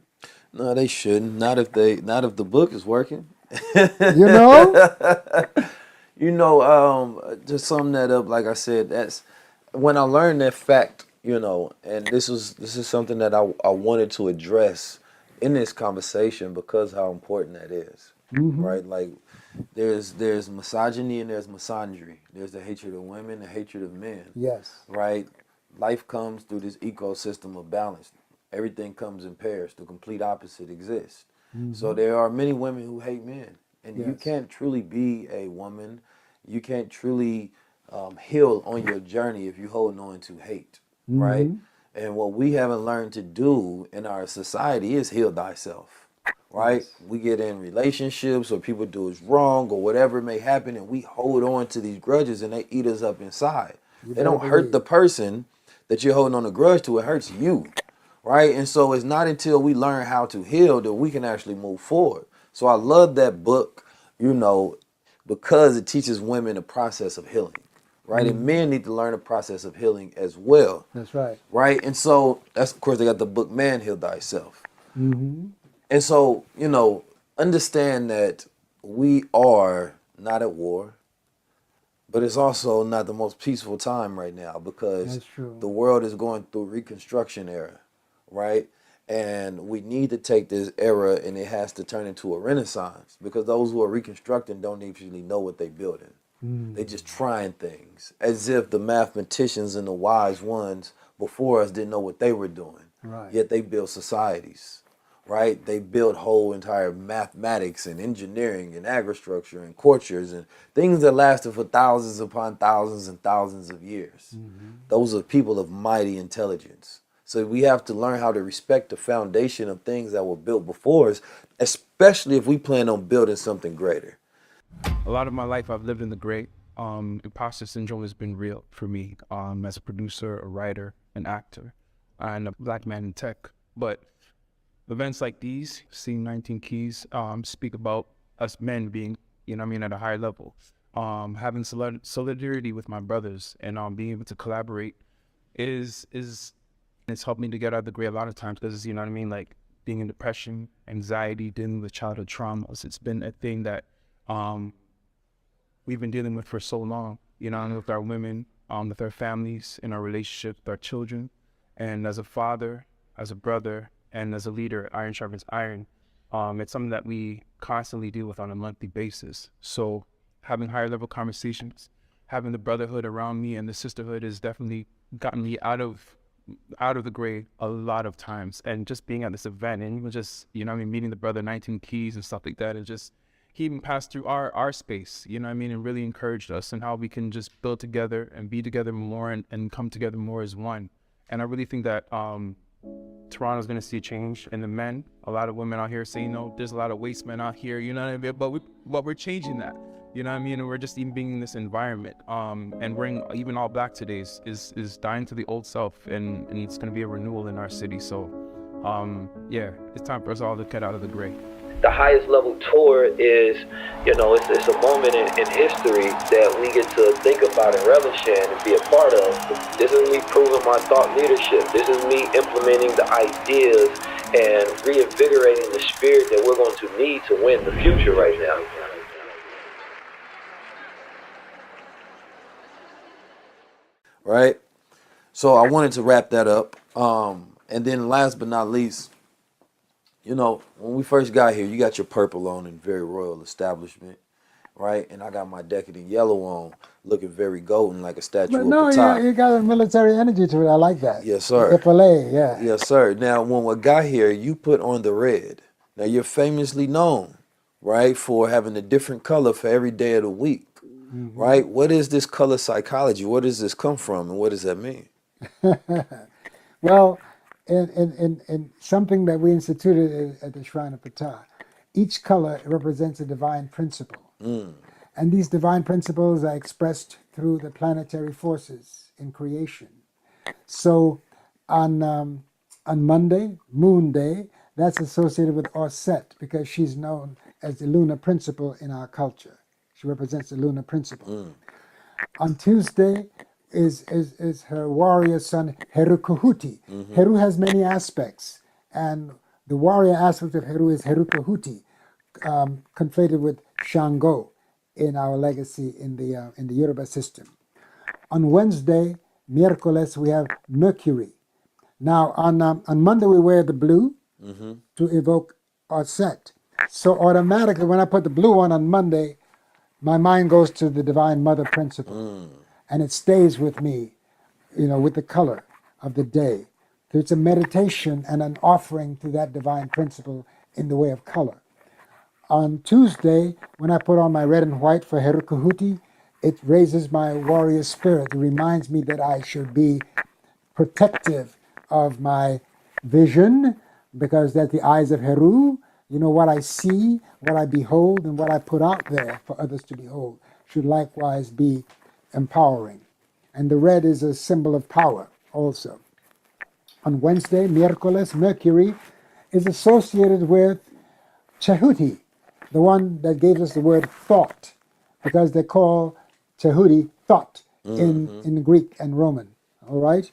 No, they shouldn't. Not if the book is working. To sum that up, like I said, that's when I learned that fact, and this is something that I wanted to address in this conversation because how important that is. Right? Like there's misogyny and there's misandry. There's the hatred of women, the hatred of men. Yes. Right? Life comes through this ecosystem of balance. Everything comes in pairs. The complete opposite exists. So there are many women who hate men. And you can't truly be a woman. You can't truly heal on your journey if you're holding on to hate. Right? And what we haven't learned to do in our society is heal thyself. right? We get in relationships or people do us wrong or whatever may happen, and we hold on to these grudges and they eat us up inside. They don't hurt the person that you're holding on a grudge to, it hurts you, right? And so it's not until we learn how to heal that we can actually move forward. So I love that book, you know, because it teaches women the process of healing, right? And men need to learn the process of healing as well. That's right. Right? And so that's, of course, they got the book Man Heal Thyself. Mm-hmm. And so, you know, understand that we are not at war, but it's also not the most peaceful time right now because That's true. the world is going through Reconstruction era, right? And we need to take this era and it has to turn into a renaissance because those who are reconstructing don't usually know what they're building. They just trying things as if the mathematicians and the wise ones before us didn't know what they were doing. Right. Yet they built societies, right? They built whole entire mathematics and engineering and agriculture and cultures and things that lasted for thousands upon thousands and thousands of years. Those are people of mighty intelligence. So we have to learn how to respect the foundation of things that were built before us, especially if we plan on building something greater. A lot of my life I've lived in the gray. Imposter syndrome has been real for me as a producer, a writer, an actor, and a black man in tech. But events like these, seeing 19 Keys, speak about us men being, you know what I mean, at a higher level. Having solidarity with my brothers and being able to collaborate it's helped me to get out of the gray a lot of times because, you know what I mean, like being in depression, anxiety, dealing with childhood traumas. It's been a thing that we've been dealing with for so long, you know, with our women, with our families, in our relationships with our children. And as a father, as a brother, and as a leader, iron sharpens iron. It's something that we constantly deal with on a monthly basis. So having higher level conversations, having the brotherhood around me and the sisterhood has definitely gotten me out of the gray a lot of times. And just being at this event and even just, you know what I mean, meeting the brother 19 Keys and stuff like that, and just he even passed through our space, you know what I mean, and really encouraged us and how we can just build together and be together more and come together more as one. And I really think that Toronto's going to see a change in the men. A lot of women out here say, you know, there's a lot of waste men out here, you know what I mean, but we're changing that, you know what I mean, and we're just even being in this environment. And wearing even all black today is dying to the old self, and it's going to be a renewal in our city. So yeah, it's time for us all to get out of the gray. The highest level tour is, you know, it's a moment in history that we get to think about and relish in and be a part of. This is me proving my thought leadership. This is me implementing the ideas and reinvigorating the spirit that we're going to need to win the future right now. Right? So I wanted to wrap that up. And then last but not least, you know, when we first got here, you got your purple on in very royal establishment, right? And I got my decadent yellow on, looking very golden like a statue But of no, Ptah. you got a military energy to it. I like that. Yes, sir. Epaulet, yeah. Yes, sir. Now, when we got here, you put on the red. Now, you're famously known, right, for having a different color for every day of the week, right? What is this color psychology? Where does this come from, and what does that mean? Well, in something that we instituted at the Shrine of Ptah, each color represents a divine principle. And these divine principles are expressed through the planetary forces in creation. So on Monday, Moon Day, that's associated with Orset because she's known as the lunar principle in our culture. She represents the lunar principle. On Tuesday is her warrior son, Heru Kahuti. Heru has many aspects, and the warrior aspect of Heru is Heru Kahuti, conflated with Shango in our legacy in the Yoruba system. On Wednesday, miércoles, we have Mercury. Now, on Monday, we wear the blue to evoke Orset. So automatically, when I put the blue on Monday, my mind goes to the Divine Mother principle. And it stays with me, you know, with the color of the day. So it's a meditation and an offering to that divine principle in the way of color. On Tuesday, when I put on my red and white for Heru Kahuti, it raises my warrior spirit. It reminds me that I should be protective of my vision, because that's the eyes of Heru, You know, what I see, what I behold, and what I put out there for others to behold should likewise be empowering. And the red is a symbol of power also. On Wednesday, miércoles, Mercury is associated with Cehuti, the one that gave us the word thought, because they call Cehuti thought in Greek and Roman. All right?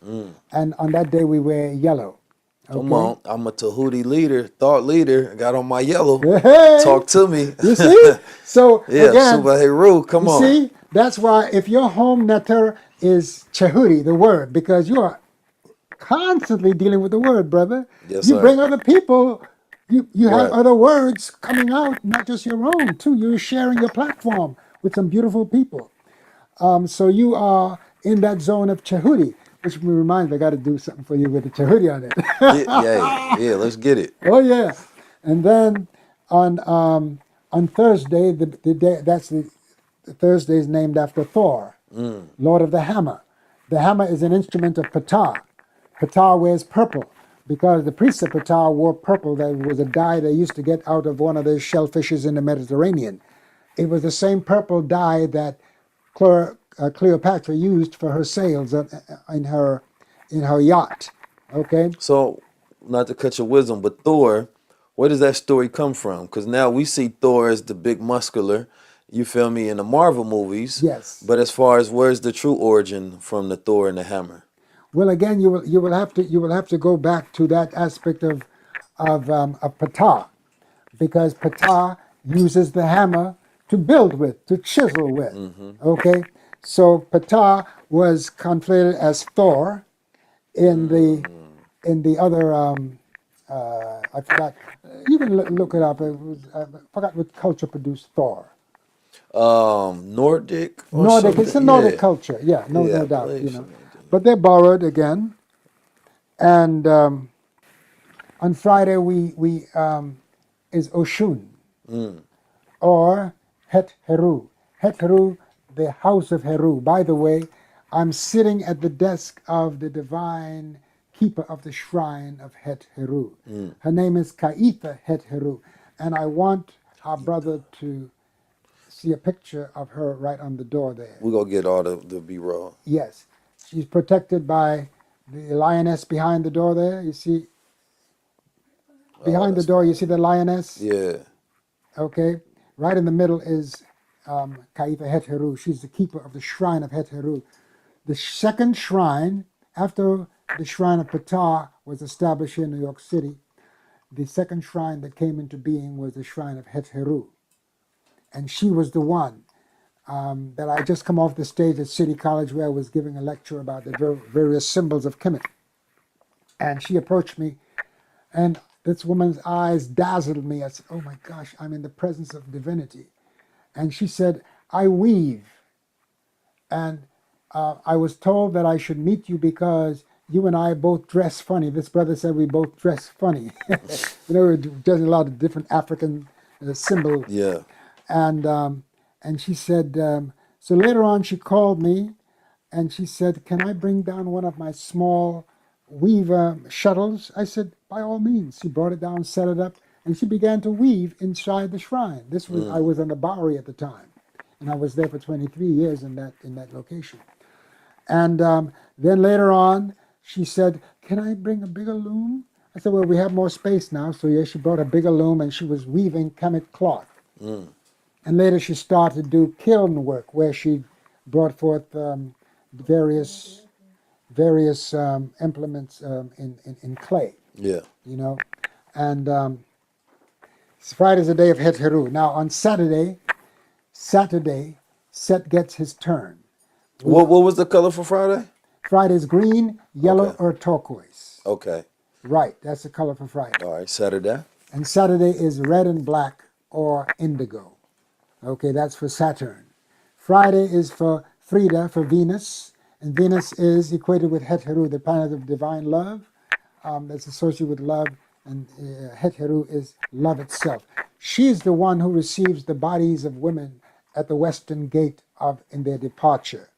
And on that day we wear yellow. Come on, I'm a Tahuti leader, thought leader. I got on my yellow. Hey! Talk to me. You see? So yeah, again, Superhero, come on. See, that's why if your home netter is Cehuti, the word, because you are constantly dealing with the word, brother. Yes, you sir. bring other people, you have Right. other words coming out, not just your own, too. You're sharing your platform with some beautiful people. So you are in that zone of Cehuti, which me reminds me, I got to do something for you with the Cehuti on it. yeah, let's get it. Oh yeah, and then on Thursday, the day that's the Thursday is named after Thor, Lord of the Hammer. The hammer is an instrument of Ptah. Ptah wears purple because the priests of Ptah wore purple. That was a dye they used to get out of one of the shellfishes in the Mediterranean. It was the same purple dye that Cleopatra used for her sails in her yacht. Okay. So, not to cut your wisdom, but Thor, where does that story come from? Because now we see Thor as the big muscular, you feel me, in the Marvel movies. Yes. But as far as where's the true origin from the Thor and the hammer? Well, again, you will have to go back to that aspect of Ptah, because Ptah uses the hammer to build with, to chisel with. Okay, so Ptah was conflated as Thor in the other. I forgot. You can look it up. It was, I forgot what culture produced Thor. Nordic. Or Nordic. something? It's a Nordic culture. Yeah, no I doubt. believe You know, so. but they're borrowed again. And on Friday we is Oshun or Het Heru. Het Heru, the house of Heru. By the way, I'm sitting at the desk of the divine keeper of the shrine of Het Heru. Her name is Kaitha Het Heru, and I want our brother to see a picture of her right on the door there. We're going to get all the B-roll. Yes, she's protected by the lioness behind the door there. You see, behind the door, you see the lioness? Yeah. Okay. Right in the middle is Kaitha Het Heru. She's the keeper of the shrine of Het Heru. The second shrine, after the shrine of Ptah was established here in New York City, the second shrine that came into being was the shrine of Het Heru. And she was the one that I just come off the stage at City College where I was giving a lecture about the various symbols of Kemet. And she approached me, and this woman's eyes dazzled me. I said, oh my gosh, I'm in the presence of divinity. And she said, I weave. And I was told that I should meet you because you and I both dress funny. This brother said we both dress funny. You know, we're doing a lot of different African symbols. Yeah. And she said, so later on she called me and she said, can I bring down one of my small weave shuttles? I said, by all means. She brought it down, set it up, and she began to weave inside the shrine. This was I was on the Bowery at the time, and I was there for 23 years in that location. And then later on, she said, can I bring a bigger loom? I said, well, we have more space now. So yes, she brought a bigger loom, and she was weaving Kemet cloth. And later she started to do kiln work, where she brought forth various implements in clay. Yeah. You know, and Friday's the day of Het Heru. Now on Saturday, Set gets his turn. What was the color for Friday? Friday's green, yellow, or turquoise. Okay. Right, that's the color for Friday. All right, Saturday. And Saturday is red and black or indigo. Okay, that's for Saturn. Friday is for Frida, for Venus. And Venus is equated with Het Heru, the planet of divine love. That's associated with love. And Het Heru is love itself. She's the one who receives the bodies of women at the western gate in their departure.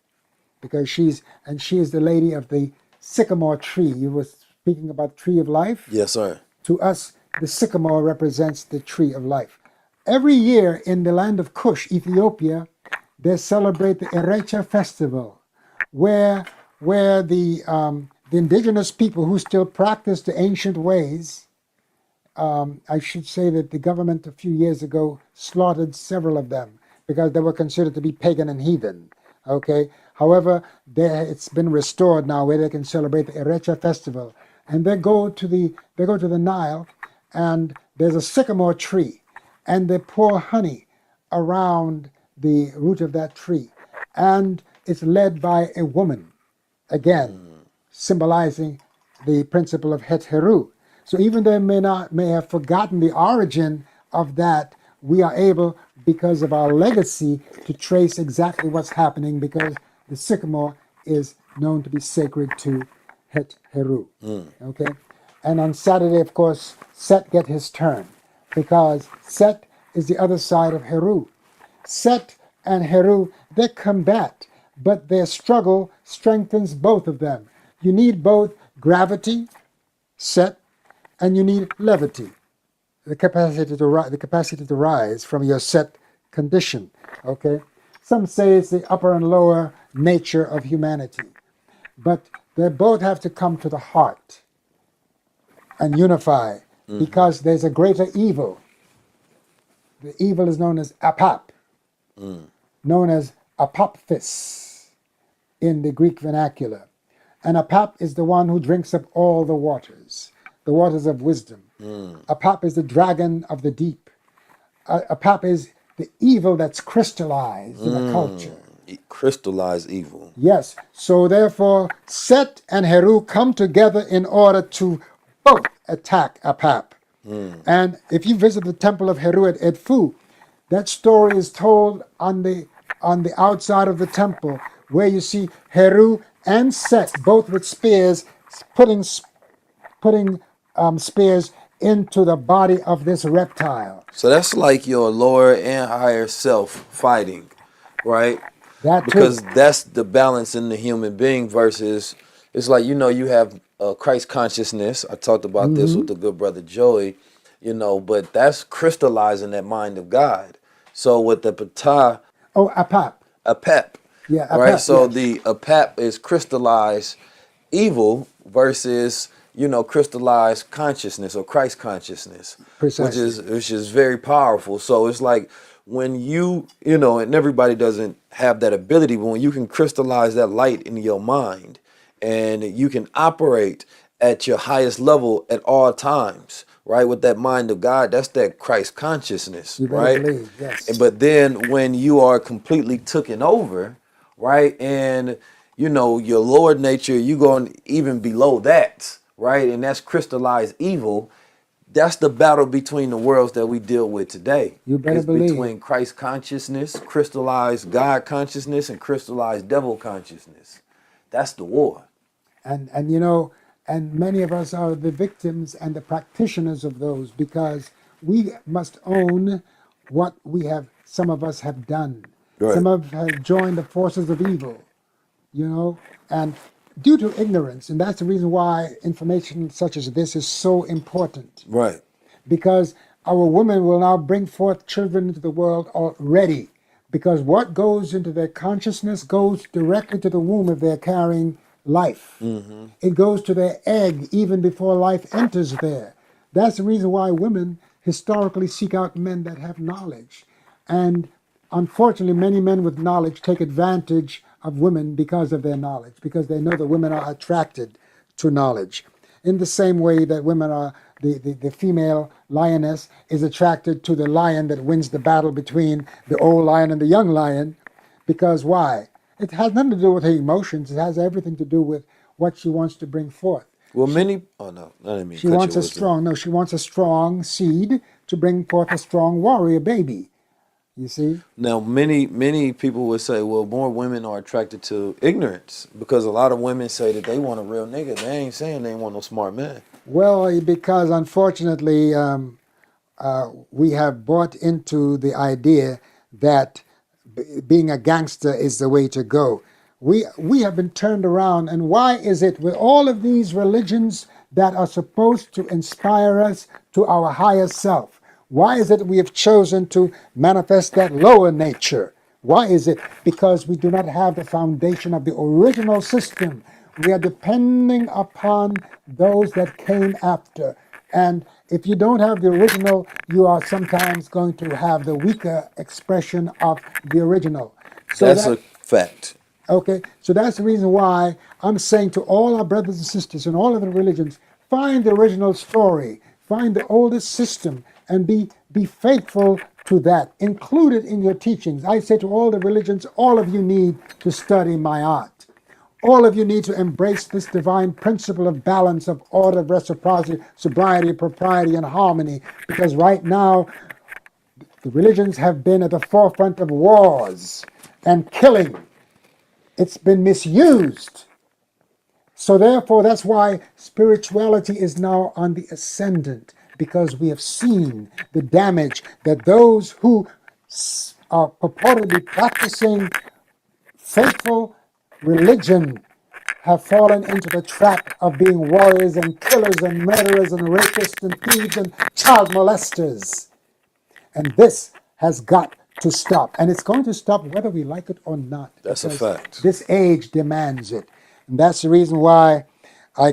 Because she is the lady of the sycamore tree. You were speaking about the tree of life. Yes, sir. To us, the sycamore represents the tree of life. Every year in the land of Cush, Ethiopia, they celebrate the Erecha festival, where the indigenous people who still practice the ancient ways, I should say that the government a few years ago slaughtered several of them because they were considered to be pagan and heathen. Okay. However, it's been restored now where they can celebrate the Erecha festival, and they go to the Nile, and there's a sycamore tree, and they pour honey around the root of that tree, and it's led by a woman, again symbolizing the principle of Het Heru. So even though may have forgotten the origin of that, we are able, because of our legacy, to trace exactly what's happening, because the sycamore is known to be sacred to Het Heru. Okay? And on Saturday, of course, Set get his turn, because Set is the other side of Heru. Set and Heru, they combat, but their struggle strengthens both of them. You need both gravity, Set, and you need levity, the capacity to rise from your set condition. Okay, some say it's the upper and lower nature of humanity, but they both have to come to the heart and unify, because there's a greater evil. The evil is known as apap, known as apophis in the Greek vernacular. And apap is the one who drinks up all the waters of wisdom. Apap is the dragon of the deep. Apap is the evil that's crystallized in a culture. Crystallized evil. Yes. So therefore, Set and Heru come together in order to both attack Apap. And if you visit the temple of Heru at Edfu, that story is told on the outside of the temple, where you see Heru and Set, both with spears, putting spears into the body of this reptile. So that's like your lower and higher self fighting, right? Because that's the balance in the human being versus, it's like, you have Christ consciousness. I talked about this with the good brother Joey, but that's crystallizing that mind of God. So with the Ptah. Oh, Apap. Apap. Yeah, Apap, right? So yes. the Apap is crystallized evil versus, crystallized consciousness or Christ consciousness. Precisely. Which is very powerful. So it's like when you, and everybody doesn't have that ability, but when you can crystallize that light in your mind and you can operate at your highest level at all times, right? With that mind of God, that's that Christ consciousness, You better right? believe, yes. But then when you are completely taken over, right? And, your lower nature, you going even below that, right? And that's crystallized evil. That's the battle between the worlds that we deal with today. You better it's believe. Between Christ consciousness, crystallized God consciousness, and crystallized devil consciousness. That's the war. And many of us are the victims and the practitioners of those, because we must own what some of us have done. Right. Some of us have joined the forces of evil, and due to ignorance. And that's the reason why information such as this is so important. Right. Because our women will now bring forth children into the world already. Because what goes into their consciousness goes directly to the womb if they're carrying life. It goes to their egg even before life enters there. That's the reason why women historically seek out men that have knowledge. And unfortunately, many men with knowledge take advantage of women because of their knowledge, because they know that women are attracted to knowledge. In the same way that women are, the female lioness is attracted to the lion that wins the battle between the old lion and the young lion. Because why? It has nothing to do with her emotions. It has everything to do with what she wants to bring forth. Well, I didn't mean she wants she wants a strong seed to bring forth a strong warrior baby. You see? Now, many people would say, well, more women are attracted to ignorance, because a lot of women say that they want a real nigga. They ain't saying they want no smart man. Well, because unfortunately, we have bought into the idea that being a gangster is the way to go. We have been turned around, and why is it with all of these religions that are supposed to inspire us to our higher self. Why is it we have chosen to manifest that lower nature? Why is it? Because we do not have the foundation of the original system. We are depending upon those that came after. And if you don't have the original, you are sometimes going to have the weaker expression of the original. So That's a fact. Okay, so that's the reason why I'm saying to all our brothers and sisters in all of the religions, find the original story, find the oldest system, and be faithful to that. Include it in your teachings. I say to all the religions, all of you need to study my art. All of you need to embrace this divine principle of balance, of order, of reciprocity, sobriety, propriety, and harmony. Because right now, the religions have been at the forefront of wars and killing. It's been misused. So therefore, that's why spirituality is now on the ascendant, because we have seen the damage that those who are purportedly practicing faithful religion have fallen into the trap of being warriors and killers and murderers and rapists and thieves and child molesters. And this has got to stop. And it's going to stop whether we like it or not. That's a fact. This age demands it. And that's the reason why I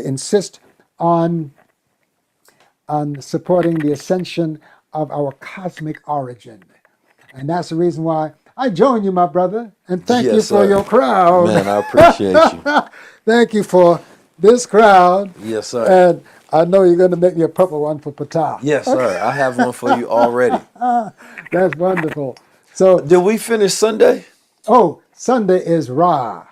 insist on supporting the ascension of our cosmic origin. And that's the reason why I join you, my brother. And thank you for your crowd. Man, I appreciate you. Thank you for this crowd. Yes, sir. And I know you're going to make me a purple one for Patah. Yes, sir. I have one for you already. That's wonderful. So, did we finish Sunday? Oh, Sunday is Ra.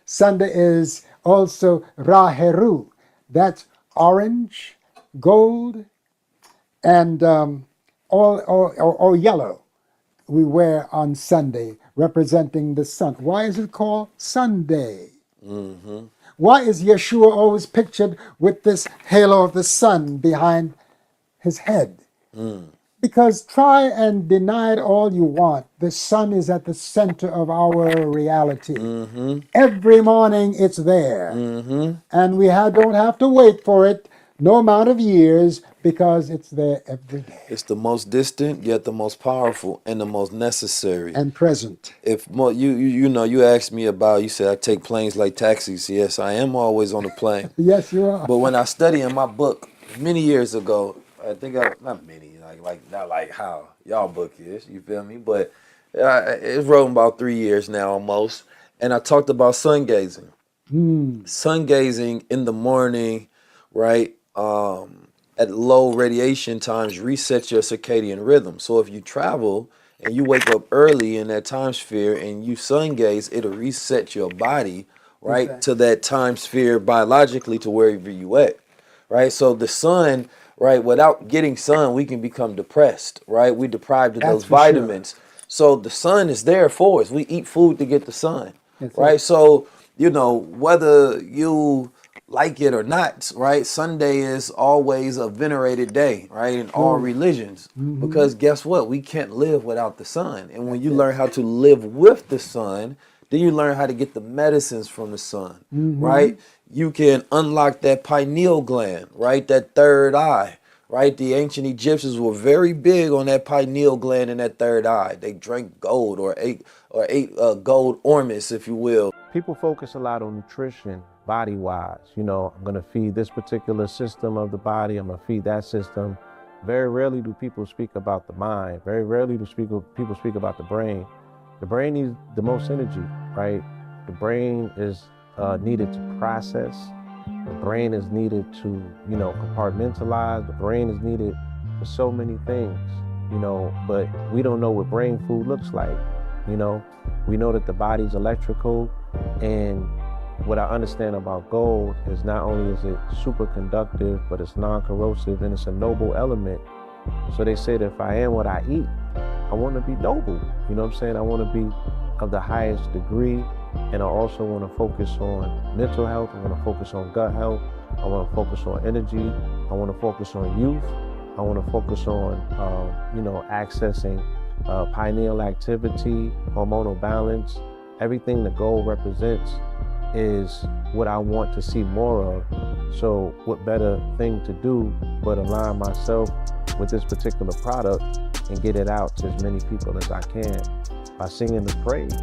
Sunday is also Ra Heru. That's orange, gold, and or yellow. We wear on Sunday, representing the sun. Why is it called Sunday? Why is Yeshua always pictured with this halo of the sun behind his head? Because try and deny it all you want. The sun is at the center of our reality. Every morning it's there. And we don't have to wait for it no amount of years, because it's there every day. It's the most distant, yet the most powerful and the most necessary. And present. If you asked me about, you said I take planes like taxis. Yes, I am always on a plane. Yes, you are. But when I study in my book many years ago, I think not many, not like how y'all book is, you feel me? But it's wrote about 3 years now almost. And I talked about sun gazing. Sun gazing in the morning, right? At low radiation times resets your circadian rhythm. So if you travel and you wake up early in that time sphere and you sun gaze, it'll reset your body, right, to that time sphere biologically to wherever you at, right? So the sun, right, without getting sun, we can become depressed, right? We deprived of those vitamins. Sure. So the sun is there for us. We eat food to get the sun, right? So, whether you like it or not, right? Sunday is always a venerated day, right? In all religions. Because guess what? We can't live without the sun. And when you learn how to live with the sun, then you learn how to get the medicines from the sun, right? You can unlock that pineal gland, right? That third eye, right? The ancient Egyptians were very big on that pineal gland and that third eye. They drank gold or ate gold ormus, if you will. People focus a lot on nutrition, body-wise. I'm going to feed this particular system of the body. I'm going to feed that system. Very rarely do people speak about the mind. Very rarely do people speak about the brain. The brain needs the most energy, right? The brain is needed to process. The brain is needed to, compartmentalize. The brain is needed for so many things, but we don't know what brain food looks like. We know that the body's electrical, and what I understand about gold is not only is it super conductive, but it's non-corrosive and it's a noble element. So they say that if I am what I eat, I want to be noble. You know what I'm saying? I want to be of the highest degree. And I also want to focus on mental health. I want to focus on gut health. I want to focus on energy. I want to focus on youth. I want to focus on, accessing pineal activity, hormonal balance, everything that gold represents. is what I want to see more of. So what better thing to do but align myself with this particular product and get it out to as many people as I can by singing the praise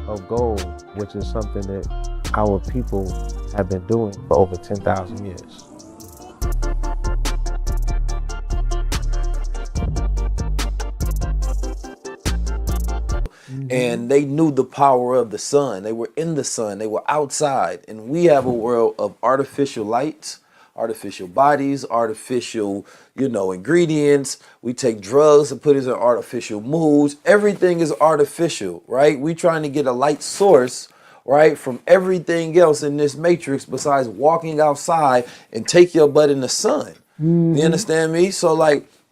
of gold, which is something that our people have been doing for over 10,000 years. And they knew the power of the sun. They were in the sun. They were outside. And we have a world of artificial lights, artificial bodies, artificial, ingredients. We take drugs and put it in artificial moods. Everything is artificial, right? We trying to get a light source, right, from everything else in this matrix besides walking outside and take your butt in the sun. You understand me? So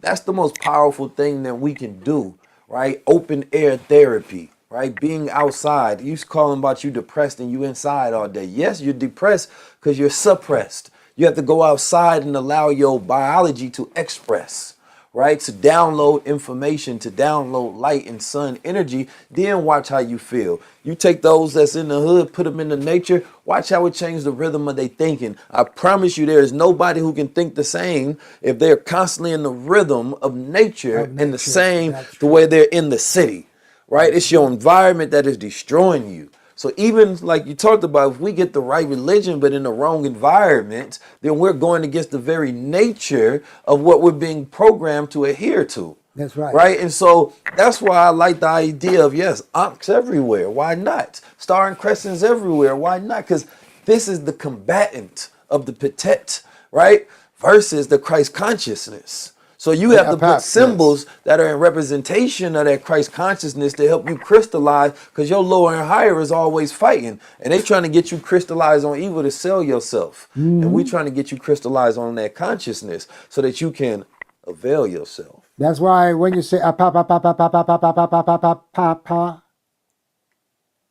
that's the most powerful thing that we can do. Right? Open air therapy, right? Being outside. You calling about you depressed and you inside all day. Yes, you're depressed because you're suppressed. You have to go outside and allow your biology to express, right? To download information, to download light and sun energy, then watch how you feel. You take those that's in the hood, put them in the nature, watch how it changes the rhythm of their thinking. I promise you there is nobody who can think the same if they're constantly in the rhythm of nature and the same the way they're in the city, right? It's your environment that is destroying you. So even like you talked about, if we get the right religion but in the wrong environment, then we're going against the very nature of what we're being programmed to adhere to. That's right. Right? And so that's why I like the idea of, yes, Ankhs everywhere. Why not? Star and crescents everywhere. Why not? Because this is the combatant of the Petet, right? Versus the Christ consciousness. So you have to put symbols that are in representation of that Christ consciousness to help you crystallize, because your lower and higher is always fighting. And they trying to get you crystallized on evil to sell yourself. And we trying to get you crystallized on that consciousness so that you can avail yourself. That's why when you say pa pa pa pa pa pa pa pa pa pa pa pa pa,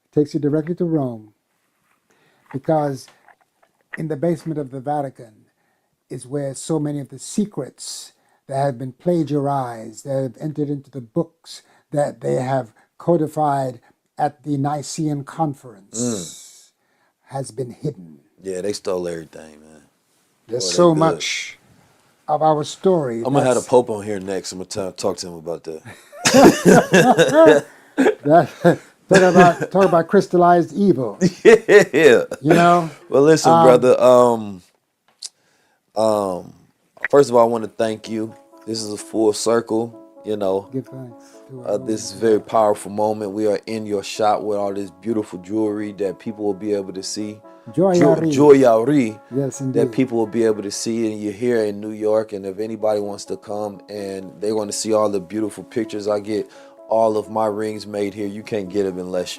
it takes you directly to Rome. Because in the basement of the Vatican is where so many of the secrets that have been plagiarized, that have entered into the books, that they have codified at the Nicene Conference, has been hidden. Yeah, they stole everything, man. There's so much of our story. I'm going to have the Pope on here next. I'm going to talk to him about that. Talk about crystallized evil. Yeah. Well, listen, brother. First of all, I want to thank you. This is a full circle, Give thanks. This is a very powerful moment. We are in your shop with all this beautiful jewelry that people will be able to see. Joyerie. Yes, indeed. That people will be able to see. And you're here in New York. And if anybody wants to come and they want to see all the beautiful pictures, I get all of my rings made here. You can't get them unless,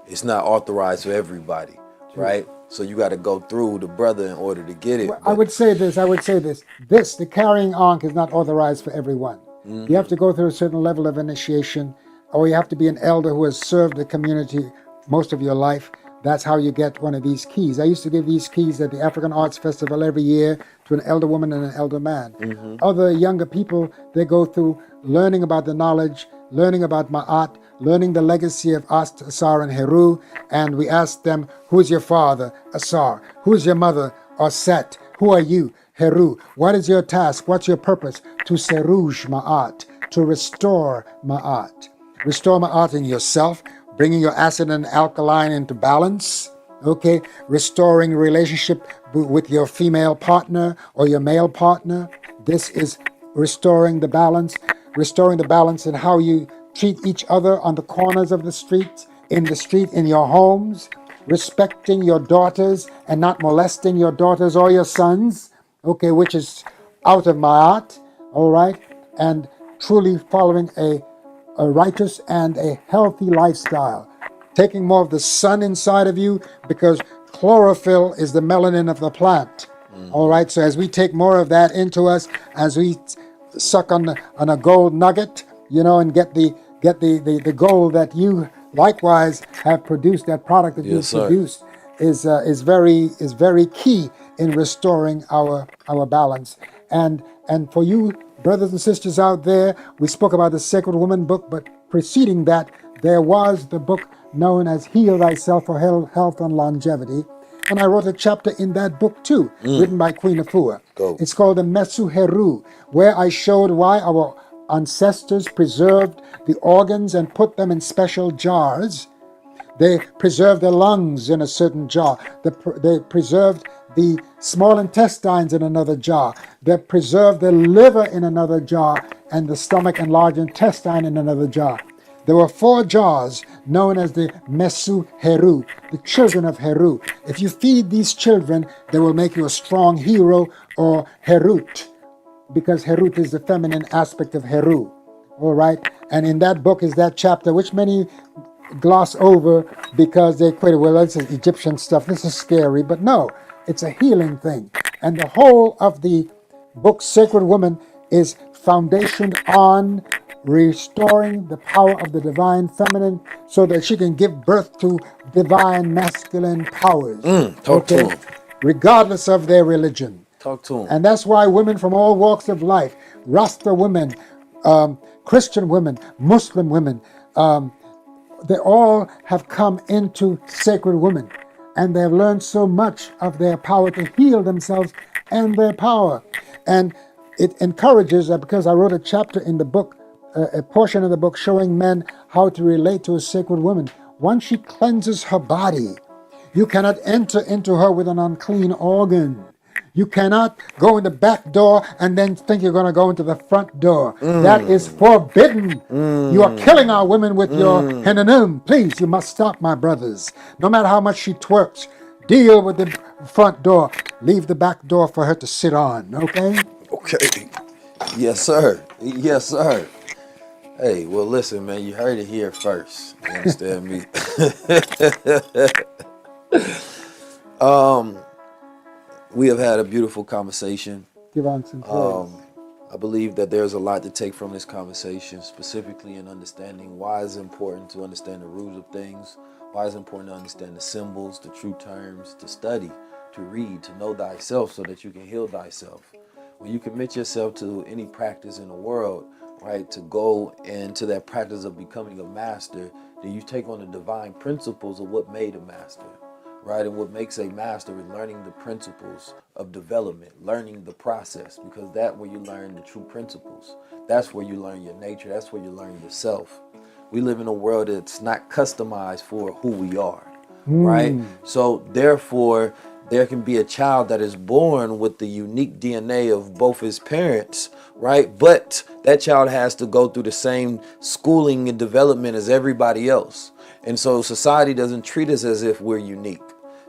it's not authorized for everybody, right? So you got to go through the brother in order to get it. I would say this. The carrying ankh is not authorized for everyone. You have to go through a certain level of initiation, or you have to be an elder who has served the community most of your life. That's how you get one of these keys. I used to give these keys at the African Arts Festival every year to an elder woman and an elder man. Other younger people, they go through learning about the knowledge, learning about Ma'at, learning the legacy of Ast, Asar, and Heru, and we ask them, who's your father? Asar. Who's your mother? Set. Who are you? Heru. What is your task? What's your purpose? To seruj Ma'at, to restore Ma'at. Restore Ma'at in yourself, bringing your acid and alkaline into balance, okay? Restoring relationship with your female partner or your male partner. This is restoring the balance in how you treat each other on the corners of the street, in your homes, respecting your daughters and not molesting your daughters or your sons, okay, which is out of Ma'at, all right, and truly following a righteous and a healthy lifestyle, taking more of the sun inside of you, because chlorophyll is the melanin of the plant, all right, so as we take more of that into us, as we suck on a gold nugget, and get the gold that you likewise have produced, that product that you've produced is very key in restoring our balance. And for you brothers and sisters out there, we spoke about the Sacred Woman book, but preceding that, there was the book known as Heal Thyself for Health and Longevity. And I wrote a chapter in that book too, written by Queen Afua. It's called the Mesu Heru, where I showed why our ancestors preserved the organs and put them in special jars. They preserved the lungs in a certain jar. They preserved the small intestines in another jar. They preserved the liver in another jar and the stomach and large intestine in another jar. There were 4 jars known as the Mesu Heru, the children of Heru. If you feed these children, they will make you a strong hero or Herut, because Herut is the feminine aspect of Heru. All right? And in that book is that chapter, which many gloss over because they equate, well, this is Egyptian stuff, this is scary. But no, it's a healing thing. And the whole of the book, Sacred Woman, is foundationed on restoring the power of the divine feminine so that she can give birth to divine masculine powers. Talk to them. Regardless of their religion. Talk to them. And that's why women from all walks of life, Rasta women, Christian women, Muslim women, they all have come into Sacred Women, and they've learned so much of their power to heal themselves and their power. And it encourages, because I wrote a chapter in the book, a portion of the book showing men how to relate to a sacred woman. Once she cleanses her body, you cannot enter into her with an unclean organ. You cannot go in the back door and then think you're going to go into the front door. That is forbidden. You are killing our women with your henanum. Please, you must stop, my brothers. No matter how much she twerks, deal with the front door. Leave the back door for her to sit on, okay? Okay. Yes, sir. Yes, sir. Hey, well, listen, man, you heard it here first. You understand me? We have had a beautiful conversation. Give on some praise. I believe that there's a lot to take from this conversation, specifically in understanding why it's important to understand the roots of things, why it's important to understand the symbols, the true terms, to study, to read, to know thyself so that you can heal thyself. When you commit yourself to any practice in the world, right, to go into that practice of becoming a master, then you take on the divine principles of what made a master. Right, and what makes a master is learning the principles of development, learning the process, because that's where you learn the true principles. That's where you learn your nature. That's where you learn yourself. We live in a world that's not customized for who we are, right? So therefore, there can be a child that is born with the unique DNA of both his parents, right? But that child has to go through the same schooling and development as everybody else. And so society doesn't treat us as if we're unique.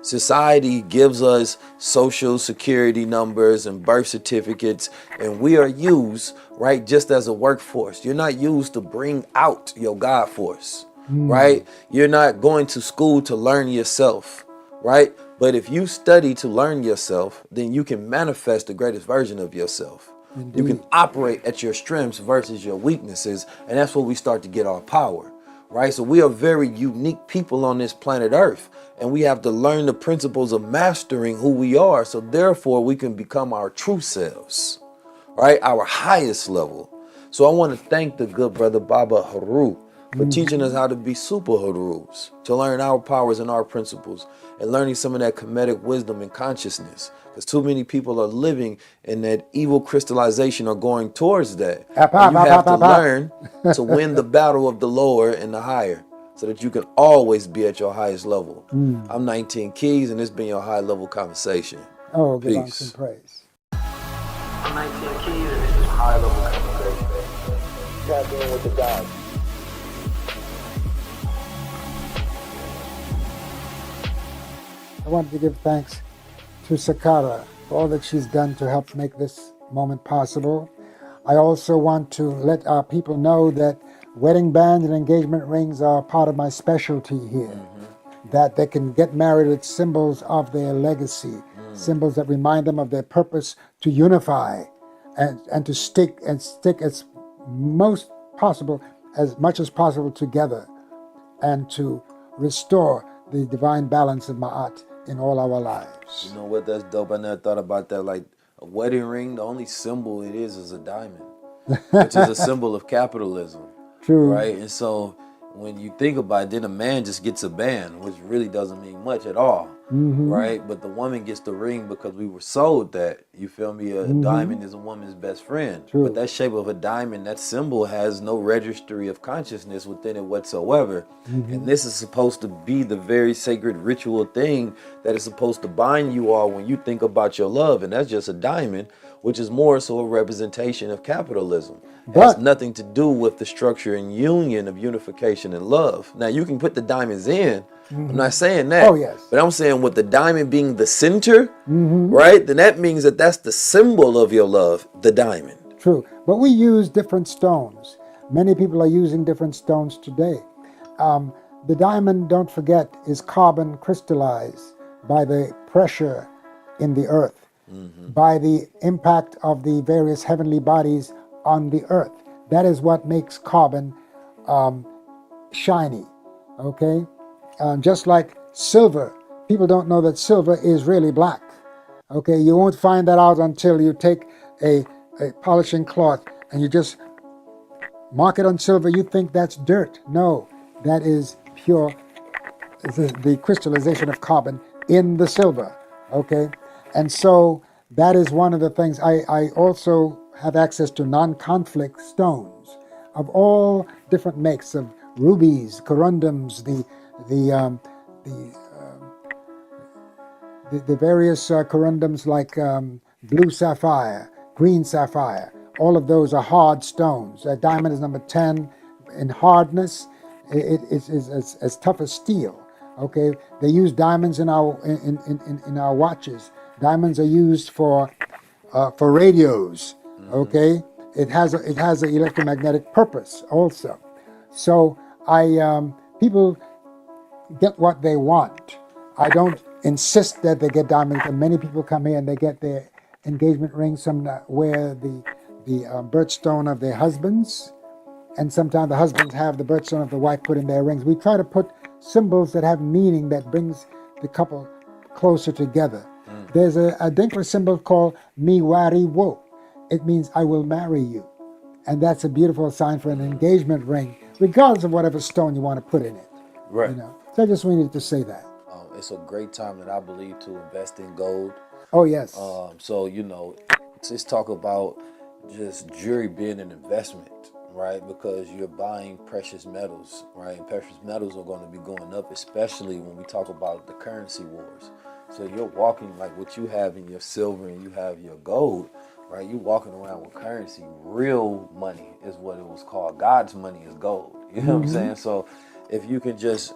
Society gives us social security numbers and birth certificates, and we are used, right, just as a workforce. You're not used to bring out your God force, right? You're not going to school to learn yourself, right? But if you study to learn yourself, then you can manifest the greatest version of yourself. Indeed. You can operate at your strengths versus your weaknesses, and that's where we start to get our power. Right? So we are very unique people on this planet Earth, and we have to learn the principles of mastering who we are, so therefore we can become our true selves, right? Our highest level. So I want to thank the good brother Baba Haru for teaching us how to be super Harus, to learn our powers and our principles, and learning some of that Kemetic wisdom and consciousness. Because too many people are living in that evil crystallization or going towards that. And you have to learn to win the battle of the lower and the higher so that you can always be at your highest level. I'm 19 Keys, and this has been your high level conversation. Oh, give on some praise. I'm 19 Keys, and this is high level conversation. Tap in with the gods. I wanted to give thanks to Sakara for all that she's done to help make this moment possible. I also want to let our people know that wedding bands and engagement rings are part of my specialty here. That they can get married with symbols of their legacy, symbols that remind them of their purpose to unify and to stick as most possible, as much as possible together, and to restore the divine balance of Ma'at in all our lives. You know what? That's dope. I never thought about that. Like a wedding ring, the only symbol it is a diamond, which is a symbol of capitalism. True. Right? And so when you think about it, then a man just gets a band, which really doesn't mean much at all, right? But the woman gets the ring because we were sold that. You feel me? A diamond is a woman's best friend. True. But that shape of a diamond, that symbol has no registry of consciousness within it whatsoever. And this is supposed to be the very sacred ritual thing that is supposed to bind you all when you think about your love. And that's just a diamond, which is more so a representation of capitalism. It has nothing to do with the structure and union of unification and love. Now, you can put the diamonds in. I'm not saying that. Oh, yes. But I'm saying with the diamond being the center, right? Then that means that that's the symbol of your love, the diamond. True. But we use different stones. Many people are using different stones today. The diamond, don't forget, is carbon crystallized by the pressure in the earth, by the impact of the various heavenly bodies on the earth. That is what makes carbon shiny, okay? Just like silver. People don't know that silver is really black, okay? You won't find that out until you take a polishing cloth and you just mark it on silver. You think that's dirt. No, that is pure, the crystallization of carbon in the silver, okay? And so that is one of the things. I also have access to non-conflict stones of all different makes, of rubies, corundums, the various corundums like blue sapphire, green sapphire. All of those are hard stones. A diamond is number 10 in hardness. It is as tough as steel. Okay, they use diamonds in our watches. Diamonds are used for radios. Okay, it has an electromagnetic purpose also. So people get what they want. I don't insist that they get diamonds. And many people come here and they get their engagement rings. Some wear the birthstone of their husbands, and sometimes the husbands have the birthstone of the wife put in their rings. We try to put symbols that have meaning, that brings the couple closer together. There's a Dinkler symbol called Miwari Wo. It means I will marry you. And that's a beautiful sign for an engagement ring, regardless of whatever stone you want to put in it. Right. You know? So I just wanted to say that. It's a great time that I believe to invest in gold. Oh, yes. So, just talk about just jewelry being an investment, right? Because you're buying precious metals, right? And precious metals are going to be going up, especially when we talk about the currency wars. So you're walking like what you have in your silver and you have your gold, right? You're walking around with currency. Real money is what it was called. God's money is gold. You know what I'm saying? So if you can just,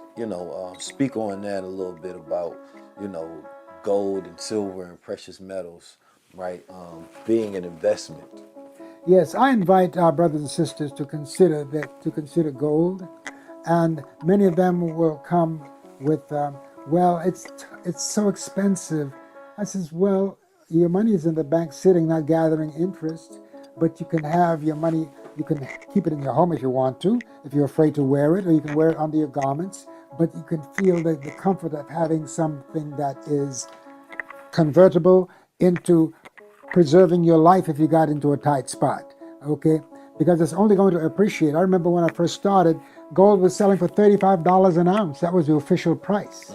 speak on that a little bit about, gold and silver and precious metals, right? Being an investment. Yes, I invite our brothers and sisters to consider gold, and many of them will come with, it's so expensive. I says, well, your money is in the bank sitting, not gathering interest, but you can have your money, you can keep it in your home if you want to, if you're afraid to wear it, or you can wear it under your garments, but you can feel the comfort of having something that is convertible into preserving your life if you got into a tight spot, okay? Because it's only going to appreciate. I remember when I first started, gold was selling for $35 an ounce. That was the official price.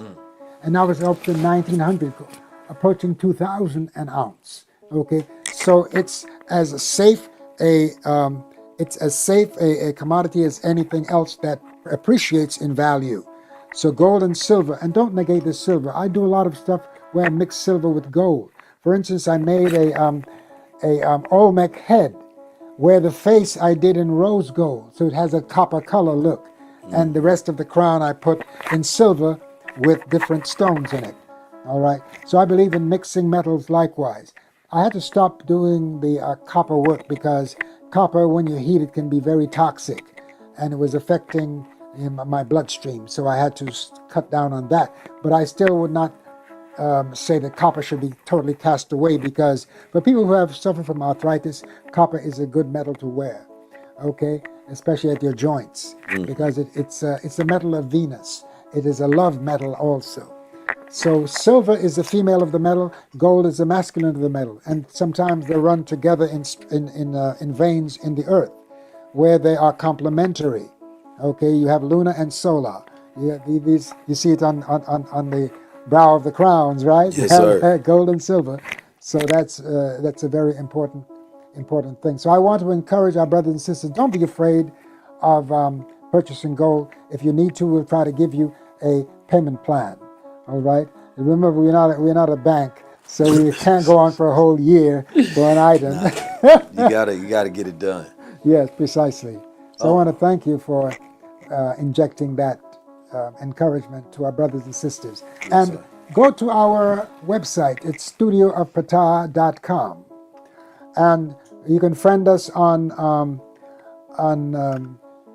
And now it's up to $1,900, approaching $2,000 an ounce, okay? So it's as safe a commodity as anything else that appreciates in value. So gold and silver, and don't negate the silver. I do a lot of stuff where I mix silver with gold. For instance, I made a Olmec head where the face I did in rose gold, so it has a copper color look. And the rest of the crown I put in silver with different stones in it. All right. So I believe in mixing metals likewise. I had to stop doing the copper work because copper, when you heat it, can be very toxic, and it was affecting my bloodstream. So I had to cut down on that. But I still would not say that copper should be totally cast away, because for people who have suffered from arthritis, copper is a good metal to wear, okay, especially at your joints, because it's a metal of Venus. It is a love metal also. So silver is the female of the metal, gold is the masculine of the metal, and sometimes they run together in veins in the earth where they are complementary. Okay, you have Luna and Solar. You see it on the brow of the crowns, right? Yes, sir. Gold and silver. So that's a very important thing. So I want to encourage our brothers and sisters, don't be afraid of purchasing gold. If you need to, we'll try to give you a payment plan. All right? And remember, we're not a bank, so we can't go on for a whole year for an item. You gotta get it done. Yes, precisely. So I want to thank you for injecting that encouragement to our brothers and sisters. Yes, and sir. go to our website. It's studioofpatah.com. And you can friend us on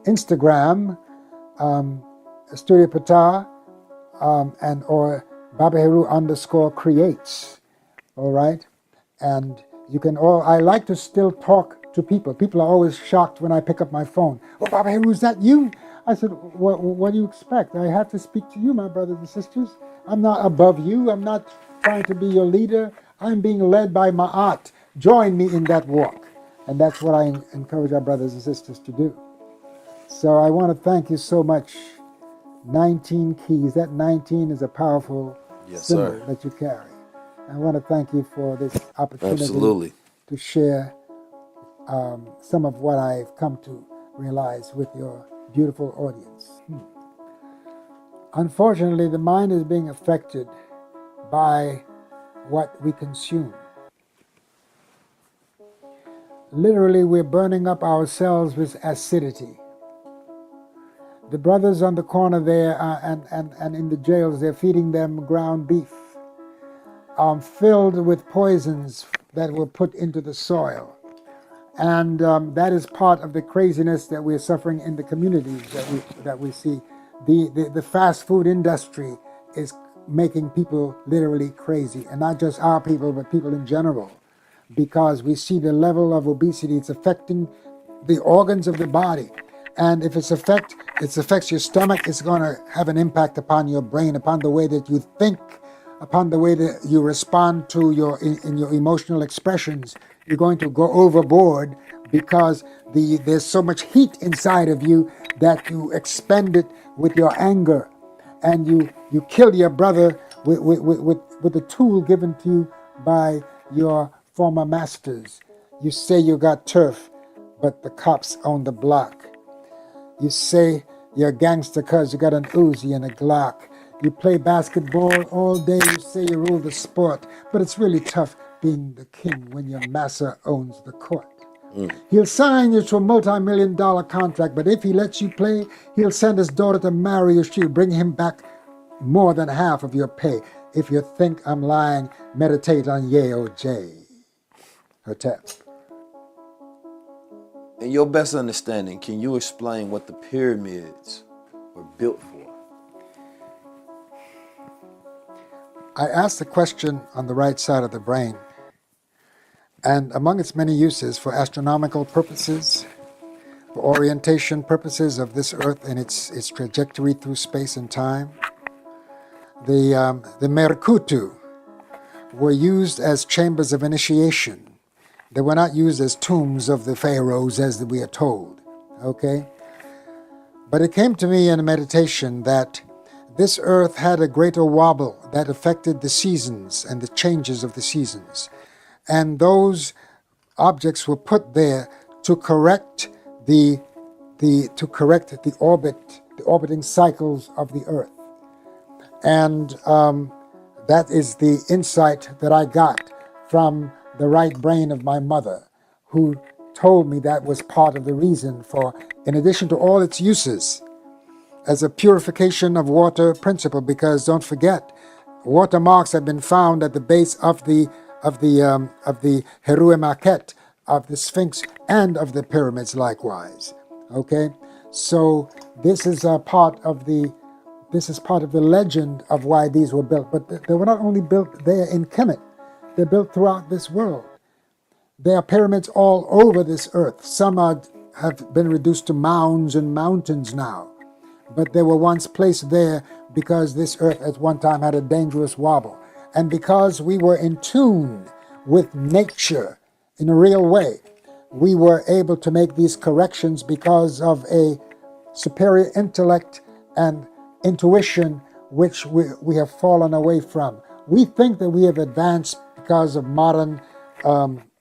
Instagram, Studio Patah, and or Babaheru_creates. All right? And you can I like to still talk to people. People are always shocked when I pick up my phone. Oh, Babaheru, is that you? I said, what do you expect? I have to speak to you, my brothers and sisters. I'm not above you. I'm not trying to be your leader. I'm being led by Ma'at. Join me in that walk. And that's what I encourage our brothers and sisters to do. So I want to thank you so much. 19 keys. That 19 is a powerful symbol that you carry. I want to thank you for this opportunity to share some of what I've come to realize with your beautiful audience. Unfortunately, the mind is being affected by what we consume. Literally, we're burning up ourselves with acidity. The brothers on the corner there and in the jails, they're feeding them ground beef filled with poisons that were put into the soil. And that is part of the craziness that we're suffering in the communities that we see. The fast food industry is making people literally crazy, and not just our people, but people in general, because we see the level of obesity. It's affecting the organs of the body. And if it affects your stomach, it's going to have an impact upon your brain, upon the way that you think, upon the way that you respond to in your emotional expressions. You're going to go overboard because there's so much heat inside of you that you expend it with your anger, and you kill your brother with a tool given to you by your former masters. You say you got turf, but the cops own the block. You say you're a gangster because you got an Uzi and a Glock. You play basketball all day, you say you rule the sport, but it's really tough being the king when your master owns the court. He'll sign you to a multi-million-dollar contract, but if he lets you play, he'll send his daughter to marry you. She'll bring him back more than half of your pay. If you think I'm lying, meditate on Ye-O-J. Hotep. In your best understanding, can you explain what the pyramids were built for? I asked the question on the right side of the brain, and among its many uses, for astronomical purposes, for orientation purposes of this Earth and its trajectory through space and time, the Merkutu were used as chambers of initiation. They were not used as tombs of the pharaohs, as we are told. Okay? But it came to me in a meditation that this earth had a greater wobble that affected the seasons and the changes of the seasons. And those objects were put there to correct the orbiting cycles of the earth. And that is the insight that I got from the right brain of my mother, who told me that was part of the reason for, in addition to all its uses, as a purification of water principle, because don't forget, watermarks have been found at the base of the Heru Maket, of the Sphinx, and of the pyramids likewise. Okay, so this is part of the legend of why these were built. But they were not only built there in Kemet; they're built throughout this world. There are pyramids all over this earth. Some have been reduced to mounds and mountains now, but they were once placed there because this earth at one time had a dangerous wobble. And because we were in tune with nature in a real way, we were able to make these corrections because of a superior intellect and intuition which we have fallen away from. We think that we have advanced because of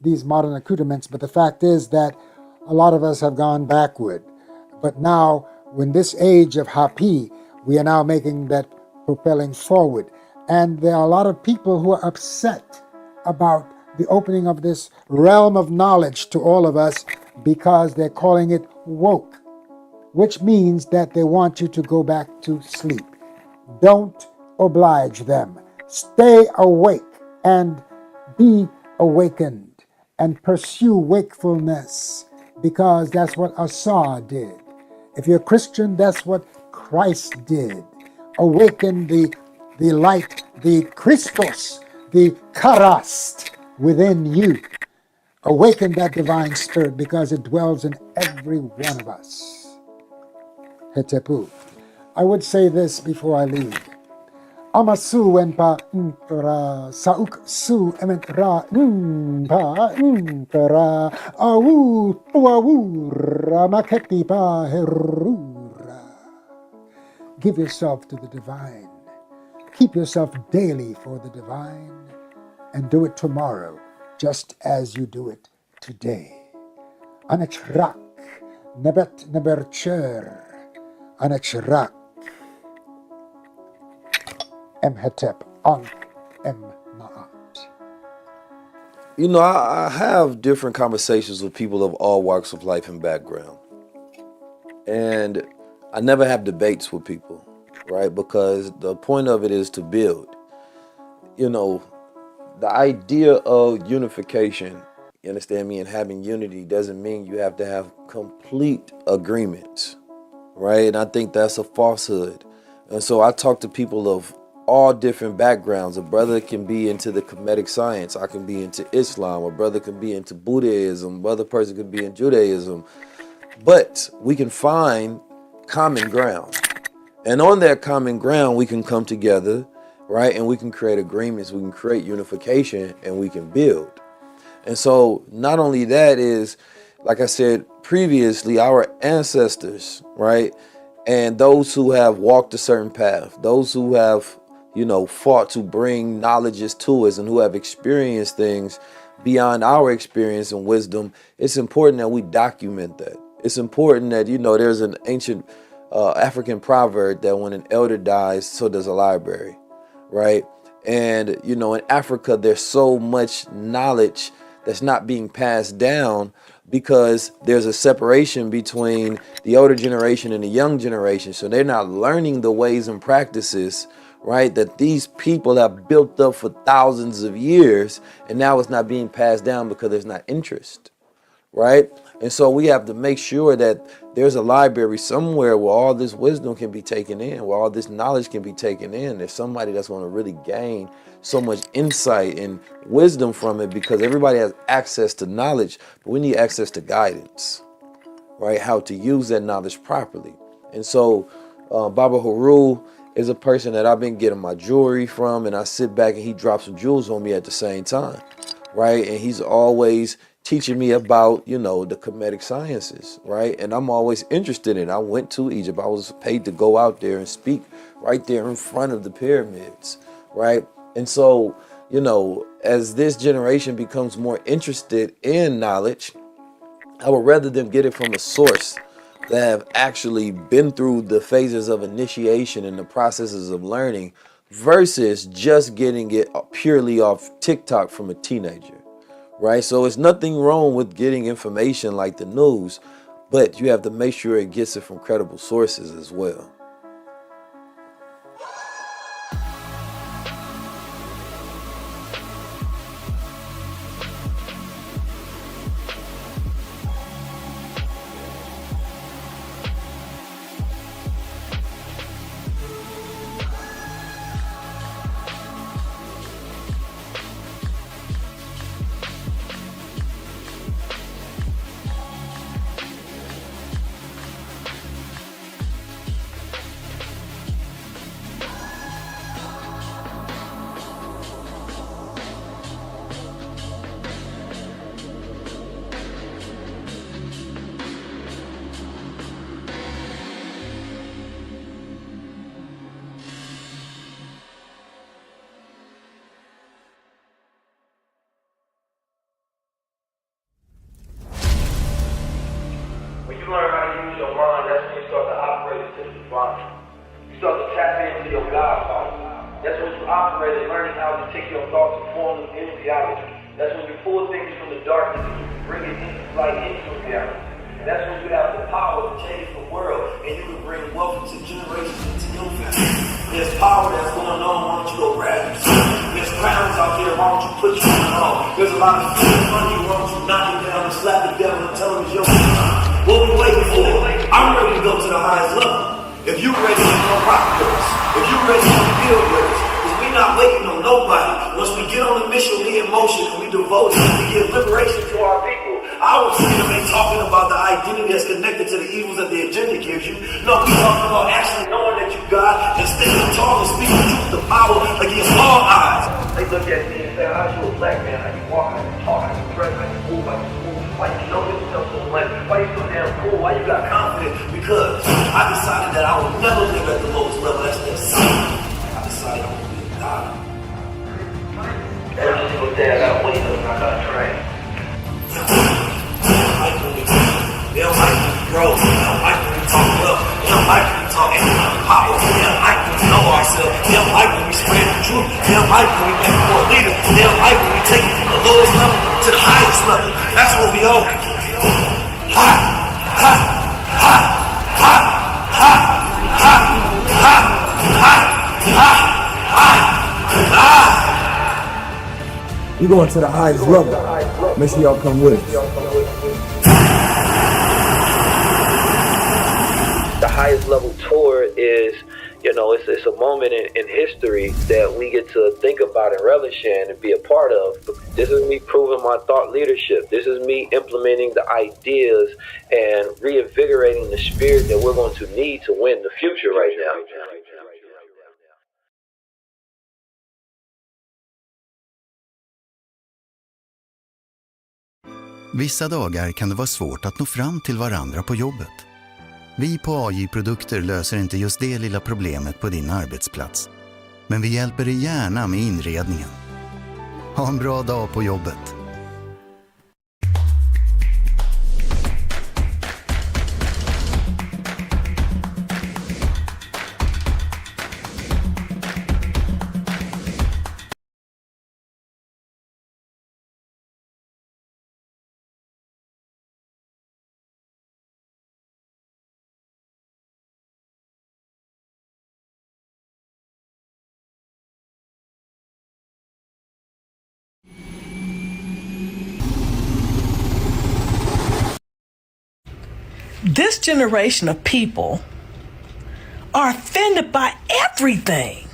these modern accoutrements, but the fact is that a lot of us have gone backward. But now, in this age of Hapi, we are now making that propelling forward. And there are a lot of people who are upset about the opening of this realm of knowledge to all of us because they're calling it woke, which means that they want you to go back to sleep. Don't oblige them. Stay awake and be awakened and pursue wakefulness, because that's what Asa did. If you're a Christian, that's what Christ did. Awaken the light, the Christos, the Karast within you. Awaken that divine spirit because it dwells in every one of us. Hetepu. I would say this before I leave. Amasu enpa impera sauk su ementra impa impera au tuawura maketi pa herura. Give yourself to the divine. Keep yourself daily for the divine, and do it tomorrow just as you do it today. Anachrak nebet nebercher anachrak Emhetep Ankh Emnaat. You know, I have different conversations with people of all walks of life and background. And I never have debates with people, right? Because the point of it is to build. You know, the idea of unification, you understand me, and having unity doesn't mean you have to have complete agreements, right? And I think that's a falsehood. And so I talk to people of all different backgrounds. A brother can be into the Kemetic science. I can be into Islam. A brother can be into Buddhism. Another person could be in Judaism. But we can find common ground. And on that common ground, we can come together, right? And we can create agreements. We can create unification, and we can build. And so not only that is, like I said previously, our ancestors, right? And those who have walked a certain path, those who have, you know, fought to bring knowledges to us and who have experienced things beyond our experience and wisdom, it's important that we document that. It's important that, you know, there's an ancient African proverb that when an elder dies, so does a library, right? And, you know, in Africa, there's so much knowledge that's not being passed down because there's a separation between the older generation and the young generation. So they're not learning the ways and practices, right, that these people have built up for thousands of years, and now it's not being passed down because there's not interest, right? And so we have to make sure that there's a library somewhere where all this wisdom can be taken in, where all this knowledge can be taken in. There's somebody that's going to really gain so much insight and wisdom from it, because everybody has access to knowledge, but we need access to guidance, right? How to use that knowledge properly. And so Baba Haru is a person that I've been getting my jewelry from, and I sit back and he drops some jewels on me at the same time, right? And he's always teaching me about, you know, the Kemetic sciences, right? And I'm always interested in it. I went to Egypt. I was paid to go out there and speak right there in front of the pyramids, right? And so, you know, as this generation becomes more interested in knowledge, I would rather them get it from a source that have actually been through the phases of initiation and the processes of learning versus just getting it purely off TikTok from a teenager, right? So it's nothing wrong with getting information like the news, but you have to make sure it gets it from credible sources as well. is learning how to take your thoughts and form them into reality. That's when you pull things from the darkness and you bring it into light, into reality. And that's when you have the power to change the world, and you can bring wealth into generations into your family. There's power that's going on, why don't you go grab it? There's crowns out there, why don't you put your on? There's a lot of fear in front of you, why don't you knock it down and slap the devil and tell him it's your time? What we waiting for? I'm ready to go to the highest level. If you ready to come rock with us, if you ready to build with us, because we're not waiting on nobody. Once we get on the mission, we in motion, and we devote it, we give liberation to our people. Our freedom ain't talking about the identity that's connected to the evils that the agenda gives you. No, we're talking about actually knowing that you God and standing tall and speaking truth to power against all odds. They look at me and say, how's you a black man? How you walk, how you talk, how you dress, how you move, how you move? Why you know yourself so much? Why you so damn cool? Why you got confidence? Because I decided that I would never live at the lowest level. That's the assignment. I decided I would be a God. Every single day I got wake up and I got trained. They don't like when we grow. They don't like when we talk love. They don't like when we talk power. They don't like when we know ourselves. They don't like when we spread the truth. They don't like when we make more leaders. They don't like when we take it from the lowest level to the highest level. That's what we owe. Ha! Ha! Ha! Ha! Ha! Ha! Ha! Ha! Ha! Ha! We're going to the highest level. Make sure y'all come with us. The highest level tour is, it's a moment in history that we get to think about and relish in and be a part of. This is me proving my thought leadership. This is me implementing the ideas and reinvigorating the spirit that we're going to need to win the future right now. Vissa dagar kan det vara svårt att nå fram till varandra på jobbet. Vi på AJ-produkter löser inte just det lilla problemet på din arbetsplats. Men vi hjälper dig gärna med inredningen. Ha en bra dag på jobbet. This generation of people are offended by everything.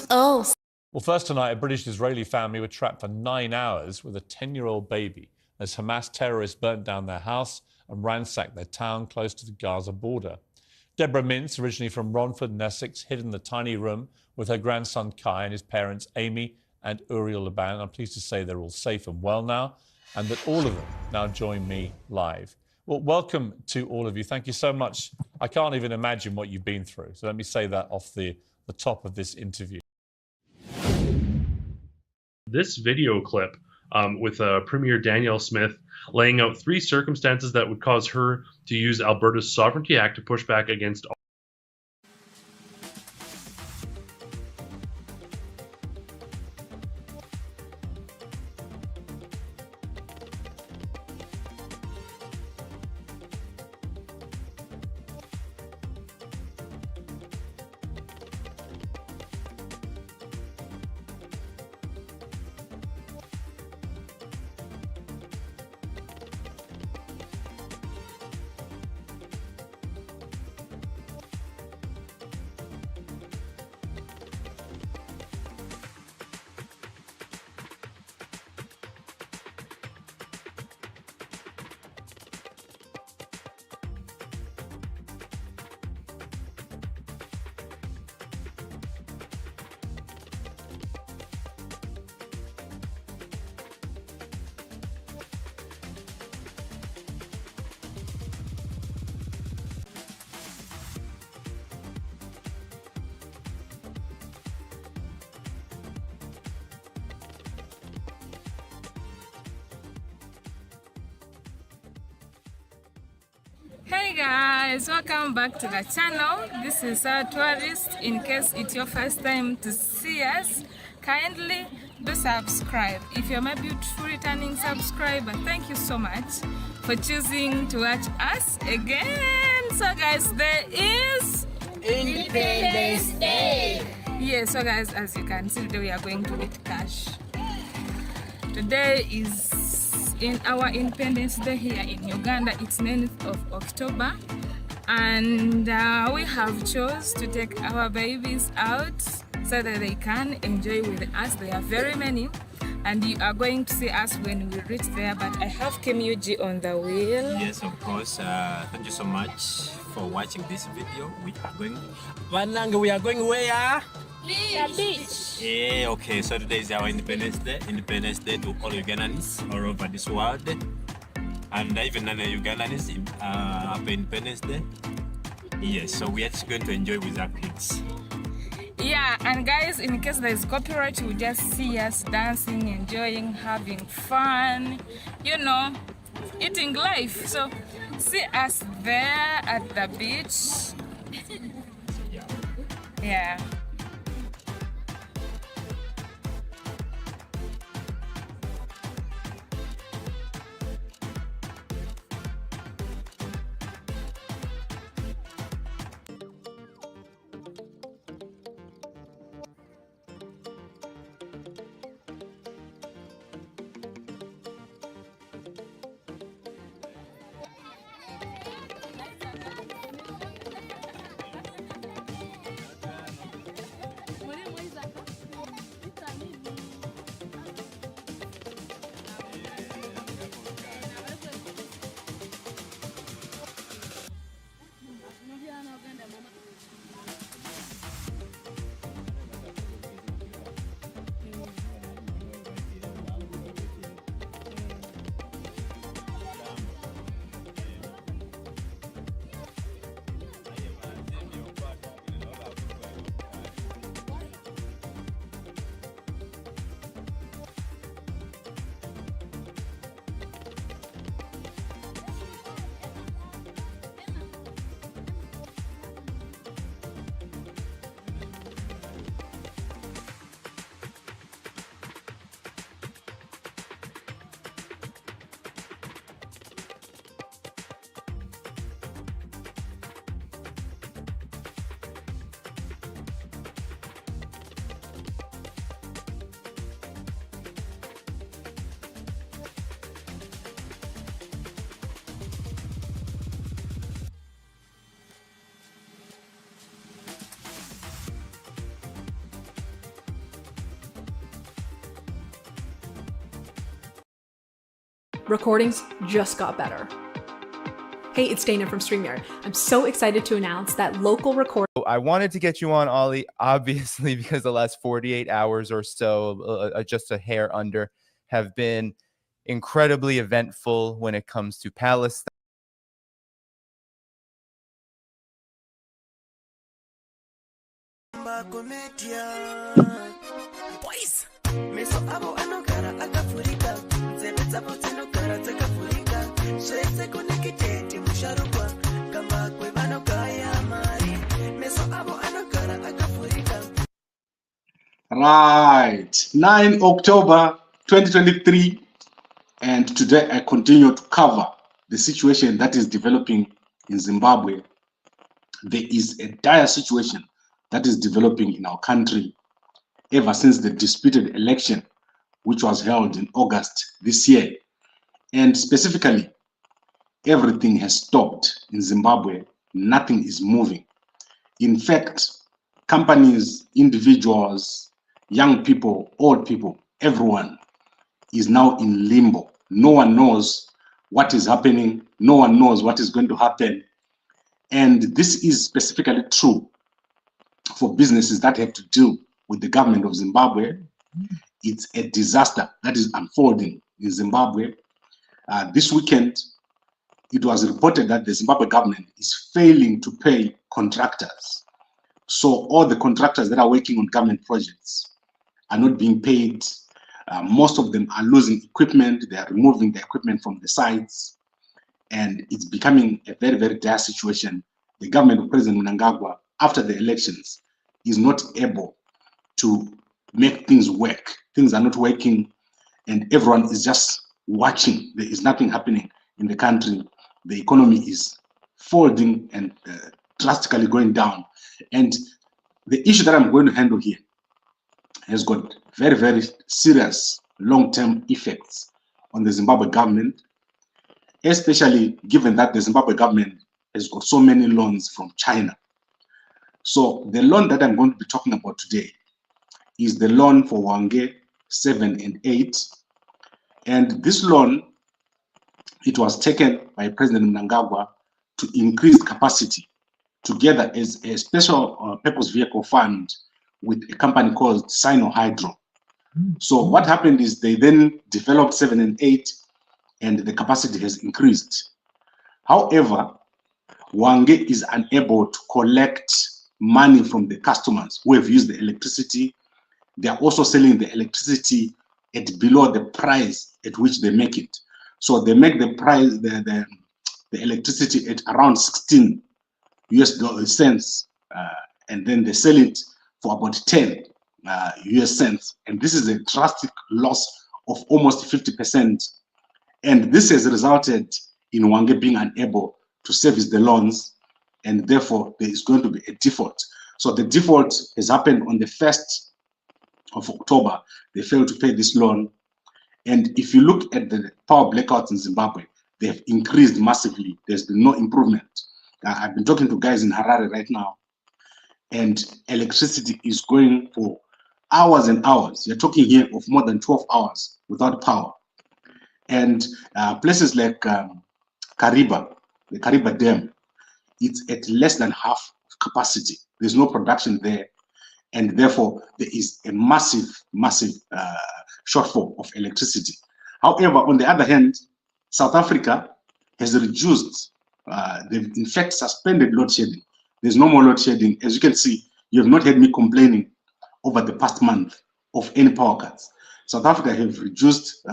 Oh. Well, first tonight, a British-Israeli family were trapped for 9 hours with a 10-year-old baby as Hamas terrorists burnt down their house and ransacked their town close to the Gaza border. Deborah Mintz, originally from Romford in Essex, hid in the tiny room with her grandson Kai and his parents Amy and Uriel Laban. I'm pleased to say they're all safe and well now, and that all of them now join me live. Well, welcome to all of you. Thank you so much. I can't even imagine what you've been through. So let me say that off the top of this interview. This video clip with Premier Danielle Smith laying out 3 circumstances that would cause her to use Alberta's Sovereignty Act to push back against Hi guys, welcome back to the channel. This is our tourist. In case it's your first time to see us, kindly do subscribe. If you're maybe a true returning subscriber, thank you so much for choosing to watch us again. So guys, there is Independence Day. Yeah, so guys, as you can see, today we are going to eat cash. Today is in our Independence Day here in Uganda. It's 9th of October, and we have chose to take our babies out so that they can enjoy with us. There are very many, and you are going to see us when we reach there. But I have Kemuji on the wheel. Yes, of course. Thank you so much for watching this video. We are going Vananga. We are going where? Beach. Yeah, okay, so today is our Independence Day. Independence Day to all Ugandans all over this world. And even non-Ugandans, happy Independence Day. Yes, so we are just going to enjoy with our kids. Yeah, and guys, in case there is copyright, you will just see us dancing, enjoying, having fun, you know, eating life. So see us there at the beach. Yeah. Recordings just got better. Hey, it's Dana from StreamYard. I'm so excited to announce that local record. I wanted to get you on, Ollie, obviously, because the last 48 hours or so, just a hair under, have been incredibly eventful when it comes to Palestine. Boys. Meso abo anogara akafurika. Nzeve dzavo dzinogara dzakavhurika. Zvese connected musharukwa. Kamba kwevanogaya mari. Meso abo anogara akafurika. Right, 9 October 2023, and today I continue to cover the situation that is developing in Zimbabwe. There is a dire situation that is developing in our country ever since the disputed election, which was held in August this year. And specifically, everything has stopped in Zimbabwe. Nothing is moving. In fact, companies, individuals, young people, old people, everyone is now in limbo. No one knows what is happening. No one knows what is going to happen. And this is specifically true for businesses that have to deal with the government of Zimbabwe. It's a disaster that is unfolding in Zimbabwe. This weekend, it was reported that the Zimbabwe government is failing to pay contractors. So all the contractors that are working on government projects are not being paid. Most of them are losing equipment. They are removing the equipment from the sites. and it's becoming a very, very dire situation. The government of President Mnangagwa, after the elections, is not able to make things work. Things are not working, and everyone is just watching. There is nothing happening in the country. The economy is folding and drastically going down. And the issue that I'm going to handle here has got very, very serious long-term effects on the Zimbabwe government, especially given that the Zimbabwe government has got so many loans from China. So the loan that I'm going to be talking about today is the loan for Hwange 7 and 8. And this loan, it was taken by President Mnangagwa to increase capacity together as a special purpose vehicle fund with a company called Sino Hydro. So what happened is they then developed 7 and 8, and the capacity has increased. However, Hwange is unable to collect money from the customers who have used the electricity. They are also selling the electricity at below the price at which they make it. So they make the price, the electricity at around 16 US cents, and then they sell it for about 10 US cents. And this is a drastic loss of almost 50%. And this has resulted in Hwange being unable to service the loans, and therefore there is going to be a default. So the default has happened on the 1st of October. They failed to pay this loan. And if you look at the power blackouts in Zimbabwe, they have increased massively. There's been no improvement. I've been talking to guys in Harare right now, and electricity is going for hours and hours. You're talking here of more than 12 hours without power. And places like Kariba, the Kariba Dam, it's at less than half capacity. There's no production there, and therefore there is a massive, massive shortfall of electricity. However, on the other hand, South Africa has reduced, they've in fact suspended load shedding. There's no more load shedding. As you can see, you have not heard me complaining over the past month of any power cuts. South Africa have reduced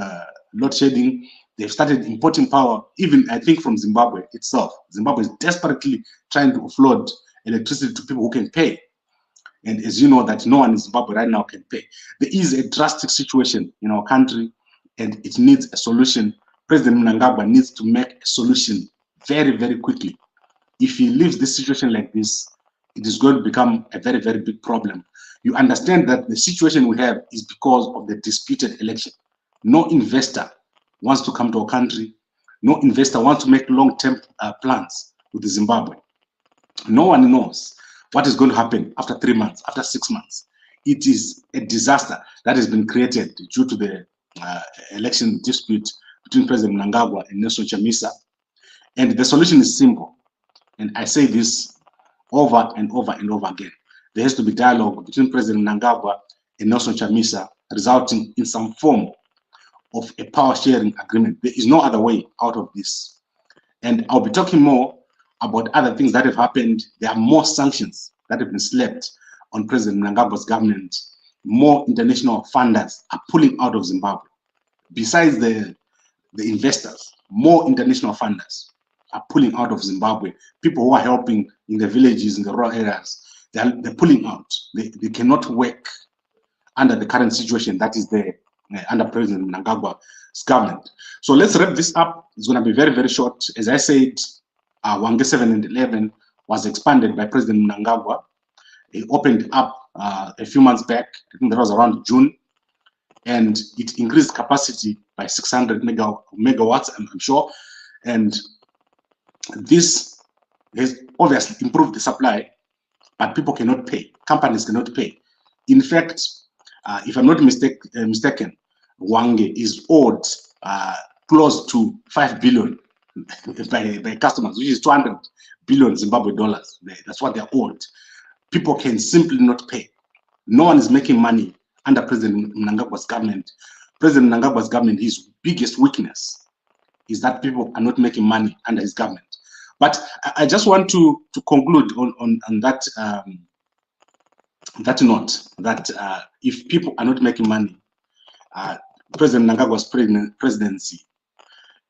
load shedding. They've started importing power, even I think from Zimbabwe itself. Zimbabwe is desperately trying to offload electricity to people who can pay. And as you know, that no one in Zimbabwe right now can pay. There is a drastic situation in our country, and it needs a solution. President Mnangagwa needs to make a solution very, very quickly. If he leaves this situation like this, it is going to become a very, very big problem. You understand that the situation we have is because of the disputed election. No investor wants to come to our country. No investor wants to make long-term plans with Zimbabwe. No one knows what is going to happen after 3 months, after 6 months. It is a disaster that has been created due to the election dispute between President Mnangagwa and Nelson Chamisa. And the solution is simple. And I say this over and over and over again. There has to be dialogue between President Mnangagwa and Nelson Chamisa, resulting in some form of a power sharing agreement. There is no other way out of this. And I'll be talking more about other things that have happened. There are more sanctions that have been slapped on President Mnangagwa's government. More international funders are pulling out of Zimbabwe. Besides the investors, more international funders are pulling out of Zimbabwe. People who are helping in the villages, in the rural areas, they're pulling out. They cannot work under the current situation that is there under President Mnangagwa's government. So let's wrap this up. It's going to be very, very short. As I said, Hwange 7 and 11 was expanded by President Mnangagwa. He opened up a few months back. I think that was around June. And it increased capacity by 600 megawatts, I'm sure. And this has obviously improved the supply, but people cannot pay. Companies cannot pay. In fact, if I'm not mistaken, Hwange is owed close to 5 billion by customers, which is 200 billion Zimbabwe dollars. That's what they're owed. People can simply not pay. No one is making money under President Mnangagwa's government. President Mnangagwa's government, his biggest weakness is that people are not making money under his government. But I just want to conclude on that that note, that if people are not making money, President Mnangagwa's presidency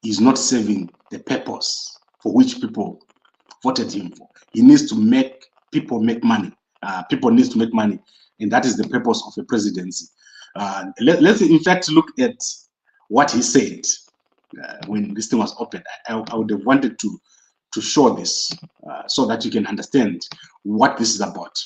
is not serving the purpose for which people voted him for. He needs to make people make money. People need to make money, and that is the purpose of a presidency. Let's in fact look at what he said when this thing was opened. I would have wanted to show this so that you can understand what this is about.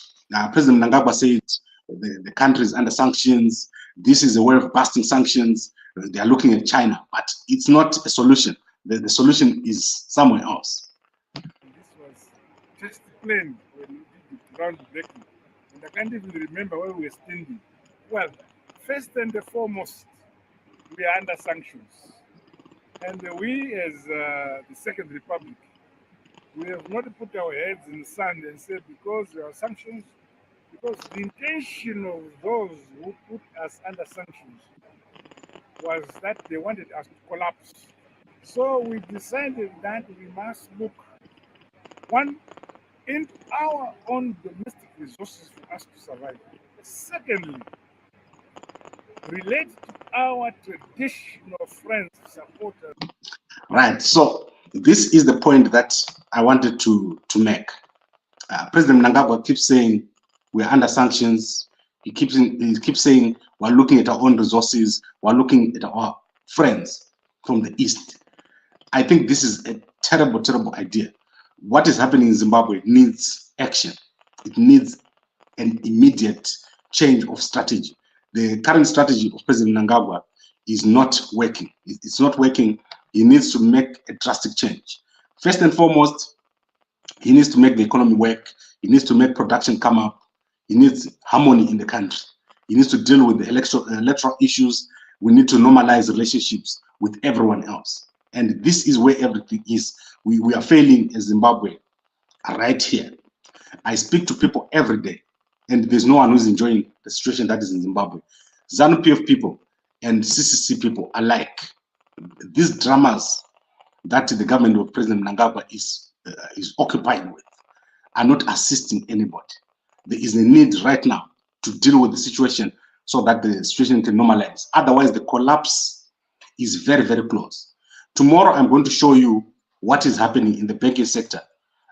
President Mnangagwa said the country is under sanctions. This is a way of busting sanctions. They are looking at China, but it's not a solution. The solution is somewhere else. This was just plain when we did the groundbreaking. And I can't even remember where we were standing. Well, first and foremost, we are under sanctions. And we, as the Second Republic, we have not put our heads in the sand and said because there are sanctions, because the intention of those who put us under sanctions was that they wanted us to collapse. So we decided that we must look, one, into our own domestic resources for us to survive. Secondly, relate to our traditional friends, supporters. Right. So this is the point that I wanted to make. President Mnangagwa keeps saying we're under sanctions. He keeps saying we're looking at our own resources. We're looking at our friends from the East. I think this is a terrible, terrible idea. What is happening in Zimbabwe needs action. It needs an immediate change of strategy. The current strategy of President Mnangagwa is not working. It's not working. He needs to make a drastic change. First and foremost, he needs to make the economy work. He needs to make production come up. He needs harmony in the country. He needs to deal with the electoral issues. We need to normalize relationships with everyone else. And this is where everything is. We are failing as Zimbabwe right here. I speak to people every day, and there's no one who's enjoying the situation that is in Zimbabwe. ZANU-PF people and CCC people alike. These dramas that the government of President Mnangagwa is occupied with are not assisting anybody. There is a need right now to deal with the situation so that the situation can normalize. Otherwise, the collapse is very, very close. Tomorrow, I'm going to show you what is happening in the banking sector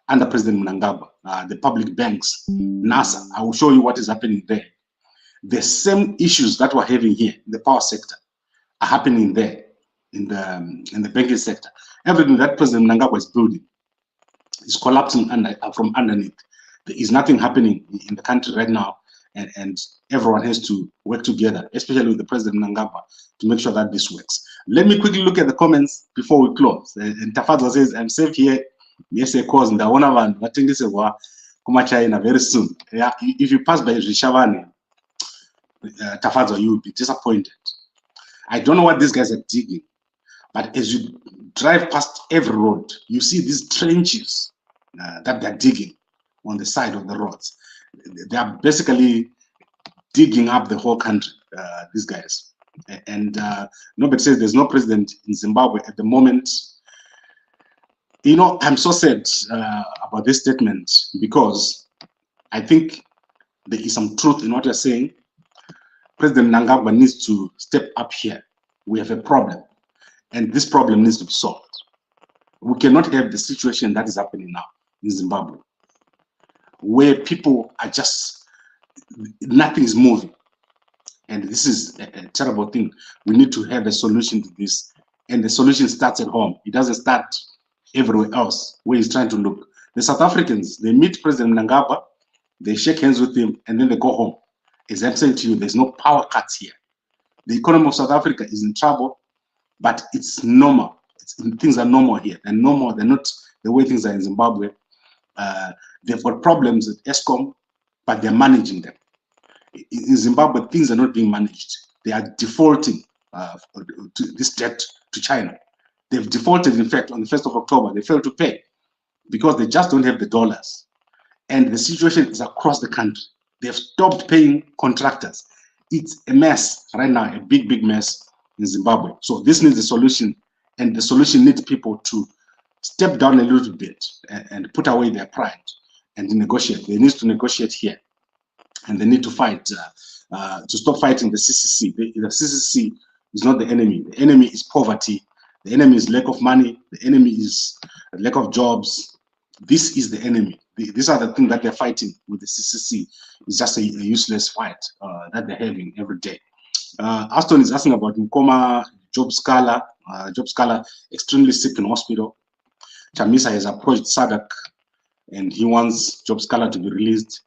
under President Mnangagwa, the public banks, NASA. I will show you what is happening there. The same issues that we're having here in the power sector are happening there in the banking sector. Everything that President Mnangagwa is building is collapsing from underneath. There is nothing happening in the country right now, and everyone has to work together, especially with the President Mnangagwa, to make sure that this works. Let me quickly look at the comments before we close. And Tafazo says, I'm safe here. Yes, of course. Ndaona vanhu kuma China very soon. Yeah, if you pass by Rishavani, Tafazo, you will be disappointed. I don't know what these guys are digging, but as you drive past every road, you see these trenches that they're digging on the side of the roads. They are basically digging up the whole country, these guys. And nobody says there's no president in Zimbabwe at the moment. You know, I'm so sad about this statement because I think there is some truth in what you're saying. President Mnangagwa needs to step up here. We have a problem, and this problem needs to be solved. We cannot have the situation that is happening now in Zimbabwe, where people are just, nothing is moving. And this is a terrible thing. We need to have a solution to this. And the solution starts at home. It doesn't start everywhere else where he's trying to look. The South Africans, they meet President Mnangagwa, they shake hands with him, and then they go home. As I'm saying to you, there's no power cuts here. The economy of South Africa is in trouble, but it's normal. Things are normal here. They're normal. They're not the way things are in Zimbabwe. They've got problems with ESCOM, but they're managing them. In Zimbabwe, things are not being managed. They are defaulting to this debt to China. They've defaulted, in fact, on the 1st of October. They failed to pay because they just don't have the dollars. And the situation is across the country. They've stopped paying contractors. It's a mess right now, a big, big mess in Zimbabwe. So this needs a solution, and the solution needs people to step down a little bit and put away their pride and negotiate. They need to negotiate here. And they need to fight, to stop fighting the CCC. The CCC is not the enemy. The enemy is poverty, The enemy is lack of money. The enemy is lack of jobs. This is the enemy. These are the things that they're fighting with the CCC. It's just a useless fight that they're having every day. Aston is asking about Nkoma, Job Scala. Job Scala extremely sick in hospital. Chamisa has approached Sadak and he wants Job Scala to be released.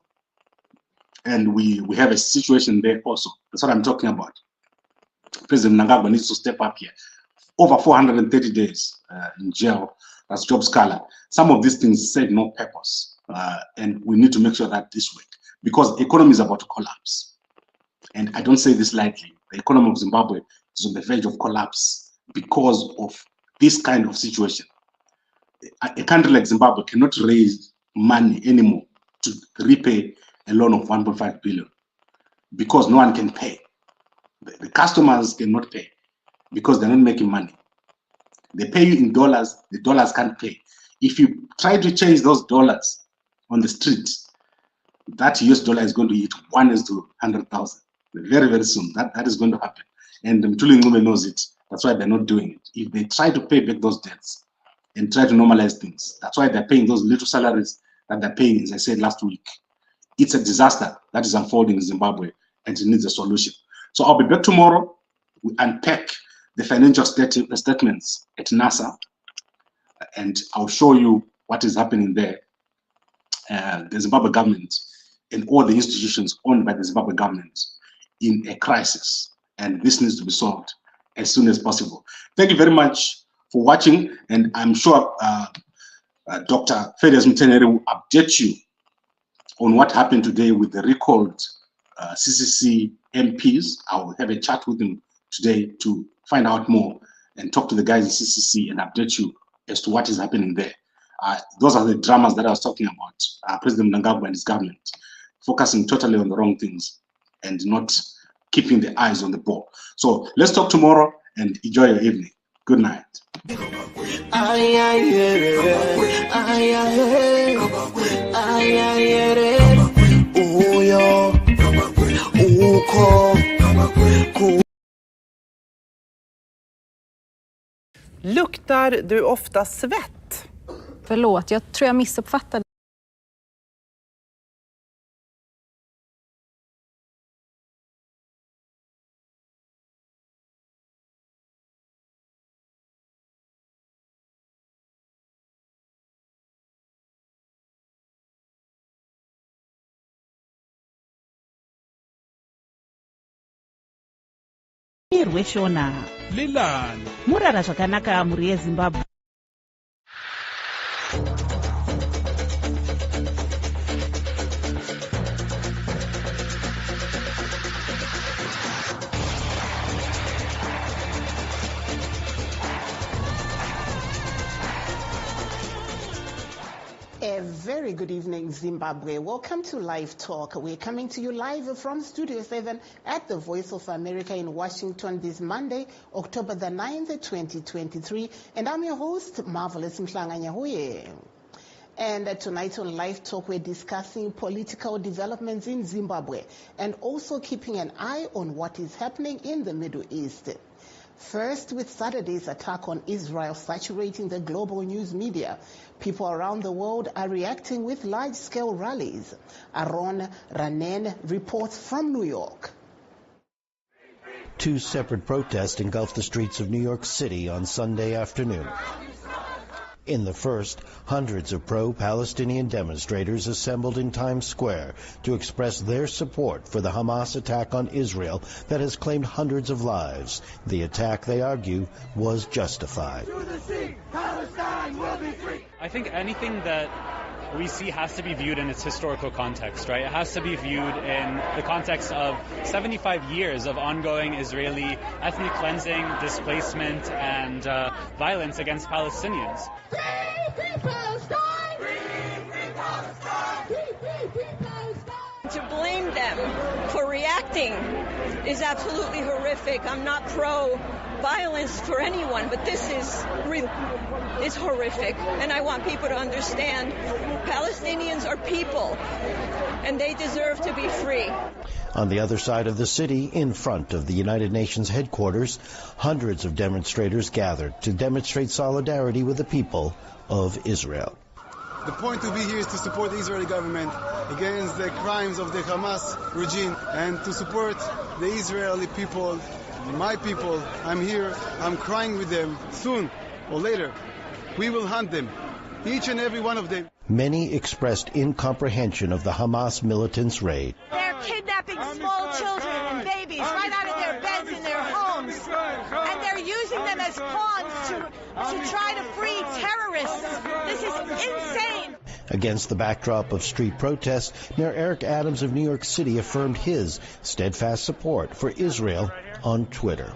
And we have a situation there also. That's what I'm talking about. President Mnangagwa needs to step up here. Over 430 days in jail. That's Job Scala. Some of these things serve no purpose. And we need to make sure that this works. Because the economy is about to collapse. And I don't say this lightly. The economy of Zimbabwe is on the verge of collapse because of this kind of situation. A country like Zimbabwe cannot raise money anymore to repay a loan of 1.5 billion because no one can pay. The customers cannot pay because they're not making money. They pay you in dollars, the dollars can't pay. If you try to change those dollars on the street, that US dollar is going to hit 1:100,000 very, very soon. That is going to happen. And Mtuli Ngube knows it. That's why they're not doing it. If they try to pay back those debts and try to normalize things, that's why they're paying those little salaries that they're paying, as I said last week. It's a disaster that is unfolding in Zimbabwe and it needs a solution. So I'll be back tomorrow. We unpack the financial statements at NASA and I'll show you what is happening there. The Zimbabwe government and all the institutions owned by the Zimbabwe government in a crisis, and this needs to be solved as soon as possible. Thank you very much for watching, and I'm sure Dr. Fedias Mtenere will update you on what happened today with the recalled CCC MPs. I will have a chat with them today to find out more and talk to the guys in CCC and update you as to what is happening there. Those are the dramas that I was talking about. President Mnangagwa and his government focusing totally on the wrong things and not keeping the eyes on the ball. So let's talk tomorrow and enjoy your evening. Good night. Luktar du ofta svett? Förlåt, jag tror jag missuppfattade. Rweshona Lilani murara zvakanaka muri yeZimbabwe. A very good evening, Zimbabwe. Welcome to Live Talk. We're coming to you live from Studio 7 at the Voice of America in Washington this Monday, October the 9th, 2023. And I'm your host, Marvelous Mhlanganyahuye. And tonight on Live Talk, we're discussing political developments in Zimbabwe and also keeping an eye on what is happening in the Middle East. First, with Saturday's attack on Israel saturating the global news media, people around the world are reacting with large-scale rallies. Aaron Ranen reports from New York. Two separate protests engulfed the streets of New York City on Sunday afternoon. In the first, hundreds of pro-Palestinian demonstrators assembled in Times Square to express their support for the Hamas attack on Israel that has claimed hundreds of lives. The attack, they argue, was justified. Palestine will be free. I think anything that we see has to be viewed in its historical context, right? It has to be viewed in the context of 75 years of ongoing Israeli ethnic cleansing, displacement, and violence against Palestinians. Free Palestine! Free Palestine! Free Palestine! To blame them for reacting is absolutely horrific. I'm not pro-violence for anyone, but this is horrific. And I want people to understand Palestinians are people, and they deserve to be free. On the other side of the city, in front of the United Nations headquarters, hundreds of demonstrators gathered to demonstrate solidarity with the people of Israel. The point to be here is to support the Israeli government against the crimes of the Hamas regime and to support the Israeli people, my people. I'm here, I'm crying with them. Soon or later, we will hunt them, each and every one of them. Many expressed incomprehension of the Hamas militants' raid. They're kidnapping small children and babies right out of their beds in their homes. And they're using them as pawns to try to free terrorists. This is insane. Against the backdrop of street protests, Mayor Eric Adams of New York City affirmed his steadfast support for Israel on Twitter.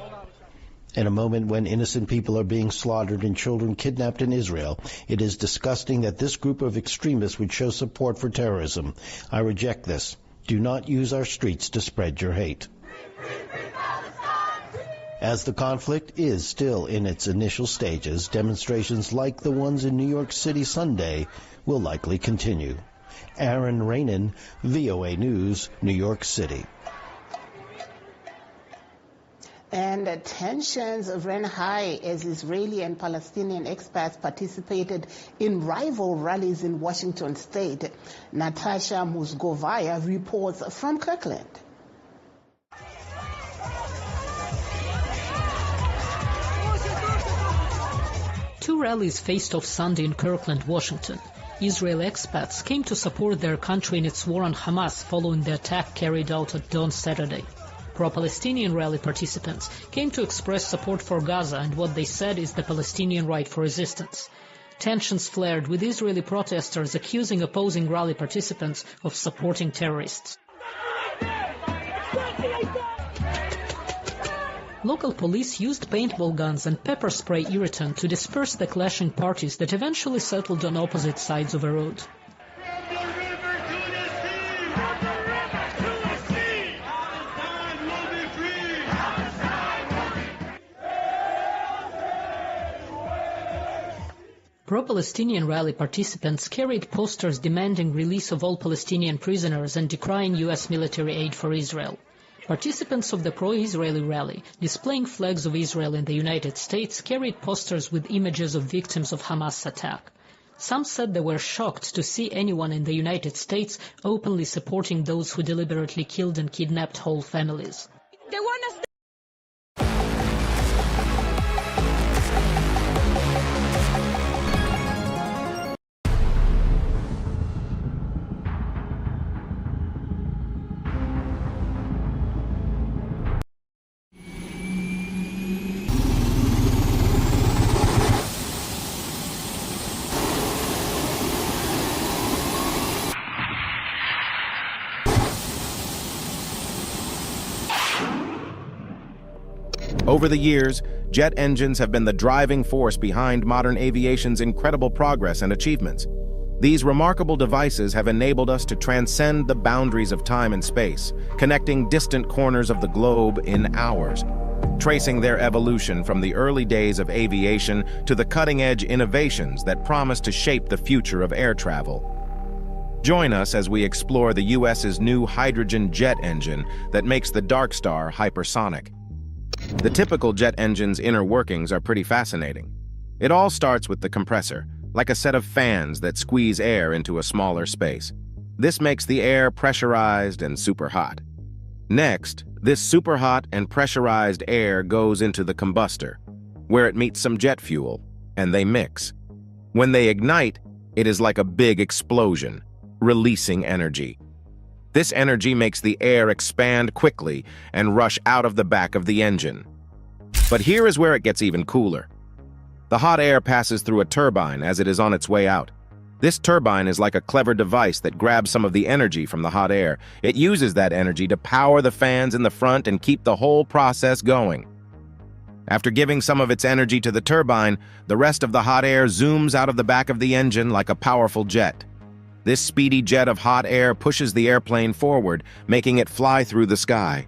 In a moment when innocent people are being slaughtered and children kidnapped in Israel, it is disgusting that this group of extremists would show support for terrorism. I reject this. Do not use our streets to spread your hate. As the conflict is still in its initial stages, demonstrations like the ones in New York City Sunday will likely continue. Aaron Rainin, VOA News, New York City. And tensions ran high as Israeli and Palestinian expats participated in rival rallies in Washington state. Natasha Musgovaya reports from Kirkland. Two rallies faced off Sunday in Kirkland, Washington. Israel expats came to support their country in its war on Hamas following the attack carried out at dawn Saturday. Pro-Palestinian rally participants came to express support for Gaza and what they said is the Palestinian right for resistance. Tensions flared with Israeli protesters accusing opposing rally participants of supporting terrorists. Local police used paintball guns and pepper spray irritant to disperse the clashing parties that eventually settled on opposite sides of a road. Pro-Palestinian rally participants carried posters demanding release of all Palestinian prisoners and decrying U.S. military aid for Israel. Participants of the pro-Israeli rally, displaying flags of Israel in the United States, carried posters with images of victims of Hamas attack. Some said they were shocked to see anyone in the United States openly supporting those who deliberately killed and kidnapped whole families. They want us. Over the years, jet engines have been the driving force behind modern aviation's incredible progress and achievements. These remarkable devices have enabled us to transcend the boundaries of time and space, connecting distant corners of the globe in hours, tracing their evolution from the early days of aviation to the cutting-edge innovations that promise to shape the future of air travel. Join us as we explore the U.S.'s new hydrogen jet engine that makes the Dark Star hypersonic. The typical jet engine's inner workings are pretty fascinating. It all starts with the compressor, like a set of fans that squeeze air into a smaller space. This makes the air pressurized and super hot. Next, this super hot and pressurized air goes into the combustor, where it meets some jet fuel, and they mix. When they ignite, it is like a big explosion, releasing energy. This energy makes the air expand quickly and rush out of the back of the engine. But here is where it gets even cooler. The hot air passes through a turbine as it is on its way out. This turbine is like a clever device that grabs some of the energy from the hot air. It uses that energy to power the fans in the front and keep the whole process going. After giving some of its energy to the turbine, the rest of the hot air zooms out of the back of the engine like a powerful jet. This speedy jet of hot air pushes the airplane forward, making it fly through the sky.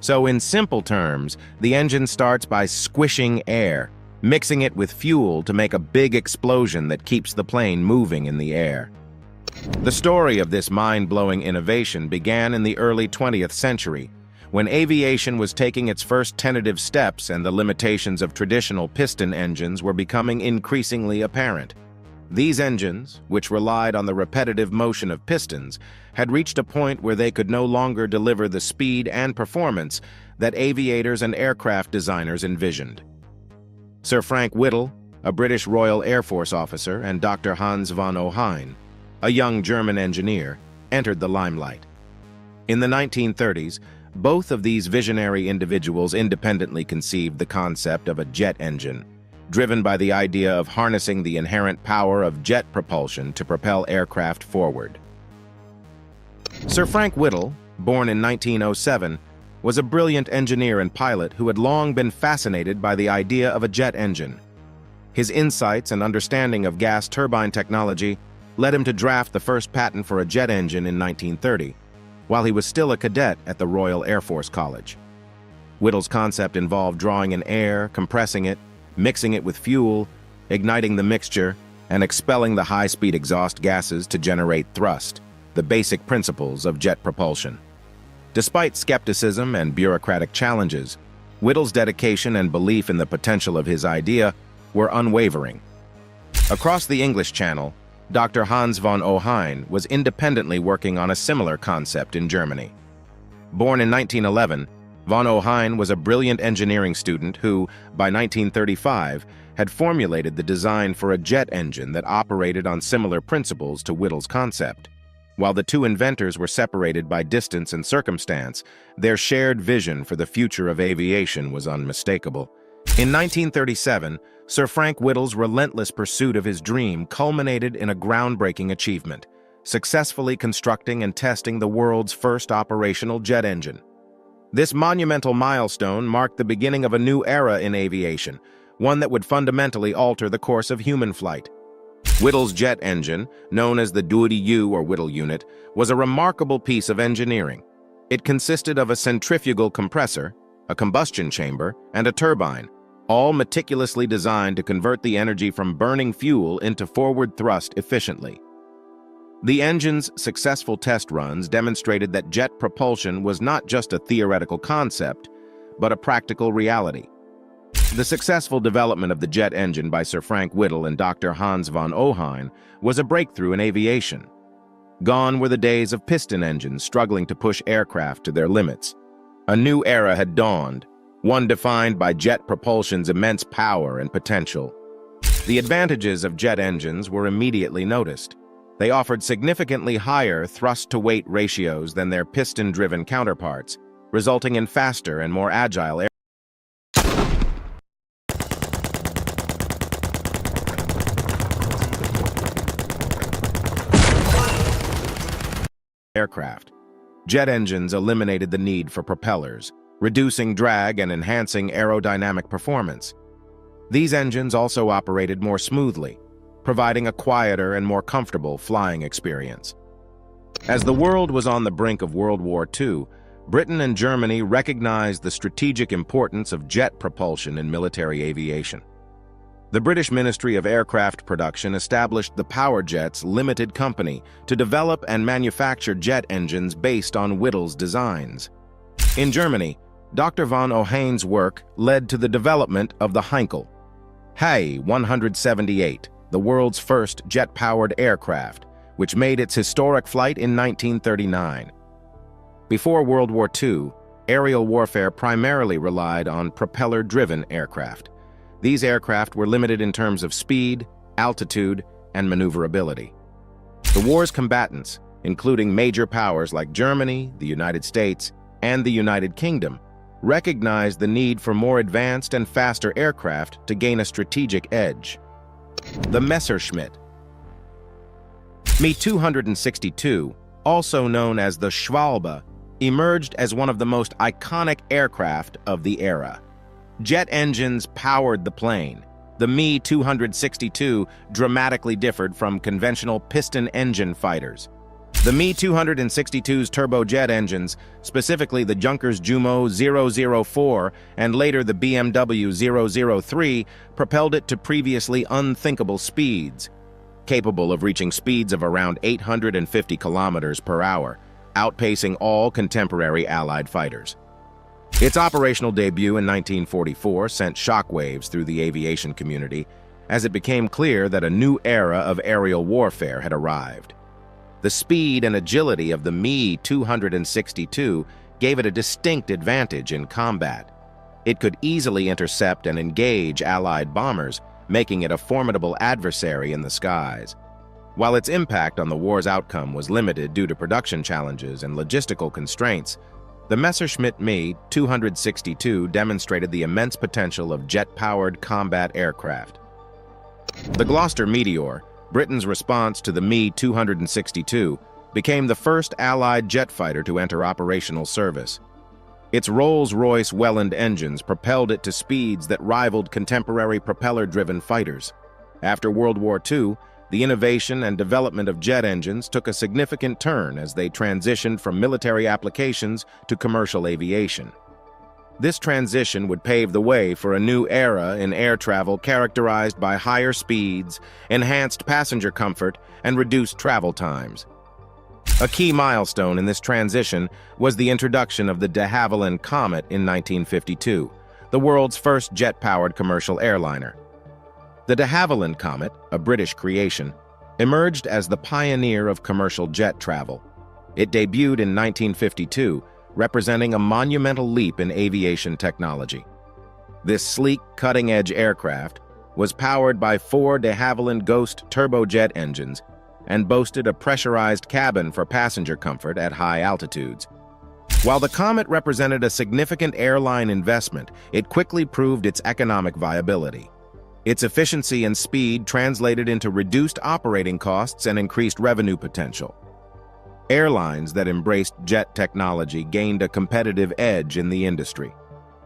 So in simple terms, the engine starts by squishing air, mixing it with fuel to make a big explosion that keeps the plane moving in the air. The story of this mind-blowing innovation began in the early 20th century, when aviation was taking its first tentative steps and the limitations of traditional piston engines were becoming increasingly apparent. These engines, which relied on the repetitive motion of pistons, had reached a point where they could no longer deliver the speed and performance that aviators and aircraft designers envisioned. Sir Frank Whittle, a British Royal Air Force officer, and Dr. Hans von Ohain, a young German engineer, entered the limelight. In the 1930s, both of these visionary individuals independently conceived the concept of a jet engine, driven by the idea of harnessing the inherent power of jet propulsion to propel aircraft forward. Sir Frank Whittle, born in 1907, was a brilliant engineer and pilot who had long been fascinated by the idea of a jet engine. His insights and understanding of gas turbine technology led him to draft the first patent for a jet engine in 1930, while he was still a cadet at the Royal Air Force College. Whittle's concept involved drawing in air, compressing it, mixing it with fuel, igniting the mixture, and expelling the high-speed exhaust gases to generate thrust, the basic principles of jet propulsion. Despite skepticism and bureaucratic challenges, Whittle's dedication and belief in the potential of his idea were unwavering. Across the English Channel, Dr. Hans von Ohain was independently working on a similar concept in Germany. Born in 1911, von Ohain was a brilliant engineering student who, by 1935, had formulated the design for a jet engine that operated on similar principles to Whittle's concept. While the two inventors were separated by distance and circumstance, their shared vision for the future of aviation was unmistakable. In 1937, Sir Frank Whittle's relentless pursuit of his dream culminated in a groundbreaking achievement, successfully constructing and testing the world's first operational jet engine. This monumental milestone marked the beginning of a new era in aviation, one that would fundamentally alter the course of human flight. Whittle's jet engine, known as the Doody-U or Whittle unit, was a remarkable piece of engineering. It consisted of a centrifugal compressor, a combustion chamber, and a turbine, all meticulously designed to convert the energy from burning fuel into forward thrust efficiently. The engine's successful test runs demonstrated that jet propulsion was not just a theoretical concept, but a practical reality. The successful development of the jet engine by Sir Frank Whittle and Dr. Hans von Ohain was a breakthrough in aviation. Gone were the days of piston engines struggling to push aircraft to their limits. A new era had dawned, one defined by jet propulsion's immense power and potential. The advantages of jet engines were immediately noticed. They offered significantly higher thrust-to-weight ratios than their piston-driven counterparts, resulting in faster and more agile aircraft. Jet engines eliminated the need for propellers, reducing drag and enhancing aerodynamic performance. These engines also operated more smoothly, providing a quieter and more comfortable flying experience. As the world was on the brink of World War II, Britain and Germany recognized the strategic importance of jet propulsion in military aviation. The British Ministry of Aircraft Production established the Power Jets Limited Company to develop and manufacture jet engines based on Whittle's designs. In Germany, Dr. von Ohain's work led to the development of the Heinkel He 178, the world's first jet-powered aircraft, which made its historic flight in 1939. Before World War II, aerial warfare primarily relied on propeller-driven aircraft. These aircraft were limited in terms of speed, altitude, and maneuverability. The war's combatants, including major powers like Germany, the United States, and the United Kingdom, recognized the need for more advanced and faster aircraft to gain a strategic edge. The Messerschmitt Me-262, also known as the Schwalbe, emerged as one of the most iconic aircraft of the era. Jet engines powered the plane. The Me-262 dramatically differed from conventional piston engine fighters. The Me-262's turbojet engines, specifically the Junkers Jumo 004 and later the BMW 003, propelled it to previously unthinkable speeds. capable of reaching speeds of around 850 kilometers per hour, outpacing all contemporary Allied fighters. Its operational debut in 1944 sent shockwaves through the aviation community as it became clear that a new era of aerial warfare had arrived. The speed and agility of the Me-262 gave it a distinct advantage in combat. It could easily intercept and engage Allied bombers, making it a formidable adversary in the skies. While its impact on the war's outcome was limited due to production challenges and logistical constraints, the Messerschmitt Me-262 demonstrated the immense potential of jet-powered combat aircraft. The Gloucester Meteor, Britain's response to the Me-262, became the first Allied jet fighter to enter operational service. Its Rolls-Royce Welland engines propelled it to speeds that rivaled contemporary propeller-driven fighters. After World War II, the innovation and development of jet engines took a significant turn as they transitioned from military applications to commercial aviation. This transition would pave the way for a new era in air travel characterized by higher speeds, enhanced passenger comfort, and reduced travel times. A key milestone in this transition was the introduction of the de Havilland Comet in 1952, the world's first jet-powered commercial airliner. The de Havilland Comet, a British creation, emerged as the pioneer of commercial jet travel. It debuted in 1952, representing a monumental leap in aviation technology. This sleek, cutting-edge aircraft was powered by 4 de Havilland Ghost turbojet engines and boasted a pressurized cabin for passenger comfort at high altitudes. While the Comet represented a significant airline investment, it quickly proved its economic viability. Its efficiency and speed translated into reduced operating costs and increased revenue potential. Airlines that embraced jet technology gained a competitive edge in the industry.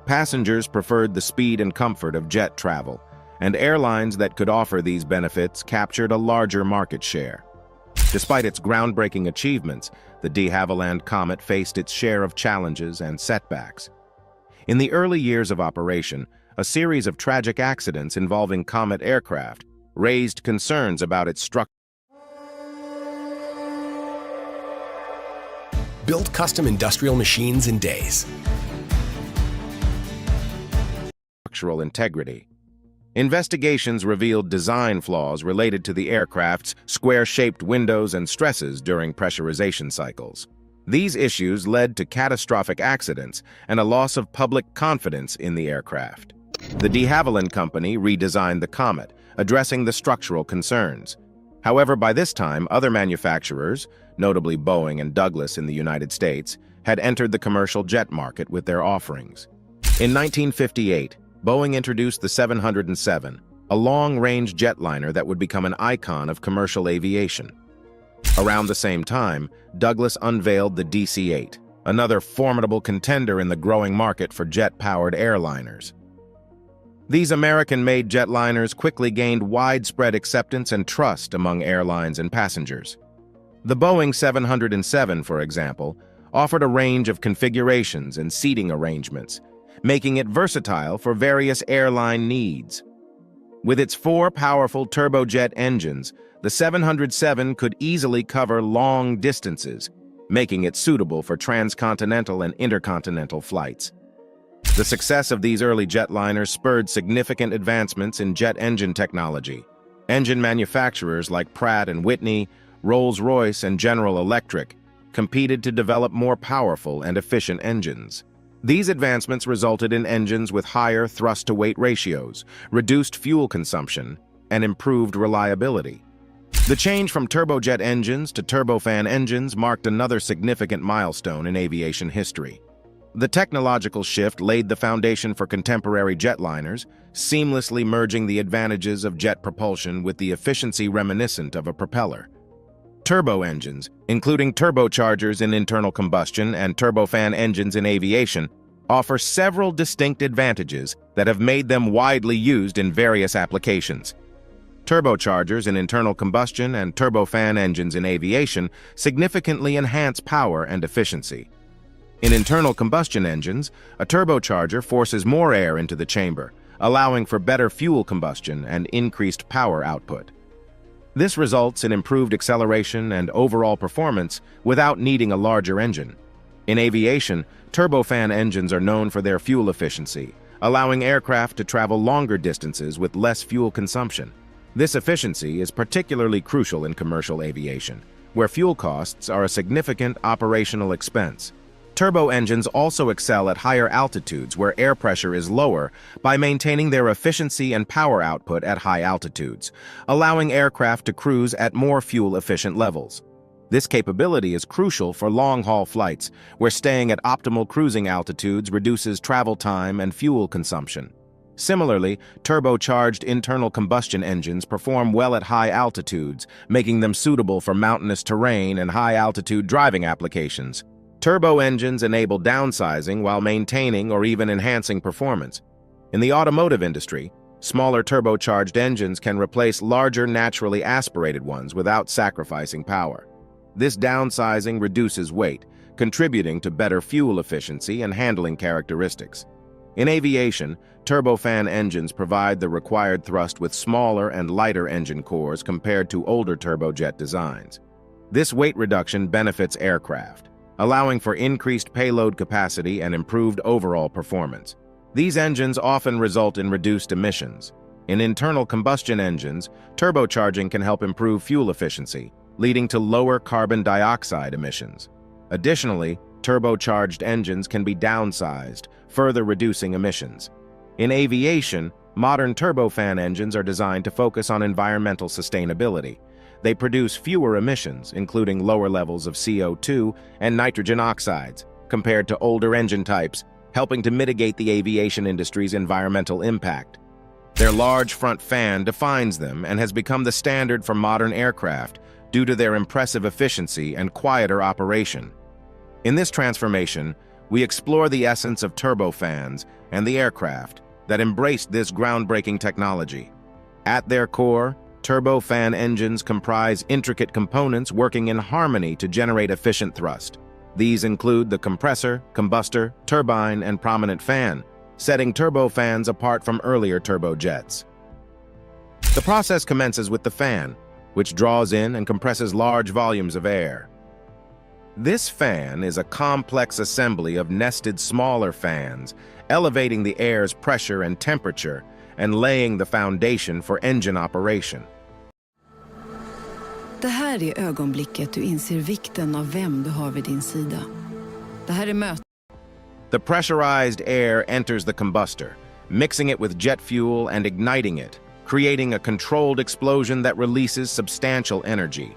Passengers preferred the speed and comfort of jet travel, and airlines that could offer these benefits captured a larger market share. Despite its groundbreaking achievements, the de Havilland Comet faced its share of challenges and setbacks. In the early years of operation, a series of tragic accidents involving Comet aircraft raised concerns about its structural Build custom industrial machines in days. Integrity. Investigations revealed design flaws related to the aircraft's square-shaped windows and stresses during pressurization cycles. These issues led to catastrophic accidents and a loss of public confidence in the aircraft. The de Havilland Company redesigned the Comet, addressing the structural concerns. However, by this time, other manufacturers, notably Boeing and Douglas in the United States, had entered the commercial jet market with their offerings. In 1958, Boeing introduced the 707, a long-range jetliner that would become an icon of commercial aviation. Around the same time, Douglas unveiled the DC-8, another formidable contender in the growing market for jet-powered airliners. These American-made jetliners quickly gained widespread acceptance and trust among airlines and passengers. The Boeing 707, for example, offered a range of configurations and seating arrangements, making it versatile for various airline needs. With its 4 powerful turbojet engines, the 707 could easily cover long distances, making it suitable for transcontinental and intercontinental flights. The success of these early jetliners spurred significant advancements in jet engine technology. Engine manufacturers like Pratt & Whitney, Rolls-Royce, and General Electric competed to develop more powerful and efficient engines. These advancements resulted in engines with higher thrust-to-weight ratios, reduced fuel consumption, and improved reliability. The change from turbojet engines to turbofan engines marked another significant milestone in aviation history. The technological shift laid the foundation for contemporary jetliners, seamlessly merging the advantages of jet propulsion with the efficiency reminiscent of a propeller. Turbo engines, including turbochargers in internal combustion and turbofan engines in aviation, offer several distinct advantages that have made them widely used in various applications. Turbochargers in internal combustion and turbofan engines in aviation significantly enhance power and efficiency. In internal combustion engines, a turbocharger forces more air into the chamber, allowing for better fuel combustion and increased power output. This results in improved acceleration and overall performance without needing a larger engine. In aviation, turbofan engines are known for their fuel efficiency, allowing aircraft to travel longer distances with less fuel consumption. This efficiency is particularly crucial in commercial aviation, where fuel costs are a significant operational expense. Turbo engines also excel at higher altitudes where air pressure is lower by maintaining their efficiency and power output at high altitudes, allowing aircraft to cruise at more fuel-efficient levels. This capability is crucial for long-haul flights, where staying at optimal cruising altitudes reduces travel time and fuel consumption. Similarly, turbocharged internal combustion engines perform well at high altitudes, making them suitable for mountainous terrain and high-altitude driving applications. Turbo engines enable downsizing while maintaining or even enhancing performance. In the automotive industry, smaller turbocharged engines can replace larger naturally aspirated ones without sacrificing power. This downsizing reduces weight, contributing to better fuel efficiency and handling characteristics. In aviation, turbofan engines provide the required thrust with smaller and lighter engine cores compared to older turbojet designs. This weight reduction benefits aircraft, allowing for increased payload capacity and improved overall performance. These engines often result in reduced emissions. In internal combustion engines, turbocharging can help improve fuel efficiency, leading to lower carbon dioxide emissions. Additionally, turbocharged engines can be downsized, further reducing emissions. In aviation, modern turbofan engines are designed to focus on environmental sustainability. They produce fewer emissions, including lower levels of CO2 and nitrogen oxides, compared to older engine types, helping to mitigate the aviation industry's environmental impact. Their large front fan defines them and has become the standard for modern aircraft due to their impressive efficiency and quieter operation. In this transformation, we explore the essence of turbofans and the aircraft that embraced this groundbreaking technology. At their core, turbofan engines comprise intricate components working in harmony to generate efficient thrust. These include the compressor, combustor, turbine, and prominent fan, setting turbofans apart from earlier turbojets. The process commences with the fan, which draws in and compresses large volumes of air. This fan is a complex assembly of nested smaller fans, elevating the air's pressure and temperature and laying the foundation for engine operation. Det här är ögonblicket du inser vikten av vem du har vid din sida. Det här är mötet. The pressurized air enters the combustor, mixing it with jet fuel and igniting it, creating a controlled explosion that releases substantial energy.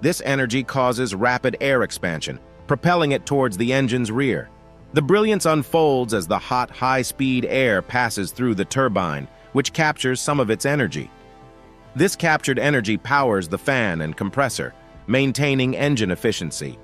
This energy causes rapid air expansion, propelling it towards the engine's rear. The brilliance unfolds as the hot, high-speed air passes through the turbine, which captures some of its energy. This captured energy powers the fan and compressor, maintaining engine efficiency.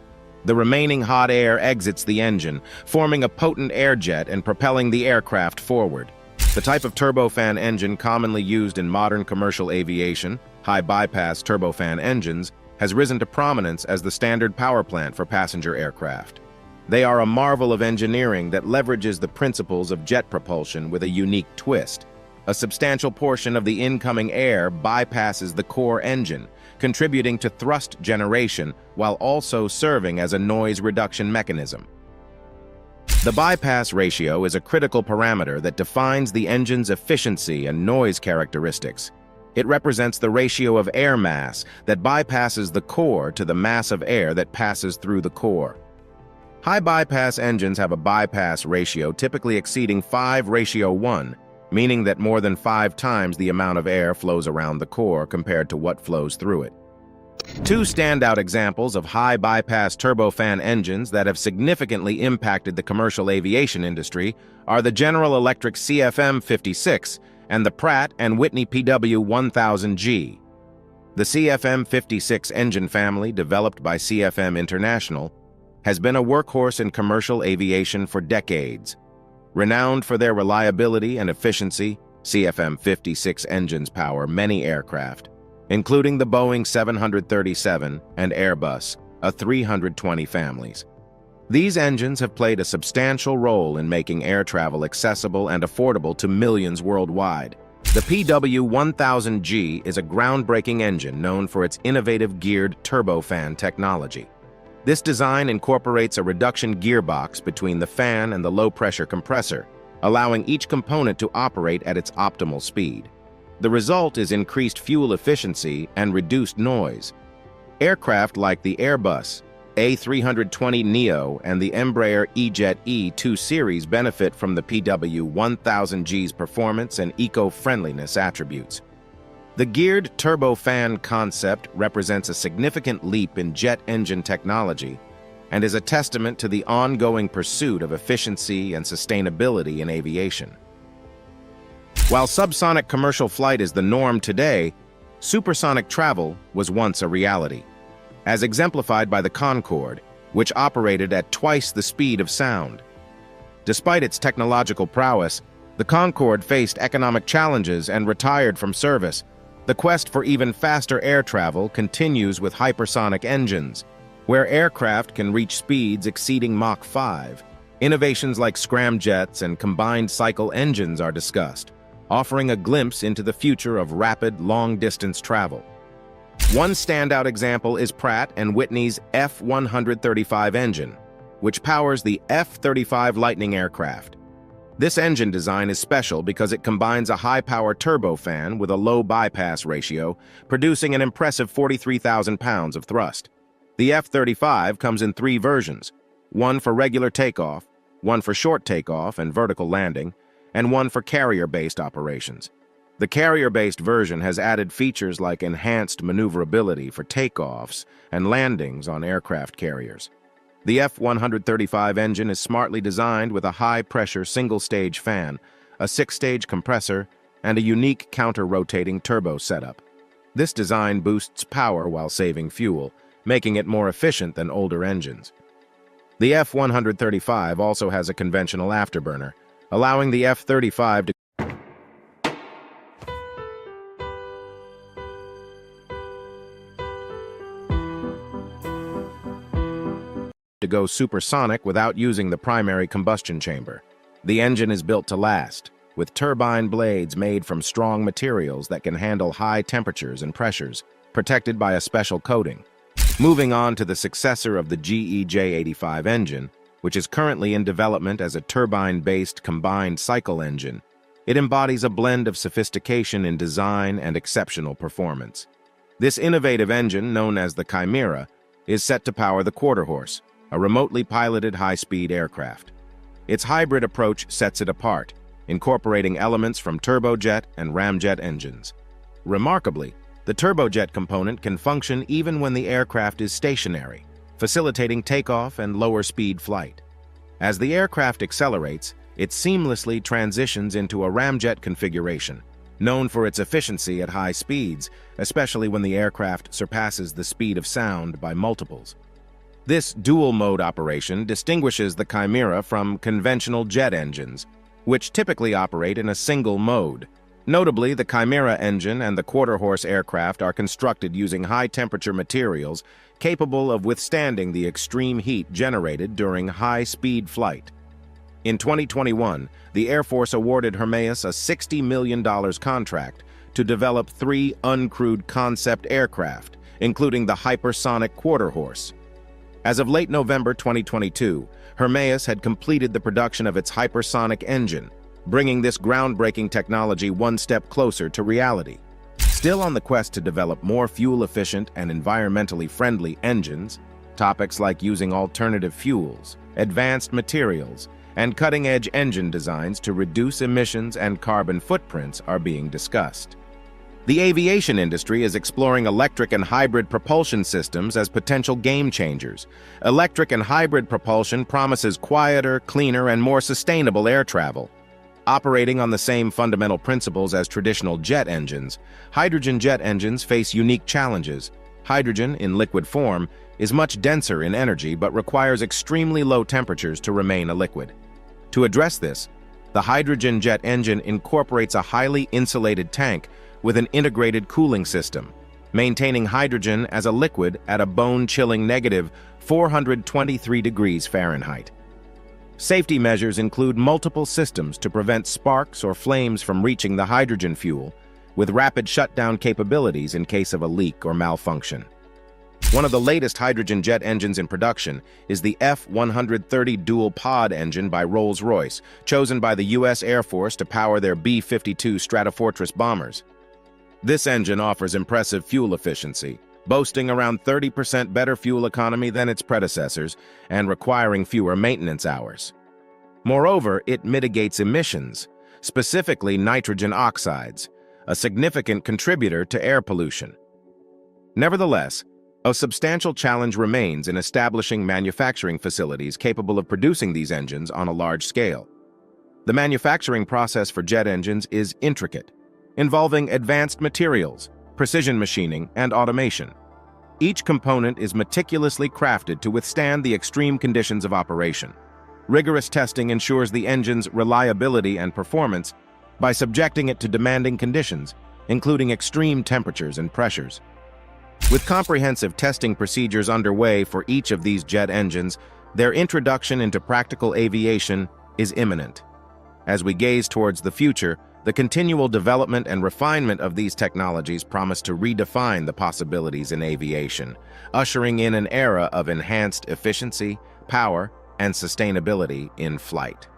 The remaining hot air exits the engine, forming a potent air jet and propelling the aircraft forward. The type of turbofan engine commonly used in modern commercial aviation, high-bypass turbofan engines, has risen to prominence as the standard power plant for passenger aircraft. They are a marvel of engineering that leverages the principles of jet propulsion with a unique twist. A substantial portion of the incoming air bypasses the core engine, contributing to thrust generation while also serving as a noise reduction mechanism. The bypass ratio is a critical parameter that defines the engine's efficiency and noise characteristics. It represents the ratio of air mass that bypasses the core to the mass of air that passes through the core. High bypass engines have a bypass ratio typically exceeding 5:1, meaning that more than 5 times the amount of air flows around the core compared to what flows through it. Two standout examples of high bypass turbofan engines that have significantly impacted the commercial aviation industry are the General Electric CFM56 and the Pratt & Whitney PW1000G. The CFM56 engine family, developed by CFM International, has been a workhorse in commercial aviation for decades. Renowned for their reliability and efficiency, CFM56 engines power many aircraft, including the Boeing 737 and Airbus A320 families. These engines have played a substantial role in making air travel accessible and affordable to millions worldwide. The PW1000G is a groundbreaking engine known for its innovative geared turbofan technology. This design incorporates a reduction gearbox between the fan and the low-pressure compressor, allowing each component to operate at its optimal speed. The result is increased fuel efficiency and reduced noise. Aircraft like the Airbus A320neo and the Embraer E-Jet E2 series benefit from the PW1000G's performance and eco-friendliness attributes. The geared turbofan concept represents a significant leap in jet engine technology and is a testament to the ongoing pursuit of efficiency and sustainability in aviation. While subsonic commercial flight is the norm today, supersonic travel was once a reality, as exemplified by the Concorde, which operated at twice the speed of sound. Despite its technological prowess, the Concorde faced economic challenges and retired from service. The quest for even faster air travel continues with hypersonic engines, where aircraft can reach speeds exceeding Mach 5. Innovations like scramjets and combined cycle engines are discussed, offering a glimpse into the future of rapid, long-distance travel. One standout example is Pratt & Whitney's F135 engine, which powers the F-35 Lightning aircraft. This engine design is special because it combines a high-power turbofan with a low bypass ratio, producing an impressive 43,000 pounds of thrust. The F-35 comes in 3 versions, one for regular takeoff, one for short takeoff and vertical landing, and one for carrier-based operations. The carrier-based version has added features like enhanced maneuverability for takeoffs and landings on aircraft carriers. The F135 engine is smartly designed with a high-pressure single-stage fan, a 6-stage compressor, and a unique counter-rotating turbo setup. This design boosts power while saving fuel, making it more efficient than older engines. The F135 also has a conventional afterburner, allowing the F-35 to go supersonic without using the primary combustion chamber. The engine is built to last, with turbine blades made from strong materials that can handle high temperatures and pressures, protected by a special coating. Moving on to the successor of the GE J85 engine, which is currently in development as a turbine-based combined cycle engine, it embodies a blend of sophistication in design and exceptional performance. This innovative engine, known as the Chimera, is set to power the Quarter Horse, a remotely piloted high-speed aircraft. Its hybrid approach sets it apart, incorporating elements from turbojet and ramjet engines. Remarkably, the turbojet component can function even when the aircraft is stationary, facilitating takeoff and lower-speed flight. As the aircraft accelerates, it seamlessly transitions into a ramjet configuration, known for its efficiency at high speeds, especially when the aircraft surpasses the speed of sound by multiples. This dual-mode operation distinguishes the Chimera from conventional jet engines, which typically operate in a single mode. Notably, the Chimera engine and the quarter-horse aircraft are constructed using high-temperature materials capable of withstanding the extreme heat generated during high-speed flight. In 2021, the Air Force awarded Hermeus a $60 million contract to develop 3 uncrewed concept aircraft, including the hypersonic Quarter Horse. As of late November 2022, Hermeus had completed the production of its hypersonic engine, bringing this groundbreaking technology one step closer to reality. Still on the quest to develop more fuel-efficient and environmentally friendly engines, topics like using alternative fuels, advanced materials, and cutting-edge engine designs to reduce emissions and carbon footprints are being discussed. The aviation industry is exploring electric and hybrid propulsion systems as potential game changers. Electric and hybrid propulsion promises quieter, cleaner, and more sustainable air travel. Operating on the same fundamental principles as traditional jet engines, hydrogen jet engines face unique challenges. Hydrogen, in liquid form, is much denser in energy but requires extremely low temperatures to remain a liquid. To address this, the hydrogen jet engine incorporates a highly insulated tank with an integrated cooling system, maintaining hydrogen as a liquid at a bone-chilling negative 423 degrees Fahrenheit. Safety measures include multiple systems to prevent sparks or flames from reaching the hydrogen fuel, with rapid shutdown capabilities in case of a leak or malfunction. One of the latest hydrogen jet engines in production is the F-130 dual-pod engine by Rolls-Royce, chosen by the U.S. Air Force to power their B-52 Stratofortress bombers. This engine offers impressive fuel efficiency, boasting around 30% better fuel economy than its predecessors and requiring fewer maintenance hours. Moreover, it mitigates emissions, specifically nitrogen oxides, a significant contributor to air pollution. Nevertheless, a substantial challenge remains in establishing manufacturing facilities capable of producing these engines on a large scale. The manufacturing process for jet engines is intricate, involving advanced materials, precision machining, and automation. Each component is meticulously crafted to withstand the extreme conditions of operation. Rigorous testing ensures the engine's reliability and performance by subjecting it to demanding conditions, including extreme temperatures and pressures. With comprehensive testing procedures underway for each of these jet engines, their introduction into practical aviation is imminent. As we gaze towards the future, the continual development and refinement of these technologies promise to redefine the possibilities in aviation, ushering in an era of enhanced efficiency, power, and sustainability in flight.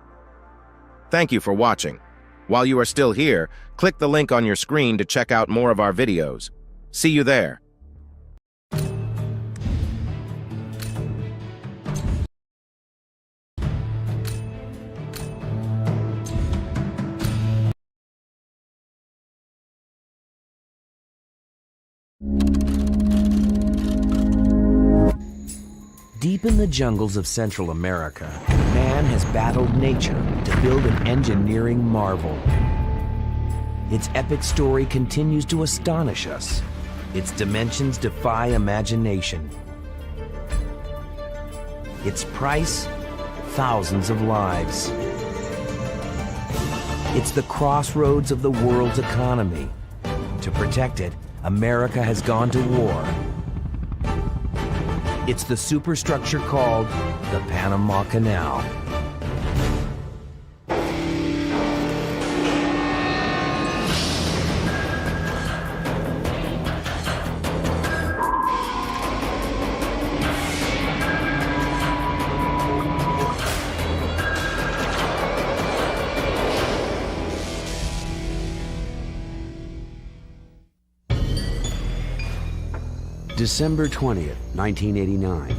Thank you for watching. While you are still here, click the link on your screen to check out more of our videos. See you there. Deep in the jungles of Central America, man has battled nature to build an engineering marvel. Its epic story continues to astonish us. Its dimensions defy imagination. Its price, thousands of lives. It's the crossroads of the world's economy. To protect it, America has gone to war. It's the superstructure called the Panama Canal. December 20th, 1989.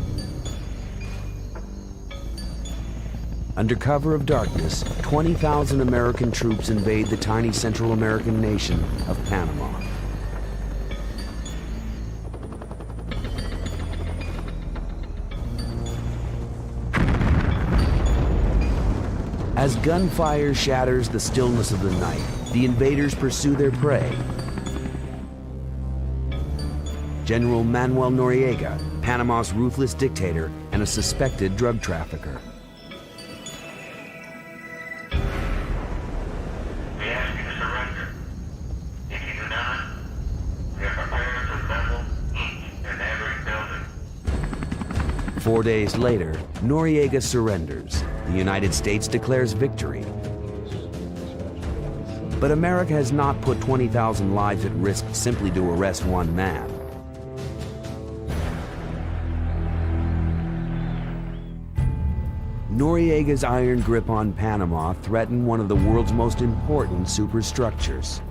Under cover of darkness, 20,000 American troops invade the tiny Central American nation of Panama. As gunfire shatters the stillness of the night, the invaders pursue their prey. General Manuel Noriega, Panama's ruthless dictator and a suspected drug trafficker. We ask you to surrender. If you do not, we are prepared to level each and every building. 4 days later, Noriega surrenders. The United States declares victory. But America has not put 20,000 lives at risk simply to arrest one man. Noriega's iron grip on Panama threatened one of the world's most important superstructures.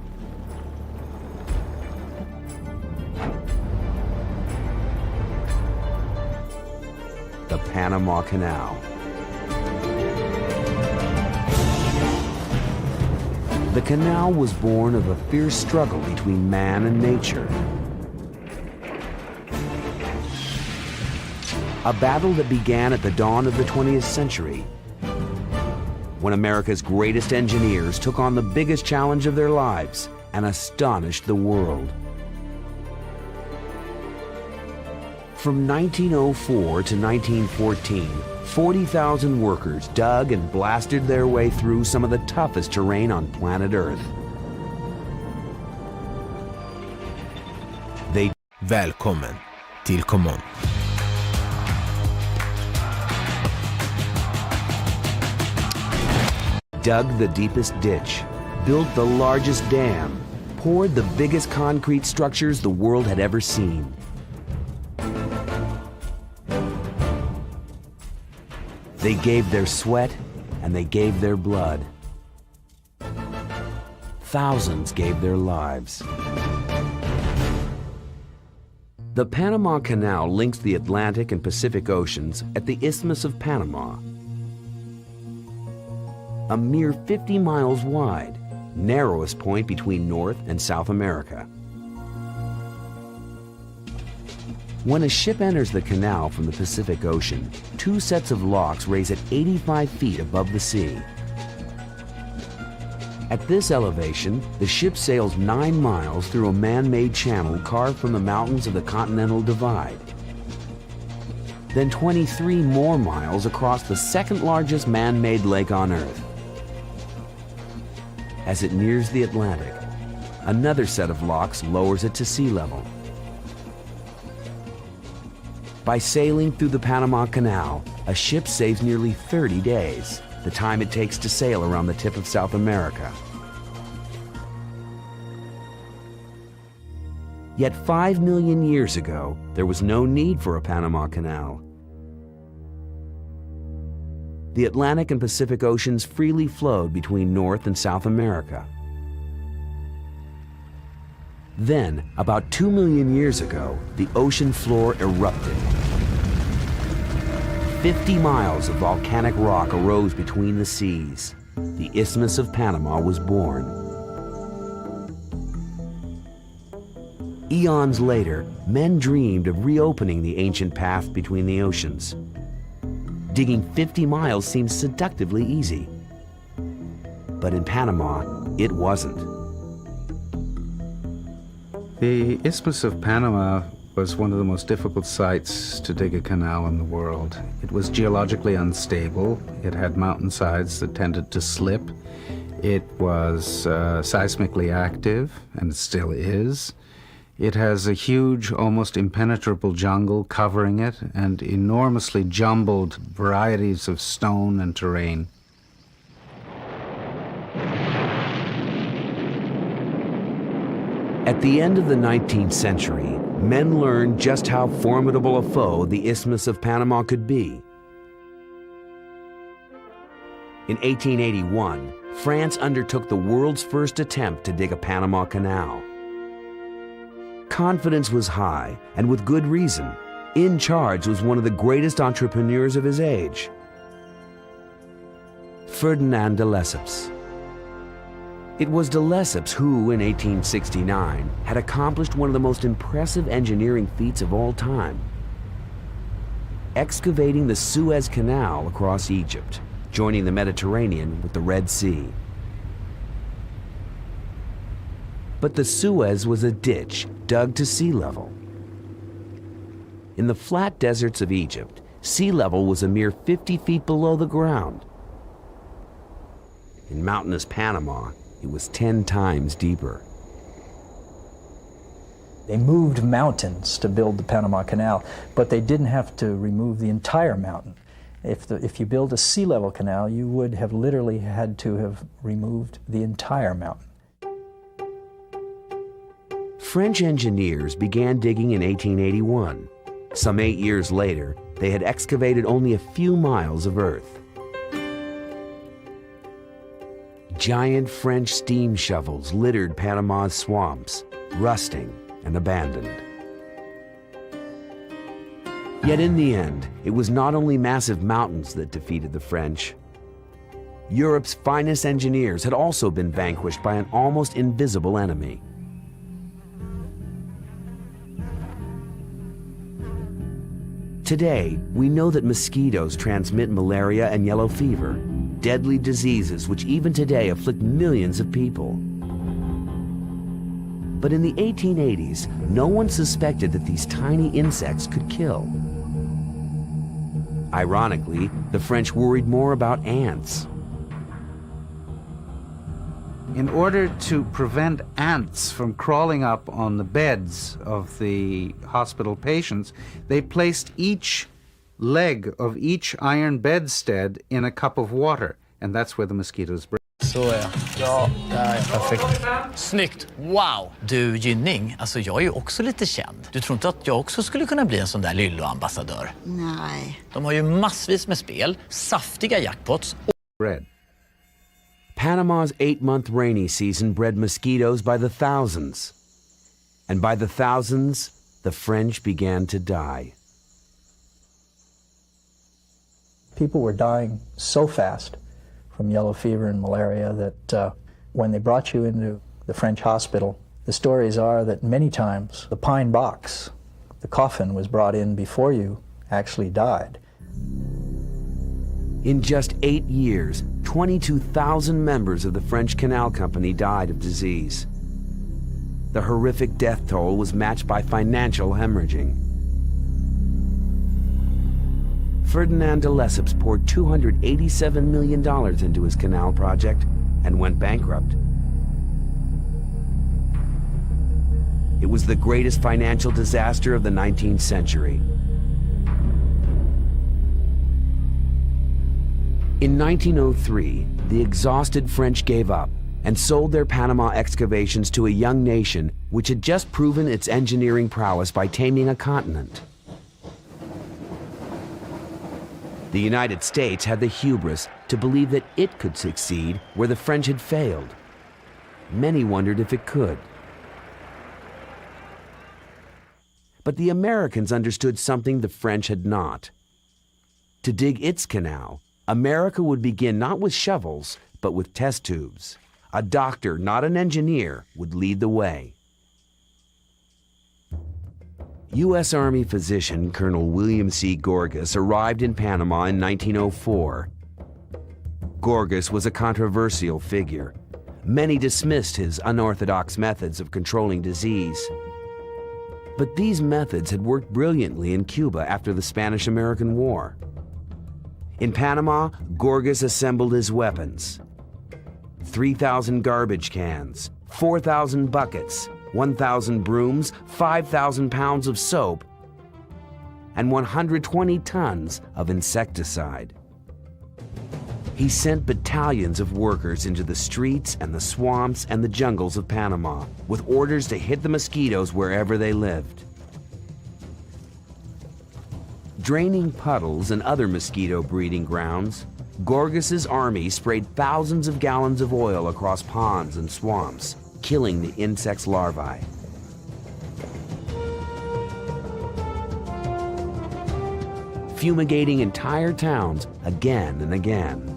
The Panama Canal. The canal was born of a fierce struggle between man and nature. A battle that began at the dawn of the 20th century, when America's greatest engineers took on the biggest challenge of their lives and astonished the world. From 1904 to 1914, 40,000 workers dug and blasted their way through some of the toughest terrain on planet Earth. Välkommen till Common. dug the deepest ditch, built the largest dam, poured the biggest concrete structures the world had ever seen. They gave their sweat and they gave their blood. Thousands gave their lives. The Panama Canal links the Atlantic and Pacific Oceans at the Isthmus of Panama. A mere 50 miles wide, narrowest point between North and South America. When a ship enters the canal from the Pacific Ocean, two sets of locks raise at 85 feet above the sea. At this elevation, the ship sails 9 miles through a man-made channel carved from the mountains of the Continental Divide. Then 23 more miles across the second largest man-made lake on Earth. As it nears the Atlantic, another set of locks lowers it to sea level. By sailing through the Panama Canal, a ship saves nearly 30 days, the time it takes to sail around the tip of South America. Yet 5 million years ago, there was no need for a Panama Canal. The Atlantic and Pacific Oceans freely flowed between North and South America. Then, about 2 million years ago, the ocean floor erupted. 50 miles of volcanic rock arose between the seas. The Isthmus of Panama was born. Eons later, men dreamed of reopening the ancient path between the oceans. Digging 50 miles seemed seductively easy. But in Panama, it wasn't. The Isthmus of Panama was one of the most difficult sites to dig a canal in the world. It was geologically unstable. It had mountainsides that tended to slip. It was seismically active, and it still is. It has a huge, almost impenetrable jungle covering it, and enormously jumbled varieties of stone and terrain. At the end of the 19th century, men learned just how formidable a foe the Isthmus of Panama could be. In 1881, France undertook the world's first attempt to dig a Panama Canal. Confidence was high, and with good reason. In charge was one of the greatest entrepreneurs of his age, Ferdinand de Lesseps. It was de Lesseps who, in 1869, had accomplished one of the most impressive engineering feats of all time, excavating the Suez Canal across Egypt, joining the Mediterranean with the Red Sea. But the Suez was a ditch dug to sea level. In the flat deserts of Egypt, sea level was a mere 50 feet below the ground. In mountainous Panama, it was 10 times deeper. They moved mountains to build the Panama Canal, but they didn't have to remove the entire mountain. If you build a sea level canal, you would have literally had to have removed the entire mountain. French engineers began digging in 1881. Some 8 years later, they had excavated only a few miles of earth. Giant French steam shovels littered Panama's swamps, rusting and abandoned. Yet in the end, it was not only massive mountains that defeated the French. Europe's finest engineers had also been vanquished by an almost invisible enemy. Today, we know that mosquitoes transmit malaria and yellow fever, deadly diseases which even today afflict millions of people. But in the 1880s, no one suspected that these tiny insects could kill. Ironically, the French worried more about ants. In order to prevent ants from crawling up on the beds of the hospital patients, they placed each leg of each iron bedstead in a cup of water, And that's where the mosquitoes breed. Så ja, där är perfekt. Snyggt! Wow! Du, Gynning, alltså jag är ju också lite känd. Du tror inte att jag också skulle kunna bli en sån där Lyllo-ambassadör? Nej. De har ju massvis med spel, saftiga jackpots och... Bread. Panama's 8-month rainy season bred mosquitoes by the thousands. And by the thousands, the French began to die. People were dying so fast from yellow fever and malaria that when they brought you into the French hospital, the stories are that many times the pine box, the coffin, was brought in before you actually died. In just 8 years, 22,000 members of the French Canal Company died of disease. The horrific death toll was matched by financial hemorrhaging. Ferdinand de Lesseps poured $287 million into his canal project and went bankrupt. It was the greatest financial disaster of the 19th century. In 1903, the exhausted French gave up and sold their Panama excavations to a young nation which had just proven its engineering prowess by taming a continent. The United States had the hubris to believe that it could succeed where the French had failed. Many wondered if it could. But the Americans understood something the French had not. To dig its canal, America would begin not with shovels, but with test tubes. A doctor, not an engineer, would lead the way. U.S. Army physician Colonel William C. Gorgas arrived in Panama in 1904. Gorgas was a controversial figure. Many dismissed his unorthodox methods of controlling disease. But these methods had worked brilliantly in Cuba after the Spanish-American War. In Panama, Gorgas assembled his weapons: 3,000 garbage cans, 4,000 buckets, 1,000 brooms, 5,000 pounds of soap, and 120 tons of insecticide. He sent battalions of workers into the streets and the swamps and the jungles of Panama with orders to hit the mosquitoes wherever they lived. Draining puddles and other mosquito breeding grounds, Gorgas's army sprayed thousands of gallons of oil across ponds and swamps, killing the insect's larvae. Fumigating entire towns again and again.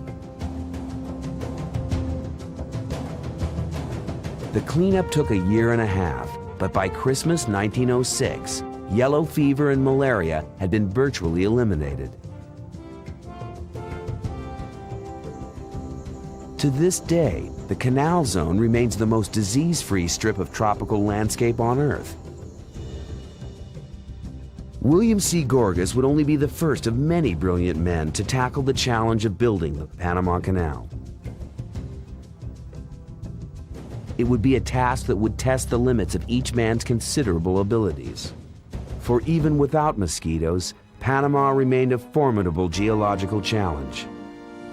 The cleanup took a year and a half, but by Christmas 1906, yellow fever and malaria had been virtually eliminated. To this day, the Canal Zone remains the most disease-free strip of tropical landscape on Earth. William C. Gorgas would only be the first of many brilliant men to tackle the challenge of building the Panama Canal. It would be a task that would test the limits of each man's considerable abilities. For even without mosquitoes, Panama remained a formidable geological challenge.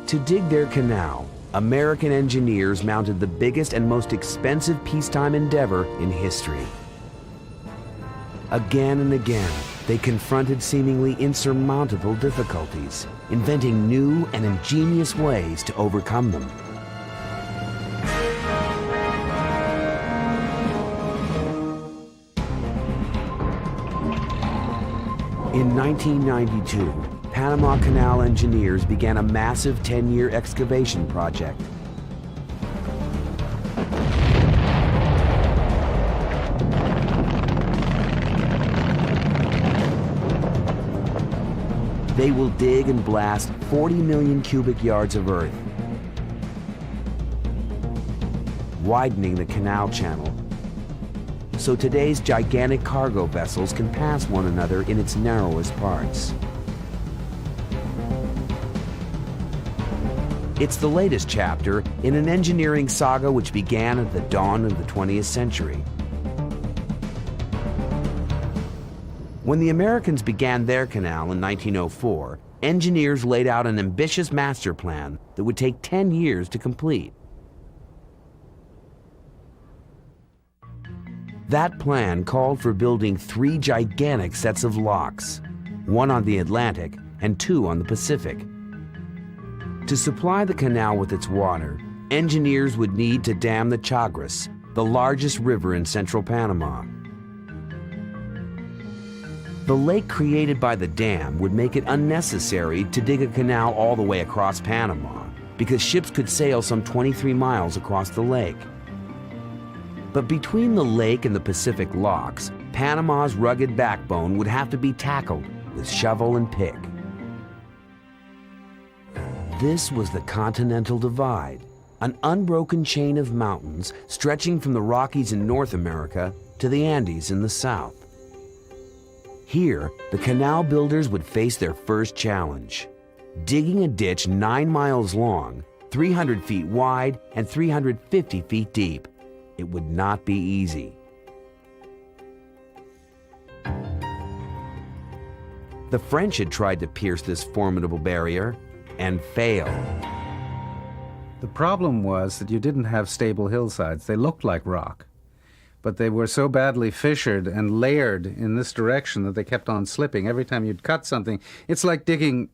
To dig their canal, American engineers mounted the biggest and most expensive peacetime endeavor in history. Again and again, they confronted seemingly insurmountable difficulties, inventing new and ingenious ways to overcome them. In 1992, Panama Canal engineers began a massive 10-year excavation project. They will dig and blast 40 million cubic yards of earth, widening the canal channel so today's gigantic cargo vessels can pass one another in its narrowest parts. It's the latest chapter in an engineering saga which began at the dawn of the 20th century. When the Americans began their canal in 1904, engineers laid out an ambitious master plan that would take 10 years to complete. That plan called for building 3 gigantic sets of locks, one on the Atlantic and 2 on the Pacific. To supply the canal with its water, engineers would need to dam the Chagres, the largest river in central Panama. The lake created by the dam would make it unnecessary to dig a canal all the way across Panama, because ships could sail some 23 miles across the lake. But between the lake and the Pacific locks, Panama's rugged backbone would have to be tackled with shovel and pick. This was the Continental Divide, an unbroken chain of mountains stretching from the Rockies in North America to the Andes in the south. Here, the canal builders would face their first challenge: digging a ditch 9 miles long, 300 feet wide, and 350 feet deep. It would not be easy. The French had tried to pierce this formidable barrier and failed. The problem was that you didn't have stable hillsides. They looked like rock, but they were so badly fissured and layered in this direction that they kept on slipping. Every time you'd cut something, it's like digging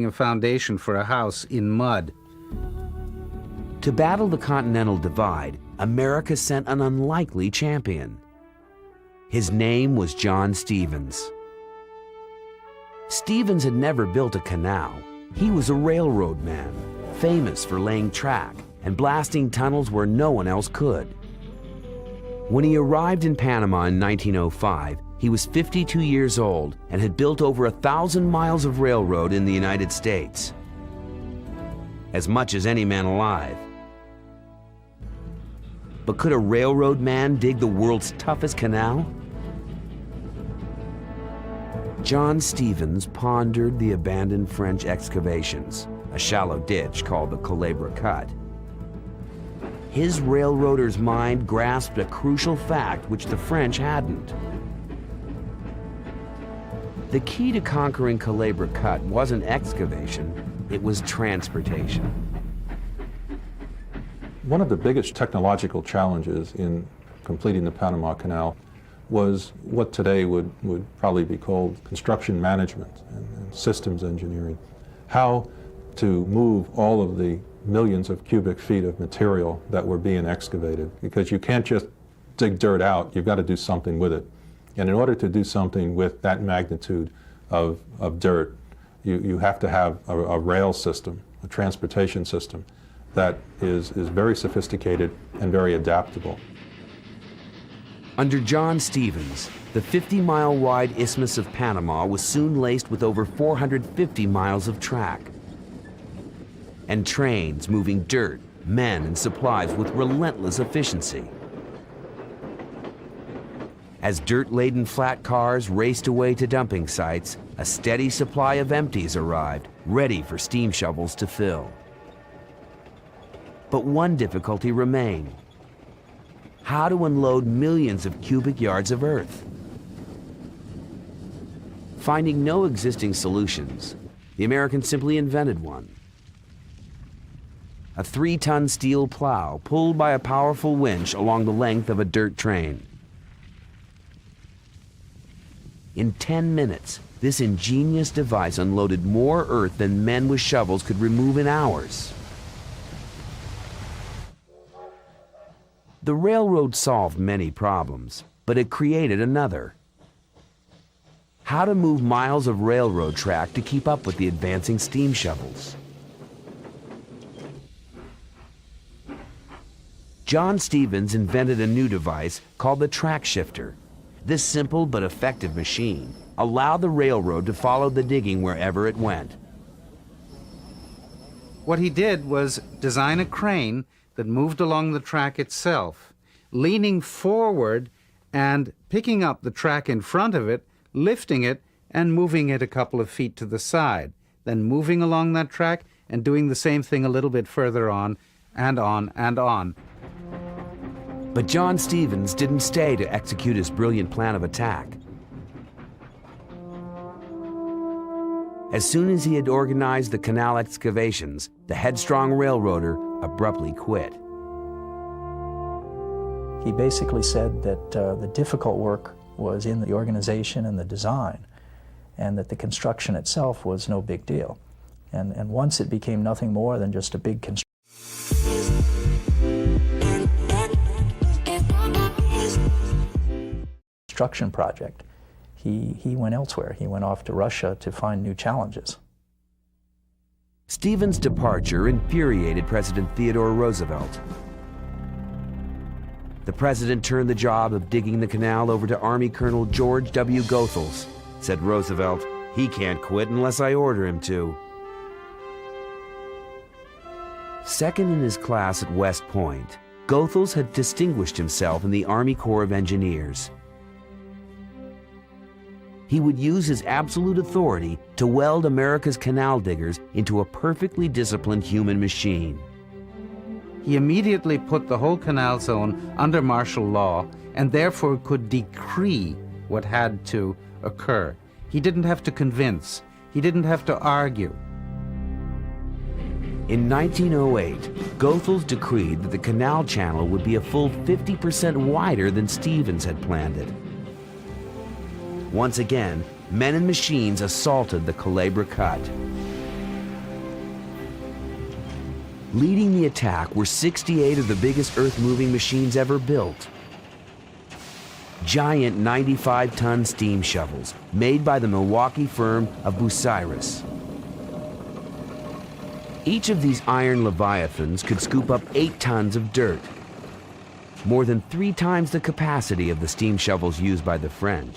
a foundation for a house in mud. To battle the Continental Divide, America sent an unlikely champion. His name was John Stevens. Stevens had never built a canal. He was a railroad man, famous for laying track and blasting tunnels where no one else could. When he arrived in Panama in 1905, he was 52 years old and had built over 1,000 miles of railroad in the United States. As much as any man alive. But could a railroad man dig the world's toughest canal? John Stevens pondered the abandoned French excavations, a shallow ditch called the Culebra Cut. His railroader's mind grasped a crucial fact which the French hadn't. The key to conquering Culebra Cut wasn't excavation, it was transportation. One of the biggest technological challenges in completing the Panama Canal was what today would probably be called construction management and systems engineering. How to move all of the millions of cubic feet of material that were being excavated, because you can't just dig dirt out, you've got to do something with it. And in order to do something with that magnitude of dirt, you have to have a rail system, a transportation system that is very sophisticated and very adaptable. Under John Stevens, the 50-mile wide Isthmus of Panama was soon laced with over 450 miles of track. And trains moving dirt, men, and supplies with relentless efficiency. As dirt-laden flat cars raced away to dumping sites, a steady supply of empties arrived, ready for steam shovels to fill. But one difficulty remained: how to unload millions of cubic yards of earth. Finding no existing solutions, the Americans simply invented one. A 3-ton steel plow pulled by a powerful winch along the length of a dirt train. In 10 minutes, this ingenious device unloaded more earth than men with shovels could remove in hours. The railroad solved many problems, but it created another. How to move miles of railroad track to keep up with the advancing steam shovels. John Stevens invented a new device called the track shifter. This simple but effective machine allowed the railroad to follow the digging wherever it went. What he did was design a crane that moved along the track itself, leaning forward and picking up the track in front of it, lifting it, and moving it a couple of feet to the side, then moving along that track and doing the same thing a little bit further on and on and on. But John Stevens didn't stay to execute his brilliant plan of attack. As soon as he had organized the canal excavations, the headstrong railroader abruptly quit. He basically said that the difficult work was in the organization and the design, and that the construction itself was no big deal. And once it became nothing more than just a big construction project, he went elsewhere. He went off to Russia to find new challenges. Stevens' departure infuriated President Theodore Roosevelt. The president turned the job of digging the canal over to Army Colonel George W. Goethals. Said Roosevelt, "He can't quit unless I order him to." Second in his class at West Point, Goethals had distinguished himself in the Army Corps of Engineers. He would use his absolute authority to weld America's canal diggers into a perfectly disciplined human machine. He immediately put the whole canal zone under martial law and therefore could decree what had to occur. He didn't have to convince. He didn't have to argue. In 1908, Goethals decreed that the canal channel would be a full 50% wider than Stevens had planned it. Once again, men and machines assaulted the Culebra Cut. Leading the attack were 68 of the biggest earth-moving machines ever built. Giant 95-ton steam shovels made by the Milwaukee firm of Bucyrus. Each of these iron leviathans could scoop up 8 tons of dirt, more than 3 times the capacity of the steam shovels used by the French.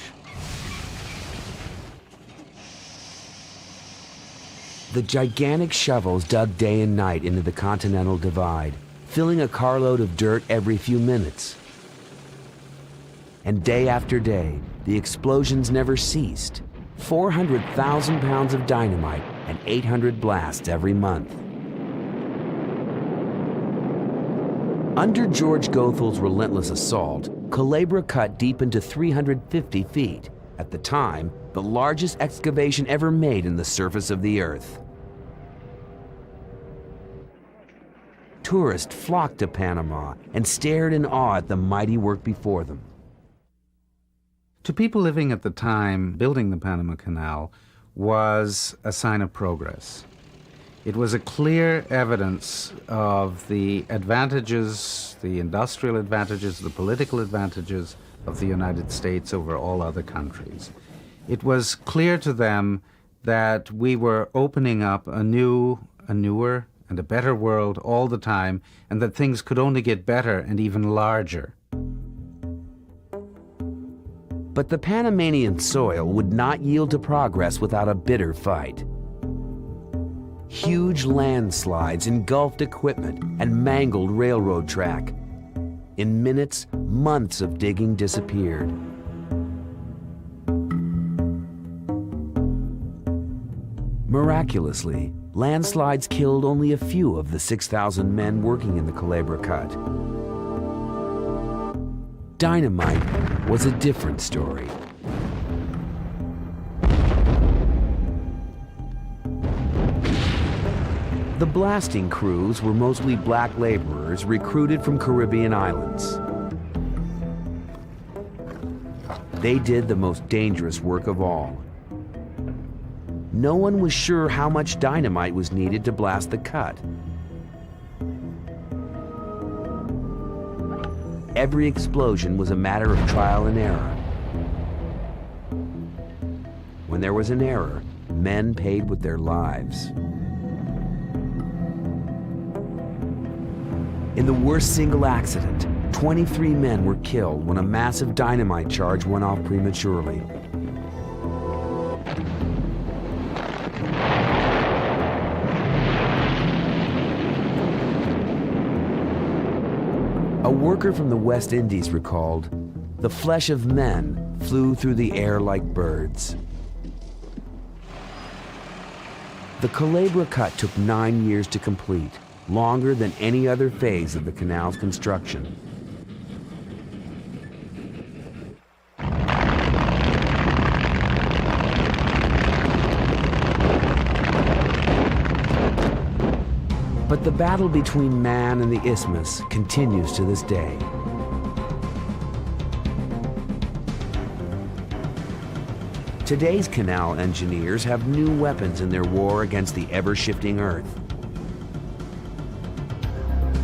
The gigantic shovels dug day and night into the Continental Divide, filling a carload of dirt every few minutes. And day after day, the explosions never ceased. 400,000 pounds of dynamite and 800 blasts every month. Under George Goethals' relentless assault, Culebra Cut deepened to 350 feet. At the time, the largest excavation ever made in the surface of the earth. Tourists flocked to Panama and stared in awe at the mighty work before them. To people living at the time, building the Panama Canal was a sign of progress. It was a clear evidence of the advantages, the industrial advantages, the political advantages of the United States over all other countries. It was clear to them that we were opening up a newer, and a better world all the time, and that things could only get better and even larger. But the Panamanian soil would not yield to progress without a bitter fight. Huge landslides engulfed equipment and mangled railroad track. In minutes, months of digging disappeared. Miraculously, landslides killed only a few of the 6,000 men working in the Culebra Cut. Dynamite was a different story. The blasting crews were mostly black laborers recruited from Caribbean islands. They did the most dangerous work of all. No one was sure how much dynamite was needed to blast the cut. Every explosion was a matter of trial and error. When there was an error, men paid with their lives. In the worst single accident, 23 men were killed when a massive dynamite charge went off prematurely. A worker from the West Indies recalled, "The flesh of men flew through the air like birds." The Culebra Cut took 9 years to complete, longer than any other phase of the canal's construction. But the battle between man and the isthmus continues to this day. Today's canal engineers have new weapons in their war against the ever-shifting Earth.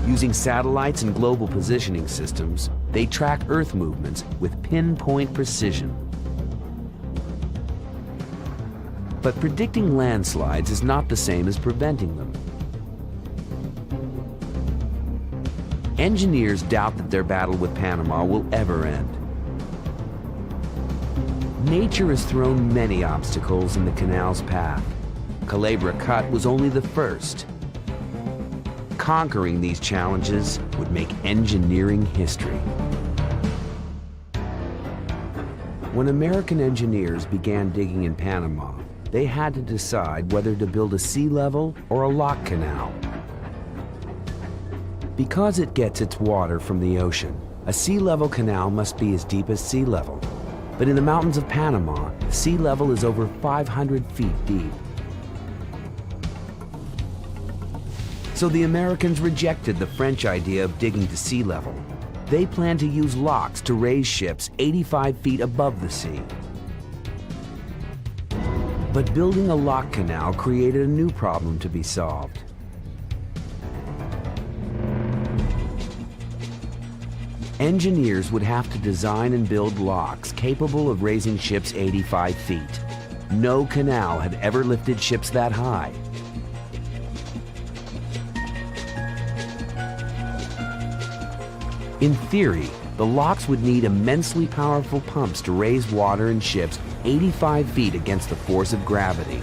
Using satellites and global positioning systems, they track Earth movements with pinpoint precision. But predicting landslides is not the same as preventing them. Engineers doubt that their battle with Panama will ever end. Nature has thrown many obstacles in the canal's path. Culebra Cut was only the first. Conquering these challenges would make engineering history. When American engineers began digging in Panama, they had to decide whether to build a sea level or a lock canal. Because it gets its water from the ocean, a sea level canal must be as deep as sea level. But in the mountains of Panama, sea level is over 500 feet deep. So the Americans rejected the French idea of digging to sea level. They planned to use locks to raise ships 85 feet above the sea. But building a lock canal created a new problem to be solved. Engineers would have to design and build locks capable of raising ships 85 feet. No canal had ever lifted ships that high. In theory, the locks would need immensely powerful pumps to raise water in ships 85 feet against the force of gravity.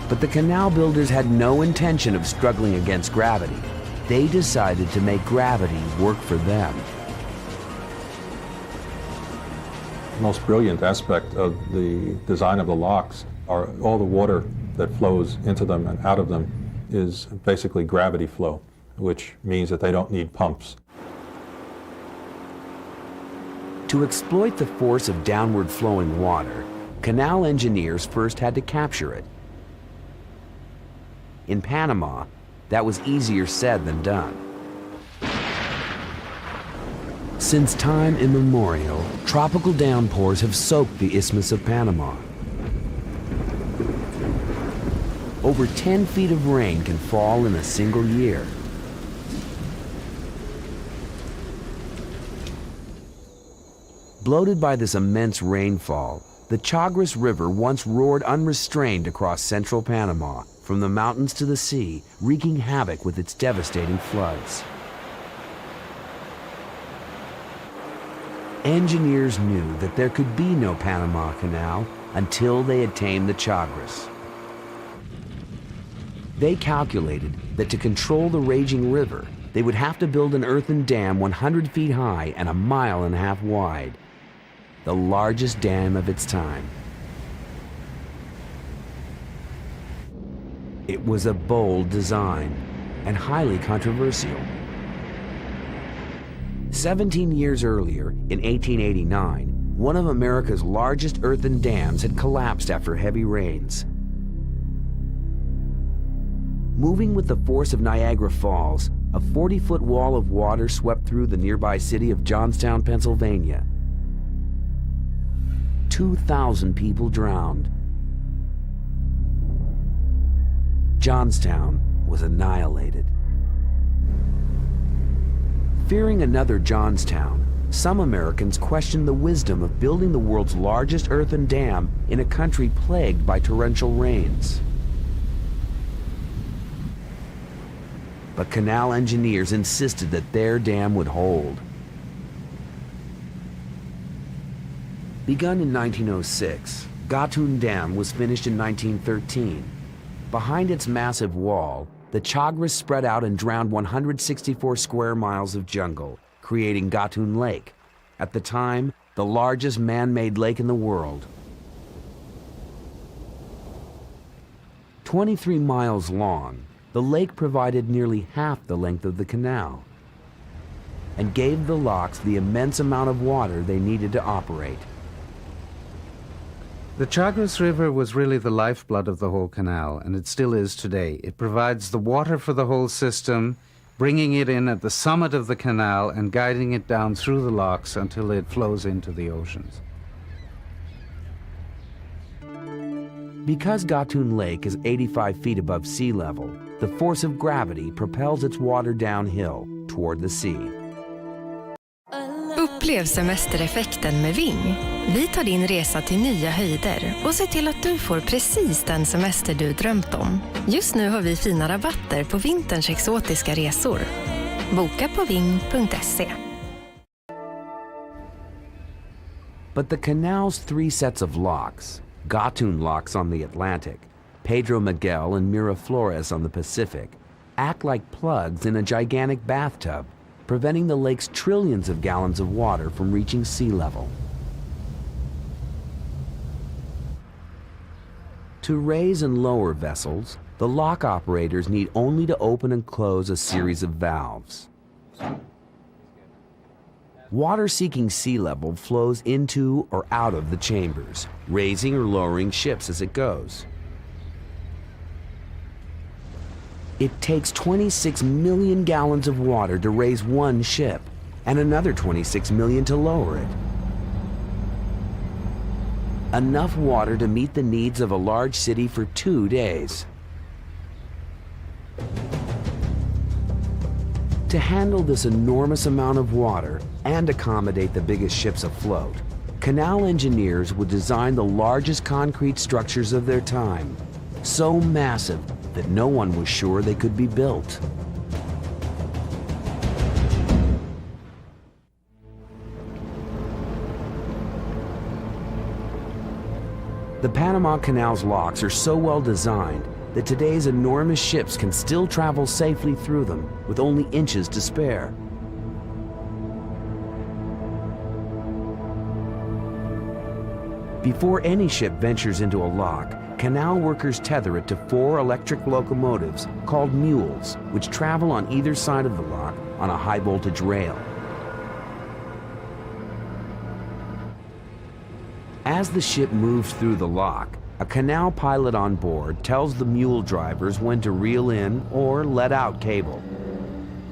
But the canal builders had no intention of struggling against gravity. They decided to make gravity work for them. The most brilliant aspect of the design of the locks are all the water that flows into them and out of them is basically gravity flow, which means that they don't need pumps. To exploit the force of downward flowing water, canal engineers first had to capture it. In Panama, that was easier said than done. Since time immemorial, tropical downpours have soaked the Isthmus of Panama. Over 10 feet of rain can fall in a single year. Bloated by this immense rainfall, the Chagres River once roared unrestrained across central Panama, from the mountains to the sea, wreaking havoc with its devastating floods. Engineers knew that there could be no Panama Canal until they had tamed the Chagres. They calculated that to control the raging river, they would have to build an earthen dam 100 feet high and 1.5 miles wide, the largest dam of its time. It was a bold design and highly controversial. 17 years earlier, in 1889, one of America's largest earthen dams had collapsed after heavy rains. Moving with the force of Niagara Falls, a 40-foot wall of water swept through the nearby city of Johnstown, Pennsylvania. 2,000 people drowned. Johnstown was annihilated. Fearing another Johnstown, some Americans questioned the wisdom of building the world's largest earthen dam in a country plagued by torrential rains. But canal engineers insisted that their dam would hold. Begun in 1906, Gatun Dam was finished in 1913. Behind its massive wall, the Chagres spread out and drowned 164 square miles of jungle, creating Gatun Lake, at the time, the largest man-made lake in the world. 23 miles long, the lake provided nearly half the length of the canal and gave the locks the immense amount of water they needed to operate. The Chagres River was really the lifeblood of the whole canal, and it still is today. It provides the water for the whole system, bringing it in at the summit of the canal and guiding it down through the locks until it flows into the oceans. Because Gatun Lake is 85 feet above sea level, the force of gravity propels its water downhill toward the sea. Upplev semestereffekten med Ving. Vi tar din resa till nya höjder och ser till att du får precis den semester du drömt om. Just nu har vi fina rabatter på vinterns exotiska resor. Boka på ving.se. But the canal's 3 sets of locks, Gatun locks on the Atlantic, Pedro Miguel and Miraflores on the Pacific, act like plugs in a gigantic bathtub, preventing the lake's trillions of gallons of water from reaching sea level. To raise and lower vessels, the lock operators need only to open and close a series of valves. Water seeking sea level flows into or out of the chambers, raising or lowering ships as it goes. It takes 26 million gallons of water to raise one ship, and another 26 million to lower it. Enough water to meet the needs of a large city for 2 days. To handle this enormous amount of water and accommodate the biggest ships afloat, canal engineers would design the largest concrete structures of their time, so massive that no one was sure they could be built. The Panama Canal's locks are so well designed that today's enormous ships can still travel safely through them with only inches to spare. Before any ship ventures into a lock, canal workers tether it to 4 electric locomotives called mules, which travel on either side of the lock on a high-voltage rail. As the ship moves through the lock, a canal pilot on board tells the mule drivers when to reel in or let out cable.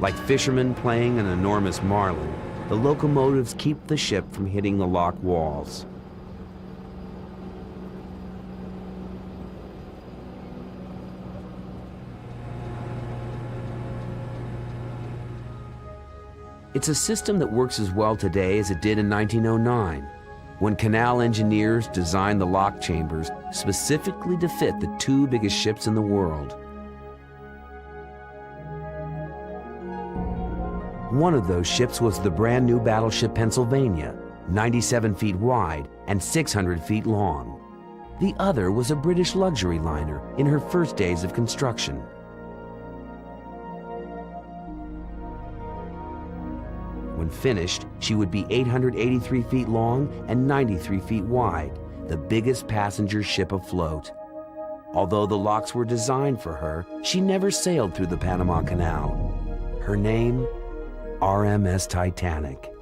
Like fishermen playing an enormous marlin, the locomotives keep the ship from hitting the lock walls. It's a system that works as well today as it did in 1909, when canal engineers designed the lock chambers specifically to fit the 2 biggest ships in the world. One of those ships was the brand new battleship Pennsylvania, 97 feet wide and 600 feet long. The other was a British luxury liner in her first days of construction. When finished, she would be 883 feet long and 93 feet wide, the biggest passenger ship afloat. Although the locks were designed for her, she never sailed through the Panama Canal. Her name, RMS Titanic.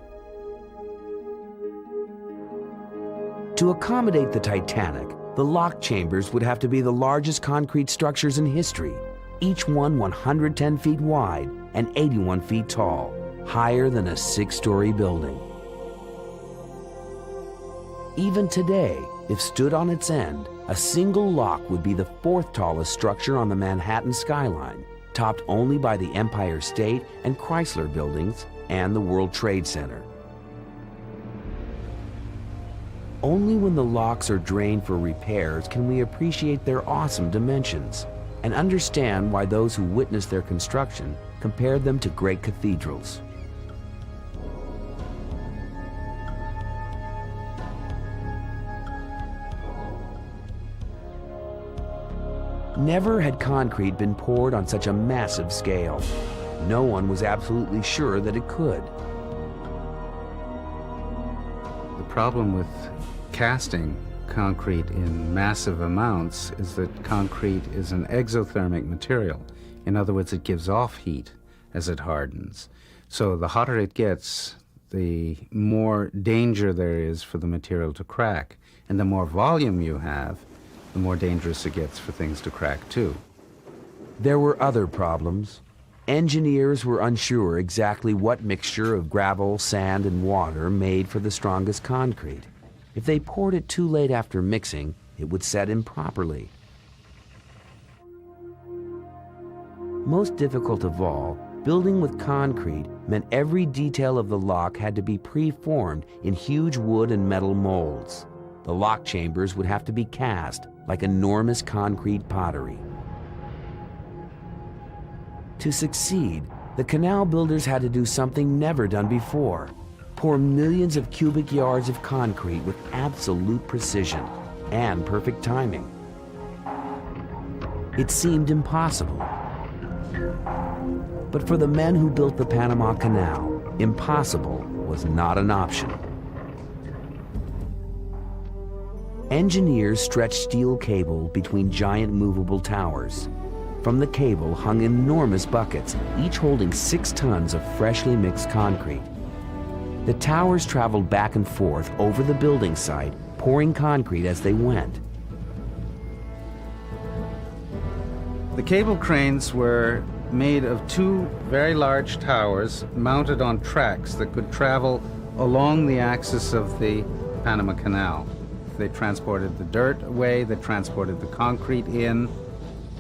To accommodate the Titanic, the lock chambers would have to be the largest concrete structures in history, each one 110 feet wide and 81 feet tall, higher than a 6-story building. Even today, if stood on its end, a single lock would be the 4th tallest structure on the Manhattan skyline, topped only by the Empire State and Chrysler buildings and the World Trade Center. Only when the locks are drained for repairs can we appreciate their awesome dimensions and understand why those who witnessed their construction compared them to great cathedrals. Never had concrete been poured on such a massive scale. No one was absolutely sure that it could. The problem with casting concrete in massive amounts is that concrete is an exothermic material. In other words, it gives off heat as it hardens. So the hotter it gets, the more danger there is for the material to crack. And the more volume you have, the more dangerous it gets for things to crack too. There were other problems. Engineers were unsure exactly what mixture of gravel, sand, and water made for the strongest concrete. If they poured it too late after mixing, it would set improperly. Most difficult of all, building with concrete meant every detail of the lock had to be pre-formed in huge wood and metal molds. The lock chambers would have to be cast like enormous concrete pottery. To succeed, the canal builders had to do something never done before: pour millions of cubic yards of concrete with absolute precision and perfect timing. It seemed impossible. But for the men who built the Panama Canal, impossible was not an option. Engineers stretched steel cable between giant movable towers. From the cable hung enormous buckets, each holding 6 tons of freshly mixed concrete. The towers traveled back and forth over the building site, pouring concrete as they went. The cable cranes were made of 2 very large towers mounted on tracks that could travel along the axis of the Panama Canal. They transported the dirt away, they transported the concrete in.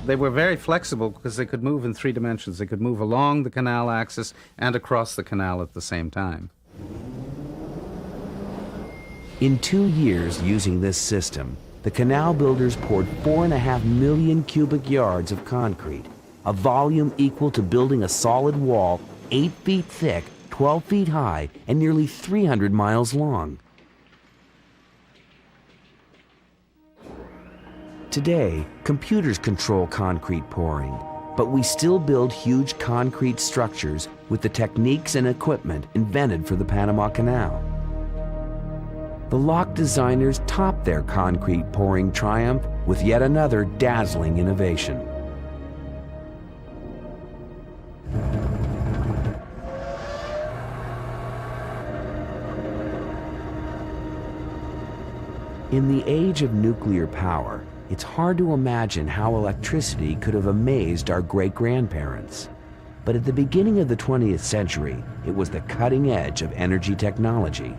They were very flexible because they could move in 3 dimensions. They could move along the canal axis and across the canal at the same time. In 2 years using this system, the canal builders poured 4.5 million cubic yards of concrete, a volume equal to building a solid wall 8 feet thick, 12 feet high, and nearly 300 miles long. Today, computers control concrete pouring, but we still build huge concrete structures with the techniques and equipment invented for the Panama Canal. The lock designers topped their concrete pouring triumph with yet another dazzling innovation. In the age of nuclear power, it's hard to imagine how electricity could have amazed our great-grandparents. But at the beginning of the 20th century, it was the cutting edge of energy technology.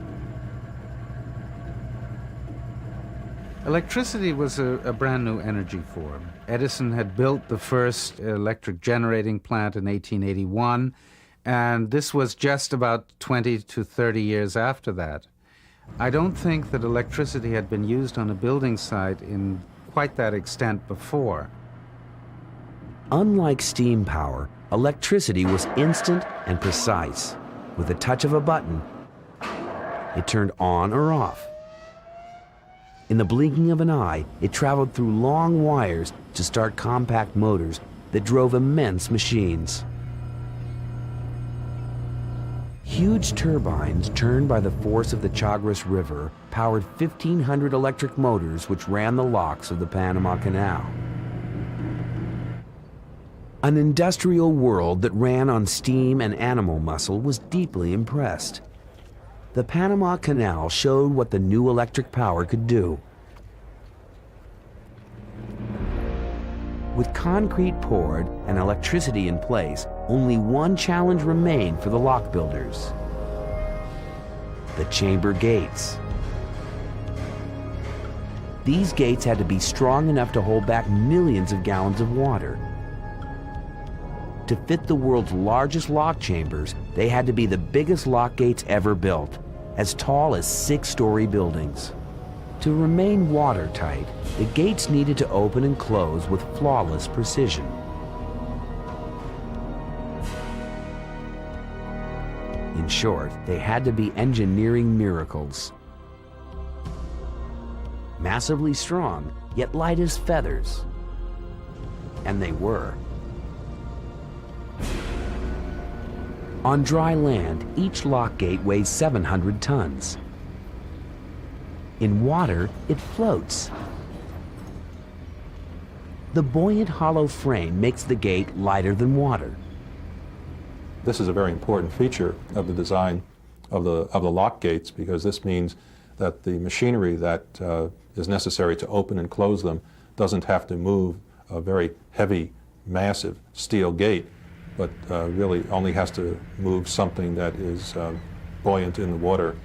Electricity was a brand new energy form. Edison had built the first electric generating plant in 1881, and this was just about 20 to 30 years after that. I don't think that electricity had been used on a building site in quite that extent before. Unlike steam power, electricity was instant and precise. With the touch of a button, it turned on or off. In the blinking of an eye, it traveled through long wires to start compact motors that drove immense machines. Huge turbines turned by the force of the Chagres River powered 1,500 electric motors which ran the locks of the Panama Canal. An industrial world that ran on steam and animal muscle was deeply impressed. The Panama Canal showed what the new electric power could do. With concrete poured and electricity in place, only one challenge remained for the lock builders: the chamber gates. These gates had to be strong enough to hold back millions of gallons of water. To fit the world's largest lock chambers, they had to be the biggest lock gates ever built, as tall as 6-story buildings. To remain watertight, the gates needed to open and close with flawless precision. In short, they had to be engineering miracles. Massively strong, yet light as feathers. And they were. On dry land, each lock gate weighs 700 tons. In water, it floats. The buoyant hollow frame makes the gate lighter than water. This is a very important feature of the design of the lock gates, because this means that the machinery that is necessary to open and close them doesn't have to move a very heavy, massive steel gate, but really only has to move something that is buoyant in the water.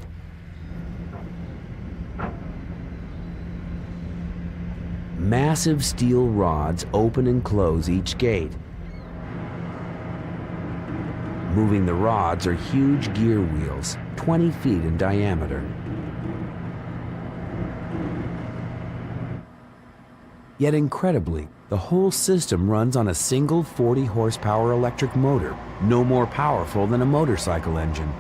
Massive steel rods open and close each gate. Moving the rods are huge gear wheels, 20 feet in diameter. Yet incredibly, the whole system runs on a single 40-horsepower electric motor, no more powerful than a motorcycle engine.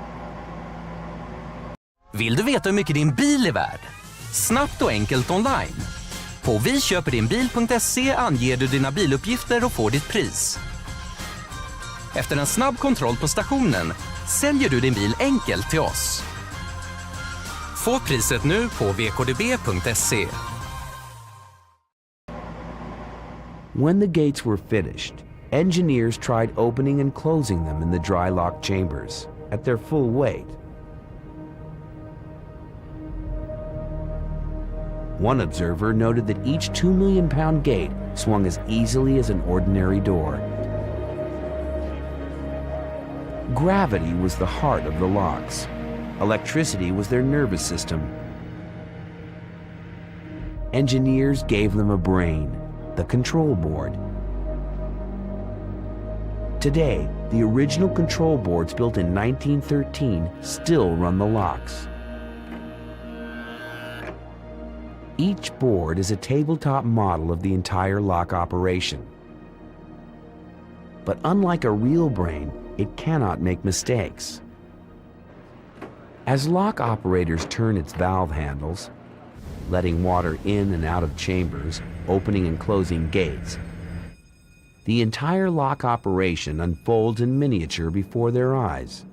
Vill du veta hur mycket din bil är värd? Snabbt och enkelt online. På viköperdinbil.se anger du dina biluppgifter och får ditt pris. Efter en snabb kontroll på stationen säljer du din bil enkelt till oss. Få priset nu på vkdb.se. When the gates were finished, engineers tried opening and closing them in the dry lock chambers at their full weight. One observer noted that each 2 million pound gate swung as easily as an ordinary door. Gravity was the heart of the locks. Electricity was their nervous system. Engineers gave them a brain, the control board. Today, the original control boards built in 1913 still run the locks. Each board is a tabletop model of the entire lock operation. But unlike a real brain, it cannot make mistakes. As lock operators turn its valve handles, letting water in and out of chambers, opening and closing gates, the entire lock operation unfolds in miniature before their eyes.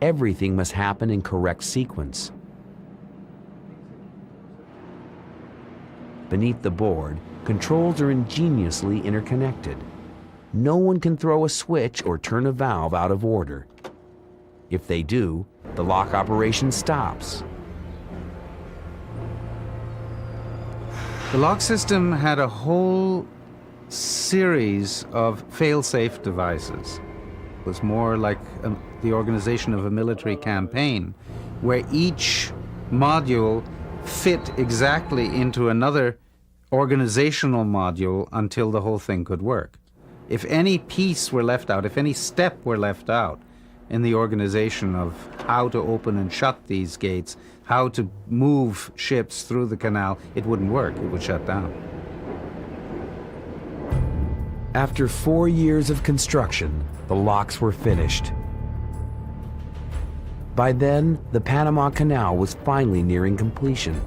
Everything must happen in correct sequence. Beneath the board, controls are ingeniously interconnected. No one can throw a switch or turn a valve out of order. If they do, the lock operation stops. The lock system had a whole series of fail-safe devices. It was more like the organization of a military campaign, where each module fit exactly into another organizational module until the whole thing could work. If any piece were left out, if any step were left out in the organization of how to open and shut these gates, how to move ships through the canal, it wouldn't work, it would shut down. After 4 years of construction, the locks were finished. By then, the Panama Canal was finally nearing completion.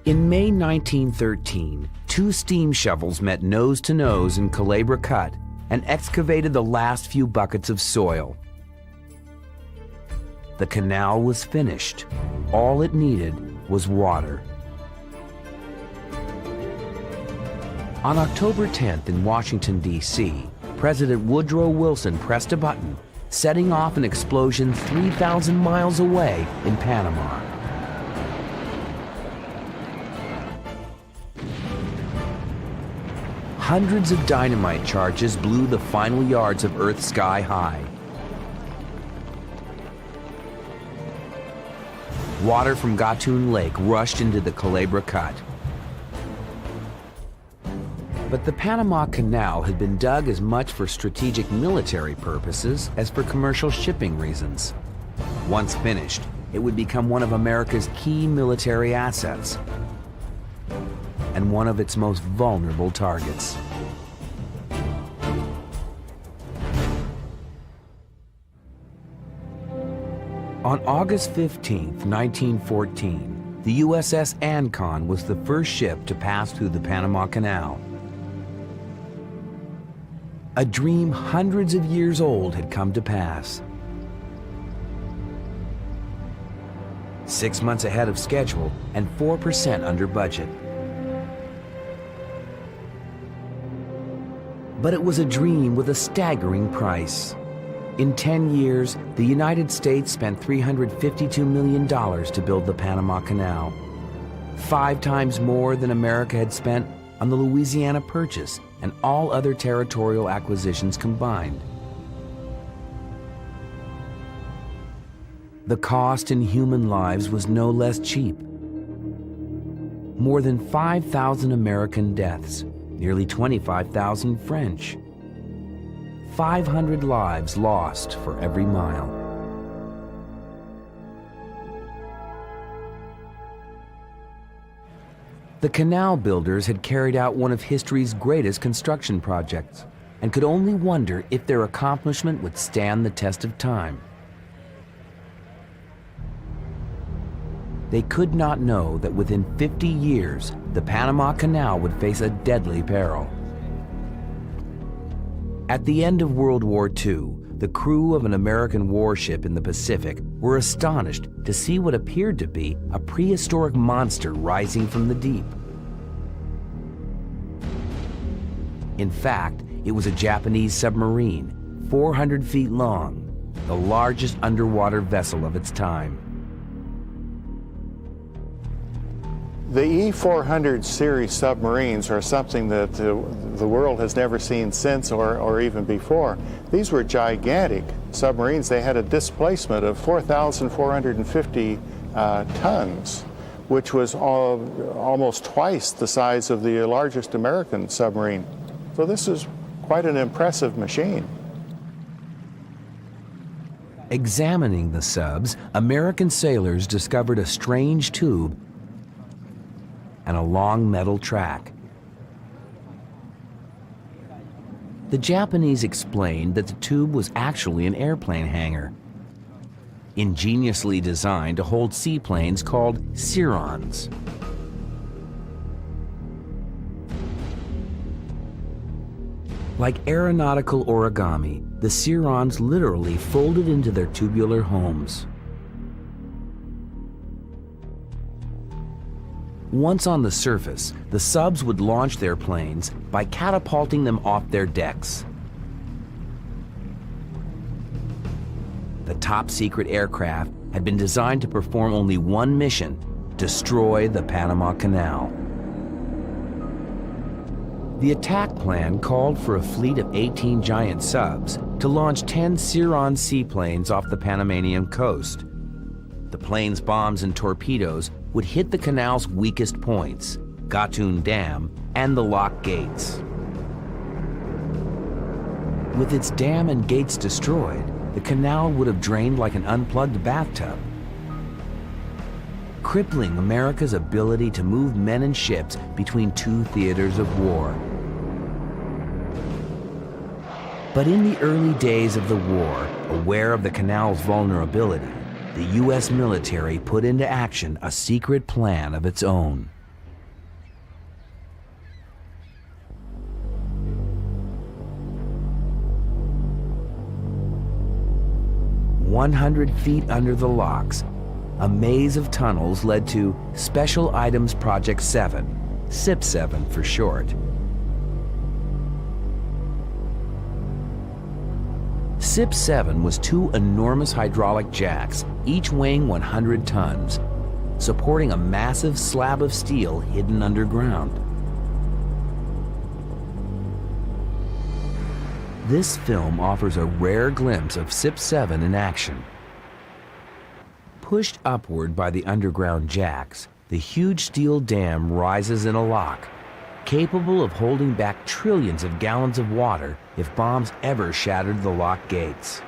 In May 1913, 2 steam shovels met nose to nose in Culebra Cut and excavated the last few buckets of soil. The canal was finished. All it needed was water. On October 10th in Washington, D.C., President Woodrow Wilson pressed a button, setting off an explosion 3,000 miles away in Panama. Hundreds of dynamite charges blew the final yards of Earth sky high. Water from Gatun Lake rushed into the Culebra Cut. But the Panama Canal had been dug as much for strategic military purposes as for commercial shipping reasons. Once finished, it would become one of America's key military assets and one of its most vulnerable targets. On August 15, 1914, the USS Ancon was the first ship to pass through the Panama Canal. A dream hundreds of years old had come to pass. 6 months ahead of schedule and 4% under budget. But it was a dream with a staggering price. In 10 years, the United States spent $352 million to build the Panama Canal, 5 times more than America had spent on the Louisiana Purchase and all other territorial acquisitions combined. The cost in human lives was no less cheap. More than 5,000 American deaths, nearly 25,000 French. 500 lives lost for every mile. The canal builders had carried out one of history's greatest construction projects and could only wonder if their accomplishment would stand the test of time. They could not know that within 50 years, the Panama Canal would face a deadly peril. At the end of World War II, the crew of an American warship in the Pacific were astonished to see what appeared to be a prehistoric monster rising from the deep. In fact, it was a Japanese submarine, 400 feet long, the largest underwater vessel of its time. The E-400 series submarines are something that the world has never seen since or even before. These were gigantic submarines. They had a displacement of 4,450 tons, which was almost twice the size of the largest American submarine. So this is quite an impressive machine. Examining the subs, American sailors discovered a strange tube and a long metal track. The Japanese explained that the tube was actually an airplane hangar, ingeniously designed to hold seaplanes called Sirons. Like aeronautical origami, the Sirons literally folded into their tubular homes. Once on the surface, the subs would launch their planes by catapulting them off their decks. The top-secret aircraft had been designed to perform only one mission: destroy the Panama Canal. The attack plan called for a fleet of 18 giant subs to launch 10 Siron seaplanes off the Panamanian coast. The plane's bombs and torpedoes would hit the canal's weakest points, Gatun Dam and the lock gates. With its dam and gates destroyed, the canal would have drained like an unplugged bathtub, crippling America's ability to move men and ships between two theaters of war. But in the early days of the war, aware of the canal's vulnerability, the U.S. military put into action a secret plan of its own. "100 feet under the locks, a maze of tunnels led to Special Items Project 7, SIP-7 for short. SIP-7 was two enormous hydraulic jacks, each weighing 100 tons, supporting a massive slab of steel hidden underground. This film offers a rare glimpse of SIP-7 in action. Pushed upward by the underground jacks, the huge steel dam rises in a lock, capable of holding back trillions of gallons of water if bombs ever shattered the lock gates.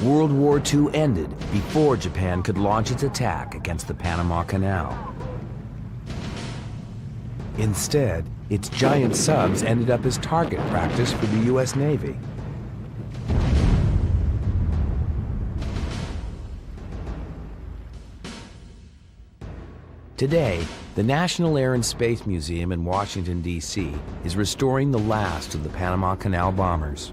World War II ended before Japan could launch its attack against the Panama Canal. Instead, its giant subs ended up as target practice for the U.S. Navy. Today, the National Air and Space Museum in Washington, D.C. is restoring the last of the Panama Canal bombers.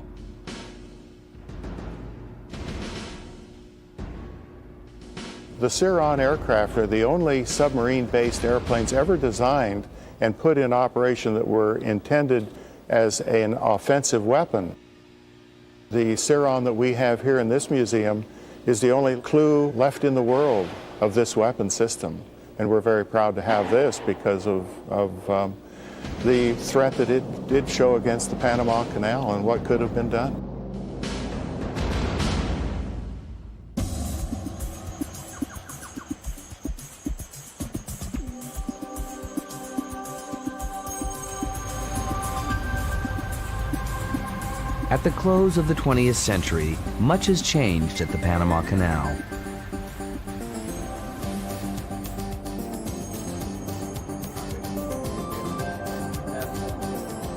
The Siron aircraft are the only submarine-based airplanes ever designed and put in operation that were intended as an offensive weapon. The Ciron that we have here in this museum is the only clue left in the world of this weapon system. And we're very proud to have this because of the threat that it did show against the Panama Canal and what could have been done. At the close of the 20th century, much has changed at the Panama Canal.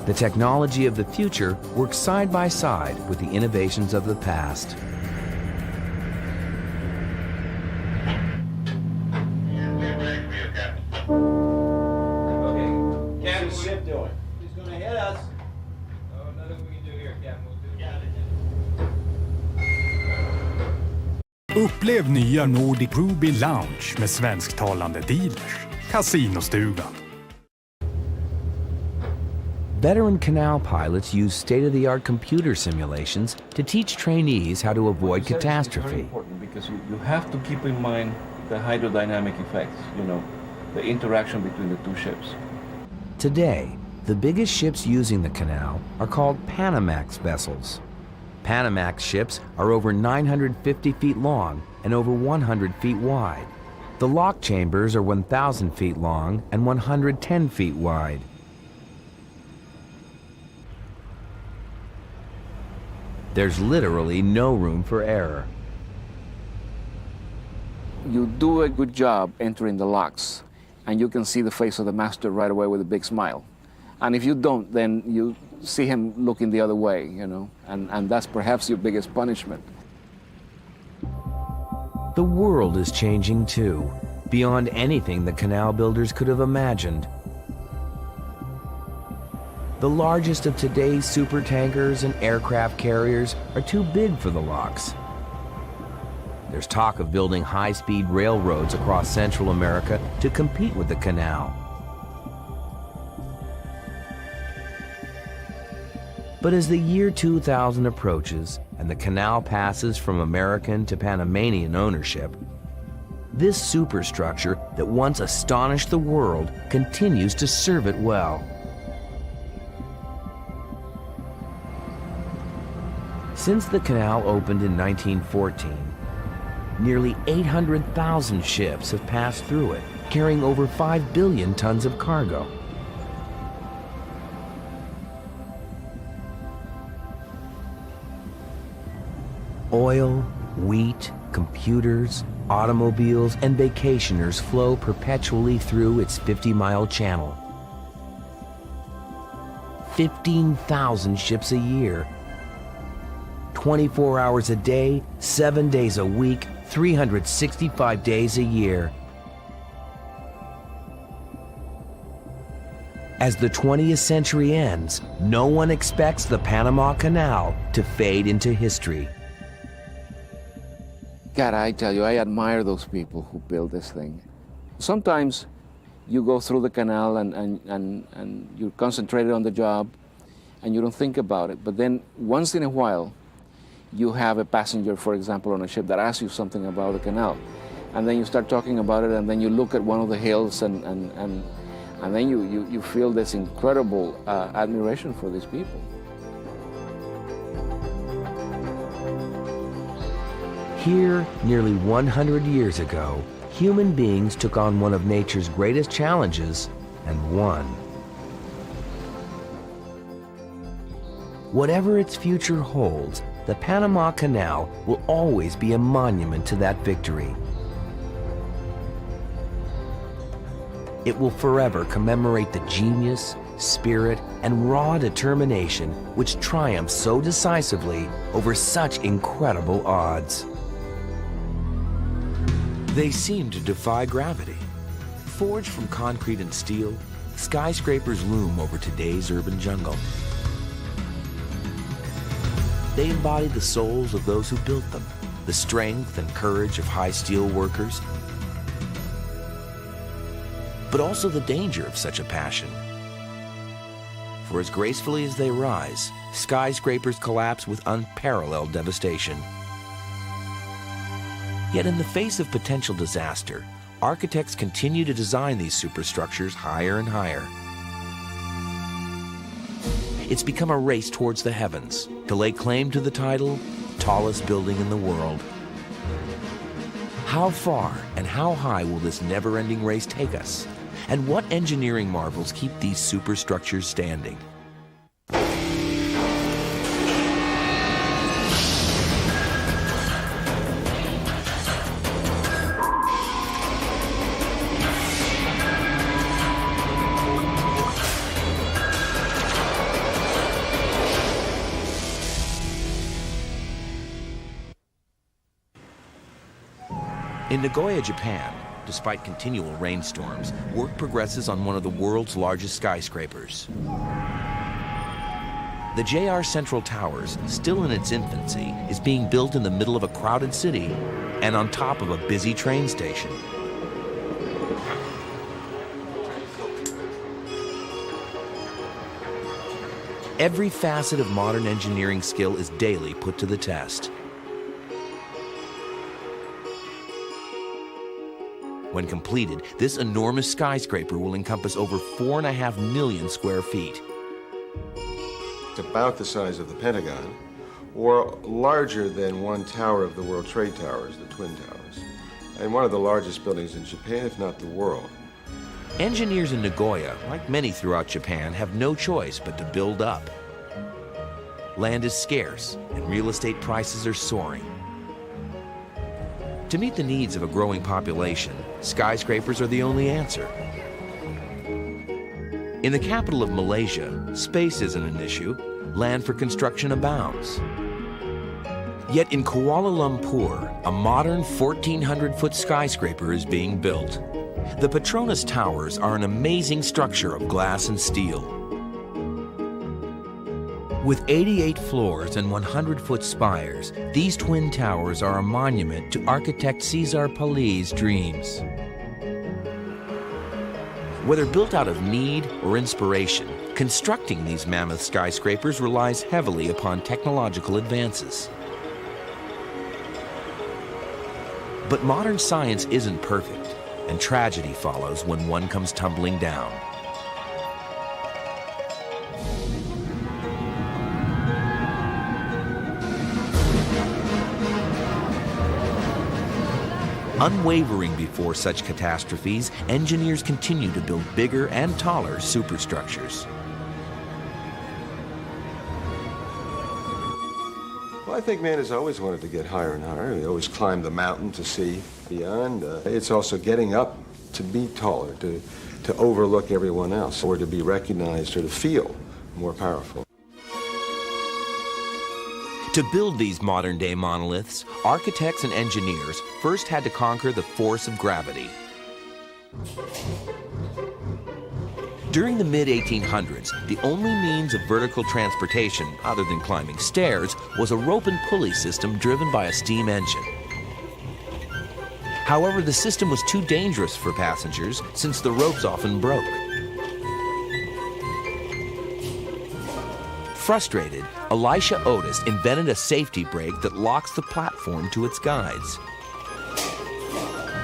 The technology of the future works side by side with the innovations of the past. Upplev nya Nordic Ruby Lounge med svensktalande dealers. Kasinostugan. Veteran canal pilots use state-of-the-art computer simulations to teach trainees how to avoid catastrophe. It's very important because you have to keep in mind the hydrodynamic effects, the interaction between the two ships. Today, the biggest ships using the canal are called Panamax vessels. Panamax ships are over 950 feet long and over 100 feet wide. The lock chambers are 1,000 feet long and 110 feet wide. There's literally no room for error. You do a good job entering the locks, and you can see the face of the master right away with a big smile. And if you don't, then you see him looking the other way, and that's perhaps your biggest punishment. The world is changing too, beyond anything the canal builders could have imagined. The largest of today's supertankers and aircraft carriers are too big for the locks. There's talk of building high-speed railroads across Central America to compete with the canal. But as the year 2000 approaches and the canal passes from American to Panamanian ownership, this superstructure that once astonished the world continues to serve it well. Since the canal opened in 1914, nearly 800,000 ships have passed through it, carrying over 5 billion tons of cargo. Oil, wheat, computers, automobiles, and vacationers flow perpetually through its 50-mile channel. 15,000 ships a year, 24 hours a day, 7 days a week, 365 days a year. As the 20th century ends, no one expects the Panama Canal to fade into history. God, I tell you, I admire those people who build this thing. Sometimes you go through the canal and you're concentrated on the job and you don't think about it. But then once in a while, you have a passenger, for example, on a ship that asks you something about the canal. And then you start talking about it, and then you look at one of the hills and then you feel this incredible admiration for these people. Here, nearly 100 years ago, human beings took on one of nature's greatest challenges and won. Whatever its future holds, the Panama Canal will always be a monument to that victory. It will forever commemorate the genius, spirit, and raw determination which triumphed so decisively over such incredible odds. They seem to defy gravity. Forged from concrete and steel, skyscrapers loom over today's urban jungle. They embody the souls of those who built them, the strength and courage of high steel workers, but also the danger of such a passion. for as gracefully as they rise, skyscrapers collapse with unparalleled devastation. Yet in the face of potential disaster, architects continue to design these superstructures higher and higher. It's become a race towards the heavens to lay claim to the title, tallest building in the world. How far and how high will this never-ending race take us? And what engineering marvels keep these superstructures standing? In Nagoya, Japan, despite continual rainstorms, work progresses on one of the world's largest skyscrapers. The JR Central Towers, still in its infancy, is being built in the middle of a crowded city and on top of a busy train station. Every facet of modern engineering skill is daily put to the test. When completed, this enormous skyscraper will encompass over 4.5 million square feet. It's about the size of the Pentagon, or larger than one tower of the World Trade Towers, the Twin Towers, and one of the largest buildings in Japan, if not the world. Engineers in Nagoya, like many throughout Japan, have no choice but to build up. Land is scarce, and real estate prices are soaring. To meet the needs of a growing population, skyscrapers are the only answer. In the capital of Malaysia, space isn't an issue. Land for construction abounds. Yet in Kuala Lumpur, a modern 1,400-foot skyscraper is being built. The Petronas Towers are an amazing structure of glass and steel. With 88 floors and 100-foot spires, these twin towers are a monument to architect Cesar Pali's dreams. Whether built out of need or inspiration, constructing these mammoth skyscrapers relies heavily upon technological advances. But modern science isn't perfect, and tragedy follows when one comes tumbling down. Unwavering before such catastrophes, engineers continue to build bigger and taller superstructures. Well, I think man has always wanted to get higher and higher. He always climbed the mountain to see beyond. It's also getting up to be taller, to overlook everyone else, or to be recognized or to feel more powerful. To build these modern-day monoliths, architects and engineers first had to conquer the force of gravity. During the mid-1800s, the only means of vertical transportation, other than climbing stairs, was a rope and pulley system driven by a steam engine. However, the system was too dangerous for passengers since the ropes often broke. Frustrated, Elisha Otis invented a safety brake that locks the platform to its guides.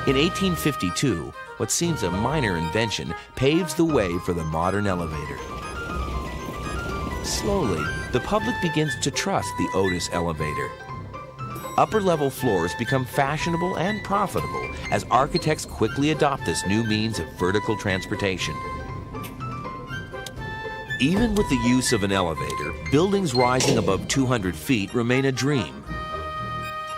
In 1852, what seems a minor invention paves the way for the modern elevator. Slowly, the public begins to trust the Otis elevator. Upper-level floors become fashionable and profitable as architects quickly adopt this new means of vertical transportation. Even with the use of an elevator, buildings rising above 200 feet remain a dream.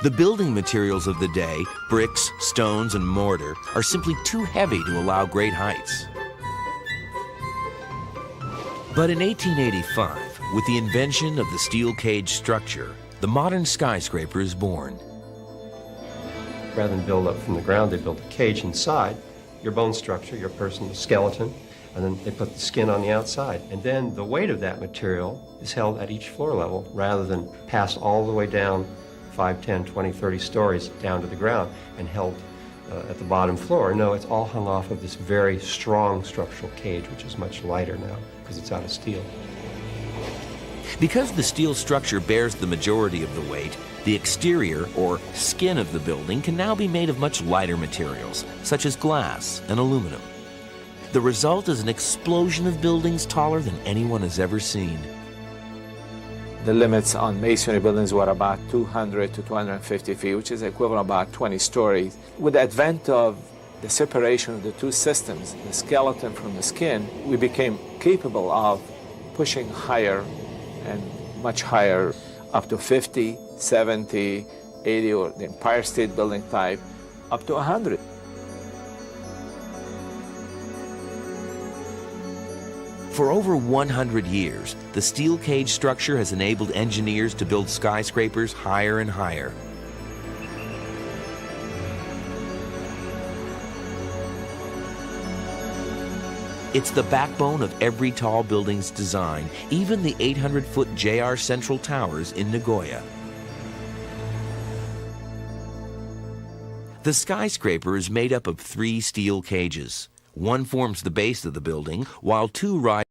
The building materials of the day, bricks, stones, and mortar, are simply too heavy to allow great heights. But in 1885, with the invention of the steel cage structure, the modern skyscraper is born. Rather than build up from the ground, they built a cage inside, your bone structure, your person, the skeleton, and then they put the skin on the outside. And then the weight of that material is held at each floor level rather than passed all the way down 5, 10, 20, 30 stories down to the ground and held at the bottom floor. No, it's all hung off of this very strong structural cage, which is much lighter now because it's out of steel. Because the steel structure bears the majority of the weight, the exterior, or skin of the building, can now be made of much lighter materials, such as glass and aluminum. The result is an explosion of buildings taller than anyone has ever seen. The limits on masonry buildings were about 200 to 250 feet, which is equivalent to about 20 stories. With the advent of the separation of the two systems, the skeleton from the skin, we became capable of pushing higher and much higher, up to 50, 70, 80, or the Empire State Building type, up to 100. For over 100 years, the steel cage structure has enabled engineers to build skyscrapers higher and higher. It's the backbone of every tall building's design, even the 800-foot JR Central Towers in Nagoya. The skyscraper is made up of 3 steel cages. One forms the base of the building, while 2 rise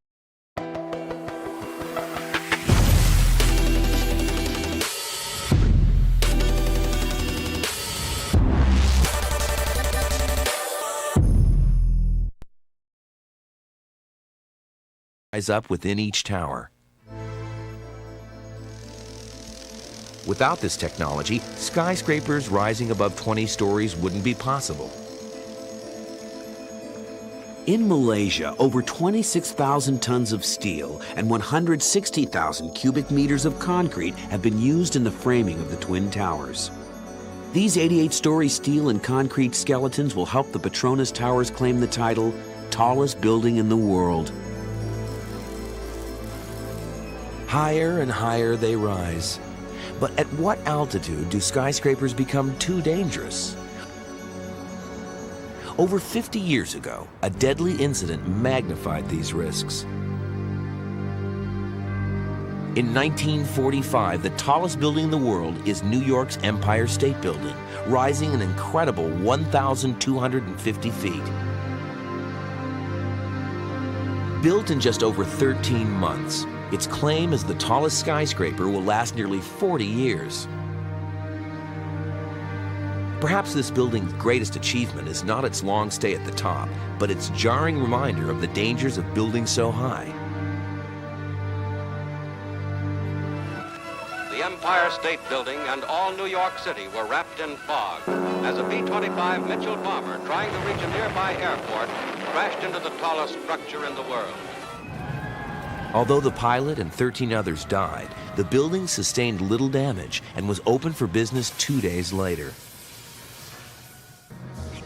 up within each tower. Without this technology, skyscrapers rising above 20 stories wouldn't be possible. In Malaysia, over 26,000 tons of steel and 160,000 cubic meters of concrete have been used in the framing of the Twin Towers. These 88-story steel and concrete skeletons will help the Petronas Towers claim the title, tallest building in the world. Higher and higher they rise. But at what altitude do skyscrapers become too dangerous? Over 50 years ago, a deadly incident magnified these risks. In 1945, the tallest building in the world is New York's Empire State Building, rising an incredible 1,250 feet. Built in just over 13 months, its claim as the tallest skyscraper will last nearly 40 years. Perhaps this building's greatest achievement is not its long stay at the top, but its jarring reminder of the dangers of building so high. The Empire State Building and all New York City were wrapped in fog as a B-25 Mitchell bomber trying to reach a nearby airport crashed into the tallest structure in the world. Although the pilot and 13 others died, the building sustained little damage and was open for business 2 days later.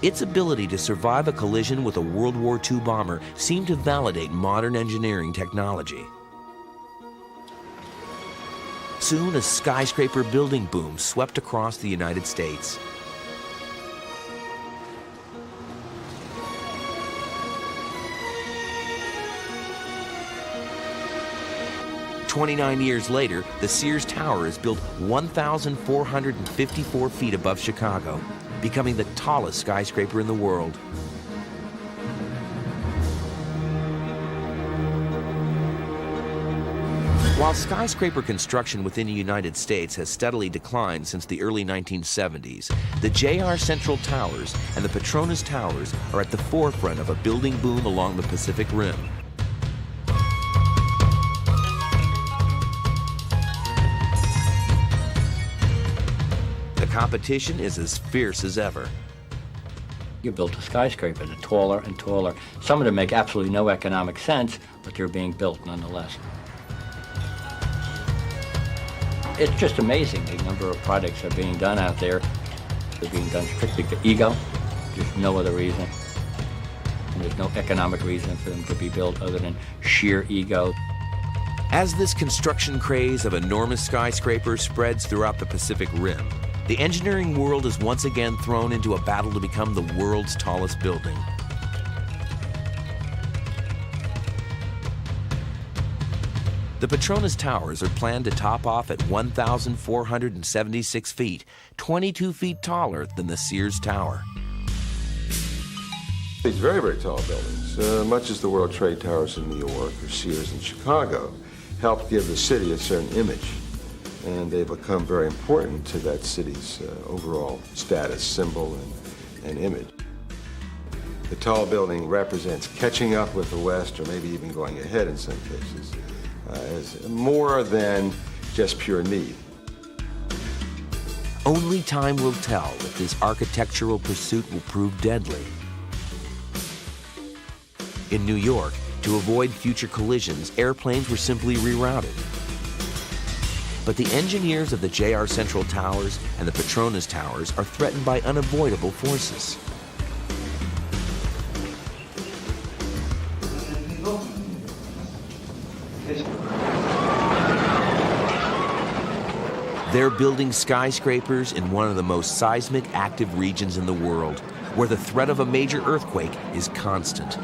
Its ability to survive a collision with a World War II bomber seemed to validate modern engineering technology. Soon, a skyscraper building boom swept across the United States. "29 years later, the Sears Tower is built 1,454 feet above Chicago, becoming the tallest skyscraper in the world. While skyscraper construction within the United States has steadily declined since the early 1970s, the JR Central Towers and the Petronas Towers are at the forefront of a building boom along the Pacific Rim. The competition is as fierce as ever. You built a skyscraper, they're taller and taller. Some of them make absolutely no economic sense, but they're being built nonetheless. It's just amazing the number of projects that are being done out there. They're being done strictly for ego. There's no other reason. And there's no economic reason for them to be built other than sheer ego. As this construction craze of enormous skyscrapers spreads throughout the Pacific Rim, the engineering world is once again thrown into a battle to become the world's tallest building. The Petronas Towers are planned to top off at 1,476 feet, 22 feet taller than the Sears Tower. These very, very tall buildings, much as the World Trade Towers in New York or Sears in Chicago, helped give the city a certain image, and they become very important to that city's overall status, symbol, and image. The tall building represents catching up with the West, or maybe even going ahead in some cases, as more than just pure need. Only time will tell if this architectural pursuit will prove deadly. In New York, to avoid future collisions, airplanes were simply rerouted. But the engineers of the JR Central Towers and the Petronas Towers are threatened by unavoidable forces. They're building skyscrapers in one of the most seismic active regions in the world, where the threat of a major earthquake is constant.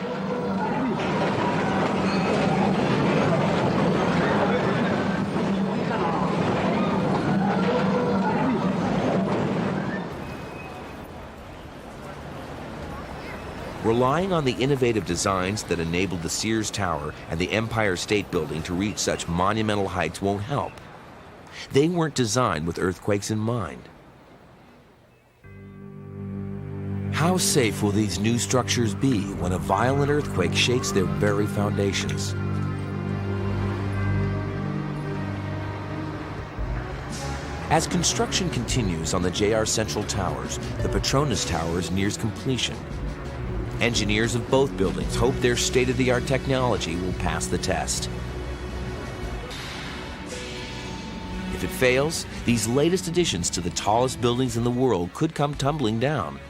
Relying on the innovative designs that enabled the Sears Tower and the Empire State Building to reach such monumental heights won't help. They weren't designed with earthquakes in mind. How safe will these new structures be when a violent earthquake shakes their very foundations? As construction continues on the JR Central Towers, the Petronas Towers nears completion. Engineers of both buildings hope their state-of-the-art technology will pass the test. If it fails, these latest additions to the tallest buildings in the world could come tumbling down.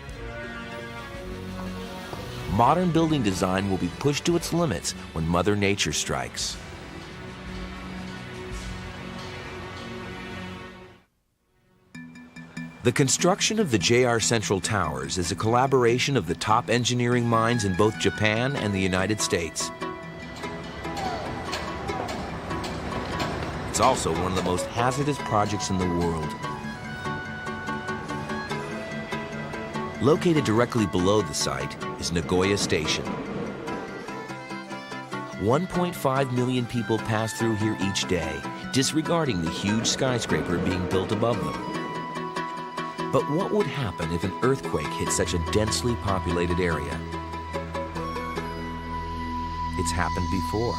Modern building design will be pushed to its limits when Mother Nature strikes. The construction of the JR Central Towers is a collaboration of the top engineering minds in both Japan and the United States. It's also one of the most hazardous projects in the world. Located directly below the site is Nagoya Station. 1.5 million people pass through here each day, disregarding the huge skyscraper being built above them. But what would happen if an earthquake hit such a densely populated area? It's happened before.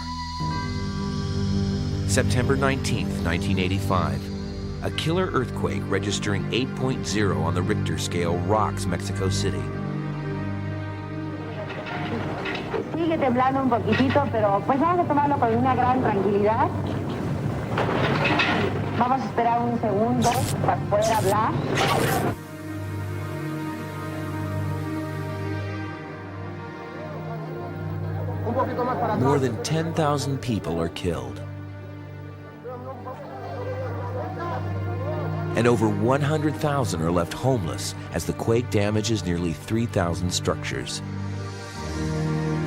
September 19th, 1985. A killer earthquake registering 8.0 on the Richter scale rocks Mexico City. Sigue temblando un poquitito, pero pues vamos a tomarlo con una gran tranquilidad. Vamos a esperar un segundo para poder hablar. More than 10,000 people are killed. And over 100,000 are left homeless as the quake damages nearly 3,000 structures.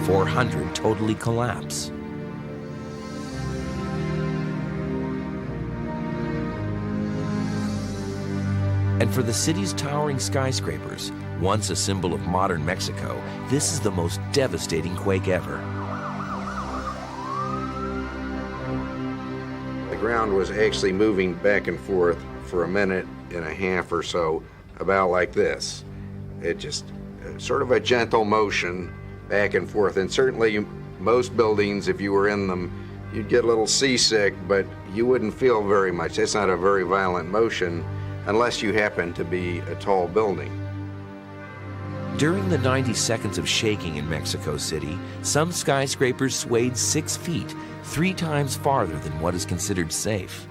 400 totally collapse. And for the city's towering skyscrapers, once a symbol of modern Mexico, this is the most devastating quake ever. The ground was actually moving back and forth for a minute and a half or so, about like this. It just sort of a gentle motion back and forth. And certainly most buildings, if you were in them, you'd get a little seasick, but you wouldn't feel very much. It's not a very violent motion unless you happen to be a tall building. During the 90 seconds of shaking in Mexico City, some skyscrapers swayed 6 feet, 3 times farther than what is considered safe.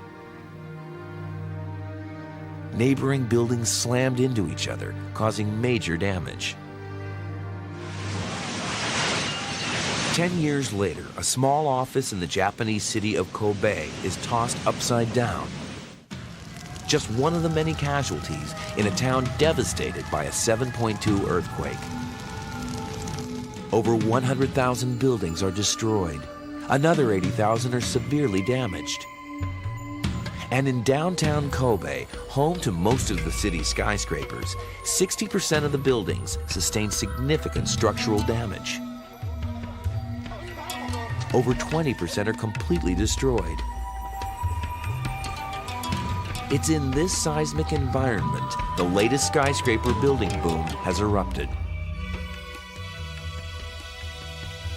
Neighboring buildings slammed into each other, causing major damage. 10 years later, a small office in the Japanese city of Kobe is tossed upside down. Just one of the many casualties in a town devastated by a 7.2 earthquake. Over 100,000 buildings are destroyed. Another 80,000 are severely damaged. And in downtown Kobe, home to most of the city's skyscrapers, 60% of the buildings sustain significant structural damage. Over 20% are completely destroyed. It's in this seismic environment the latest skyscraper building boom has erupted.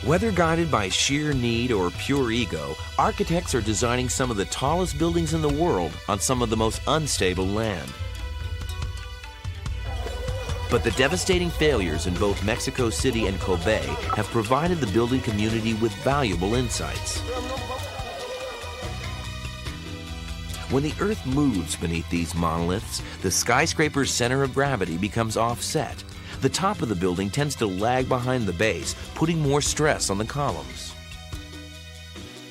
Whether guided by sheer need or pure ego, architects are designing some of the tallest buildings in the world on some of the most unstable land. But the devastating failures in both Mexico City and Kobe have provided the building community with valuable insights. When the Earth moves beneath these monoliths, the skyscraper's center of gravity becomes offset. The top of the building tends to lag behind the base, putting more stress on the columns.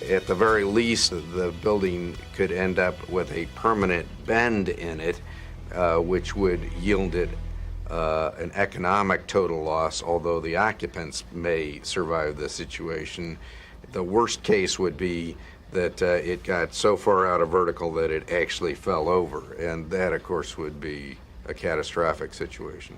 At the very least, the building could end up with a permanent bend in it, which would yield it an economic total loss, although the occupants may survive the situation. The worst case would be that it got so far out of vertical that it actually fell over, and that, of course, would be a catastrophic situation.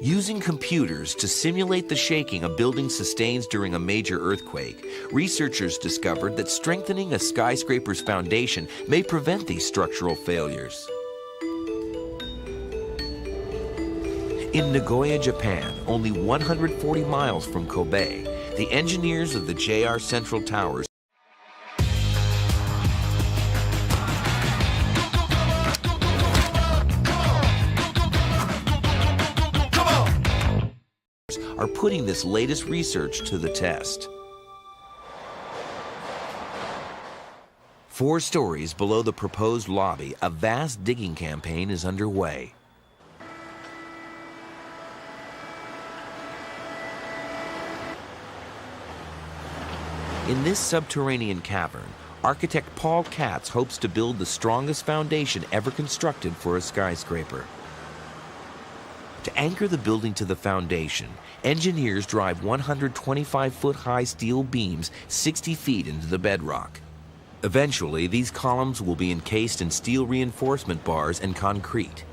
Using computers to simulate the shaking a building sustains during a major earthquake, researchers discovered that strengthening a skyscraper's foundation may prevent these structural failures. In Nagoya, Japan, only 140 miles from Kobe, the engineers of the JR Central Towers are putting this latest research to the test. 4 stories below the proposed lobby, a vast digging campaign is underway. In this subterranean cavern, architect Paul Katz hopes to build the strongest foundation ever constructed for a skyscraper. To anchor the building to the foundation, engineers drive 125-foot-high steel beams 60 feet into the bedrock. Eventually, these columns will be encased in steel reinforcement bars and concrete.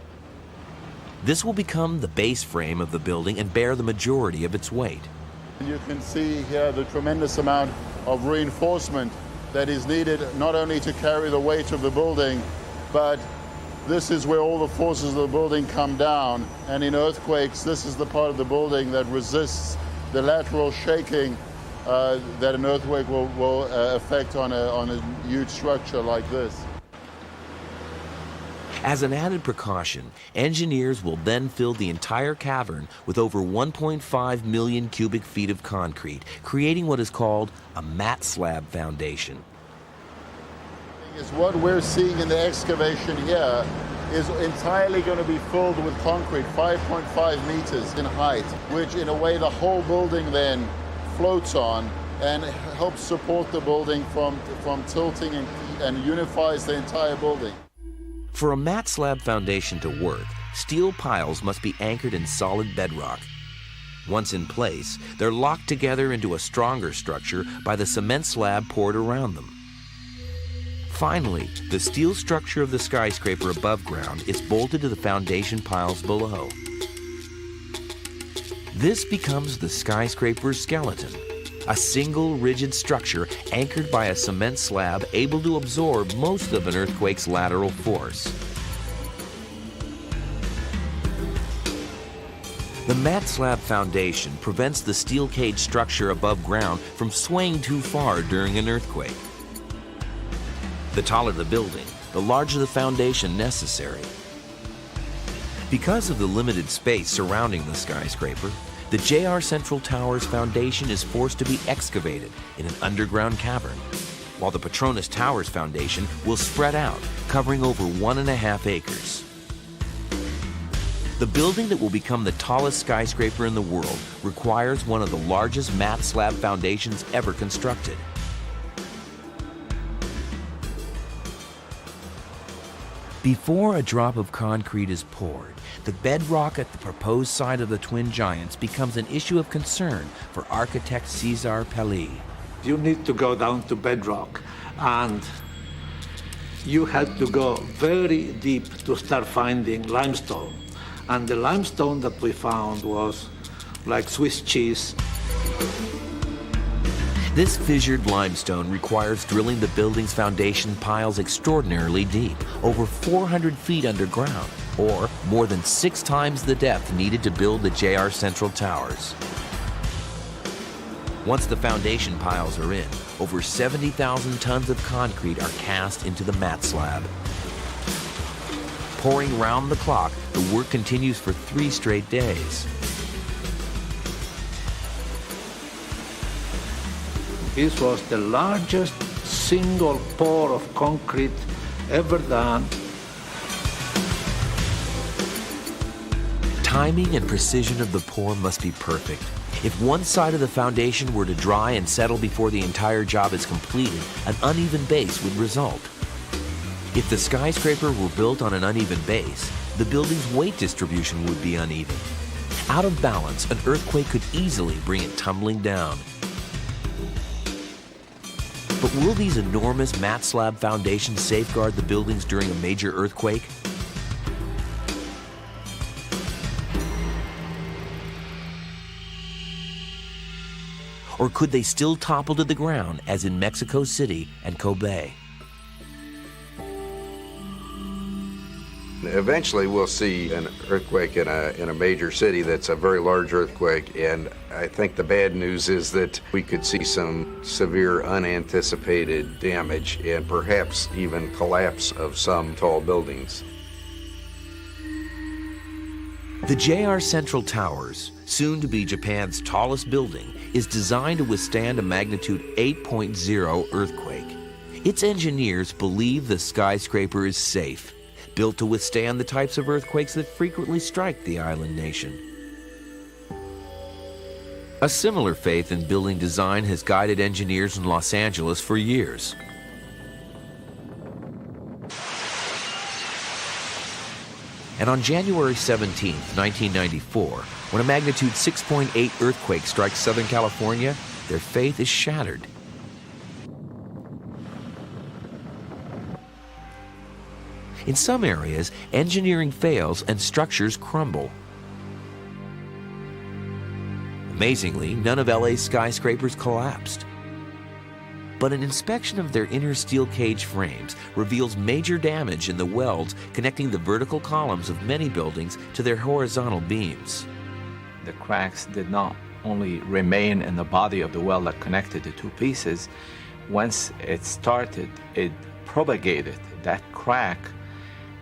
This will become the base frame of the building and bear the majority of its weight. You can see here the tremendous amount of reinforcement that is needed not only to carry the weight of the building, but this is where all the forces of the building come down, and in earthquakes, this is the part of the building that resists the lateral shaking that an earthquake will affect on a huge structure like this. As an added precaution, engineers will then fill the entire cavern with over 1.5 million cubic feet of concrete, creating what is called a mat slab foundation. Is what we're seeing in the excavation here is entirely going to be filled with concrete, 5.5 meters in height, which in a way the whole building then floats on and helps support the building from tilting and unifies the entire building. For a mat slab foundation to work, steel piles must be anchored in solid bedrock. Once in place, they're locked together into a stronger structure by the cement slab poured around them. Finally, the steel structure of the skyscraper above ground is bolted to the foundation piles below. This becomes the skyscraper's skeleton, a single rigid structure anchored by a cement slab able to absorb most of an earthquake's lateral force. The mat slab foundation prevents the steel cage structure above ground from swaying too far during an earthquake. The taller the building, the larger the foundation necessary. Because of the limited space surrounding the skyscraper, the JR Central Tower's foundation is forced to be excavated in an underground cavern, while the Petronas Towers foundation will spread out, covering over 1.5 acres. The building that will become the tallest skyscraper in the world requires one of the largest mat slab foundations ever constructed. Before a drop of concrete is poured, the bedrock at the proposed site of the twin giants becomes an issue of concern for architect Cesar Pelli. You need to go down to bedrock, and you had to go very deep to start finding limestone. And the limestone that we found was like Swiss cheese. This fissured limestone requires drilling the building's foundation piles extraordinarily deep, over 400 feet underground, or more than 6 times the depth needed to build the JR Central Towers. Once the foundation piles are in, over 70,000 tons of concrete are cast into the mat slab. Pouring round the clock, the work continues for 3 straight days. This was the largest single pour of concrete ever done. Timing and precision of the pour must be perfect. If one side of the foundation were to dry and settle before the entire job is completed, an uneven base would result. If the skyscraper were built on an uneven base, the building's weight distribution would be uneven. Out of balance, an earthquake could easily bring it tumbling down. But will these enormous mat slab foundations safeguard the buildings during a major earthquake? Or could they still topple to the ground, as in Mexico City and Kobe? Eventually we'll see an earthquake in a major city that's a very large earthquake, and I think the bad news is that we could see some severe unanticipated damage and perhaps even collapse of some tall buildings. The JR Central Towers, soon to be Japan's tallest building, is designed to withstand a magnitude 8.0 earthquake. Its engineers believe the skyscraper is safe, built to withstand the types of earthquakes that frequently strike the island nation. A similar faith in building design has guided engineers in Los Angeles for years. And on January 17, 1994, when a magnitude 6.8 earthquake strikes Southern California, their faith is shattered. In some areas, engineering fails and structures crumble. Amazingly, none of LA's skyscrapers collapsed. But an inspection of their inner steel cage frames reveals major damage in the welds connecting the vertical columns of many buildings to their horizontal beams. The cracks did not only remain in the body of the weld that connected the two pieces. Once it started, it propagated. That crack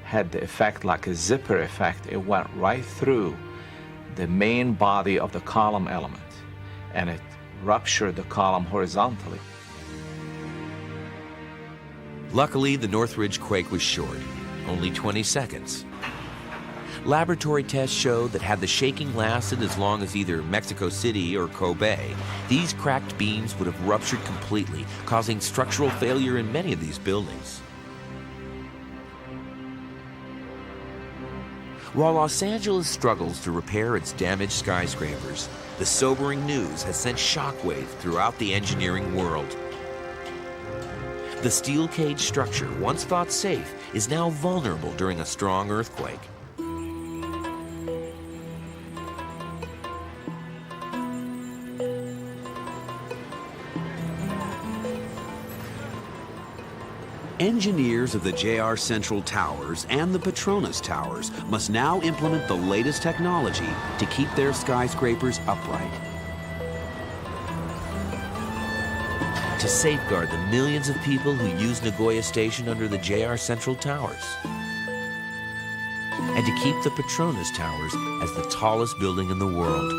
had the effect like a zipper effect. It went right through the main body of the column element, and it ruptured the column horizontally. Luckily, the Northridge quake was short, only 20 seconds. Laboratory tests showed that had the shaking lasted as long as either Mexico City or Kobe, these cracked beams would have ruptured completely, causing structural failure in many of these buildings. While Los Angeles struggles to repair its damaged skyscrapers, the sobering news has sent shockwaves throughout the engineering world. The steel cage structure, once thought safe, is now vulnerable during a strong earthquake. Engineers of the JR Central Towers and the Petronas Towers must now implement the latest technology to keep their skyscrapers upright. To safeguard the millions of people who use Nagoya Station under the JR Central Towers. And to keep the Petronas Towers as the tallest building in the world.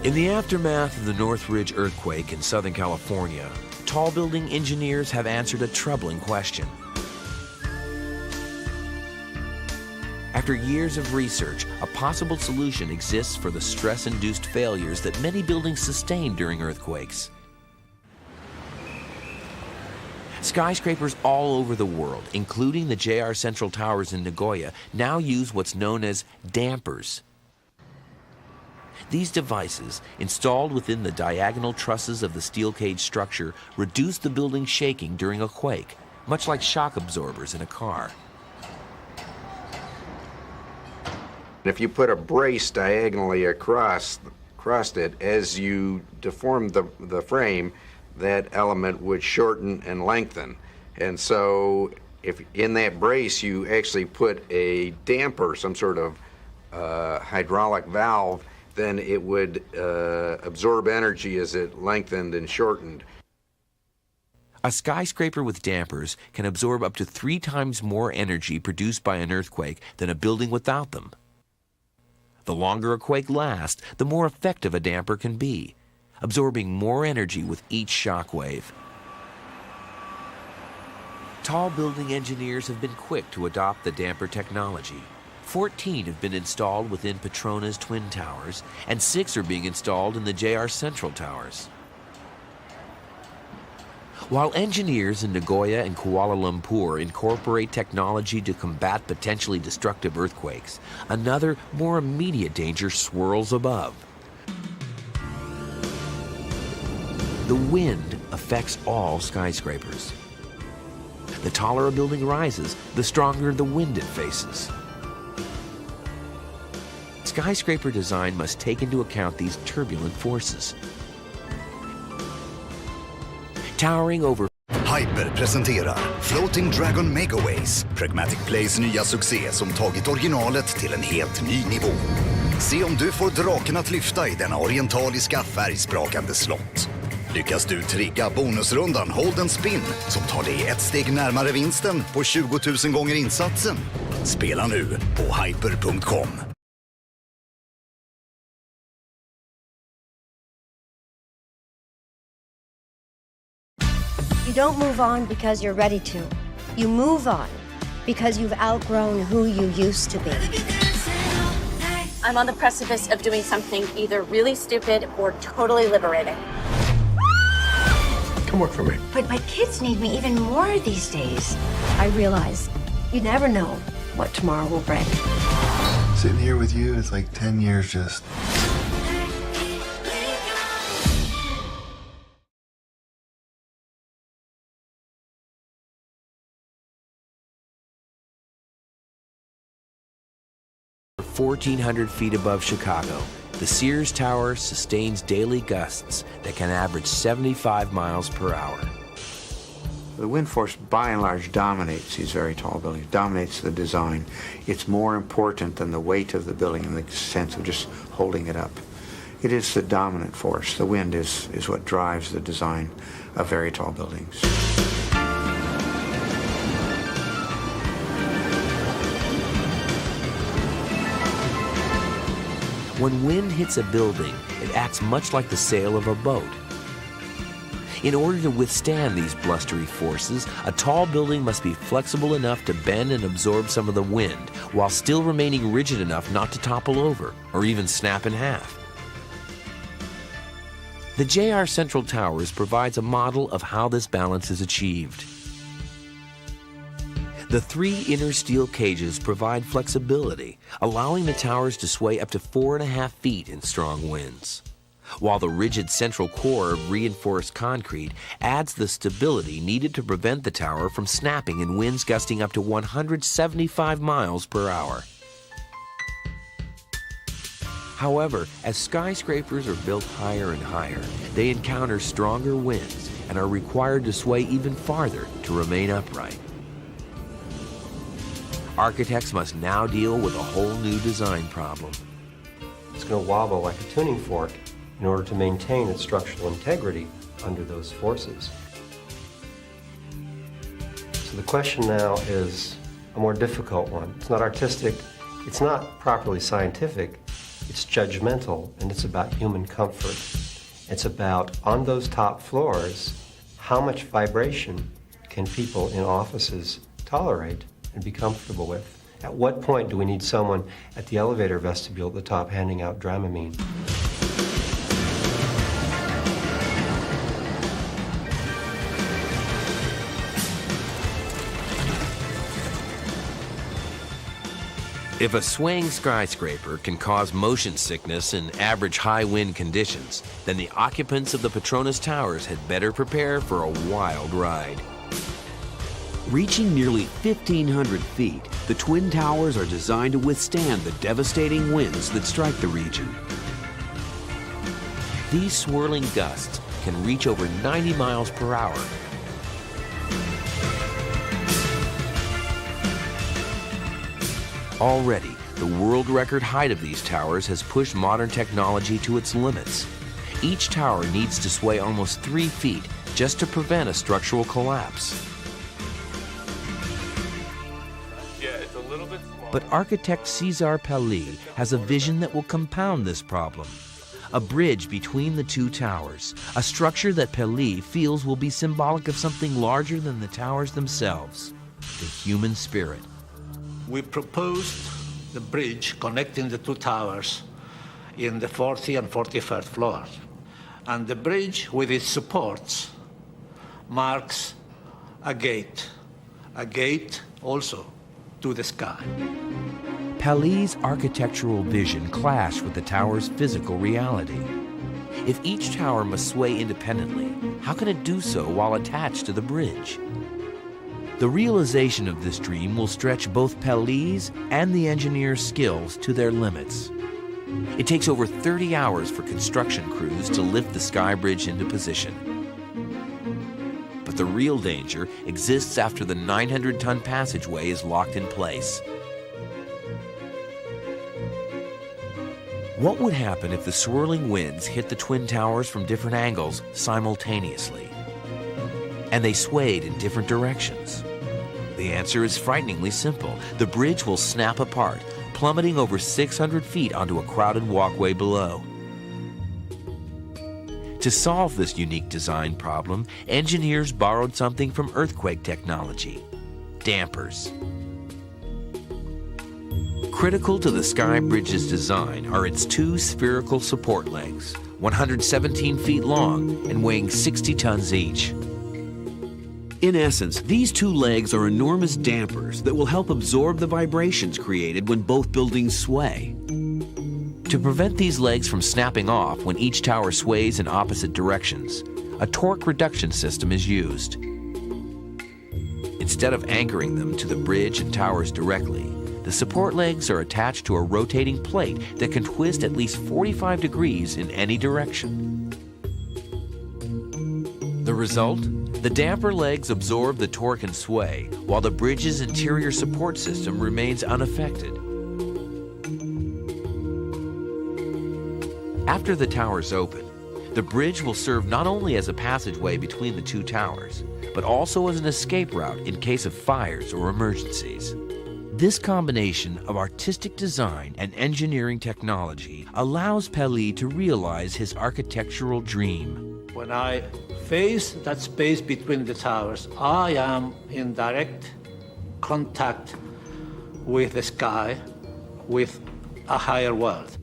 In the aftermath of the Northridge earthquake in Southern California, tall building engineers have answered a troubling question. After years of research, a possible solution exists for the stress-induced failures that many buildings sustain during earthquakes. Skyscrapers all over the world, including the JR Central Towers in Nagoya, now use what's known as dampers. These devices, installed within the diagonal trusses of the steel cage structure, reduce the building's shaking during a quake, much like shock absorbers in a car. If you put a brace diagonally across it, as you deform the frame, that element would shorten and lengthen. And so if in that brace you actually put a damper, some sort of hydraulic valve, then it would absorb energy as it lengthened and shortened. A skyscraper with dampers can absorb up to 3 times more energy produced by an earthquake than a building without them. The longer a quake lasts, the more effective a damper can be, absorbing more energy with each shock wave. Tall building engineers have been quick to adopt the damper technology. 14 have been installed within Petrona's Twin Towers, and 6 are being installed in the JR Central Towers. While engineers in Nagoya and Kuala Lumpur incorporate technology to combat potentially destructive earthquakes, another, more immediate danger swirls above. The wind affects all skyscrapers. The taller a building rises, the stronger the wind it faces. Skyscraper design must take into account these turbulent forces. Towering over Hyper presenterar Floating Dragon Megaways, Pragmatic Plays nya succé som tagit originalet till en helt ny nivå. Se om du får draken att lyfta i denna orientaliska färgsprakande slott. Lyckas du trigga bonusrundan Hold and Spin som tar dig ett steg närmare vinsten på 20 000 gånger insatsen. Spela nu på hyper.com. You don't move on because you're ready to. You move on because you've outgrown who you used to be. I'm on the precipice of doing something either really stupid or totally liberating. Come work for me. But my kids need me even more these days. I realize you never know what tomorrow will bring. Sitting here with you is like 10 years just... Over 1,400 feet above Chicago, the Sears Tower sustains daily gusts that can average 75 miles per hour. The wind force, by and large, dominates these very tall buildings, dominates the design. It's more important than the weight of the building in the sense of just holding it up. It is the dominant force. The wind is what drives the design of very tall buildings. When wind hits a building, it acts much like the sail of a boat. In order to withstand these blustery forces, a tall building must be flexible enough to bend and absorb some of the wind, while still remaining rigid enough not to topple over or even snap in half. The JR Central Towers provides a model of how this balance is achieved. The 3 inner steel cages provide flexibility, allowing the towers to sway up to 4.5 feet in strong winds, while the rigid central core of reinforced concrete adds the stability needed to prevent the tower from snapping in winds gusting up to 175 miles per hour. However, as skyscrapers are built higher and higher, they encounter stronger winds and are required to sway even farther to remain upright. Architects must now deal with a whole new design problem. It's going to wobble like a tuning fork in order to maintain its structural integrity under those forces. So the question now is a more difficult one. It's not artistic, it's not properly scientific, it's judgmental, and it's about human comfort. It's about, on those top floors, how much vibration can people in offices tolerate and be comfortable with? At what point do we need someone at the elevator vestibule at the top handing out Dramamine? If a swaying skyscraper can cause motion sickness in average high wind conditions, then the occupants of the Petronas Towers had better prepare for a wild ride. Reaching nearly 1,500 feet, the Twin Towers are designed to withstand the devastating winds that strike the region. These swirling gusts can reach over 90 miles per hour. Already, the world record height of these towers has pushed modern technology to its limits. Each tower needs to sway almost 3 feet just to prevent a structural collapse. But architect Cesar Pelli has a vision that will compound this problem. A bridge between the two towers, a structure that Pelli feels will be symbolic of something larger than the towers themselves, the human spirit. We proposed the bridge connecting the two towers in the 40th and 41st floors. And the bridge with its supports marks a gate also to the sky. Pelli's architectural vision clashed with the tower's physical reality. If each tower must sway independently, how can it do so while attached to the bridge? The realization of this dream will stretch both Pelli's and the engineer's skills to their limits. It takes over 30 hours for construction crews to lift the sky bridge into position. But the real danger exists after the 900-ton passageway is locked in place. What would happen if the swirling winds hit the Twin Towers from different angles simultaneously, and they swayed in different directions? The answer is frighteningly simple. The bridge will snap apart, plummeting over 600 feet onto a crowded walkway below. To solve this unique design problem, engineers borrowed something from earthquake technology: dampers. Critical to the sky bridge's design are its two spherical support legs, 117 feet long and weighing 60 tons each. In essence, these two legs are enormous dampers that will help absorb the vibrations created when both buildings sway. To prevent these legs from snapping off when each tower sways in opposite directions, a torque reduction system is used. Instead of anchoring them to the bridge and towers directly, the support legs are attached to a rotating plate that can twist at least 45 degrees in any direction. The result? The damper legs absorb the torque and sway, while the bridge's interior support system remains unaffected. After the towers open, the bridge will serve not only as a passageway between the two towers, but also as an escape route in case of fires or emergencies. This combination of artistic design and engineering technology allows Pelli to realize his architectural dream. When I face that space between the towers, I am in direct contact with the sky, with a higher world.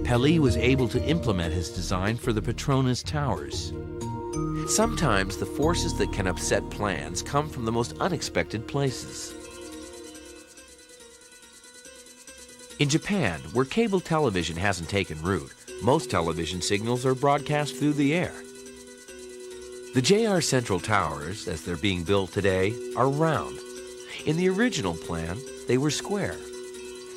Pelli was able to implement his design for the Petronas Towers. Sometimes the forces that can upset plans come from the most unexpected places. In Japan, where cable television hasn't taken root, most television signals are broadcast through the air. The JR Central Towers, as they're being built today, are round. In the original plan, they were square.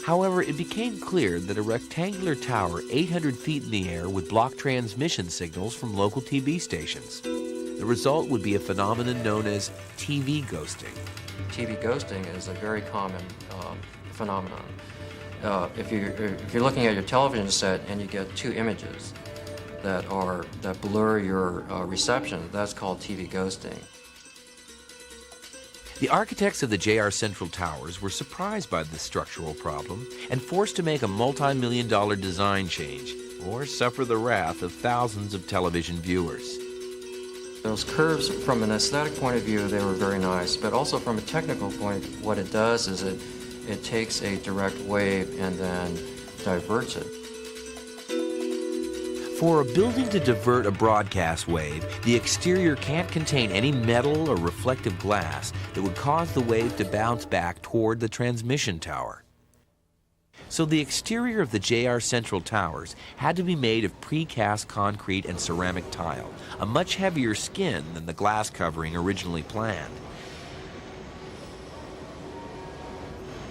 However, it became clear that a rectangular tower 800 feet in the air would block transmission signals from local TV stations. The result would be a phenomenon known as TV ghosting. TV ghosting is a very common phenomenon. If you're looking at your television set and you get two images that blur your reception, that's called TV ghosting. The architects of the JR Central Towers were surprised by this structural problem and forced to make a multi-million-dollar design change or suffer the wrath of thousands of television viewers. Those curves, from an aesthetic point of view, they were very nice, but also from a technical point, what it does is it takes a direct wave and then diverts it. For a building to divert a broadcast wave, the exterior can't contain any metal or reflective glass that would cause the wave to bounce back toward the transmission tower. So the exterior of the JR Central Towers had to be made of precast concrete and ceramic tile, a much heavier skin than the glass covering originally planned.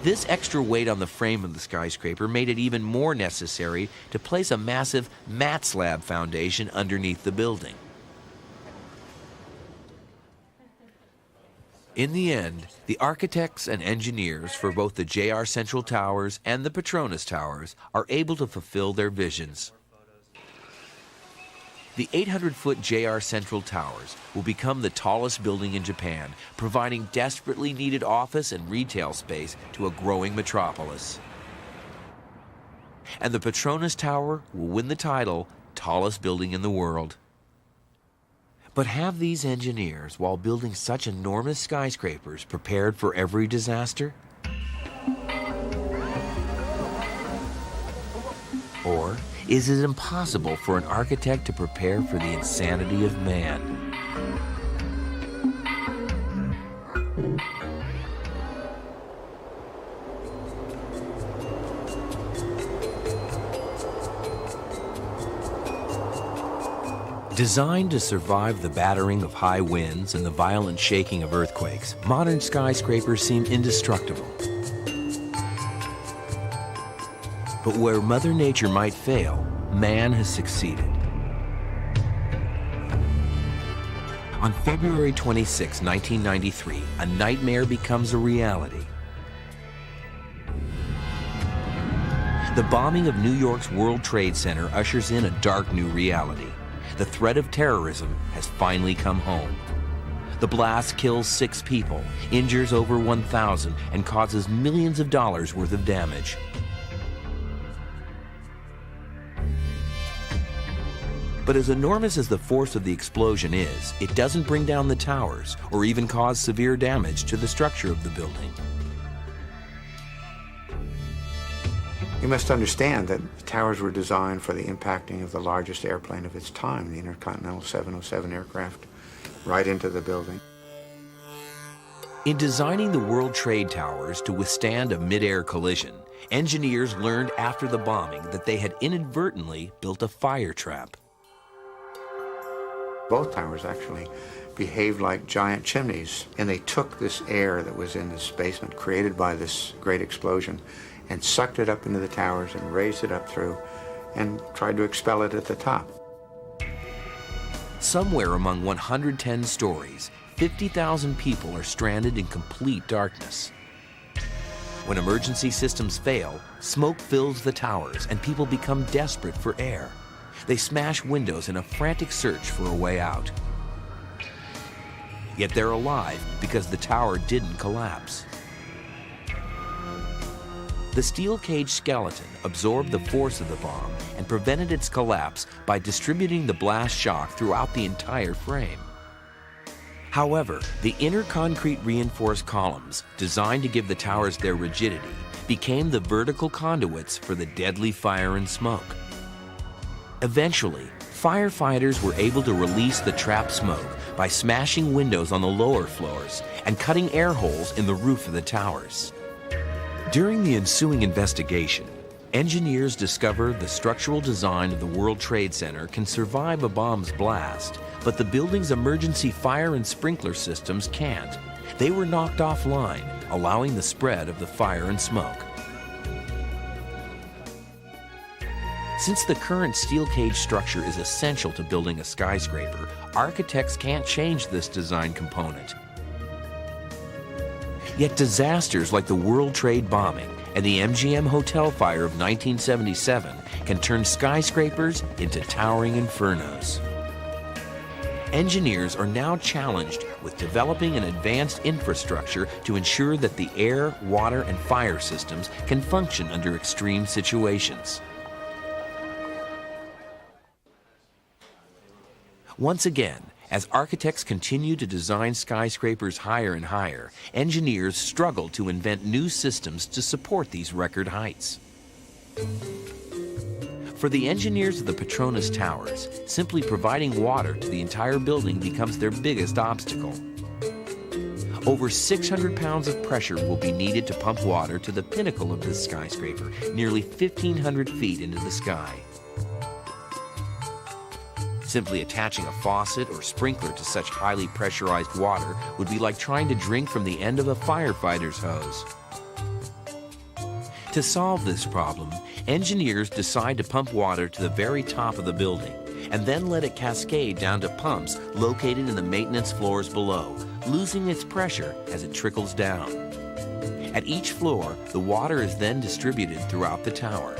This extra weight on the frame of the skyscraper made it even more necessary to place a massive mat slab foundation underneath the building. In the end, the architects and engineers for both the JR Central Towers and the Petronas Towers are able to fulfill their visions. The 800-foot JR Central Towers will become the tallest building in Japan, providing desperately needed office and retail space to a growing metropolis. And the Petronas Tower will win the title, tallest building in the world. But have these engineers, while building such enormous skyscrapers, prepared for every disaster? Or is it impossible for an architect to prepare for the insanity of man? Designed to survive the battering of high winds and the violent shaking of earthquakes, modern skyscrapers seem indestructible. But where Mother Nature might fail, man has succeeded. On February 26, 1993, a nightmare becomes a reality. The bombing of New York's World Trade Center ushers in a dark new reality. The threat of terrorism has finally come home. The blast kills 6 people, injures over 1,000, and causes millions of dollars worth of damage. But as enormous as the force of the explosion is, it doesn't bring down the towers or even cause severe damage to the structure of the building. You must understand that the towers were designed for the impacting of the largest airplane of its time, the Intercontinental 707 aircraft, right into the building. In designing the World Trade Towers to withstand a mid-air collision, engineers learned after the bombing that they had inadvertently built a fire trap. Both towers actually behaved like giant chimneys, and they took this air that was in this basement created by this great explosion and sucked it up into the towers and raised it up through and tried to expel it at the top. Somewhere among 110 stories, 50,000 people are stranded in complete darkness. When emergency systems fail, smoke fills the towers and people become desperate for air. They smash windows in a frantic search for a way out. Yet they're alive because the tower didn't collapse. The steel cage skeleton absorbed the force of the bomb and prevented its collapse by distributing the blast shock throughout the entire frame. However, the inner concrete reinforced columns, designed to give the towers their rigidity, became the vertical conduits for the deadly fire and smoke. Eventually, firefighters were able to release the trapped smoke by smashing windows on the lower floors and cutting air holes in the roof of the towers. During the ensuing investigation, engineers discovered the structural design of the World Trade Center can survive a bomb's blast, but the building's emergency fire and sprinkler systems can't. They were knocked offline, allowing the spread of the fire and smoke. Since the current steel cage structure is essential to building a skyscraper, architects can't change this design component. Yet disasters like the World Trade bombing and the MGM hotel fire of 1977 can turn skyscrapers into towering infernos. Engineers are now challenged with developing an advanced infrastructure to ensure that the air, water, and fire systems can function under extreme situations. Once again, as architects continue to design skyscrapers higher and higher, engineers struggle to invent new systems to support these record heights. For the engineers of the Petronas Towers, simply providing water to the entire building becomes their biggest obstacle. Over 600 pounds of pressure will be needed to pump water to the pinnacle of this skyscraper, nearly 1,500 feet into the sky. Simply attaching a faucet or sprinkler to such highly pressurized water would be like trying to drink from the end of a firefighter's hose. To solve this problem, engineers decide to pump water to the very top of the building and then let it cascade down to pumps located in the maintenance floors below, losing its pressure as it trickles down. At each floor, the water is then distributed throughout the tower.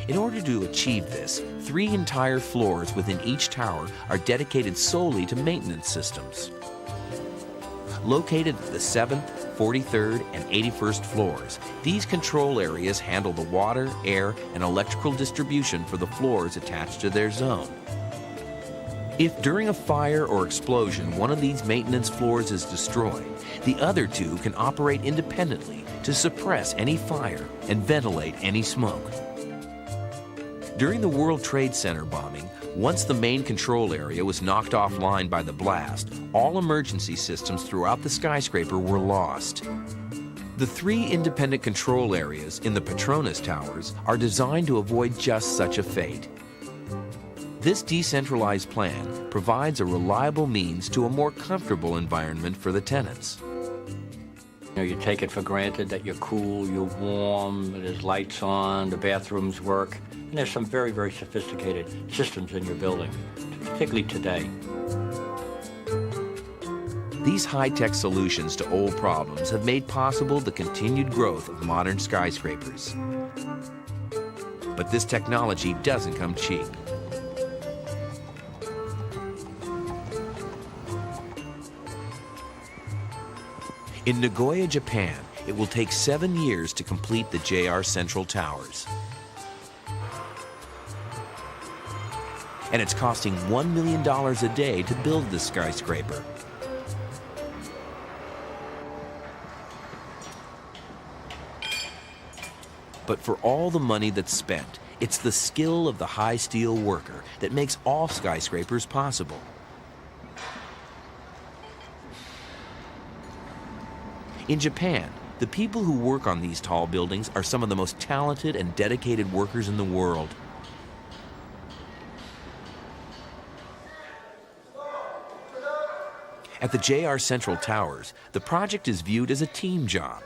In order to achieve this, 3 entire floors within each tower are dedicated solely to maintenance systems. Located at the 7th, 43rd, and 81st floors, these control areas handle the water, air, and electrical distribution for the floors attached to their zone. If during a fire or explosion one of these maintenance floors is destroyed, the other 2 can operate independently to suppress any fire and ventilate any smoke. During the World Trade Center bombing, once the main control area was knocked offline by the blast, all emergency systems throughout the skyscraper were lost. The 3 independent control areas in the Petronas Towers are designed to avoid just such a fate. This decentralized plan provides a reliable means to a more comfortable environment for the tenants. You take it for granted that you're cool, you're warm, there's lights on, the bathrooms work, and there's some very, very sophisticated systems in your building, particularly today. These high-tech solutions to old problems have made possible the continued growth of modern skyscrapers. But this technology doesn't come cheap. In Nagoya, Japan, it will take 7 years to complete the JR Central Towers. And it's costing $1 million a day to build this skyscraper. But for all the money that's spent, it's the skill of the high steel worker that makes all skyscrapers possible. In Japan, the people who work on these tall buildings are some of the most talented and dedicated workers in the world. At the JR Central Towers, the project is viewed as a team job.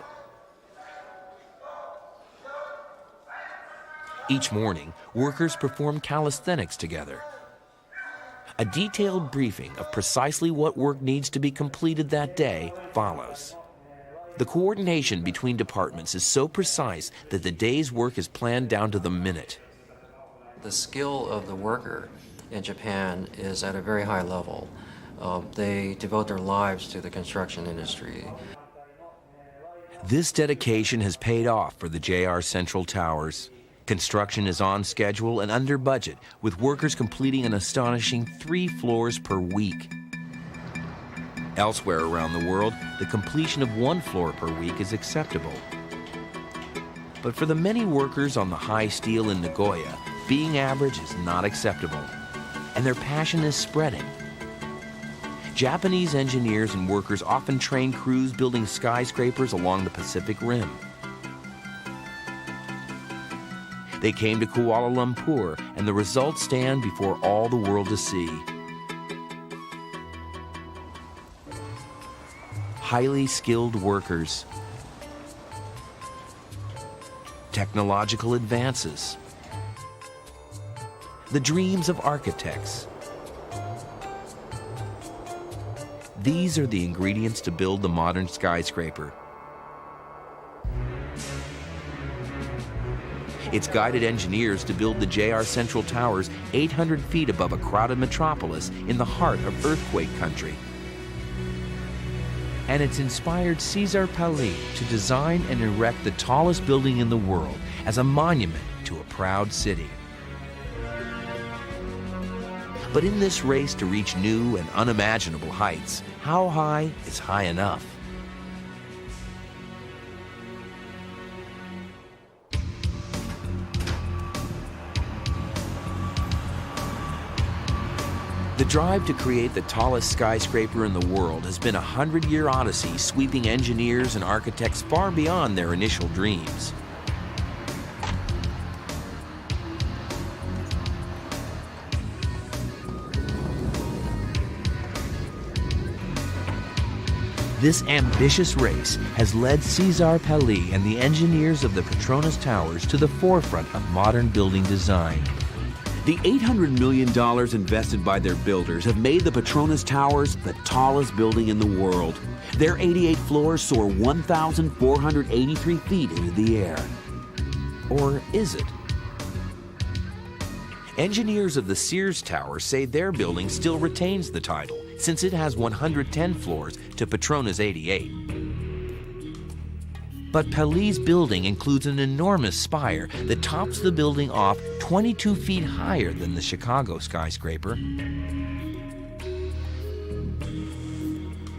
Each morning, workers perform calisthenics together. A detailed briefing of precisely what work needs to be completed that day follows. The coordination between departments is so precise that the day's work is planned down to the minute. The skill of the worker in Japan is at a very high level. They devote their lives to the construction industry. This dedication has paid off for the JR Central Towers. Construction is on schedule and under budget, with workers completing an astonishing 3 floors per week. Elsewhere around the world, the completion of 1 floor per week is acceptable. But for the many workers on the high steel in Nagoya, being average is not acceptable, and their passion is spreading. Japanese engineers and workers often train crews building skyscrapers along the Pacific Rim. They came to Kuala Lumpur, and the results stand before all the world to see. Highly skilled workers, technological advances, the dreams of architects. These are the ingredients to build the modern skyscraper. It's guided engineers to build the JR Central Towers 800 feet above a crowded metropolis in the heart of earthquake country. And it's inspired Cesar Pali to design and erect the tallest building in the world as a monument to a proud city. But in this race to reach new and unimaginable heights, how high is high enough? The drive to create the tallest skyscraper in the world has been a 100-year odyssey sweeping engineers and architects far beyond their initial dreams. This ambitious race has led Cesar Pelli and the engineers of the Petronas Towers to the forefront of modern building design. The $800 million invested by their builders have made the Petronas Towers the tallest building in the world. Their 88 floors soar 1,483 feet into the air. Or is it? Engineers of the Sears Tower say their building still retains the title, since it has 110 floors to Petronas' 88. But Pelli's building includes an enormous spire that tops the building off 22 feet higher than the Chicago skyscraper.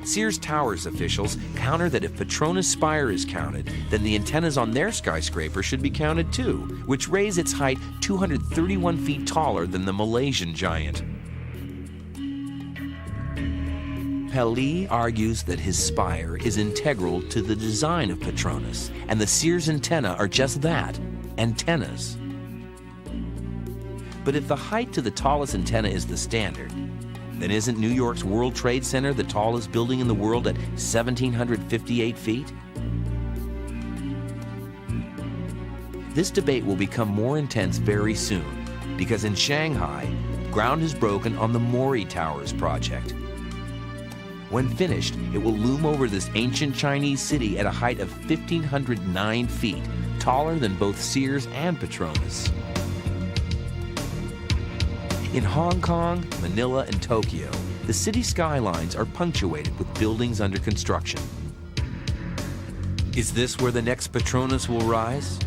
Sears Towers officials counter that if Petronas' spire is counted, then the antennas on their skyscraper should be counted too, which raise its height 231 feet taller than the Malaysian giant. Pelli argues that his spire is integral to the design of Petronas, and the Sears antenna are just that, antennas. But if the height to the tallest antenna is the standard, then isn't New York's World Trade Center the tallest building in the world at 1,758 feet? This debate will become more intense very soon, because in Shanghai, ground has broken on the Mori Towers project. When finished, it will loom over this ancient Chinese city at a height of 1,509 feet, taller than both Sears and Petronas. In Hong Kong, Manila, and Tokyo, the city skylines are punctuated with buildings under construction. Is this where the next Petronas will rise?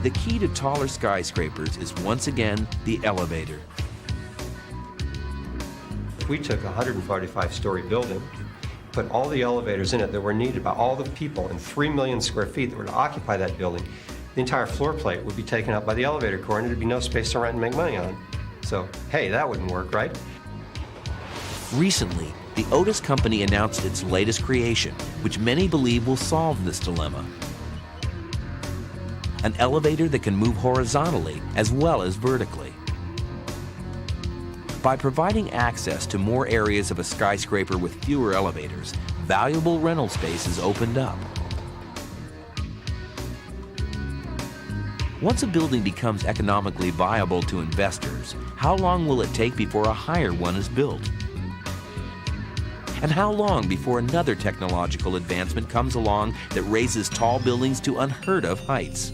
The key to taller skyscrapers is once again the elevator. We took a 145-story building, put all the elevators in it that were needed by all the people in 3 million square feet that were to occupy that building. The entire floor plate would be taken up by the elevator core and there'd be no space to rent and make money on. So, hey, that wouldn't work, right? Recently, the Otis Company announced its latest creation, which many believe will solve this dilemma. An elevator that can move horizontally as well as vertically. By providing access to more areas of a skyscraper with fewer elevators, valuable rental space is opened up. Once a building becomes economically viable to investors, how long will it take before a higher one is built? And how long before another technological advancement comes along that raises tall buildings to unheard of heights?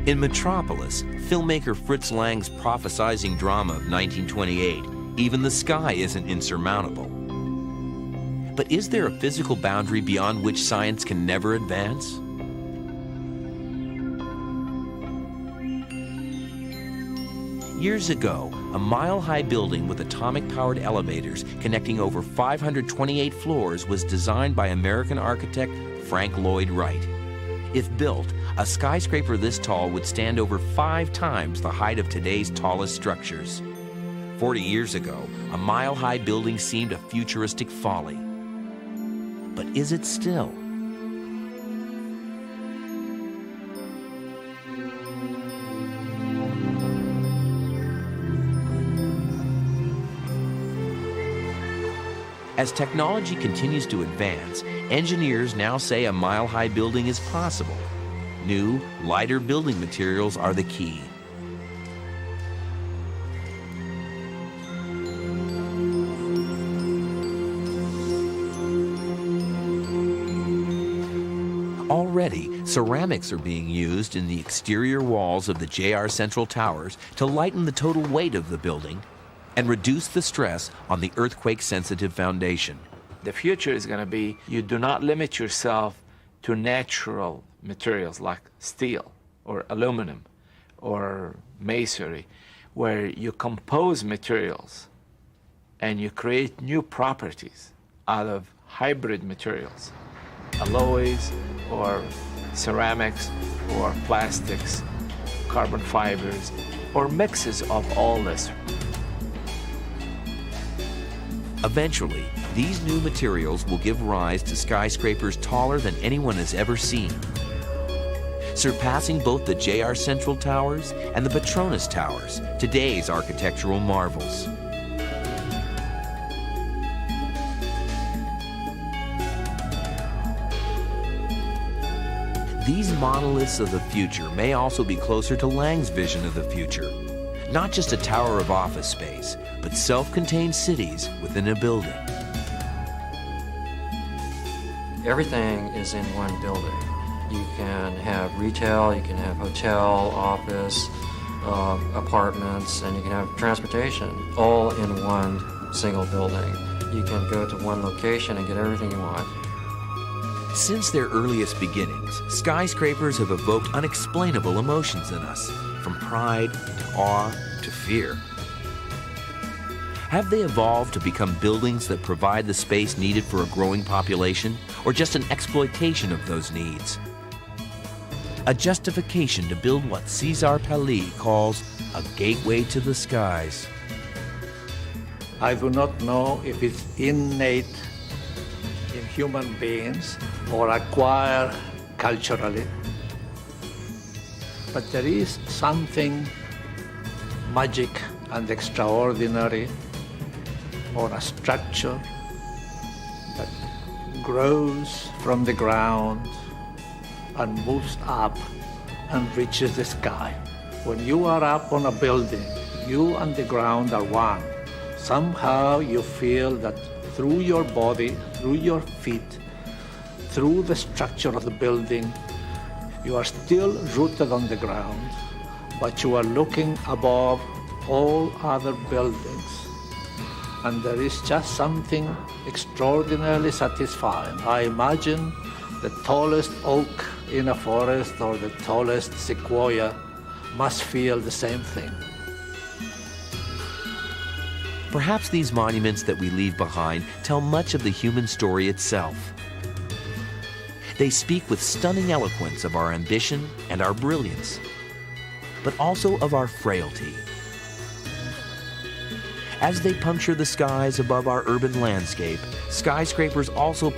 In Metropolis, filmmaker Fritz Lang's prophesizing drama of 1928, even the sky isn't insurmountable. But is there a physical boundary beyond which science can never advance? Years ago, a mile-high building with atomic-powered elevators connecting over 528 floors was designed by American architect Frank Lloyd Wright. If built, a skyscraper this tall would stand over 5 times the height of today's tallest structures. 40 years ago, a mile-high building seemed a futuristic folly. But is it still? As technology continues to advance, engineers now say a mile-high building is possible. New, lighter building materials are the key. Already, ceramics are being used in the exterior walls of the JR Central Towers to lighten the total weight of the building and reduce the stress on the earthquake-sensitive foundation. The future is going to be, you do not limit yourself to natural materials like steel or aluminum or masonry, where you compose materials and you create new properties out of hybrid materials, alloys or ceramics or plastics, carbon fibers, or mixes of all this. Eventually, these new materials will give rise to skyscrapers taller than anyone has ever seen, surpassing both the JR Central Towers and the Petronas Towers, today's architectural marvels. These monoliths of the future may also be closer to Lang's vision of the future. Not just a tower of office space, but self-contained cities within a building. Everything is in one building. You can have retail, you can have hotel, office, apartments, and you can have transportation, all in one single building. You can go to one location and get everything you want. Since their earliest beginnings, skyscrapers have evoked unexplainable emotions in us, from pride to awe to fear. Have they evolved to become buildings that provide the space needed for a growing population, or just an exploitation of those needs? A justification to build what Cesar Pelli calls a gateway to the skies. I do not know if it's innate in human beings or acquired culturally, but there is something magic and extraordinary or a structure that grows from the ground and moves up and reaches the sky. When you are up on a building, you and the ground are one. Somehow you feel that through your body, through your feet, through the structure of the building, you are still rooted on the ground, but you are looking above all other buildings. And there is just something extraordinarily satisfying. I imagine the tallest oak in a forest or the tallest sequoia must feel the same thing. Perhaps these monuments that we leave behind tell much of the human story itself. They speak with stunning eloquence of our ambition and our brilliance, but also of our frailty. As they puncture the skies above our urban landscape, skyscrapers also